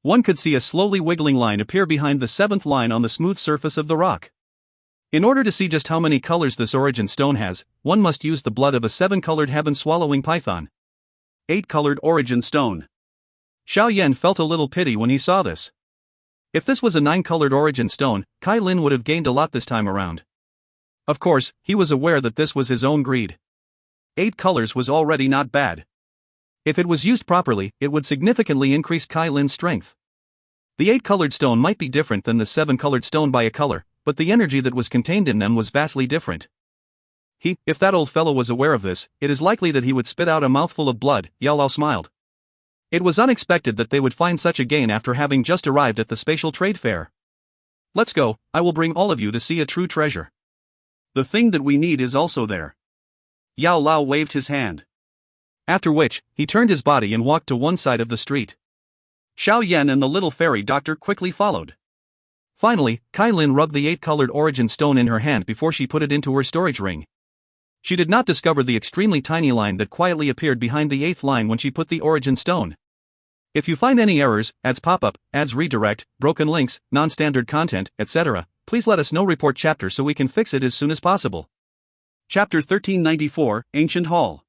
One could see a slowly wiggling line appear behind the 7th line on the smooth surface of the rock. In order to see just how many colors this origin stone has, one must use the blood of a 7-colored heaven-swallowing python.
8-colored origin stone.
Xiao Yan felt a little pity when he saw this. If this was a 9-colored origin stone, Kai Lin would have gained a lot this time around. Of course, he was aware that this was his own greed.
8 colors was already not bad.
If it was used properly, it would significantly increase Kai Lin's strength. The 8-colored stone might be different than the 7-colored stone by a color, but the energy that was contained in them was vastly different. If that old fellow was aware of this, it is likely that he would spit out a mouthful of blood. Yao Lao smiled. It was unexpected that they would find such a gain after having just arrived at the spatial trade fair. Let's go, I will bring all of you to see a true treasure.
The thing that we need is also there. Yao Lao waved his hand.
After which, he turned his body and walked to one side of the street.
Xiao Yan and the little fairy doctor quickly followed.
Finally, Kai Lin rubbed the 8-colored origin stone in her hand before she put it into her storage ring. She did not discover the extremely tiny line that quietly appeared behind the 8th line when she put the origin stone. If you find any errors, ads pop-up, ads redirect, broken links, non-standard content, etc., please let us know. Report chapter so we can fix it as soon as possible.
Chapter 1394, Ancient Hall.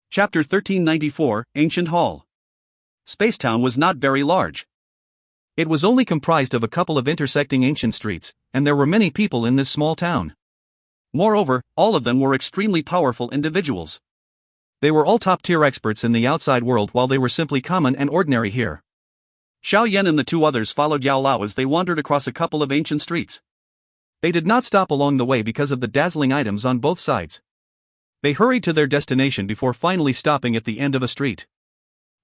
Chapter 1394, Ancient Hall. Spacetown was not very large.
It was only comprised of a couple of intersecting ancient streets, and there were many people in this small town.
Moreover, all of them were extremely powerful individuals.
They were all top-tier experts in the outside world while they were simply common and ordinary here.
Xiao Yan and the 2 others followed Yao Lao as they wandered across a couple of ancient streets.
They did not stop along the way because of the dazzling items on both sides. They hurried to their destination before finally stopping at the end of a street.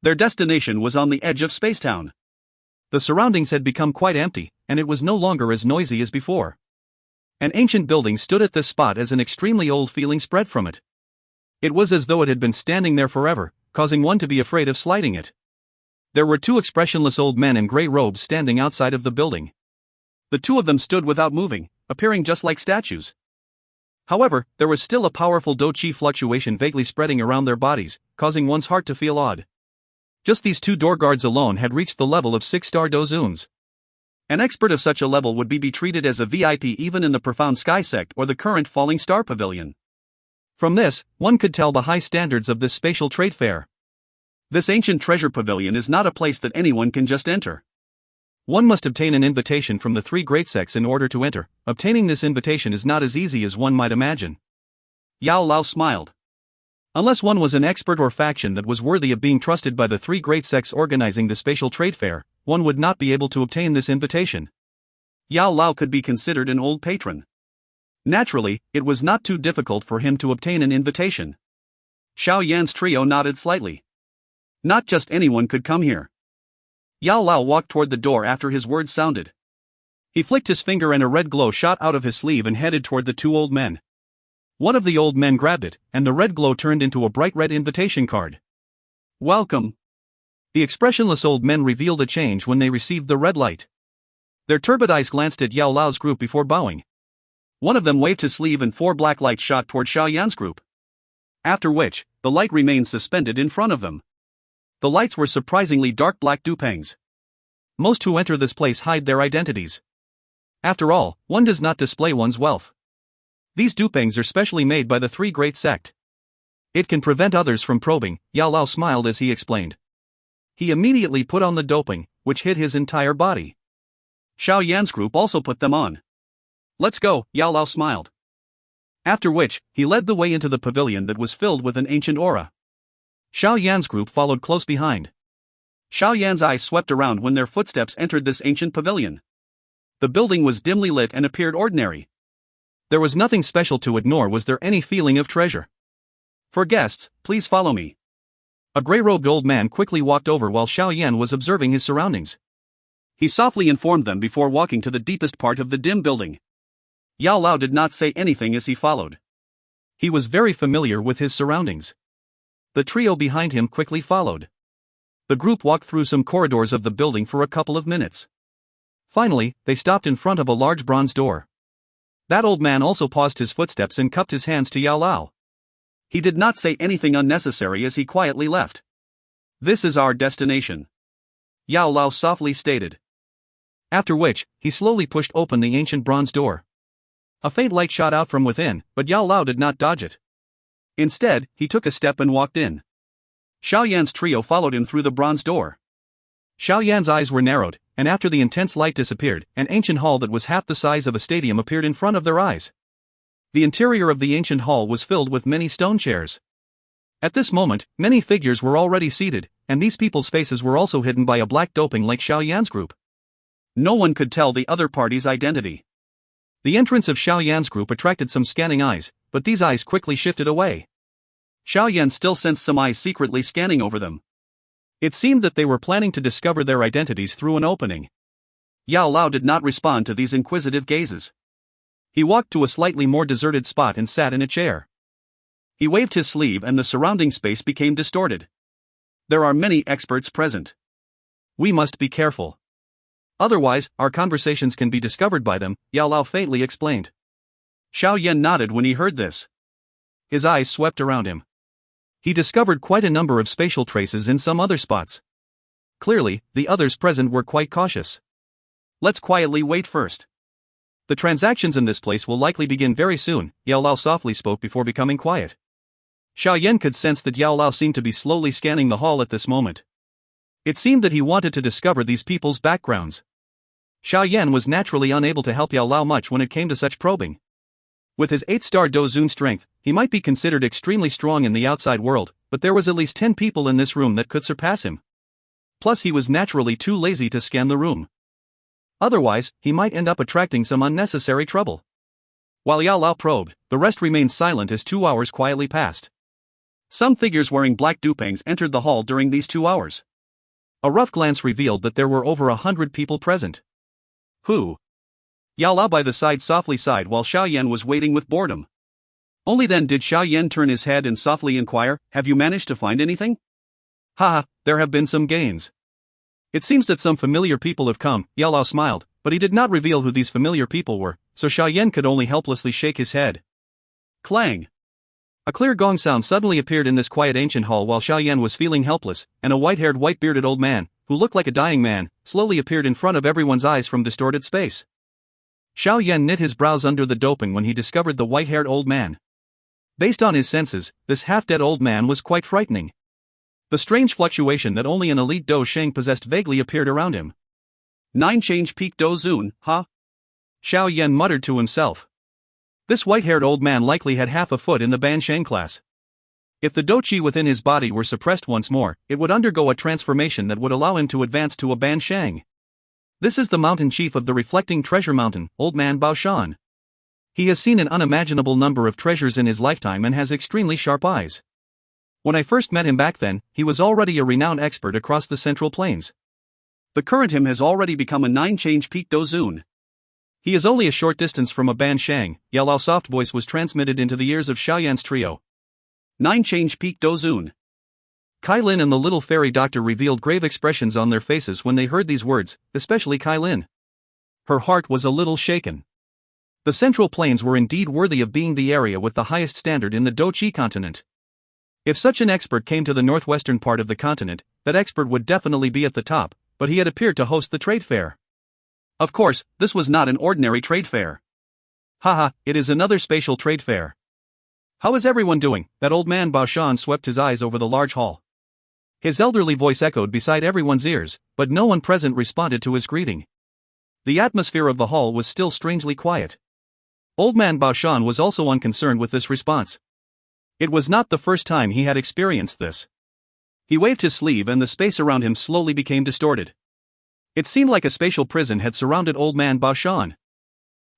Their destination was on the edge of Spacetown.
The surroundings had become quite empty, and it was no longer as noisy as before. An ancient building stood at this spot as an extremely old feeling spread from it. It was as though it had been standing there forever, causing one to be afraid of sliding it. There were 2 expressionless old men in gray robes standing outside of the building.
The 2 of them stood without moving, appearing just like statues.
However, there was still a powerful Dou Qi fluctuation vaguely spreading around their bodies, causing one's heart to feel awed. Just these 2 door guards alone had reached the level of 6-star Dozuns.
An expert of such a level would be treated as a VIP even in the Profound Sky Sect or the current Falling Star Pavilion.
From this, one could tell the high standards of this spatial trade fair.
This ancient treasure pavilion is not a place that anyone can just enter.
One must obtain an invitation from the 3 great sects in order to enter. Obtaining this invitation is not as easy as one might imagine.
Yao Lao smiled.
Unless one was an expert or faction that was worthy of being trusted by the three great sects organizing the spatial trade fair, one would not be able to obtain this invitation.
Yao Lao could be considered an old patron. Naturally, it was not too difficult for him to obtain an invitation. Xiao Yan's trio nodded slightly. Not just anyone could come here. Yao Lao walked toward the door after his words sounded. He flicked his finger and a red glow shot out of his sleeve and headed toward the two old men. One of the old men grabbed it, and the red glow turned into a bright red invitation card.
Welcome. The expressionless old men revealed a change when they received the red light. Their turbid eyes glanced at Yao Lao's group before bowing.
One of them waved his sleeve and 4 black lights shot toward Xiao Yan's group. After which, the light remained suspended in front of them. The lights were surprisingly dark black dupangs.
Most who enter this place hide their identities. After all, one does not display one's wealth. These dupangs are specially made by the three great sect. It can prevent others from probing, Yao Lao smiled as he explained. He immediately put on the doping, which hid his entire body.
Xiao Yan's group also put them on. Let's go, Yao Lao smiled. After which, he led the way into the pavilion that was filled with an ancient aura.
Xiao Yan's group followed close behind.
Xiao Yan's eyes swept around when their footsteps entered this ancient pavilion. The building was dimly lit and appeared ordinary.
There was nothing special to it, nor was there any feeling of treasure.
For guests, please follow me.
A gray-robed old man quickly walked over while Xiao Yan was observing his surroundings.
He softly informed them before walking to the deepest part of the dim building. Yao Lao did not say anything as he followed.
He was very familiar with his surroundings. The trio behind him quickly followed. The group walked through some corridors of the building for a couple of minutes. Finally, they stopped in front of a large bronze door. That old man also paused his footsteps and cupped his hands to Yao Lao.
He did not say anything unnecessary as he quietly left. This is our destination, Yao Lao softly stated.
After which, he slowly pushed open the ancient bronze door. A faint light shot out from within, but Yao Lao did not dodge it.
Instead, he took a step and walked in. Xiao Yan's trio followed him through the bronze door.
Xiao Yan's eyes were narrowed, and after the intense light disappeared, an ancient hall that was half the size of a stadium appeared in front of their eyes. The interior of the ancient hall was filled with many stone chairs. At this moment, many figures were already seated, and these people's faces were also hidden by a black doping like Xiao Yan's group.
No one could tell the other party's identity.
The entrance of Xiao Yan's group attracted some scanning eyes, but these eyes quickly shifted away.
Xiao Yan still sensed some eyes secretly scanning over them.
It seemed that they were planning to discover their identities through an opening.
Yao Lao did not respond to these inquisitive gazes. He walked to a slightly more deserted spot and sat in a chair. He waved his sleeve and the surrounding space became distorted. There are many experts present.
We must be careful. Otherwise, our conversations can be discovered by them, Yao Lao faintly explained.
Xiao Yan nodded when he heard this.
His eyes swept around him. He discovered quite a number of spatial traces in some other spots. Clearly, the others present were quite cautious.
Let's quietly wait first.
The transactions in this place will likely begin very soon, Yao Lao softly spoke before becoming quiet. Xiao Yan could sense that Yao Lao seemed to be slowly scanning the hall at this moment. It seemed that he wanted to discover these people's backgrounds. Xiao Yan was naturally unable to help Yao Lao much when it came to such probing. With his 8-star Dou Qi strength, he might be considered extremely strong in the outside world, but there was at least 10 people in this room that could surpass him. Plus he was naturally too lazy to scan the room. Otherwise, he might end up attracting some unnecessary trouble. While Yao Lao probed, the rest remained silent as 2 hours quietly passed.
Some figures wearing black dupangs entered the hall during these 2 hours.
A rough glance revealed that there were over 100 people present.
Who? Yao Lao by the side softly sighed while Xiao Yan was waiting with boredom. Only then did Xiao Yan turn his head and softly inquire, "Have you managed to find anything?"
Haha, there have been some gains. It seems that some familiar people have come, Yao Lao smiled, but he did not reveal who these familiar people were, so Xiao Yan could only helplessly shake his head.
Clang!
A clear gong sound suddenly appeared in this quiet ancient hall while Xiao Yan was feeling helpless, and a white-haired white-bearded old man, who looked like a dying man, slowly appeared in front of everyone's eyes from distorted space. Xiao Yan knit his brows under the doping when he discovered the white-haired old man. Based on his senses, this half-dead old man was quite frightening. The strange fluctuation that only an elite Dou Sheng possessed vaguely appeared around him.
9 change peak Dou Zun, huh?
Xiao Yan muttered to himself. This white-haired old man likely had half a foot in the Ban Sheng class. If the Dou Qi within his body were suppressed once more, it would undergo a transformation that would allow him to advance to a Ban Shang. This is the mountain chief of the Reflecting Treasure Mountain, Old Man Bao Shan. He has seen an unimaginable number of treasures in his lifetime and has extremely sharp eyes. When I first met him back then, he was already a renowned expert across the Central Plains.
The current him has already become a 9-change peak Dozun.
He is only a short distance from a Ban Shang. Yalao's soft voice was transmitted into the ears of Xiao Yan's trio.
9-change peak Dozun.
Kai Lin and the little fairy doctor revealed grave expressions on their faces when they heard these words, especially Kai Lin. Her heart was a little shaken. The Central Plains were indeed worthy of being the area with the highest standard in the Dou Qi continent. If such an expert came to the northwestern part of the continent, that expert would definitely be at the top, but he had appeared to host the trade fair.
Of course, this was not an ordinary trade fair.
Haha, it is another spatial trade fair. How is everyone doing? That old man Bao Shan swept his eyes over the large hall. His elderly voice echoed beside everyone's ears, but no one present responded to his greeting. The atmosphere of the hall was still strangely quiet. Old man Bao Shan was also unconcerned with this response. It was not the first time he had experienced this. He waved his sleeve and the space around him slowly became distorted. It seemed like a spatial prison had surrounded old man Bao Shan.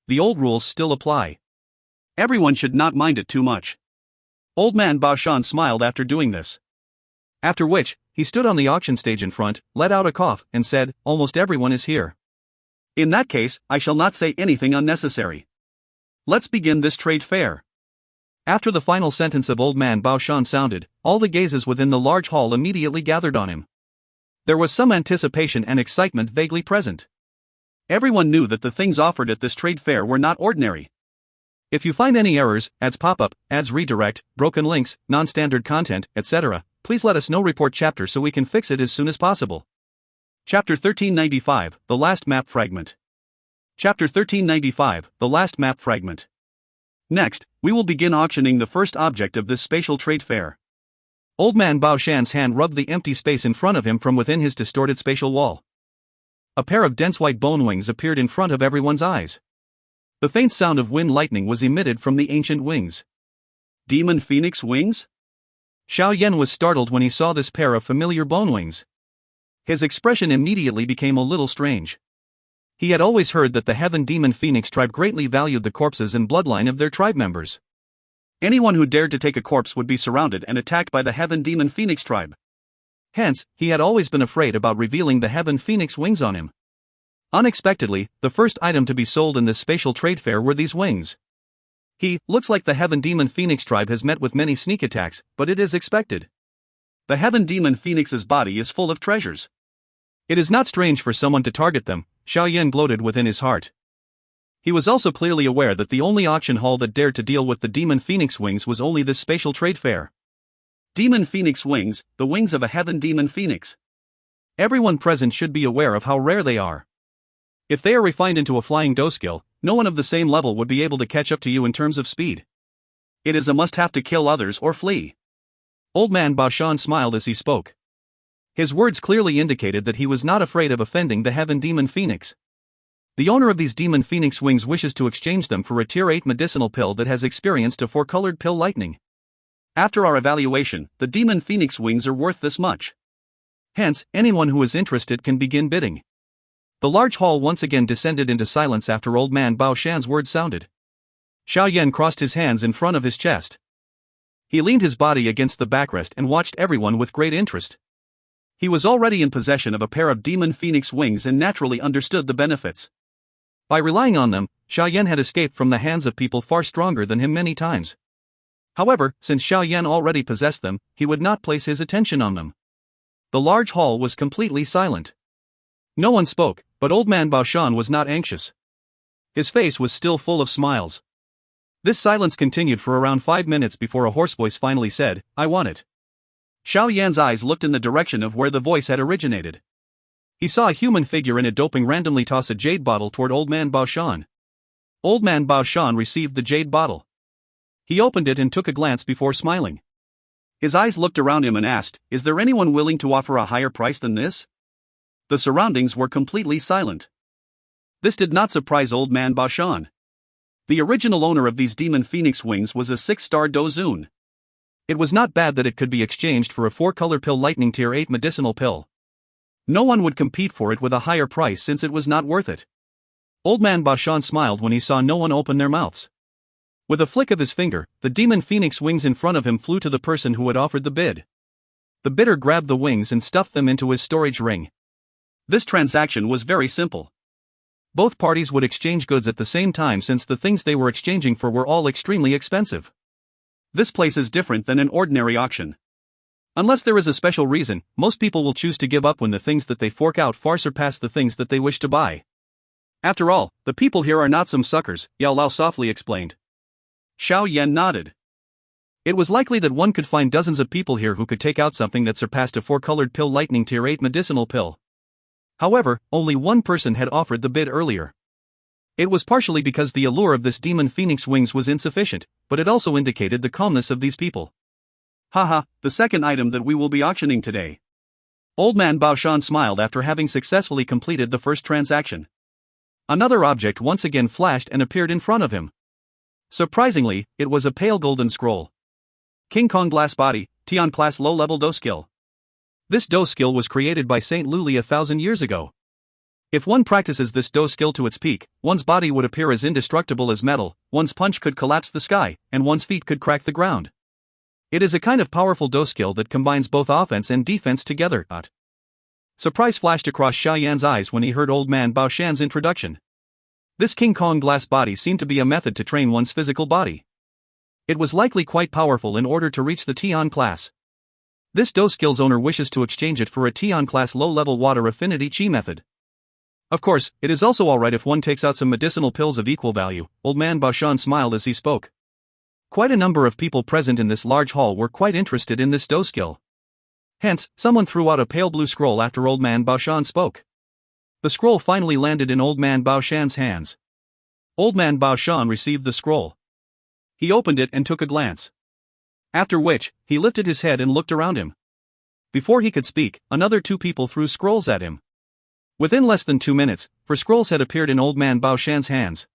The old rules still apply.
Everyone should not mind it too much.
Old man Bao Shan smiled after doing this. After which, he stood on the auction stage in front, let out a cough, and said, "Almost everyone is here.
In that case, I shall not say anything unnecessary. Let's begin this trade fair."
After the final sentence of old man Bao Shan sounded, all the gazes within the large hall immediately gathered on him. There was some anticipation and excitement vaguely present.
Everyone knew that the things offered at this trade fair were not ordinary.
If you find any errors, ads pop-up, ads redirect, broken links, non-standard content, etc., please let us know. Report chapter so we can fix it as soon as possible.
Chapter 1395, The Last Map Fragment. Chapter 1395, The Last Map Fragment. Next, we will begin auctioning the first object of this spatial trade fair.
Old man Bao Shan's hand rubbed the empty space in front of him from within his distorted spatial wall. A pair of dense white bone wings appeared in front of everyone's eyes. The faint sound of wind lightning was emitted from the ancient wings.
Demon phoenix wings?
Xiao Yan was startled when he saw this pair of familiar bone wings. His expression immediately became a little strange. He had always heard that the Heaven Demon Phoenix tribe greatly valued the corpses and bloodline of their tribe members.
Anyone who dared to take a corpse would be surrounded and attacked by the Heaven Demon Phoenix tribe.
Hence, he had always been afraid about revealing the Heaven Phoenix wings on him. Unexpectedly, the first item to be sold in this spatial trade fair were these wings. Looks like the Heaven Demon Phoenix tribe has met with many sneak attacks, but it is expected.
The Heaven Demon Phoenix's body is full of treasures.
It is not strange for someone to target them, Xiao Yan gloated within his heart. He was also clearly aware that the only auction hall that dared to deal with the Demon Phoenix wings was only this spatial trade fair.
Demon Phoenix wings, the wings of a Heaven Demon Phoenix.
Everyone present should be aware of how rare they are. If they are refined into a flying Dou skill, no one of the same level would be able to catch up to you in terms of speed.
It is a must-have to kill others or flee.
Old man Bao Shan smiled as he spoke. His words clearly indicated that he was not afraid of offending the Heaven Demon Phoenix. The owner of these Demon Phoenix wings wishes to exchange them for a Tier 8 medicinal pill that has experienced a 4-colored pill lightning.
After our evaluation, the Demon Phoenix wings are worth this much.
Hence, anyone who is interested can begin bidding. The large hall once again descended into silence after old man Bao Shan's words sounded. Xiao Yan crossed his hands in front of his chest. He leaned his body against the backrest and watched everyone with great interest.
He was already in possession of a pair of Demon Phoenix wings and naturally understood the benefits.
By relying on them, Xiao Yan had escaped from the hands of people far stronger than him many times. However, since Xiao Yan already possessed them, he would not place his attention on them. The large hall was completely silent. No one spoke, but old man Bao Shan was not anxious. His face was still full of smiles. This silence continued for around 5 minutes before a hoarse voice finally said, "I want it."
Xiao Yan's eyes looked in the direction of where the voice had originated.
He saw a human figure in a doping randomly toss a jade bottle toward old man Bao Shan. Old man Bao Shan received the jade bottle. He opened it and took a glance before smiling.
His eyes looked around him and asked, "Is there anyone willing to offer a higher price than this?" The surroundings were completely silent. This did not surprise old man Bao Shan. The original owner of these Demon Phoenix wings was a 6-star Dozun.
It was not bad that it could be exchanged for a 4-color pill lightning tier 8 medicinal pill. No one would compete for it with a higher price since it was not worth it. Old man Bashan smiled when he saw no one open their mouths. With a flick of his finger, the demon phoenix wings in front of him flew to the person who had offered the bid. The bidder grabbed the wings and stuffed them into his storage ring. This transaction was very simple. Both parties would exchange goods at the same time since the things they were exchanging for were all extremely expensive. This place is different than an ordinary auction. Unless there is a special reason, most people will choose to give up when the things that they fork out far surpass the things that they wish to buy. After all, the people here are not some suckers, Yao Lao softly explained. Xiao Yan nodded. It was likely that one could find dozens of people here who could take out something that surpassed a 4-colored pill lightning tier 8 medicinal pill. However, only one person had offered the bid earlier. It was partially because the allure of this demon phoenix wings was insufficient, but it also indicated the calmness of these people. Haha, the second item that we will be auctioning today. Old man Baoshan smiled after having successfully completed the first transaction. Another object once again flashed and appeared in front of him. Surprisingly, it was a pale golden scroll. King Kong Glass Body, Tian Class Low-Level Dou Skill. This Dou skill was created by Saint Luli 1,000 years ago. If one practices this Dou skill to its peak, one's body would appear as indestructible as metal, one's punch could collapse the sky, and one's feet could crack the ground. It is a kind of powerful Dou skill that combines both offense and defense together. Surprise flashed across Xiao Yan's eyes when he heard old man Baoshan's introduction. This King Kong Glass Body seemed to be a method to train one's physical body. It was likely quite powerful in order to reach the Tian class. This Dou skill's owner wishes to exchange it for a Tian class low-level water affinity chi method. Of course, it is also alright if one takes out some medicinal pills of equal value, old man Baoshan smiled as he spoke. Quite a number of people present in this large hall were quite interested in this Dou skill. Hence, someone threw out a pale blue scroll after old man Baoshan spoke. The scroll finally landed in old man Baoshan's hands. Old man Baoshan received the scroll. He opened it and took a glance. After which, he lifted his head and looked around him. Before he could speak, another 2 people threw scrolls at him. Within less than 2 minutes, 4 scrolls had appeared in old man Baoshan's hands.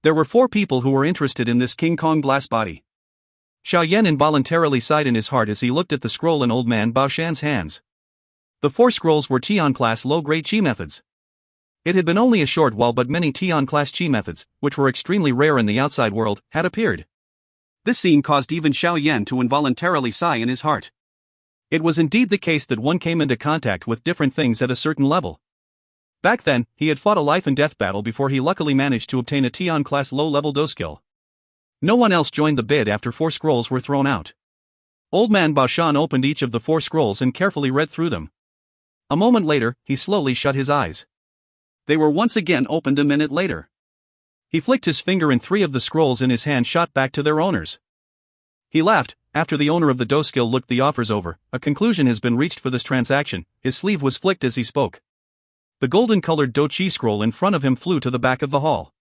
There were 4 people who were interested in this King Kong Glass Body. Xiao Yan involuntarily sighed in his heart as he looked at the scroll in old man Baoshan's hands. The 4 scrolls were Tian class low-grade chi methods. It had been only a short while but many Tian class chi methods, which were extremely rare in the outside world, had appeared. This scene caused even Xiao Yan to involuntarily sigh in his heart. It was indeed the case that one came into contact with different things at a certain level. Back then, he had fought a life-and-death battle before he luckily managed to obtain a Tian class low-level Dou skill. No one else joined the bid after 4 scrolls were thrown out. Old man Baoshan opened each of the 4 scrolls and carefully read through them. A moment later, he slowly shut his eyes. They were once again opened a minute later. He flicked his finger and 3 of the scrolls in his hand shot back to their owners. He laughed. After the owner of the Dou skill looked the offers over, a conclusion has been reached for this transaction. His sleeve was flicked as he spoke. The golden-colored Dou Qi scroll in front of him flew to the back of the hall.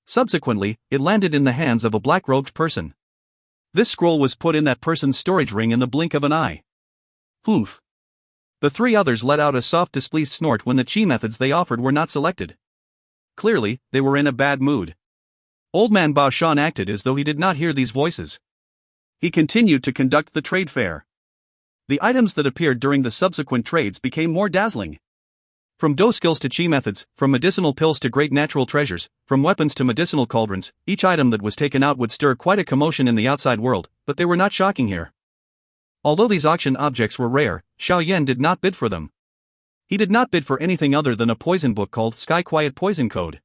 Subsequently, it landed in the hands of a black-robed person. This scroll was put in that person's storage ring in the blink of an eye. Poof. The 3 others let out a soft displeased snort when the chi methods they offered were not selected. Clearly, they were in a bad mood. Old man Baoshan acted as though he did not hear these voices. He continued to conduct the trade fair. The items that appeared during the subsequent trades became more dazzling. From Dou skills to chi methods, from medicinal pills to great natural treasures, from weapons to medicinal cauldrons, each item that was taken out would stir quite a commotion in the outside world, but they were not shocking here. Although these auction objects were rare, Xiao Yan did not bid for them. He did not bid for anything other than a poison book called Sky Quiet Poison Code.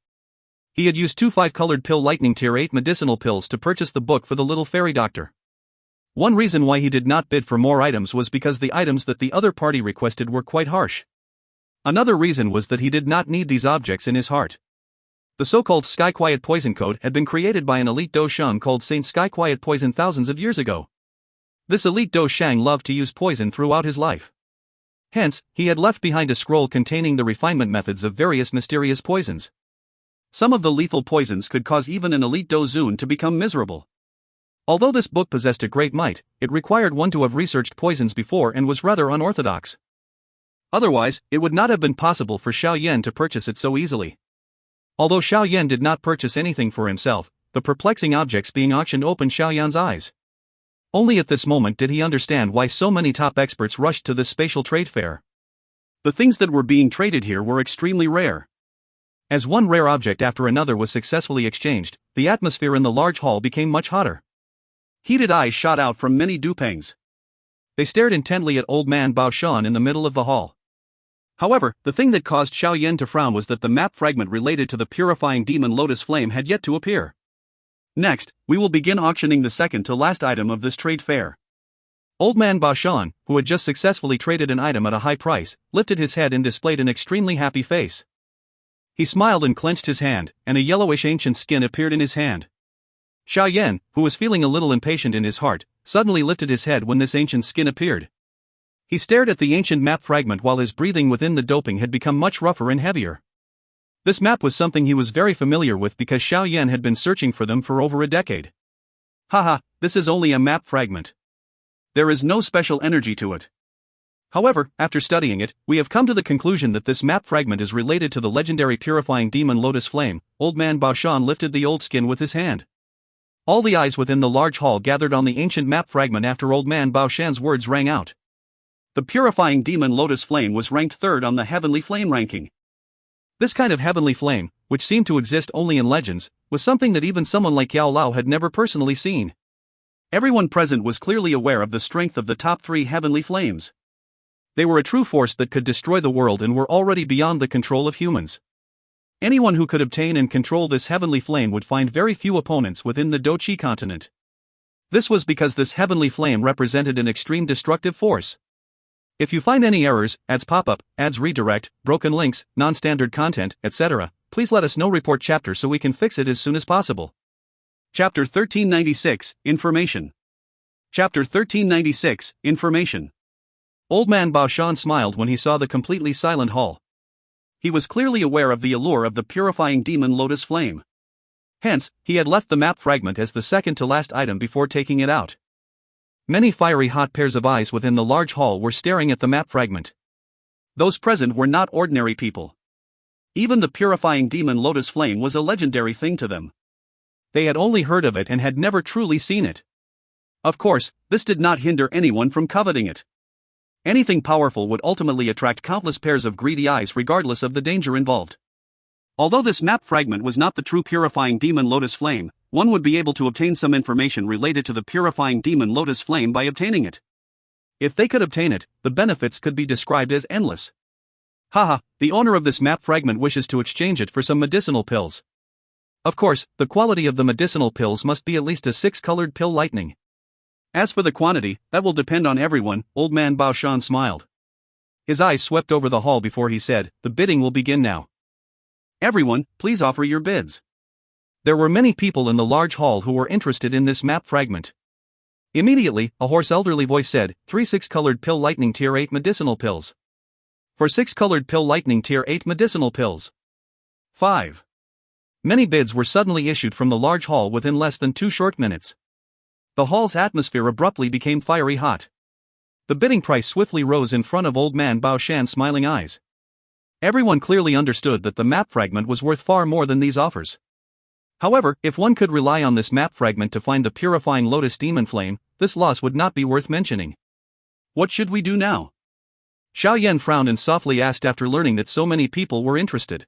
He had used 2 5-colored pill lightning tier 8 medicinal pills to purchase the book for the little fairy doctor. One reason why he did not bid for more items was because the items that the other party requested were quite harsh. Another reason was that he did not need these objects in his heart. The so-called Sky Quiet Poison Code had been created by an elite Dou Shang called Saint Sky Quiet Poison thousands of years ago. This elite Dou Shang loved to use poison throughout his life. Hence, he had left behind a scroll containing the refinement methods of various mysterious poisons. Some of the lethal poisons could cause even an elite Dou Zun to become miserable. Although this book possessed a great might, it required one to have researched poisons before and was rather unorthodox. Otherwise, it would not have been possible for Xiao Yan to purchase it so easily. Although Xiao Yan did not purchase anything for himself, the perplexing objects being auctioned opened Xiao Yan's eyes. Only at this moment did he understand why so many top experts rushed to this spatial trade fair.
The things that were being traded here were extremely rare.
As one rare object after another was successfully exchanged, the atmosphere in the large hall became much hotter.
Heated eyes shot out from many Dupangs.
They stared intently at old man Bao Shan in the middle of the hall.
However, the thing that caused Xiao Yan to frown was that the map fragment related to the purifying demon lotus flame had yet to appear. Next, we will begin auctioning the second to last item of this trade fair.
Old man Bao Shan, who had just successfully traded an item at a high price, lifted his head and displayed an extremely happy face. He smiled and clenched his hand, and a yellowish ancient skin appeared in his hand. Xiao Yan, who was feeling a little impatient in his heart, suddenly lifted his head when this ancient skin appeared. He stared at the ancient map fragment while his breathing within the doping had become much rougher and heavier. This map was something he was very familiar with because Xiao Yan had been searching for them for over a decade.
Haha, this is only a map fragment. There is no special energy to it.
However, after studying it, we have come to the conclusion that this map fragment is related to the legendary purifying demon lotus flame. Old man Bao Shan lifted the old skin with his hand. All the eyes within the large hall gathered on the ancient map fragment after old man Bao Shan's words rang out.
The purifying demon lotus flame was ranked third on the heavenly flame ranking.
This kind of heavenly flame, which seemed to exist only in legends, was something that even someone like Yao Lao had never personally seen.
Everyone present was clearly aware of the strength of the top three heavenly flames.
They were a true force that could destroy the world and were already beyond the control of humans. Anyone who could obtain and control this heavenly flame would find very few opponents within the Dou Qi continent. This was because this heavenly flame represented an extreme destructive force. If you find any errors, ads pop up, ads redirect, broken links, non-standard content, etc., please let us know. Report chapter so we can fix it as soon as possible.
Chapter 1396, Information. Chapter 1396, Information.
Old man Bao Shan smiled when he saw the completely silent hall.
He was clearly aware of the allure of the purifying demon lotus flame.
Hence, he had left the map fragment as the second to last item before taking it out. Many fiery hot pairs of eyes within the large hall were staring at the map fragment.
Those present were not ordinary people. Even the purifying demon lotus flame was a legendary thing to them.
They had only heard of it and had never truly seen it.
Of course, this did not hinder anyone from coveting it. Anything powerful would ultimately attract countless pairs of greedy eyes regardless of the danger involved. Although this map fragment was not the true purifying demon lotus flame, one would be able to obtain some information related to the purifying demon lotus flame by obtaining it.
If they could obtain it, the benefits could be described as endless. Haha, the owner of this map fragment wishes to exchange it for some medicinal pills. Of course, the quality of the medicinal pills must be at least a 6-colored pill lightning.
As for the quantity, that will depend on everyone. Old man Bao Shan smiled.
His eyes swept over the hall before he said, "The bidding will begin now.
Everyone, please offer your bids."
There were many people in the large hall who were interested in this map fragment. Immediately, a hoarse elderly voice said, 3 6-colored pill lightning tier 8 medicinal pills. For 6-colored pill lightning tier 8 medicinal pills.
5.
Many bids were suddenly issued from the large hall within less than 2 short minutes. The hall's atmosphere abruptly became fiery hot. The bidding price swiftly rose in front of old man Bao Shan's smiling eyes. Everyone clearly understood that the map fragment was worth far more than these offers. However, if one could rely on this map fragment to find the purifying lotus demon flame, this loss would not be worth mentioning.
What should we do now?
Xiao Yan frowned and softly asked after learning that so many people were interested.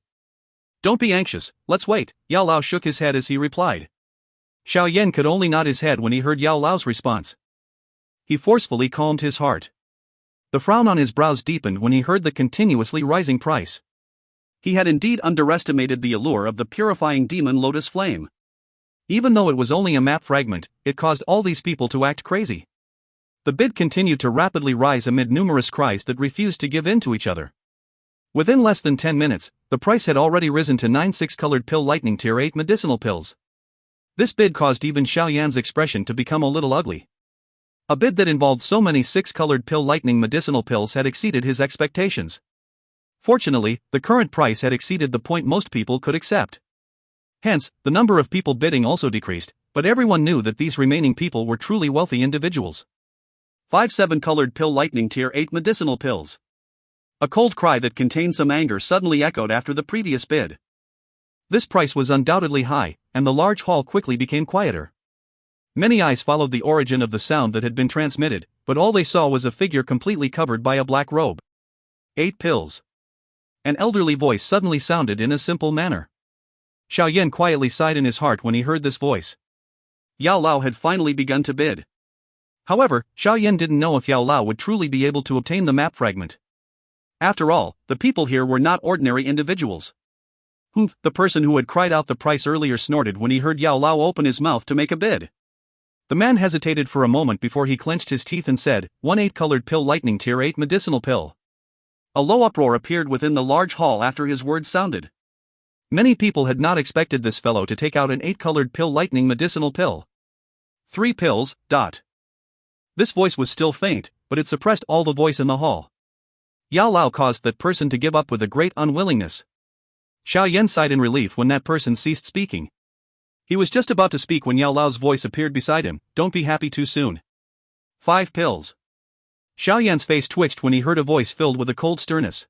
Don't be anxious, let's wait.
Yao Lao shook his head as he replied. Xiao Yan could only nod his head when he heard Yao Lao's response. He forcefully calmed his heart. The frown on his brows deepened when he heard the continuously rising price.
He had indeed underestimated the allure of the purifying demon lotus flame.
Even though it was only a map fragment, it caused all these people to act crazy. The bid continued to rapidly rise amid numerous cries that refused to give in to each other. Within less than 10 minutes, the price had already risen to 9 6-colored pill lightning tier 8 medicinal pills. This bid caused even Xiao Yan's expression to become a little ugly. A bid that involved so many 6-colored pill lightning medicinal pills had exceeded his expectations. Fortunately, the current price had exceeded the point most people could accept. Hence, the number of people bidding also decreased, but everyone knew that these remaining people were truly wealthy individuals.
5 7-colored pill lightning tier 8 medicinal pills. A cold cry that contained some anger suddenly echoed after the previous bid.
This price was undoubtedly high, and the large hall quickly became quieter. Many eyes followed the origin of the sound that had been transmitted, but all they saw was a figure completely covered by a black robe. 8 pills. An elderly voice suddenly sounded in a simple manner. Xiao Yan quietly sighed in his heart when he heard this voice. Yao Lao had finally begun to bid. However, Xiao Yan didn't know if Yao Lao would truly be able to obtain the map fragment. After all, the people here were not ordinary individuals. Humph, the person who had cried out the price earlier snorted when he heard Yao Lao open his mouth to make a bid. The man hesitated for a moment before he clenched his teeth and said, 1 8-colored pill lightning tier 8 medicinal pill. A low uproar appeared within the large hall after his words sounded. Many people had not expected this fellow to take out an 8-colored pill lightning medicinal pill. 3 pills. This voice was still faint, but it suppressed all the voice in the hall. Yao Lao caused that person to give up with a great unwillingness. Xiao Yan sighed in relief when that person ceased speaking. He was just about to speak when Yao Lao's voice appeared beside him. Don't be happy too soon. 5 pills. Xiao Yan's face twitched when he heard a voice filled with a cold sternness.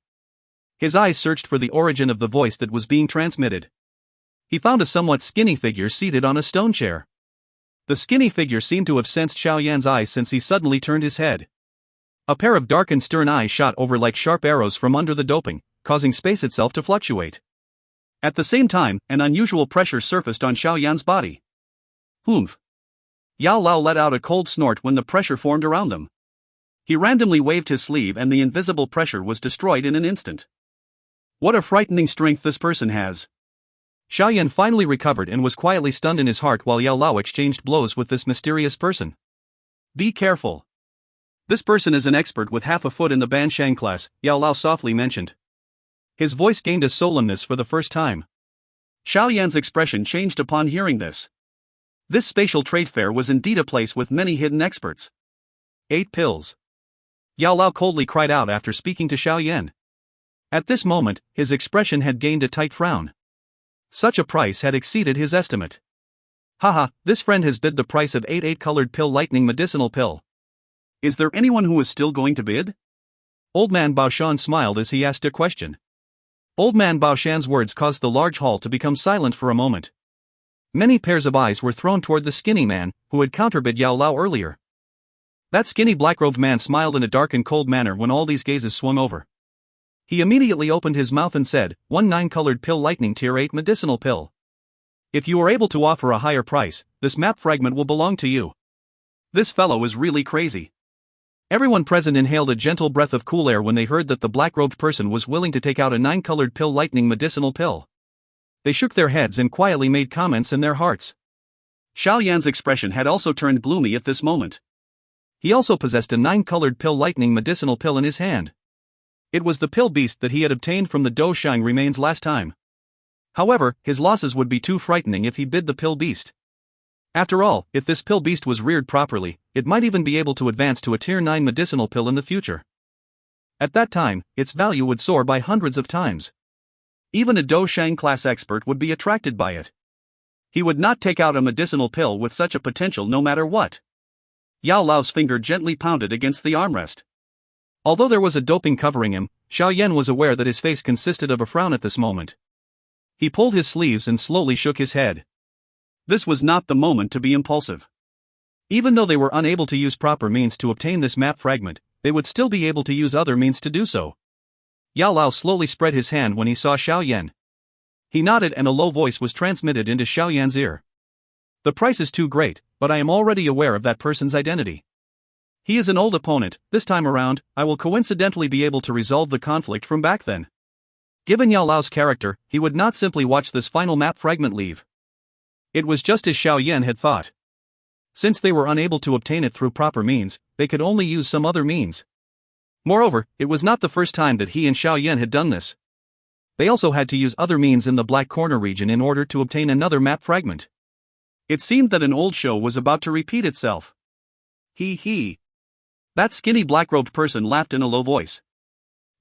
His eyes searched for the origin of the voice that was being transmitted. He found a somewhat skinny figure seated on a stone chair. The skinny figure seemed to have sensed Xiao Yan's eyes since he suddenly turned his head. A pair of dark and stern eyes shot over like sharp arrows from under the doping, causing space itself to fluctuate. At the same time, an unusual pressure surfaced on Xiao Yan's body. Humph. Yao Lao let out a cold snort when the pressure formed around them. He randomly waved his sleeve and the invisible pressure was destroyed in an instant. What a frightening strength this person has. Xiao Yan finally recovered and was quietly stunned in his heart while Yao Lao exchanged blows with this mysterious person. Be careful. This person is an expert with half a foot in the Banshang class, Yao Lao softly mentioned. His voice gained a solemnness for the first time. Xiao Yan's expression changed upon hearing this. This spatial trade fair was indeed a place with many hidden experts. 8 pills. Yao Lao coldly cried out after speaking to Xiao Yan. At this moment, his expression had gained a tight frown. Such a price had exceeded his estimate. Haha, this friend has bid the price of 8 8-colored pill lightning medicinal pill. Is there anyone who is still going to bid? Old man Baoshan smiled as he asked a question. Old man Baoshan's words caused the large hall to become silent for a moment. Many pairs of eyes were thrown toward the skinny man, who had counterbid Yao Lao earlier. That skinny black-robed man smiled in a dark and cold manner when all these gazes swung over. He immediately opened his mouth and said, 1 9-colored pill lightning tier 8 medicinal pill. If you are able to offer a higher price, this map fragment will belong to you. This fellow is really crazy. Everyone present inhaled a gentle breath of cool air when they heard that the black-robed person was willing to take out a 9-colored pill lightning medicinal pill. They shook their heads and quietly made comments in their hearts. Xiao Yan's expression had also turned gloomy at this moment. He also possessed a 9-colored pill lightning medicinal pill in his hand. It was the pill beast that he had obtained from the Dou Qi remains last time. However, his losses would be too frightening if he bid the pill beast. After all, if this pill beast was reared properly, it might even be able to advance to a tier 9 medicinal pill in the future. At that time, its value would soar by hundreds of times. Even a Dou Qi class expert would be attracted by it. He would not take out a medicinal pill with such a potential no matter what. Yao Lao's finger gently pounded against the armrest. Although there was a doping covering him, Xiao Yan was aware that his face consisted of a frown at this moment. He pulled his sleeves and slowly shook his head. This was not the moment to be impulsive. Even though they were unable to use proper means to obtain this map fragment, they would still be able to use other means to do so. Yao Lao slowly spread his hand when he saw Xiao Yan. He nodded and a low voice was transmitted into Xiao Yan's ear. The price is too great, but I am already aware of that person's identity. He is an old opponent. This time around, I will coincidentally be able to resolve the conflict from back then. Given Yao Lao's character, he would not simply watch this final map fragment leave. It was just as Xiao Yan had thought. Since they were unable to obtain it through proper means, they could only use some other means. Moreover, it was not the first time that he and Xiao Yan had done this. They also had to use other means in the Black Corner region in order to obtain another map fragment. It seemed that an old show was about to repeat itself. He. That skinny black-robed person laughed in a low voice.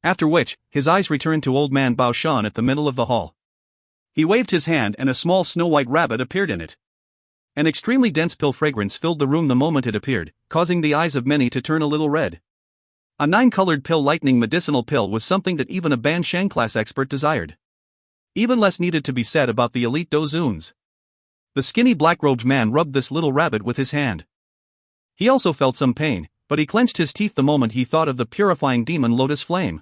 After which, his eyes returned to old man Baoshan at the middle of the hall. He waved his hand and a small snow-white rabbit appeared in it. An extremely dense pill fragrance filled the room the moment it appeared, causing the eyes of many to turn a little red. A 9-colored pill lightning medicinal pill was something that even a Banshang class expert desired. Even less needed to be said about the elite Dozuns. The skinny black-robed man rubbed this little rabbit with his hand. He also felt some pain, but he clenched his teeth the moment he thought of the purifying demon lotus flame.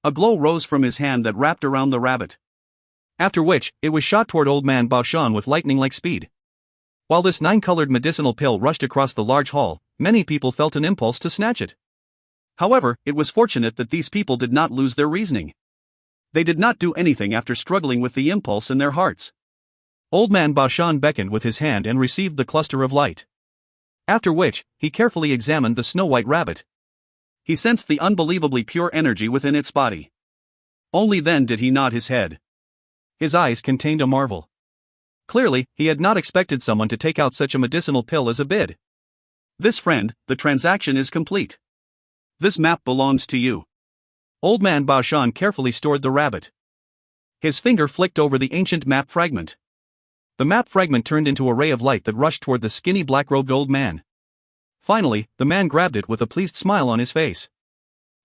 A glow rose from his hand that wrapped around the rabbit. After which, it was shot toward old man Baoshan with lightning-like speed. While this 9-colored medicinal pill rushed across the large hall, many people felt an impulse to snatch it. However, it was fortunate that these people did not lose their reasoning. They did not do anything after struggling with the impulse in their hearts. Old man Baoshan beckoned with his hand and received the cluster of light. After which, he carefully examined the snow-white rabbit. He sensed the unbelievably pure energy within its body. Only then did he nod his head. His eyes contained a marvel. Clearly, he had not expected someone to take out such a medicinal pill as a bid. This friend, the transaction is complete. This map belongs to you. Old man Baoshan carefully stored the rabbit. His finger flicked over the ancient map fragment. The map fragment turned into a ray of light that rushed toward the skinny black-robed old man. Finally, the man grabbed it with a pleased smile on his face.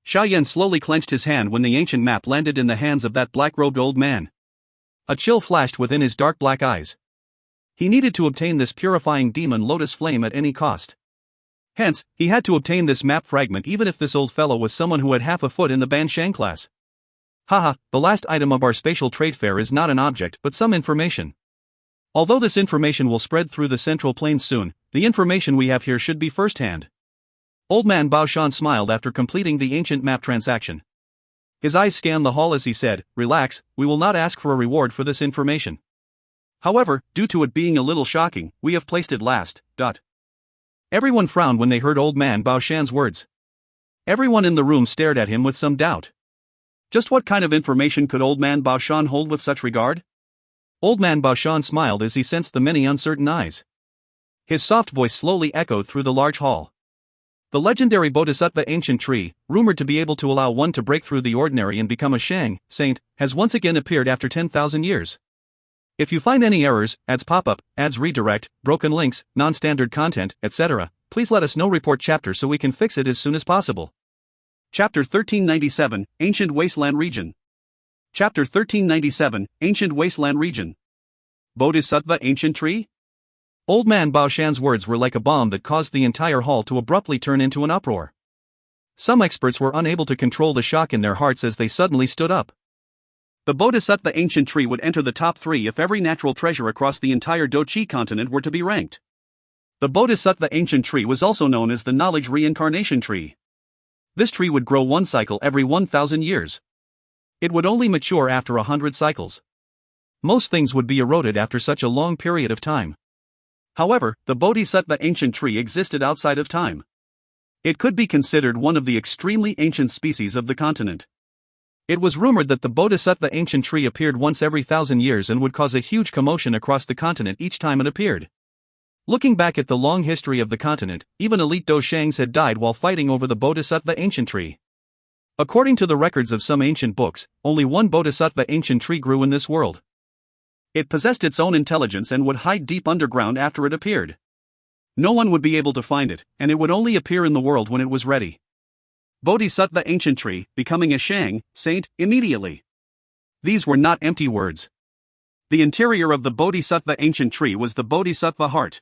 Xiao Yan slowly clenched his hand when the ancient map landed in the hands of that black-robed old man. A chill flashed within his dark black eyes. He needed to obtain this purifying demon lotus flame at any cost. Hence, he had to obtain this map fragment even if this old fellow was someone who had half a foot in the Banshang class. Haha, the last item of our spatial trade fair is not an object but some information. Although this information will spread through the central plains soon, the information we have here should be first-hand. Old man Baoshan smiled after completing the ancient map transaction. His eyes scanned the hall as he said, "Relax, we will not ask for a reward for this information. However, due to it being a little shocking, we have placed it last." Everyone frowned when they heard old man Baoshan's words. Everyone in the room stared at him with some doubt. Just what kind of information could old man Baoshan hold with such regard? Old man Baoshan smiled as he sensed the many uncertain eyes. His soft voice slowly echoed through the large hall. The legendary Bodhisattva ancient tree, rumored to be able to allow one to break through the ordinary and become a Shang saint, has once again appeared after 10,000 years. If you find any errors, ads pop up, ads redirect, broken links, non-standard content, etc., please let us know. Report chapter so we can fix it as soon as possible. Chapter 1397, Ancient Wasteland Region. Chapter 1397, Ancient Wasteland Region. Bodhisattva Ancient Tree? Old man Baoshan's words were like a bomb that caused the entire hall to abruptly turn into an uproar. Some experts were unable to control the shock in their hearts as they suddenly stood up. The Bodhisattva Ancient Tree would enter the top 3 if every natural treasure across the entire Dou Qi continent were to be ranked. The Bodhisattva Ancient Tree was also known as the Knowledge Reincarnation Tree. This tree would grow one cycle every 1,000 years. It would only mature after 100 cycles. Most things would be eroded after such a long period of time. However, the Bodhisattva Ancient Tree existed outside of time. It could be considered one of the extremely ancient species of the continent. It was rumored that the Bodhisattva Ancient Tree appeared once every 1,000 years and would cause a huge commotion across the continent each time it appeared. Looking back at the long history of the continent, even elite Doshangs had died while fighting over the Bodhisattva Ancient Tree. According to the records of some ancient books, only one Bodhisattva Ancient Tree grew in this world. It possessed its own intelligence and would hide deep underground after it appeared. No one would be able to find it, and it would only appear in the world when it was ready. Bodhisattva Ancient Tree, becoming a Shang saint, immediately. These were not empty words. The interior of the Bodhisattva Ancient Tree was the Bodhisattva heart.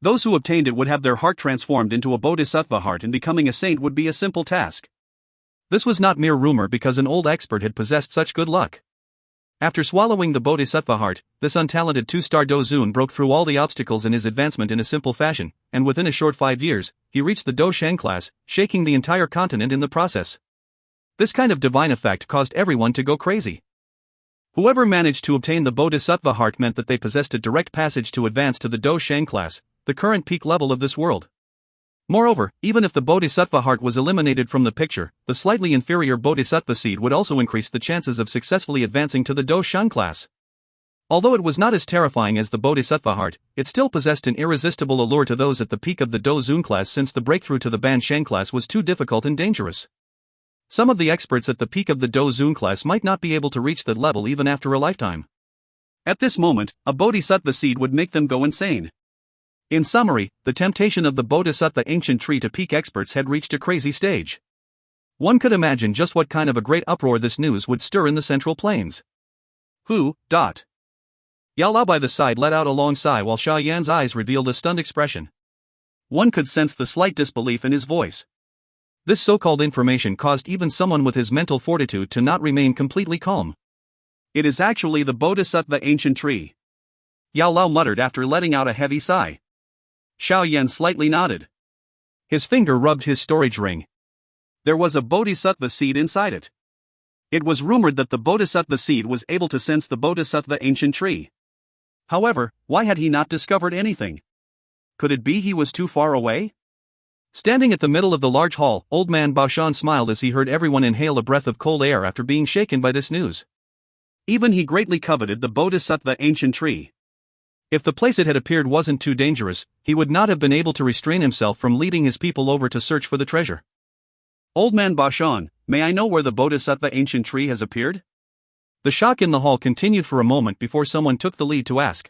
Those who obtained it would have their heart transformed into a Bodhisattva heart, and becoming a saint would be a simple task. This was not mere rumor because an old expert had possessed such good luck. After swallowing the Bodhisattva heart, this untalented 2-star Dou broke through all the obstacles in his advancement in a simple fashion, and within a short 5 years, he reached the Dou Shang class, shaking the entire continent in the process. This kind of divine effect caused everyone to go crazy. Whoever managed to obtain the Bodhisattva heart meant that they possessed a direct passage to advance to the Dou Shang class, the current peak level of this world. Moreover, even if the Bodhisattva heart was eliminated from the picture, the slightly inferior Bodhisattva seed would also increase the chances of successfully advancing to the Dou Shang class. Although it was not as terrifying as the Bodhisattva heart, it still possessed an irresistible allure to those at the peak of the Dou class, since the breakthrough to the Ban Shang class was too difficult and dangerous. Some of the experts at the peak of the Dou class might not be able to reach that level even after a lifetime. At this moment, a Bodhisattva seed would make them go insane. In summary, the temptation of the Bodhisattva Ancient Tree to peak experts had reached a crazy stage. One could imagine just what kind of a great uproar this news would stir in the Central Plains. Yan Yao Lao by the side let out a long sigh while Xiao Yan's eyes revealed a stunned expression. One could sense the slight disbelief in his voice. This so-called information caused even someone with his mental fortitude to not remain completely calm.
It is actually the Bodhisattva ancient tree, Yao Lao muttered after letting out a heavy sigh. Xiao Yan slightly nodded.
His finger rubbed his storage ring.
There was a Bodhisattva seed inside it. It was rumored that the Bodhisattva seed was able to sense the Bodhisattva ancient tree. However, why had he not discovered anything? Could it be he was too far away?
Standing at the middle of the large hall, old man Baoshan smiled as he heard everyone inhale a breath of cold air after being shaken by this news.
Even he greatly coveted the Bodhisattva ancient tree.
If the place it had appeared wasn't too dangerous, he would not have been able to restrain himself from leading his people over to search for the treasure.
Old man Baoshan, may I know where the Bodhisattva ancient tree has appeared?
The shock in the hall continued for a moment before someone took the lead to ask.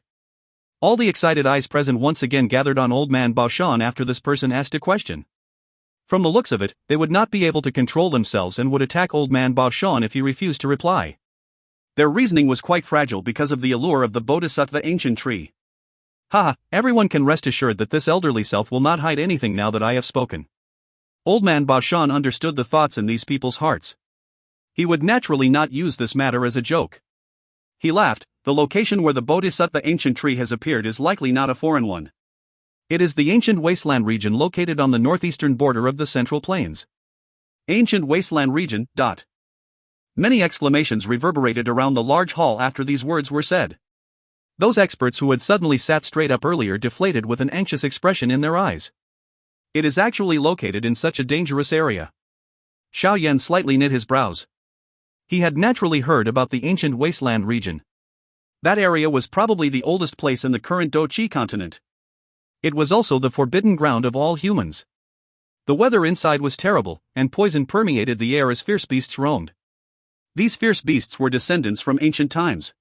All the excited eyes present once again gathered on old man Baoshan after this person asked a question. From the looks of it, they would not be able to control themselves and would attack old man Baoshan if he refused to reply.
Their reasoning was quite fragile because of the allure of the Bodhisattva ancient tree.
Haha, everyone can rest assured that this elderly self will not hide anything now that I have spoken. Old man Baoshan understood the thoughts in these people's hearts. He would naturally not use this matter as a joke.
He laughed. The location where the Bodhisattva ancient tree has appeared is likely not a foreign one.
It is the ancient wasteland region located on the northeastern border of the Central Plains.
Ancient wasteland region. Many exclamations reverberated around the large hall after these words were said.
Those experts who had suddenly sat straight up earlier deflated with an anxious expression in their eyes.
It is actually located in such a dangerous area.
Xiao Yan slightly knit his brows. He had naturally heard about the ancient wasteland region.
That area was probably the oldest place in the current Dou Qi continent.
It was also the forbidden ground of all humans. The weather inside was terrible, and poison permeated the air as fierce beasts roamed.
These fierce beasts were descendants from ancient times.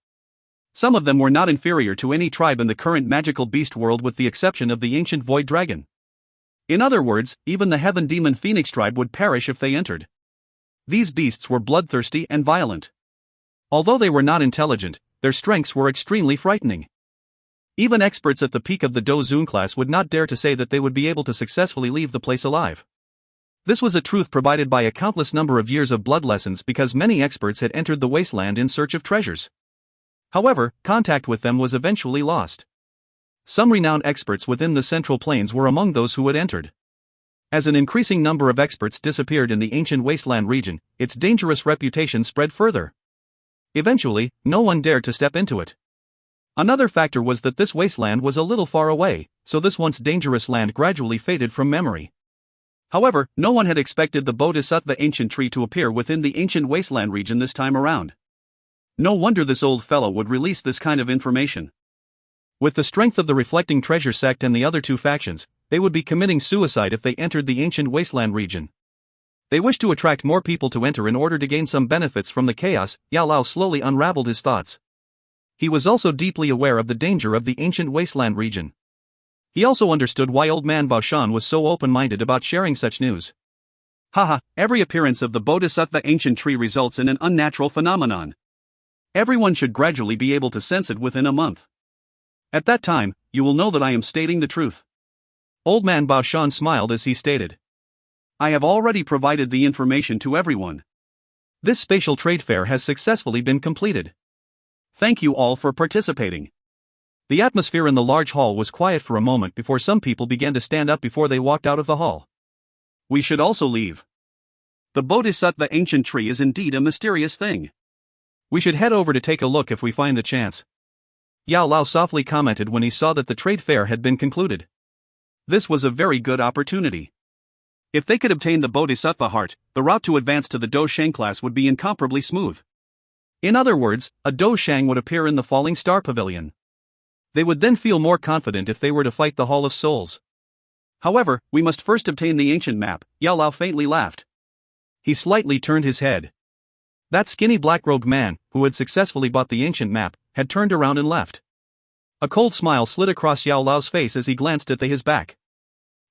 Some of them were not inferior to any tribe in the current magical beast world with the exception of the ancient void dragon. In other words, even the heaven demon phoenix tribe would perish if they entered. These beasts were bloodthirsty and violent.
Although they were not intelligent, their strengths were extremely frightening. Even experts at the peak of the Dou Zun class would not dare to say that they would be able to successfully leave the place alive. This was a truth provided by a countless number of years of blood lessons because many experts had entered the wasteland in search of treasures. However, contact with them was eventually lost. Some renowned experts within the Central Plains were among those who had entered. As an increasing number of experts disappeared in the ancient wasteland region, its dangerous reputation spread further. Eventually, no one dared to step into it. Another factor was that this wasteland was a little far away, so this once dangerous land gradually faded from memory. However, no one had expected the Bodhisattva ancient tree to appear within the ancient wasteland region this time around. No wonder this old fellow would release this kind of information. With the strength of the Reflecting Treasure sect and the other two factions, they would be committing suicide if they entered the ancient wasteland region. They wished to attract more people to enter in order to gain some benefits from the chaos. Yao Lao slowly unraveled his thoughts. He was also deeply aware of the danger of the ancient wasteland region. He also understood why old man Baoshan was so open-minded about sharing such news.
Haha, every appearance of the Bodhisattva ancient tree results in an unnatural phenomenon. Everyone should gradually be able to sense it within a month. At that time, you will know that I am stating the truth.
Old man Baoshan smiled as he stated.
I have already provided the information to everyone.
This spatial trade fair has successfully been completed.
Thank you all for participating.
The atmosphere in the large hall was quiet for a moment before some people began to stand up before they walked out of the hall.
We should also leave. The Bodhisattva ancient tree is indeed a mysterious thing.
We should head over to take a look if we find the chance. Yao Lao softly commented when he saw that the trade fair had been concluded.
This was a very good opportunity. If they could obtain the Bodhisattva heart, the route to advance to the Dou Shang class would be incomparably smooth.
In other words, a Dou Shang would appear in the Falling Star Pavilion. They would then feel more confident if they were to fight the Hall of Souls.
However, we must first obtain the ancient map. Yao Lao faintly laughed.
He slightly turned his head. That skinny black-robed man, who had successfully bought the ancient map, had turned around and left. A cold smile slid across Yao Lao's face as he glanced at his back.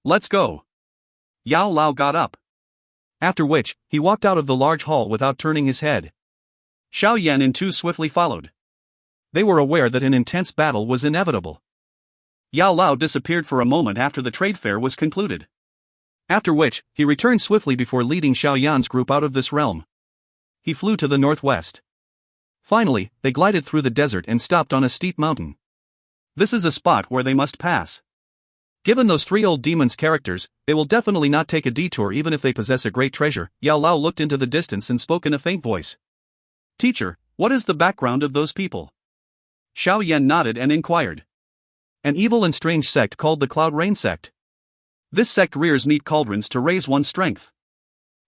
Let's go. Yao Lao got up.
After which, he walked out of the large hall without turning his head.
Xiao Yan and Tu swiftly followed.
They were aware that an intense battle was inevitable.
Yao Lao disappeared for a moment after the trade fair was concluded.
After which, he returned swiftly before leading Xiao Yan's group out of this realm. He flew to the northwest. Finally, they glided through the desert and stopped on a steep mountain.
This is a spot where they must pass.
Given those three old demons' characters, they will definitely not take a detour even if they possess a great treasure. Yao Lao looked into the distance and spoke in a faint voice.
Teacher, what is the background of those people?
Xiao Yan nodded and inquired. An evil and strange sect called the Cloud Rain Sect.
This sect rears meat cauldrons to raise one's strength.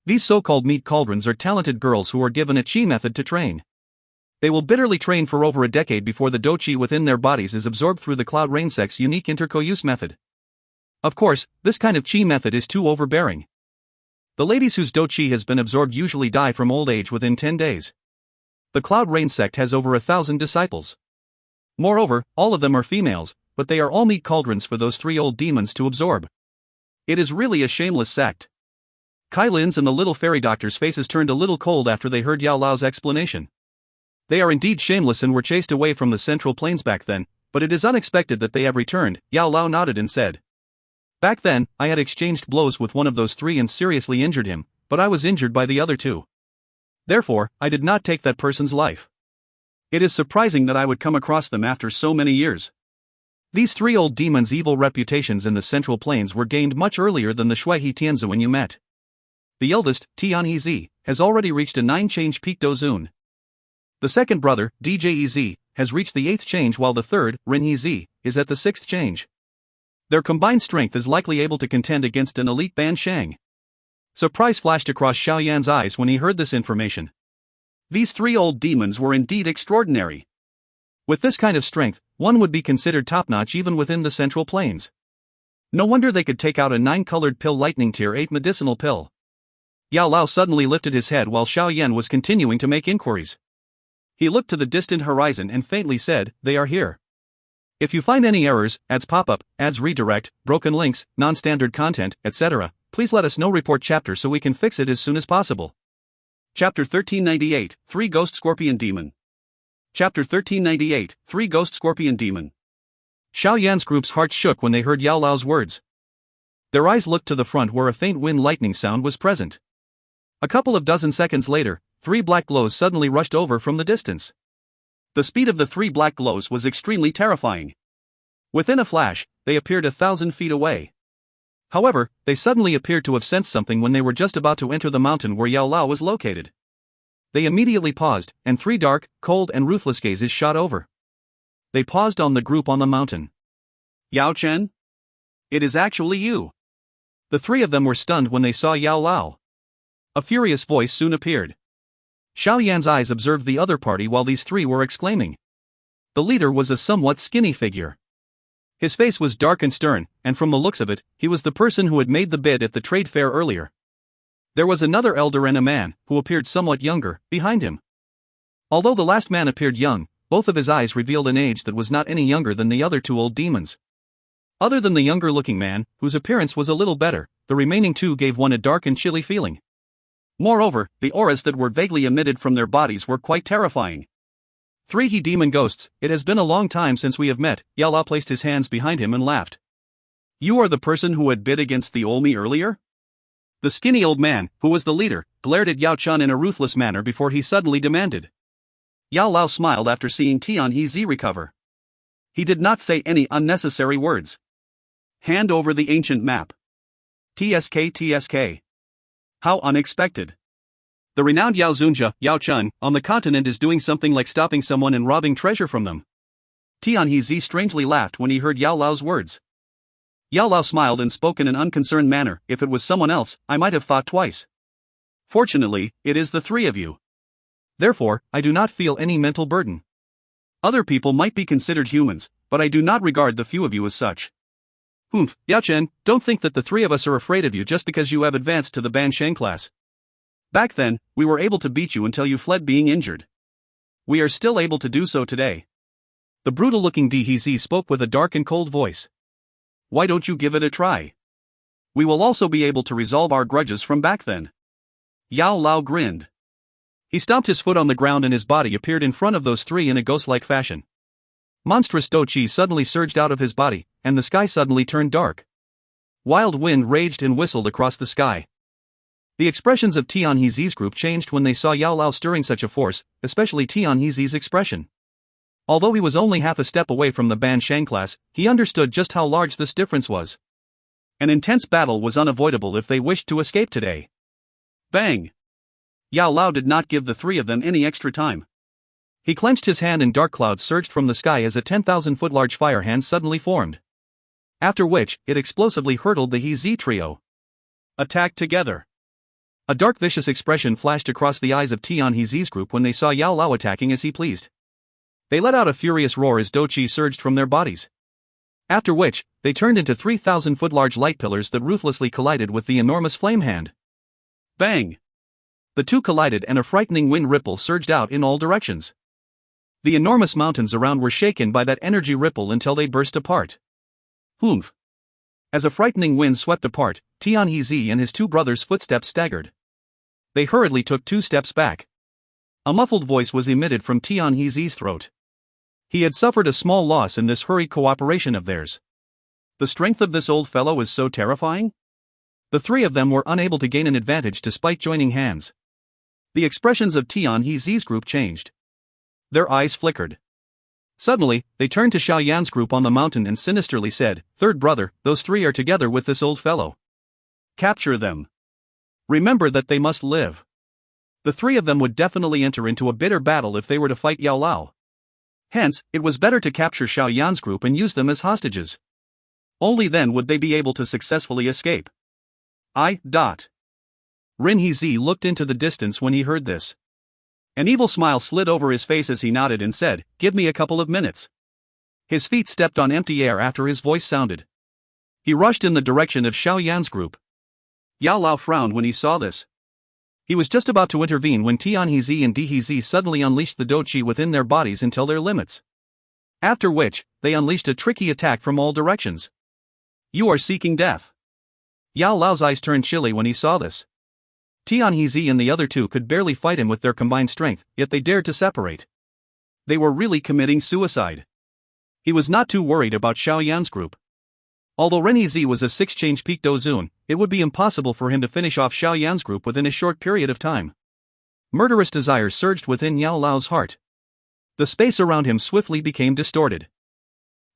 These so-called meat cauldrons are talented girls who are given a Qi method to train. They will bitterly train for over a decade before the Dou Qi within their bodies is absorbed through the Cloud Rain Sect's unique intercouse method. Of course, this kind of Qi method is too overbearing. The ladies whose Dou Qi has been absorbed usually die from old age within 10 days. The Cloud Rain Sect has over 1,000 disciples. Moreover, all of them are females, but they are all meat cauldrons for those three old demons to absorb.
It is really a shameless sect.
Kai Lin's and the little fairy doctor's faces turned a little cold after they heard Yao Lao's explanation. They are indeed shameless and were chased away from the Central Plains back then, but it is unexpected that they have returned. Yao Lao nodded and said. Back then, I had exchanged blows with one of those three and seriously injured him, but I was injured by the other two. Therefore, I did not take that person's life.
It is surprising that I would come across them after so many years.
These three old demons' evil reputations in the Central Plains were gained much earlier than the Shuihe Tianzi when you met. The eldest, Tianhe, has already reached a 9-change peak Dozun. The second brother, Djez, has reached the 8th change while the third, Renhe, is at the 6th change. Their combined strength is likely able to contend against an elite Ban Shang. Surprise flashed across Xiao Yan's eyes when he heard this information.
These three old demons were indeed extraordinary.
With this kind of strength, one would be considered top-notch even within the Central Plains. No wonder they could take out a 9-colored pill lightning tier 8 medicinal pill. Yao Lao suddenly lifted his head while Xiao Yan was continuing to make inquiries. He looked to the distant horizon and faintly said, "They are here. If you find any errors, ads pop-up, ads redirect, broken links, non-standard content, etc., please let us know. Report chapter so we can fix it as soon as possible."
Chapter 1398, 3 Ghost Scorpion Demon. Chapter 1398, 3 Ghost Scorpion Demon.
Xiao Yan's group's hearts shook when they heard Yao Lao's words. Their eyes looked to the front where a faint wind lightning sound was present. A couple of dozen seconds later, 3 black glows suddenly rushed over from the distance.
The speed of the 3 black glows was extremely terrifying.
Within a flash, they appeared 1,000 feet away. However, they suddenly appeared to have sensed something when they were just about to enter the mountain where Yao Lao was located. They immediately paused, and 3 dark, cold and ruthless gazes shot over. They paused on the group on the mountain.
"Yao Chen? It is actually you."
The 3 of them were stunned when they saw Yao Lao. A furious voice soon appeared. Xiao Yan's eyes observed the other party while these 3 were exclaiming. The leader was a somewhat skinny figure. His face was dark and stern, and from the looks of it, he was the person who had made the bid at the trade fair earlier. There was another elder and a man, who appeared somewhat younger, behind him. Although the last man appeared young, both of his eyes revealed an age that was not any younger than the other 2 old demons. Other than the younger-looking man, whose appearance was a little better, the remaining 2 gave one a dark and chilly feeling. Moreover, the auras that were vaguely emitted from their bodies were quite terrifying. 3 he-demon ghosts, it has been a long time since we have met. Yao Lao placed his hands behind him and laughed.
"You are the person who had bid against the Olmi earlier?"
The skinny old man, who was the leader, glared at Yao Chen in a ruthless manner before he suddenly demanded.
Yao Lao smiled after seeing Tianhe recover. He did not say any unnecessary words. "Hand over the ancient map." TSK. How unexpected. The renowned Yao Zunjia, Yao Chen, on the continent is doing something like stopping someone and robbing treasure from them. Tianhe strangely laughed when he heard Yao Lao's words. Yao Lao smiled and spoke in an unconcerned manner. "If it was someone else, I might have thought twice. Fortunately, it is the 3 of you. Therefore, I do not feel any mental burden. Other people might be considered humans, but I do not regard the few of you as such. Yao Chen, don't think that the 3 of us are afraid of you just because you have advanced to the Ban Shang class. Back then, we were able to beat you until you fled being injured. We are still able to do so today." The brutal-looking Dhe spoke with a dark and cold voice. "Why don't you give it a try? We will also be able to resolve our grudges from back then." Yao Lao grinned. He stomped his foot on the ground and his body appeared in front of those 3 in a ghost-like fashion.
Monstrous Dou Qi suddenly surged out of his body, and the sky suddenly turned dark. Wild wind raged and whistled across the sky. The expressions of Tian Hezi's group changed when they saw Yao Lao stirring such a force, especially Tian Hezi's expression. Although he was only half a step away from the Ban Shang class, he understood just how large this difference was. An intense battle was unavoidable if they wished to escape today. Bang! Yao Lao did not give the three of them any extra time. He clenched his hand and dark clouds surged from the sky as a 10,000-foot large fire hand suddenly formed. After which, it explosively hurtled the Hezi trio. Attack together. A dark vicious expression flashed across the eyes of Tian Hezi's group when they saw Yao Lao attacking as he pleased. They let out a furious roar as Dou Qi surged from their bodies. After which, they turned into 3,000-foot large light pillars that ruthlessly collided with the enormous flame hand. Bang! The two collided and a frightening wind ripple surged out in all directions. The enormous mountains around were shaken by that energy ripple until they burst apart. Humph! As a frightening wind swept apart, Tian Hezi and his two brothers' footsteps staggered. They hurriedly took 2 steps back. A muffled voice was emitted from Tian Hezi's throat. He had suffered a small loss in this hurried cooperation of theirs. The strength of this old fellow is so terrifying? The three of them were unable to gain an advantage despite joining hands. The expressions of Tian Hezi's group changed. Their eyes flickered. Suddenly, they turned to Xiao Yan's group on the mountain and sinisterly said, "Third brother, those three are together with this old fellow. Capture them. Remember that they must live." The three of them would definitely enter into a bitter battle if they were to fight Yao Lao. Hence, it was better to capture Xiao Yan's group and use them as hostages. Only then would they be able to successfully escape. Ren Hezi looked into the distance when he heard this. An evil smile slid over his face as he nodded and said, "Give me a couple of minutes." His feet stepped on empty air after his voice sounded. He rushed in the direction of Xiao Yan's group. Yao Lao frowned when he saw this. He was just about to intervene when Tian Hezi and Di Hezi suddenly unleashed the Dou Qi within their bodies until their limits. After which, they unleashed a tricky attack from all directions. "You are seeking death." Yao Lao's eyes turned chilly when he saw this. Tian Hezi and the other two could barely fight him with their combined strength, yet they dared to separate. They were really committing suicide. He was not too worried about Xiao Yan's group. Although Ren Hezi was a 6-change peak Dozun, it would be impossible for him to finish off Xiao Yan's group within a short period of time. Murderous desire surged within Yao Lao's heart. The space around him swiftly became distorted.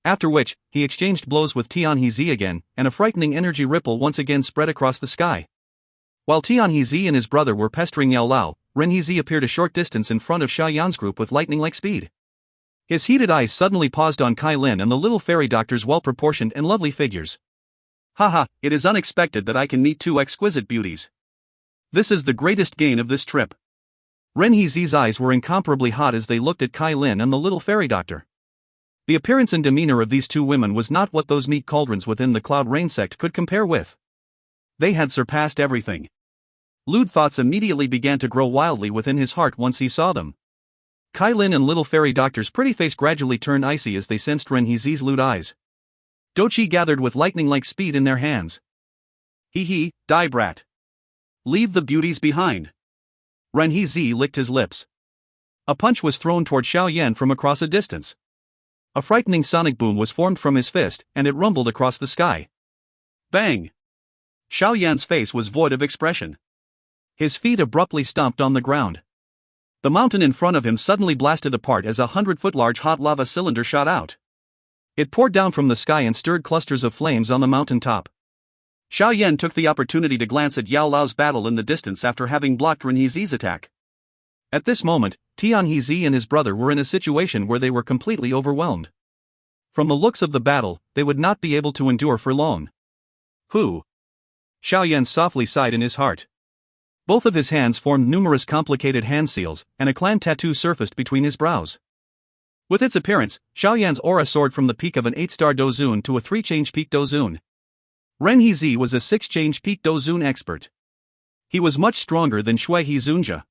After which, he exchanged blows with Tian Hezi again, and a frightening energy ripple once again spread across the sky. While Tian Hezi and his brother were pestering Yao Lao, Ren Hezi appeared a short distance in front of Xiao Yan's group with lightning-like speed. His heated eyes suddenly paused on Kai Lin and the little fairy doctor's well-proportioned and lovely figures. Haha, it is unexpected that I can meet two exquisite beauties. This is the greatest gain of this trip. Ren Hezi's eyes were incomparably hot as they looked at Kai Lin and the little fairy doctor. The appearance and demeanor of these two women was not what those meat cauldrons within the Cloud Rain sect could compare with. They had surpassed everything. Lewd thoughts immediately began to grow wildly within his heart once he saw them. Kai Lin and little fairy doctor's pretty face gradually turned icy as they sensed Ren Hezi's lewd eyes. Dou Qi gathered with lightning-like speed in their hands. "Hee, die brat. Leave the beauties behind." Ren Hezi licked his lips. A punch was thrown toward Xiao Yan from across a distance. A frightening sonic boom was formed from his fist, and it rumbled across the sky. Bang! Xiao Yan's face was void of expression. His feet abruptly stomped on the ground. The mountain in front of him suddenly blasted apart as a 100-foot-large hot lava cylinder shot out. It poured down from the sky and stirred clusters of flames on the mountain top. Xiao Yan took the opportunity to glance at Yao Lao's battle in the distance after having blocked Ren Hezi's attack. At this moment, Tian Hezi and his brother were in a situation where they were completely overwhelmed. From the looks of the battle, they would not be able to endure for long. Who? Xiao Yan softly sighed in his heart. Both of his hands formed numerous complicated hand seals, and a clan tattoo surfaced between his brows. With its appearance, Xiao Yan's aura soared from the peak of an 8-star Dozun to a 3-change peak Dozun. Ren Hezi was a 6-change peak Dozun expert. He was much stronger than Shui Hezunja.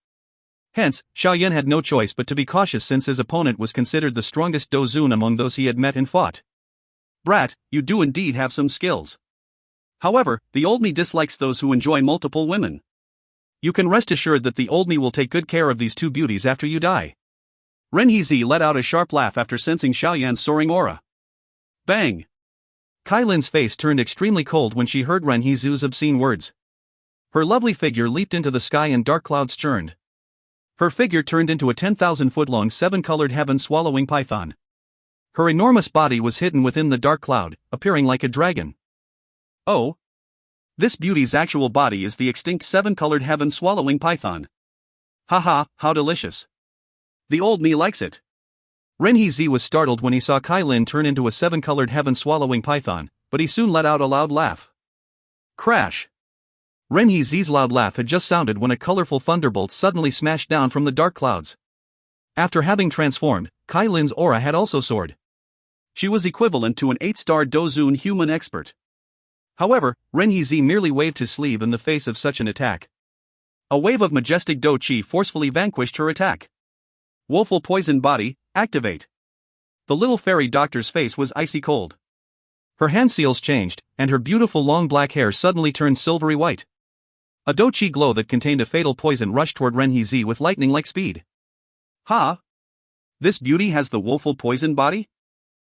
Hence, Xiao Yan had no choice but to be cautious since his opponent was considered the strongest Dozun among those he had met and fought. Brat, you do indeed have some skills. However, the old me dislikes those who enjoy multiple women. You can rest assured that the old me will take good care of these two beauties after you die.
Ren Hezi let out a sharp laugh after sensing Xiao Yan's soaring aura. Bang!
Kai Lin's face turned extremely cold when she heard Ren Hezu's obscene words. Her lovely figure leaped into the sky and dark clouds churned. Her figure turned into a 10,000-foot-long seven-colored heaven-swallowing python. Her enormous body was hidden within the dark cloud, appearing like a dragon.
Oh! This beauty's actual body is the extinct seven-colored heaven-swallowing python. Haha, how delicious. The old me likes it.
Ren Hezi was startled when he saw Kai Lin turn into a seven-colored heaven-swallowing python, but he soon let out a loud laugh.
Crash!
Ren Hezi's loud laugh had just sounded when a colorful thunderbolt suddenly smashed down from the dark clouds. After having transformed, Kai Lin's aura had also soared.
She was equivalent to an 8-star Dou Qi human expert. However, Ren Hezi merely waved his sleeve in the face of such an attack. A wave of majestic Dou Qi forcefully vanquished her attack. Woeful poison body, activate. The little fairy doctor's face was icy cold.
Her hand seals changed, and her beautiful long black hair suddenly turned silvery white. A Dou Qi glow that contained a fatal poison rushed toward Ren Hezi with lightning-like speed.
Ha! This beauty has the woeful poison body?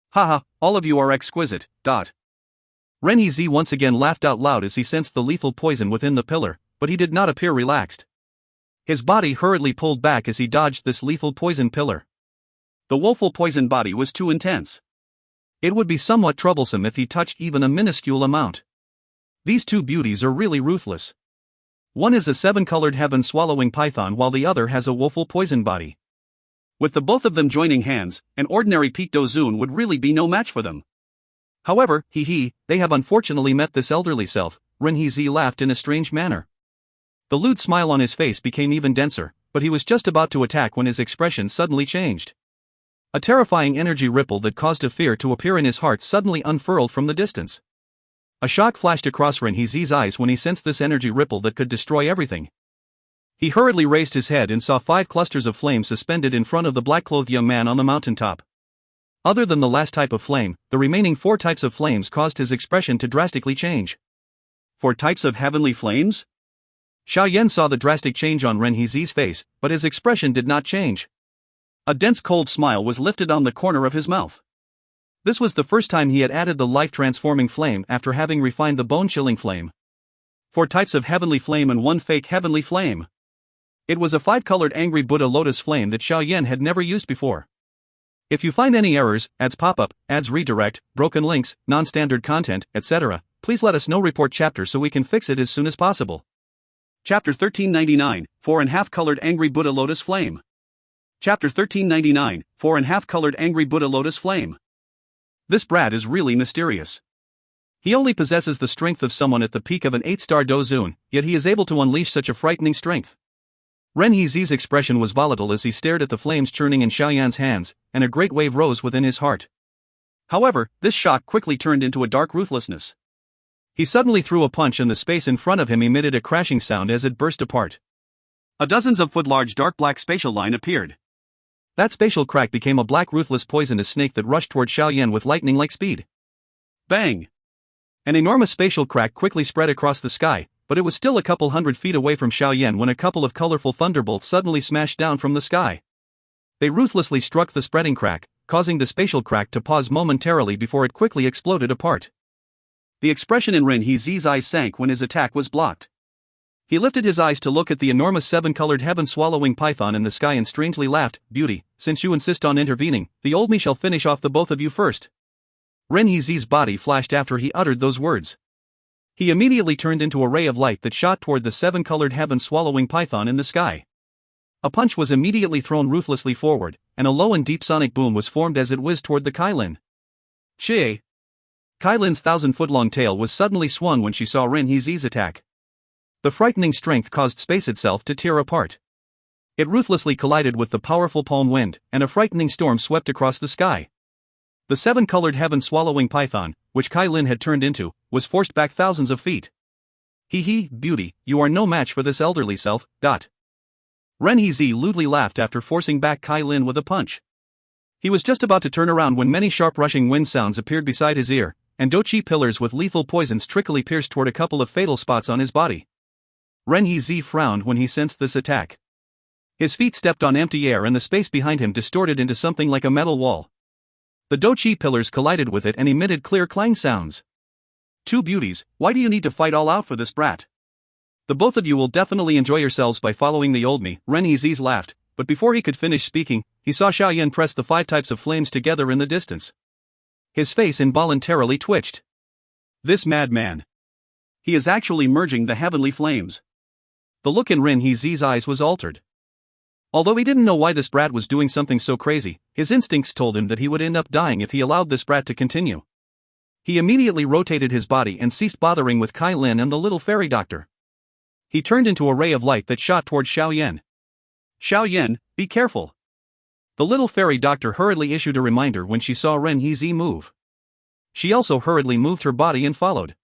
Haha, all of you are exquisite.
Ren Hezi once again laughed out loud as he sensed the lethal poison within the pillar, but he did not appear relaxed. His body hurriedly pulled back as he dodged this lethal poison pillar.
The woeful poison body was too intense.
It would be somewhat troublesome if he touched even a minuscule amount. These two beauties are really ruthless. One is a seven-colored heaven-swallowing python while the other has a woeful poison body.
With the both of them joining hands, an ordinary Pique Dou Qi would really be no match for them.
However, they have unfortunately met this elderly self. Ren Hezi laughed in a strange manner. The lewd smile on his face became even denser, but he was just about to attack when his expression suddenly changed. A terrifying energy ripple that caused a fear to appear in his heart suddenly unfurled from the distance. A shock flashed across Ren Hezi's eyes when he sensed this energy ripple that could destroy everything. He hurriedly raised his head and saw 5 clusters of flame suspended in front of the black-clothed young man on the mountaintop. Other than the last type of flame, the remaining 4 types of flames caused his expression to drastically change.
4 types of heavenly flames?
Xiao Yan saw the drastic change on Ren Hezi's face, but his expression did not change.
A dense cold smile was lifted on the corner of his mouth.
This was the first time he had added the life-transforming flame after having refined the bone-chilling flame.
4 types of heavenly flame and 1 fake heavenly flame. It was a 5-colored angry Buddha lotus flame that Xiao Yan had never used before.
If you find any errors, ads pop-up, ads redirect, broken links, non-standard content, etc., please let us know. Report chapter so we can fix it as soon as possible.
Chapter 1399, 4.5-colored angry Buddha lotus flame. Chapter 1399, 4.5-colored angry Buddha lotus flame. This brat is really mysterious. He only possesses the strength of someone at the peak of an 8-star Dou Qi, yet he is able to unleash such a frightening strength.
Ren Hezi's expression was volatile as he stared at the flames churning in Xiao Yan's hands, and a great wave rose within his heart.
However, this shock quickly turned into a dark ruthlessness.
He suddenly threw a punch and the space in front of him emitted a crashing sound as it burst apart.
A dozens of foot-large dark black spatial line appeared.
That spatial crack became a black ruthless poisonous snake that rushed toward Xiao Yan with lightning-like speed.
Bang!
An enormous spatial crack quickly spread across the sky, but it was still a couple hundred feet away from Xiao Yan when a couple of colorful thunderbolts suddenly smashed down from the sky. They ruthlessly struck the spreading crack, causing the spatial crack to pause momentarily before it quickly exploded apart.
The expression in Ren Hezi's eyes sank when his attack was blocked. He lifted his eyes to look at the enormous 7-colored heaven-swallowing python in the sky and strangely laughed. Beauty, since you insist on intervening, the old me shall finish off the both of you first. Ren Hezi's body flashed after he uttered those words. He immediately turned into a ray of light that shot toward the 7-colored heaven-swallowing python in the sky. A punch was immediately thrown ruthlessly forward, and a low and deep sonic boom was formed as it whizzed toward the Kai Lin. Chie!
Kai Lin's 1,000-foot-long tail was suddenly swung when she saw Ren Hezi's attack. The frightening strength caused space itself to tear apart. It ruthlessly collided with the powerful palm wind, and a frightening storm swept across the sky. The 7-colored heaven-swallowing python, which Kai Lin had turned into, was forced back thousands of feet. Beauty, you are no match for this elderly self. Ren Hezi lewdly laughed after forcing back Kai Lin with a punch. He was just about to turn around when many sharp rushing wind sounds appeared beside his ear, and Dou Qi pillars with lethal poisons trickily pierced toward a couple of fatal spots on his body. Ren Hezi frowned when he sensed this attack. His feet stepped on empty air and the space behind him distorted into something like a metal wall. The Dou Qi pillars collided with it and emitted clear clang sounds. Two beauties, why do you need to fight all out for this brat? The both of you will definitely enjoy yourselves by following the old me, Ren Yizi laughed, but before he could finish speaking, he saw Xiao Yan press the 5 types of flames together in the distance. His face involuntarily twitched. This madman. He is actually merging the heavenly flames. The look in Ren Yizi's eyes was altered. Although he didn't know why this brat was doing something so crazy, his instincts told him that he would end up dying if he allowed this brat to continue. He immediately rotated his body and ceased bothering with Kai Lin and the little fairy doctor. He turned into a ray of light that shot toward Xiao Yan. Xiao Yan, be careful. The little fairy doctor hurriedly issued a reminder when she saw Ren Yizi move. She also hurriedly moved her body and followed.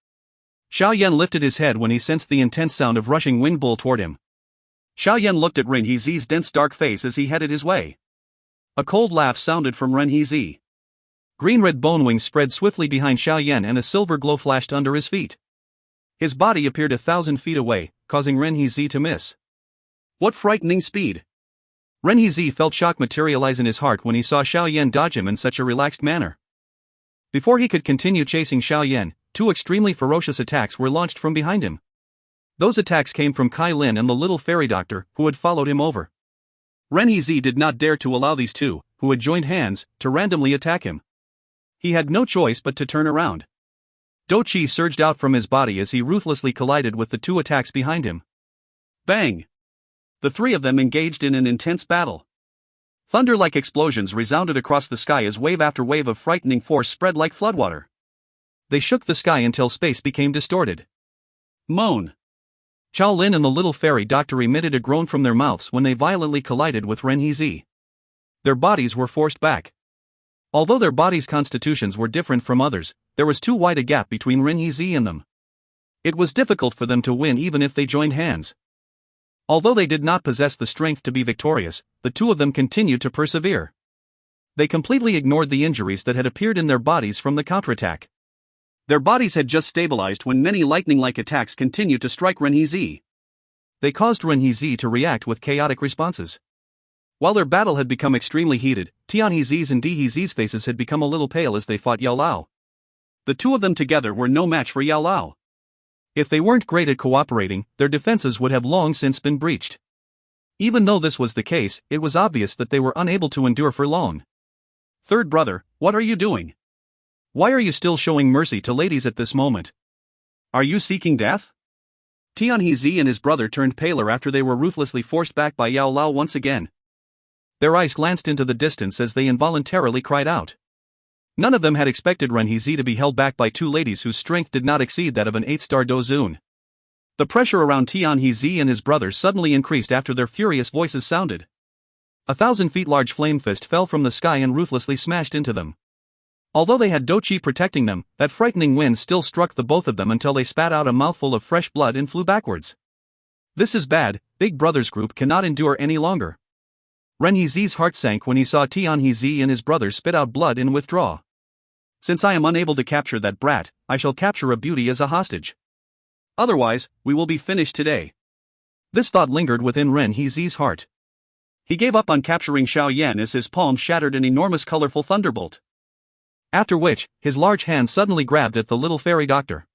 Xiao Yan lifted his head when he sensed the intense sound of rushing wind blow toward him. Xiao Yan looked at Ren Yizi's dense dark face as he headed his way. A cold laugh sounded from Ren Yizi. Green-red bone wings spread swiftly behind Xiao Yan and a silver glow flashed under his feet. His body appeared 1,000 feet away, causing Ren Yizi to miss. What frightening speed! Ren Yizi felt shock materialize in his heart when he saw Xiao Yan dodge him in such a relaxed manner. Before he could continue chasing Xiao Yan, 2 extremely ferocious attacks were launched from behind him. Those attacks came from Kai Lin and the little fairy doctor, who had followed him over. Ren Yizi did not dare to allow these 2, who had joined hands, to randomly attack him. He had no choice but to turn around. Dou Qi surged out from his body as he ruthlessly collided with the 2 attacks behind him. Bang! The 3 of them engaged in an intense battle. Thunder-like explosions resounded across the sky as wave after wave of frightening force spread like floodwater. They shook the sky until space became distorted. Moan! Qiao Lin and the little fairy doctor emitted a groan from their mouths when they violently collided with Ren Yizi. Their bodies were forced back. Although their bodies' constitutions were different from others, there was too wide a gap between Ren Yizi and them. It was difficult for them to win even if they joined hands. Although they did not possess the strength to be victorious, the 2 of them continued to persevere. They completely ignored the injuries that had appeared in their bodies from the counterattack. Their bodies had just stabilized when many lightning-like attacks continued to strike Ren Yizi. They caused Ren Yizi to react with chaotic responses. While their battle had become extremely heated, Tian Yizi's and Di Yizi's faces had become a little pale as they fought Yao Lao. The 2 of them together were no match for Yao Lao. If they weren't great at cooperating, their defenses would have long since been breached. Even though this was the case, it was obvious that they were unable to endure for long. Third brother, what are you doing? Why are you still showing mercy to ladies at this moment? Are you seeking death? Tian Yizi and his brother turned paler after they were ruthlessly forced back by Yao Lao once again. Their eyes glanced into the distance as they involuntarily cried out. None of them had expected Ren Yizi to be held back by 2 ladies whose strength did not exceed that of an 8-star Dozun. The pressure around Tian Yizi and his brother suddenly increased after their furious voices sounded. 1,000 feet large flame fist fell from the sky and ruthlessly smashed into them. Although they had Dou Qi protecting them, that frightening wind still struck the both of them until they spat out a mouthful of fresh blood and flew backwards. This is bad, Big Brother's group cannot endure any longer. Ren Yizi's heart sank when he saw Tian Yizi and his brother spit out blood and withdraw. Since I am unable to capture that brat, I shall capture a beauty as a hostage. Otherwise, we will be finished today. This thought lingered within Ren Yizi's heart. He gave up on capturing Xiao Yan as his palm shattered an enormous colorful thunderbolt. After which, his large hand suddenly grabbed at the little fairy doctor.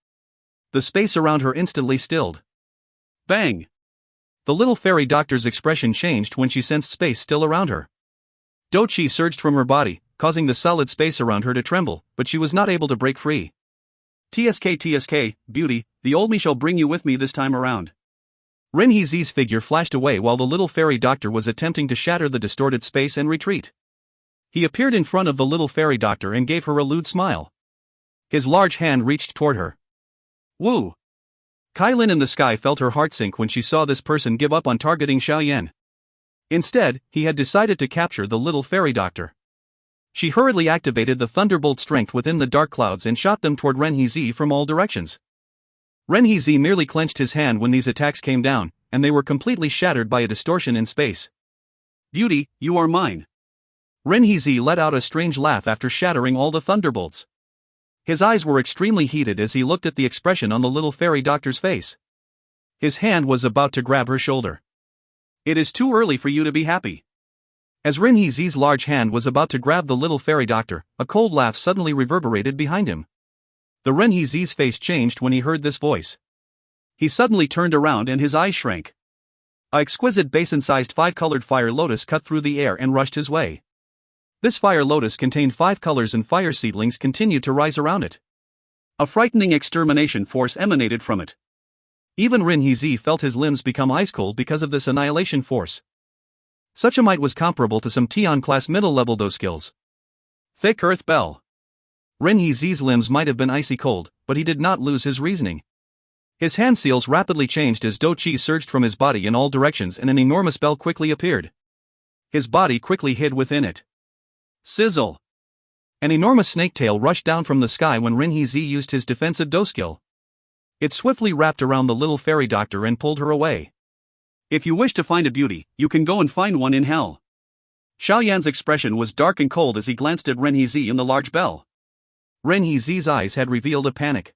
The space around her instantly stilled. Bang! The little fairy doctor's expression changed when she sensed space still around her. Dou Qi surged from her body, causing the solid space around her to tremble, but she was not able to break free. TSK, beauty, the old me shall bring you with me this time around. Ren Yizi's figure flashed away while the little fairy doctor was attempting to shatter the distorted space and retreat. He appeared in front of the little fairy doctor and gave her a lewd smile. His large hand reached toward her. Woo! Kai Lin in the sky felt her heart sink when she saw this person give up on targeting Xiao Yan. Instead, he had decided to capture the little fairy doctor. She hurriedly activated the thunderbolt strength within the dark clouds and shot them toward Ren Yizi from all directions. Ren Yizi merely clenched his hand when these attacks came down, and they were completely shattered by a distortion in space. Beauty, you are mine. Ren Yizi let out a strange laugh after shattering all the thunderbolts. His eyes were extremely heated as he looked at the expression on the little fairy doctor's face. His hand was about to grab her shoulder.
It is too early for you to be happy.
As Ren Hezi's large hand was about to grab the little fairy doctor, a cold laugh suddenly reverberated behind him. The Ren Hezi's face changed when he heard this voice.
He suddenly turned around and his eyes shrank.
A exquisite basin-sized 5-colored fire lotus cut through the air and rushed his way. This fire lotus contained 5 colors and fire seedlings continued to rise around it.
A frightening extermination force emanated from it.
Even Ren Hezi felt his limbs become ice-cold because of this annihilation force. Such a might was comparable to some Tian-class middle-level Dou skills.
Thick earth bell.
Ren Hezi's limbs might have been icy cold, but he did not lose his reasoning. His hand seals rapidly changed as Dou Qi surged from his body in all directions and an enormous bell quickly appeared. His body quickly hid within it.
Sizzle!
An enormous snake tail rushed down from the sky when Ren Hezi used his defensive Dou skill. It swiftly wrapped around the little fairy doctor and pulled her away.
If you wish to find a beauty, you can go and find one in hell. Xiao Yan's expression was dark and cold as he glanced at Ren Hezi and the large bell.
Ren Hezi's eyes had revealed a panic.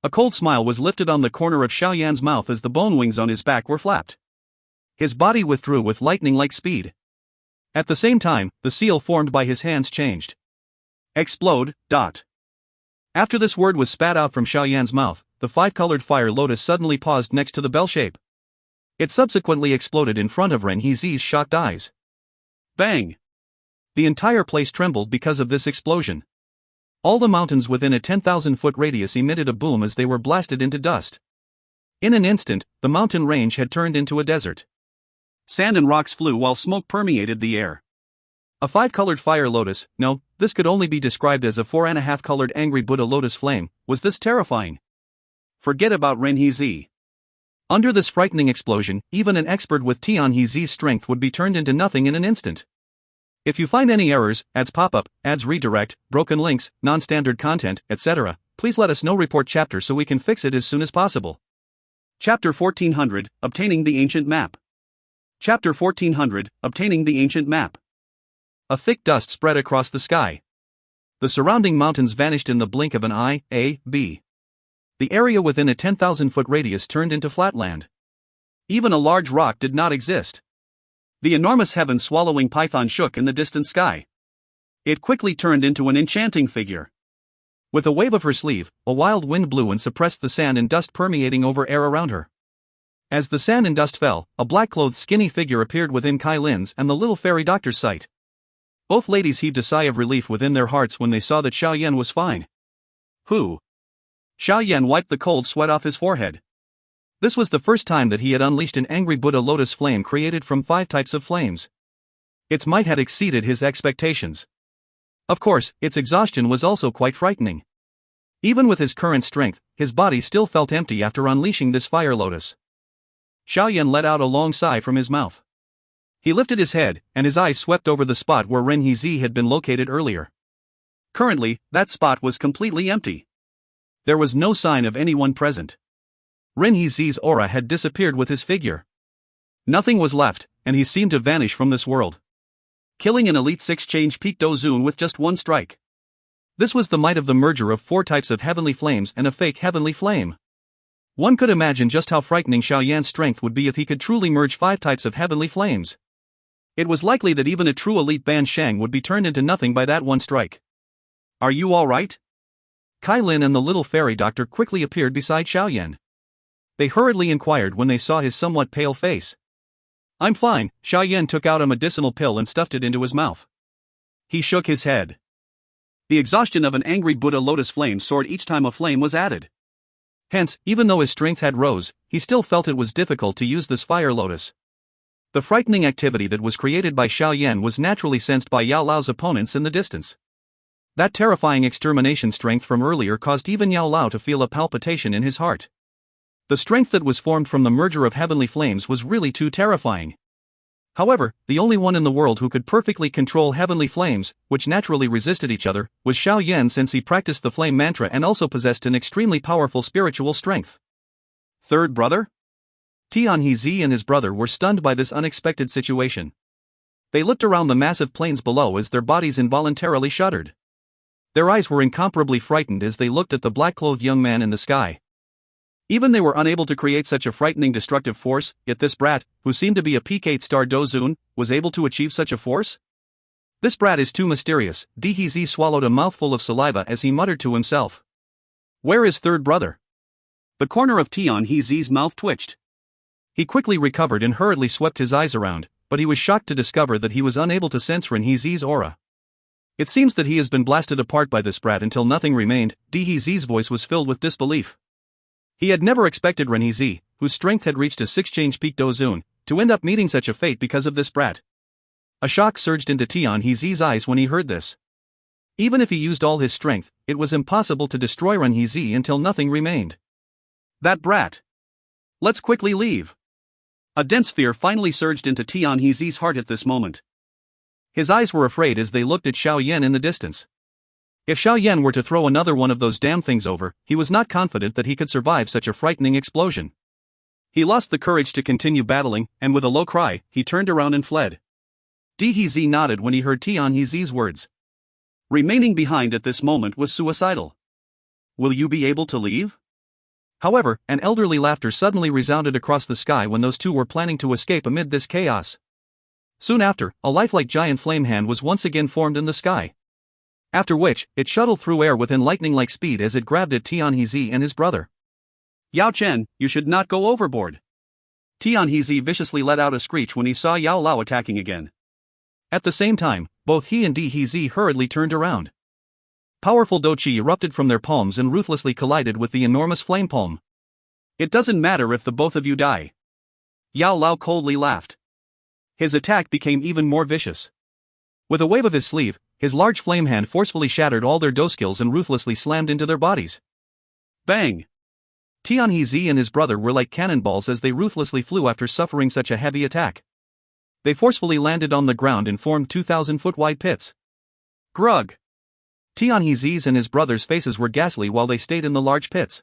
A cold smile was lifted on the corner of Xiao Yan's mouth as the bone wings on his back were flapped. His body withdrew with lightning-like speed. At the same time, the seal formed by his hands changed.
Explode.
After this word was spat out from Xiao Yan's mouth, the 5-colored fire lotus suddenly paused next to the bell shape. It subsequently exploded in front of Ren Hezi's shocked eyes.
Bang!
The entire place trembled because of this explosion. All the mountains within a 10,000-foot radius emitted a boom as they were blasted into dust. In an instant, the mountain range had turned into a desert.
Sand and rocks flew while smoke permeated the air.
A 5-colored fire lotus, no, this could only be described as a 4.5-colored angry Buddha lotus flame, was this terrifying.
Forget about Ren Hezi.
Under this frightening explosion, even an expert with Tian Hezi's strength would be turned into nothing in an instant. If you find any errors, ads pop up, ads redirect, broken links, non-standard content, etc., please let us know. Report chapter so we can fix it as soon as possible.
Chapter 1400, Obtaining the Ancient Map. Chapter 1400, Obtaining the Ancient Map.
A thick dust spread across the sky. The surrounding mountains vanished in the blink of an eye. The area within a 10,000-foot radius turned into flatland.
Even a large rock did not exist. The enormous heaven-swallowing python shook in the distant sky. It quickly turned into an enchanting figure.
With a wave of her sleeve, a wild wind blew and suppressed the sand and dust permeating over air around her. As the sand and dust fell, a black-clothed skinny figure appeared within Kai Lin's and the little fairy doctor's sight. Both ladies heaved a sigh of relief within their hearts when they saw that Xiao Yan was fine.
Who?
Xiao Yan wiped the cold sweat off his forehead. This was the first time that he had unleashed an angry Buddha lotus flame created from 5 types of flames. Its might had exceeded his expectations. Of course, its exhaustion was also quite frightening. Even with his current strength, his body still felt empty after unleashing this fire lotus. Xiao Yan let out a long sigh from his mouth. He lifted his head, and his eyes swept over the spot where Ren Hezi had been located earlier.
Currently, that spot was completely empty.
There was no sign of anyone present. Ren Hezi's aura had disappeared with his figure. Nothing was left, and he seemed to vanish from this world.
Killing an Elite 6 change peak Dou Zun with just one strike.
This was the might of the merger of 4 types of heavenly flames and a fake heavenly flame. One could imagine just how frightening Xiao Yan's strength would be if he could truly merge 5 types of heavenly flames. It was likely that even a true elite Ban Shang would be turned into nothing by that one strike.
Are you alright?
Kai Lin and the little fairy doctor quickly appeared beside Xiao Yan. They hurriedly inquired when they saw his somewhat pale face.
I'm fine. Xiao Yan took out a medicinal pill and stuffed it into his mouth. He shook his head. The exhaustion of an angry Buddha lotus flame soared each time a flame was added.
Hence, even though his strength had rose, he still felt it was difficult to use this fire lotus. The frightening activity that was created by Xiao Yan was naturally sensed by Yao Lao's opponents in the distance. That terrifying extermination strength from earlier caused even Yao Lao to feel a palpitation in his heart. The strength that was formed from the merger of heavenly flames was really too terrifying. However, the only one in the world who could perfectly control heavenly flames, which naturally resisted each other, was Xiao Yan, since he practiced the flame mantra and also possessed an extremely powerful spiritual strength.
Third brother?
Tian Hezi and his brother were stunned by this unexpected situation. They looked around the massive plains below as their bodies involuntarily shuddered. Their eyes were incomparably frightened as they looked at the black-clothed young man in the sky.
Even they were unable to create such a frightening destructive force, yet this brat, who seemed to be a peak 8-star Dou Qi, was able to achieve such a force? This brat is too mysterious. Dou Qi swallowed a mouthful of saliva as he muttered to himself. Where is third brother? The corner of Tian Hezi's mouth twitched. He quickly recovered and hurriedly swept his eyes around, but he was shocked to discover that he was unable to sense Ren Hezi's aura. It seems that he has been blasted apart by this brat until nothing remained. Dou Qi's voice was filled with disbelief. He had never expected Ren Hezi, whose strength had reached a 6-change peak Dou Qi, to end up meeting such a fate because of this brat. A shock surged into Tian Hezi's eyes when he heard this. Even if he used all his strength, it was impossible to destroy Ren Hezi until nothing remained. That brat! Let's quickly leave! A dense fear finally surged into Tian Hezi's heart at this moment. His eyes were afraid as they looked at Xiao Yan in the distance. If Xiao Yan were to throw another one of those damn things over, he was not confident that he could survive such a frightening explosion. He lost the courage to continue battling, and with a low cry, he turned around and fled. Dou Qi nodded when he heard Tian Hezi's words. Remaining behind at this moment was suicidal. Will you be able to leave? However, an elderly laughter suddenly resounded across the sky when those two were planning to escape amid this chaos. Soon after, a lifelike giant flame hand was once again formed in the sky. After which, it shuttled through air within lightning-like speed as it grabbed at Tian Hezi and his brother. Yao Chen, you should not go overboard. Tian Hezi viciously let out a screech when he saw Yao Lao attacking again. At the same time, both he and Dou Qi hurriedly turned around. Powerful Dou Qi erupted from their palms and ruthlessly collided with the enormous flame palm. It doesn't matter if the both of you die. Yao Lao coldly laughed. His attack became even more vicious. With a wave of his sleeve, his large flame hand forcefully shattered all their Dou skills and ruthlessly slammed into their bodies. Bang! Tian Hezi and his brother were like cannonballs as they ruthlessly flew after suffering such a heavy attack. They forcefully landed on the ground and formed 2,000-foot-wide pits. Grug! Tian Hezi's and his brother's faces were ghastly while they stayed in the large pits.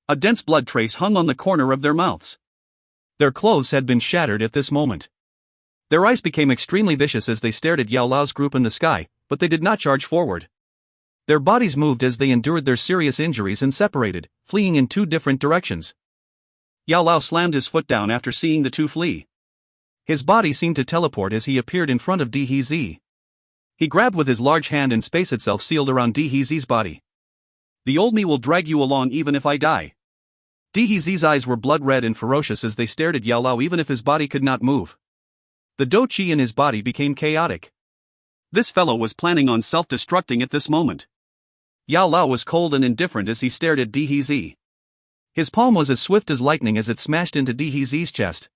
A dense blood trace hung on the corner of their mouths. Their clothes had been shattered at this moment. Their eyes became extremely vicious as they stared at Yao Lao's group in the sky, but they did not charge forward. Their bodies moved as they endured their serious injuries and separated, fleeing in two different directions. Yao Lao slammed his foot down after seeing the two flee. His body seemed to teleport as he appeared in front of Dou Qi. He grabbed with his large hand and space itself sealed around Dou Qi's body. The old me will drag you along even if I die. Dou Qi's eyes were blood red and ferocious as they stared at Yao Lao even if his body could not move. The Dou Qi in his body became chaotic. This fellow was planning on self-destructing at this moment. Yao Lao was cold and indifferent as he stared at Dou Qi. His palm was as swift as lightning as it smashed into Dou Qi's chest.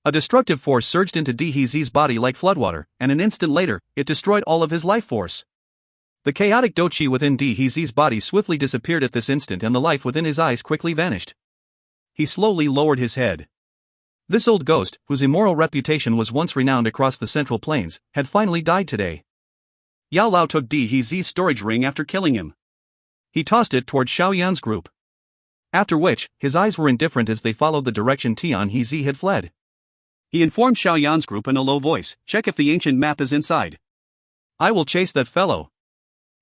A destructive force surged into Dou Qi's body like floodwater, and an instant later, it destroyed all of his life force. The chaotic Dou Qi within Dou Qi's body swiftly disappeared at this instant and the life within his eyes quickly vanished. He slowly lowered his head. This old ghost, whose immoral reputation was once renowned across the Central Plains, had finally died today. Yao Lao took Dou Qi's storage ring after killing him. He tossed it toward Xiao Yan's group. After which, his eyes were indifferent as they followed the direction Tian Hezi had fled. He informed Xiao Yan's group in a low voice, check if the ancient map is inside. I will chase that fellow.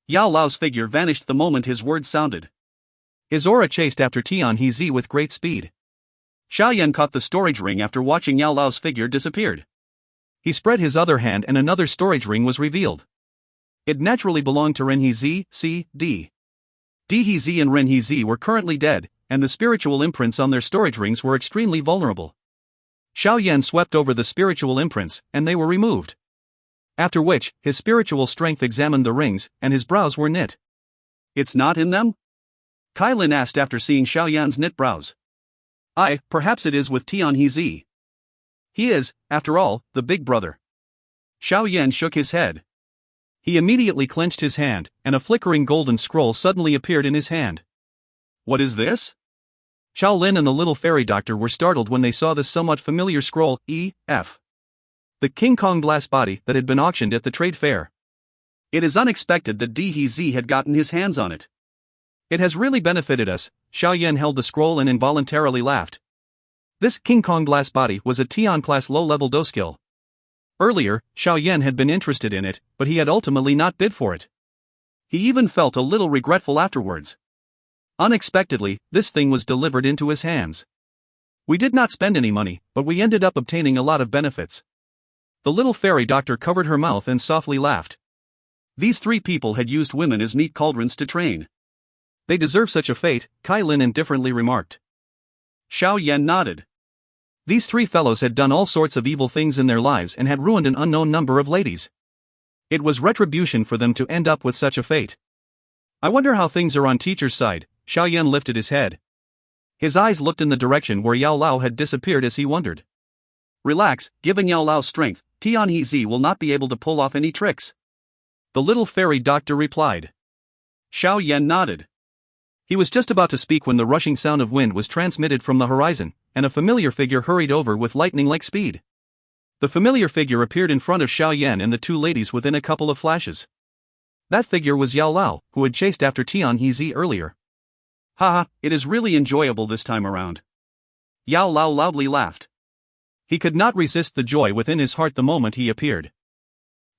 Yao Lao's figure vanished the moment his words sounded. His aura chased after Tian Hezi with great speed. Xiao Yan caught the storage ring after watching Yao Lao's figure disappeared. He spread his other hand and another storage ring was revealed. It naturally belonged to Ren Hezi, C.D. Dou Qi and Ren Hezi were currently dead, and the spiritual imprints on their storage rings were extremely vulnerable. Xiao Yan swept over the spiritual imprints, and they were removed. After which, his spiritual strength examined the rings, and his brows were knit. It's not in them? Kai Lin asked after seeing Xiao Yan's knit brows. Perhaps it is with Tian Hezi. He is, after all, the big brother. Xiao Yan shook his head. He immediately clenched his hand, and a flickering golden scroll suddenly appeared in his hand. What is this? Xiao Lin and the little fairy doctor were startled when they saw this somewhat familiar scroll, E.F. The King Kong glass body that had been auctioned at the trade fair. It is unexpected that Dou Qi had gotten his hands on it. It has really benefited us. Xiao Yan held the scroll and involuntarily laughed. This King Kong glass body was a Tian-class low-level Dou skill. Earlier, Xiao Yan had been interested in it, but he had ultimately not bid for it. He even felt a little regretful afterwards.
Unexpectedly, this thing was delivered into his hands. We did not spend any money, but we ended up obtaining a lot of benefits. The little fairy doctor covered her mouth and softly laughed. These three people had used women as meat cauldrons to train. They deserve such a fate, Kai Lin indifferently remarked.
Xiao Yan nodded.
These three fellows had done all sorts of evil things in their lives and had ruined an unknown number of ladies. It was retribution for them to end up with such a fate. I wonder how things are on teacher's side. Xiao Yan lifted his head. His eyes looked in the direction where Yao Lao had disappeared as he wondered.
Relax, given Yao Lao's strength, Tian He will not be able to pull off any tricks.
The little fairy doctor replied.
Xiao Yan nodded.
He was just about to speak when the rushing sound of wind was transmitted from the horizon, and a familiar figure hurried over with lightning-like speed. The familiar figure appeared in front of Xiao Yan and the two ladies within a couple of flashes. That figure was Yao Lao, who had chased after Tian He earlier.
Haha, it is really enjoyable this time around. Yao Lao loudly laughed.
He could not resist the joy within his heart the moment he appeared.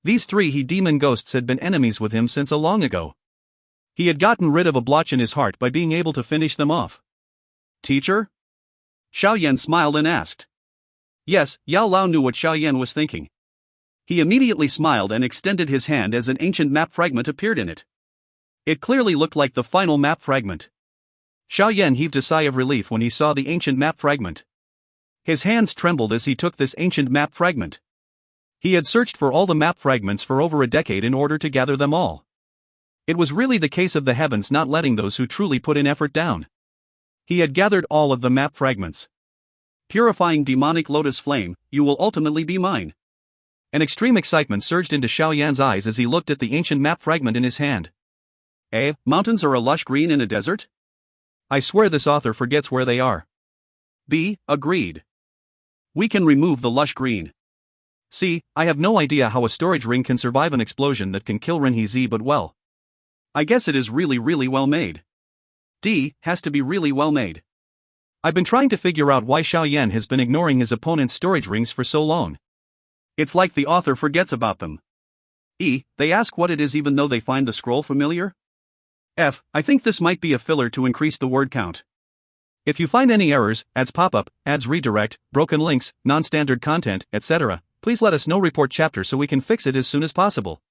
These three he-demon ghosts had been enemies with him since a long ago. He had gotten rid of a blotch in his heart by being able to finish them off.
Teacher? Xiao Yan smiled and asked.
Yes, Yao Lao knew what Xiao Yan was thinking.
He immediately smiled and extended his hand as an ancient map fragment appeared in it.
It clearly looked like the final map fragment. Xiao Yan heaved a sigh of relief when he saw the ancient map fragment. His hands trembled as he took this ancient map fragment. He had searched for all the map fragments for over a decade in order to gather them all. It was really the case of the heavens not letting those who truly put in effort down. He had gathered all of the map fragments.
Purifying demonic lotus flame, you will ultimately be mine.
An extreme excitement surged into Xiao Yan's eyes as he looked at the ancient map fragment in his hand.
Mountains are a lush green in a desert?
I swear this author forgets where they are.
B. Agreed. We can remove the lush green.
C. I have no idea how a storage ring can survive an explosion that can kill Renhe, but well.
I guess it is really well made. D. Has to be really well made.
I've been trying to figure out why Xiao Yan has been ignoring his opponent's storage rings for so long.
It's like the author forgets about them. E. They ask what it is even though they find the scroll familiar? F. I think this might be a filler to increase the word count.
If you find any errors, ads pop-up, ads redirect, broken links, non-standard content, etc., please let us know. Report chapter so we can fix it as soon as possible.